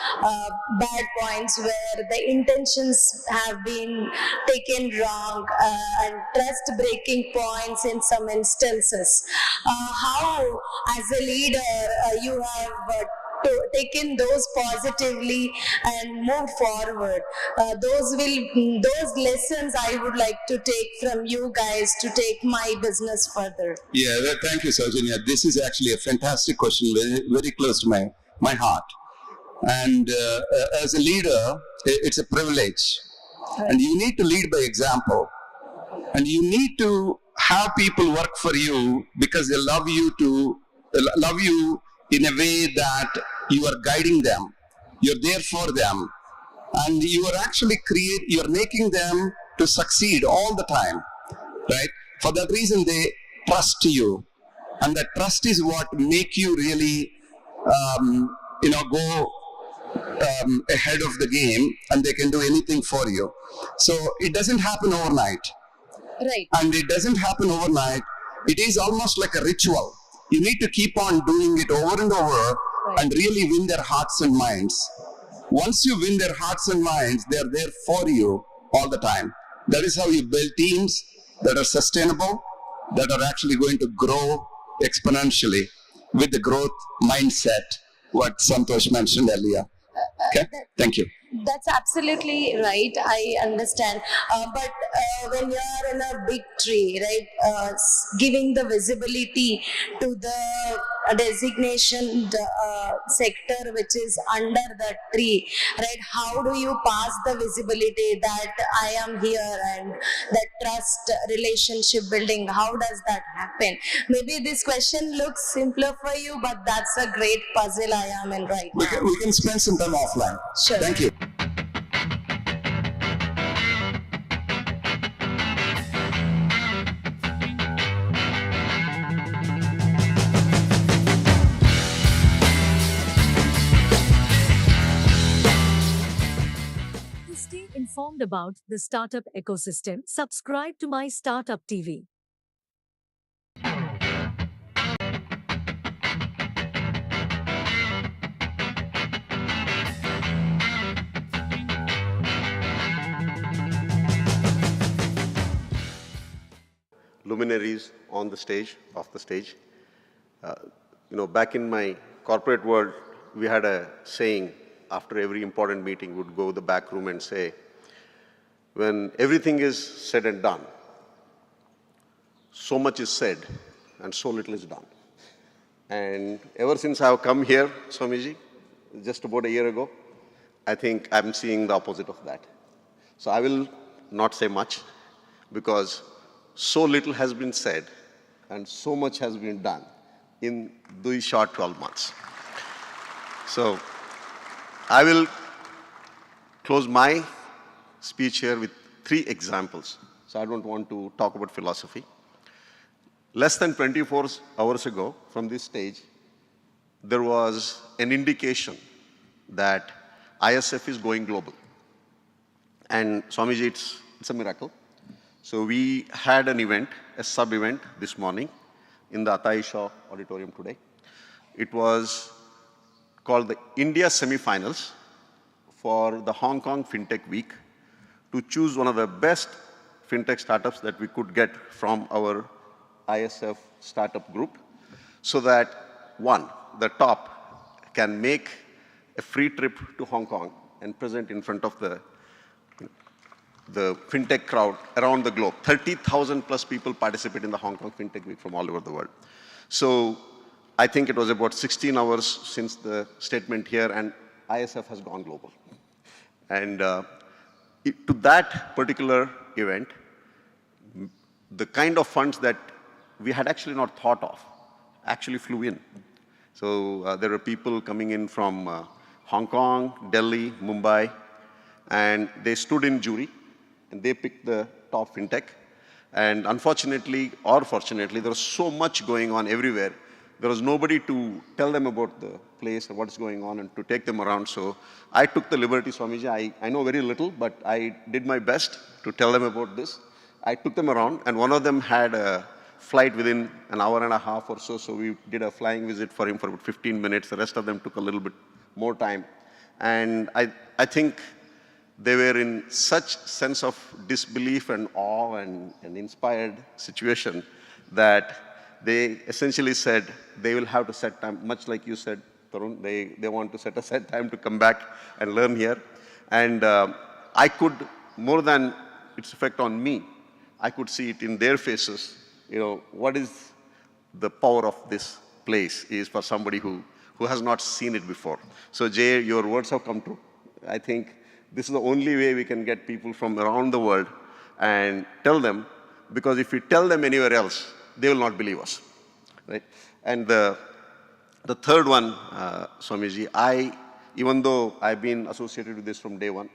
bad points where the intentions have been taken wrong and trust breaking points in some instances. How as a leader, you have taken those positively and moved forward. Those lessons I would like to take from you guys to take my business further. Yeah, thank you, Saujanya. This is actually a fantastic question, very, very close to my heart. And as a leader, it's a privilege. And you need to lead by example. And you need to have people work for you because they love you in a way that you are guiding them. You're there for them. And you are actually you're making them to succeed all the time, right? For that reason, they trust you. And that trust is what make you really, go ahead of the game, and they can do anything for you. So it doesn't happen overnight. Right. And it doesn't happen overnight. It is almost like a ritual. You need to keep on doing it over and over and really win their hearts and minds. Once you win their hearts and minds, they're there for you all the time. That is how you build teams that are sustainable, that are actually going to grow exponentially with the growth mindset, what Santosh mentioned earlier. Okay, thank you. That's absolutely right. I understand. But when you are in a big tree, right, giving the visibility to the designation sector which is under the tree, right, how do you pass the visibility that I am here and that trust relationship building? How does that happen? Maybe this question looks simpler for you, but that's a great puzzle I am in right now. We can spend some time offline. Sure. Thank you. To stay informed about the startup ecosystem, subscribe to MyStartupTV. Luminaries on the stage, off the stage. Back in my corporate world, we had a saying after every important meeting, would go to the back room and say, when everything is said and done, so much is said and so little is done. And ever since I've come here, Swamiji, just about a year ago, I think I'm seeing the opposite of that. So I will not say much because so little has been said and so much has been done in these short 12 months. So I will close my speech here with 3 examples. So I don't want to talk about philosophy. Less than 24 hours ago from this stage, there was an indication that ISF is going global. And Swamiji, it's a miracle. So we had an event, a sub-event this morning in the Atai Shaw auditorium today. It was called the India Semi-Finals for the Hong Kong FinTech Week to choose one of the best FinTech startups that we could get from our ISF startup group so that, one, the top can make a free trip to Hong Kong and present in front of the FinTech crowd around the globe. 30,000 plus people participate in the Hong Kong FinTech Week from all over the world. So I think it was about 16 hours since the statement here, and ISF has gone global. And to that particular event, the kind of funds that we had actually not thought of actually flew in. So there were people coming in from Hong Kong, Delhi, Mumbai, and they stood in jury, and they picked the top FinTech. And unfortunately, or fortunately, there was so much going on everywhere. There was nobody to tell them about the place and what's going on and to take them around. So I took the liberty, Swamiji. I know very little, but I did my best to tell them about this. I took them around, and one of them had a flight within an hour and a half or so. So we did a flying visit for him for about 15 minutes. The rest of them took a little bit more time. And I think they were in such sense of disbelief and awe and inspired situation that they essentially said they will have to set time, much like you said, Tarun, they want to set aside time to come back and learn here. And I could, more than its effect on me, I could see it in their faces, what is the power of this place is for somebody who has not seen it before. So Jay, your words have come true. I think this is the only way we can get people from around the world and tell them, because if we tell them anywhere else, they will not believe us, right? And the third one, Swamiji, even though I've been associated with this from day one,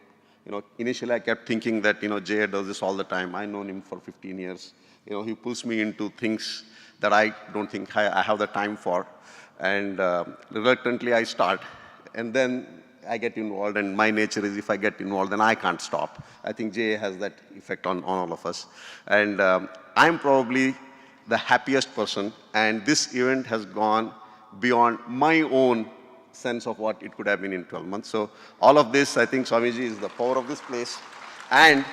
initially I kept thinking that, Jay does this all the time. I've known him for 15 years. He pulls me into things that I don't think I have the time for. And reluctantly I start. And then I get involved, and my nature is if I get involved, then I can't stop. I think Jay has that effect on all of us. And I'm probably the happiest person, and this event has gone beyond my own sense of what it could have been in 12 months. So all of this, I think, Swamiji, is the power of this place and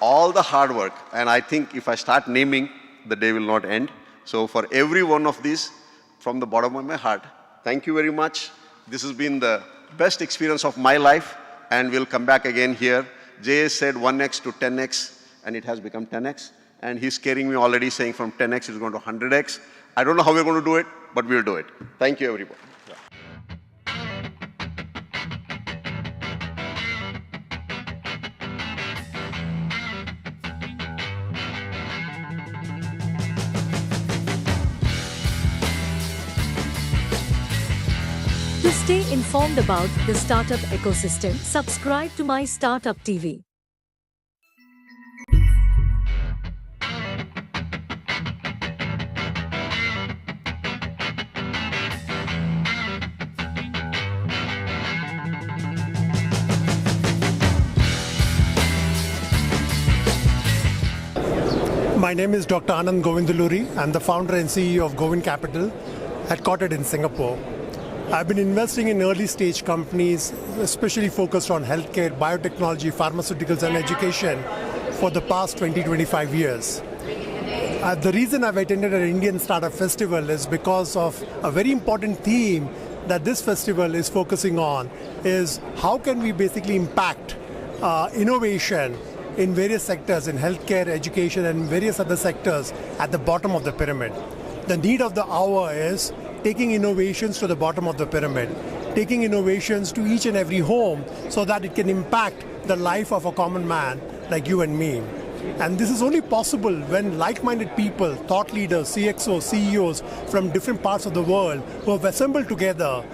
all the hard work. And I think if I start naming, the day will not end. So for every one of these, from the bottom of my heart, thank you very much. This has been the best experience of my life, and we'll come back again here. Jay said 1x to 10x, and it has become 10x. And he's scaring me already, saying from 10x it's going to 100x. I don't know how we're going to do it, but we'll do it. Thank you, everybody. To stay informed about the startup ecosystem, subscribe to MyStartupTV. My name is Dr. Anand Govindaluri. I'm the founder and CEO of Govind Capital, headquartered in Singapore. I've been investing in early stage companies, especially focused on healthcare, biotechnology, pharmaceuticals, and education for the past 20-25 years. The reason I've attended an Indian Startup Festival is because of a very important theme that this festival is focusing on, is how can we basically impact innovation in various sectors, in healthcare, education, and various other sectors at the bottom of the pyramid. The need of the hour is taking innovations to the bottom of the pyramid, taking innovations to each and every home so that it can impact the life of a common man like you and me. And this is only possible when like-minded people, thought leaders, CXOs, CEOs from different parts of the world who have assembled together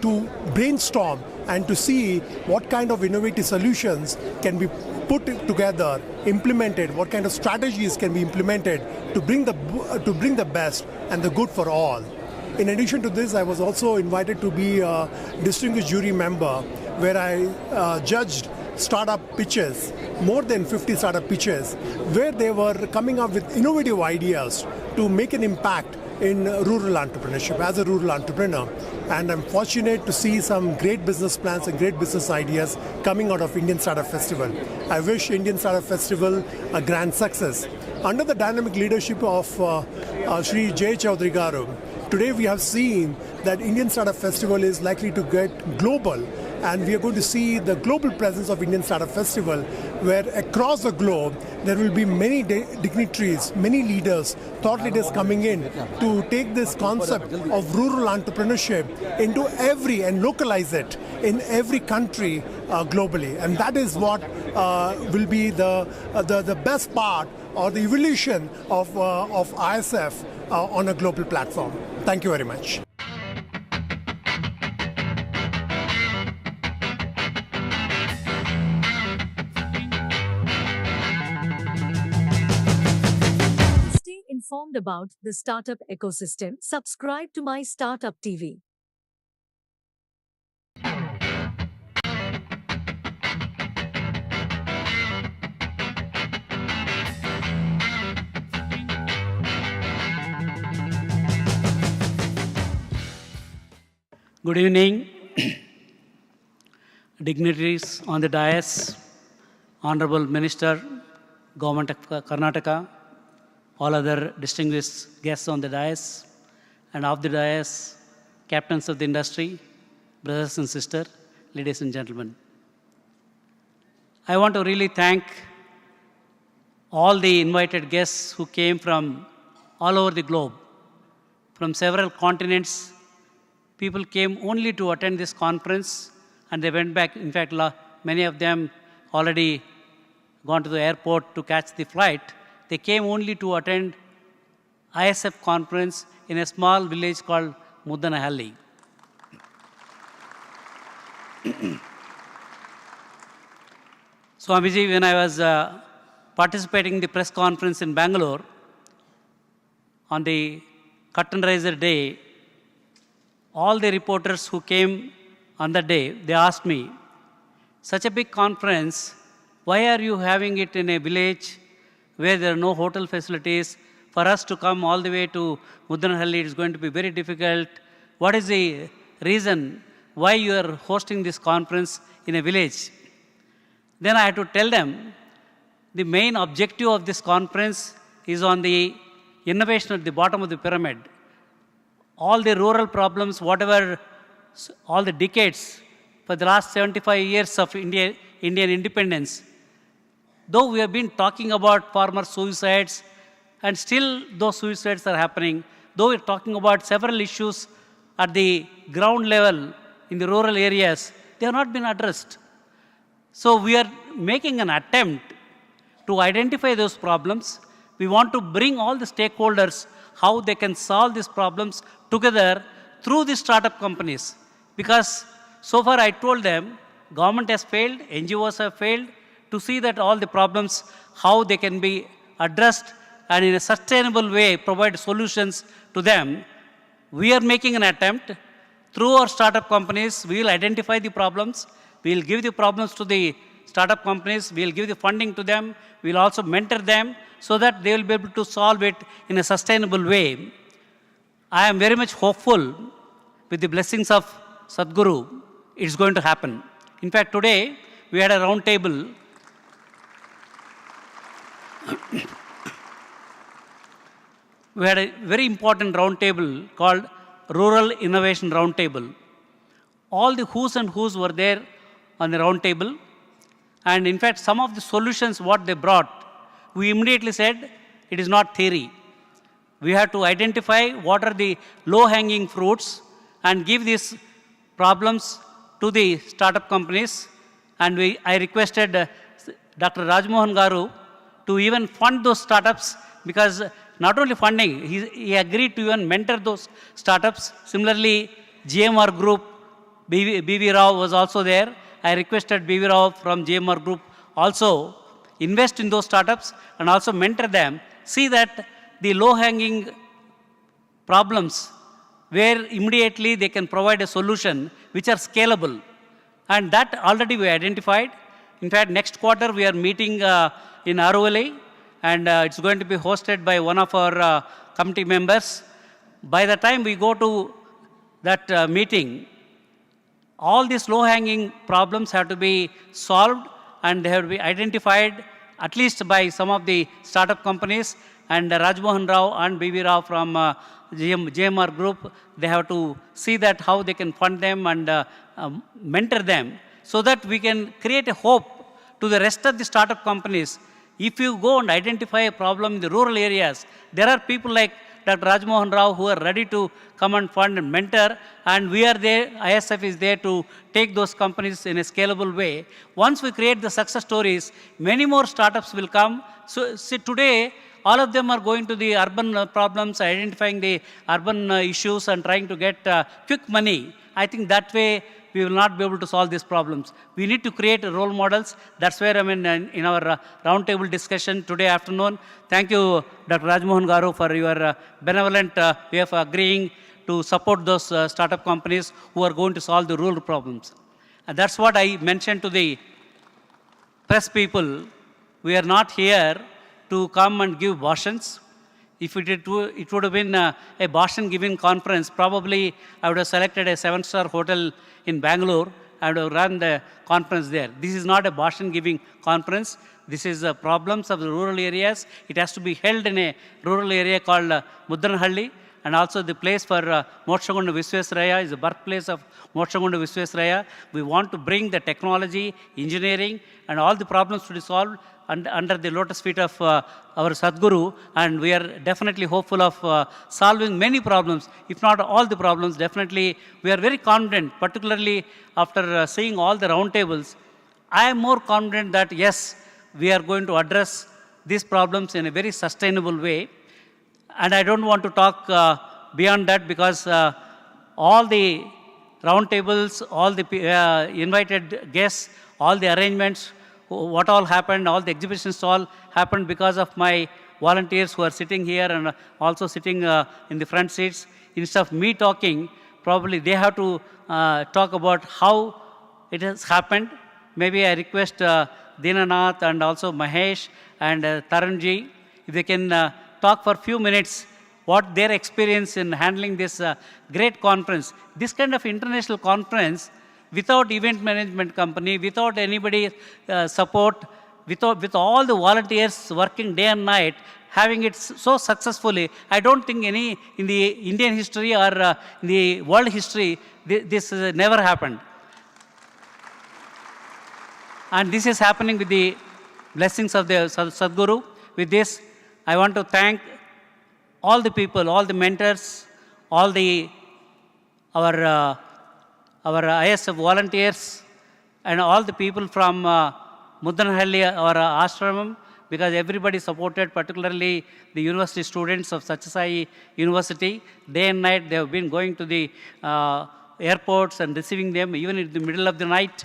to brainstorm and to see what kind of innovative solutions can be put together, implemented, what kind of strategies can be implemented to bring the best and the good for all. In addition to this, I was also invited to be a distinguished jury member where I judged startup pitches, more than 50 startup pitches, where they were coming up with innovative ideas to make an impact in rural entrepreneurship as a rural entrepreneur. And I'm fortunate to see some great business plans and great business ideas coming out of Indian Startup Festival. I wish Indian Startup Festival a grand success. Under the dynamic leadership of Shri Jay Chaudhary Garu, today we have seen that Indian Startup Festival is likely to get global, and we are going to see the global presence of Indian Startup Festival, where across the globe there will be many dignitaries, many leaders, thought leaders coming in to take this concept of rural entrepreneurship into and localize it in every country globally. And that is what will be the best part or the evolution of ISF on a global platform. Thank you very much. Stay informed about the startup ecosystem. Subscribe to MyStartupTV. Good evening, dignitaries on the dais, Honorable Minister, Government of Karnataka, all other distinguished guests on the dais, and off the dais, captains of the industry, brothers and sisters, ladies and gentlemen. I want to really thank all the invited guests who came from all over the globe, from several continents. People came only to attend this conference and they went back. In fact, many of them already gone to the airport to catch the flight. They came only to attend ISF conference in a small village called Muddanahalli. Swamiji, when I was participating in the press conference in Bangalore, on the curtain raiser day, all the reporters who came on that day, they asked me, such a big conference, why are you having it in a village where there are no hotel facilities? For us to come all the way to Muddanahalli, it is going to be very difficult. What is the reason why you are hosting this conference in a village? Then I had to tell them, the main objective of this conference is on the innovation at the bottom of the pyramid. All the rural problems, whatever, all the decades, for the last 75 years of Indian independence, though we have been talking about farmer suicides, and still those suicides are happening, though we're talking about several issues at the ground level in the rural areas, they have not been addressed. So we are making an attempt to identify those problems. We want to bring all the stakeholders how they can solve these problems together through the startup companies. Because so far I told them, government has failed, NGOs have failed to see that all the problems, how they can be addressed and in a sustainable way provide solutions to them. We are making an attempt through our startup companies. We will identify the problems. We will give the problems to the startup companies. We will give the funding to them. We will also mentor them so that they will be able to solve it in a sustainable way. I am very much hopeful with the blessings of Sadhguru, it's going to happen. In fact, today we had a round table. We had a very important round table called Rural Innovation Round Table. All the who's and who's were there on the round table. And in fact, some of the solutions what they brought, we immediately said it is not theory. We have to identify what are the low-hanging fruits and give these problems to the startup companies. And I requested Dr. Rajmohan Garu to even fund those startups, because not only funding, he agreed to even mentor those startups. Similarly, GMR Group, BV Rao was also there. I requested BV Rao from GMR Group also invest in those startups and also mentor them. See that the low-hanging problems where immediately they can provide a solution which are scalable. And that already we identified. In fact, next quarter we are meeting in Arovali, and it's going to be hosted by one of our committee members. By the time we go to that meeting, all these low-hanging problems have to be solved and they have to be identified at least by some of the startup companies. And Rajmohan Rao and BV Rao from GMR Group, they have to see that how they can fund them and mentor them so that we can create a hope to the rest of the startup companies. If you go and identify a problem in the rural areas, there are people like Dr. Rajmohan Rao who are ready to come and fund and mentor, and we are there, ISF is there to take those companies in a scalable way. Once we create the success stories, many more startups will come. So see, today, all of them are going to the urban problems, identifying the urban issues and trying to get quick money. I think that way we will not be able to solve these problems. We need to create role models. That's where I mean in our roundtable discussion today afternoon. Thank you, Dr. Rajmohan Garu, for your benevolent way of agreeing to support those startup companies who are going to solve the rural problems. And that's what I mentioned to the press people. We are not here to come and give bhashans. If it would have been a bhashan giving conference, probably I would have selected a 7-star hotel in Bangalore and run the conference there. This is not a Boston-giving conference. This is the problems of the rural areas. It has to be held in a rural area called Mudranhalli, and also the place for Mokshagundu Visvesvaraya is the birthplace of Mokshagundu Visvesvaraya. We want to bring the technology, engineering, and all the problems to be solved under the lotus feet of our Sadguru, and we are definitely hopeful of solving many problems, if not all the problems. Definitely, we are very confident, particularly after seeing all the roundtables. I am more confident that yes, we are going to address these problems in a very sustainable way. And I don't want to talk beyond that, because all the roundtables, all the invited guests, all the arrangements, what all happened, all the exhibitions all happened because of my volunteers who are sitting here and also sitting in the front seats. Instead of me talking, probably they have to talk about how it has happened. Maybe I request Dinanath and also Mahesh and Taranji, if they can talk for a few minutes what their experience in handling this great conference. This kind of international conference, without event management company, without anybody support, with all the volunteers working day and night, having it so successfully, I don't think any in the Indian history or in the world history, this never happened. And this is happening with the blessings of the Sadguru. With this, I want to thank all the people, all the mentors, all our ISF volunteers, and all the people from Mudranhalli, our ashramam, because everybody supported, particularly the university students of Satyasai University. Day and night, they have been going to the airports and receiving them, even in the middle of the night,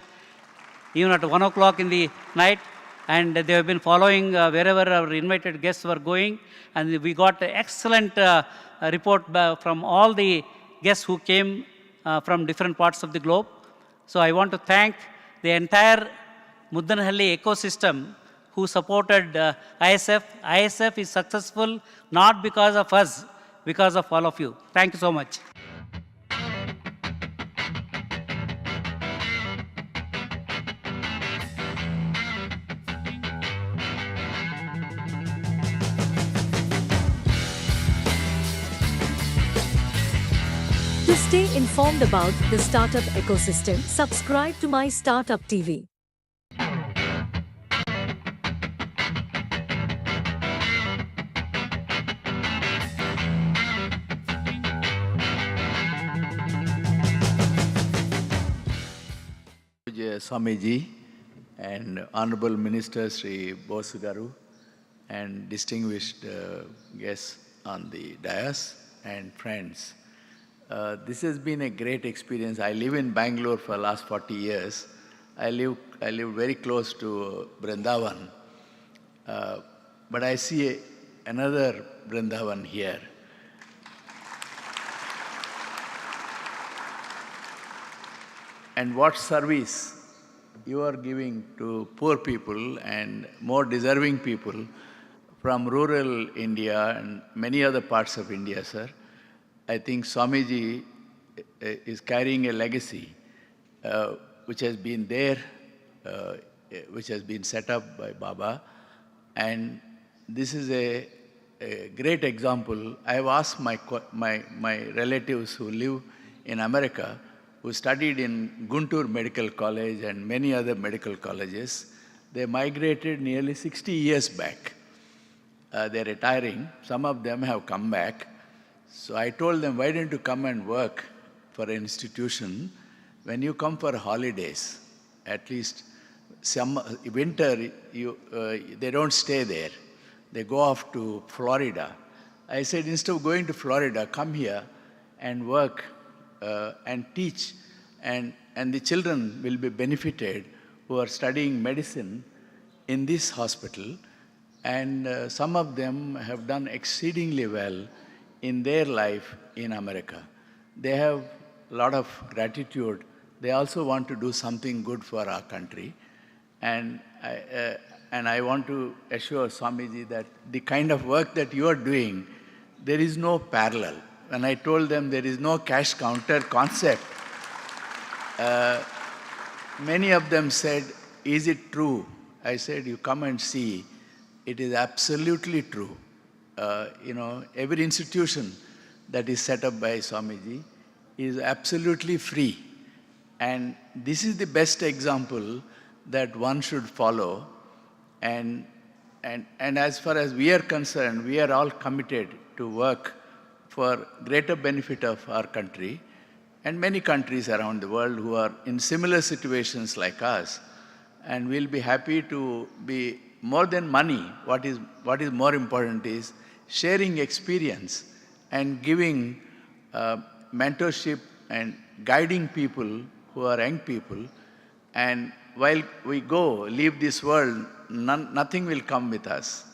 even at 1 o'clock in the night. And they have been following wherever our invited guests were going. And we got an excellent report from all the guests who came from different parts of the globe. So I want to thank the entire Mudranhalli ecosystem who supported ISF. ISF is successful not because of us, because of all of you. Thank you so much. To stay informed about the startup ecosystem, subscribe to MyStartupTV. Swamiji and Honorable Minister Sri Bosu Garu and distinguished guests on the dais and friends. This has been a great experience. I live in Bangalore for the last 40 years. I live very close to Vrindavan, but I see another Vrindavan here. And what service you are giving to poor people and more deserving people from rural India and many other parts of India, sir. I think Swamiji is carrying a legacy which has been there, which has been set up by Baba. And this is a great example. I have asked my relatives who live in America, who studied in Guntur Medical College and many other medical colleges. They migrated nearly 60 years back. They're retiring. Some of them have come back. So I told them, why don't you come and work for an institution when you come for holidays? At least winter, they don't stay there. They go off to Florida. I said, instead of going to Florida, come here and work and teach, and the children will be benefited who are studying medicine in this hospital. And some of them have done exceedingly well in their life in America. They have a lot of gratitude. They also want to do something good for our country. And I want to assure Swamiji that the kind of work that you are doing, there is no parallel. When I told them there is no cash counter concept, many of them said, is it true? I said, you come and see. It is absolutely true. Every institution that is set up by Swamiji is absolutely free. And this is the best example that one should follow. And as far as we are concerned, we are all committed to work for greater benefit of our country and many countries around the world who are in similar situations like us. And we'll be happy to be more than money. What is more important is sharing experience and giving mentorship and guiding people who are young people. And while we leave this world, nothing will come with us.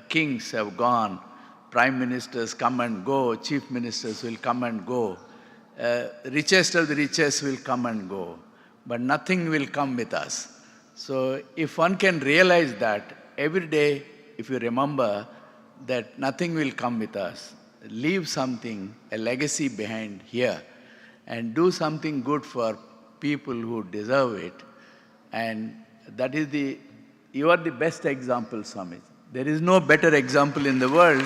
Kings have gone, prime ministers come and go, chief ministers will come and go, richest of the richest will come and go, but nothing will come with us. So if one can realize that every day, if you remember that nothing will come with us, leave something, a legacy behind here, and do something good for people who deserve it. And that is you are the best example, Swami. There is no better example in the world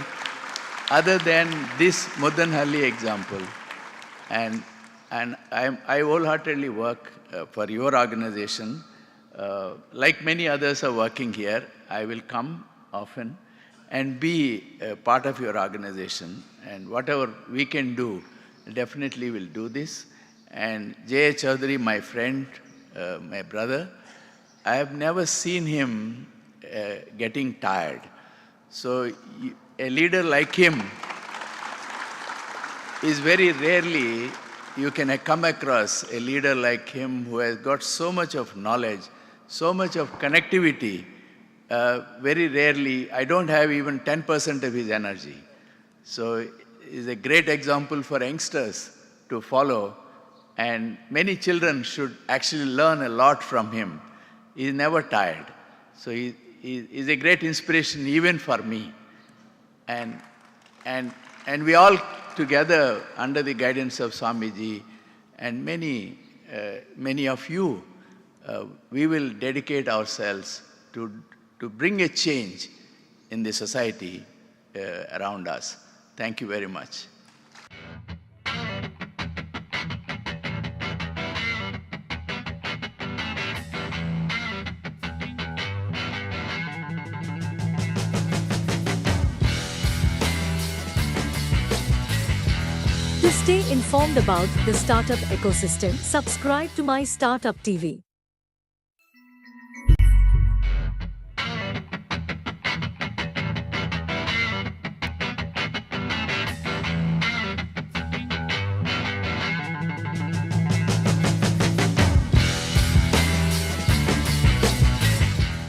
other than this Mudanhalli example. And I wholeheartedly work for your organization. Like many others are working here, I will come often and be a part of your organization. And whatever we can do, definitely will do this. And J. Chaudhary, my friend, my brother, I have never seen him getting tired. So a leader like him is very rarely you can come across a leader like him who has got so much of knowledge, so much of connectivity. Very rarely, I don't have even 10% of his energy. So he's a great example for youngsters to follow. And many children should actually learn a lot from him. He's never tired. So he's a great inspiration even for me. And we all together, under the guidance of Swamiji and many of you, we will dedicate ourselves to bring a change in the society around us. Thank you very much. To stay informed about the startup ecosystem, subscribe to MyStartupTV.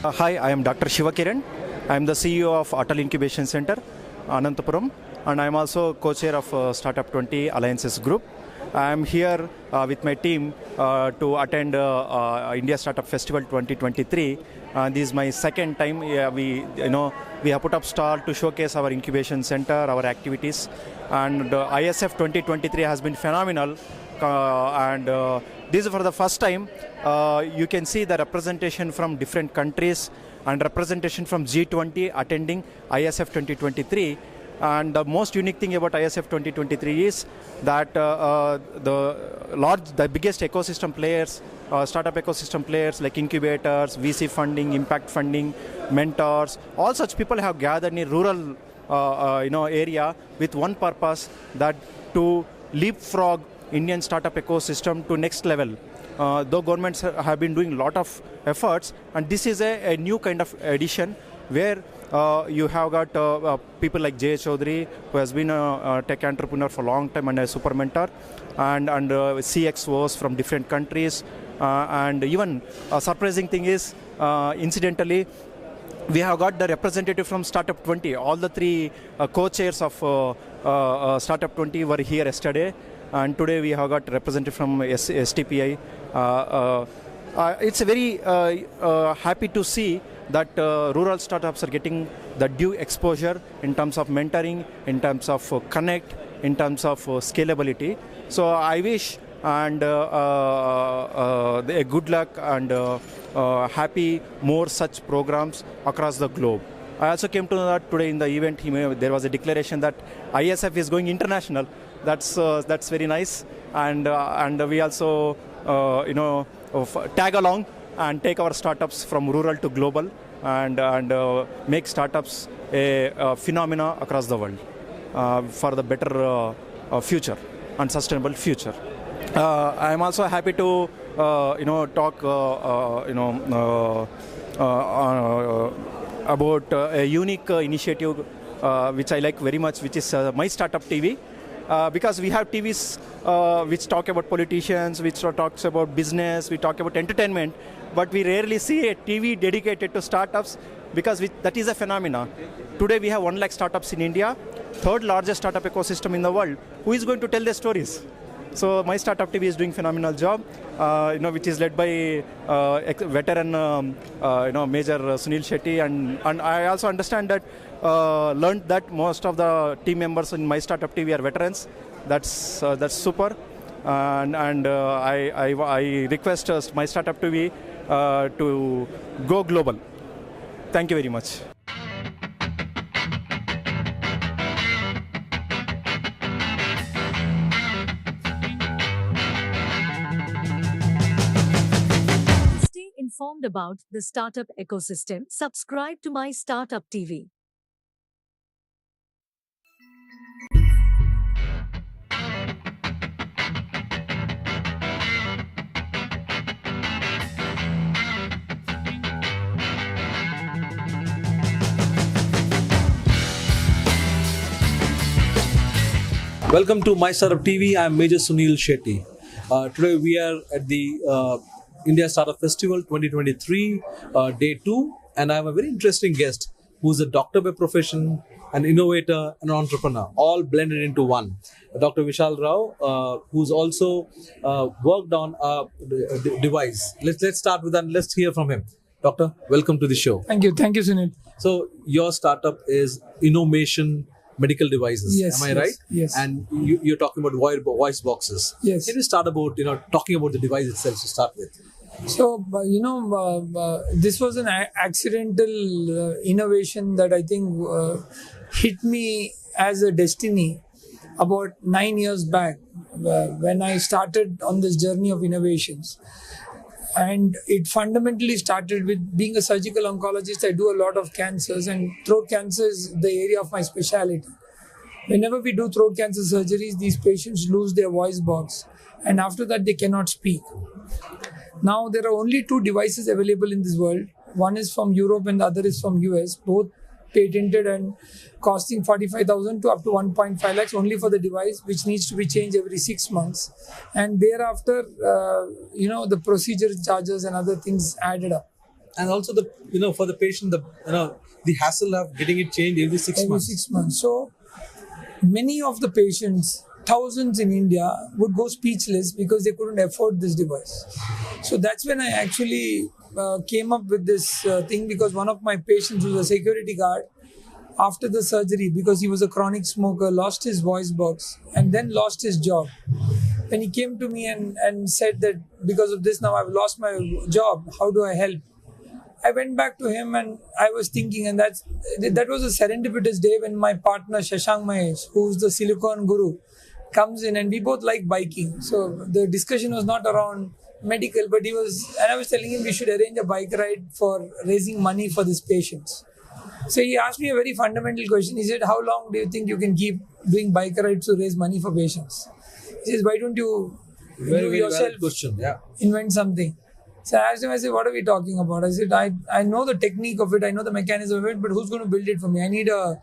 Hi, I am Dr. Shivakiran. I am the CEO of Atal Incubation Center, Anantapuram, and I am also co-chair of Startup 20 Alliances Group. I am here with my team to attend India Startup Festival 2023. This is my second time. We have put up stall to showcase our incubation center, our activities, and ISF 2023 has been phenomenal. This is for the first time. You can see the representation from different countries and representation from G20 attending ISF 2023. And the most unique thing about ISF 2023 is that the biggest ecosystem players, startup ecosystem players like incubators, VC funding, impact funding, mentors, all such people have gathered in rural area with one purpose, that to leapfrog Indian startup ecosystem to next level. Though governments have been doing a lot of efforts, and this is a new kind of edition where you have got people like J. Chaudhary, who has been a tech entrepreneur for a long time and a super mentor, and CXOs from different countries. And even a surprising thing is, incidentally, we have got the representative from Startup 20. All the three co-chairs of Startup 20 were here yesterday. And today we have got representative from STPI. It's very happy to see that rural startups are getting the due exposure in terms of mentoring, in terms of connect, in terms of scalability. So I wish and good luck and happy more such programs across the globe. I also came to know that today in the event there was a declaration that ISF is going international. That's very nice, and we also tag along and take our startups from rural to global and make startups a phenomena across the world for the better future and sustainable future. I am also happy to talk about a unique initiative which I like very much, which is MyStartupTV. Because we have TVs which talk about politicians, which talks about business, we talk about entertainment, but we rarely see a TV dedicated to startups because that is a phenomena. Today we have 1 lakh startups in India, third largest startup ecosystem in the world. Who is going to tell their stories? So MyStartupTV is doing phenomenal job, which is led by veteran MajorSunilShetty, and I also understand that learned that most of the team members in MyStartupTV are veterans. That's super, and I request MyStartupTV to go global. Thank you very much. Stay informed about the startup ecosystem. Subscribe to My Startup TV. Welcome to MyStartupTV. I'm MajorSunilShetty. Today we are at the India Startup Festival 2023, day 2, and I have a very interesting guest who's a doctor by profession, an innovator, and an entrepreneur, all blended into one. Dr. Vishal Rao, who's also worked on a device. Let's start with that. Let's hear from him. Doctor, welcome to the show. Thank you, Sunil. So your startup is Innovation Medical Devices. Yes, am I right? Yes. And you're talking about voice boxes. Yes. Can you start about talking about the device itself to start with? So this was an accidental innovation that I think hit me as a destiny about 9 years back when I started on this journey of innovations. And it fundamentally started with being a surgical oncologist. I do a lot of cancers, and throat cancer is the area of my specialty. Whenever we do throat cancer surgeries, these patients lose their voice box, and after that they cannot speak. Now there are only 2 devices available in this world. One is from Europe and the other is from US, both patented and costing 45,000 to up to 1.5 lakhs only for the device, which needs to be changed every 6 months. And thereafter, the procedure charges and other things added up. And also for the patient, the hassle of getting it changed every 6 months. Every 6 months. So many of the patients, thousands in India, would go speechless because they couldn't afford this device. So that's when I actually came up with this thing, because one of my patients was a security guard. After the surgery, because he was a chronic smoker, lost his voice box and then lost his job. When he came to me and said that because of this now I've lost my job, how do I help? I went back to him and I was thinking, and that was a serendipitous day when my partner Shashank Mahesh, who's the silicone guru, comes in, and we both like biking. So the discussion was not around medical, but I was telling him we should arrange a bike ride for raising money for these patients. So he asked me a very fundamental question. He said, how long do you think you can keep doing bike rides to raise money for patients? He says, why don't you very yourself valid question. Yeah. Invent something? So I asked him, I said, what are we talking about? I said, I know the technique of it, I know the mechanism of it, but who's going to build it for me? I need a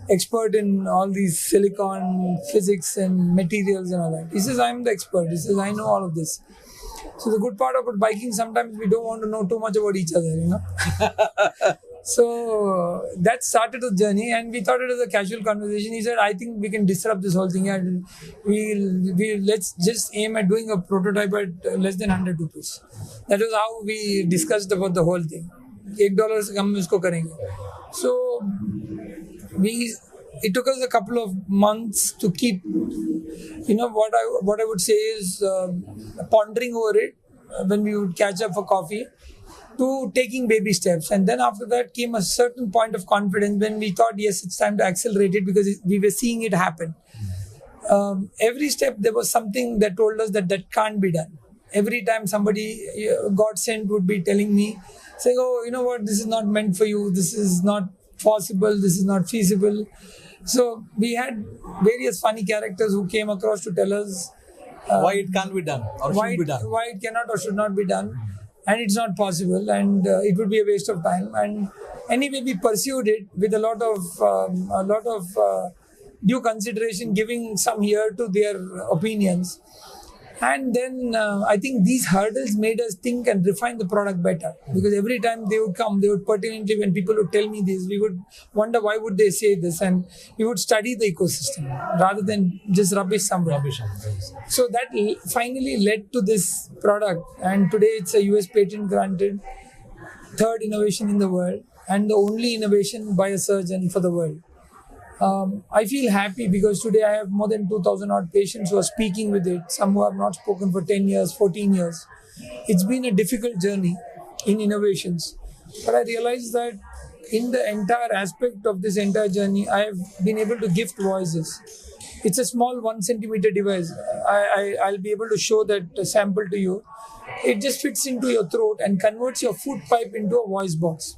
expert in all these silicon physics and materials and all that. He says, I'm the expert. He says, I know all of this. So the good part about biking, sometimes we don't want to know too much about each other, So that started the journey, and we thought it was a casual conversation. He said, I think we can disrupt this whole thing, and let's just aim at doing a prototype at less than 100 rupees. That was how we discussed about the whole thing. $1 से कम में इसको करेंगे. So we it took us a couple of months to keep, what I would say is pondering over it when we would catch up for coffee, to taking baby steps. And then after that came a certain point of confidence when we thought, yes, it's time to accelerate it, because we were seeing it happen. Every step there was something that told us that can't be done. Every time somebody God sent would be telling me, saying, oh, you know what, this is not meant for you, this is not possible, this is not feasible. So we had various funny characters who came across to tell us why it can't be done or should be done. Why it cannot or should not be done, and it's not possible, and it would be a waste of time. And anyway, we pursued it with a lot of due consideration, giving some ear to their opinions. And then I think these hurdles made us think and refine the product better, because every time they would come, they would pertinently, when people would tell me this, we would wonder why would they say this, and we would study the ecosystem rather than just rubbish somewhere. So that finally led to this product, and today it's a US patent granted, third innovation in the world, and the only innovation by a surgeon for the world. I feel happy because today I have more than 2,000 odd patients who are speaking with it, some who have not spoken for 10 years, 14 years. It's been a difficult journey in innovations, but I realized that in the entire aspect of this entire journey, I have been able to gift voices. It's a small 1 centimeter device. I'll be able to show that sample to you. It just fits into your throat and converts your food pipe into a voice box.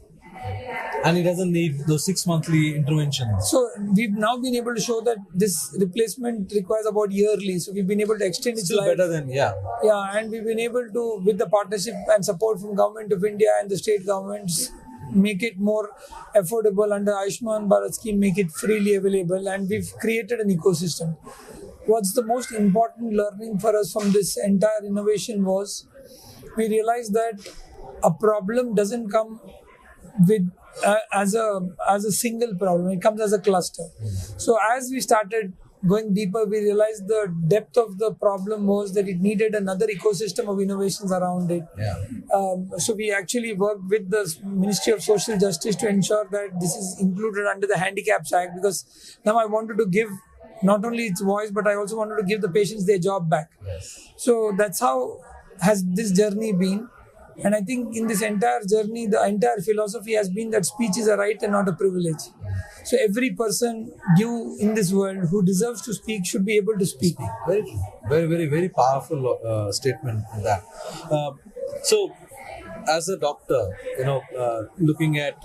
And it doesn't need those 6 monthly interventions. So we've now been able to show that this replacement requires about yearly. So we've been able to extend its life. Better than, Yeah, and we've been able to, with the partnership and support from Government of India and the state governments, make it more affordable under Ayushman Bharat scheme, make it freely available, and we've created an ecosystem. What's the most important learning for us from this entire innovation was, we realized that a problem doesn't come with as a single problem, it comes as a cluster. So as we started going deeper, we realized the depth of the problem was that it needed another ecosystem of innovations around it. So we actually worked with the Ministry of Social Justice to ensure that this is included under the Handicaps Act, because now I wanted to give not only its voice, but I also wanted to give the patients their job back. So that's how has this journey been. And I think in this entire journey, the entire philosophy has been that speech is a right and not a privilege. So every person due in this world who deserves to speak should be able to speak. Very powerful statement in that. So, as a doctor, looking at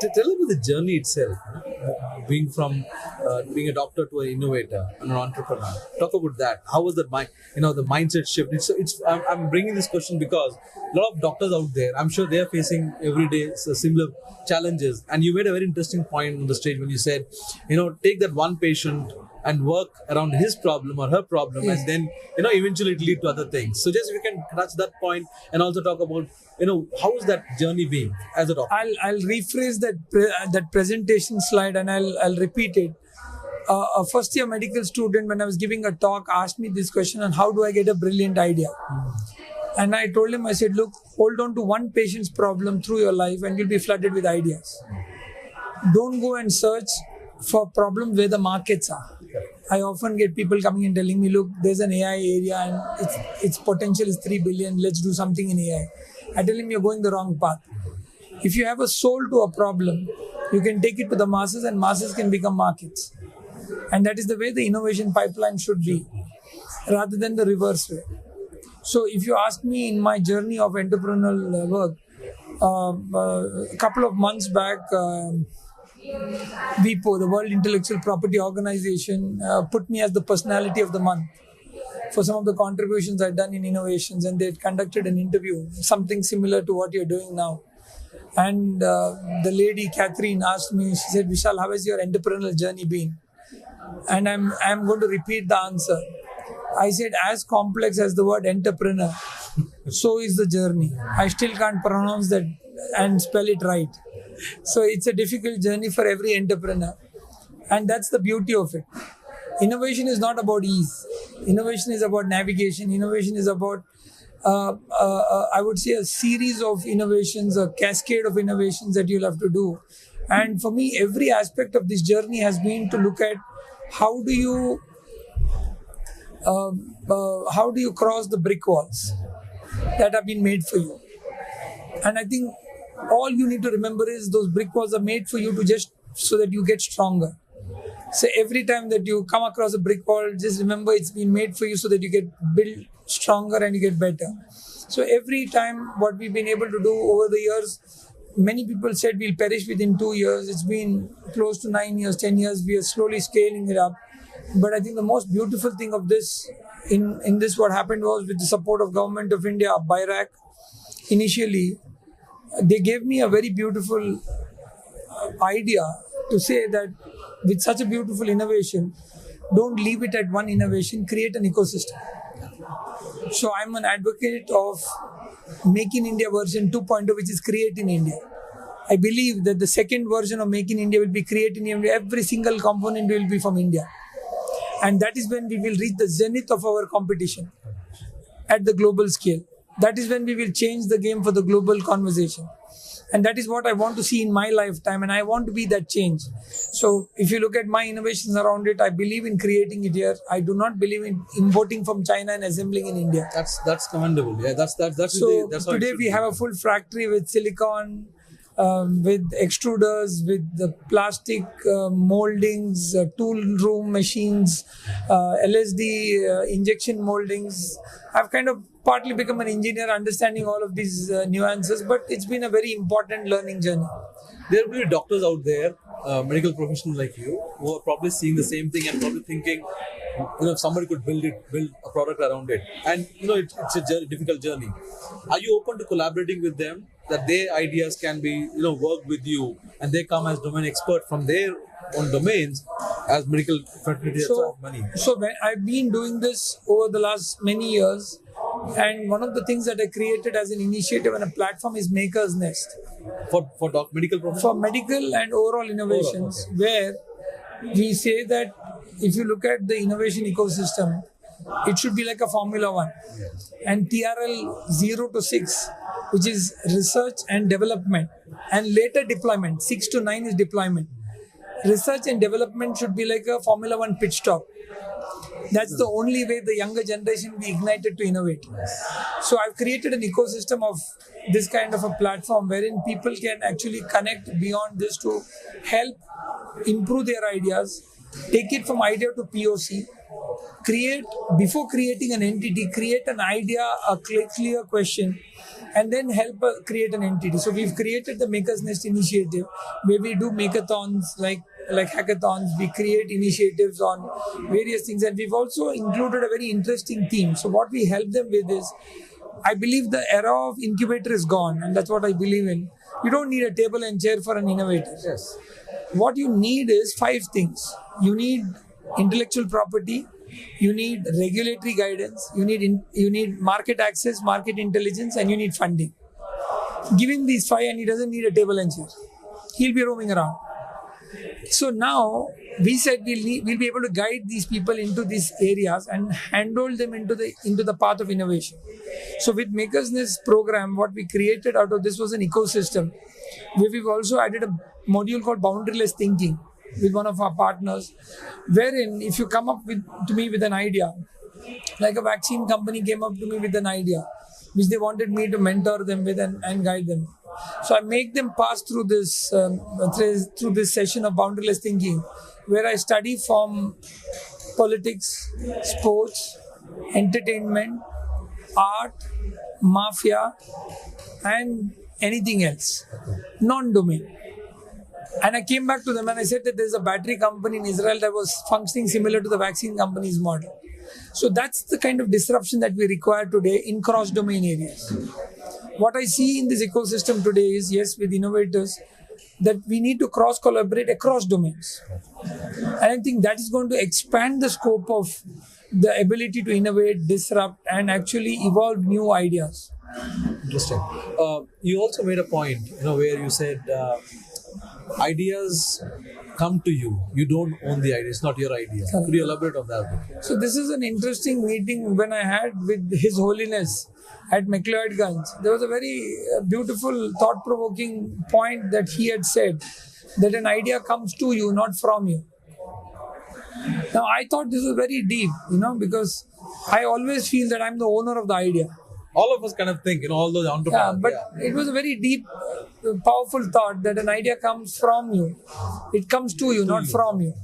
tell about the journey itself, being from being a doctor to an innovator and an entrepreneur. Talk about that. How was that the mindset shift? I'm bringing this question because a lot of doctors out there, I'm sure they are facing every day similar challenges. And you made a very interesting point on the stage when you said, take that one patient and work around his problem or her problem, and then eventually it lead to other things. So just if you can touch that point and also talk about how is that journey being as a doctor. I'll rephrase that presentation slide and I'll repeat it. A first year medical student, when I was giving a talk, asked me this question on how do I get a brilliant idea. And I told him, I said, look, hold on to one patient's problem through your life and you'll be flooded with ideas. Don't go and search for problems where the markets are. I often get people coming and telling me, look, there's an AI area and its potential is 3 billion. Let's do something in AI. I tell him, you're going the wrong path. If you have a soul to a problem, you can take it to the masses and masses can become markets. And that is the way the innovation pipeline should be, rather than the reverse way. So if you ask me, in my journey of entrepreneurial work, a couple of months back, WIPO, the World Intellectual Property Organization, put me as the personality of the month for some of the contributions I've done in innovations, and they conducted an interview, something similar to what you're doing now. And the lady, Catherine, asked me, she said, Vishal, how has your entrepreneurial journey been? And I'm going to repeat the answer. I said, as complex as the word entrepreneur, so is the journey. I still can't pronounce that and spell it right. So it's a difficult journey for every entrepreneur. And that's the beauty of it. Innovation is not about ease. Innovation is about navigation. Innovation is about, I would say, a series of innovations, a cascade of innovations that you'll have to do. And for me, every aspect of this journey has been to look at how do you cross the brick walls that have been made for you. And I think all you need to remember is those brick walls are made for you to just so that you get stronger. So every time that you come across a brick wall, just remember it's been made for you so that you get built stronger and you get better. So every time what we've been able to do over the years, many people said we'll perish within 2 years. It's been close to 9 years, 10 years. We are slowly scaling it up. But I think the most beautiful thing of this, in this what happened was with the support of Government of India, BIRAC, initially, they gave me a very beautiful idea to say that with such a beautiful innovation, don't leave it at one innovation, create an ecosystem. So I'm an advocate of Make in India version 2.0, which is Create in India. I believe that the second version of Make in India will be Create in India. Every single component will be from India. And that is when we will reach the zenith of our competition at the global scale. That is when we will change the game for the global conversation. And that is what I want to see in my lifetime, and I want to be that change. So if you look at my innovations around it, I believe in creating it here. I do not believe in importing from China and assembling in India. That's commendable. Yeah, that's so that's how today we have a full factory with silicon, with extruders, with the plastic moldings, tool room machines, LSD injection moldings. I've kind of partly become an engineer understanding all of these nuances, but it's been a very important learning journey. There will be doctors out there, medical professionals like you, who are probably seeing the same thing and probably thinking, if somebody could build a product around it. And, it's a difficult journey. Are you open to collaborating with them, that their ideas can be, work with you, and they come as domain expert from their own domains as medical fraternity money? So when I've been doing this over the last many years, and one of the things that I created as an initiative and a platform is Maker's Nest. For medical professionals? For medical and overall innovations, where we say that if you look at the innovation ecosystem, it should be like a Formula 1. And TRL 0 to 6, which is research and development, and later deployment, 6 to 9 is deployment. Research and development should be like a Formula 1 pit stop. That's the only way the younger generation will be ignited to innovate. So I've created an ecosystem of this kind of a platform wherein people can actually connect beyond this to help improve their ideas, take it from idea to POC, before creating an entity, create an idea, a clear question, and then help create an entity. So we've created the Maker's Nest initiative where we do makeathons like hackathons. We create initiatives on various things, and we've also included a very interesting theme. So what we help them with is, I believe the era of incubator is gone, and that's what I believe in. You don't need a table and chair for an innovator. Yes. What you need is 5 things. You need intellectual property, you need regulatory guidance, you need market access, market intelligence, and you need funding. Give him these 5 and he doesn't need a table and chair. He'll be roaming around. So now we said we'll be able to guide these people into these areas and handle them into the path of innovation. So with Maker's Nest program, what we created out of this was an ecosystem where we've also added a module called boundaryless thinking with one of our partners, wherein if you come up to me with an idea, like a vaccine company came up to me with an idea which they wanted me to mentor them with and guide them. So I make them pass through this session of boundaryless thinking, where I study from politics, sports, entertainment, art, mafia, and anything else, non-domain. And I came back to them and I said that there's a battery company in Israel that was functioning similar to the vaccine company's model. So that's the kind of disruption that we require today in cross-domain areas. What I see in this ecosystem today is, yes, with innovators, that we need to cross-collaborate across domains. And I think that is going to expand the scope of the ability to innovate, disrupt, and actually evolve new ideas. Interesting. You also made a point, where you said ideas come to you. You don't own the idea. It's not your idea. Could you elaborate on that? So this is an interesting meeting when I had with His Holiness at McLeodganj. There was a very beautiful, thought-provoking point that he had said. that an idea comes to you, not from you. Now, I thought this was very deep, because I always feel that I'm the owner of the idea. All of us kind of think, all those entrepreneurs. Yeah, but it was a very deep, powerful thought that an idea comes from you. It comes to you, not from you.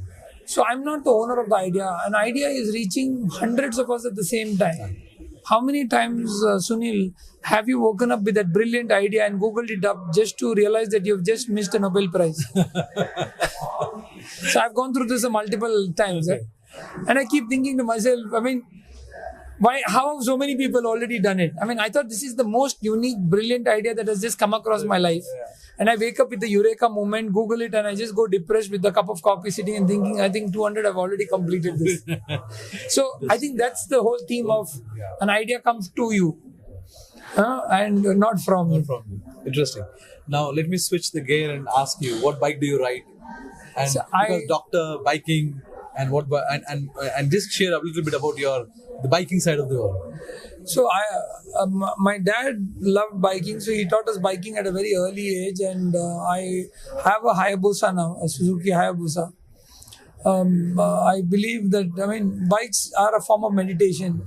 So I'm not the owner of the idea. An idea is reaching hundreds of us at the same time. How many times, Sunil, have you woken up with that brilliant idea and Googled it up just to realize that you've just missed a Nobel Prize? So I've gone through this multiple times. Okay. And I keep thinking to myself, how have so many people already done it? I thought this is the most unique, brilliant idea that has just come across my life. And I wake up with the eureka moment, Google it, and I just go depressed with a cup of coffee sitting and thinking, I think 200 have already completed this. So I think that's the whole theme of an idea comes to you and not from you. Interesting. Now let me switch the gear and ask you, what bike do you ride? And So doctor, biking, and and just share a little bit about the biking side of the world. So my dad loved biking, so he taught us biking at a very early age, and I have a Hayabusa now, a Suzuki Hayabusa. I believe that bikes are a form of meditation.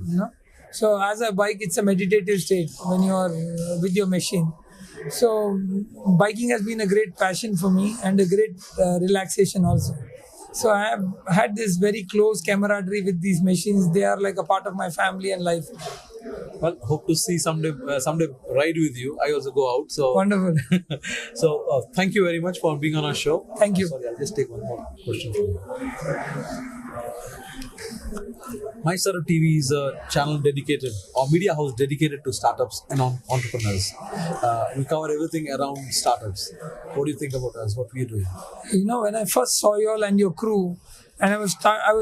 So as a bike, it's a meditative state when you are with your machine. So biking has been a great passion for me and a great relaxation also. So I have had this very close camaraderie with these machines. They are like a part of my family and life. Well, hope to see someday ride with you. I also go out. So wonderful. So thank you very much for being on our show. Thank you. Sorry, I'll just take one more question from you. MyStartupTV is a channel dedicated, or media house dedicated to startups and entrepreneurs. We cover everything around startups. What do you think about us? What we are doing? When I first saw you all and your crew, and I was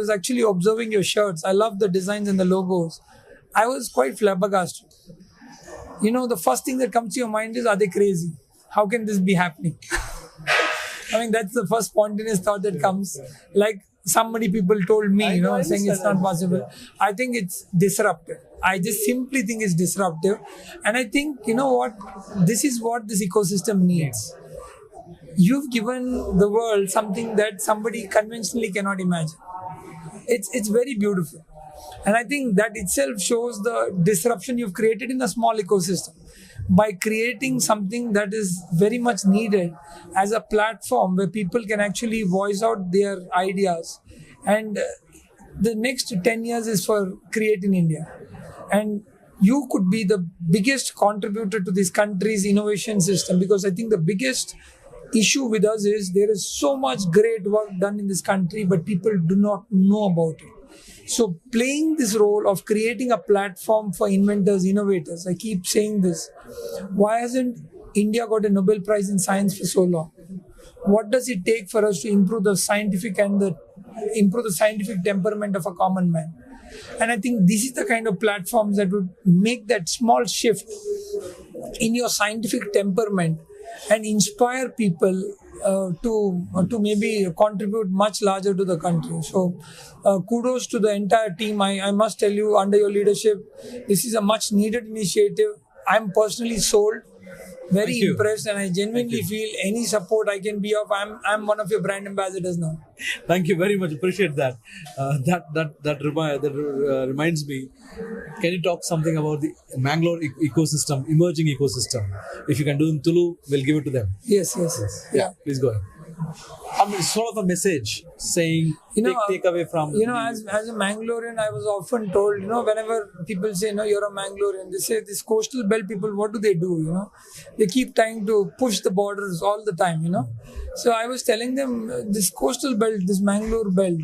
actually observing your shirts. I love the designs and the logos. I was quite flabbergasted. The first thing that comes to your mind is, are they crazy? How can this be happening? That's the first spontaneous thought that comes. Like somebody people told me, saying it's not possible. I think it's disruptive. I just simply think it's disruptive. And I think, this is what this ecosystem needs. You've given the world something that somebody conventionally cannot imagine. It's very beautiful. And I think that itself shows the disruption you've created in a small ecosystem. By creating something that is very much needed as a platform where people can actually voice out their ideas. And the next 10 years is for Create in India. And you could be the biggest contributor to this country's innovation system, because I think the biggest issue with us is there is so much great work done in this country, but people do not know about it. So playing this role of creating a platform for inventors, innovators, I keep saying this. Why hasn't India got a Nobel Prize in Science for so long? What does it take for us to improve the scientific temperament of a common man? And I think this is the kind of platforms that would make that small shift in your scientific temperament and inspire people to maybe contribute much larger to the country. So kudos to the entire team. I must tell you, under your leadership, this is a much needed initiative. I'm personally sold, very impressed, and I genuinely feel any support I can be of. I'm one of your brand ambassadors now. Thank you very much. Appreciate that. That reminds me. Can you talk something about the Mangalore ecosystem, emerging ecosystem? If you can do in Tulu, we'll give it to them. Yes. Yeah, please go ahead. Sort of a message saying, take away from... as a Mangalorean, I was often told, whenever people say, you're a Mangalorean, they say, this coastal belt people, what do? They keep trying to push the borders all the time, So I was telling them, this coastal belt, this Mangalore belt,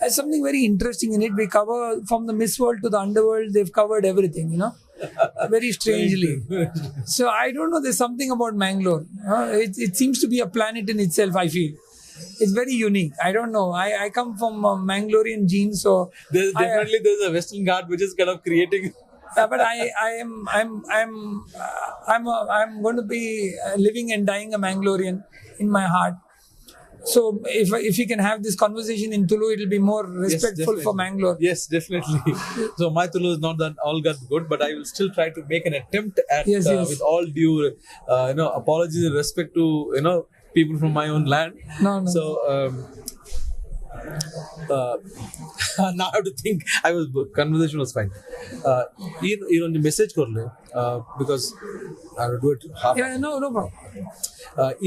has something very interesting in it. We cover from the Miss World to the underworld, they've covered everything, very strangely. So I don't know, there's something about Mangalore. It seems to be a planet in itself, I feel. It's very unique. I don't know. I come from Mangalorean genes, so there's a Western Ghat which is kind of creating. But I'm going to be living and dying a Mangalorean in my heart. So if we can have this conversation in Tulu, it will be more respectful for Mangalore. Yes, definitely. So my Tulu is not that all that good, but I will still try to make an attempt at with all due apologies and respect to people from my own land. No. So now I have to think. Conversation was fine. You know, the message korle because I will do it half. Yeah, no problem.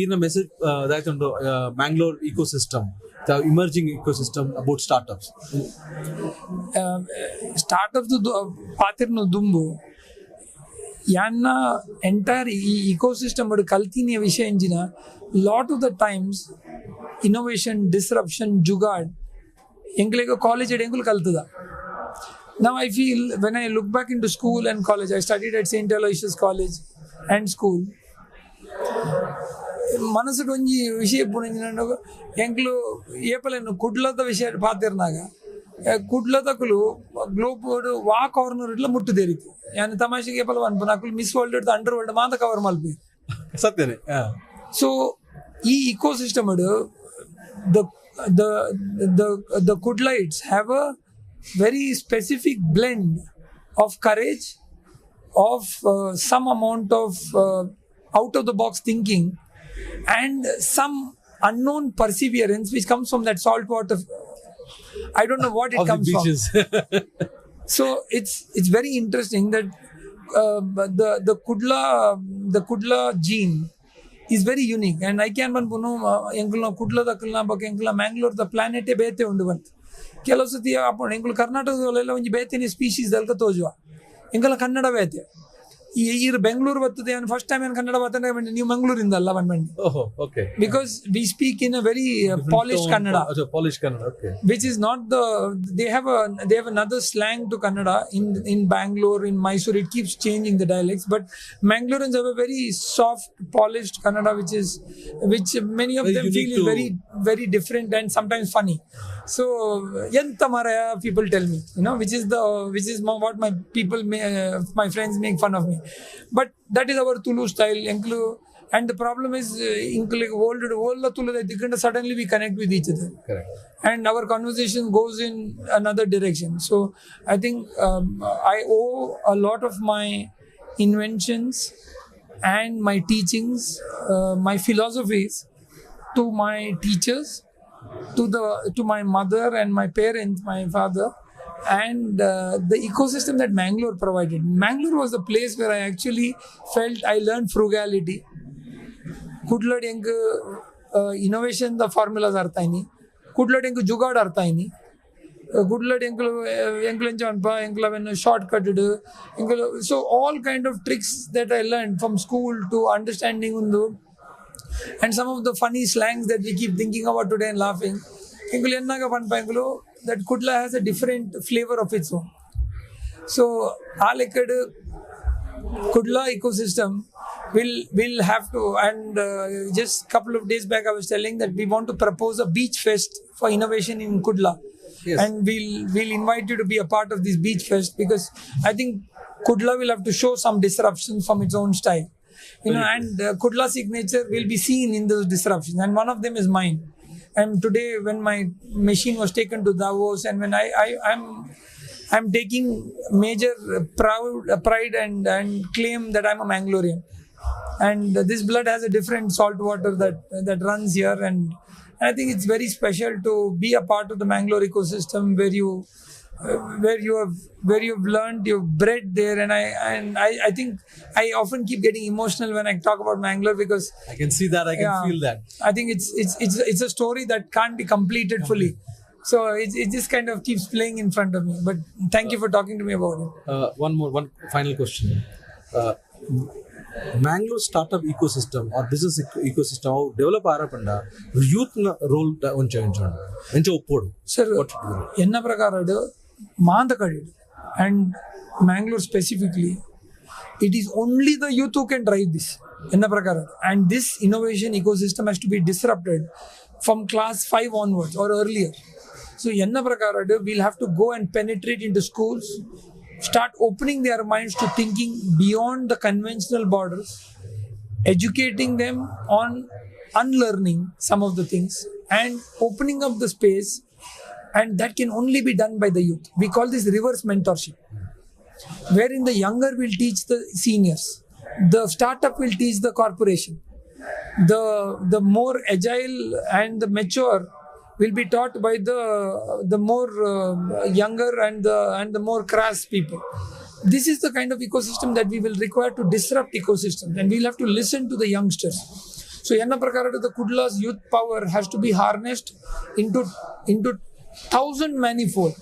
In a message that on the Mangalore ecosystem, the emerging ecosystem about startups. Startups patirno dumbu. Yanna entire ecosystem but kaltini vishay enjina. Lot of the times, innovation, disruption, jugad. Engle college at Engul kaltada. Now I feel when I look back into school and college, I studied at St. Aloysius College and school. ಮನಸ್ಸಿಗೆ ಒಂಜಿ ವಿಷಯ ಪುಣಂಜಿನ ಎಂಕ್ಲು ಏಪಲೇನು ಕುಡ್ಲದ ವಿಷಯ ಪಾತಿರ್ನಾಗ ಕುಡ್ಲದಕ್ಕಲು globe ವಾ corner ಇಟ್ಲ ಮುಟ್ಟುದೇರಿತು ಯಾನ್ ತಮಾಷೆಗೆ ಏಪಲ ಅನ್ಪು ನಾಕುಲು miss world under world ಮಾತ ಕವರ್ ಮಲ್ಪಿ ಸತ್ಯನೇ. ಸೊ ಈ ecosystem the Kudlites have a very specific blend of courage, of some amount of out of the box thinking, and some unknown perseverance which comes from that salt water. I don't know what it comes from. So it's very interesting that the Kudla gene is very unique, and I can banpuno engulna Kudla dakalna bak engula Mangalore the planet e bete undu bant ಕೆಲವು ಸತಿ ಅಪ್ಪ ಎಂಗಳು ಕರ್ನಾಟಕದಲ್ಲೆಲ್ಲ ಒಂದು ಬೇತಿನ species ದಲ್ಕ ತೋಜುವ ಎಂಗಲ Kannada ಬೇತೆ ಈ ಬೆಂಗಳೂರು ಬರ್ತದೆ first time ಏನು ಕನ್ನಡ ಬರ್ತದೆ ನೀವು ಮಂಗಳೂರಿಂದ ಅಲ್ಲ ಬಂದ್ಬಂಡಿ because we speak in a very polished Kannada which is not they have another slang to Kannada in Bangalore, in Mysore. It keeps changing the dialects, but Mangaloreans have a very soft, polished Kannada which many of them feel is very, very different and sometimes funny. So yenta maraya people tell me, which is what my people my friends make fun of me, but that is our Tulu style. And the problem is suddenly we connect with each other. Correct. And our conversation goes in another direction. So I think I owe a lot of my inventions and my teachings, my philosophies to my teachers, to my mother and my parents, my father, and the ecosystem that Mangalore provided. Mangalore was the place where I actually felt I learned frugality. ಕುಡ್ಲಡ್ ಹೆಂಗೆ innovation the formulas ಅರ್ಥ ಆಯ್ನಿ, ಕುಡ್ಲಡ್ ಹೆಂಗೆ ಜುಗಾಡ್ ಅರ್ಥ ಆಯ್ನಿ, ಕುಡ್ಲಡ್ ಎಂಕ್ಲೆಂಚ ಅನ್ಪ ಎಂಕ್ಲವೆನ್ ಶಾರ್ಟ್ ಕಟೆಡ್ ಎಂಕ್ಲ. So all kind of tricks that I learn from school to understanding ಒಂದು, and some of the funny slangs that we keep thinking about today and laughing. Engulu ennaga panpa engulu that Kudla has a different flavor of its own. So alekadu Kudla ecosystem will have to, and just couple of days back I was telling that we want to propose a beach fest for innovation in Kudla. Yes. And we'll invite you to be a part of this beach fest, because I think Kudla will have to show some disruption from its own style. And Kudla signature will be seen in those disruptions, and one of them is mine. And today when my machine was taken to Davos, and when I'm taking major pride and claim that I'm a Mangalorean, and this blood has a different salt water that runs here, and I think it's very special to be a part of the Mangalore ecosystem where you've learned, you've bred there, and I think I often keep getting emotional when I talk about Mangalore, because I can see that, I can feel that. I think it's a story that can't be completed fully. So it just kind of keeps playing in front of me. But thank you for talking to me about it. One final question. Mangalore startup ecosystem or business ecosystem how develop arapanda youth role encha oppodu sir enna prakaradu maandakadu and Mangalore specifically, it is only the youth who can drive this enna prakaradu, and this innovation ecosystem has to be disrupted from class 5 onwards or earlier. So enna prakaradu we'll have to go and penetrate into schools, start opening their minds to thinking beyond the conventional borders, educating them on unlearning some of the things and opening up the space, and that can only be done by the youth. We call this reverse mentorship, wherein the younger will teach the seniors, the startup will teach the corporation, the more agile and the mature will be taught by the more younger and the more crass people. This is the kind of ecosystem that we will require to disrupt ecosystems, and we'll have to listen to the youngsters. So Yanna Prakarata, the Kudla's youth power has to be harnessed into 1,000 manifold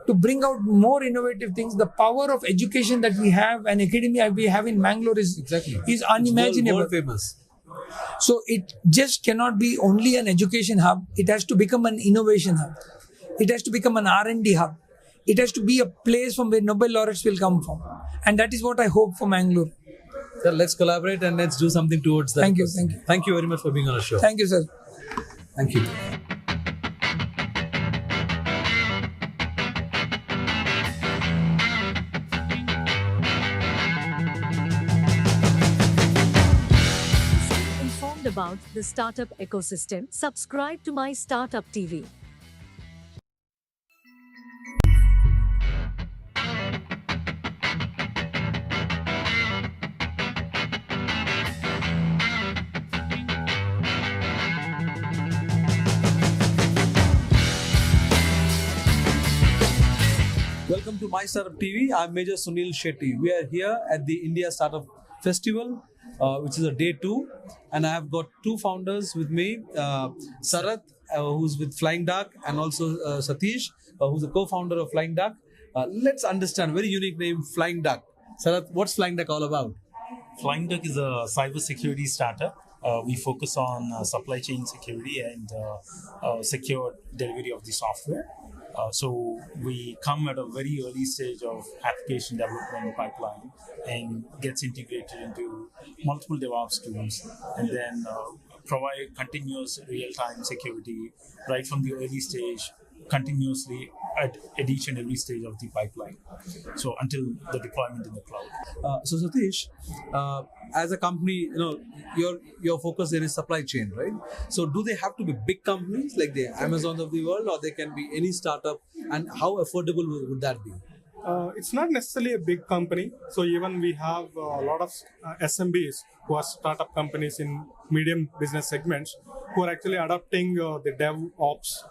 to bring out more innovative things. The power of education that we have and academia we have in Mangalore is unimaginable. World famous. So it just cannot be only an education hub. It has to become an innovation hub. It has to become an R&D hub. It has to be a place from where Nobel laureates will come from. And that is what I hope for Mangalore. So let's collaborate and let's do something towards that. Thank you. Thank you very much for being on our show. Thank you, sir. Thank you. Stay informed about the startup ecosystem. Subscribe to My Startup TV. Welcome to MyStartupTV. I'm MajorSunilShetty. We are here at the India Startup Festival, which is a day 2, and I have got 2 founders with me, Sarath, who's with Flying Duck, and also Satish, who's a co-founder of Flying Duck. Let's understand, very unique name, Flying Duck. Sarath, what's Flying Duck all about? Flying Duck is a cybersecurity startup. We focus on supply chain security and secure delivery of the software. So we come at a very early stage of application development pipeline and gets integrated into multiple DevOps tools, and then provide continuous real-time security right from the early stage, continuously at each and every stage of the pipeline. So until the deployment in the cloud. So Satish, as a company, your focus there is supply chain, right? So do they have to be big companies like the Amazon of the world, or they can be any startup? And how affordable would that be? It's not necessarily a big company. So even we have a lot of SMBs who are startup companies in medium business segments who are actually adopting the DevOps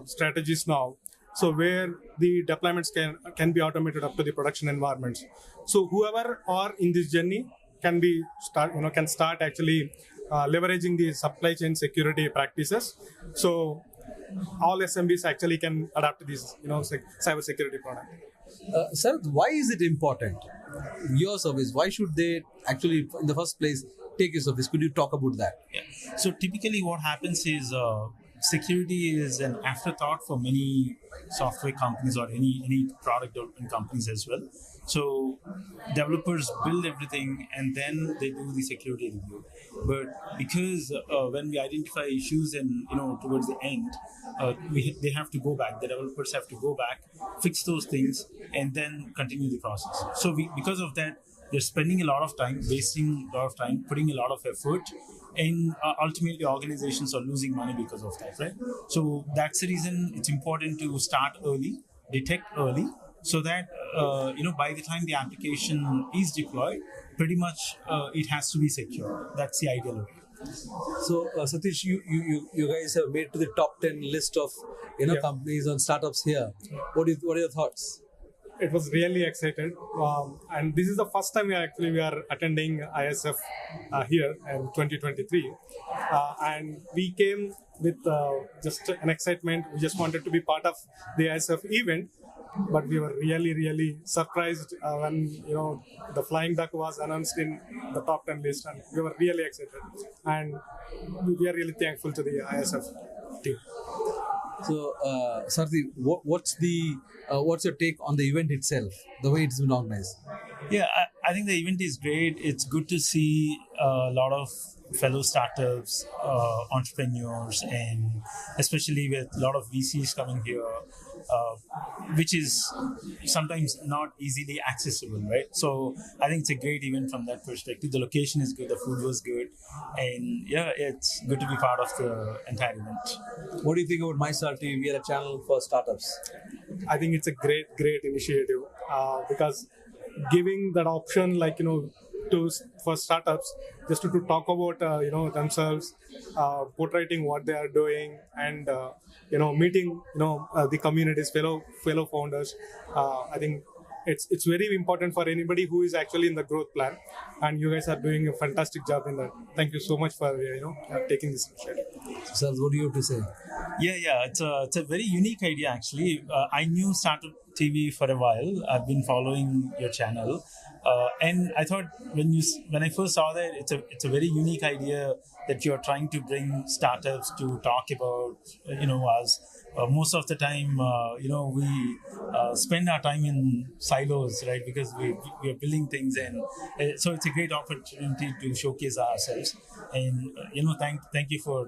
strategies now. So where the deployments can be automated up to the production environments. So whoever are in this journey can start actually leveraging the supply chain security practices. So all SMBs actually can adapt to this, cyber security product. Sir, why is it important? Your service, why should they actually, in the first place, take your service? Could you talk about that? Yeah. So typically what happens is security is an afterthought for many software companies or any product development companies as well. So developers build everything and then they do the security review. But because when we identify issues and towards the end, they have to go back. The developers have to go back, fix those things, and then continue the process. So because of that, they're spending a lot of time, wasting a lot of time, putting a lot of effort, and ultimately organizations are losing money because of that, right? So that's the reason it's important to start early, detect early, so that by the time the application is deployed, pretty much it has to be secure. That's the ideal way. So Satish, you guys have made to the top 10 list of companies and startups here. What are your thoughts? It was really excited, and this is the first time we are attending ISF here in 2023, and we came with just an excitement. We just wanted to be part of the ISF event, but we were really surprised when the Flying Duck was announced in the top 10 list, and we were really excited, and we are really thankful to the ISF team. So, Sarthi, what's your take on the event itself, the way it's been organized? Yeah, I think the event is great. It's good to see a lot of fellow startups, entrepreneurs, and especially with a lot of VCs coming here, which is sometimes not easily accessible, right? So I think it's a great event from that perspective. The location is good, the food was good, and yeah, it's good to be part of the entire event. What do you think about MyStartupTV? We are a channel for startups. I think it's a great initiative because giving that option, for startups just to talk about themselves, portraying what they are doing, and meeting the communities, fellow founders. I think it's very important for anybody who is actually in the growth plan, and you guys are doing a fantastic job in that. Thank you so much for taking this initiative. Sir, what do you have to say? Yeah, it's a very unique idea actually. I knew Startup TV for a while. I've been following your channel, and I thought when I first saw that it's a very unique idea that you're trying to bring startups to talk about us. Most of the time, we spend our time in silos, right? Because we are building things, and so it's a great opportunity to showcase ourselves. And thank you for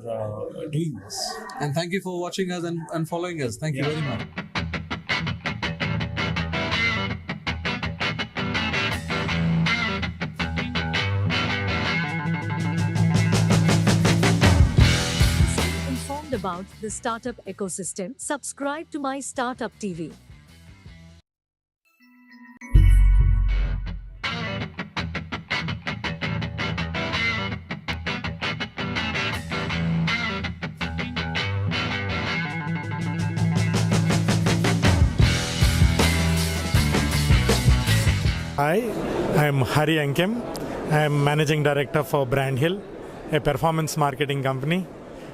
doing this. And thank you for watching us and following us. Thank you very much. About the startup ecosystem, subscribe to MyStartupTV. Hi, I'm Hari Ankem. I'm Managing Director for Brand Hill, a performance marketing company.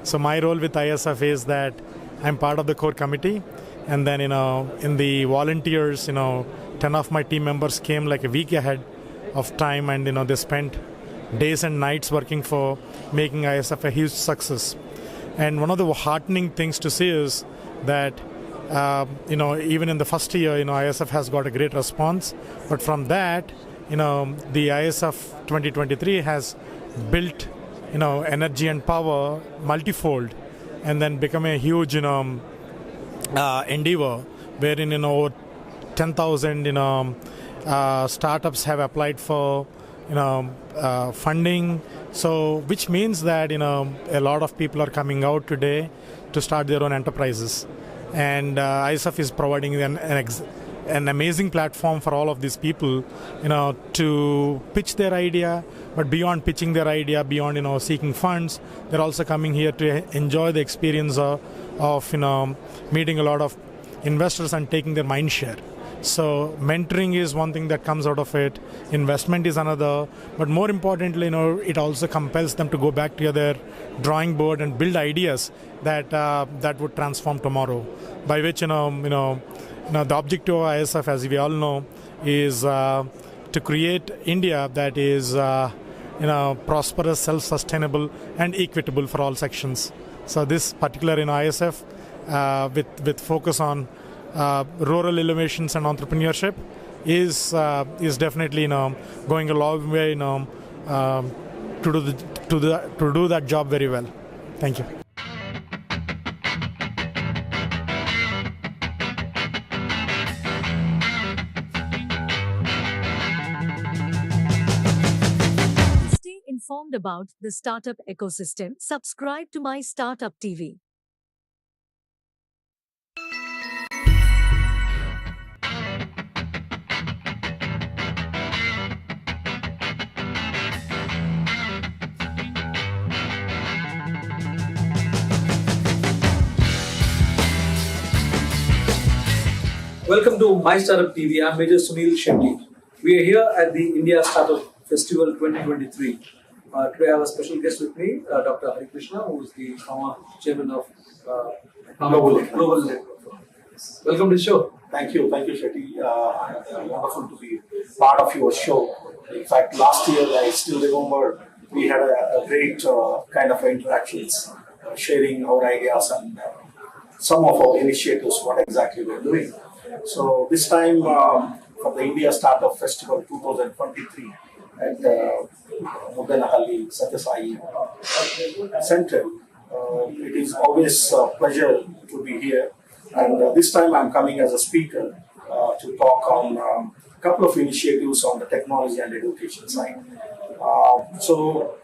So my role with ISF is that I'm part of the core committee, and then in the volunteers, 10 of my team members came like a week ahead of time, and they spent days and nights working for making ISF a huge success. And one of the heartening things to see is that even in the first year, ISF has got a great response, but from that, the ISF 2023 has built energy and power multifold, and then become a huge endeavor wherein over 10,000 startups have applied for funding. So which means that a lot of people are coming out today to start their own enterprises, and ISF is providing an amazing platform for all of these people to pitch their idea. But beyond pitching their idea, beyond seeking funds, they're also coming here to enjoy the experience of meeting a lot of investors and taking their mind share. So mentoring is one thing that comes out of it. Investment is another. But more importantly, it also compels them to go back to their drawing board and build ideas that would transform tomorrow. By which the objective of ISF, as we all know, is to create India that is prosperous, self-sustainable, and equitable for all sections. So this particular ISF, with focus on rural innovations and entrepreneurship, is definitely going a long way to do that job very well. Thank you. Informed about the startup ecosystem, subscribe to MyStartupTV. Welcome to MyStartupTV. I'm MajorSunilShetty. We are here at the India Startup Festival 2023. Today I have a special guest with me, Dr. Hari Krishna, who is the former chairman of Global Network. Welcome to the show. Thank you, Shetty. Wonderful to be part of your show. In fact, last year I still remember we had a great kind of interactions, sharing our ideas and some of our initiatives, what exactly we're doing. So this time for the India Startup Festival 2023 at Muddanahalli Satyasai Center, it is always a pleasure to be here. And this time I'm coming as a speaker to talk on a couple of initiatives on the technology and education side. So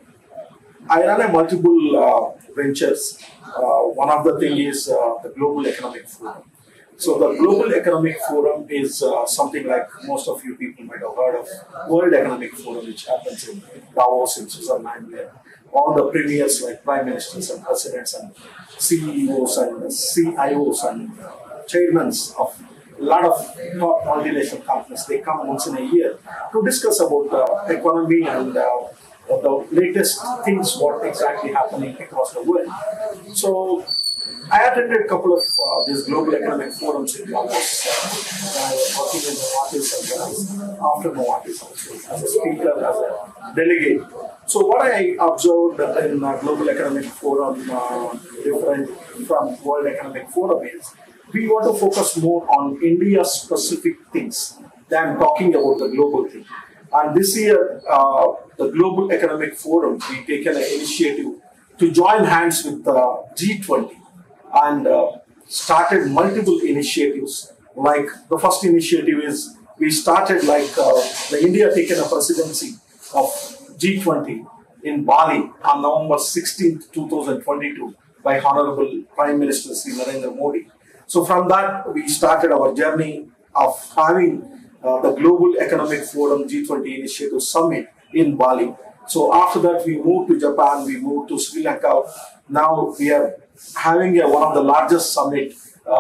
I run a multiple ventures. One of the things is the Global Economic Forum. So the Global Economic Forum is something like most of you people might have heard of. World Economic Forum, which happens in Davos in Switzerland, where all the premiers like prime ministers and presidents and CEOs and CIOs and chairmen of a lot of top multinational companies, they come once in a year to discuss about the economy and the latest things, what exactly happening across the world. So I attended a couple of these global economic forums in Davos when I was working in the office as well as after my office also, as a speaker, as a delegate. So what I observed in global economic forum, different from World Economic Forum, is we want to focus more on India-specific things than talking about the global thing. And this year, the Global Economic Forum, we taken an initiative to join hands with G20 and started multiple initiatives. Like the first initiative is we started like the India taken a presidency of G20 in Bali on November 16th, 2022 by Honorable Prime Minister Sri Narendra Modi. So from that, we started our journey of having the Global Economic Forum G20 Initiative Summit in Bali. So after that, we moved to Japan, we moved to Sri Lanka. Now we are having one of the largest summit,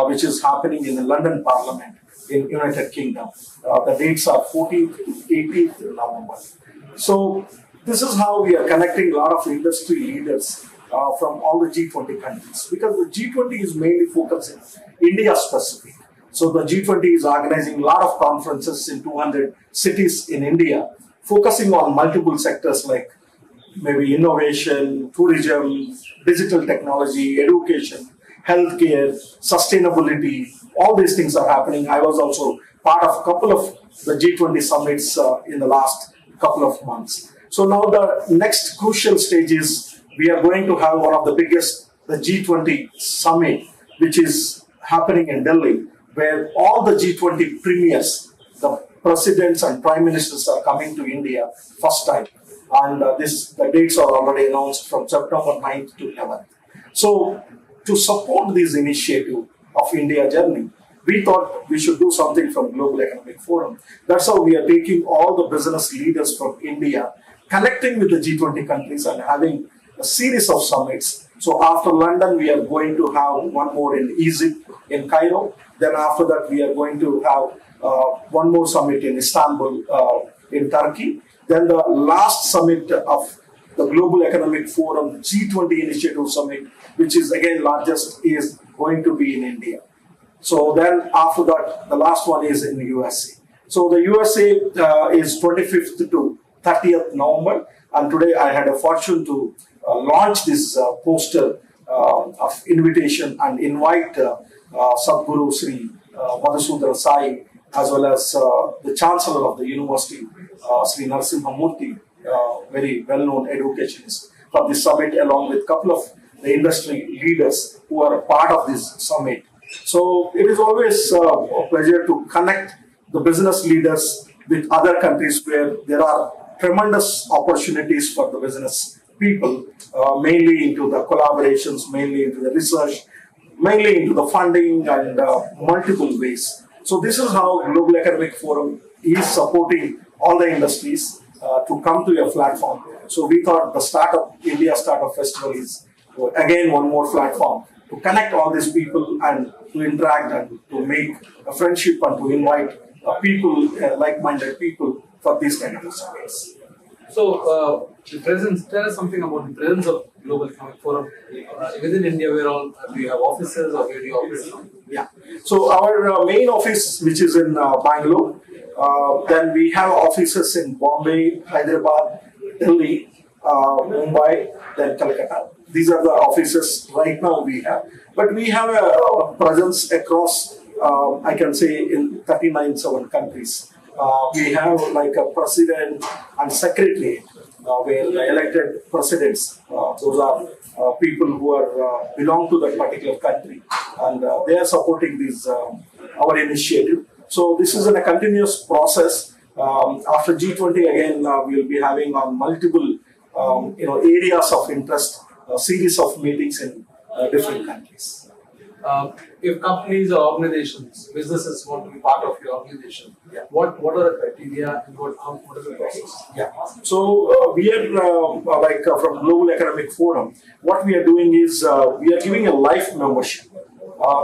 which is happening in the London Parliament in United Kingdom. The dates are 14th to 18th November. So this is how we are connecting a lot of industry leaders from all the G20 countries, because the G20 is mainly focusing India specific. So the G20 is organizing a lot of conferences in 200 cities in India, focusing on multiple sectors like maybe innovation, tourism, digital technology, education, healthcare, sustainability. All these things are happening. I was also part of a couple of the G20 summits in the last couple of months. So now the next crucial stage is we are going to have one of the biggest, the G20 summit, which is happening in Delhi, where all the G20 premiers, the presidents and prime ministers are coming to India first time. And the dates are already announced from September 9th to 11th. So to support this initiative of India journey, we thought we should do something from Global Economic Forum. That's how we are taking all the business leaders from India, connecting with the G20 countries and having a series of summits. So after London, we are going to have one more in Egypt, in Cairo. Then after that, we are going to have one more summit in Istanbul, in Turkey. Then the last summit of the Global Economic Forum, G20 Initiative Summit, which is again largest, is going to be in India. So then after that, the last one is in the USA. So the USA is 25th to 30th November. And today I had a fortune to launch this poster of invitation and invite Sadhguru Sri Madhusudana Sai, as well as the Chancellor of the University, Sri Narasimha Murthy, very well-known educationist, for this summit, along with a couple of the industry leaders who are a part of this summit. So it is always a pleasure to connect the business leaders with other countries where there are tremendous opportunities for the business people, mainly into the collaborations, mainly into the research, mainly into the funding and multiple ways. So this is how Global Economic Forum is supporting all the industries to come to a platform. So we thought the India Startup Festival is again one more platform to connect all these people and to interact and to make a friendship and to invite people, like-minded people, for these kind of summits. So, the presence, tell us something about the presence of Global Economic Forum within India. Where all do you have offices, or where do you operate from? Yeah. So our main office, which is in Bangalore, then we have offices in Bombay, Hyderabad, Delhi, Mumbai, then Calcutta. These are the offices right now we have. But we have a presence across, I can say, in 39 countries. We have like a president and secretariat, where the elected presidents, those are people who are belong to that particular country, and they are supporting this our initiative. So this is a continuous process. After G20, again, we will be having on multiple areas of interest, a series of meetings in different countries. if companies or organizations, businesses want to be part of your organization, what are the criteria and what is the process? So we are from Global Economic Forum. What we are doing is we are giving a life membership.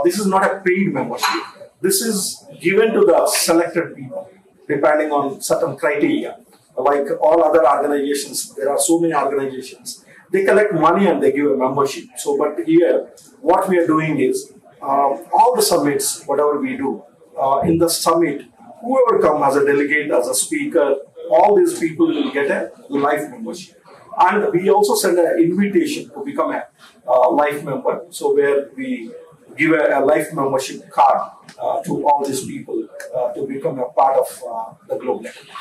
This is not a paid membership. This is given to the selected people depending on certain criteria. Like all other organizations, there are so many organizations. They collect money and they give a membership. So, but here, what we are doing is all the summits, whatever we do, in the summit, whoever comes as a delegate, as a speaker, all these people will get a life membership. And we also send an invitation to become a life member. So, where we give a life membership card to all these people to become a part of the global economy.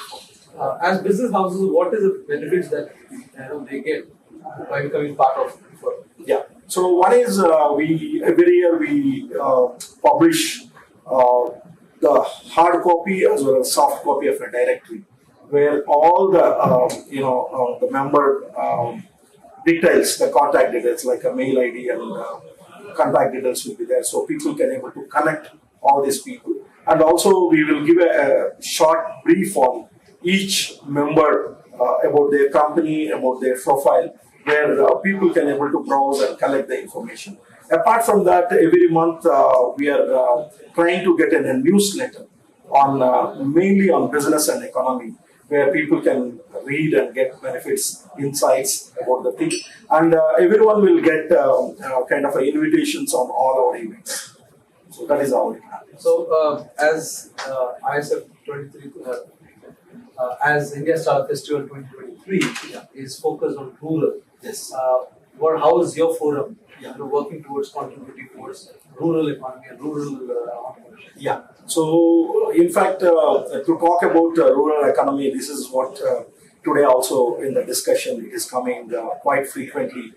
As business houses, what is the benefits that they get by becoming part of it? So one is we every year we publish the hard copy as well as soft copy of a directory, where all the the member details, the contact details like a mail ID and contact details will be there, so people can able to connect all these people. And also we will give a short brief on each member about their company, about their profile, where people can able to browse and collect the information. Apart from that, every month we are trying to get in a newsletter on mainly on business and economy, where people can read and get benefits, insights about the thing. And everyone will get kind of invitations on all our events. So that is how it happens. So as ISF 23, as India Startup Festival 2023 is focused on rural. Yes. How is your forum working towards contributing towards rural economy and rural entrepreneurship? So in fact, to talk about rural economy, this is what today also in the discussion it is coming quite frequently.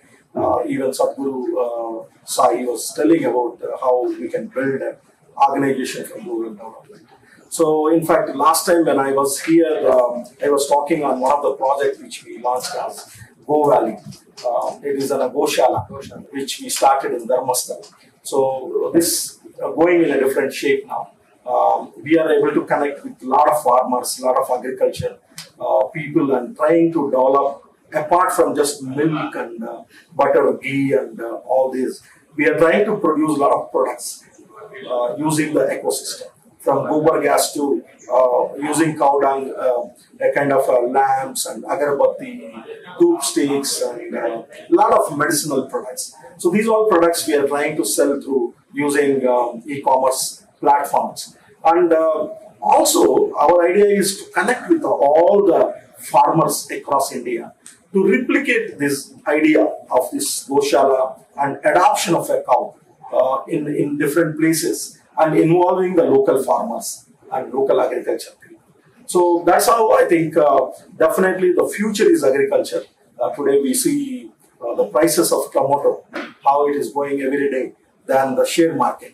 Even Sadhguru Sai was telling about how we can build an organization for rural development. So in fact, last time when I was here, I was talking on one of the projects which we launched as Go Valley. It is a Goshala, which we started in Dharmasthala. So this going in a different shape now. We are able to connect with a lot of farmers, a lot of agriculture people, and trying to develop, apart from just milk and butter, ghee and all this, we are trying to produce a lot of products using the ecosystem. From gobar gas to using cow dung, a kind of lamps and agarbatti, doop sticks, and a lot of medicinal products. So these all products we are trying to sell through using e-commerce platforms. And also our idea is to connect with all the farmers across India to replicate this idea of this Goshala and adoption of a cow in different places, and involving the local farmers and local agriculture people. So that's how I think definitely the future is agriculture. Today we see the prices of tomato, how it is going every day than the share market.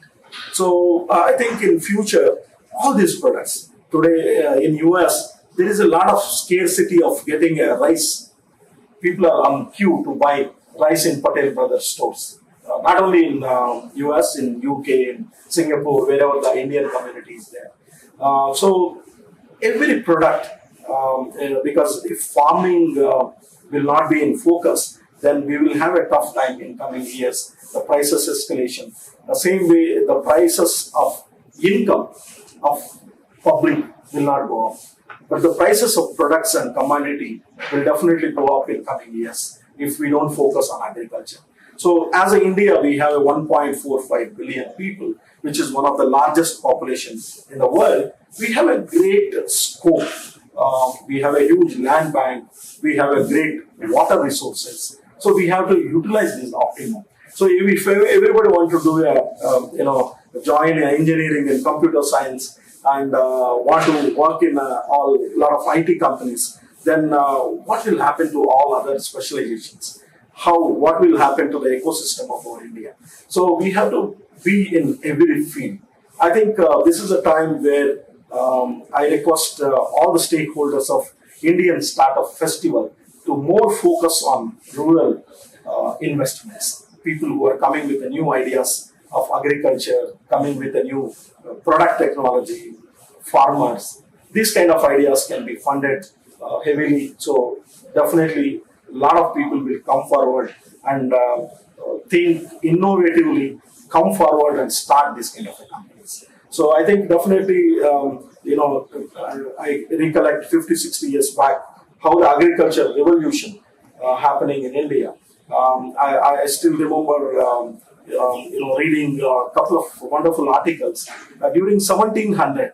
So I think in future, all these products, today in US, there is a lot of scarcity of getting rice. People are on queue to buy rice in Patel Brothers stores. Not only in US, in UK, in Singapore, wherever the Indian community is there. So every product, because if farming will not be in focus, then we will have a tough time in coming years. The prices escalation. The same way, the prices of income of public will not go up. But the prices of products and commodity will definitely go up in coming years if we don't focus on agriculture. So as in India, we have 1.45 billion people, which is one of the largest populations in the world. We have a great scope. We have a huge land bank. We have a great water resources. So we have to utilize this optimum. So if everybody wants to do join engineering and computer science and want to work in a lot of IT companies, then what will happen to all other specializations? What will happen to the ecosystem of our India? So we have to be in every field. I think this is a time where I request all the stakeholders of Indian Startup Festival to more focus on rural investments. People who are coming with the new ideas of agriculture, coming with a new product technology, farmers. These kind of ideas can be funded heavily. So definitely a lot of people will come forward and think innovatively, come forward and start this kind of companies. So I think definitely, I recollect 50, 60 years back how the agriculture revolution happening in India. I still remember, reading a couple of wonderful articles. During 1700,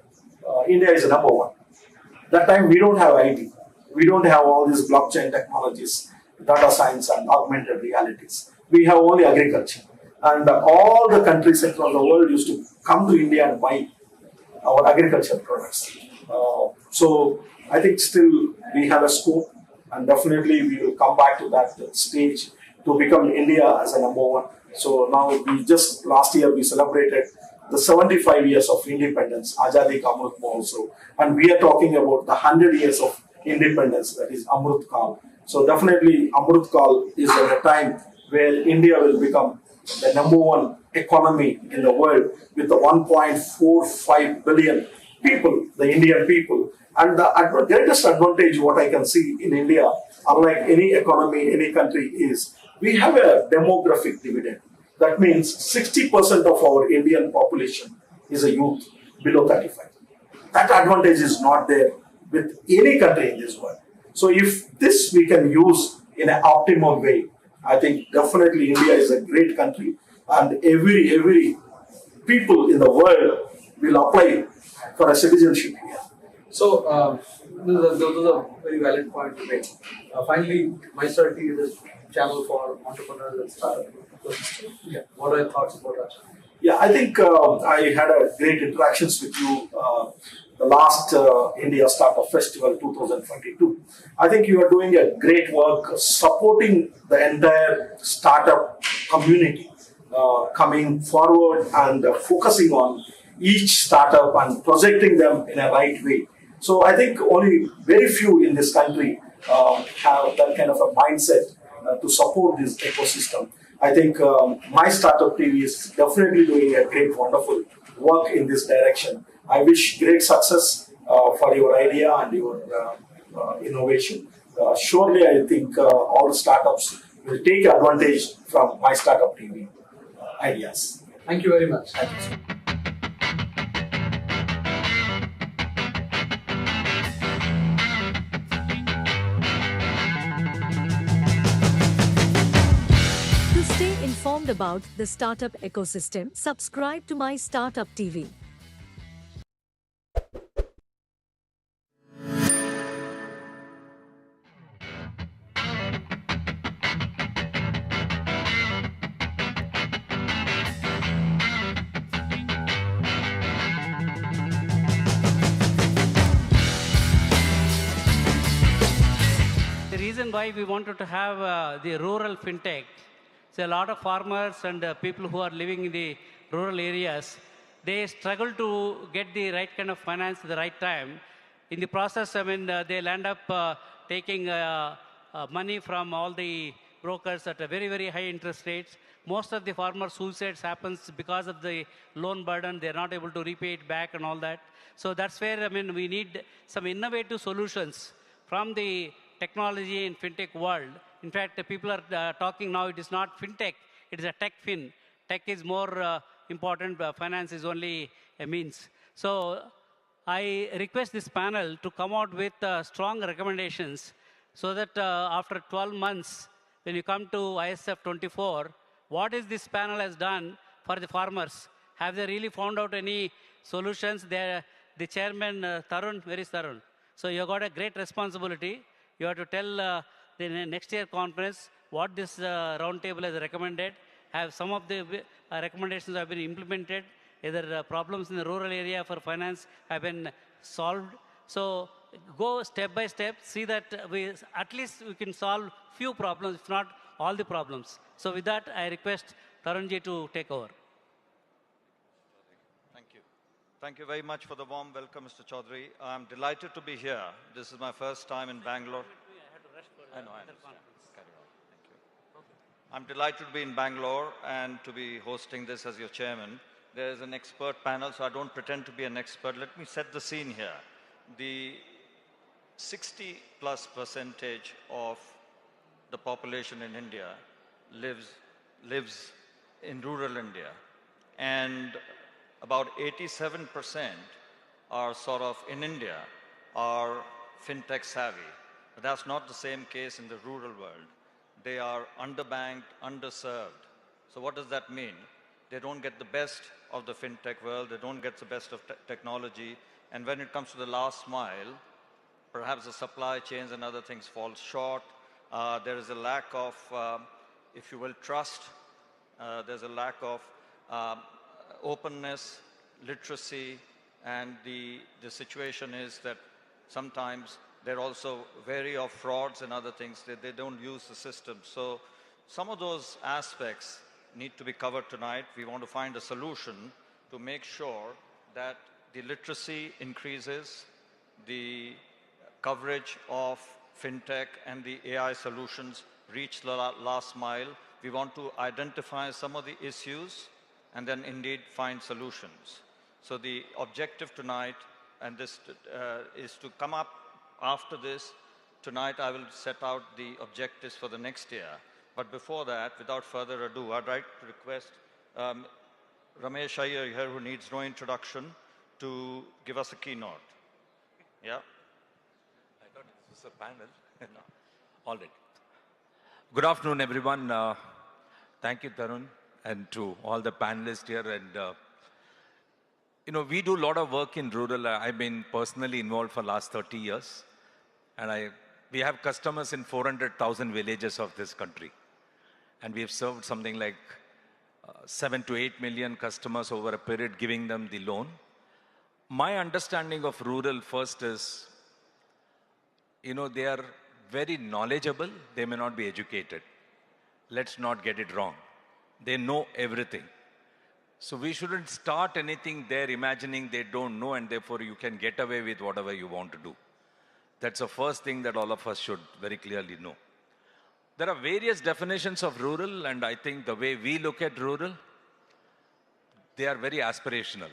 India is number one. That time we don't have IT. We don't have all these blockchain technologies, data science and augmented realities. We have only agriculture. And all the countries across the world used to come to India and buy our agriculture products. So I think still we have a scope, and definitely we will come back to that stage to become India as a number one. So now last year we celebrated the 75 years of independence, Azadi Ka Amrit Mahotsav, and we are talking about the 100 years of independence, that is Amrit Kal. So definitely Amrit Kal is at a time where India will become the number one economy in the world with the 1.45 billion people, the Indian people. And the greatest advantage what I can see in India, unlike any economy, any country, is we have a demographic dividend. That means 60% of our Indian population is a youth below 35. That advantage is not there with any country in this world. So if this we can use in an optimum way, I think definitely India is a great country, and every people in the world will apply for a citizenship here. So, those are very valid points to make. Finally, MyStartupTV is a channel for entrepreneurs and startups. Yeah. What are your thoughts about that? Yeah, I think I had a great interactions with you the last India Startup Festival 2022. I think you are doing a great work supporting the entire startup community, coming forward and focusing on each startup and projecting them in a right way. So I think only very few in this country have that kind of a mindset to support this ecosystem. I think MyStartupTV is definitely doing a great, wonderful work in this direction. I wish great success for your idea and your innovation. Surely, I think all startups will take advantage from MyStartupTV ideas. Thank you very much. Thank you, sir. To stay informed about the startup ecosystem, subscribe to MyStartupTV. The reason why we wanted to have the rural fintech, so a lot of farmers and people who are living in the rural areas, they struggle to get the right kind of finance at the right time. In the process, they'll end up taking money from all the brokers at a very, very high interest rates. Most of the farmer suicides happens because of the loan burden. They're not able to repay it back and all that. So that's where, we need some innovative solutions from the technology and fintech world. In fact, the people are talking now, it is not fintech, it is a tech fin. Tech is more important, finance is only a means. So I request this panel to come out with strong recommendations so that after 12 months, when you come to ISF 24, what is this panel has done for the farmers? Have they really found out any solutions? The chairman, Tarun, where is Tarun? So you got a great responsibility. You have to tell the next year conference what this roundtable has recommended. Have some of the recommendations have been implemented. Either problems in the rural area for finance have been solved. So go step by step, see that at least we can solve few problems, if not all the problems. So with that, I request Tarunji to take over. Thank you. Thank you very much for the warm welcome, Mr. Chaudhary. I'm delighted to be here. This is my first time in Bangalore. I know, I understand. Carry on. Thank you. I'm delighted to be in Bangalore and to be hosting this as your chairman. There is an expert panel, so I don't pretend to be an expert. Let me set the scene here. The 60+% of the population in India lives in rural India, and about 87% are sort of in India are fintech savvy. But that's not the same case in the rural world. They are underbanked, underserved. So what does that mean? They don't get the best of the fintech world, they don't get the best of technology, and when it comes to the last mile, perhaps the supply chains and other things fall short. There is a lack of, if you will, trust. There's a lack of openness, literacy, and the situation is that sometimes they're also wary of frauds and other things. They don't use the system. So some of those aspects need to be covered tonight. We want to find a solution to make sure that the literacy increases, the coverage of fintech and the AI solutions reach the last mile. We want to identify some of the issues and then indeed find solutions. So the objective tonight, and this is to come up after this. Tonight I will set out the objectives for the next year. But before that, without further ado, I'd like to request Ramesh Iyer here, who needs no introduction, to give us a keynote. Yeah? I thought this was a panel. No. All right. Good afternoon, everyone. Thank you, Tarun, and to all the panelists here. And we do a lot of work in rural. I've been personally involved for the last 30 years. And we have customers in 400,000 villages of this country. And we have served something like 7 to 8 million customers over a period, giving them the loan. My understanding of rural first is, they are very knowledgeable. They may not be educated. Let's not get it wrong. They know everything. So we shouldn't start anything there imagining they don't know, and therefore you can get away with whatever you want to do. That's the first thing that all of us should very clearly know. There are various definitions of rural, and I think the way we look at rural, they are very aspirational.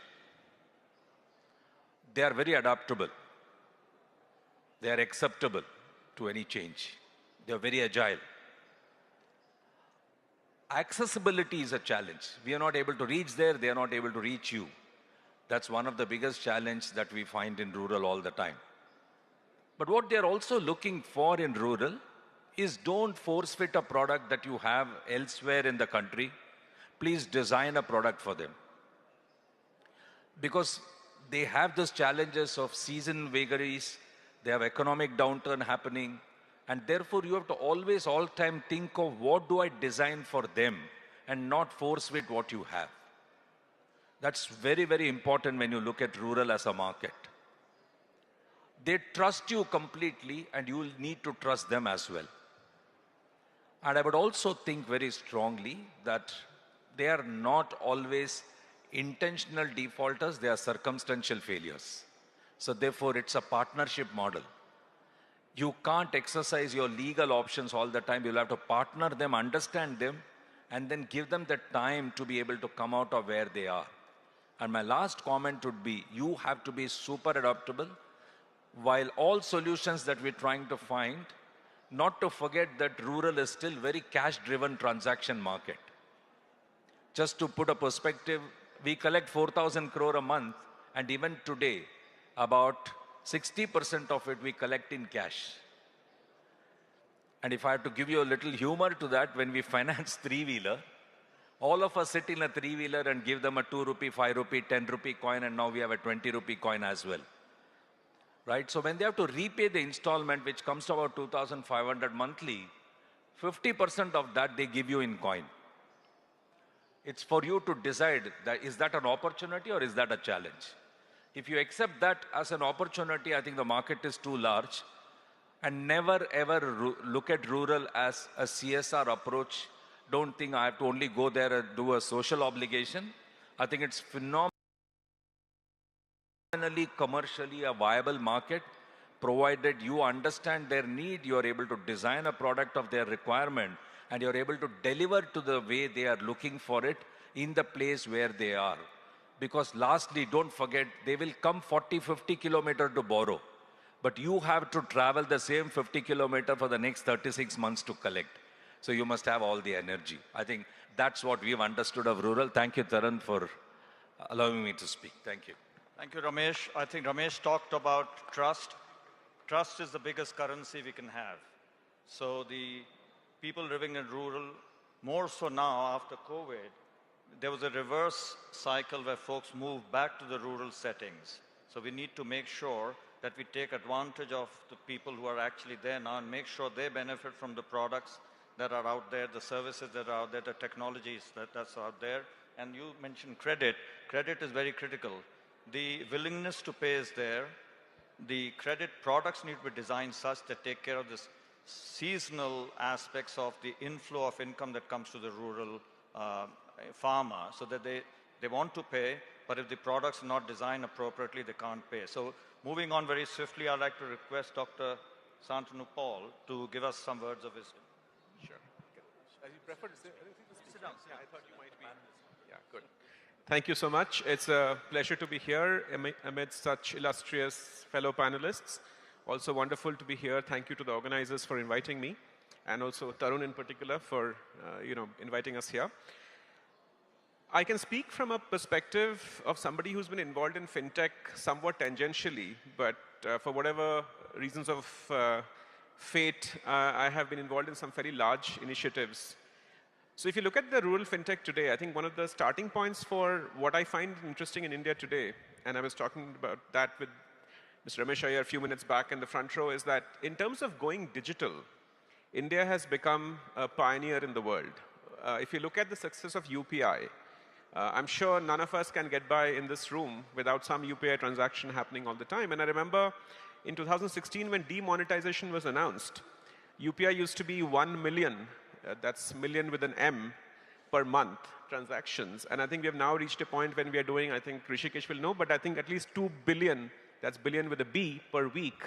They are very adaptable. They are acceptable to any change. They are very agile. Accessibility is a challenge. We are not able to reach there, they are not able to reach you. That's one of the biggest challenges that we find in rural all the time. But what they are also looking for in rural is don't force fit a product that you have elsewhere in the country. Please design a product for them. Because they have those challenges of season vagaries, they have economic downturn happening, and therefore you have to always all time think of what do I design for them and not force fit what you have. That's very, very important when you look at rural as a market. They trust you completely, and you will need to trust them as well. And I would also think very strongly that they are not always intentional defaulters, they are circumstantial failures. So therefore, it's a partnership model. You can't exercise your legal options all the time. You'll have to partner them, understand them, and then give them the time to be able to come out of where they are. And my last comment would be, you have to be super adaptable. While all solutions that we're trying to find, not to forget that rural is still very cash-driven transaction market. Just to put a perspective, we collect 4,000 crore a month, and even today, about 60% of it we collect in cash. And if I have to give you a little humor to that, when we finance three-wheeler, all of us sit in a three-wheeler and give them a 2 rupee, 5 rupee, 10 rupee coin, and now we have a 20 rupee coin as well. Right? So when they have to repay the installment, which comes to about 2,500 monthly, 50% of that they give you in coin. It's for you to decide that is that an opportunity or is that a challenge? If you accept that as an opportunity, I think the market is too large. And never ever look at rural as a CSR approach. Don't think I have to only go there and do a social obligation. I think it's phenomenally commercially a viable market, provided you understand their need, you are able to design a product of their requirement, and you're able to deliver to the way they are looking for it in the place where they are. Because lastly, don't forget, they will come 40, 50 kilometers to borrow. But you have to travel the same 50 kilometers for the next 36 months to collect. So you must have all the energy. I think that's what we've understood of rural. Thank you, Taran, for allowing me to speak. Thank you. Thank you, Ramesh. I think Ramesh talked about trust. Trust is the biggest currency we can have. So the people living in rural, more so now after COVID, there was a reverse cycle where folks moved back to the rural settings. So we need to make sure that we take advantage of the people who are actually there now and make sure they benefit from the products that are out there, the services that are out there, the technologies that's out there. And you mentioned credit. Credit is very critical. The willingness to pay is there. The credit products need to be designed such that take care of this seasonal aspects of the inflow of income that comes to the rural farmer, so that they want to pay, but if the products are not designed appropriately, they can't pay. So moving on very swiftly, I'd like to request Dr. Santanu Paul to give us some words of wisdom. Sure. As you prefer to sit down. Yeah, I thought you might be. Yeah, good. Thank you so much. It's a pleasure to be here amidst such illustrious fellow panelists. Also wonderful to be here. Thank you to the organizers for inviting me, and also Tarun in particular for inviting us here. I can speak from a perspective of somebody who's been involved in fintech somewhat tangentially, but for whatever reasons of fate, I have been involved in some very large initiatives. So if you look at the rural fintech today, I think one of the starting points for what I find interesting in India today, and I was talking about that with Mr. Ramesh Iyer a few minutes back in the front row, is that in terms of going digital, India has become a pioneer in the world. If you look at the success of UPI, I'm sure none of us can get by in this room without some UPI transaction happening all the time. And I remember in 2016 when demonetization was announced, UPI used to be 1 million, that's million with an M, per month transactions. And I think we have now reached a point when we are doing, I think Rishikesh will know, but I think at least 2 billion, that's billion with a B, per week.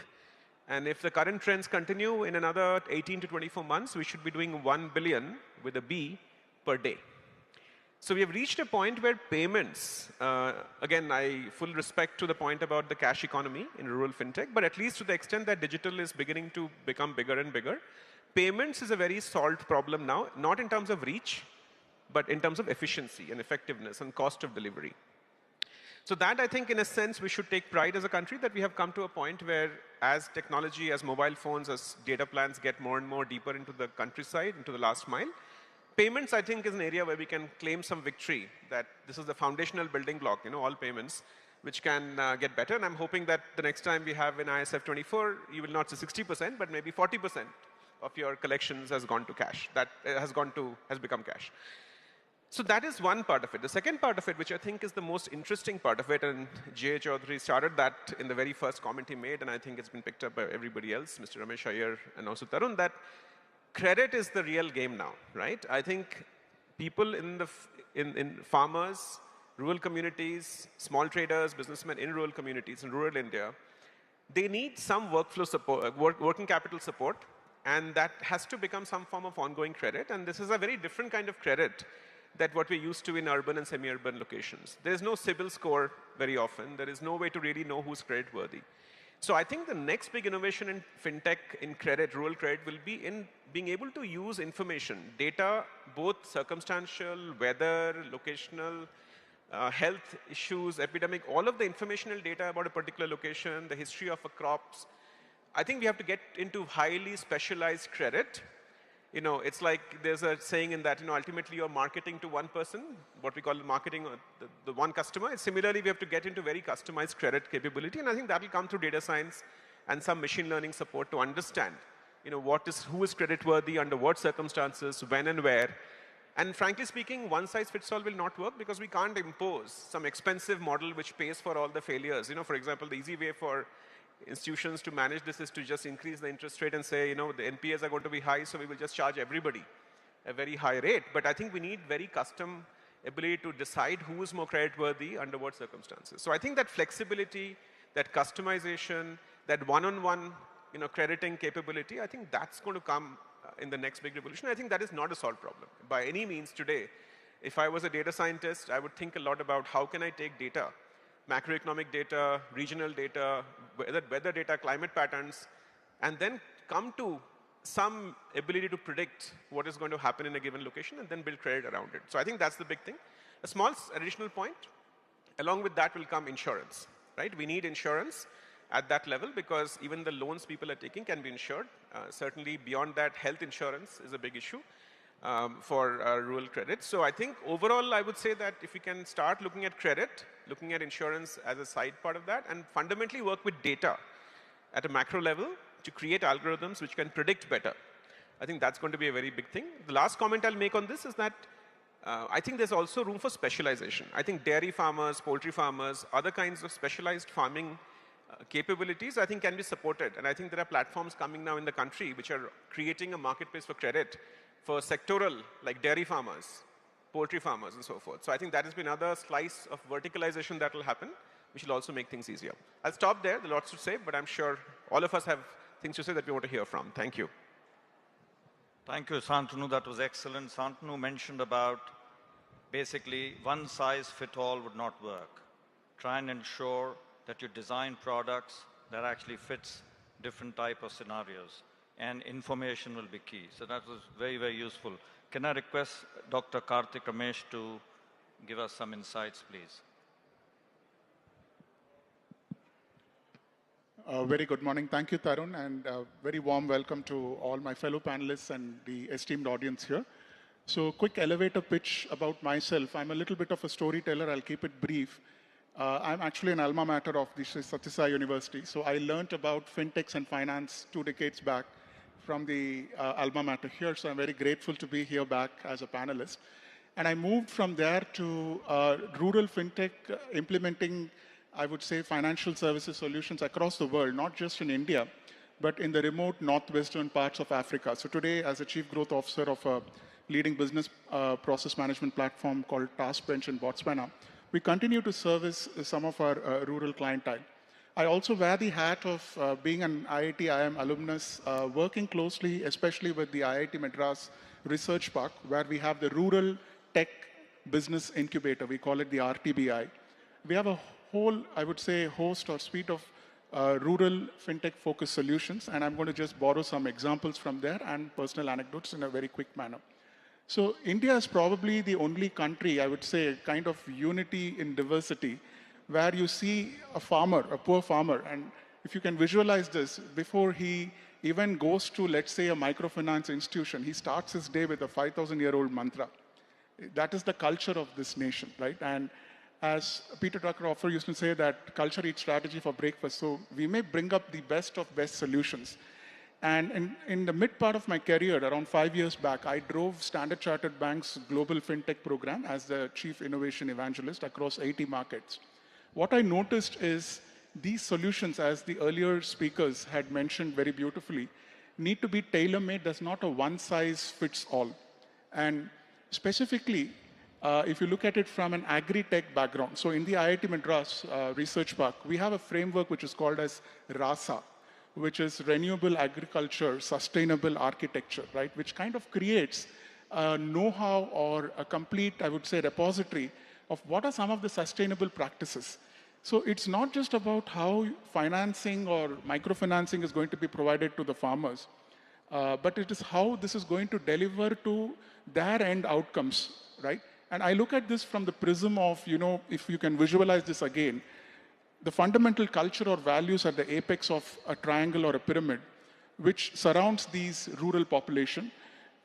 And if the current trends continue in another 18 to 24 months, we should be doing 1 billion with a B per day. So we have reached a point where payments, again, I full respect to the point about the cash economy in rural fintech, but at least to the extent that digital is beginning to become bigger and bigger, payments is a very solved problem now, not in terms of reach, but in terms of efficiency and effectiveness and cost of delivery. So that, I think, in a sense, we should take pride as a country that we have come to a point where as technology, as mobile phones, as data plans get more and more deeper into the countryside, into the last mile, payments, I think, is an area where we can claim some victory, that this is the foundational building block, all payments, which can get better. And I'm hoping that the next time we have in ISF 24, you will not say 60%, but maybe 40% of your collections has gone to cash, that has become cash. So that is one part of it. The second part of it, which I think is the most interesting part of it, and Jay Chaudhary started that in the very first comment he made, and I think it's been picked up by everybody else, Mr. Ramesh Iyer and also Tarun, that credit is the real game now, right? I think people in farmers, rural communities, small traders, businessmen in rural communities in rural India, they need some workflow support, working capital support, and that has to become some form of ongoing credit. And this is a very different kind of credit that what we're used to in urban and semi-urban locations. There is no CIBIL score very often. There is no way to really know who's credit-worthy. So I think the next big innovation in fintech, in credit, rural credit, will be in being able to use information, data, both circumstantial, weather, locational, health issues, epidemic, all of the informational data about a particular location, the history of a crops. I think we have to get into highly specialized credit. It's like there's a saying in that, ultimately you're marketing to one person, what we call marketing the one customer. Similarly, we have to get into very customized credit capability, and I think that will come through data science and some machine learning support to understand, who is creditworthy, under what circumstances, when and where. And frankly speaking, one size fits all will not work because we can't impose some expensive model which pays for all the failures. For example, the easy way for institutions to manage this is to just increase the interest rate and say, the NPAs are going to be high, so we will just charge everybody a very high rate. But I think we need very custom ability to decide who is more creditworthy under what circumstances. So I think that flexibility, that customization, that one-on-one crediting capability, I think that's going to come in the next big revolution. I think that is not a solved problem. By any means today, if I was a data scientist, I would think a lot about how can I take data, macroeconomic data, regional data, weather data, climate patterns, and then come to some ability to predict what is going to happen in a given location and then build credit around it. So I think that's the big thing. A small additional point, along with that will come insurance, right? We need insurance at that level because even the loans people are taking can be insured. Certainly beyond that, health insurance is a big issue for rural credit. So I think overall, I would say that if we can start looking at credit, looking at insurance as a side part of that, and fundamentally work with data at a macro level to create algorithms which can predict better. I think that's going to be a very big thing. The last comment I'll make on this is that I think there's also room for specialization. I think dairy farmers, poultry farmers, other kinds of specialized farming capabilities, I think can be supported. And I think there are platforms coming now in the country which are creating a marketplace for credit for sectoral, like dairy farmers, poultry farmers, and so forth. So I think that has been another slice of verticalization that will happen, which will also make things easier. I'll stop there. There are lots to say, but I'm sure all of us have things to say that we want to hear from. Thank you. Thank you, Santanu. That was excellent. Santanu mentioned about basically one size fit all would not work. Try and ensure that you design products that actually fits different type of scenarios. And information will be key. So that was very, very useful. Can I request Dr. Karthik Ramesh to give us some insights, please? Very good morning. Thank you, Tarun, and very warm welcome to all my fellow panelists and the esteemed audience here. So quick elevator pitch about myself. I'm a little bit of a storyteller. I'll keep it brief. I'm actually an alma mater of the Sathya Sai University. So I learned about fintechs and finance 2 decades back from the alma mater here. So I'm very grateful to be here back as a panelist. And I moved from there to rural fintech, implementing, I would say, financial services solutions across the world, not just in India, but in the remote northwestern parts of Africa. So today, as a chief growth officer of a leading business process management platform called TaskBench in Botswana, we continue to service some of our rural clientele. I also wear the hat of being an IIT IIM alumnus, working closely, especially with the IIT Madras Research Park, where we have the Rural Tech Business Incubator. We call it the RTBI. We have a whole, I would say, host or suite of rural fintech-focused solutions, and I'm going to just borrow some examples from there and personal anecdotes in a very quick manner. So India is probably the only country, I would say, kind of unity in diversity, where you see a farmer, a poor farmer, and if you can visualize this, before he even goes to, let's say, a microfinance institution, he starts his day with a 5,000-year-old mantra. That is the culture of this nation, right? And as Peter Drucker used to say that culture eats strategy for breakfast, so we may bring up the best of best solutions. And in the mid part of my career, around 5 years back, I drove Standard Chartered Bank's global fintech program as the chief innovation evangelist across 80 markets. What I noticed is these solutions, as the earlier speakers had mentioned very beautifully, need to be tailor-made. There's not a one-size-fits-all. And specifically, if you look at it from an agri-tech background, so in the IIT Madras Research Park, we have a framework which is called as RASA, which is Renewable Agriculture Sustainable Architecture, right? Which kind of creates a know-how or a complete, I would say, repository of what are some of the sustainable practices. So it's not just about how financing or microfinancing is going to be provided to the farmers, but it is how this is going to deliver to their end outcomes, right? And I look at this from the prism of, if you can visualize this again, the fundamental culture or values at the apex of a triangle or a pyramid, which surrounds these rural population,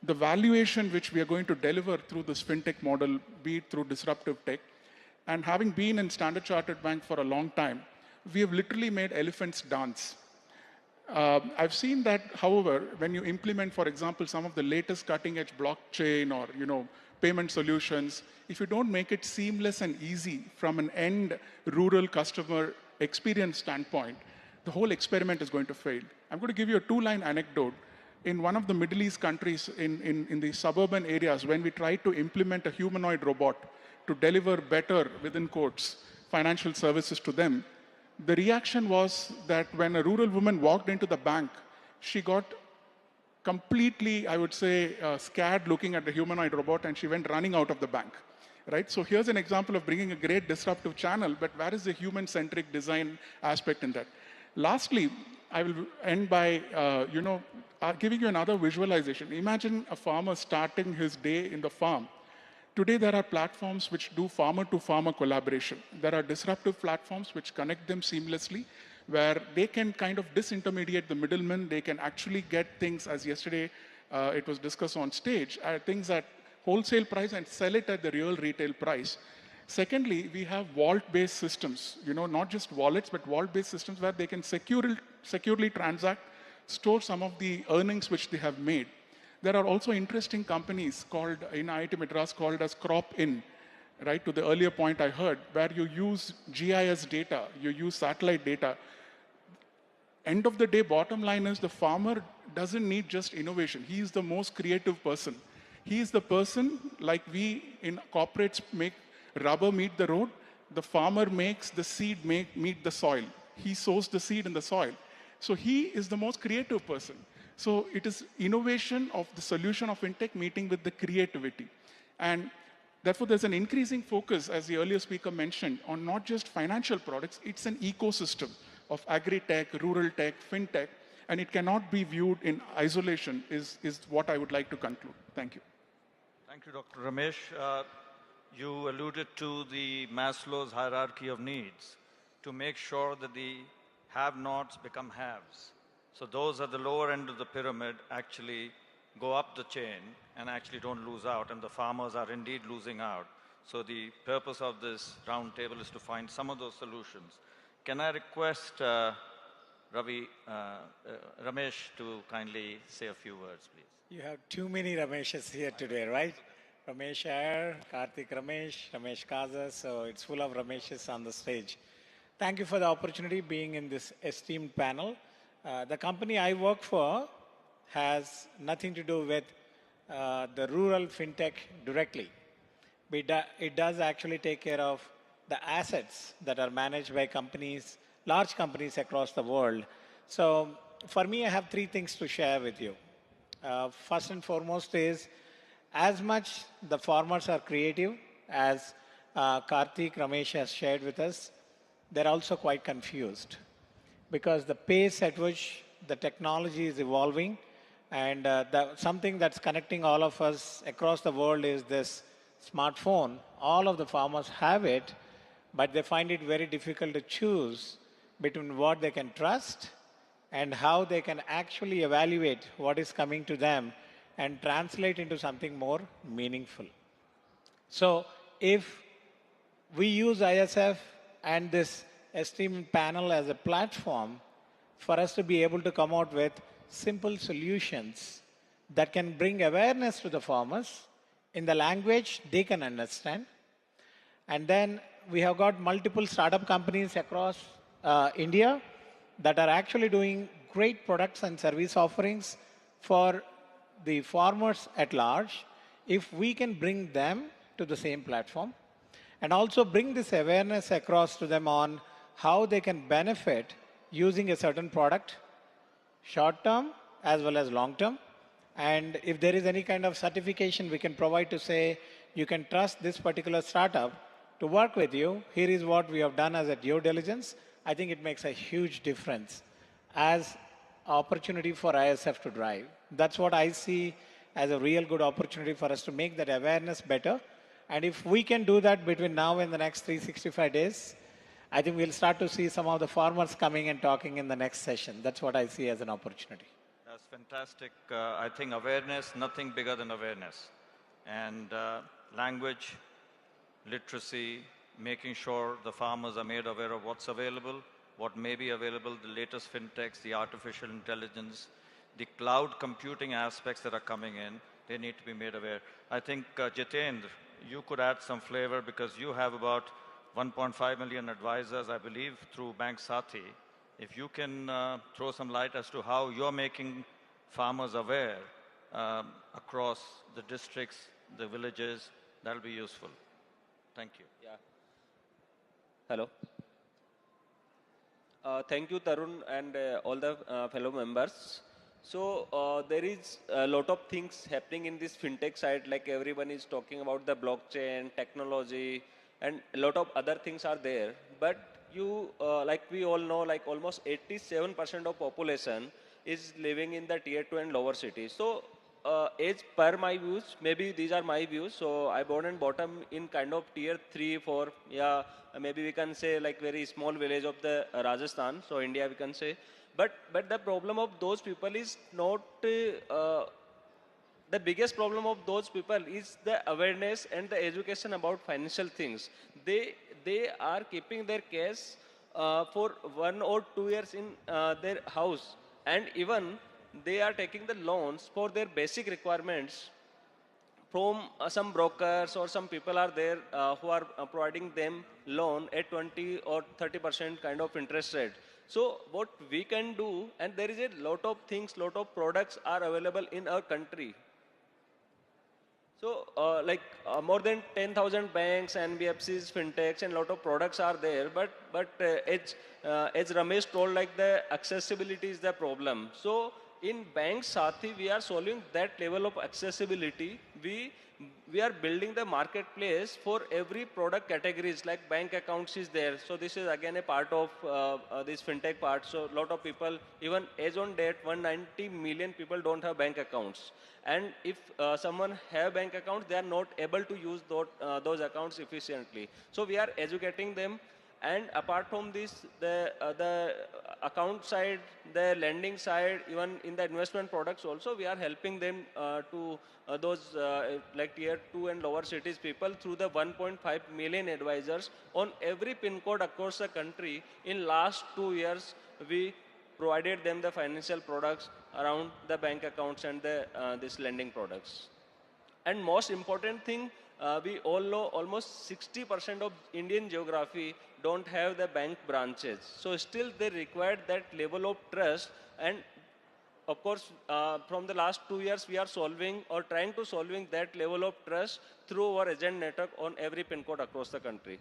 the valuation which we are going to deliver through this fintech model, be it through disruptive tech, and having been in Standard Chartered Bank for a long time, we have literally made elephants dance. I've seen that, however, when you implement, for example, some of the latest cutting-edge blockchain or, payment solutions, if you don't make it seamless and easy from an end rural customer experience standpoint, the whole experiment is going to fail. I'm going to give you a 2-line anecdote. In one of the Middle East countries, in the suburban areas, when we tried to implement a humanoid robot to deliver better, within quotes, financial services to them, the reaction was that when a rural woman walked into the bank, she got completely, I would say, scared looking at the humanoid robot, and she went running out of the bank. Right? So here's an example of bringing a great disruptive channel, but where is the human-centric design aspect in that? Lastly, I will end by, giving you another visualization. Imagine a farmer starting his day in the farm. Today, there are platforms which do farmer-to-farmer collaboration. There are disruptive platforms which connect them seamlessly, where they can kind of disintermediate the middlemen. They can actually get things, as yesterday it was discussed on stage, things at wholesale price and sell it at the real retail price. Secondly, we have vault-based systems, not just wallets, but vault-based systems where they can securely transact, store some of the earnings which they have made. There are also interesting companies called, in IIT Madras, called as Crop-In, right, to the earlier point I heard, where you use GIS data, you use satellite data. End of the day, bottom line is the farmer doesn't need just innovation. He is the most creative person. He is the person, like we in corporates make rubber meet the road, the farmer makes the seed meet the soil. He sows the seed in the soil. So he is the most creative person. So it is innovation of the solution of fintech meeting with the creativity. And therefore, there's an increasing focus, as the earlier speaker mentioned, on not just financial products, it's an ecosystem of agri-tech, rural tech, fintech, and it cannot be viewed in isolation is what I would like to conclude. Thank you. Thank you, Dr. Ramesh. You alluded to the Maslow's hierarchy of needs to make sure that the have-nots become haves. So those at the lower end of the pyramid actually go up the chain and actually don't lose out, and the farmers are indeed losing out. So the purpose of this roundtable is to find some of those solutions. Can I request Ramesh to kindly say a few words, please? You have too many Rameshes here today, right? Ramesh Iyer, Karthik Ramesh, Ramesh Kaza, so it's full of Rameshes on the stage. Thank you for the opportunity being in this esteemed panel. The company I work for has nothing to do with the rural fintech directly. It does actually take care of the assets that are managed by companies, large companies across the world. So for me, I have three things to share with you. First and foremost is, as much the farmers are creative, as Karthik Ramesh has shared with us, they're also quite confused because the pace at which the technology is evolving and something that's connecting all of us across the world is this smartphone. All of the farmers have it, but they find it very difficult to choose between what they can trust and how they can actually evaluate what is coming to them and translate into something more meaningful. So if we use ISF and this esteemed panel as a platform for us to be able to come out with simple solutions that can bring awareness to the farmers in the language they can understand. And then we have got multiple startup companies across India that are actually doing great products and service offerings for the farmers at large. If we can bring them to the same platform and also bring this awareness across to them on how they can benefit using a certain product, short term as well as long term. And if there is any kind of certification we can provide to say, you can trust this particular startup to work with you, here is what we have done as a due diligence. I think it makes a huge difference as opportunity for ISF to drive. That's what I see as a real good opportunity for us to make that awareness better. And if we can do that between now and the next 365 days, I think we'll start to see some of the farmers coming and talking in the next session. That's what I see as an opportunity. That's fantastic. I think awareness, nothing bigger than awareness. And language, literacy, making sure the farmers are made aware of what's available, what may be available, the latest fintechs, the artificial intelligence, the cloud computing aspects that are coming in, they need to be made aware. I think, Jitendra, you could add some flavor because you have about 1.5 million advisors, I believe, through Bank Sati. If you can throw some light as to how you're making farmers aware across the districts, the villages, that'll be useful. Thank you. Yeah. Hello. Thank you, Tarun, and all the fellow members. So there is a lot of things happening in this fintech side, like everyone is talking about the blockchain, technology, and a lot of other things are there. But like we all know, like almost 87% of population is living in the tier 2 and lower cities. So as per my views, maybe these are my views. So I born and bottom in kind of tier 3, 4, yeah, maybe we can say like very small village of the Rajasthan. So India we can say. But the problem of those people is not the biggest problem of those people is the awareness and the education about financial things. They are keeping their cash for 1 or 2 years in their house, and even they are taking the loans for their basic requirements from some brokers, or some people are there who are providing them loan at 20 or 30% kind of interest rate. So what we can do, and there is a lot of things, lot of products are available in our country. So more than 10,000 banks, NBFCs, fintechs, and lot of products are there. As Ramesh told, like the accessibility is the problem. So in Bank Sathi, we are solving that level of accessibility. We are building the marketplace for every product categories, like bank accounts is there. So this is again a part of this fintech part. So a lot of people, even as on date, 190 million people don't have bank accounts. And if someone have bank accounts, they are not able to use those accounts efficiently. So we are educating them. And apart from this, the account side, the lending side, even in the investment products also, we are helping them to those like tier 2 and lower cities people through the 1.5 million advisors on every pin code across the country. In last 2 years, we provided them the financial products around the bank accounts and the this lending products. And most important thing, we all know almost 60% of Indian geography don't have the bank branches. So still they require that level of trust. And of course, from the last 2 years, we are solving or trying to solving that level of trust through our agent network on every pin code across the country.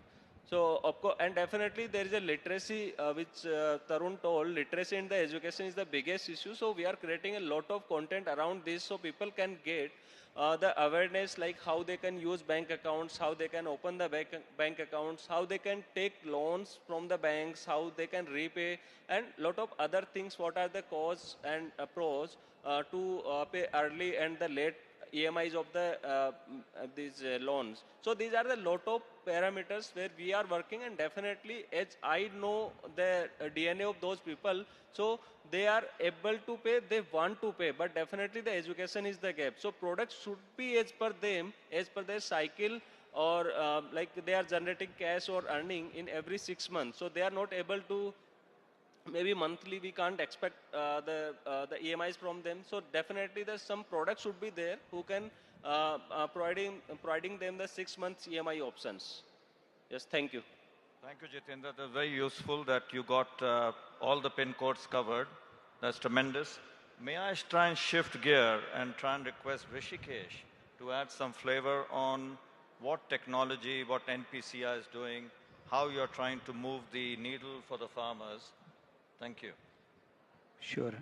So, of course, and definitely there is a literacy, which Tarun told, literacy in the education is the biggest issue. So we are creating a lot of content around this so people can get the awareness, like how they can use bank accounts, how they can open the bank accounts, how they can take loans from the banks, how they can repay, and lot of other things, what are the cons and pros to pay early and the late EMIs of the these loans. So these are the lot of parameters where we are working, and definitely as I know the DNA of those people, so they are able to pay, they want to pay, but definitely the education is the gap. So products should be as per them, as per their cycle, or like they are generating cash or earning in every 6 months. So they are not able to, maybe monthly we can't expect the EMIs from them. So definitely there's some products should be there who can providing them the 6 months EMI options. Yes, thank you. Thank you, Jitendra. That's very useful that you got all the pin codes covered. That's tremendous. May I try and shift gear and try and request Rishikesh to add some flavor on what technology, what NPCI is doing, how you're trying to move the needle for the farmers. Thank you. Sure.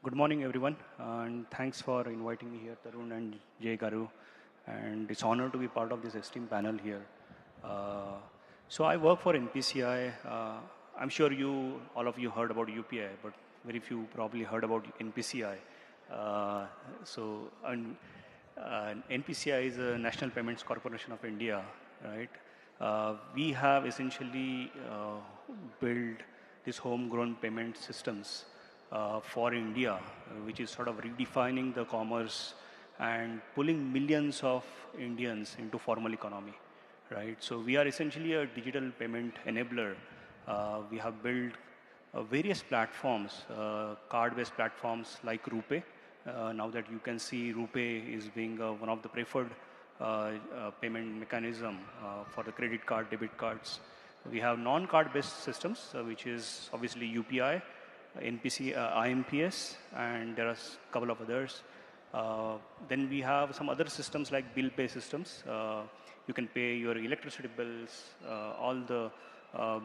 Good morning, everyone, and thanks for inviting me here, Tarun and Jay Garu. And it's an honor to be part of this esteemed panel here. So I work for NPCI. I'm sure all of you heard about UPI, but very few probably heard about NPCI. NPCI is a National Payments Corporation of India, right? We have essentially built these homegrown payment systems for India, which is sort of redefining the commerce and pulling millions of Indians into formal economy, right? So we are essentially a digital payment enabler. We have built various platforms, card-based platforms like RuPay. Now that you can see RuPay is being one of the preferred payment mechanism for the credit card, debit cards. We have non-card based systems, which is obviously UPI, NPC, IMPS, and there are a couple of others. Then we have some other systems like bill pay systems. You can pay your electricity bills, all the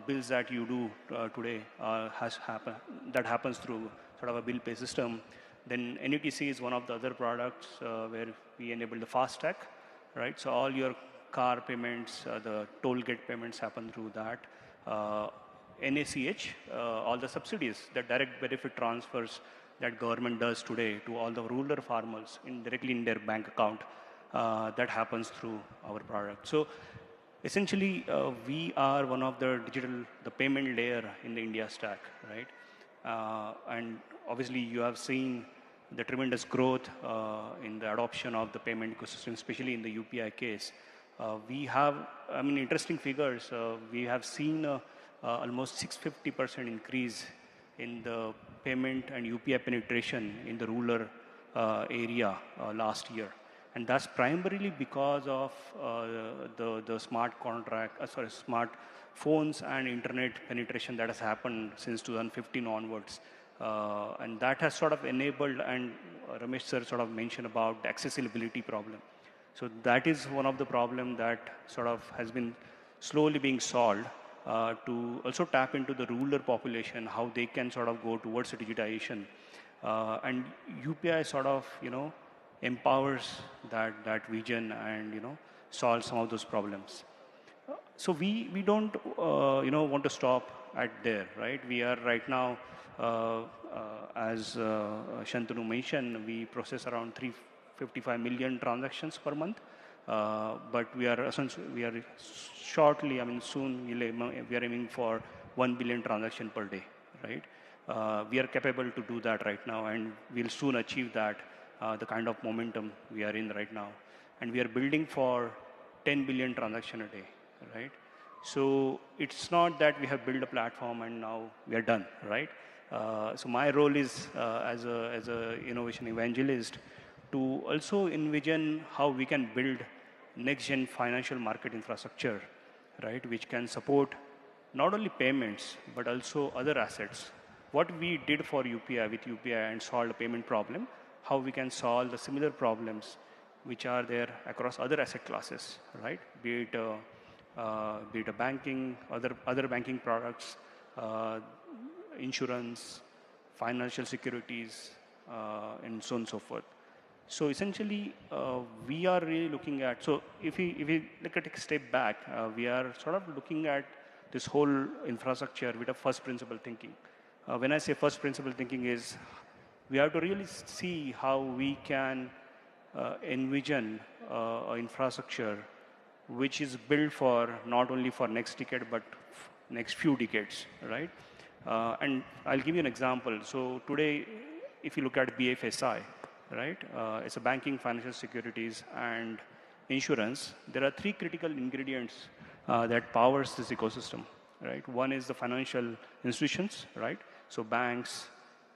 bills that you do today that happens through sort of a bill pay system. Then NETC is one of the other products where we enable the FASTag, right? So all your car payments, the toll gate payments happen through that. NACH, all the subsidies, the direct benefit transfers that government does today to all the rural farmers directly in their bank account, that happens through our product. So essentially, we are one of the payment layer in the India stack, right? And obviously, you have seen the tremendous growth in the adoption of the payment ecosystem, especially in the UPI case. We have, interesting figures. We have seen almost 650% increase in the payment and UPI penetration in the rural area last year. And that's primarily because of the smart smart phones and internet penetration that has happened since 2015 onwards. And that has sort of enabled, and Ramesh sir sort of mentioned about the accessibility problem. So that is one of the problems that sort of has been slowly being solved to also tap into the rural population, how they can sort of go towards digitization. And UPI sort of, empowers that vision and, solve some of those problems. So we don't, want to stop at there, right? We are right now, as Shantanu mentioned, we process around 355 million transactions per month. But we are shortly, soon we are aiming for 1 billion transactions per day, right? We are capable to do that right now, and we'll soon achieve that, the kind of momentum we are in right now. And we are building for 10 billion transactions a day, right? So it's not that we have built a platform and now we are done, right? So my role is as a innovation evangelist to also envision how we can build next-gen financial market infrastructure, right, which can support not only payments, but also other assets. What we did for UPI with UPI and solved the payment problem, how we can solve the similar problems which are there across other asset classes, right? Be it a banking, other banking products, insurance, financial securities, and so on and so forth. So essentially, we are really looking at, so if we look at a step back, we are sort of looking at this whole infrastructure with a first principle thinking. When I say first principle thinking is, we have to really see how we can envision an infrastructure which is built for not only for next decade, but next few decades, right? And I'll give you an example. So today, if you look at BFSI, right? It's a banking, financial securities, and insurance. There are three critical ingredients that powers this ecosystem, right? One is the financial institutions, right? So banks,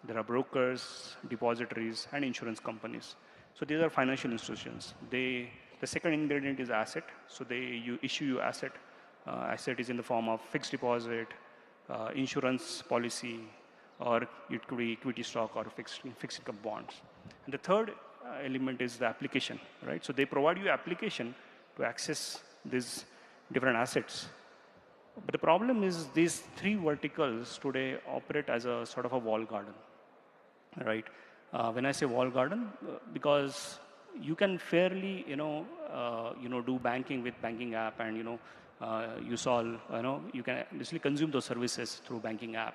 there are brokers, depositories, and insurance companies. So these are financial institutions. The second ingredient is asset. So you issue your asset. Asset is in the form of fixed deposit, insurance policy, or it could be equity stock or fixed income bonds. And the third element is the application, right? So they provide you application to access these different assets. But the problem is these three verticals today operate as a sort of a wall garden, right? When I say wall garden, because you can fairly, do banking with banking app, and you solve, you can basically consume those services through banking app.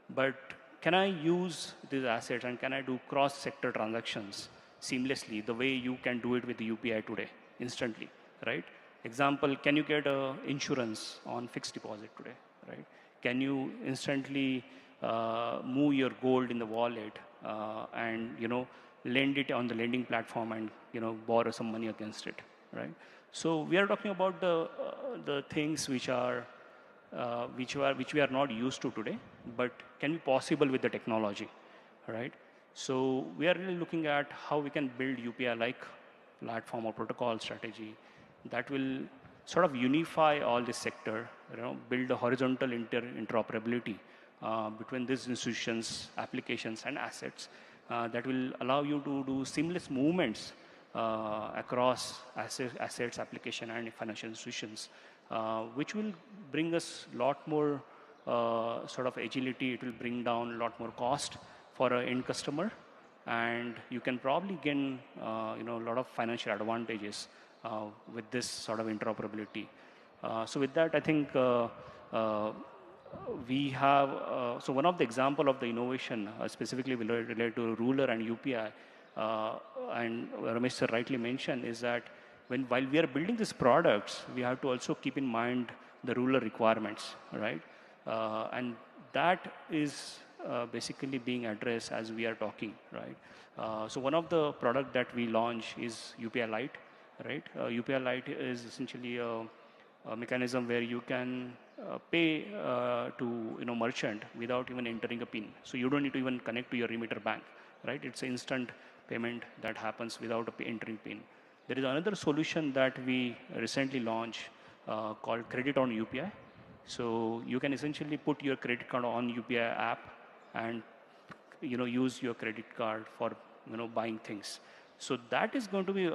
But can I use these assets and can I do cross-sector transactions seamlessly the way you can do it with the UPI today, instantly, right? Example, can you get insurance on fixed deposit today, right? Can you instantly move your gold in the wallet and, lend it on the lending platform and, borrow some money against it, right? So we are talking about the things which we are not used to today, but can be possible with the technology, right? So we are really looking at how we can build UPI-like platform or protocol strategy that will sort of unify all this sector, build a horizontal interoperability between these institutions, applications, and assets that will allow you to do seamless movements across assets, application, and financial institutions, which will bring us a lot more sort of agility. It will bring down a lot more cost for an end customer, and you can probably gain a lot of financial advantages with this sort of interoperability. So with that, I think we have, so one of the example of the innovation specifically related to ruler and UPI, and Ramesh sir rightly mentioned, is that while we are building these products, we have to also keep in mind the ruler requirements, right? And that is basically being addressed as we are talking, right? So one of the product that we launch is UPI Lite, right? UPI Lite is essentially a mechanism where you can pay to merchant without even entering a PIN. So you don't need to even connect to your remitter bank, right? It's an instant payment that happens without entering PIN. There is another solution that we recently launched called Credit on UPI. So you can essentially put your credit card on UPI app and use your credit card for buying things. So that is going to be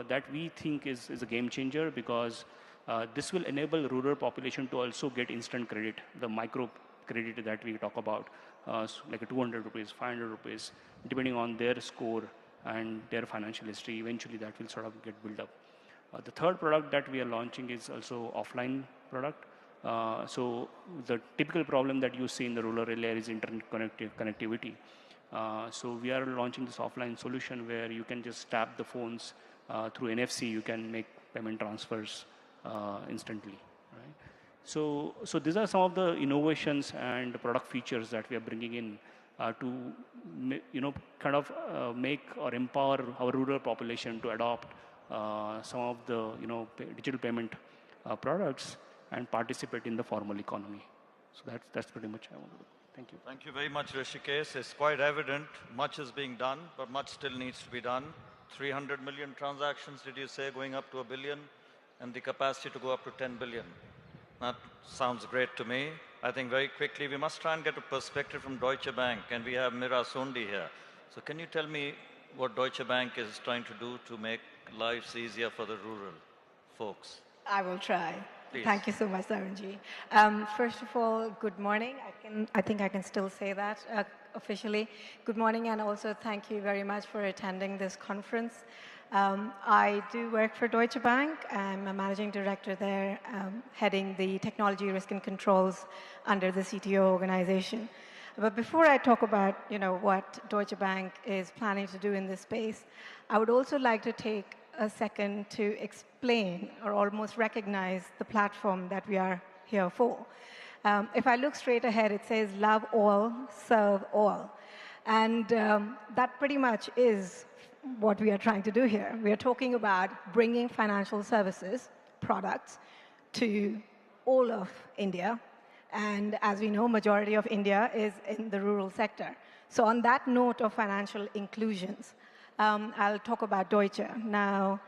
that we think is a game changer, because this will enable rural population to also get instant credit, the micro credit that we talk about, so like 200 rupees, 500 rupees, depending on their score and their financial history. Eventually that will sort of get built up. The third product that we are launching is also offline product. So the typical problem that you see in the rural area is internet connectivity. So we are launching this offline solution where you can just tap the phones through NFC. You can make payment transfers instantly. Right? So these are some of the innovations and product features that we are bringing in to kind of make or empower our rural population to adopt some of the digital payment products and participate in the formal economy. So that's pretty much I want to do. Thank you. Thank you very much, Rishikesh. It's quite evident much is being done, but much still needs to be done. 300 million transactions, did you say, going up to 1 billion, and the capacity to go up to 10 billion. That sounds great to me. I think very quickly we must try and get a perspective from Deutsche Bank, and we have Mira Sondi here. So can you tell me what Deutsche Bank is trying to do to make lives easier for the rural folks? I will try. Please. Thank you so much, Tarunji. First of all, good morning. I think I can still say that officially. Good morning, and also thank you very much for attending this conference. I do work for Deutsche Bank. I'm a managing director there, heading the technology risk and controls under the CTO organization. But before I talk about what Deutsche Bank is planning to do in this space, I would also like to take a second to explain or almost recognize the platform that we are here for. If I look straight ahead, it says love all, serve all. And that pretty much is what we are trying to do here. We are talking about bringing financial services, products, to all of India. And as we know, majority of India is in the rural sector. So on that note of financial inclusions, I'll talk about Deutsche. Now,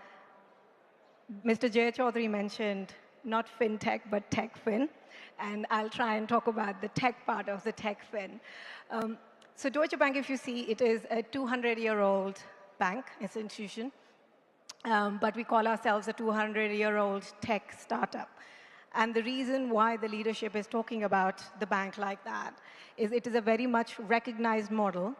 Mr. Jay Chaudhary mentioned not fintech, but techfin. And I'll try and talk about the tech part of the techfin. So Deutsche Bank, if you see, it is a 200-year-old bank, institution. But we call ourselves a 200-year-old tech startup. And the reason why the leadership is talking about the bank like that is it is a very much recognized model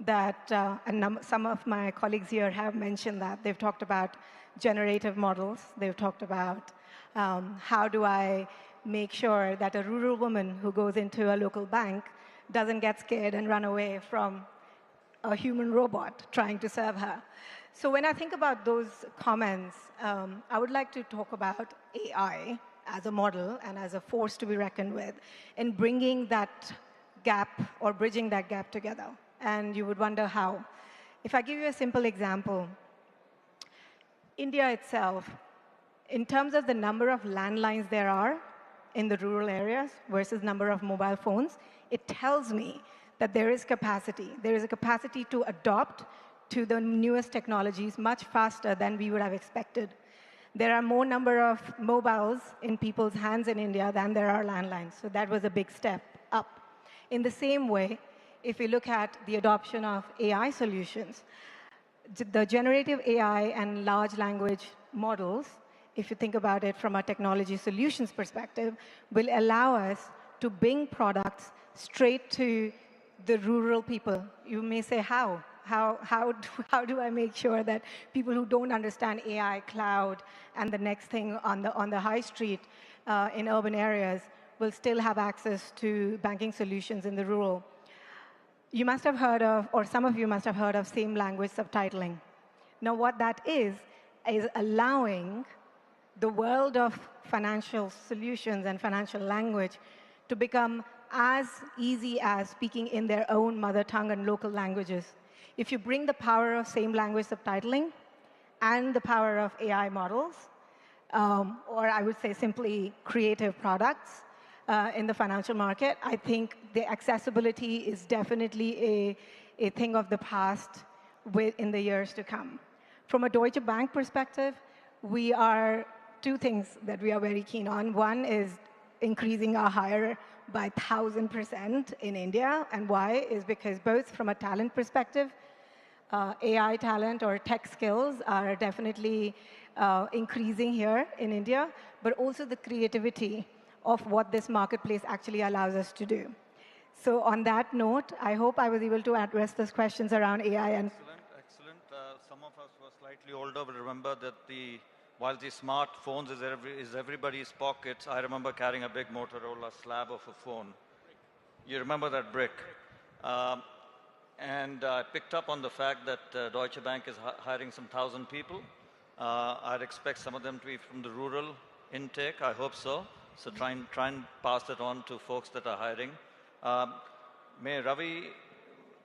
that, and some of my colleagues here have mentioned that. They've talked about generative models. They've talked about how do I make sure that a rural woman who goes into a local bank doesn't get scared and run away from a human robot trying to serve her. So when I think about those comments, I would like to talk about AI as a model and as a force to be reckoned with in bringing that gap or bridging that gap together. And you would wonder how. If I give you a simple example, India itself, in terms of the number of landlines there are in the rural areas versus number of mobile phones, it tells me that there is capacity. There is a capacity to adopt to the newest technologies much faster than we would have expected. There are more number of mobiles in people's hands in India than there are landlines. So that was a big step up. In the same way, if we look at the adoption of AI solutions, the generative AI and large language models, if you think about it from a technology solutions perspective, will allow us to bring products straight to the rural people. You may say, how? How do I make sure that people who don't understand AI, cloud, and the next thing on the high street in urban areas will still have access to banking solutions in the rural? You must have heard of, or some of you must have heard of, same language subtitling. Now, what that is allowing the world of financial solutions and financial language to become as easy as speaking in their own mother tongue and local languages. If you bring the power of same language subtitling and the power of AI models, or I would say simply creative products in the financial market, I think the accessibility is definitely a thing of the past in the years to come. From a Deutsche Bank perspective, we are two things that we are very keen on. One is increasing our hire by 1,000% in India. And why? Is because both from a talent perspective, AI talent or tech skills are definitely increasing here in India, but also the creativity of what this marketplace actually allows us to do. So on that note, I hope I was able to address those questions around AI. And Excellent. Some of us were slightly older will remember that while the smartphones is everybody's pockets, I remember carrying a big Motorola slab of a phone. You remember that brick? And I picked up on the fact that Deutsche Bank is hiring some 1,000 people. I'd expect some of them to be from the rural intake. I hope so. So try and pass that on to folks that are hiring. May Ravi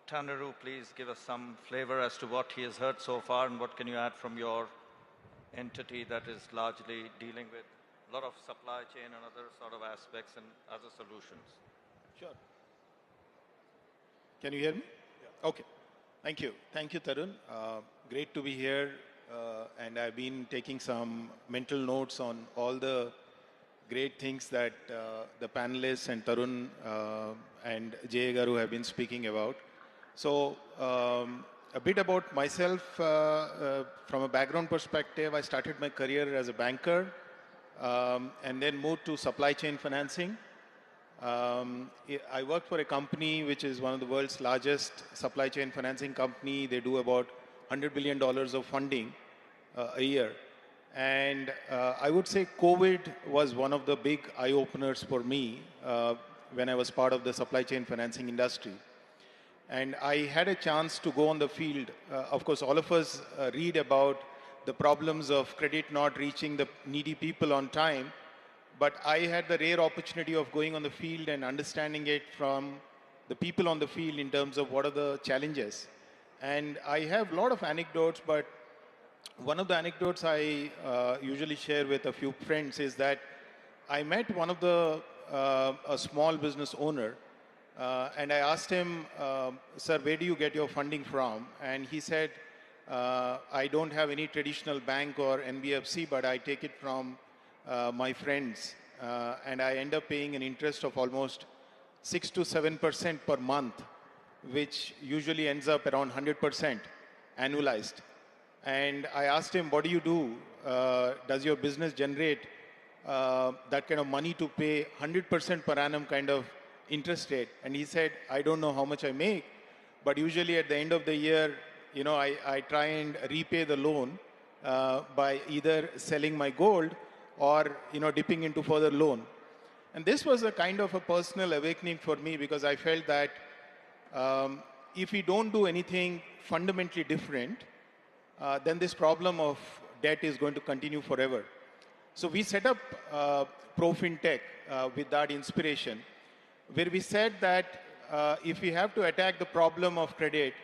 Tandaru please give us some flavor as to what he has heard so far, and what can you add from your entity that is largely dealing with a lot of supply chain and other sort of aspects and other solutions. Sure. Can you hear me? Yeah. Okay. Thank you. Thank you, Tarun. Great to be here. And I've been taking some mental notes on all the great things that the panelists and Tarun and Jay Garu have been speaking about. So a bit about myself, from a background perspective, I started my career as a banker and then moved to supply chain financing. I worked for a company which is one of the world's largest supply chain financing company. They do about $100 billion of funding a year. And I would say COVID was one of the big eye-openers for me when I was part of the supply chain financing industry. And I had a chance to go on the field. Of course, all of us read about the problems of credit not reaching the needy people on time. But I had the rare opportunity of going on the field and understanding it from the people on the field in terms of what are the challenges. And I have a lot of anecdotes, but one of the anecdotes I usually share with a few friends is that I met one of a small business owner, and I asked him, sir, where do you get your funding from? And he said, I don't have any traditional bank or NBFC, but I take it from my friends. And I end up paying an interest of almost 6 to 7% per month, which usually ends up around 100% annualized. And I asked him, what do you do? Does your business generate that kind of money to pay 100% per annum kind of interest rate? And he said, I don't know how much I make, but usually at the end of the year, I try and repay the loan by either selling my gold or, dipping into further loan. And this was a kind of a personal awakening for me, because I felt that if we don't do anything fundamentally different, then this problem of debt is going to continue forever. So we set up ProFinTech with that inspiration, where we said that if we have to attack the problem of credit,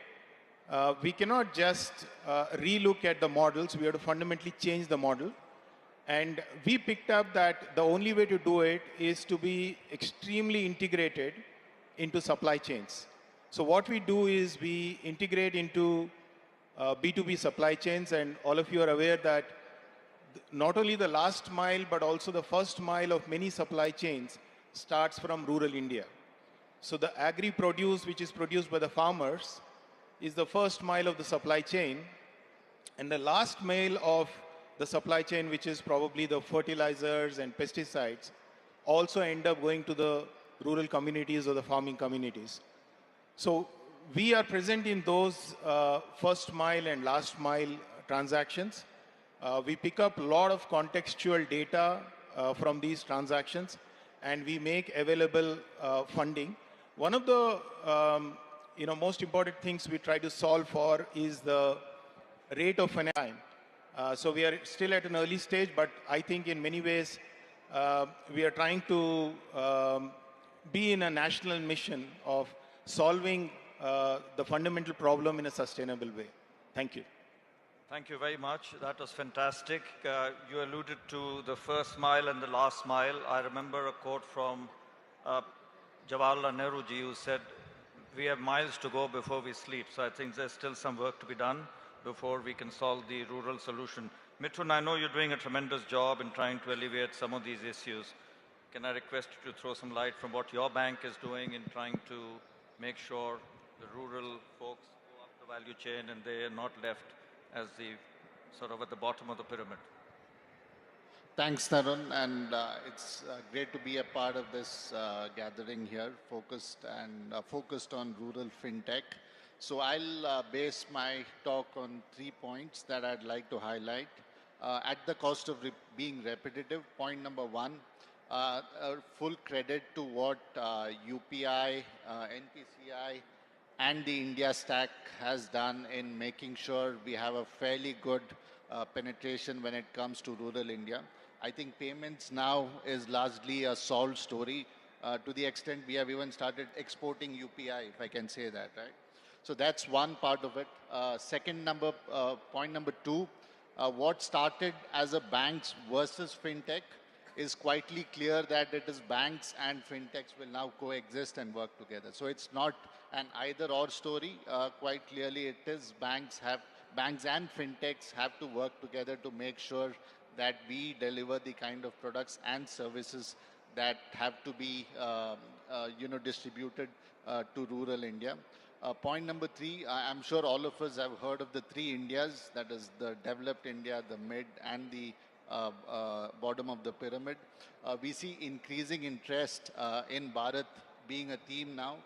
we cannot just relook at the models. We have to fundamentally change the model. And we picked up that the only way to do it is to be extremely integrated into supply chains. So what we do is we integrate into B2B supply chains, and all of you are aware that not only the last mile, but also the first mile of many supply chains starts from rural India. So the agri-produce, which is produced by the farmers, is the first mile of the supply chain. And the last mile of the supply chain, which is probably the fertilizers and pesticides, also end up going to the rural communities or the farming communities. So we are present in those first mile and last mile transactions. We pick up a lot of contextual data from these transactions, and we make available funding. One of the most important things we try to solve for is the rate of finance. So we are still at an early stage, but I think in many ways we are trying to be in a national mission of solving the fundamental problem in a sustainable way. Thank you. Thank you very much. That was fantastic. You alluded to the first mile and the last mile. I remember a quote from Jawaharlal Nehru ji, who said, "We have miles to go before we sleep." So I think there's still some work to be done before we can solve the rural solution. Mithun, I know you're doing a tremendous job in trying to alleviate some of these issues. Can I request you to throw some light from what your bank is doing in trying to make sure the rural folks go up the value chain and they are not left as the sort of at the bottom of the pyramid? Thanks, Tarun, and it's great to be a part of this gathering here, focused on rural fintech. So I'll base my talk on 3 points that I'd like to highlight. At the cost of being repetitive, point number 1, full credit to what UPI, NPCI, and the India Stack has done in making sure we have a fairly good penetration when it comes to rural India. I think payments now is largely a solved story to the extent we have even started exporting UPI, if I can say that, right? So that's one part of it. Point number 2, what started as a banks versus fintech is quietly clear that it is banks and fintechs will now coexist and work together. So it's not an either-or story. Quite clearly, it is banks and fintechs have to work together to make sure that we deliver the kind of products and services that have to be, distributed to rural India. Point number 3, I'm sure all of us have heard of the 3 Indias, that is the developed India, the mid, and the bottom of the pyramid. We see increasing interest in Bharat being a theme now,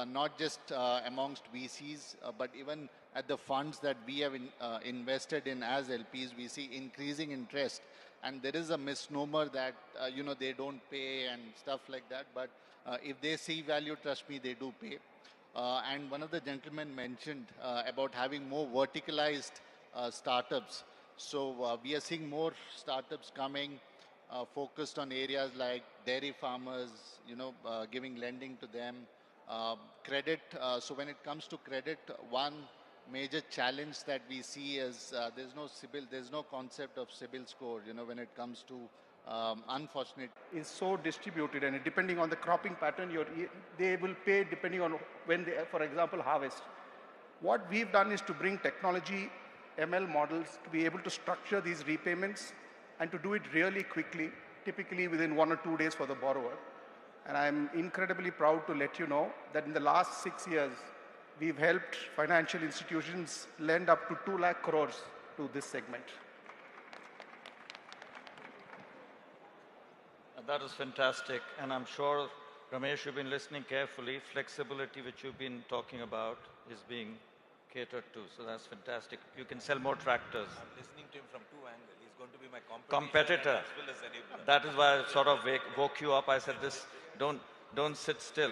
not just amongst VCs, but even at the funds that we have invested in as LPs, we see increasing interest. And there is a misnomer that, they don't pay and stuff like that, but if they see value, trust me, they do pay. And one of the gentlemen mentioned about having more verticalized startups. So we are seeing more startups coming focused on areas like dairy farmers, giving lending to them, credit. So when it comes to credit, one major challenge that we see is there's no concept of CIBIL score, when it comes to unfortunate. Is so distributed, and depending on the cropping pattern, they will pay depending on when they, for example, harvest. What we've done is to bring technology, ML models to be able to structure these repayments and to do it really quickly, typically within 1 or 2 days for the borrower. And I'm incredibly proud to let you know that in the last 6 years, we've helped financial institutions lend up to 2 lakh crores to this segment. That is fantastic. And I'm sure, Ramesh, you've been listening carefully. Flexibility, which you've been talking about, is being catered to. So that's fantastic. You can sell more tractors. I'm listening to him from 2 angles. He's going to be my Competitor. as well as enabler. That is why I sort of woke you up. I said, don't sit still.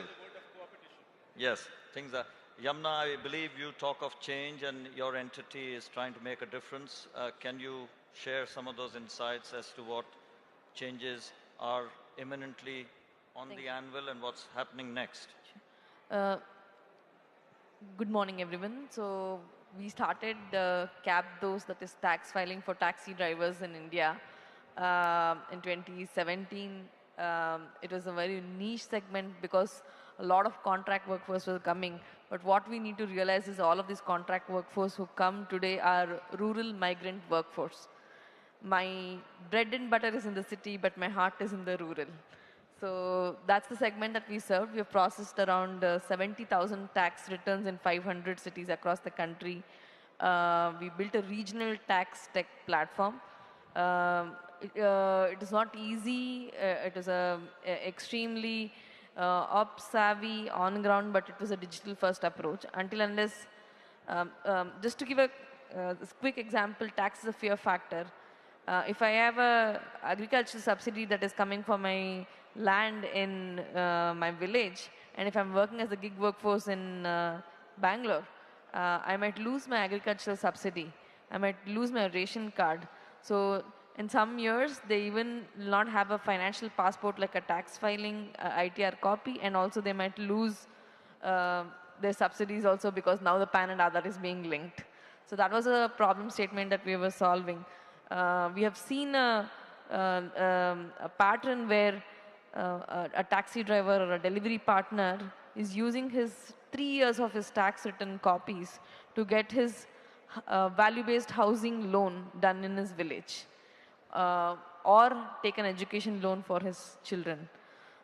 Yes, things are. Yamna, I believe you talk of change and your entity is trying to make a difference. Can you share some of those insights as to what changes are imminently on the anvil and what's happening next? Good morning, everyone. So we started CAB those, that is tax filing for taxi drivers in India in 2017. It was a very niche segment because a lot of contract workforce were coming. But what we need to realize is all of these contract workforce who come today are rural migrant workforce. My bread and butter is in the city, but my heart is in the rural. So that's the segment that we serve. We have processed around 70,000 tax returns in 500 cities across the country. We built a regional tax tech platform. It is not easy. It is a extremely ops savvy on ground, but it was a digital first approach. Until unless, just to give a quick example, tax is a fear factor. If I have a agricultural subsidy that is coming for my land in my village, and if I'm working as a gig workforce in Bangalore, I might lose my agricultural subsidy. I might lose my ration card. So in some years, they even will not have a financial passport like a tax filing ITR copy, and also they might lose their subsidies also because now the PAN and Aadhaar is being linked. So that was a problem statement that we were solving. We have seen a pattern where a taxi driver or a delivery partner is using his 3 years of his tax return copies to get his value-based housing loan done in his village, or take an education loan for his children.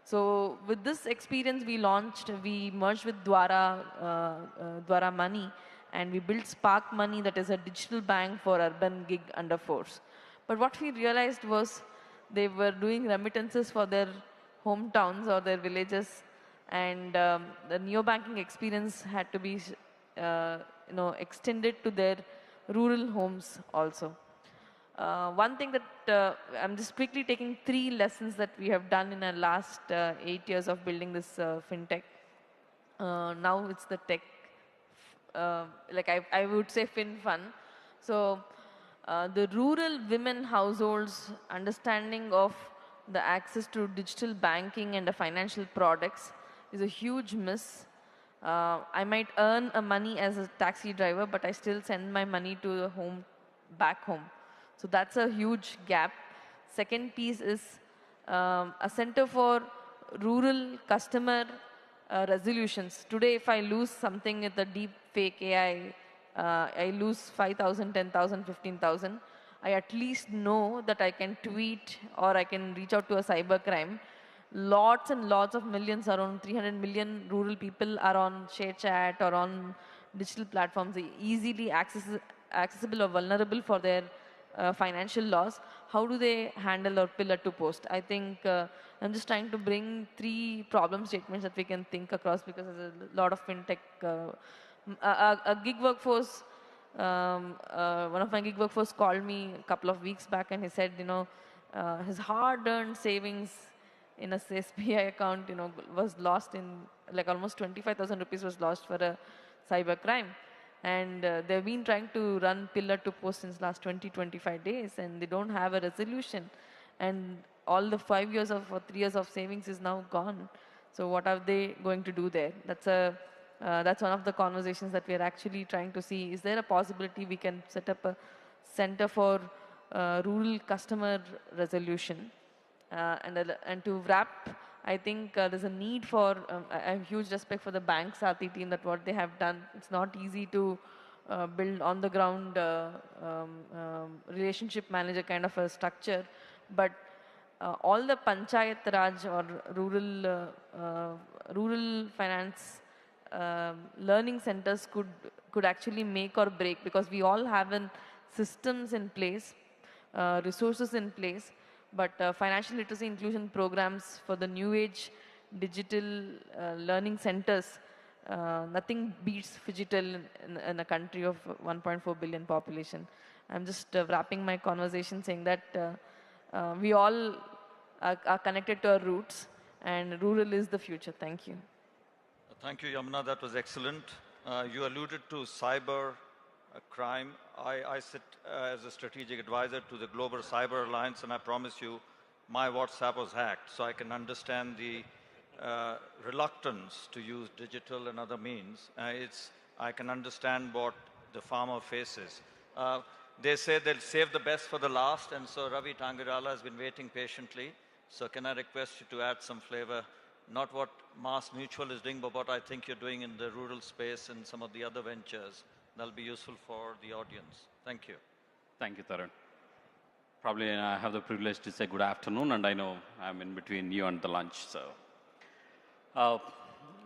So with this experience, we merged with Dwara Money, and we built Spark Money, that is a digital bank for urban gig under fours. But what we realized was they were doing remittances for their hometowns or their villages, and the neobanking experience had to be extended to their rural homes also. One thing that I'm just quickly taking 3 lessons that we have done in our last 8 years of building this fintech. Now it's the tech, like I would say fun. So the rural women households understanding of the access to digital banking and the financial products is a huge miss. I might earn a money as a taxi driver, but I still send my money to the back home. So that's a huge gap. Second piece is a center for rural customer resolutions. Today, if I lose something with the deep fake AI, I lose 5,000, 10,000, 15,000. I at least know that I can tweet or I can reach out to a cybercrime. Lots and lots of millions, around 300 million rural people are on ShareChat or on digital platforms, easily accessible or vulnerable for their financial loss. How do they handle or pillar to post? I think I'm just trying to bring 3 problem statements that we can think across, because there's a lot of fintech. A gig workforce, one of my gig workforce called me a couple of weeks back, and he said, his hard-earned savings in a SBI account, was lost in, like, almost 25,000 rupees was lost for a cyber crime. And they've been trying to run pillar to post since last 20-25 days, and they don't have a resolution. And all the 5 years or 3 years of savings is now gone. So what are they going to do there? That's one of the conversations that we are actually trying to see. Is there a possibility we can set up a center for rural customer resolution? And to wrap, I think there's a need for, I have huge respect for the bank Sati team, that what they have done. It's not easy to build on the ground relationship manager kind of a structure, but all the Panchayat Raj or rural finance learning centers could actually make or break, because we all have systems in place, resources in place, but financial literacy inclusion programs for the new age digital learning centers, nothing beats Phygital in a country of 1.4 billion population. I'm just wrapping my conversation saying that we all are connected to our roots, and rural is the future. Thank you. Thank you, Yamuna. That was excellent. You alluded to cyber crime. I sit as a strategic advisor to the Global Cyber Alliance, and I promise you, my WhatsApp was hacked, so I can understand the reluctance to use digital and other means. I can understand what the farmer faces. They say they'll save the best for the last, and so Ravi Tangirala has been waiting patiently. So can I request you to add some flavor? Not what Mass Mutual is doing, but what I think you're doing in the rural space and some of the other ventures. That'll be useful for the audience. Thank you. Thank you, Tarun. Probably I have the privilege to say good afternoon, and I know I'm in between you and the lunch. So,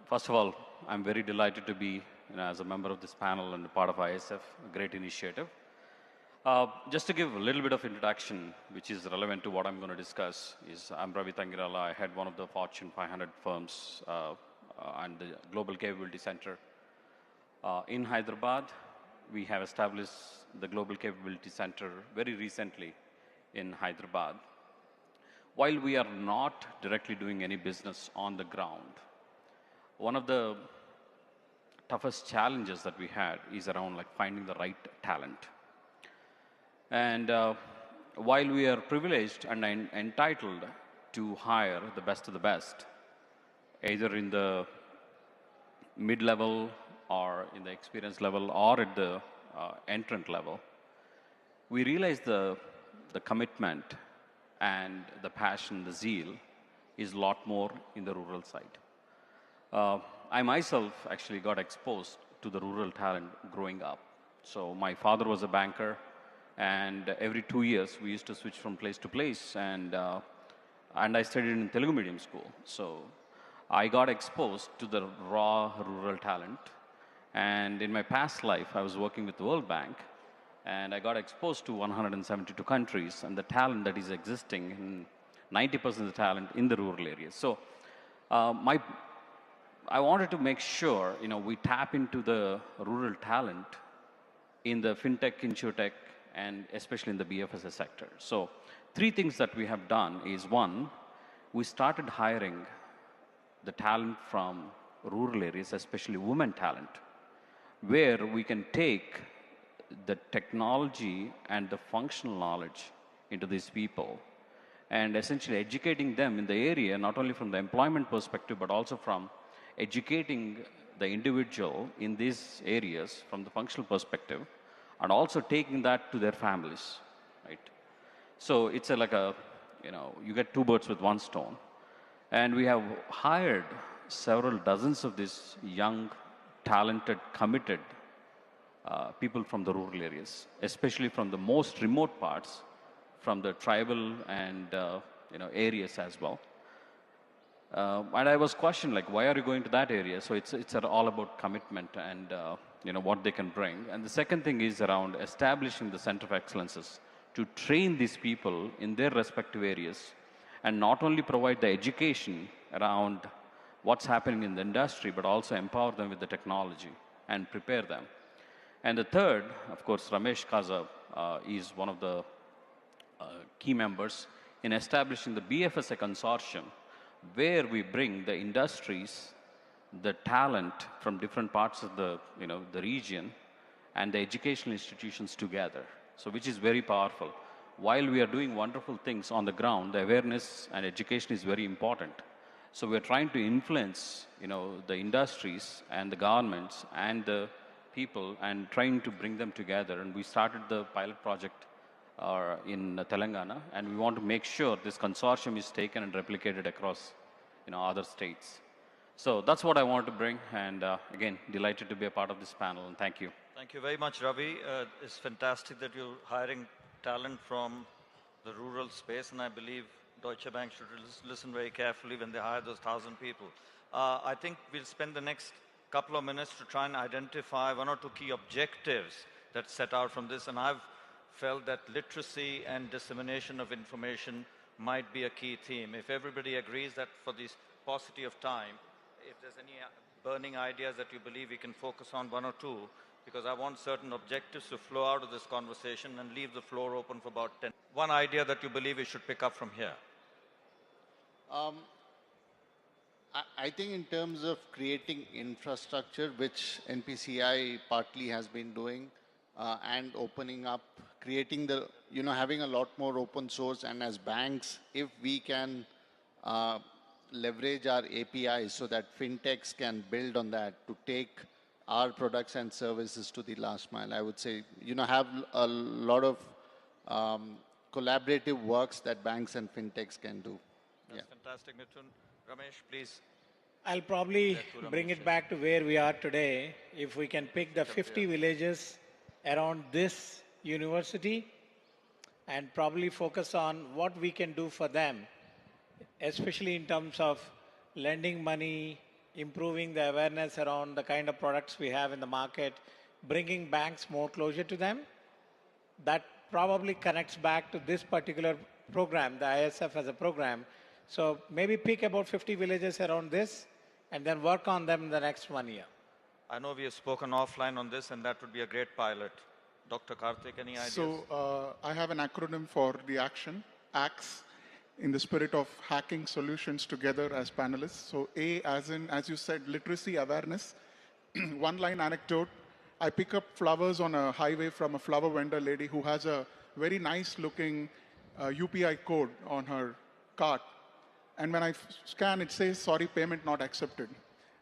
first of all, I'm very delighted to be as a member of this panel and a part of ISF, a great initiative. Just to give a little bit of introduction, which is relevant to what I'm going to discuss, is I'm Ravi Tangirala. I head one of the Fortune 500 firms and the Global Capability Center. In Hyderabad, we have established the Global Capability Center very recently in Hyderabad. While we are not directly doing any business on the ground, one of the toughest challenges that we had is around like finding the right talent. And while we are privileged and entitled to hire the best of the best, either in the mid-level or in the experience level or at the entrant level, we realize the commitment and the passion, the zeal is a lot more in the rural side. I myself actually got exposed to the rural talent growing up. So my father was a banker, and every 2 years we used to switch from place to place, and I studied in Telugu medium school. So I got exposed to the raw rural talent, and in my past life I was working with the World Bank, and I got exposed to 172 countries and the talent that is existing in 90% of the talent in the rural areas. So I wanted to make sure, we tap into the rural talent in the fintech, insurtech, and especially in the BFSI sector. So 3 things that we have done is, 1, we started hiring the talent from rural areas, especially women talent, where we can take the technology and the functional knowledge into these people and essentially educating them in the area, not only from the employment perspective, but also from educating the individual in these areas from the functional perspective, and also taking that to their families, right? So it's you get 2 birds with 1 stone. And we have hired several dozens of these young, talented, committed people from the rural areas, especially from the most remote parts, from the tribal and areas as well. And I was questioned, like, why are you going to that area? So it's all about commitment and what they can bring. And the second thing is around establishing the center of excellences to train these people in their respective areas, and not only provide the education around what's happening in the industry, but also empower them with the technology and prepare them. And the third, of course, Ramesh Kaza is one of the key members in establishing the BFSI consortium, where we bring the industries, the talent from different parts of the region, and the educational institutions together. So which is very powerful. While we are doing wonderful things on the ground, the awareness and education is very important. So we're trying to influence, the industries and the governments and the people, and trying to bring them together. And we started the pilot project in Telangana, and we want to make sure this consortium is taken and replicated across, other states. So that's what I wanted to bring, and again, delighted to be a part of this panel, and thank you. Thank you very much, Ravi. It's fantastic that you're hiring talent from the rural space, and I believe Deutsche Bank should listen very carefully when they hire those 1,000 people. I think we'll spend the next couple of minutes to try and identify 1 or 2 key objectives that set out from this, and I've felt that literacy and dissemination of information might be a key theme. If everybody agrees that for this paucity of time, if there's any burning ideas that you believe we can focus on 1 or 2, because I want certain objectives to flow out of this conversation and leave the floor open for about 10. One idea that you believe we should pick up from here. I think in terms of creating infrastructure, which NPCI partly has been doing, and opening up, creating having a lot more open source, and as banks, if we can leverage our APIs so that fintechs can build on that to take our products and services to the last mile. I would say, have a lot of collaborative works that banks and fintechs can do. That's fantastic, Mithun. Ramesh, please. I'll probably bring it back to where we are today. If we can pick the 50 villages around this university and probably focus on what we can do for them, especially in terms of lending money, improving the awareness around the kind of products we have in the market, bringing banks more closer to them, that probably connects back to this particular program, the ISF as a program. So maybe pick about 50 villages around this and then work on them in the next 1 year. I know we have spoken offline on this, and that would be a great pilot. Dr. Karthik, any ideas? So I have an acronym for the action, ACTS, in the spirit of hacking solutions together as panelists. So A as in, as you said, literacy awareness. One line anecdote. I pick up flowers on a highway from a flower vendor lady who has a very nice looking UPI code on her cart. And when I scan, it says, sorry, payment not accepted.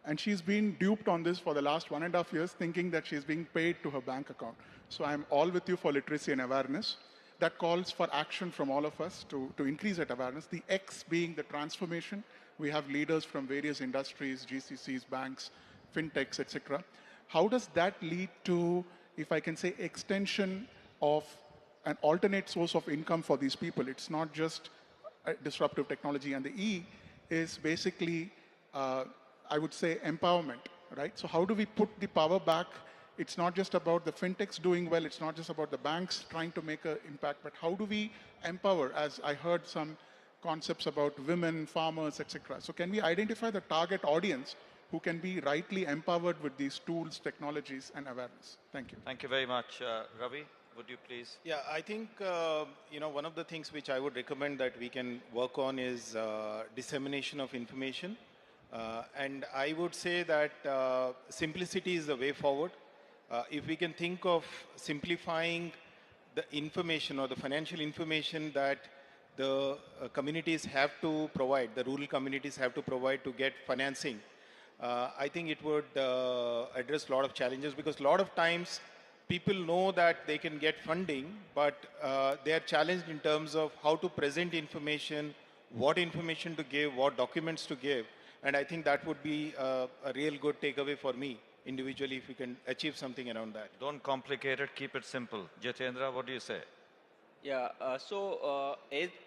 And she's been duped on this for the last 1.5 years, thinking that she's being paid to her bank account. So I'm all with you for literacy and awareness. That calls for action from all of us to increase that awareness. The X being the transformation. We have leaders from various industries, GCCs, banks, fintechs, etc. How does that lead to, if I can say, extension of an alternate source of income for these people? It's not just disruptive technology. And the E is basically, I would say, empowerment, right? So how do we put the power back? It's not just about the fintechs doing well. It's not just about the banks trying to make an impact, but how do we empower, as I heard some concepts about women, farmers, etc. So can we identify the target audience who can be rightly empowered with these tools, technologies, and awareness? Thank you. Thank you very much. Ravi, would you please? Yeah, I think, one of the things which I would recommend that we can work on is dissemination of information. And I would say that simplicity is the way forward. If we can think of simplifying the information or the financial information that the communities have to provide, the rural communities have to provide to get financing, I think it would address a lot of challenges, because a lot of times people know that they can get funding, but they are challenged in terms of how to present information, what information to give, what documents to give. And I think that would be a real good takeaway for me individually if we can achieve something around that. Don't complicate it, keep it simple. Jitendra, what do you say? Yeah, as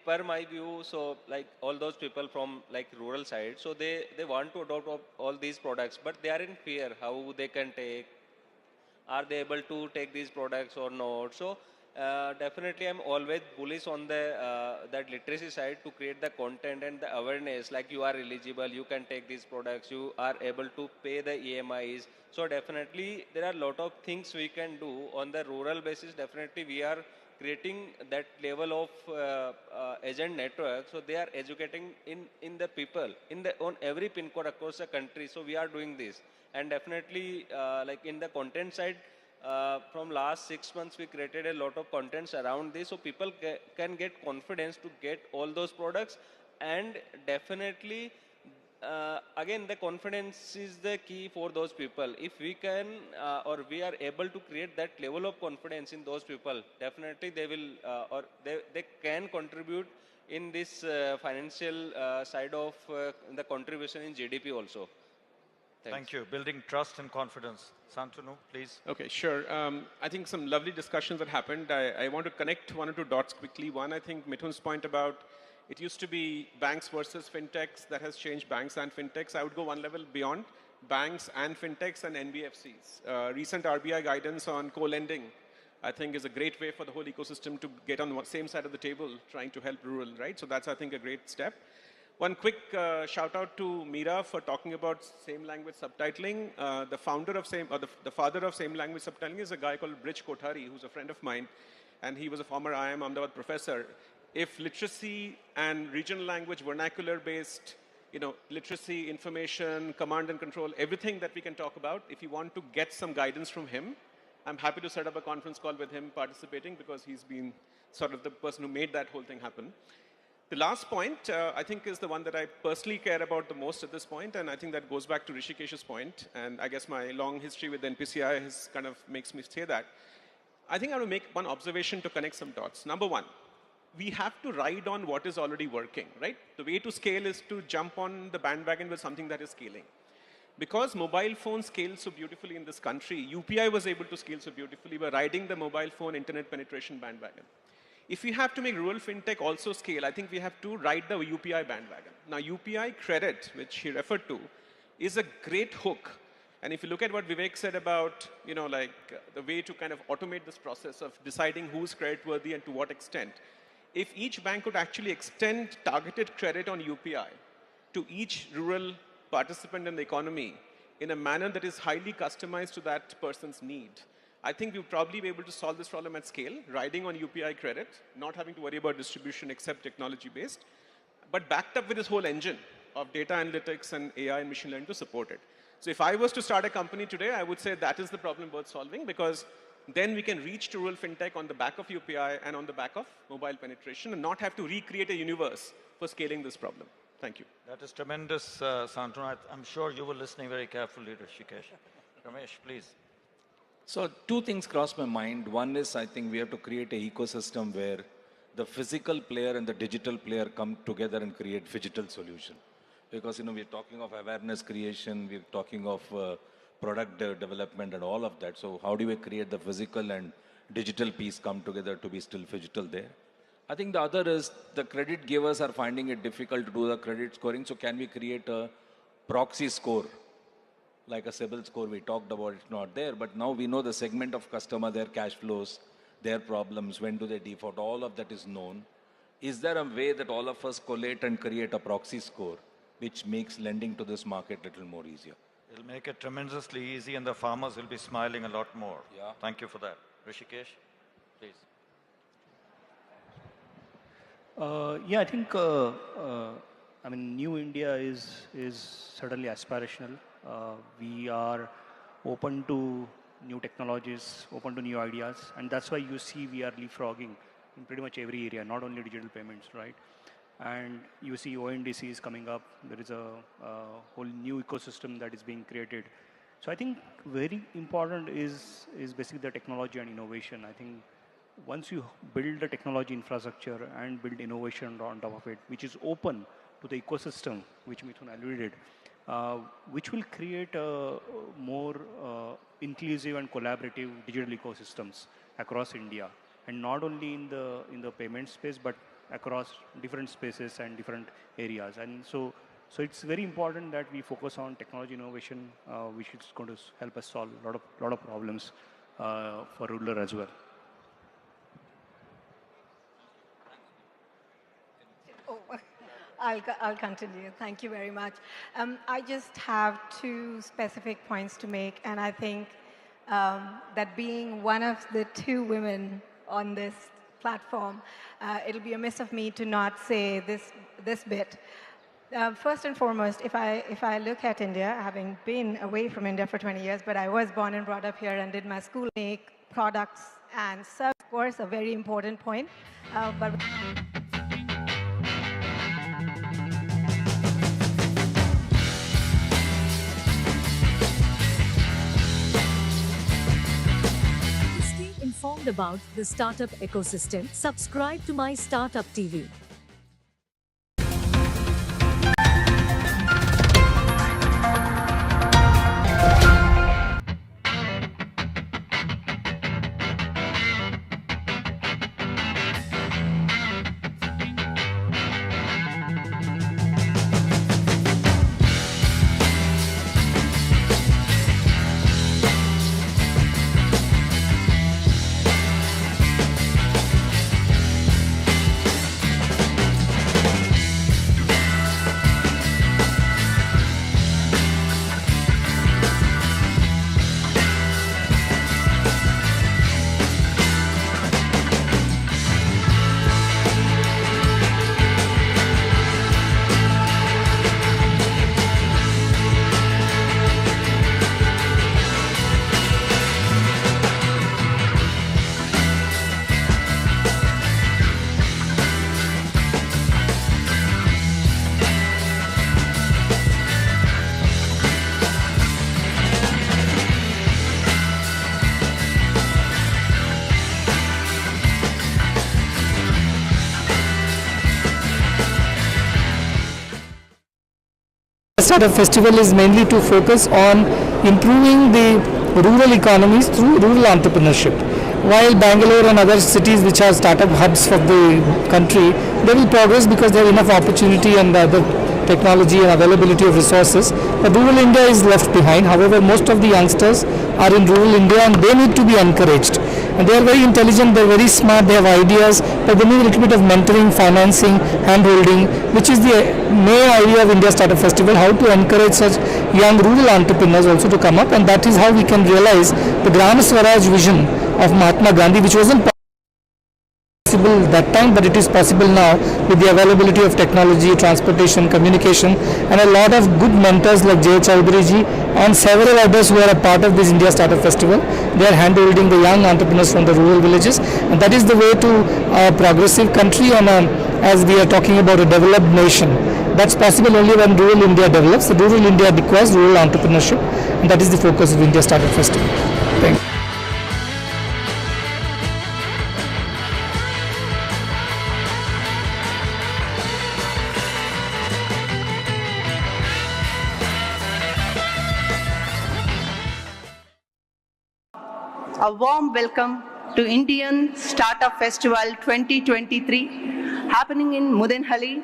per my view, so like all those people from like rural side, so they want to adopt all these products, but they are in fear how they can take, are they able to take these products or not. So definitely I'm always bullish on the that literacy side to create the content and the awareness, like you are eligible, you can take these products, you are able to pay the EMIs. So definitely there are a lot of things we can do on the rural basis. Definitely we are creating that level of agent network, so they are educating in the people on every pin code across the country. So we are doing this, and definitely like in the content side, from last 6 months we created a lot of contents around this, so people can get confidence to get all those products. And definitely again, the confidence is the key for those people. If we can or we are able to create that level of confidence in those people, definitely they will or they can contribute in this financial side of the contribution in GDP also. Thanks. Thank you. Building trust and confidence. Santanu, please. Okay, sure. I think some lovely discussions that happened. I want to connect one or two dots quickly. One, I think Mithun's point about it used to be banks versus fintechs. That has changed banks and fintechs. I would go one level beyond banks and fintechs and NBFCs. Recent RBI guidance on co-lending, I think, is a great way for the whole ecosystem to get on the same side of the table trying to help rural, right? So that's, I think, a great step. One quick shout out to Meera for talking about same language subtitling. The founder of the father of same language subtitling is a guy called Brij Kothari, who's a friend of mine, and he was a former IIM Ahmedabad professor. If literacy and regional language vernacular based, literacy, information, command and control, everything that we can talk about, if you want to get some guidance from him, I'm happy to set up a conference call with him participating, because he's been sort of the person who made that whole thing happen. The last point, I think, is the one that I personally care about the most at this point, and I think that goes back to Rishikesh's point, and I guess my long history with NPCI has kind of makes me say that. I think I will make one observation to connect some dots. Number one, we have to ride on what is already working, right? The way to scale is to jump on the bandwagon with something that is scaling. Because mobile phones scale so beautifully in this country, UPI was able to scale so beautifully. We're riding the mobile phone internet penetration bandwagon. If we have to make rural fintech also scale, I think we have to ride the UPI bandwagon. Now, UPI credit, which he referred to, is a great hook And if you look at what Vivek said about, the way to kind of automate this process of deciding who's creditworthy and to what extent, if each bank could actually extend targeted credit on UPI to each rural participant in the economy in a manner that is highly customized to that person's need, I think we'll probably be able to solve this problem at scale, riding on UPI credit, not having to worry about distribution except technology-based, but backed up with this whole engine of data analytics and AI and machine learning to support it. So if I was to start a company today, I would say that is the problem worth solving, because then we can reach to rural fintech on the back of UPI and on the back of mobile penetration and not have to recreate a universe for scaling this problem. Thank you. That is tremendous, Santanu. I'm sure you were listening very carefully, Rishikesh. Ramesh, please. So two things cross my mind. One is, I think we have to create an ecosystem where the physical player and the digital player come together and create digital solution. Because, we're talking of awareness creation, we're talking of product development and all of that. So how do we create the physical and digital piece come together to be still digital there? I think the other is the credit givers are finding it difficult to do the credit scoring. So can we create a proxy score? Like a CIBIL score we talked about, it's not there. But now we know the segment of customer, their cash flows, their problems, when do they default, all of that is known. Is there a way that all of us collate and create a proxy score which makes lending to this market a little more easier? It'll make it tremendously easy and the farmers will be smiling a lot more. Yeah. Thank you for that. Rishikesh, please. I think, New India is certainly aspirational. We are open to new technologies, open to new ideas, and that's why you see we are leapfrogging in pretty much every area, not only digital payments, right? And you see ONDC is coming up. There is a whole new ecosystem that is being created. So I think very important is basically the technology and innovation. I think once you build the technology infrastructure and build innovation on top of it, which is open to the ecosystem, which Mithun alluded, which will create a more inclusive and collaborative digital ecosystems across India, and not only in the payment space, but across different spaces and different areas. And so it's very important that we focus on technology innovation, which is going to help us solve a lot of problems for rural as well. I'll continue. Thank you very much. I just have two specific points to make, and I think that being one of the two women on this platform, it'll be amiss of me to not say this bit. First and foremost, if I look at India, having been away from India for 20 years, but I was born and brought up here and did my school, make products and serve, of course, a very important point. But informed about the startup ecosystem, subscribe to MyStartupTV. Startup Festival is mainly to focus on improving the rural economies through rural entrepreneurship. While Bangalore and other cities which are startup hubs for the country, they will progress because there is enough opportunity and the technology and availability of resources. But rural India is left behind. However, most of the youngsters are in rural India and they need to be encouraged. And they are very intelligent, they are very smart, they have ideas, but they need a little bit of mentoring, financing, hand-holding, which is the main idea of India Startup Festival, how to encourage such young rural entrepreneurs also to come up, and that is how we can realize the Gram Swaraj vision of Mahatma Gandhi, which wasn't possible that time, but it is possible now with the availability of technology, transportation, communication, and a lot of good mentors like Jay Chowdhury ji and several others who are a part of this India Startup Festival. They are hand-holding the young entrepreneurs from the rural villages, and that is the way to a progressive country, and as we are talking about a developed nation. That's possible only when rural India develops. The rural India requires rural entrepreneurship, and that is the focus of India Startup Festival. Thank you. A warm welcome to Indian Startup Festival 2023 happening in Mudenhalli,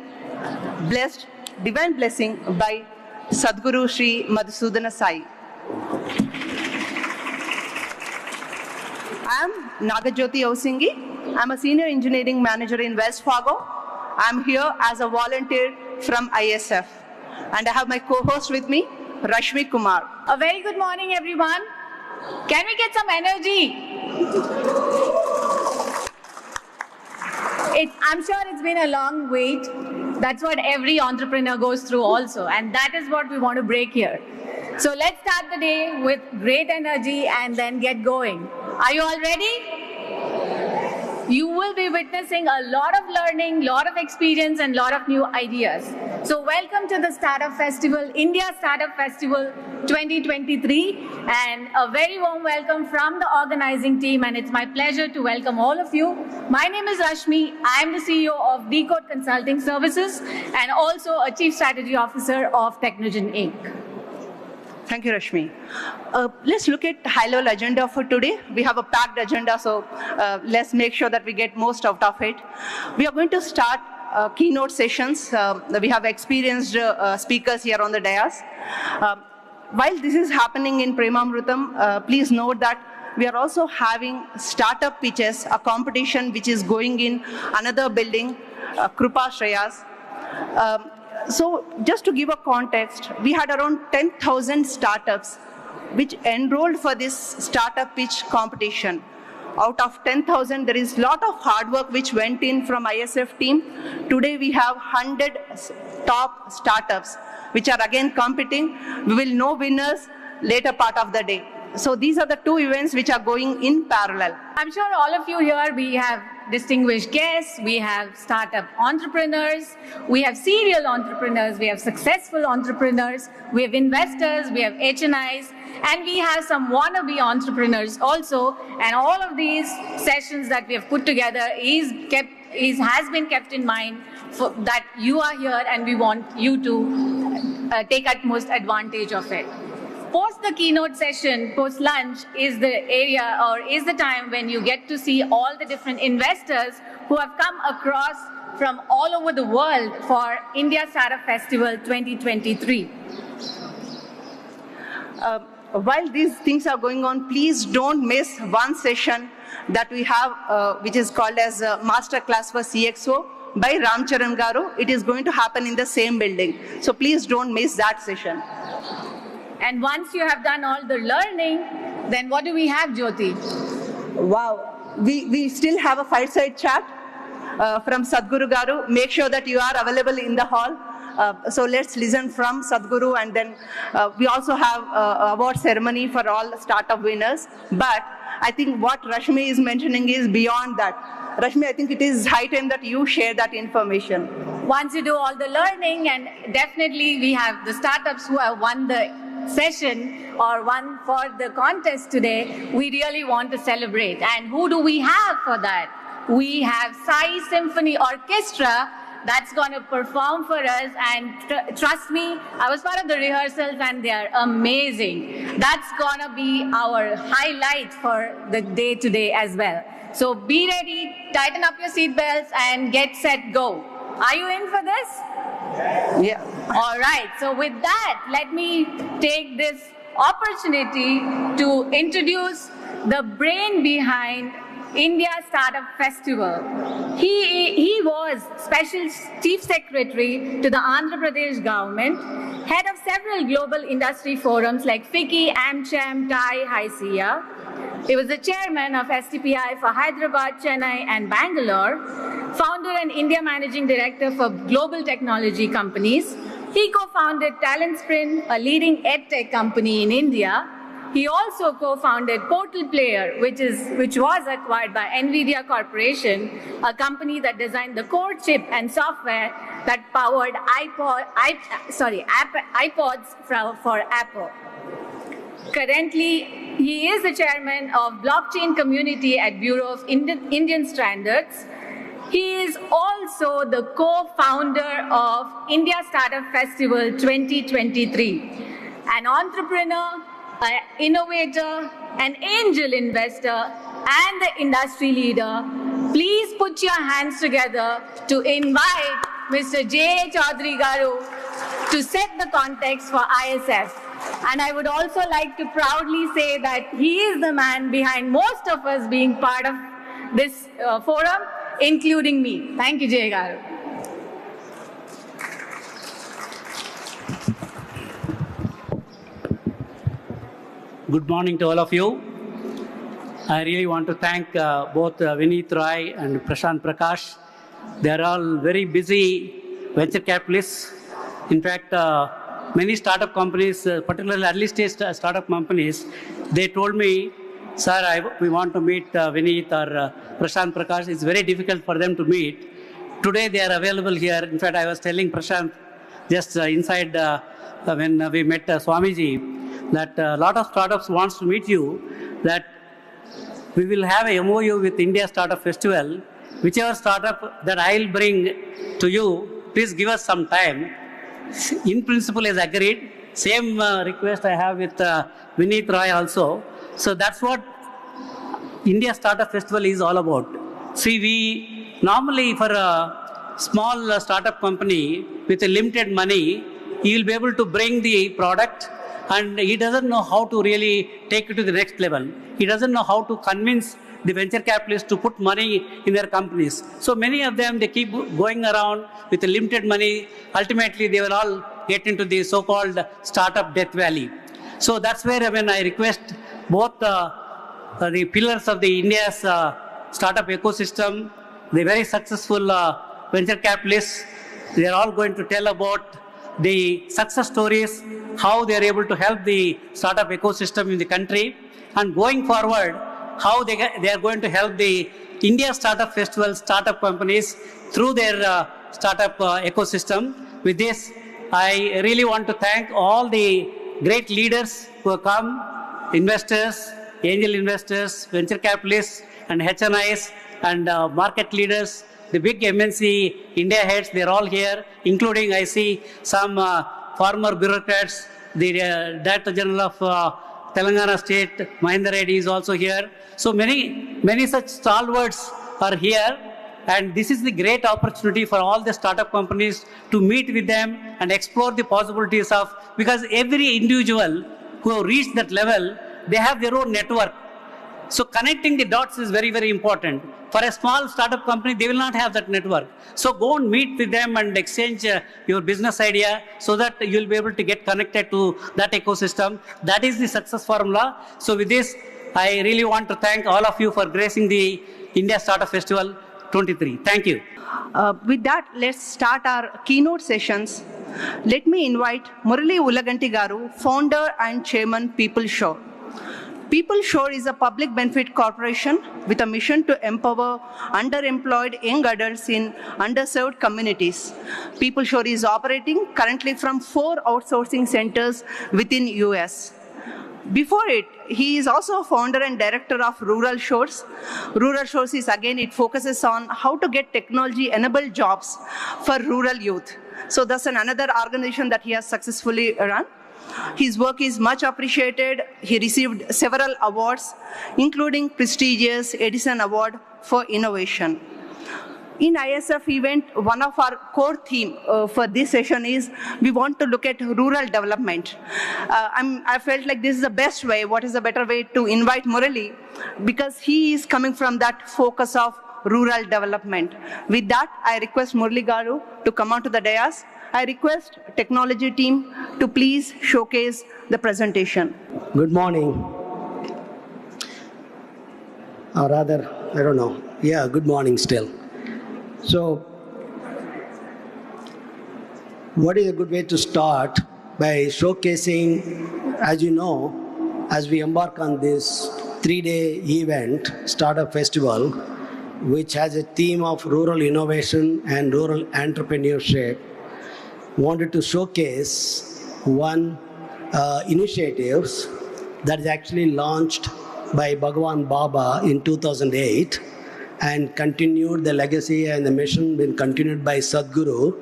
blessed, divine blessing by Sadhguru Sri Madhusudana Sai. I am Nagajyoti Osingi. I am a senior engineering manager in West Fargo. I am here as a volunteer from ISF. And I have my co-host with me, Rashmi Kumar. A very good morning, everyone. Can we get some energy? I'm sure it's been a long wait. That's what every entrepreneur goes through also, and that is what we want to break here. So let's start the day with great energy and then get going. Are you all ready? You will be witnessing a lot of learning, lot of experience, and lot of new ideas. So welcome to the Startup Festival, India Startup Festival 2023, and a very warm welcome from the organizing team, and it's my pleasure to welcome all of you. My name is Rashmi. I am the CEO of Decode Consulting Services and also a Chief Strategy Officer of Technogen Inc. Thank you, Rashmi. Let's look at high-level agenda for today. We have a packed agenda, so let's make sure that we get most out of it. We are going to start keynote sessions. We have experienced speakers here on the dais. While this is happening in Premamrutam, please note that we are also having startup pitches, a competition which is going in another building, Krupa Shreyas. So just to give a context, we had around 10,000 startups which enrolled for this startup pitch competition. Out of 10,000, there is a lot of hard work which went in from ISF team. Today we have 100 top startups which are again competing. We will know winners later part of the day. So these are the two events which are going in parallel. I'm sure all of you here, we have distinguished guests, we have startup entrepreneurs, we have serial entrepreneurs, we have successful entrepreneurs, we have investors, we have HNIs, and we have some wannabe entrepreneurs also. And all of these sessions that we have put together has been kept in mind for that you are here and we want you to take utmost advantage of it. Post the keynote session, post lunch, is the area or is the time when you get to see all the different investors who have come across from all over the world for India Startup Festival 2023. While these things are going on, please don't miss one session that we have, which is called as Master Class for CXO by Ramcharan Garu. It is going to happen in the same building. So please don't miss that session. And once you have done all the learning, then what do we have, Jyoti? Wow. We still have a fireside chat from Sadhguru Garu. Make sure that you are available in the hall. So let's listen from Sadhguru, and then we also have award ceremony for all startup winners. But I think what Rashmi is mentioning is beyond that. Rashmi, I think it is high time that you share that information. Once you do all the learning, and definitely we have the startups who have won the session or won for the contest today, we really want to celebrate. And who do we have for that? We have Sai Symphony Orchestra that's going to perform for us, and trust me, I was part of the rehearsals and they are amazing. That's going to be our highlight for the day today as well. So be ready, tighten up your seatbelts and get set, go. Are you in for this? Yeah. All right. So with that, let me take this opportunity to introduce the brain behind India Startup Festival. He was Special Chief Secretary to the Andhra Pradesh government, head of several global industry forums like FICCI, AmCham, TIE, HICIA. He was the chairman of STPI for Hyderabad, Chennai, and Bangalore, founder and India Managing Director for global technology companies. He co-founded TalentSprint, a leading edtech company in India. He also co-founded Portal Player, which was acquired by NVIDIA Corporation, a company that designed the core chip and software that powered iPods for Apple. Currently, he is the chairman of blockchain community at Bureau of Indian Standards. He is also the co-founder of India Startup Festival 2023, an entrepreneur, an innovator, an angel investor, and the industry leader. Please put your hands together to invite Mr. J. Chaudhary Garu to set the context for ISF. And I would also like to proudly say that he is the man behind most of us being part of this forum, including me. Thank you, Jay Garu. Good morning to all of you. I really want to thank both Vineet Roy and Prashant Prakash. They are all very busy venture capitalists. In fact, many startup companies, particularly early stage startup companies, they told me, sir, we want to meet Vineet or Prashant Prakash. It's very difficult for them to meet. Today they are available here. In fact, I was telling Prashant just inside when we met Swamiji that a lot of startups wants to meet you, that we will have a MOU with India Startup Festival. Whichever startup that I'll bring to you, please give us some time. In principle is agreed. Same request I have with Vineet Roy also. So that's what India Startup Festival is all about. See, we normally for a small startup company with a limited money, he will be able to bring the product and he doesn't know how to really take it to the next level. He doesn't know how to convince the venture capitalists to put money in their companies. So many of them, they keep going around with a limited money. Ultimately, they will all get into the so-called startup death valley. So that's where I request both the pillars of the India's startup ecosystem, the very successful venture capitalists, they are all going to tell about the success stories, how they are able to help the startup ecosystem in the country, and going forward, how they are going to help the India Startup Festival startup companies through their startup ecosystem. With this, I really want to thank all the great leaders who have come, investors, angel investors, venture capitalists, and HNIs, and market leaders, the big MNC India heads, they're all here, including I see some former bureaucrats, the Director General of Telangana State, Mahendra Reddy is also here. So many such stalwarts are here, and this is the great opportunity for all the startup companies to meet with them and explore the possibilities of, because every individual who have reached that level, they have their own network. So connecting the dots is very, very important. For a small startup company, they will not have that network. So go and meet with them and exchange your business idea so that you'll be able to get connected to that ecosystem. That is the success formula. So with this, I really want to thank all of you for gracing the India Startup Festival 23. Thank you. With that, let's start our keynote sessions. Let me invite Murali Ulaganti Garu, founder and chairman, People Show. People Shore is a public benefit corporation with a mission to empower underemployed young adults in underserved communities. People Shore is operating currently from 4 outsourcing centers within US. Before it, he is also a founder and director of Rural Shores. Rural Shores is, again, it focuses on how to get technology-enabled jobs for rural youth. So that's another organization that he has successfully run. His work is much appreciated. He received several awards, including prestigious Edison Award for Innovation. In ISF event, one of our core theme for this session is we want to look at rural development. I felt like this is the best way, what is the better way to invite Murali, because he is coming from that focus of rural development. With that, I request Murali Garu to come onto the dais. I request technology team to please showcase the presentation. Good morning. Or rather, I don't know. Yeah, good morning still. So, what is a good way to start? By showcasing, as you know, as we embark on this 3-day event, Startup Festival, which has a theme of rural innovation and rural entrepreneurship, wanted to showcase one initiatives that is actually launched by Bhagwan Baba in 2008 and continued the legacy and the mission been continued by Sadhguru,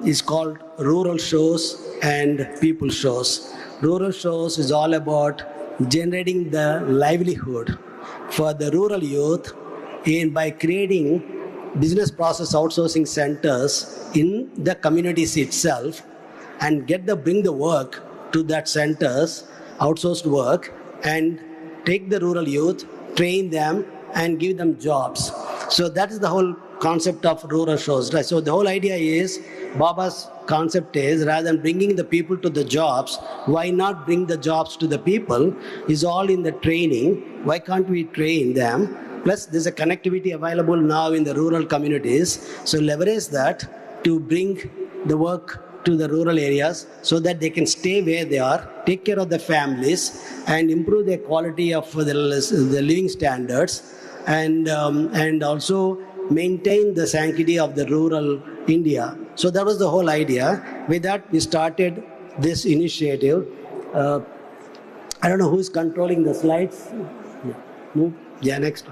is called Rural Shows and People Shows. Rural Shows is all about generating the livelihood for the rural youth by creating business process outsourcing centers in the communities itself and bring the work to that centers, outsourced work, and take the rural youth, train them, and give them jobs. So that is the whole concept of rural shows. Right? So the whole idea is, Baba's concept is, rather than bringing the people to the jobs, why not bring the jobs to the people? Is all in the training. Why can't we train them? Plus, there's a connectivity available now in the rural communities. So leverage that to bring the work to the rural areas so that they can stay where they are, take care of the families, and improve their quality of the living standards, and also maintain the sanctity of the rural India. So that was the whole idea. With that, we started this initiative. I don't know who's controlling the slides. No? Yeah, next.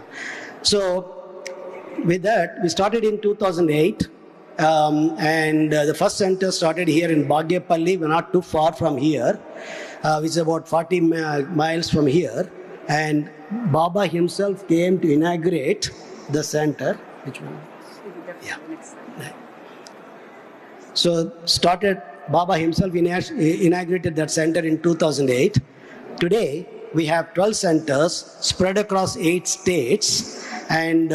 So with that, we started in 2008. The first center started here in Bagyapalli. We're not too far from here, which is about 40 miles from here. And Baba himself came to inaugurate the center. Which one? Yeah. So Baba himself inaugurated that center in 2008. Today, we have 12 centers spread across 8 states. And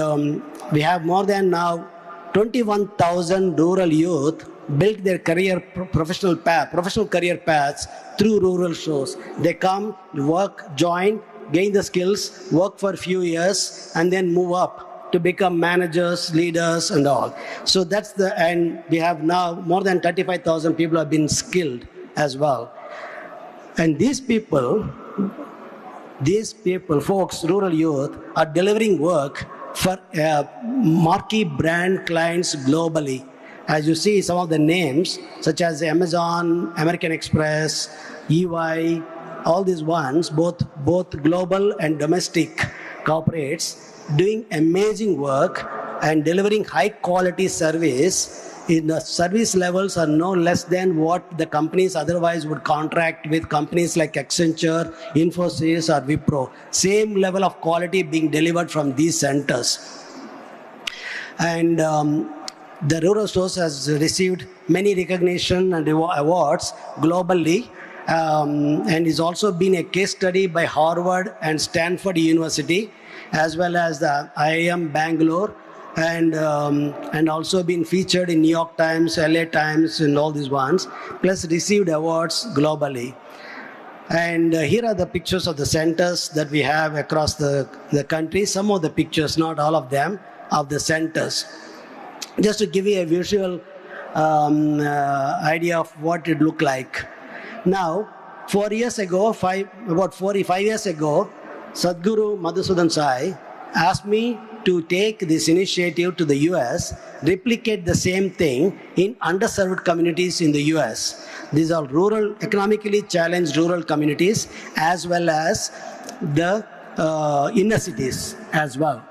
we have more than now 21,000 rural youth built their professional career paths through rural shows. They come, work, join, gain the skills, work for a few years, and then move up to become managers, leaders, and all. So and we have now more than 35,000 people have been skilled as well. And these people, folks, rural youth, are delivering work for marquee brand clients globally. As you see, some of the names, such as Amazon, American Express, EY, all these ones, both global and domestic corporates, doing amazing work and delivering high quality service. The service levels are no less than what the companies otherwise would contract with companies like Accenture, Infosys, or Wipro. Same level of quality being delivered from these centers. And the Rural Source has received many recognition and awards globally, and is also been a case study by Harvard and Stanford University, as well as the IIM Bangalore, and also been featured in New York Times, LA Times, and all these ones, plus received awards globally. And here are the pictures of the centers that we have across the country. Some of the pictures, not all of them, of the centers. Just to give you a visual idea of what it looked like. Now, 4 years ago, about 45 years ago, Sadhguru Madhusudan Sai asked me to take this initiative to the US, replicate the same thing in underserved communities in the US. These are rural, economically challenged rural communities, as well as the inner cities as well,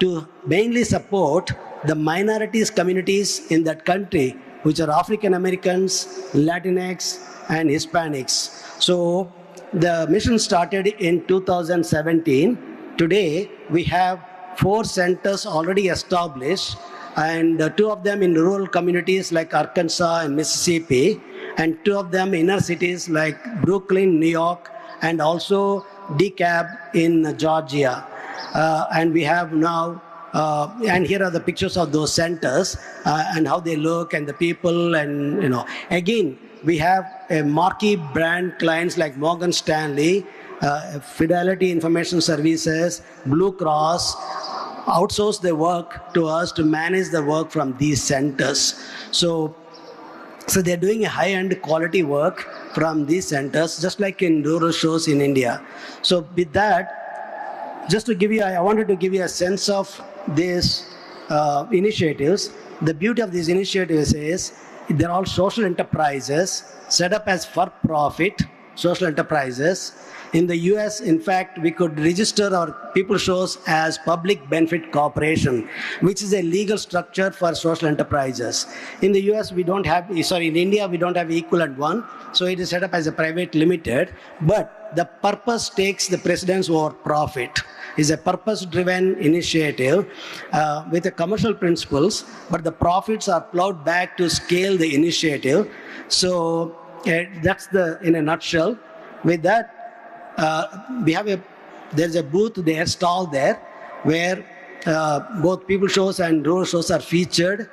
to mainly support the minorities communities in that country, which are African Americans, Latinx, and Hispanics. So the mission started in 2017. Today, we have 4 centers already established, and 2 of them in rural communities like Arkansas and Mississippi, and 2 of them inner cities like Brooklyn, New York, and also DeKalb in Georgia. And we have now, and here are the pictures of those centers and how they look and the people, and again, we have a marquee brand clients like Morgan Stanley, Fidelity Information Services, Blue Cross, outsource their work to us to manage the work from these centers. So they're doing a high-end quality work from these centers, just like in rural shows in India. So with that, just to give you, I wanted to give you a sense of these initiatives. The beauty of these initiatives is they're all social enterprises set up as for-profit social enterprises. In the US, in fact, we could register our people shows as public benefit corporation, which is a legal structure for social enterprises. In the US, we don't have, in India, we don't have equivalent one. So it is set up as a private limited, but the purpose takes the precedence over profit. It's a purpose-driven initiative with the commercial principles, but the profits are plowed back to scale the initiative. So that's in a nutshell. With that, there's a booth there, stall there, where both people shows and rural shows are featured.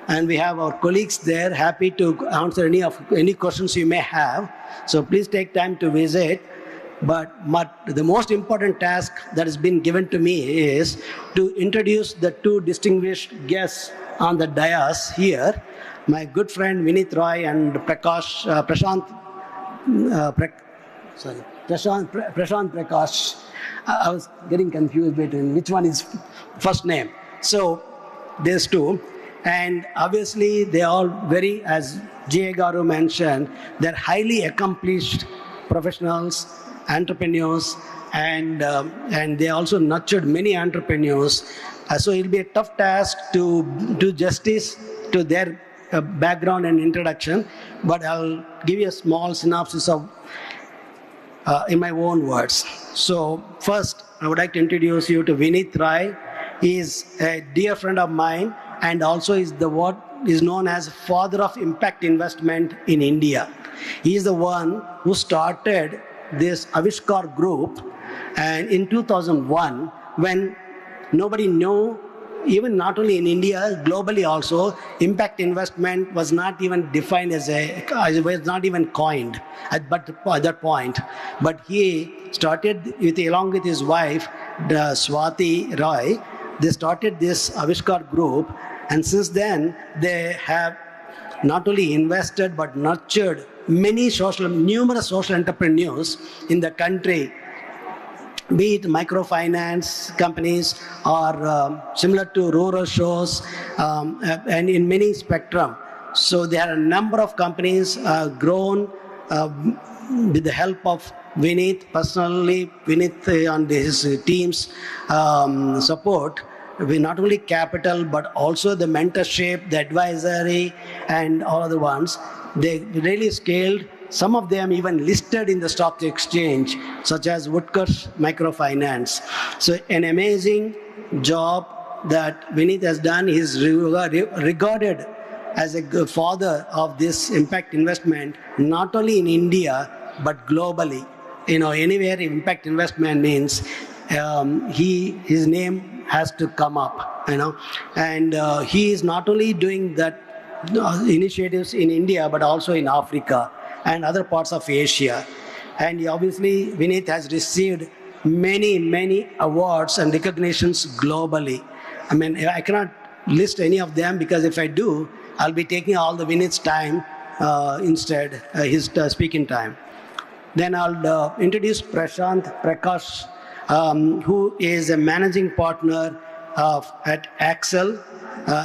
And we have our colleagues there, happy to answer any questions you may have. So please take time to visit. But the most important task that has been given to me is to introduce the 2 distinguished guests on the dais here, my good friend Vinit Roy and Prashant Prakash. I was getting confused between which one is first name. So there's 2. And obviously they are very, as J. Garu mentioned, they're highly accomplished professionals, entrepreneurs, and they also nurtured many entrepreneurs. So it'll be a tough task to do justice to their background and introduction, but I'll give you a small synopsis of in my own words. So first, I would like to introduce you to Vinit Rai. He is a dear friend of mine, and also is what is known as father of impact investment in India. He is the one who started this Avishkar group, and in 2001, when nobody knew, even not only in India, globally also, impact investment was not even defined was not even coined at that point. But he started, along with his wife, Swati Roy, they started this Avishkar group, and since then, they have not only invested, but nurtured numerous social entrepreneurs in the country, be it microfinance companies or similar to rural shows, and in many spectrum. So there are a number of companies grown with the help of Vinit, personally, Vinit and his team's support. We not only capital, but also the mentorship, the advisory, and all other ones. They really scaled. Some of them even listed in the stock exchange, such as Woodcutt's Microfinance. So an amazing job that Vinit has done. He is regarded as a father of this impact investment, not only in India, but globally. Anywhere impact investment means his name has to come up, and he is not only doing that initiatives in India, but also in Africa and other parts of Asia. And obviously, Vinit has received many, many awards and recognitions globally. I mean, I cannot list any of them, because if I do, I'll be taking all the Vinit's time instead, his speaking time. Then I'll introduce Prashant Prakash, who is a managing partner at Axel,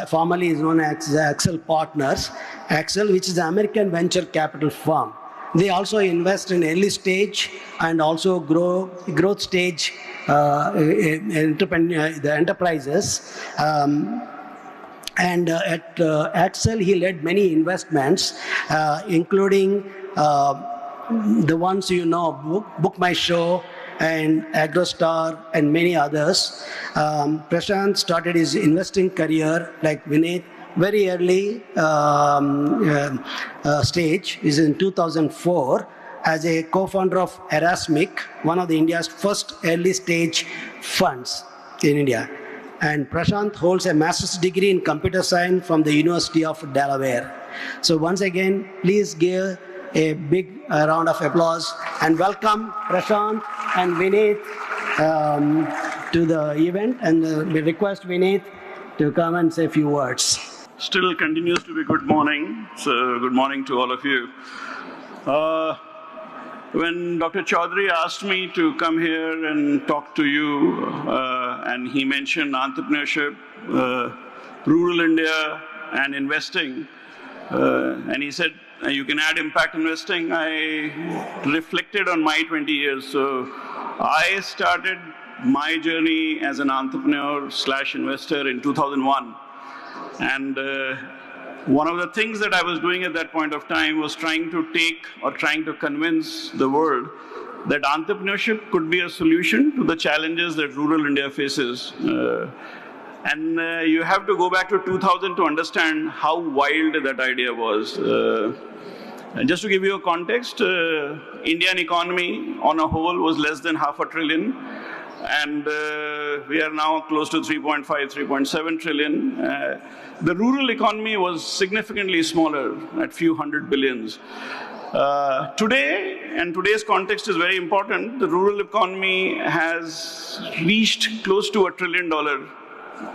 formerly is known as Axel Partners. Axel, which is an American venture capital firm. They also invest in early stage and also growth stage the enterprises. And at Axel, he led many investments, including the ones Book My Show, and AgroStar and many others. Prashant started his investing career like Vinith very early stage, is in 2004 as a co-founder of Erasmic, one of the India's first early stage funds in India. And Prashant holds a master's degree in computer science from the University of Delaware. So once again, please give a big round of applause and welcome Prashant and Vinith to the event. And we request Vinith to come and say a few words. Still continues to be good morning. So good morning to all of you. When Dr. Chaudhary asked me to come here and talk to you, and he mentioned entrepreneurship, rural India, and investing, and he said, you can add impact investing, I reflected on my 20 years. So I started my journey as an entrepreneur / investor in 2001. And one of the things that I was doing at that point of time was trying to convince the world that entrepreneurship could be a solution to the challenges that rural India faces. And you have to go back to 2000 to understand how wild that idea was. And just to give you a context, Indian economy on a whole was less than $500 billion. And we are now close to 3.5, 3.7 trillion. The rural economy was significantly smaller at few hundred billions. Today, and today's context is very important, the rural economy has reached close to $1 trillion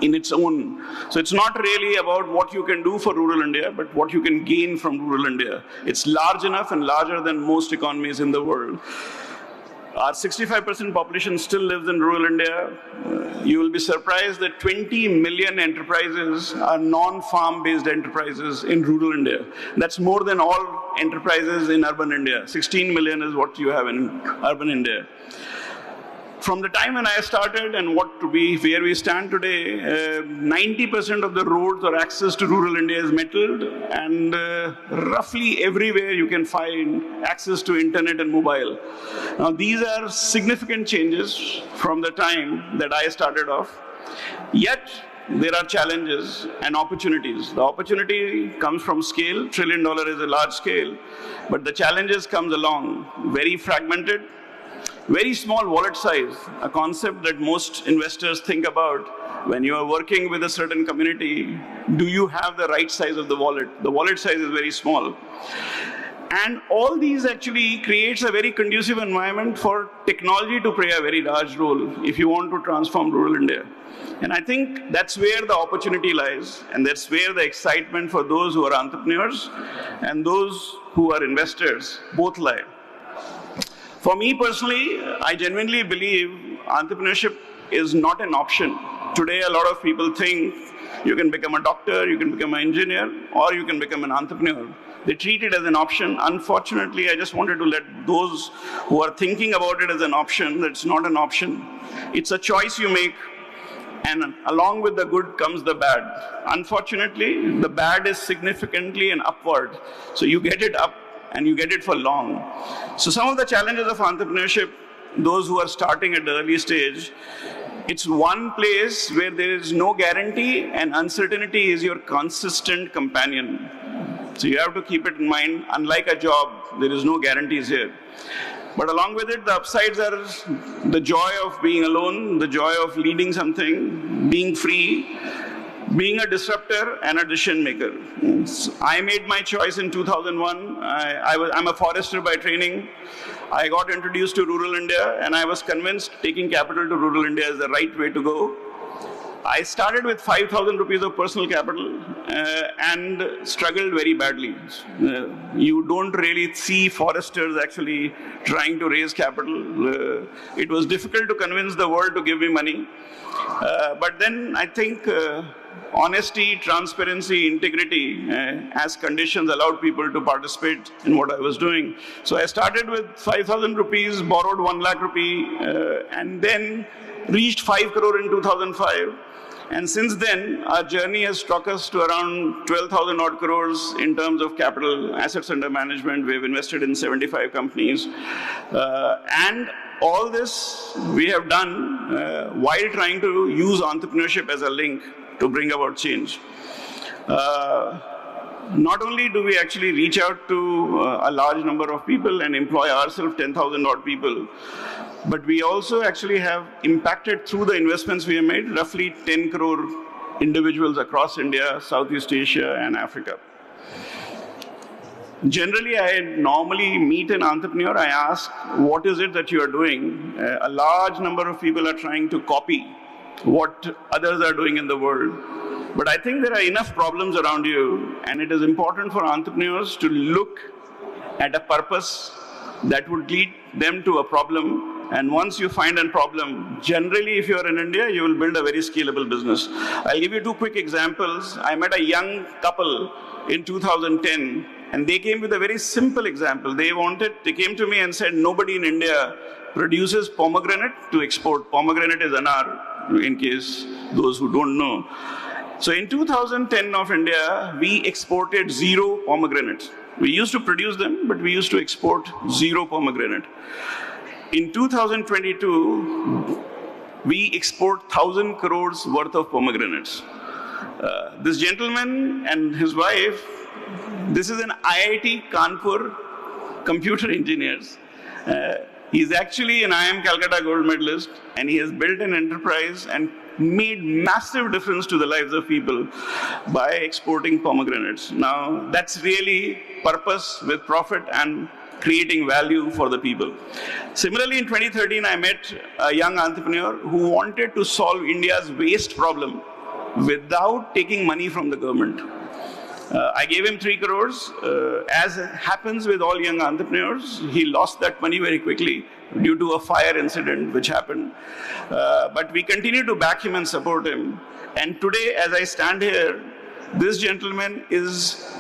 in its own. So it's not really about what you can do for rural India, but what you can gain from rural India. It's large enough and larger than most economies in the world. Our 65% population still lives in rural India. You will be surprised that 20 million enterprises are non-farm based enterprises in rural India. That's more than all enterprises in urban India. 16 million is what you have in urban India. From the time when I started and where we stand today, 90% of the roads or access to rural India is metalled, and roughly everywhere you can find access to internet and mobile. Now these are significant changes from the time that I started off. Yet there are challenges and opportunities. The opportunity comes from scale. $1 trillion is a large scale, but the challenges comes along very fragmented. Very small wallet size, a concept that most investors think about when you are working with a certain community. Do you have the right size of the wallet? The wallet size is very small. And all these actually creates a very conducive environment for technology to play a very large role if you want to transform rural India. And I think that's where the opportunity lies, and that's where the excitement for those who are entrepreneurs and those who are investors both lie. For me personally, I genuinely believe entrepreneurship is not an option. Today, a lot of people think you can become a doctor, you can become an engineer, or you can become an entrepreneur. They treat it as an option. Unfortunately, I just wanted to let those who are thinking about it as an option, that it's not an option. It's a choice you make, and along with the good comes the bad. Unfortunately, the bad is significantly and upward. So you get it up, and you get it for long. So some of the challenges of entrepreneurship, those who are starting at the early stage, it's one place where there is no guarantee and uncertainty is your consistent companion. So you have to keep it in mind. Unlike a job, there is no guarantees here. But along with it, the upsides are the joy of being alone, the joy of leading something, being free, being a disruptor and a decision maker. I made my choice in 2001. I'm a forester by training. I got introduced to rural India, and I was convinced taking capital to rural India is the right way to go. I started with 5,000 rupees of personal capital and struggled very badly. You don't really see foresters actually trying to raise capital. It was difficult to convince the world to give me money. But then I think honesty, transparency, integrity as conditions allowed people to participate in what I was doing. So I started with 5,000 rupees, borrowed 1 lakh rupee, and then reached 5 crore in 2005. And since then, our journey has struck us to around 12,000 odd crores in terms of capital, assets under management. We've invested in 75 companies. And all this we have done while trying to use entrepreneurship as a link to bring about change. Not only do we actually reach out to a large number of people and employ ourselves 10,000 odd people, but we also actually have impacted through the investments we have made roughly 10 crore individuals across India, Southeast Asia, and Africa. Generally, I normally meet an entrepreneur, I ask, what is it that you are doing? A large number of people are trying to copy what others are doing in the world. But I think there are enough problems around you, and it is important for entrepreneurs to look at a purpose that would lead them to a problem. And once you find a problem, generally if you are in India, you will build a very scalable business. I'll give you two quick examples. I met a young couple in 2010, and they came with a very simple example. They came to me and said, nobody in India produces pomegranate to export. Pomegranate is anar, in case those who don't know. So in 2010 of India, we exported 0 pomegranates. We used to produce them, but we used to export 0 pomegranate. In 2022, we export 1,000 crores worth of pomegranates. This gentleman and his wife, this is an IIT Kanpur computer engineers. He's actually an IIM Calcutta gold medalist, and he has built an enterprise and made massive difference to the lives of people by exporting pomegranates. Now, that's really purpose with profit and creating value for the people. Similarly, in 2013, I met a young entrepreneur who wanted to solve India's waste problem without taking money from the government. I gave him 3 crores. As happens with all young entrepreneurs, he lost that money very quickly due to a fire incident which happened. But we continue to back him and support him. And today, as I stand here, this gentleman is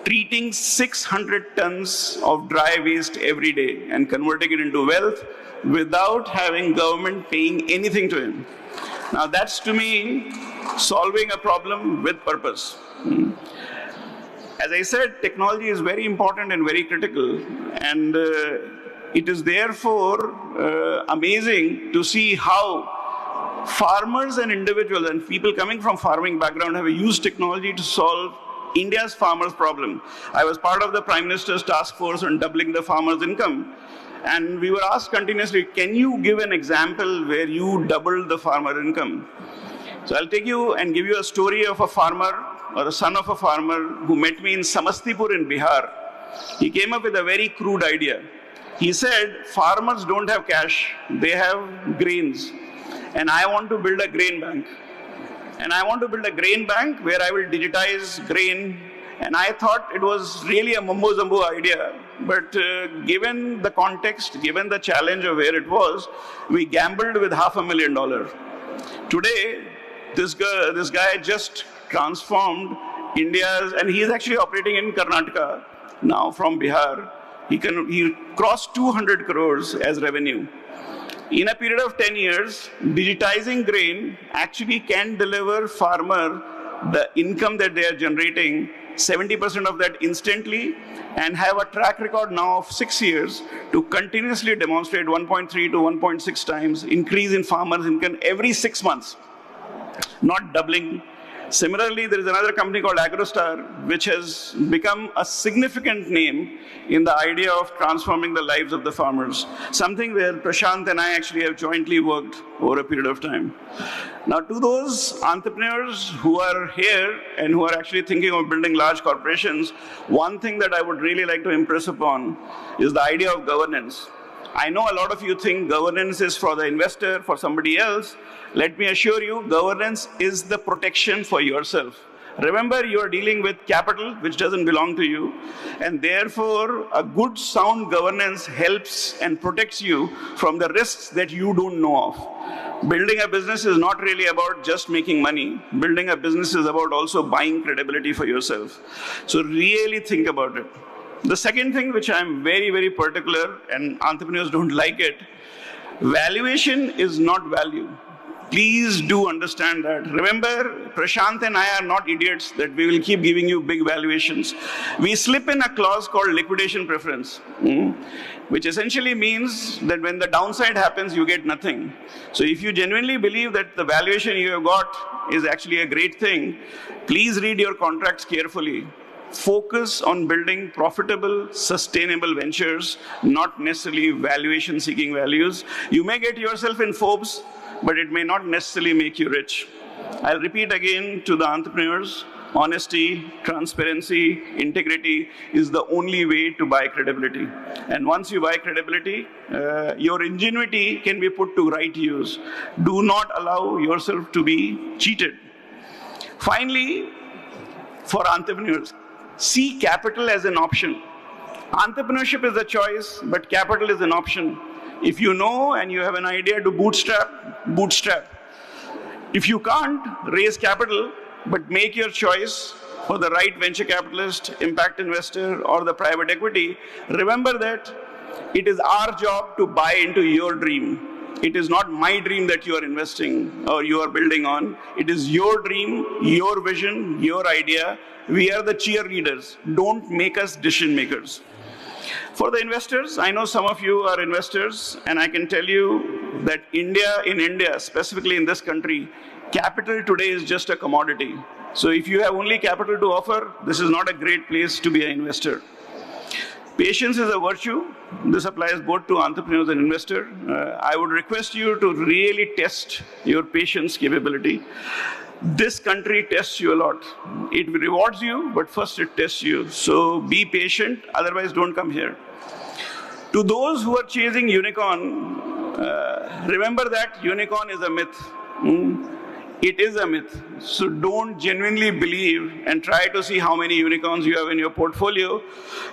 treating 600 tons of dry waste every day and converting it into wealth without having government paying anything to him. Now that's, to me, solving a problem with purpose. As I said, technology is very important and very critical, and it is therefore amazing to see how farmers and individuals and people coming from farming background have used technology to solve India's farmers' problem. I was part of the Prime Minister's task force on doubling the farmers' income, and we were asked continuously, can you give an example where you doubled the farmer income? So I'll take you and give you a story of a farmer or a son of a farmer who met me in Samastipur in Bihar. He came up with a very crude idea. He said, farmers don't have cash, they have grains. And I want to build a grain bank. And I want to build a grain bank where I will digitize grain. And I thought it was really a mumbo-jumbo idea. But given the context, given the challenge of where it was, we gambled with $500,000. Today, this guy just transformed India's, and he's actually operating in Karnataka now from Bihar. He crossed 200 crores as revenue. In a period of 10 years, digitizing grain actually can deliver farmer the income that they are generating, 70% of that instantly, and have a track record now of 6 years to continuously demonstrate 1.3 to 1.6 times increase in farmers' income every 6 months. Not doubling. Similarly, there is another company called AgroStar, which has become a significant name in the idea of transforming the lives of the farmers, something where Prashant and I actually have jointly worked over a period of time. Now, to those entrepreneurs who are here and who are actually thinking of building large corporations, one thing that I would really like to impress upon is the idea of governance. I know a lot of you think governance is for the investor, for somebody else. Let me assure you, governance is the protection for yourself. Remember, you are dealing with capital which doesn't belong to you, and therefore a good sound governance helps and protects you from the risks that you don't know of. Building a business is not really about just making money. Building a business is about also buying credibility for yourself. So really think about it. The second thing which I'm very, very particular, and entrepreneurs don't like it, valuation is not value. Please do understand that. Remember, Prashant and I are not idiots that we will keep giving you big valuations. We slip in a clause called liquidation preference. which essentially means that when the downside happens, you get nothing. So if you genuinely believe that the valuation you have got is actually a great thing, please read your contracts carefully. Focus on building profitable, sustainable ventures, not necessarily valuation-seeking values. You may get yourself in Forbes, but it may not necessarily make you rich. I'll repeat again to the entrepreneurs, honesty, transparency, integrity is the only way to buy credibility. And once you buy credibility, your ingenuity can be put to right use. Do not allow yourself to be cheated. Finally, for entrepreneurs, see capital as an option. Entrepreneurship is a choice, but capital is an option. If you know and you have an idea to bootstrap, bootstrap. If you can't, raise capital, but make your choice for the right venture capitalist, impact investor, or the private equity. Remember that it is our job to buy into your dream. It is not my dream that you are investing or you are building on. It is your dream, your vision, your idea. We are the cheerleaders. Don't make us decision makers. For the investors, I know some of you are investors, and I can tell you that in India, specifically in this country, capital today is just a commodity. So if you have only capital to offer, this is not a great place to be an investor. Patience is a virtue. This applies both to entrepreneurs and investors. I would request you to really test your patience capability. This country tests you a lot. It rewards you, but first it tests you. So be patient, otherwise don't come here. To those who are chasing unicorn, remember that unicorn is a myth. It is a myth. So don't genuinely believe and try to see how many unicorns you have in your portfolio.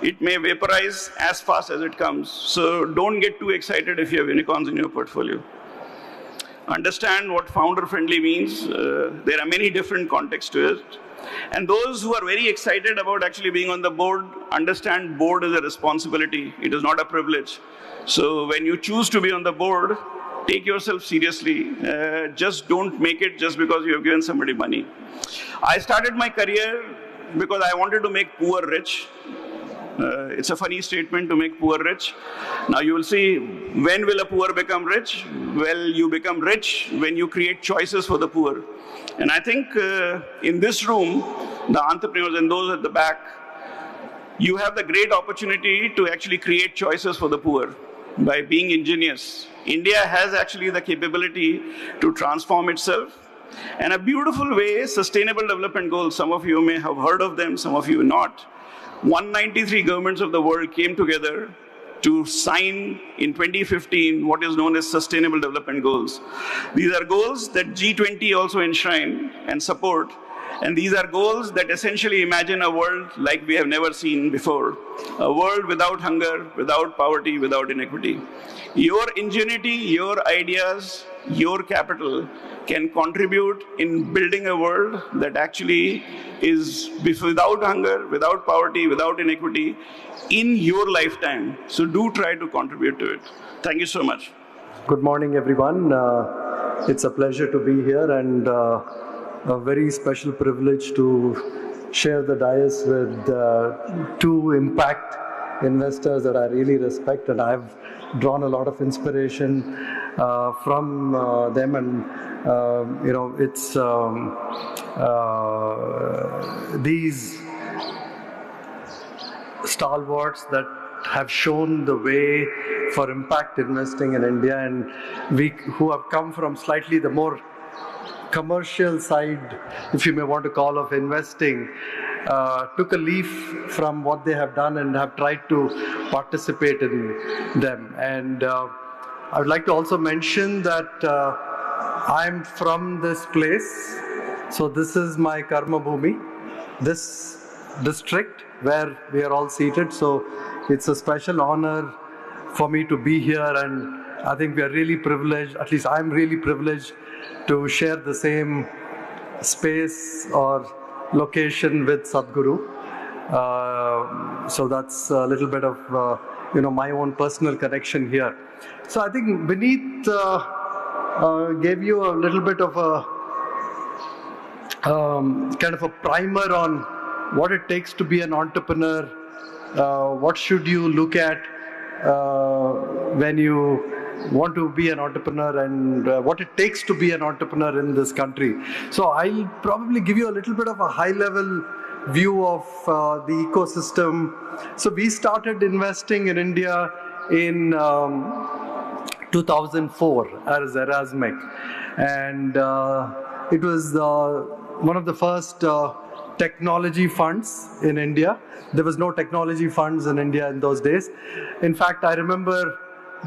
It may vaporize as fast as it comes. So don't get too excited if you have unicorns in your portfolio. Understand what founder-friendly means. There are many different contexts to it. And those who are very excited about actually being on the board, understand board is a responsibility. It is not a privilege. So when you choose to be on the board, take yourself seriously. Just don't make it just because you have given somebody money. I started my career because I wanted to make poor rich. It's a funny statement to make poor rich. Now you will see, when will a poor become rich? Well, you become rich when you create choices for the poor. And I think in this room, the entrepreneurs and those at the back, you have the great opportunity to actually create choices for the poor by being ingenious. India has actually the capability to transform itself. And a beautiful way, Sustainable Development Goals, some of you may have heard of them, some of you not. 193 governments of the world came together to sign in 2015 what is known as Sustainable Development Goals. These are goals that G20 also enshrine and support. And these are goals that essentially imagine a world like we have never seen before. A world without hunger, without poverty, without inequity. Your ingenuity, your ideas, your capital can contribute in building a world that actually is without hunger, without poverty, without inequity in your lifetime. So do try to contribute to it. Thank you so much. Good morning, everyone. It's a pleasure to be here and a very special privilege to share the dais with two impact investors that I really respect, and I've drawn a lot of inspiration from them. And you know, it's these stalwarts that have shown the way for impact investing in India, and we who have come from slightly the more commercial side, if you may want to call, of investing, took a leaf from what they have done and have tried to participate in them. And I would like to also mention that I'm from this place. So this is my Karma Bhumi, this district where we are all seated. So it's a special honor for me to be here, and I think we are really privileged, at least I'm really privileged, to share the same space or location with Sadhguru. So that's a little bit of you know, my own personal connection here. So I think Vineet gave you a little bit of a kind of a primer on what it takes to be an entrepreneur, what should you look at, when you want to be an entrepreneur and what it takes to be an entrepreneur in this country. So I'll probably give you a little bit of a high-level view of the ecosystem. So we started investing in India in 2004 as Erasmic, and it was one of the first technology funds in India. There was no technology funds in India in those days. In fact, I remember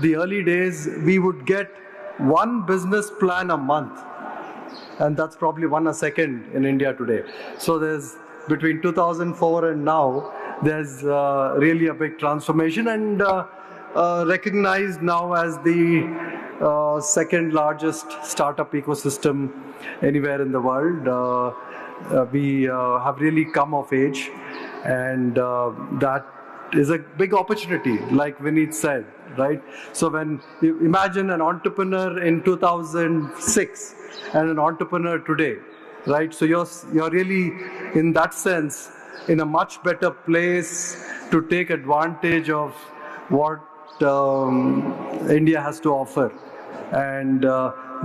the early days, we would get one business plan a month, and that's probably one a second in India today. So there's, between 2004 and now, there's really a big transformation, and recognized now as the second largest startup ecosystem anywhere in the world. We have really come of age, and that is a big opportunity, like Vineet said, right? So when you imagine an entrepreneur in 2006 and an entrepreneur today, right? So you're really, in that sense, in a much better place to take advantage of what India has to offer. And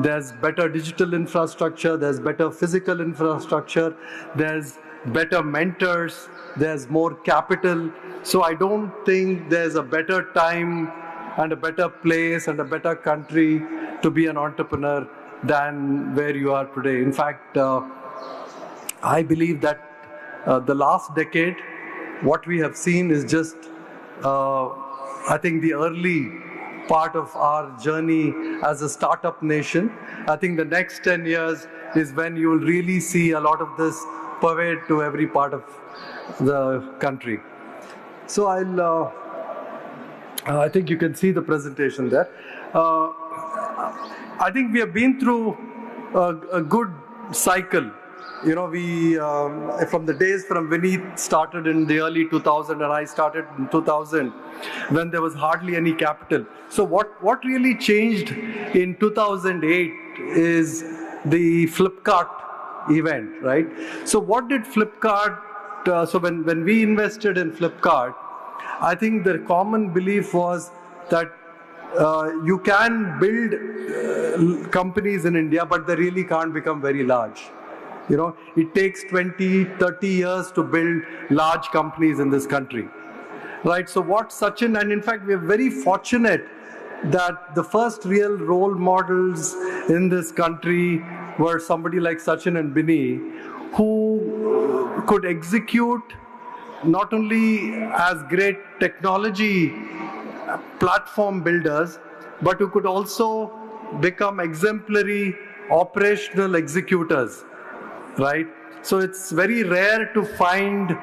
there's better digital infrastructure, there's better physical infrastructure, there's better mentors, there's more capital. So I don't think there's a better time and a better place and a better country to be an entrepreneur than where you are today. In fact, I believe that the last decade, what we have seen is just, I think, the early part of our journey as a startup nation. I think the next 10 years is when you will really see a lot of this pervade to every part of the country. So I think you can see the presentation there. I think we have been through a good cycle. You know, we, from the days from Vineet started in the early 2000s and I started in 2000, when there was hardly any capital. So what really changed in 2008 is the Flipkart event, right? So what did Flipkart, so when we invested in Flipkart, I think the common belief was that you can build companies in India, but they really can't become very large. You know, it takes 20, 30 years to build large companies in this country, right? So what Sachin, and in fact, we are very fortunate that the first real role models in this country were somebody like Sachin and Binny, who could execute not only as great technology platform builders, but who could also become exemplary operational executors. Right? So it's very rare to find an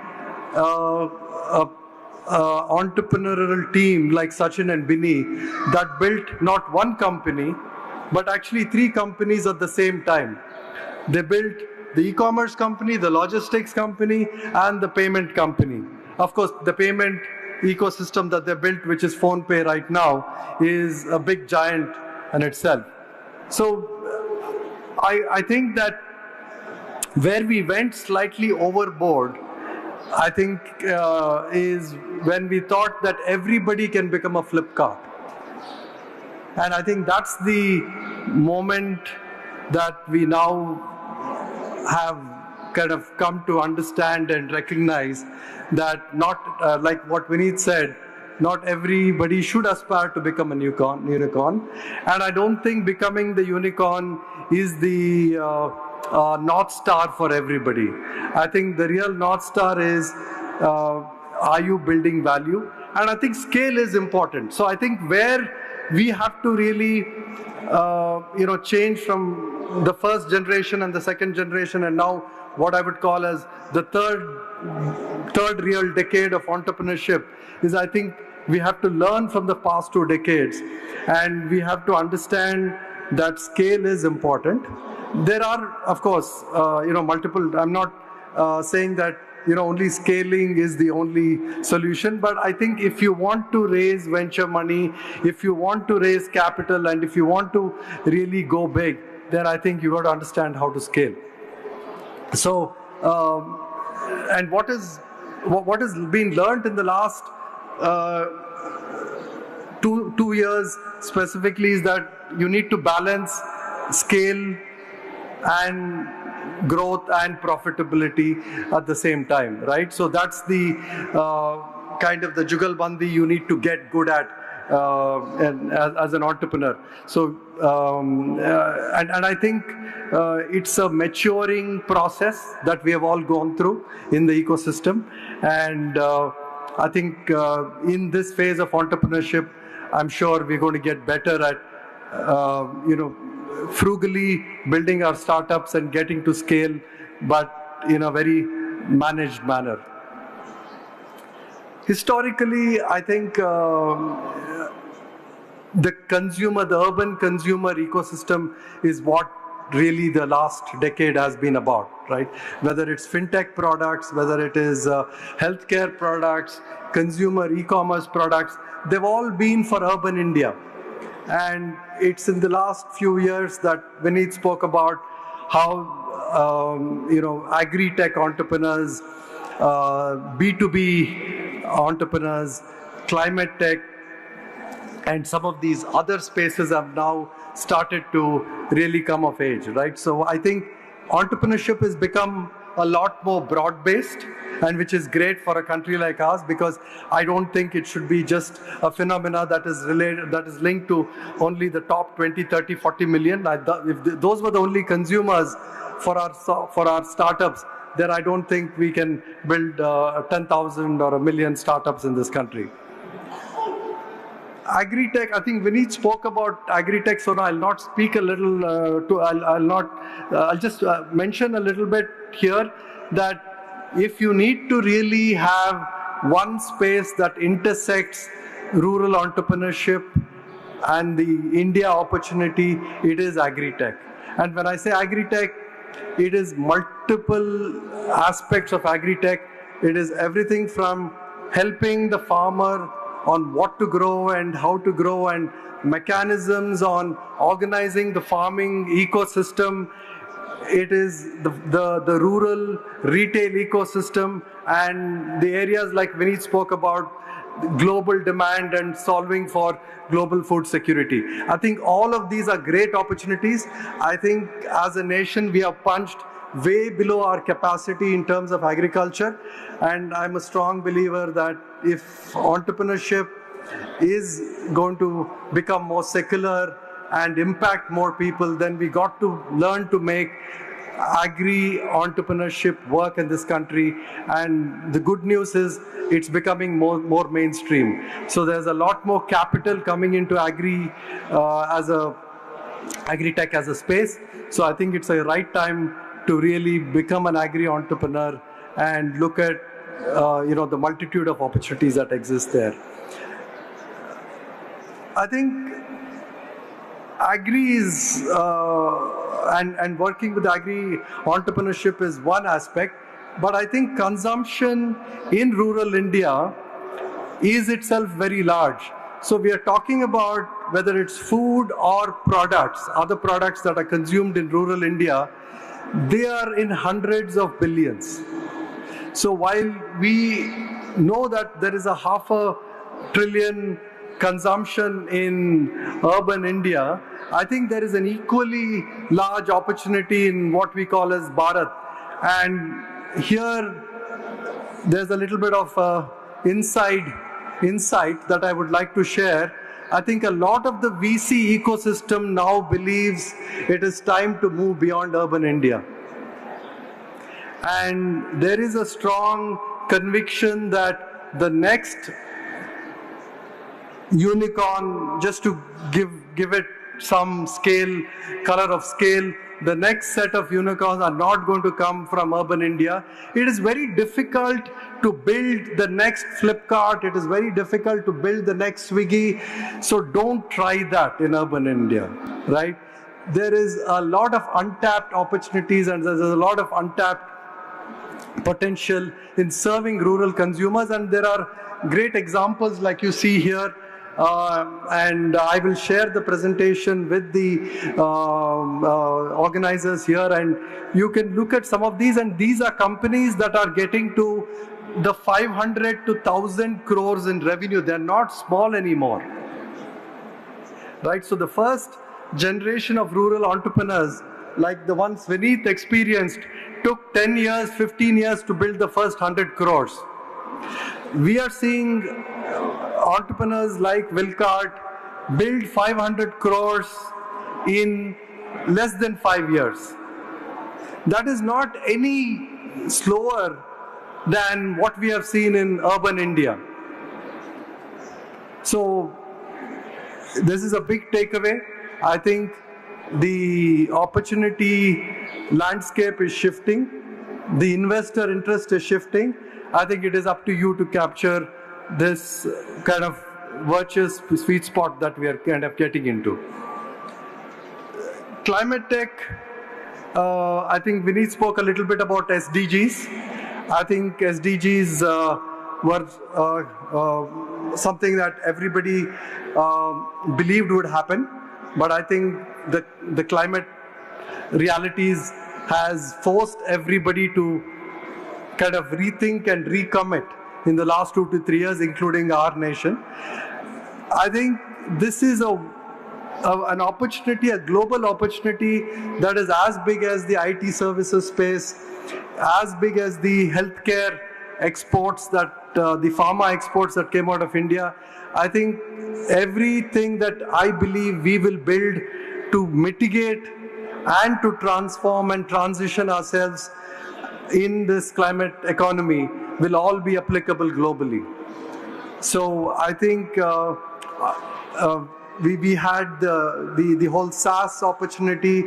entrepreneurial team like Sachin and Binny that built not one company, but actually 3 companies at the same time. They built the e-commerce company, the logistics company, and the payment company. Of course, the payment ecosystem that they built, which is PhonePe right now, is a big giant in itself. So I think that where we went slightly overboard, I think, is when we thought that everybody can become a Flipkart. And I think that's the moment that we now have kind of come to understand and recognize that not, like what Vineet said, not everybody should aspire to become a unicorn. And I don't think becoming the unicorn is the North Star for everybody. I think the real North Star is, are you building value? And I think scale is important. So I think where we have to really, change from the first generation and the second generation, and now what I would call as the third real decade of entrepreneurship, is I think we have to learn from the past 2 decades, and we have to understand that scale is important. There are, of course, multiple, I'm not saying that, only scaling is the only solution, but I think if you want to raise venture money, if you want to raise capital, and if you want to really go big, then I think you got to understand how to scale. So, and what has been learned in the last 2 years specifically is that you need to balance scale and growth and profitability at the same time, right? So that's the kind of the jugalbandi you need to get good at as an entrepreneur. So, and I think it's a maturing process that we have all gone through in the ecosystem. And I think in this phase of entrepreneurship, I'm sure we're going to get better at, frugally building our startups and getting to scale, but in a very managed manner. Historically, I think the urban consumer ecosystem is what really the last decade has been about, right? Whether it's fintech products, whether it is healthcare products, consumer e-commerce products, they've all been for urban India. And it's in the last few years that Vineet spoke about how, agri-tech entrepreneurs, B2B entrepreneurs, climate tech, and some of these other spaces have now started to really come of age, right? So I think entrepreneurship has become a lot more broad-based, and which is great for a country like ours, because I don't think it should be just a phenomena that is linked to only the top 20, 30, 40 million. If those were the only consumers for our startups, then I don't think we can build 10,000 or 1 million startups in this country. Agri-tech, I think Vineet spoke about agri-tech, so I'll not speak a little, I'll just mention a little bit here that if you need to really have one space that intersects rural entrepreneurship and the India opportunity, it is agri-tech. And when I say agri-tech, it is multiple aspects of agri-tech. It is everything from helping the farmer on what to grow and how to grow, and mechanisms on organizing the farming ecosystem. It is the rural retail ecosystem and the areas like Vineet spoke about, global demand and solving for global food security. I think all of these are great opportunities. I think as a nation, we have punched way below our capacity in terms of agriculture. And I'm a strong believer that if entrepreneurship is going to become more secular and impact more people, then we got to learn to make agri-entrepreneurship work in this country. And the good news is it's becoming more mainstream. So there's a lot more capital coming into agri-tech as a space. So I think it's a right time to really become an agri-entrepreneur and look at the multitude of opportunities that exist there. I think agri is, and working with agri-entrepreneurship is one aspect, but I think consumption in rural India is itself very large. So we are talking about whether it's food or products, other products that are consumed in rural India, they are in hundreds of billions. So while we know that there is a $500 billion consumption in urban India, I think there is an equally large opportunity in what we call as Bharat. And here, there's a little bit of insight that I would like to share. I think a lot of the VC ecosystem now believes it is time to move beyond urban India. And there is a strong conviction that the next unicorn, just to give it some color of scale, the next set of unicorns are not going to come from urban India. It is very difficult to build the next Flipkart. It is very difficult to build the next Swiggy. So don't try that in urban India, right? There is a lot of untapped opportunities and there's a lot of untapped potential in serving rural consumers. And there are great examples like you see here. And I will share the presentation with the organizers here, and you can look at some of these, and these are companies that are getting to the 500 to 1,000 crores in revenue. They're not small anymore, right? So the first generation of rural entrepreneurs, like the ones Vineet experienced, took 10 years, 15 years to build the first 100 crores. We are seeing entrepreneurs like Wilcart build 500 crores in less than 5 years. That is not any slower than what we have seen in urban India. So this is a big takeaway. I think the opportunity landscape is shifting. The investor interest is shifting. I think it is up to you to capture this kind of virtuous sweet spot that we are kind of getting into. Climate tech, I think Vineet spoke a little bit about SDGs. I think SDGs were something that everybody believed would happen, but I think the climate realities has forced everybody to kind of rethink and recommit in the last 2 to 3 years, including our nation. I think this is an opportunity, a global opportunity that is as big as the IT services space, as big as the healthcare exports that the pharma exports that came out of India. I think everything that I believe we will build to mitigate and to transform and transition ourselves in this climate economy will all be applicable globally. So I think we had the whole SaaS opportunity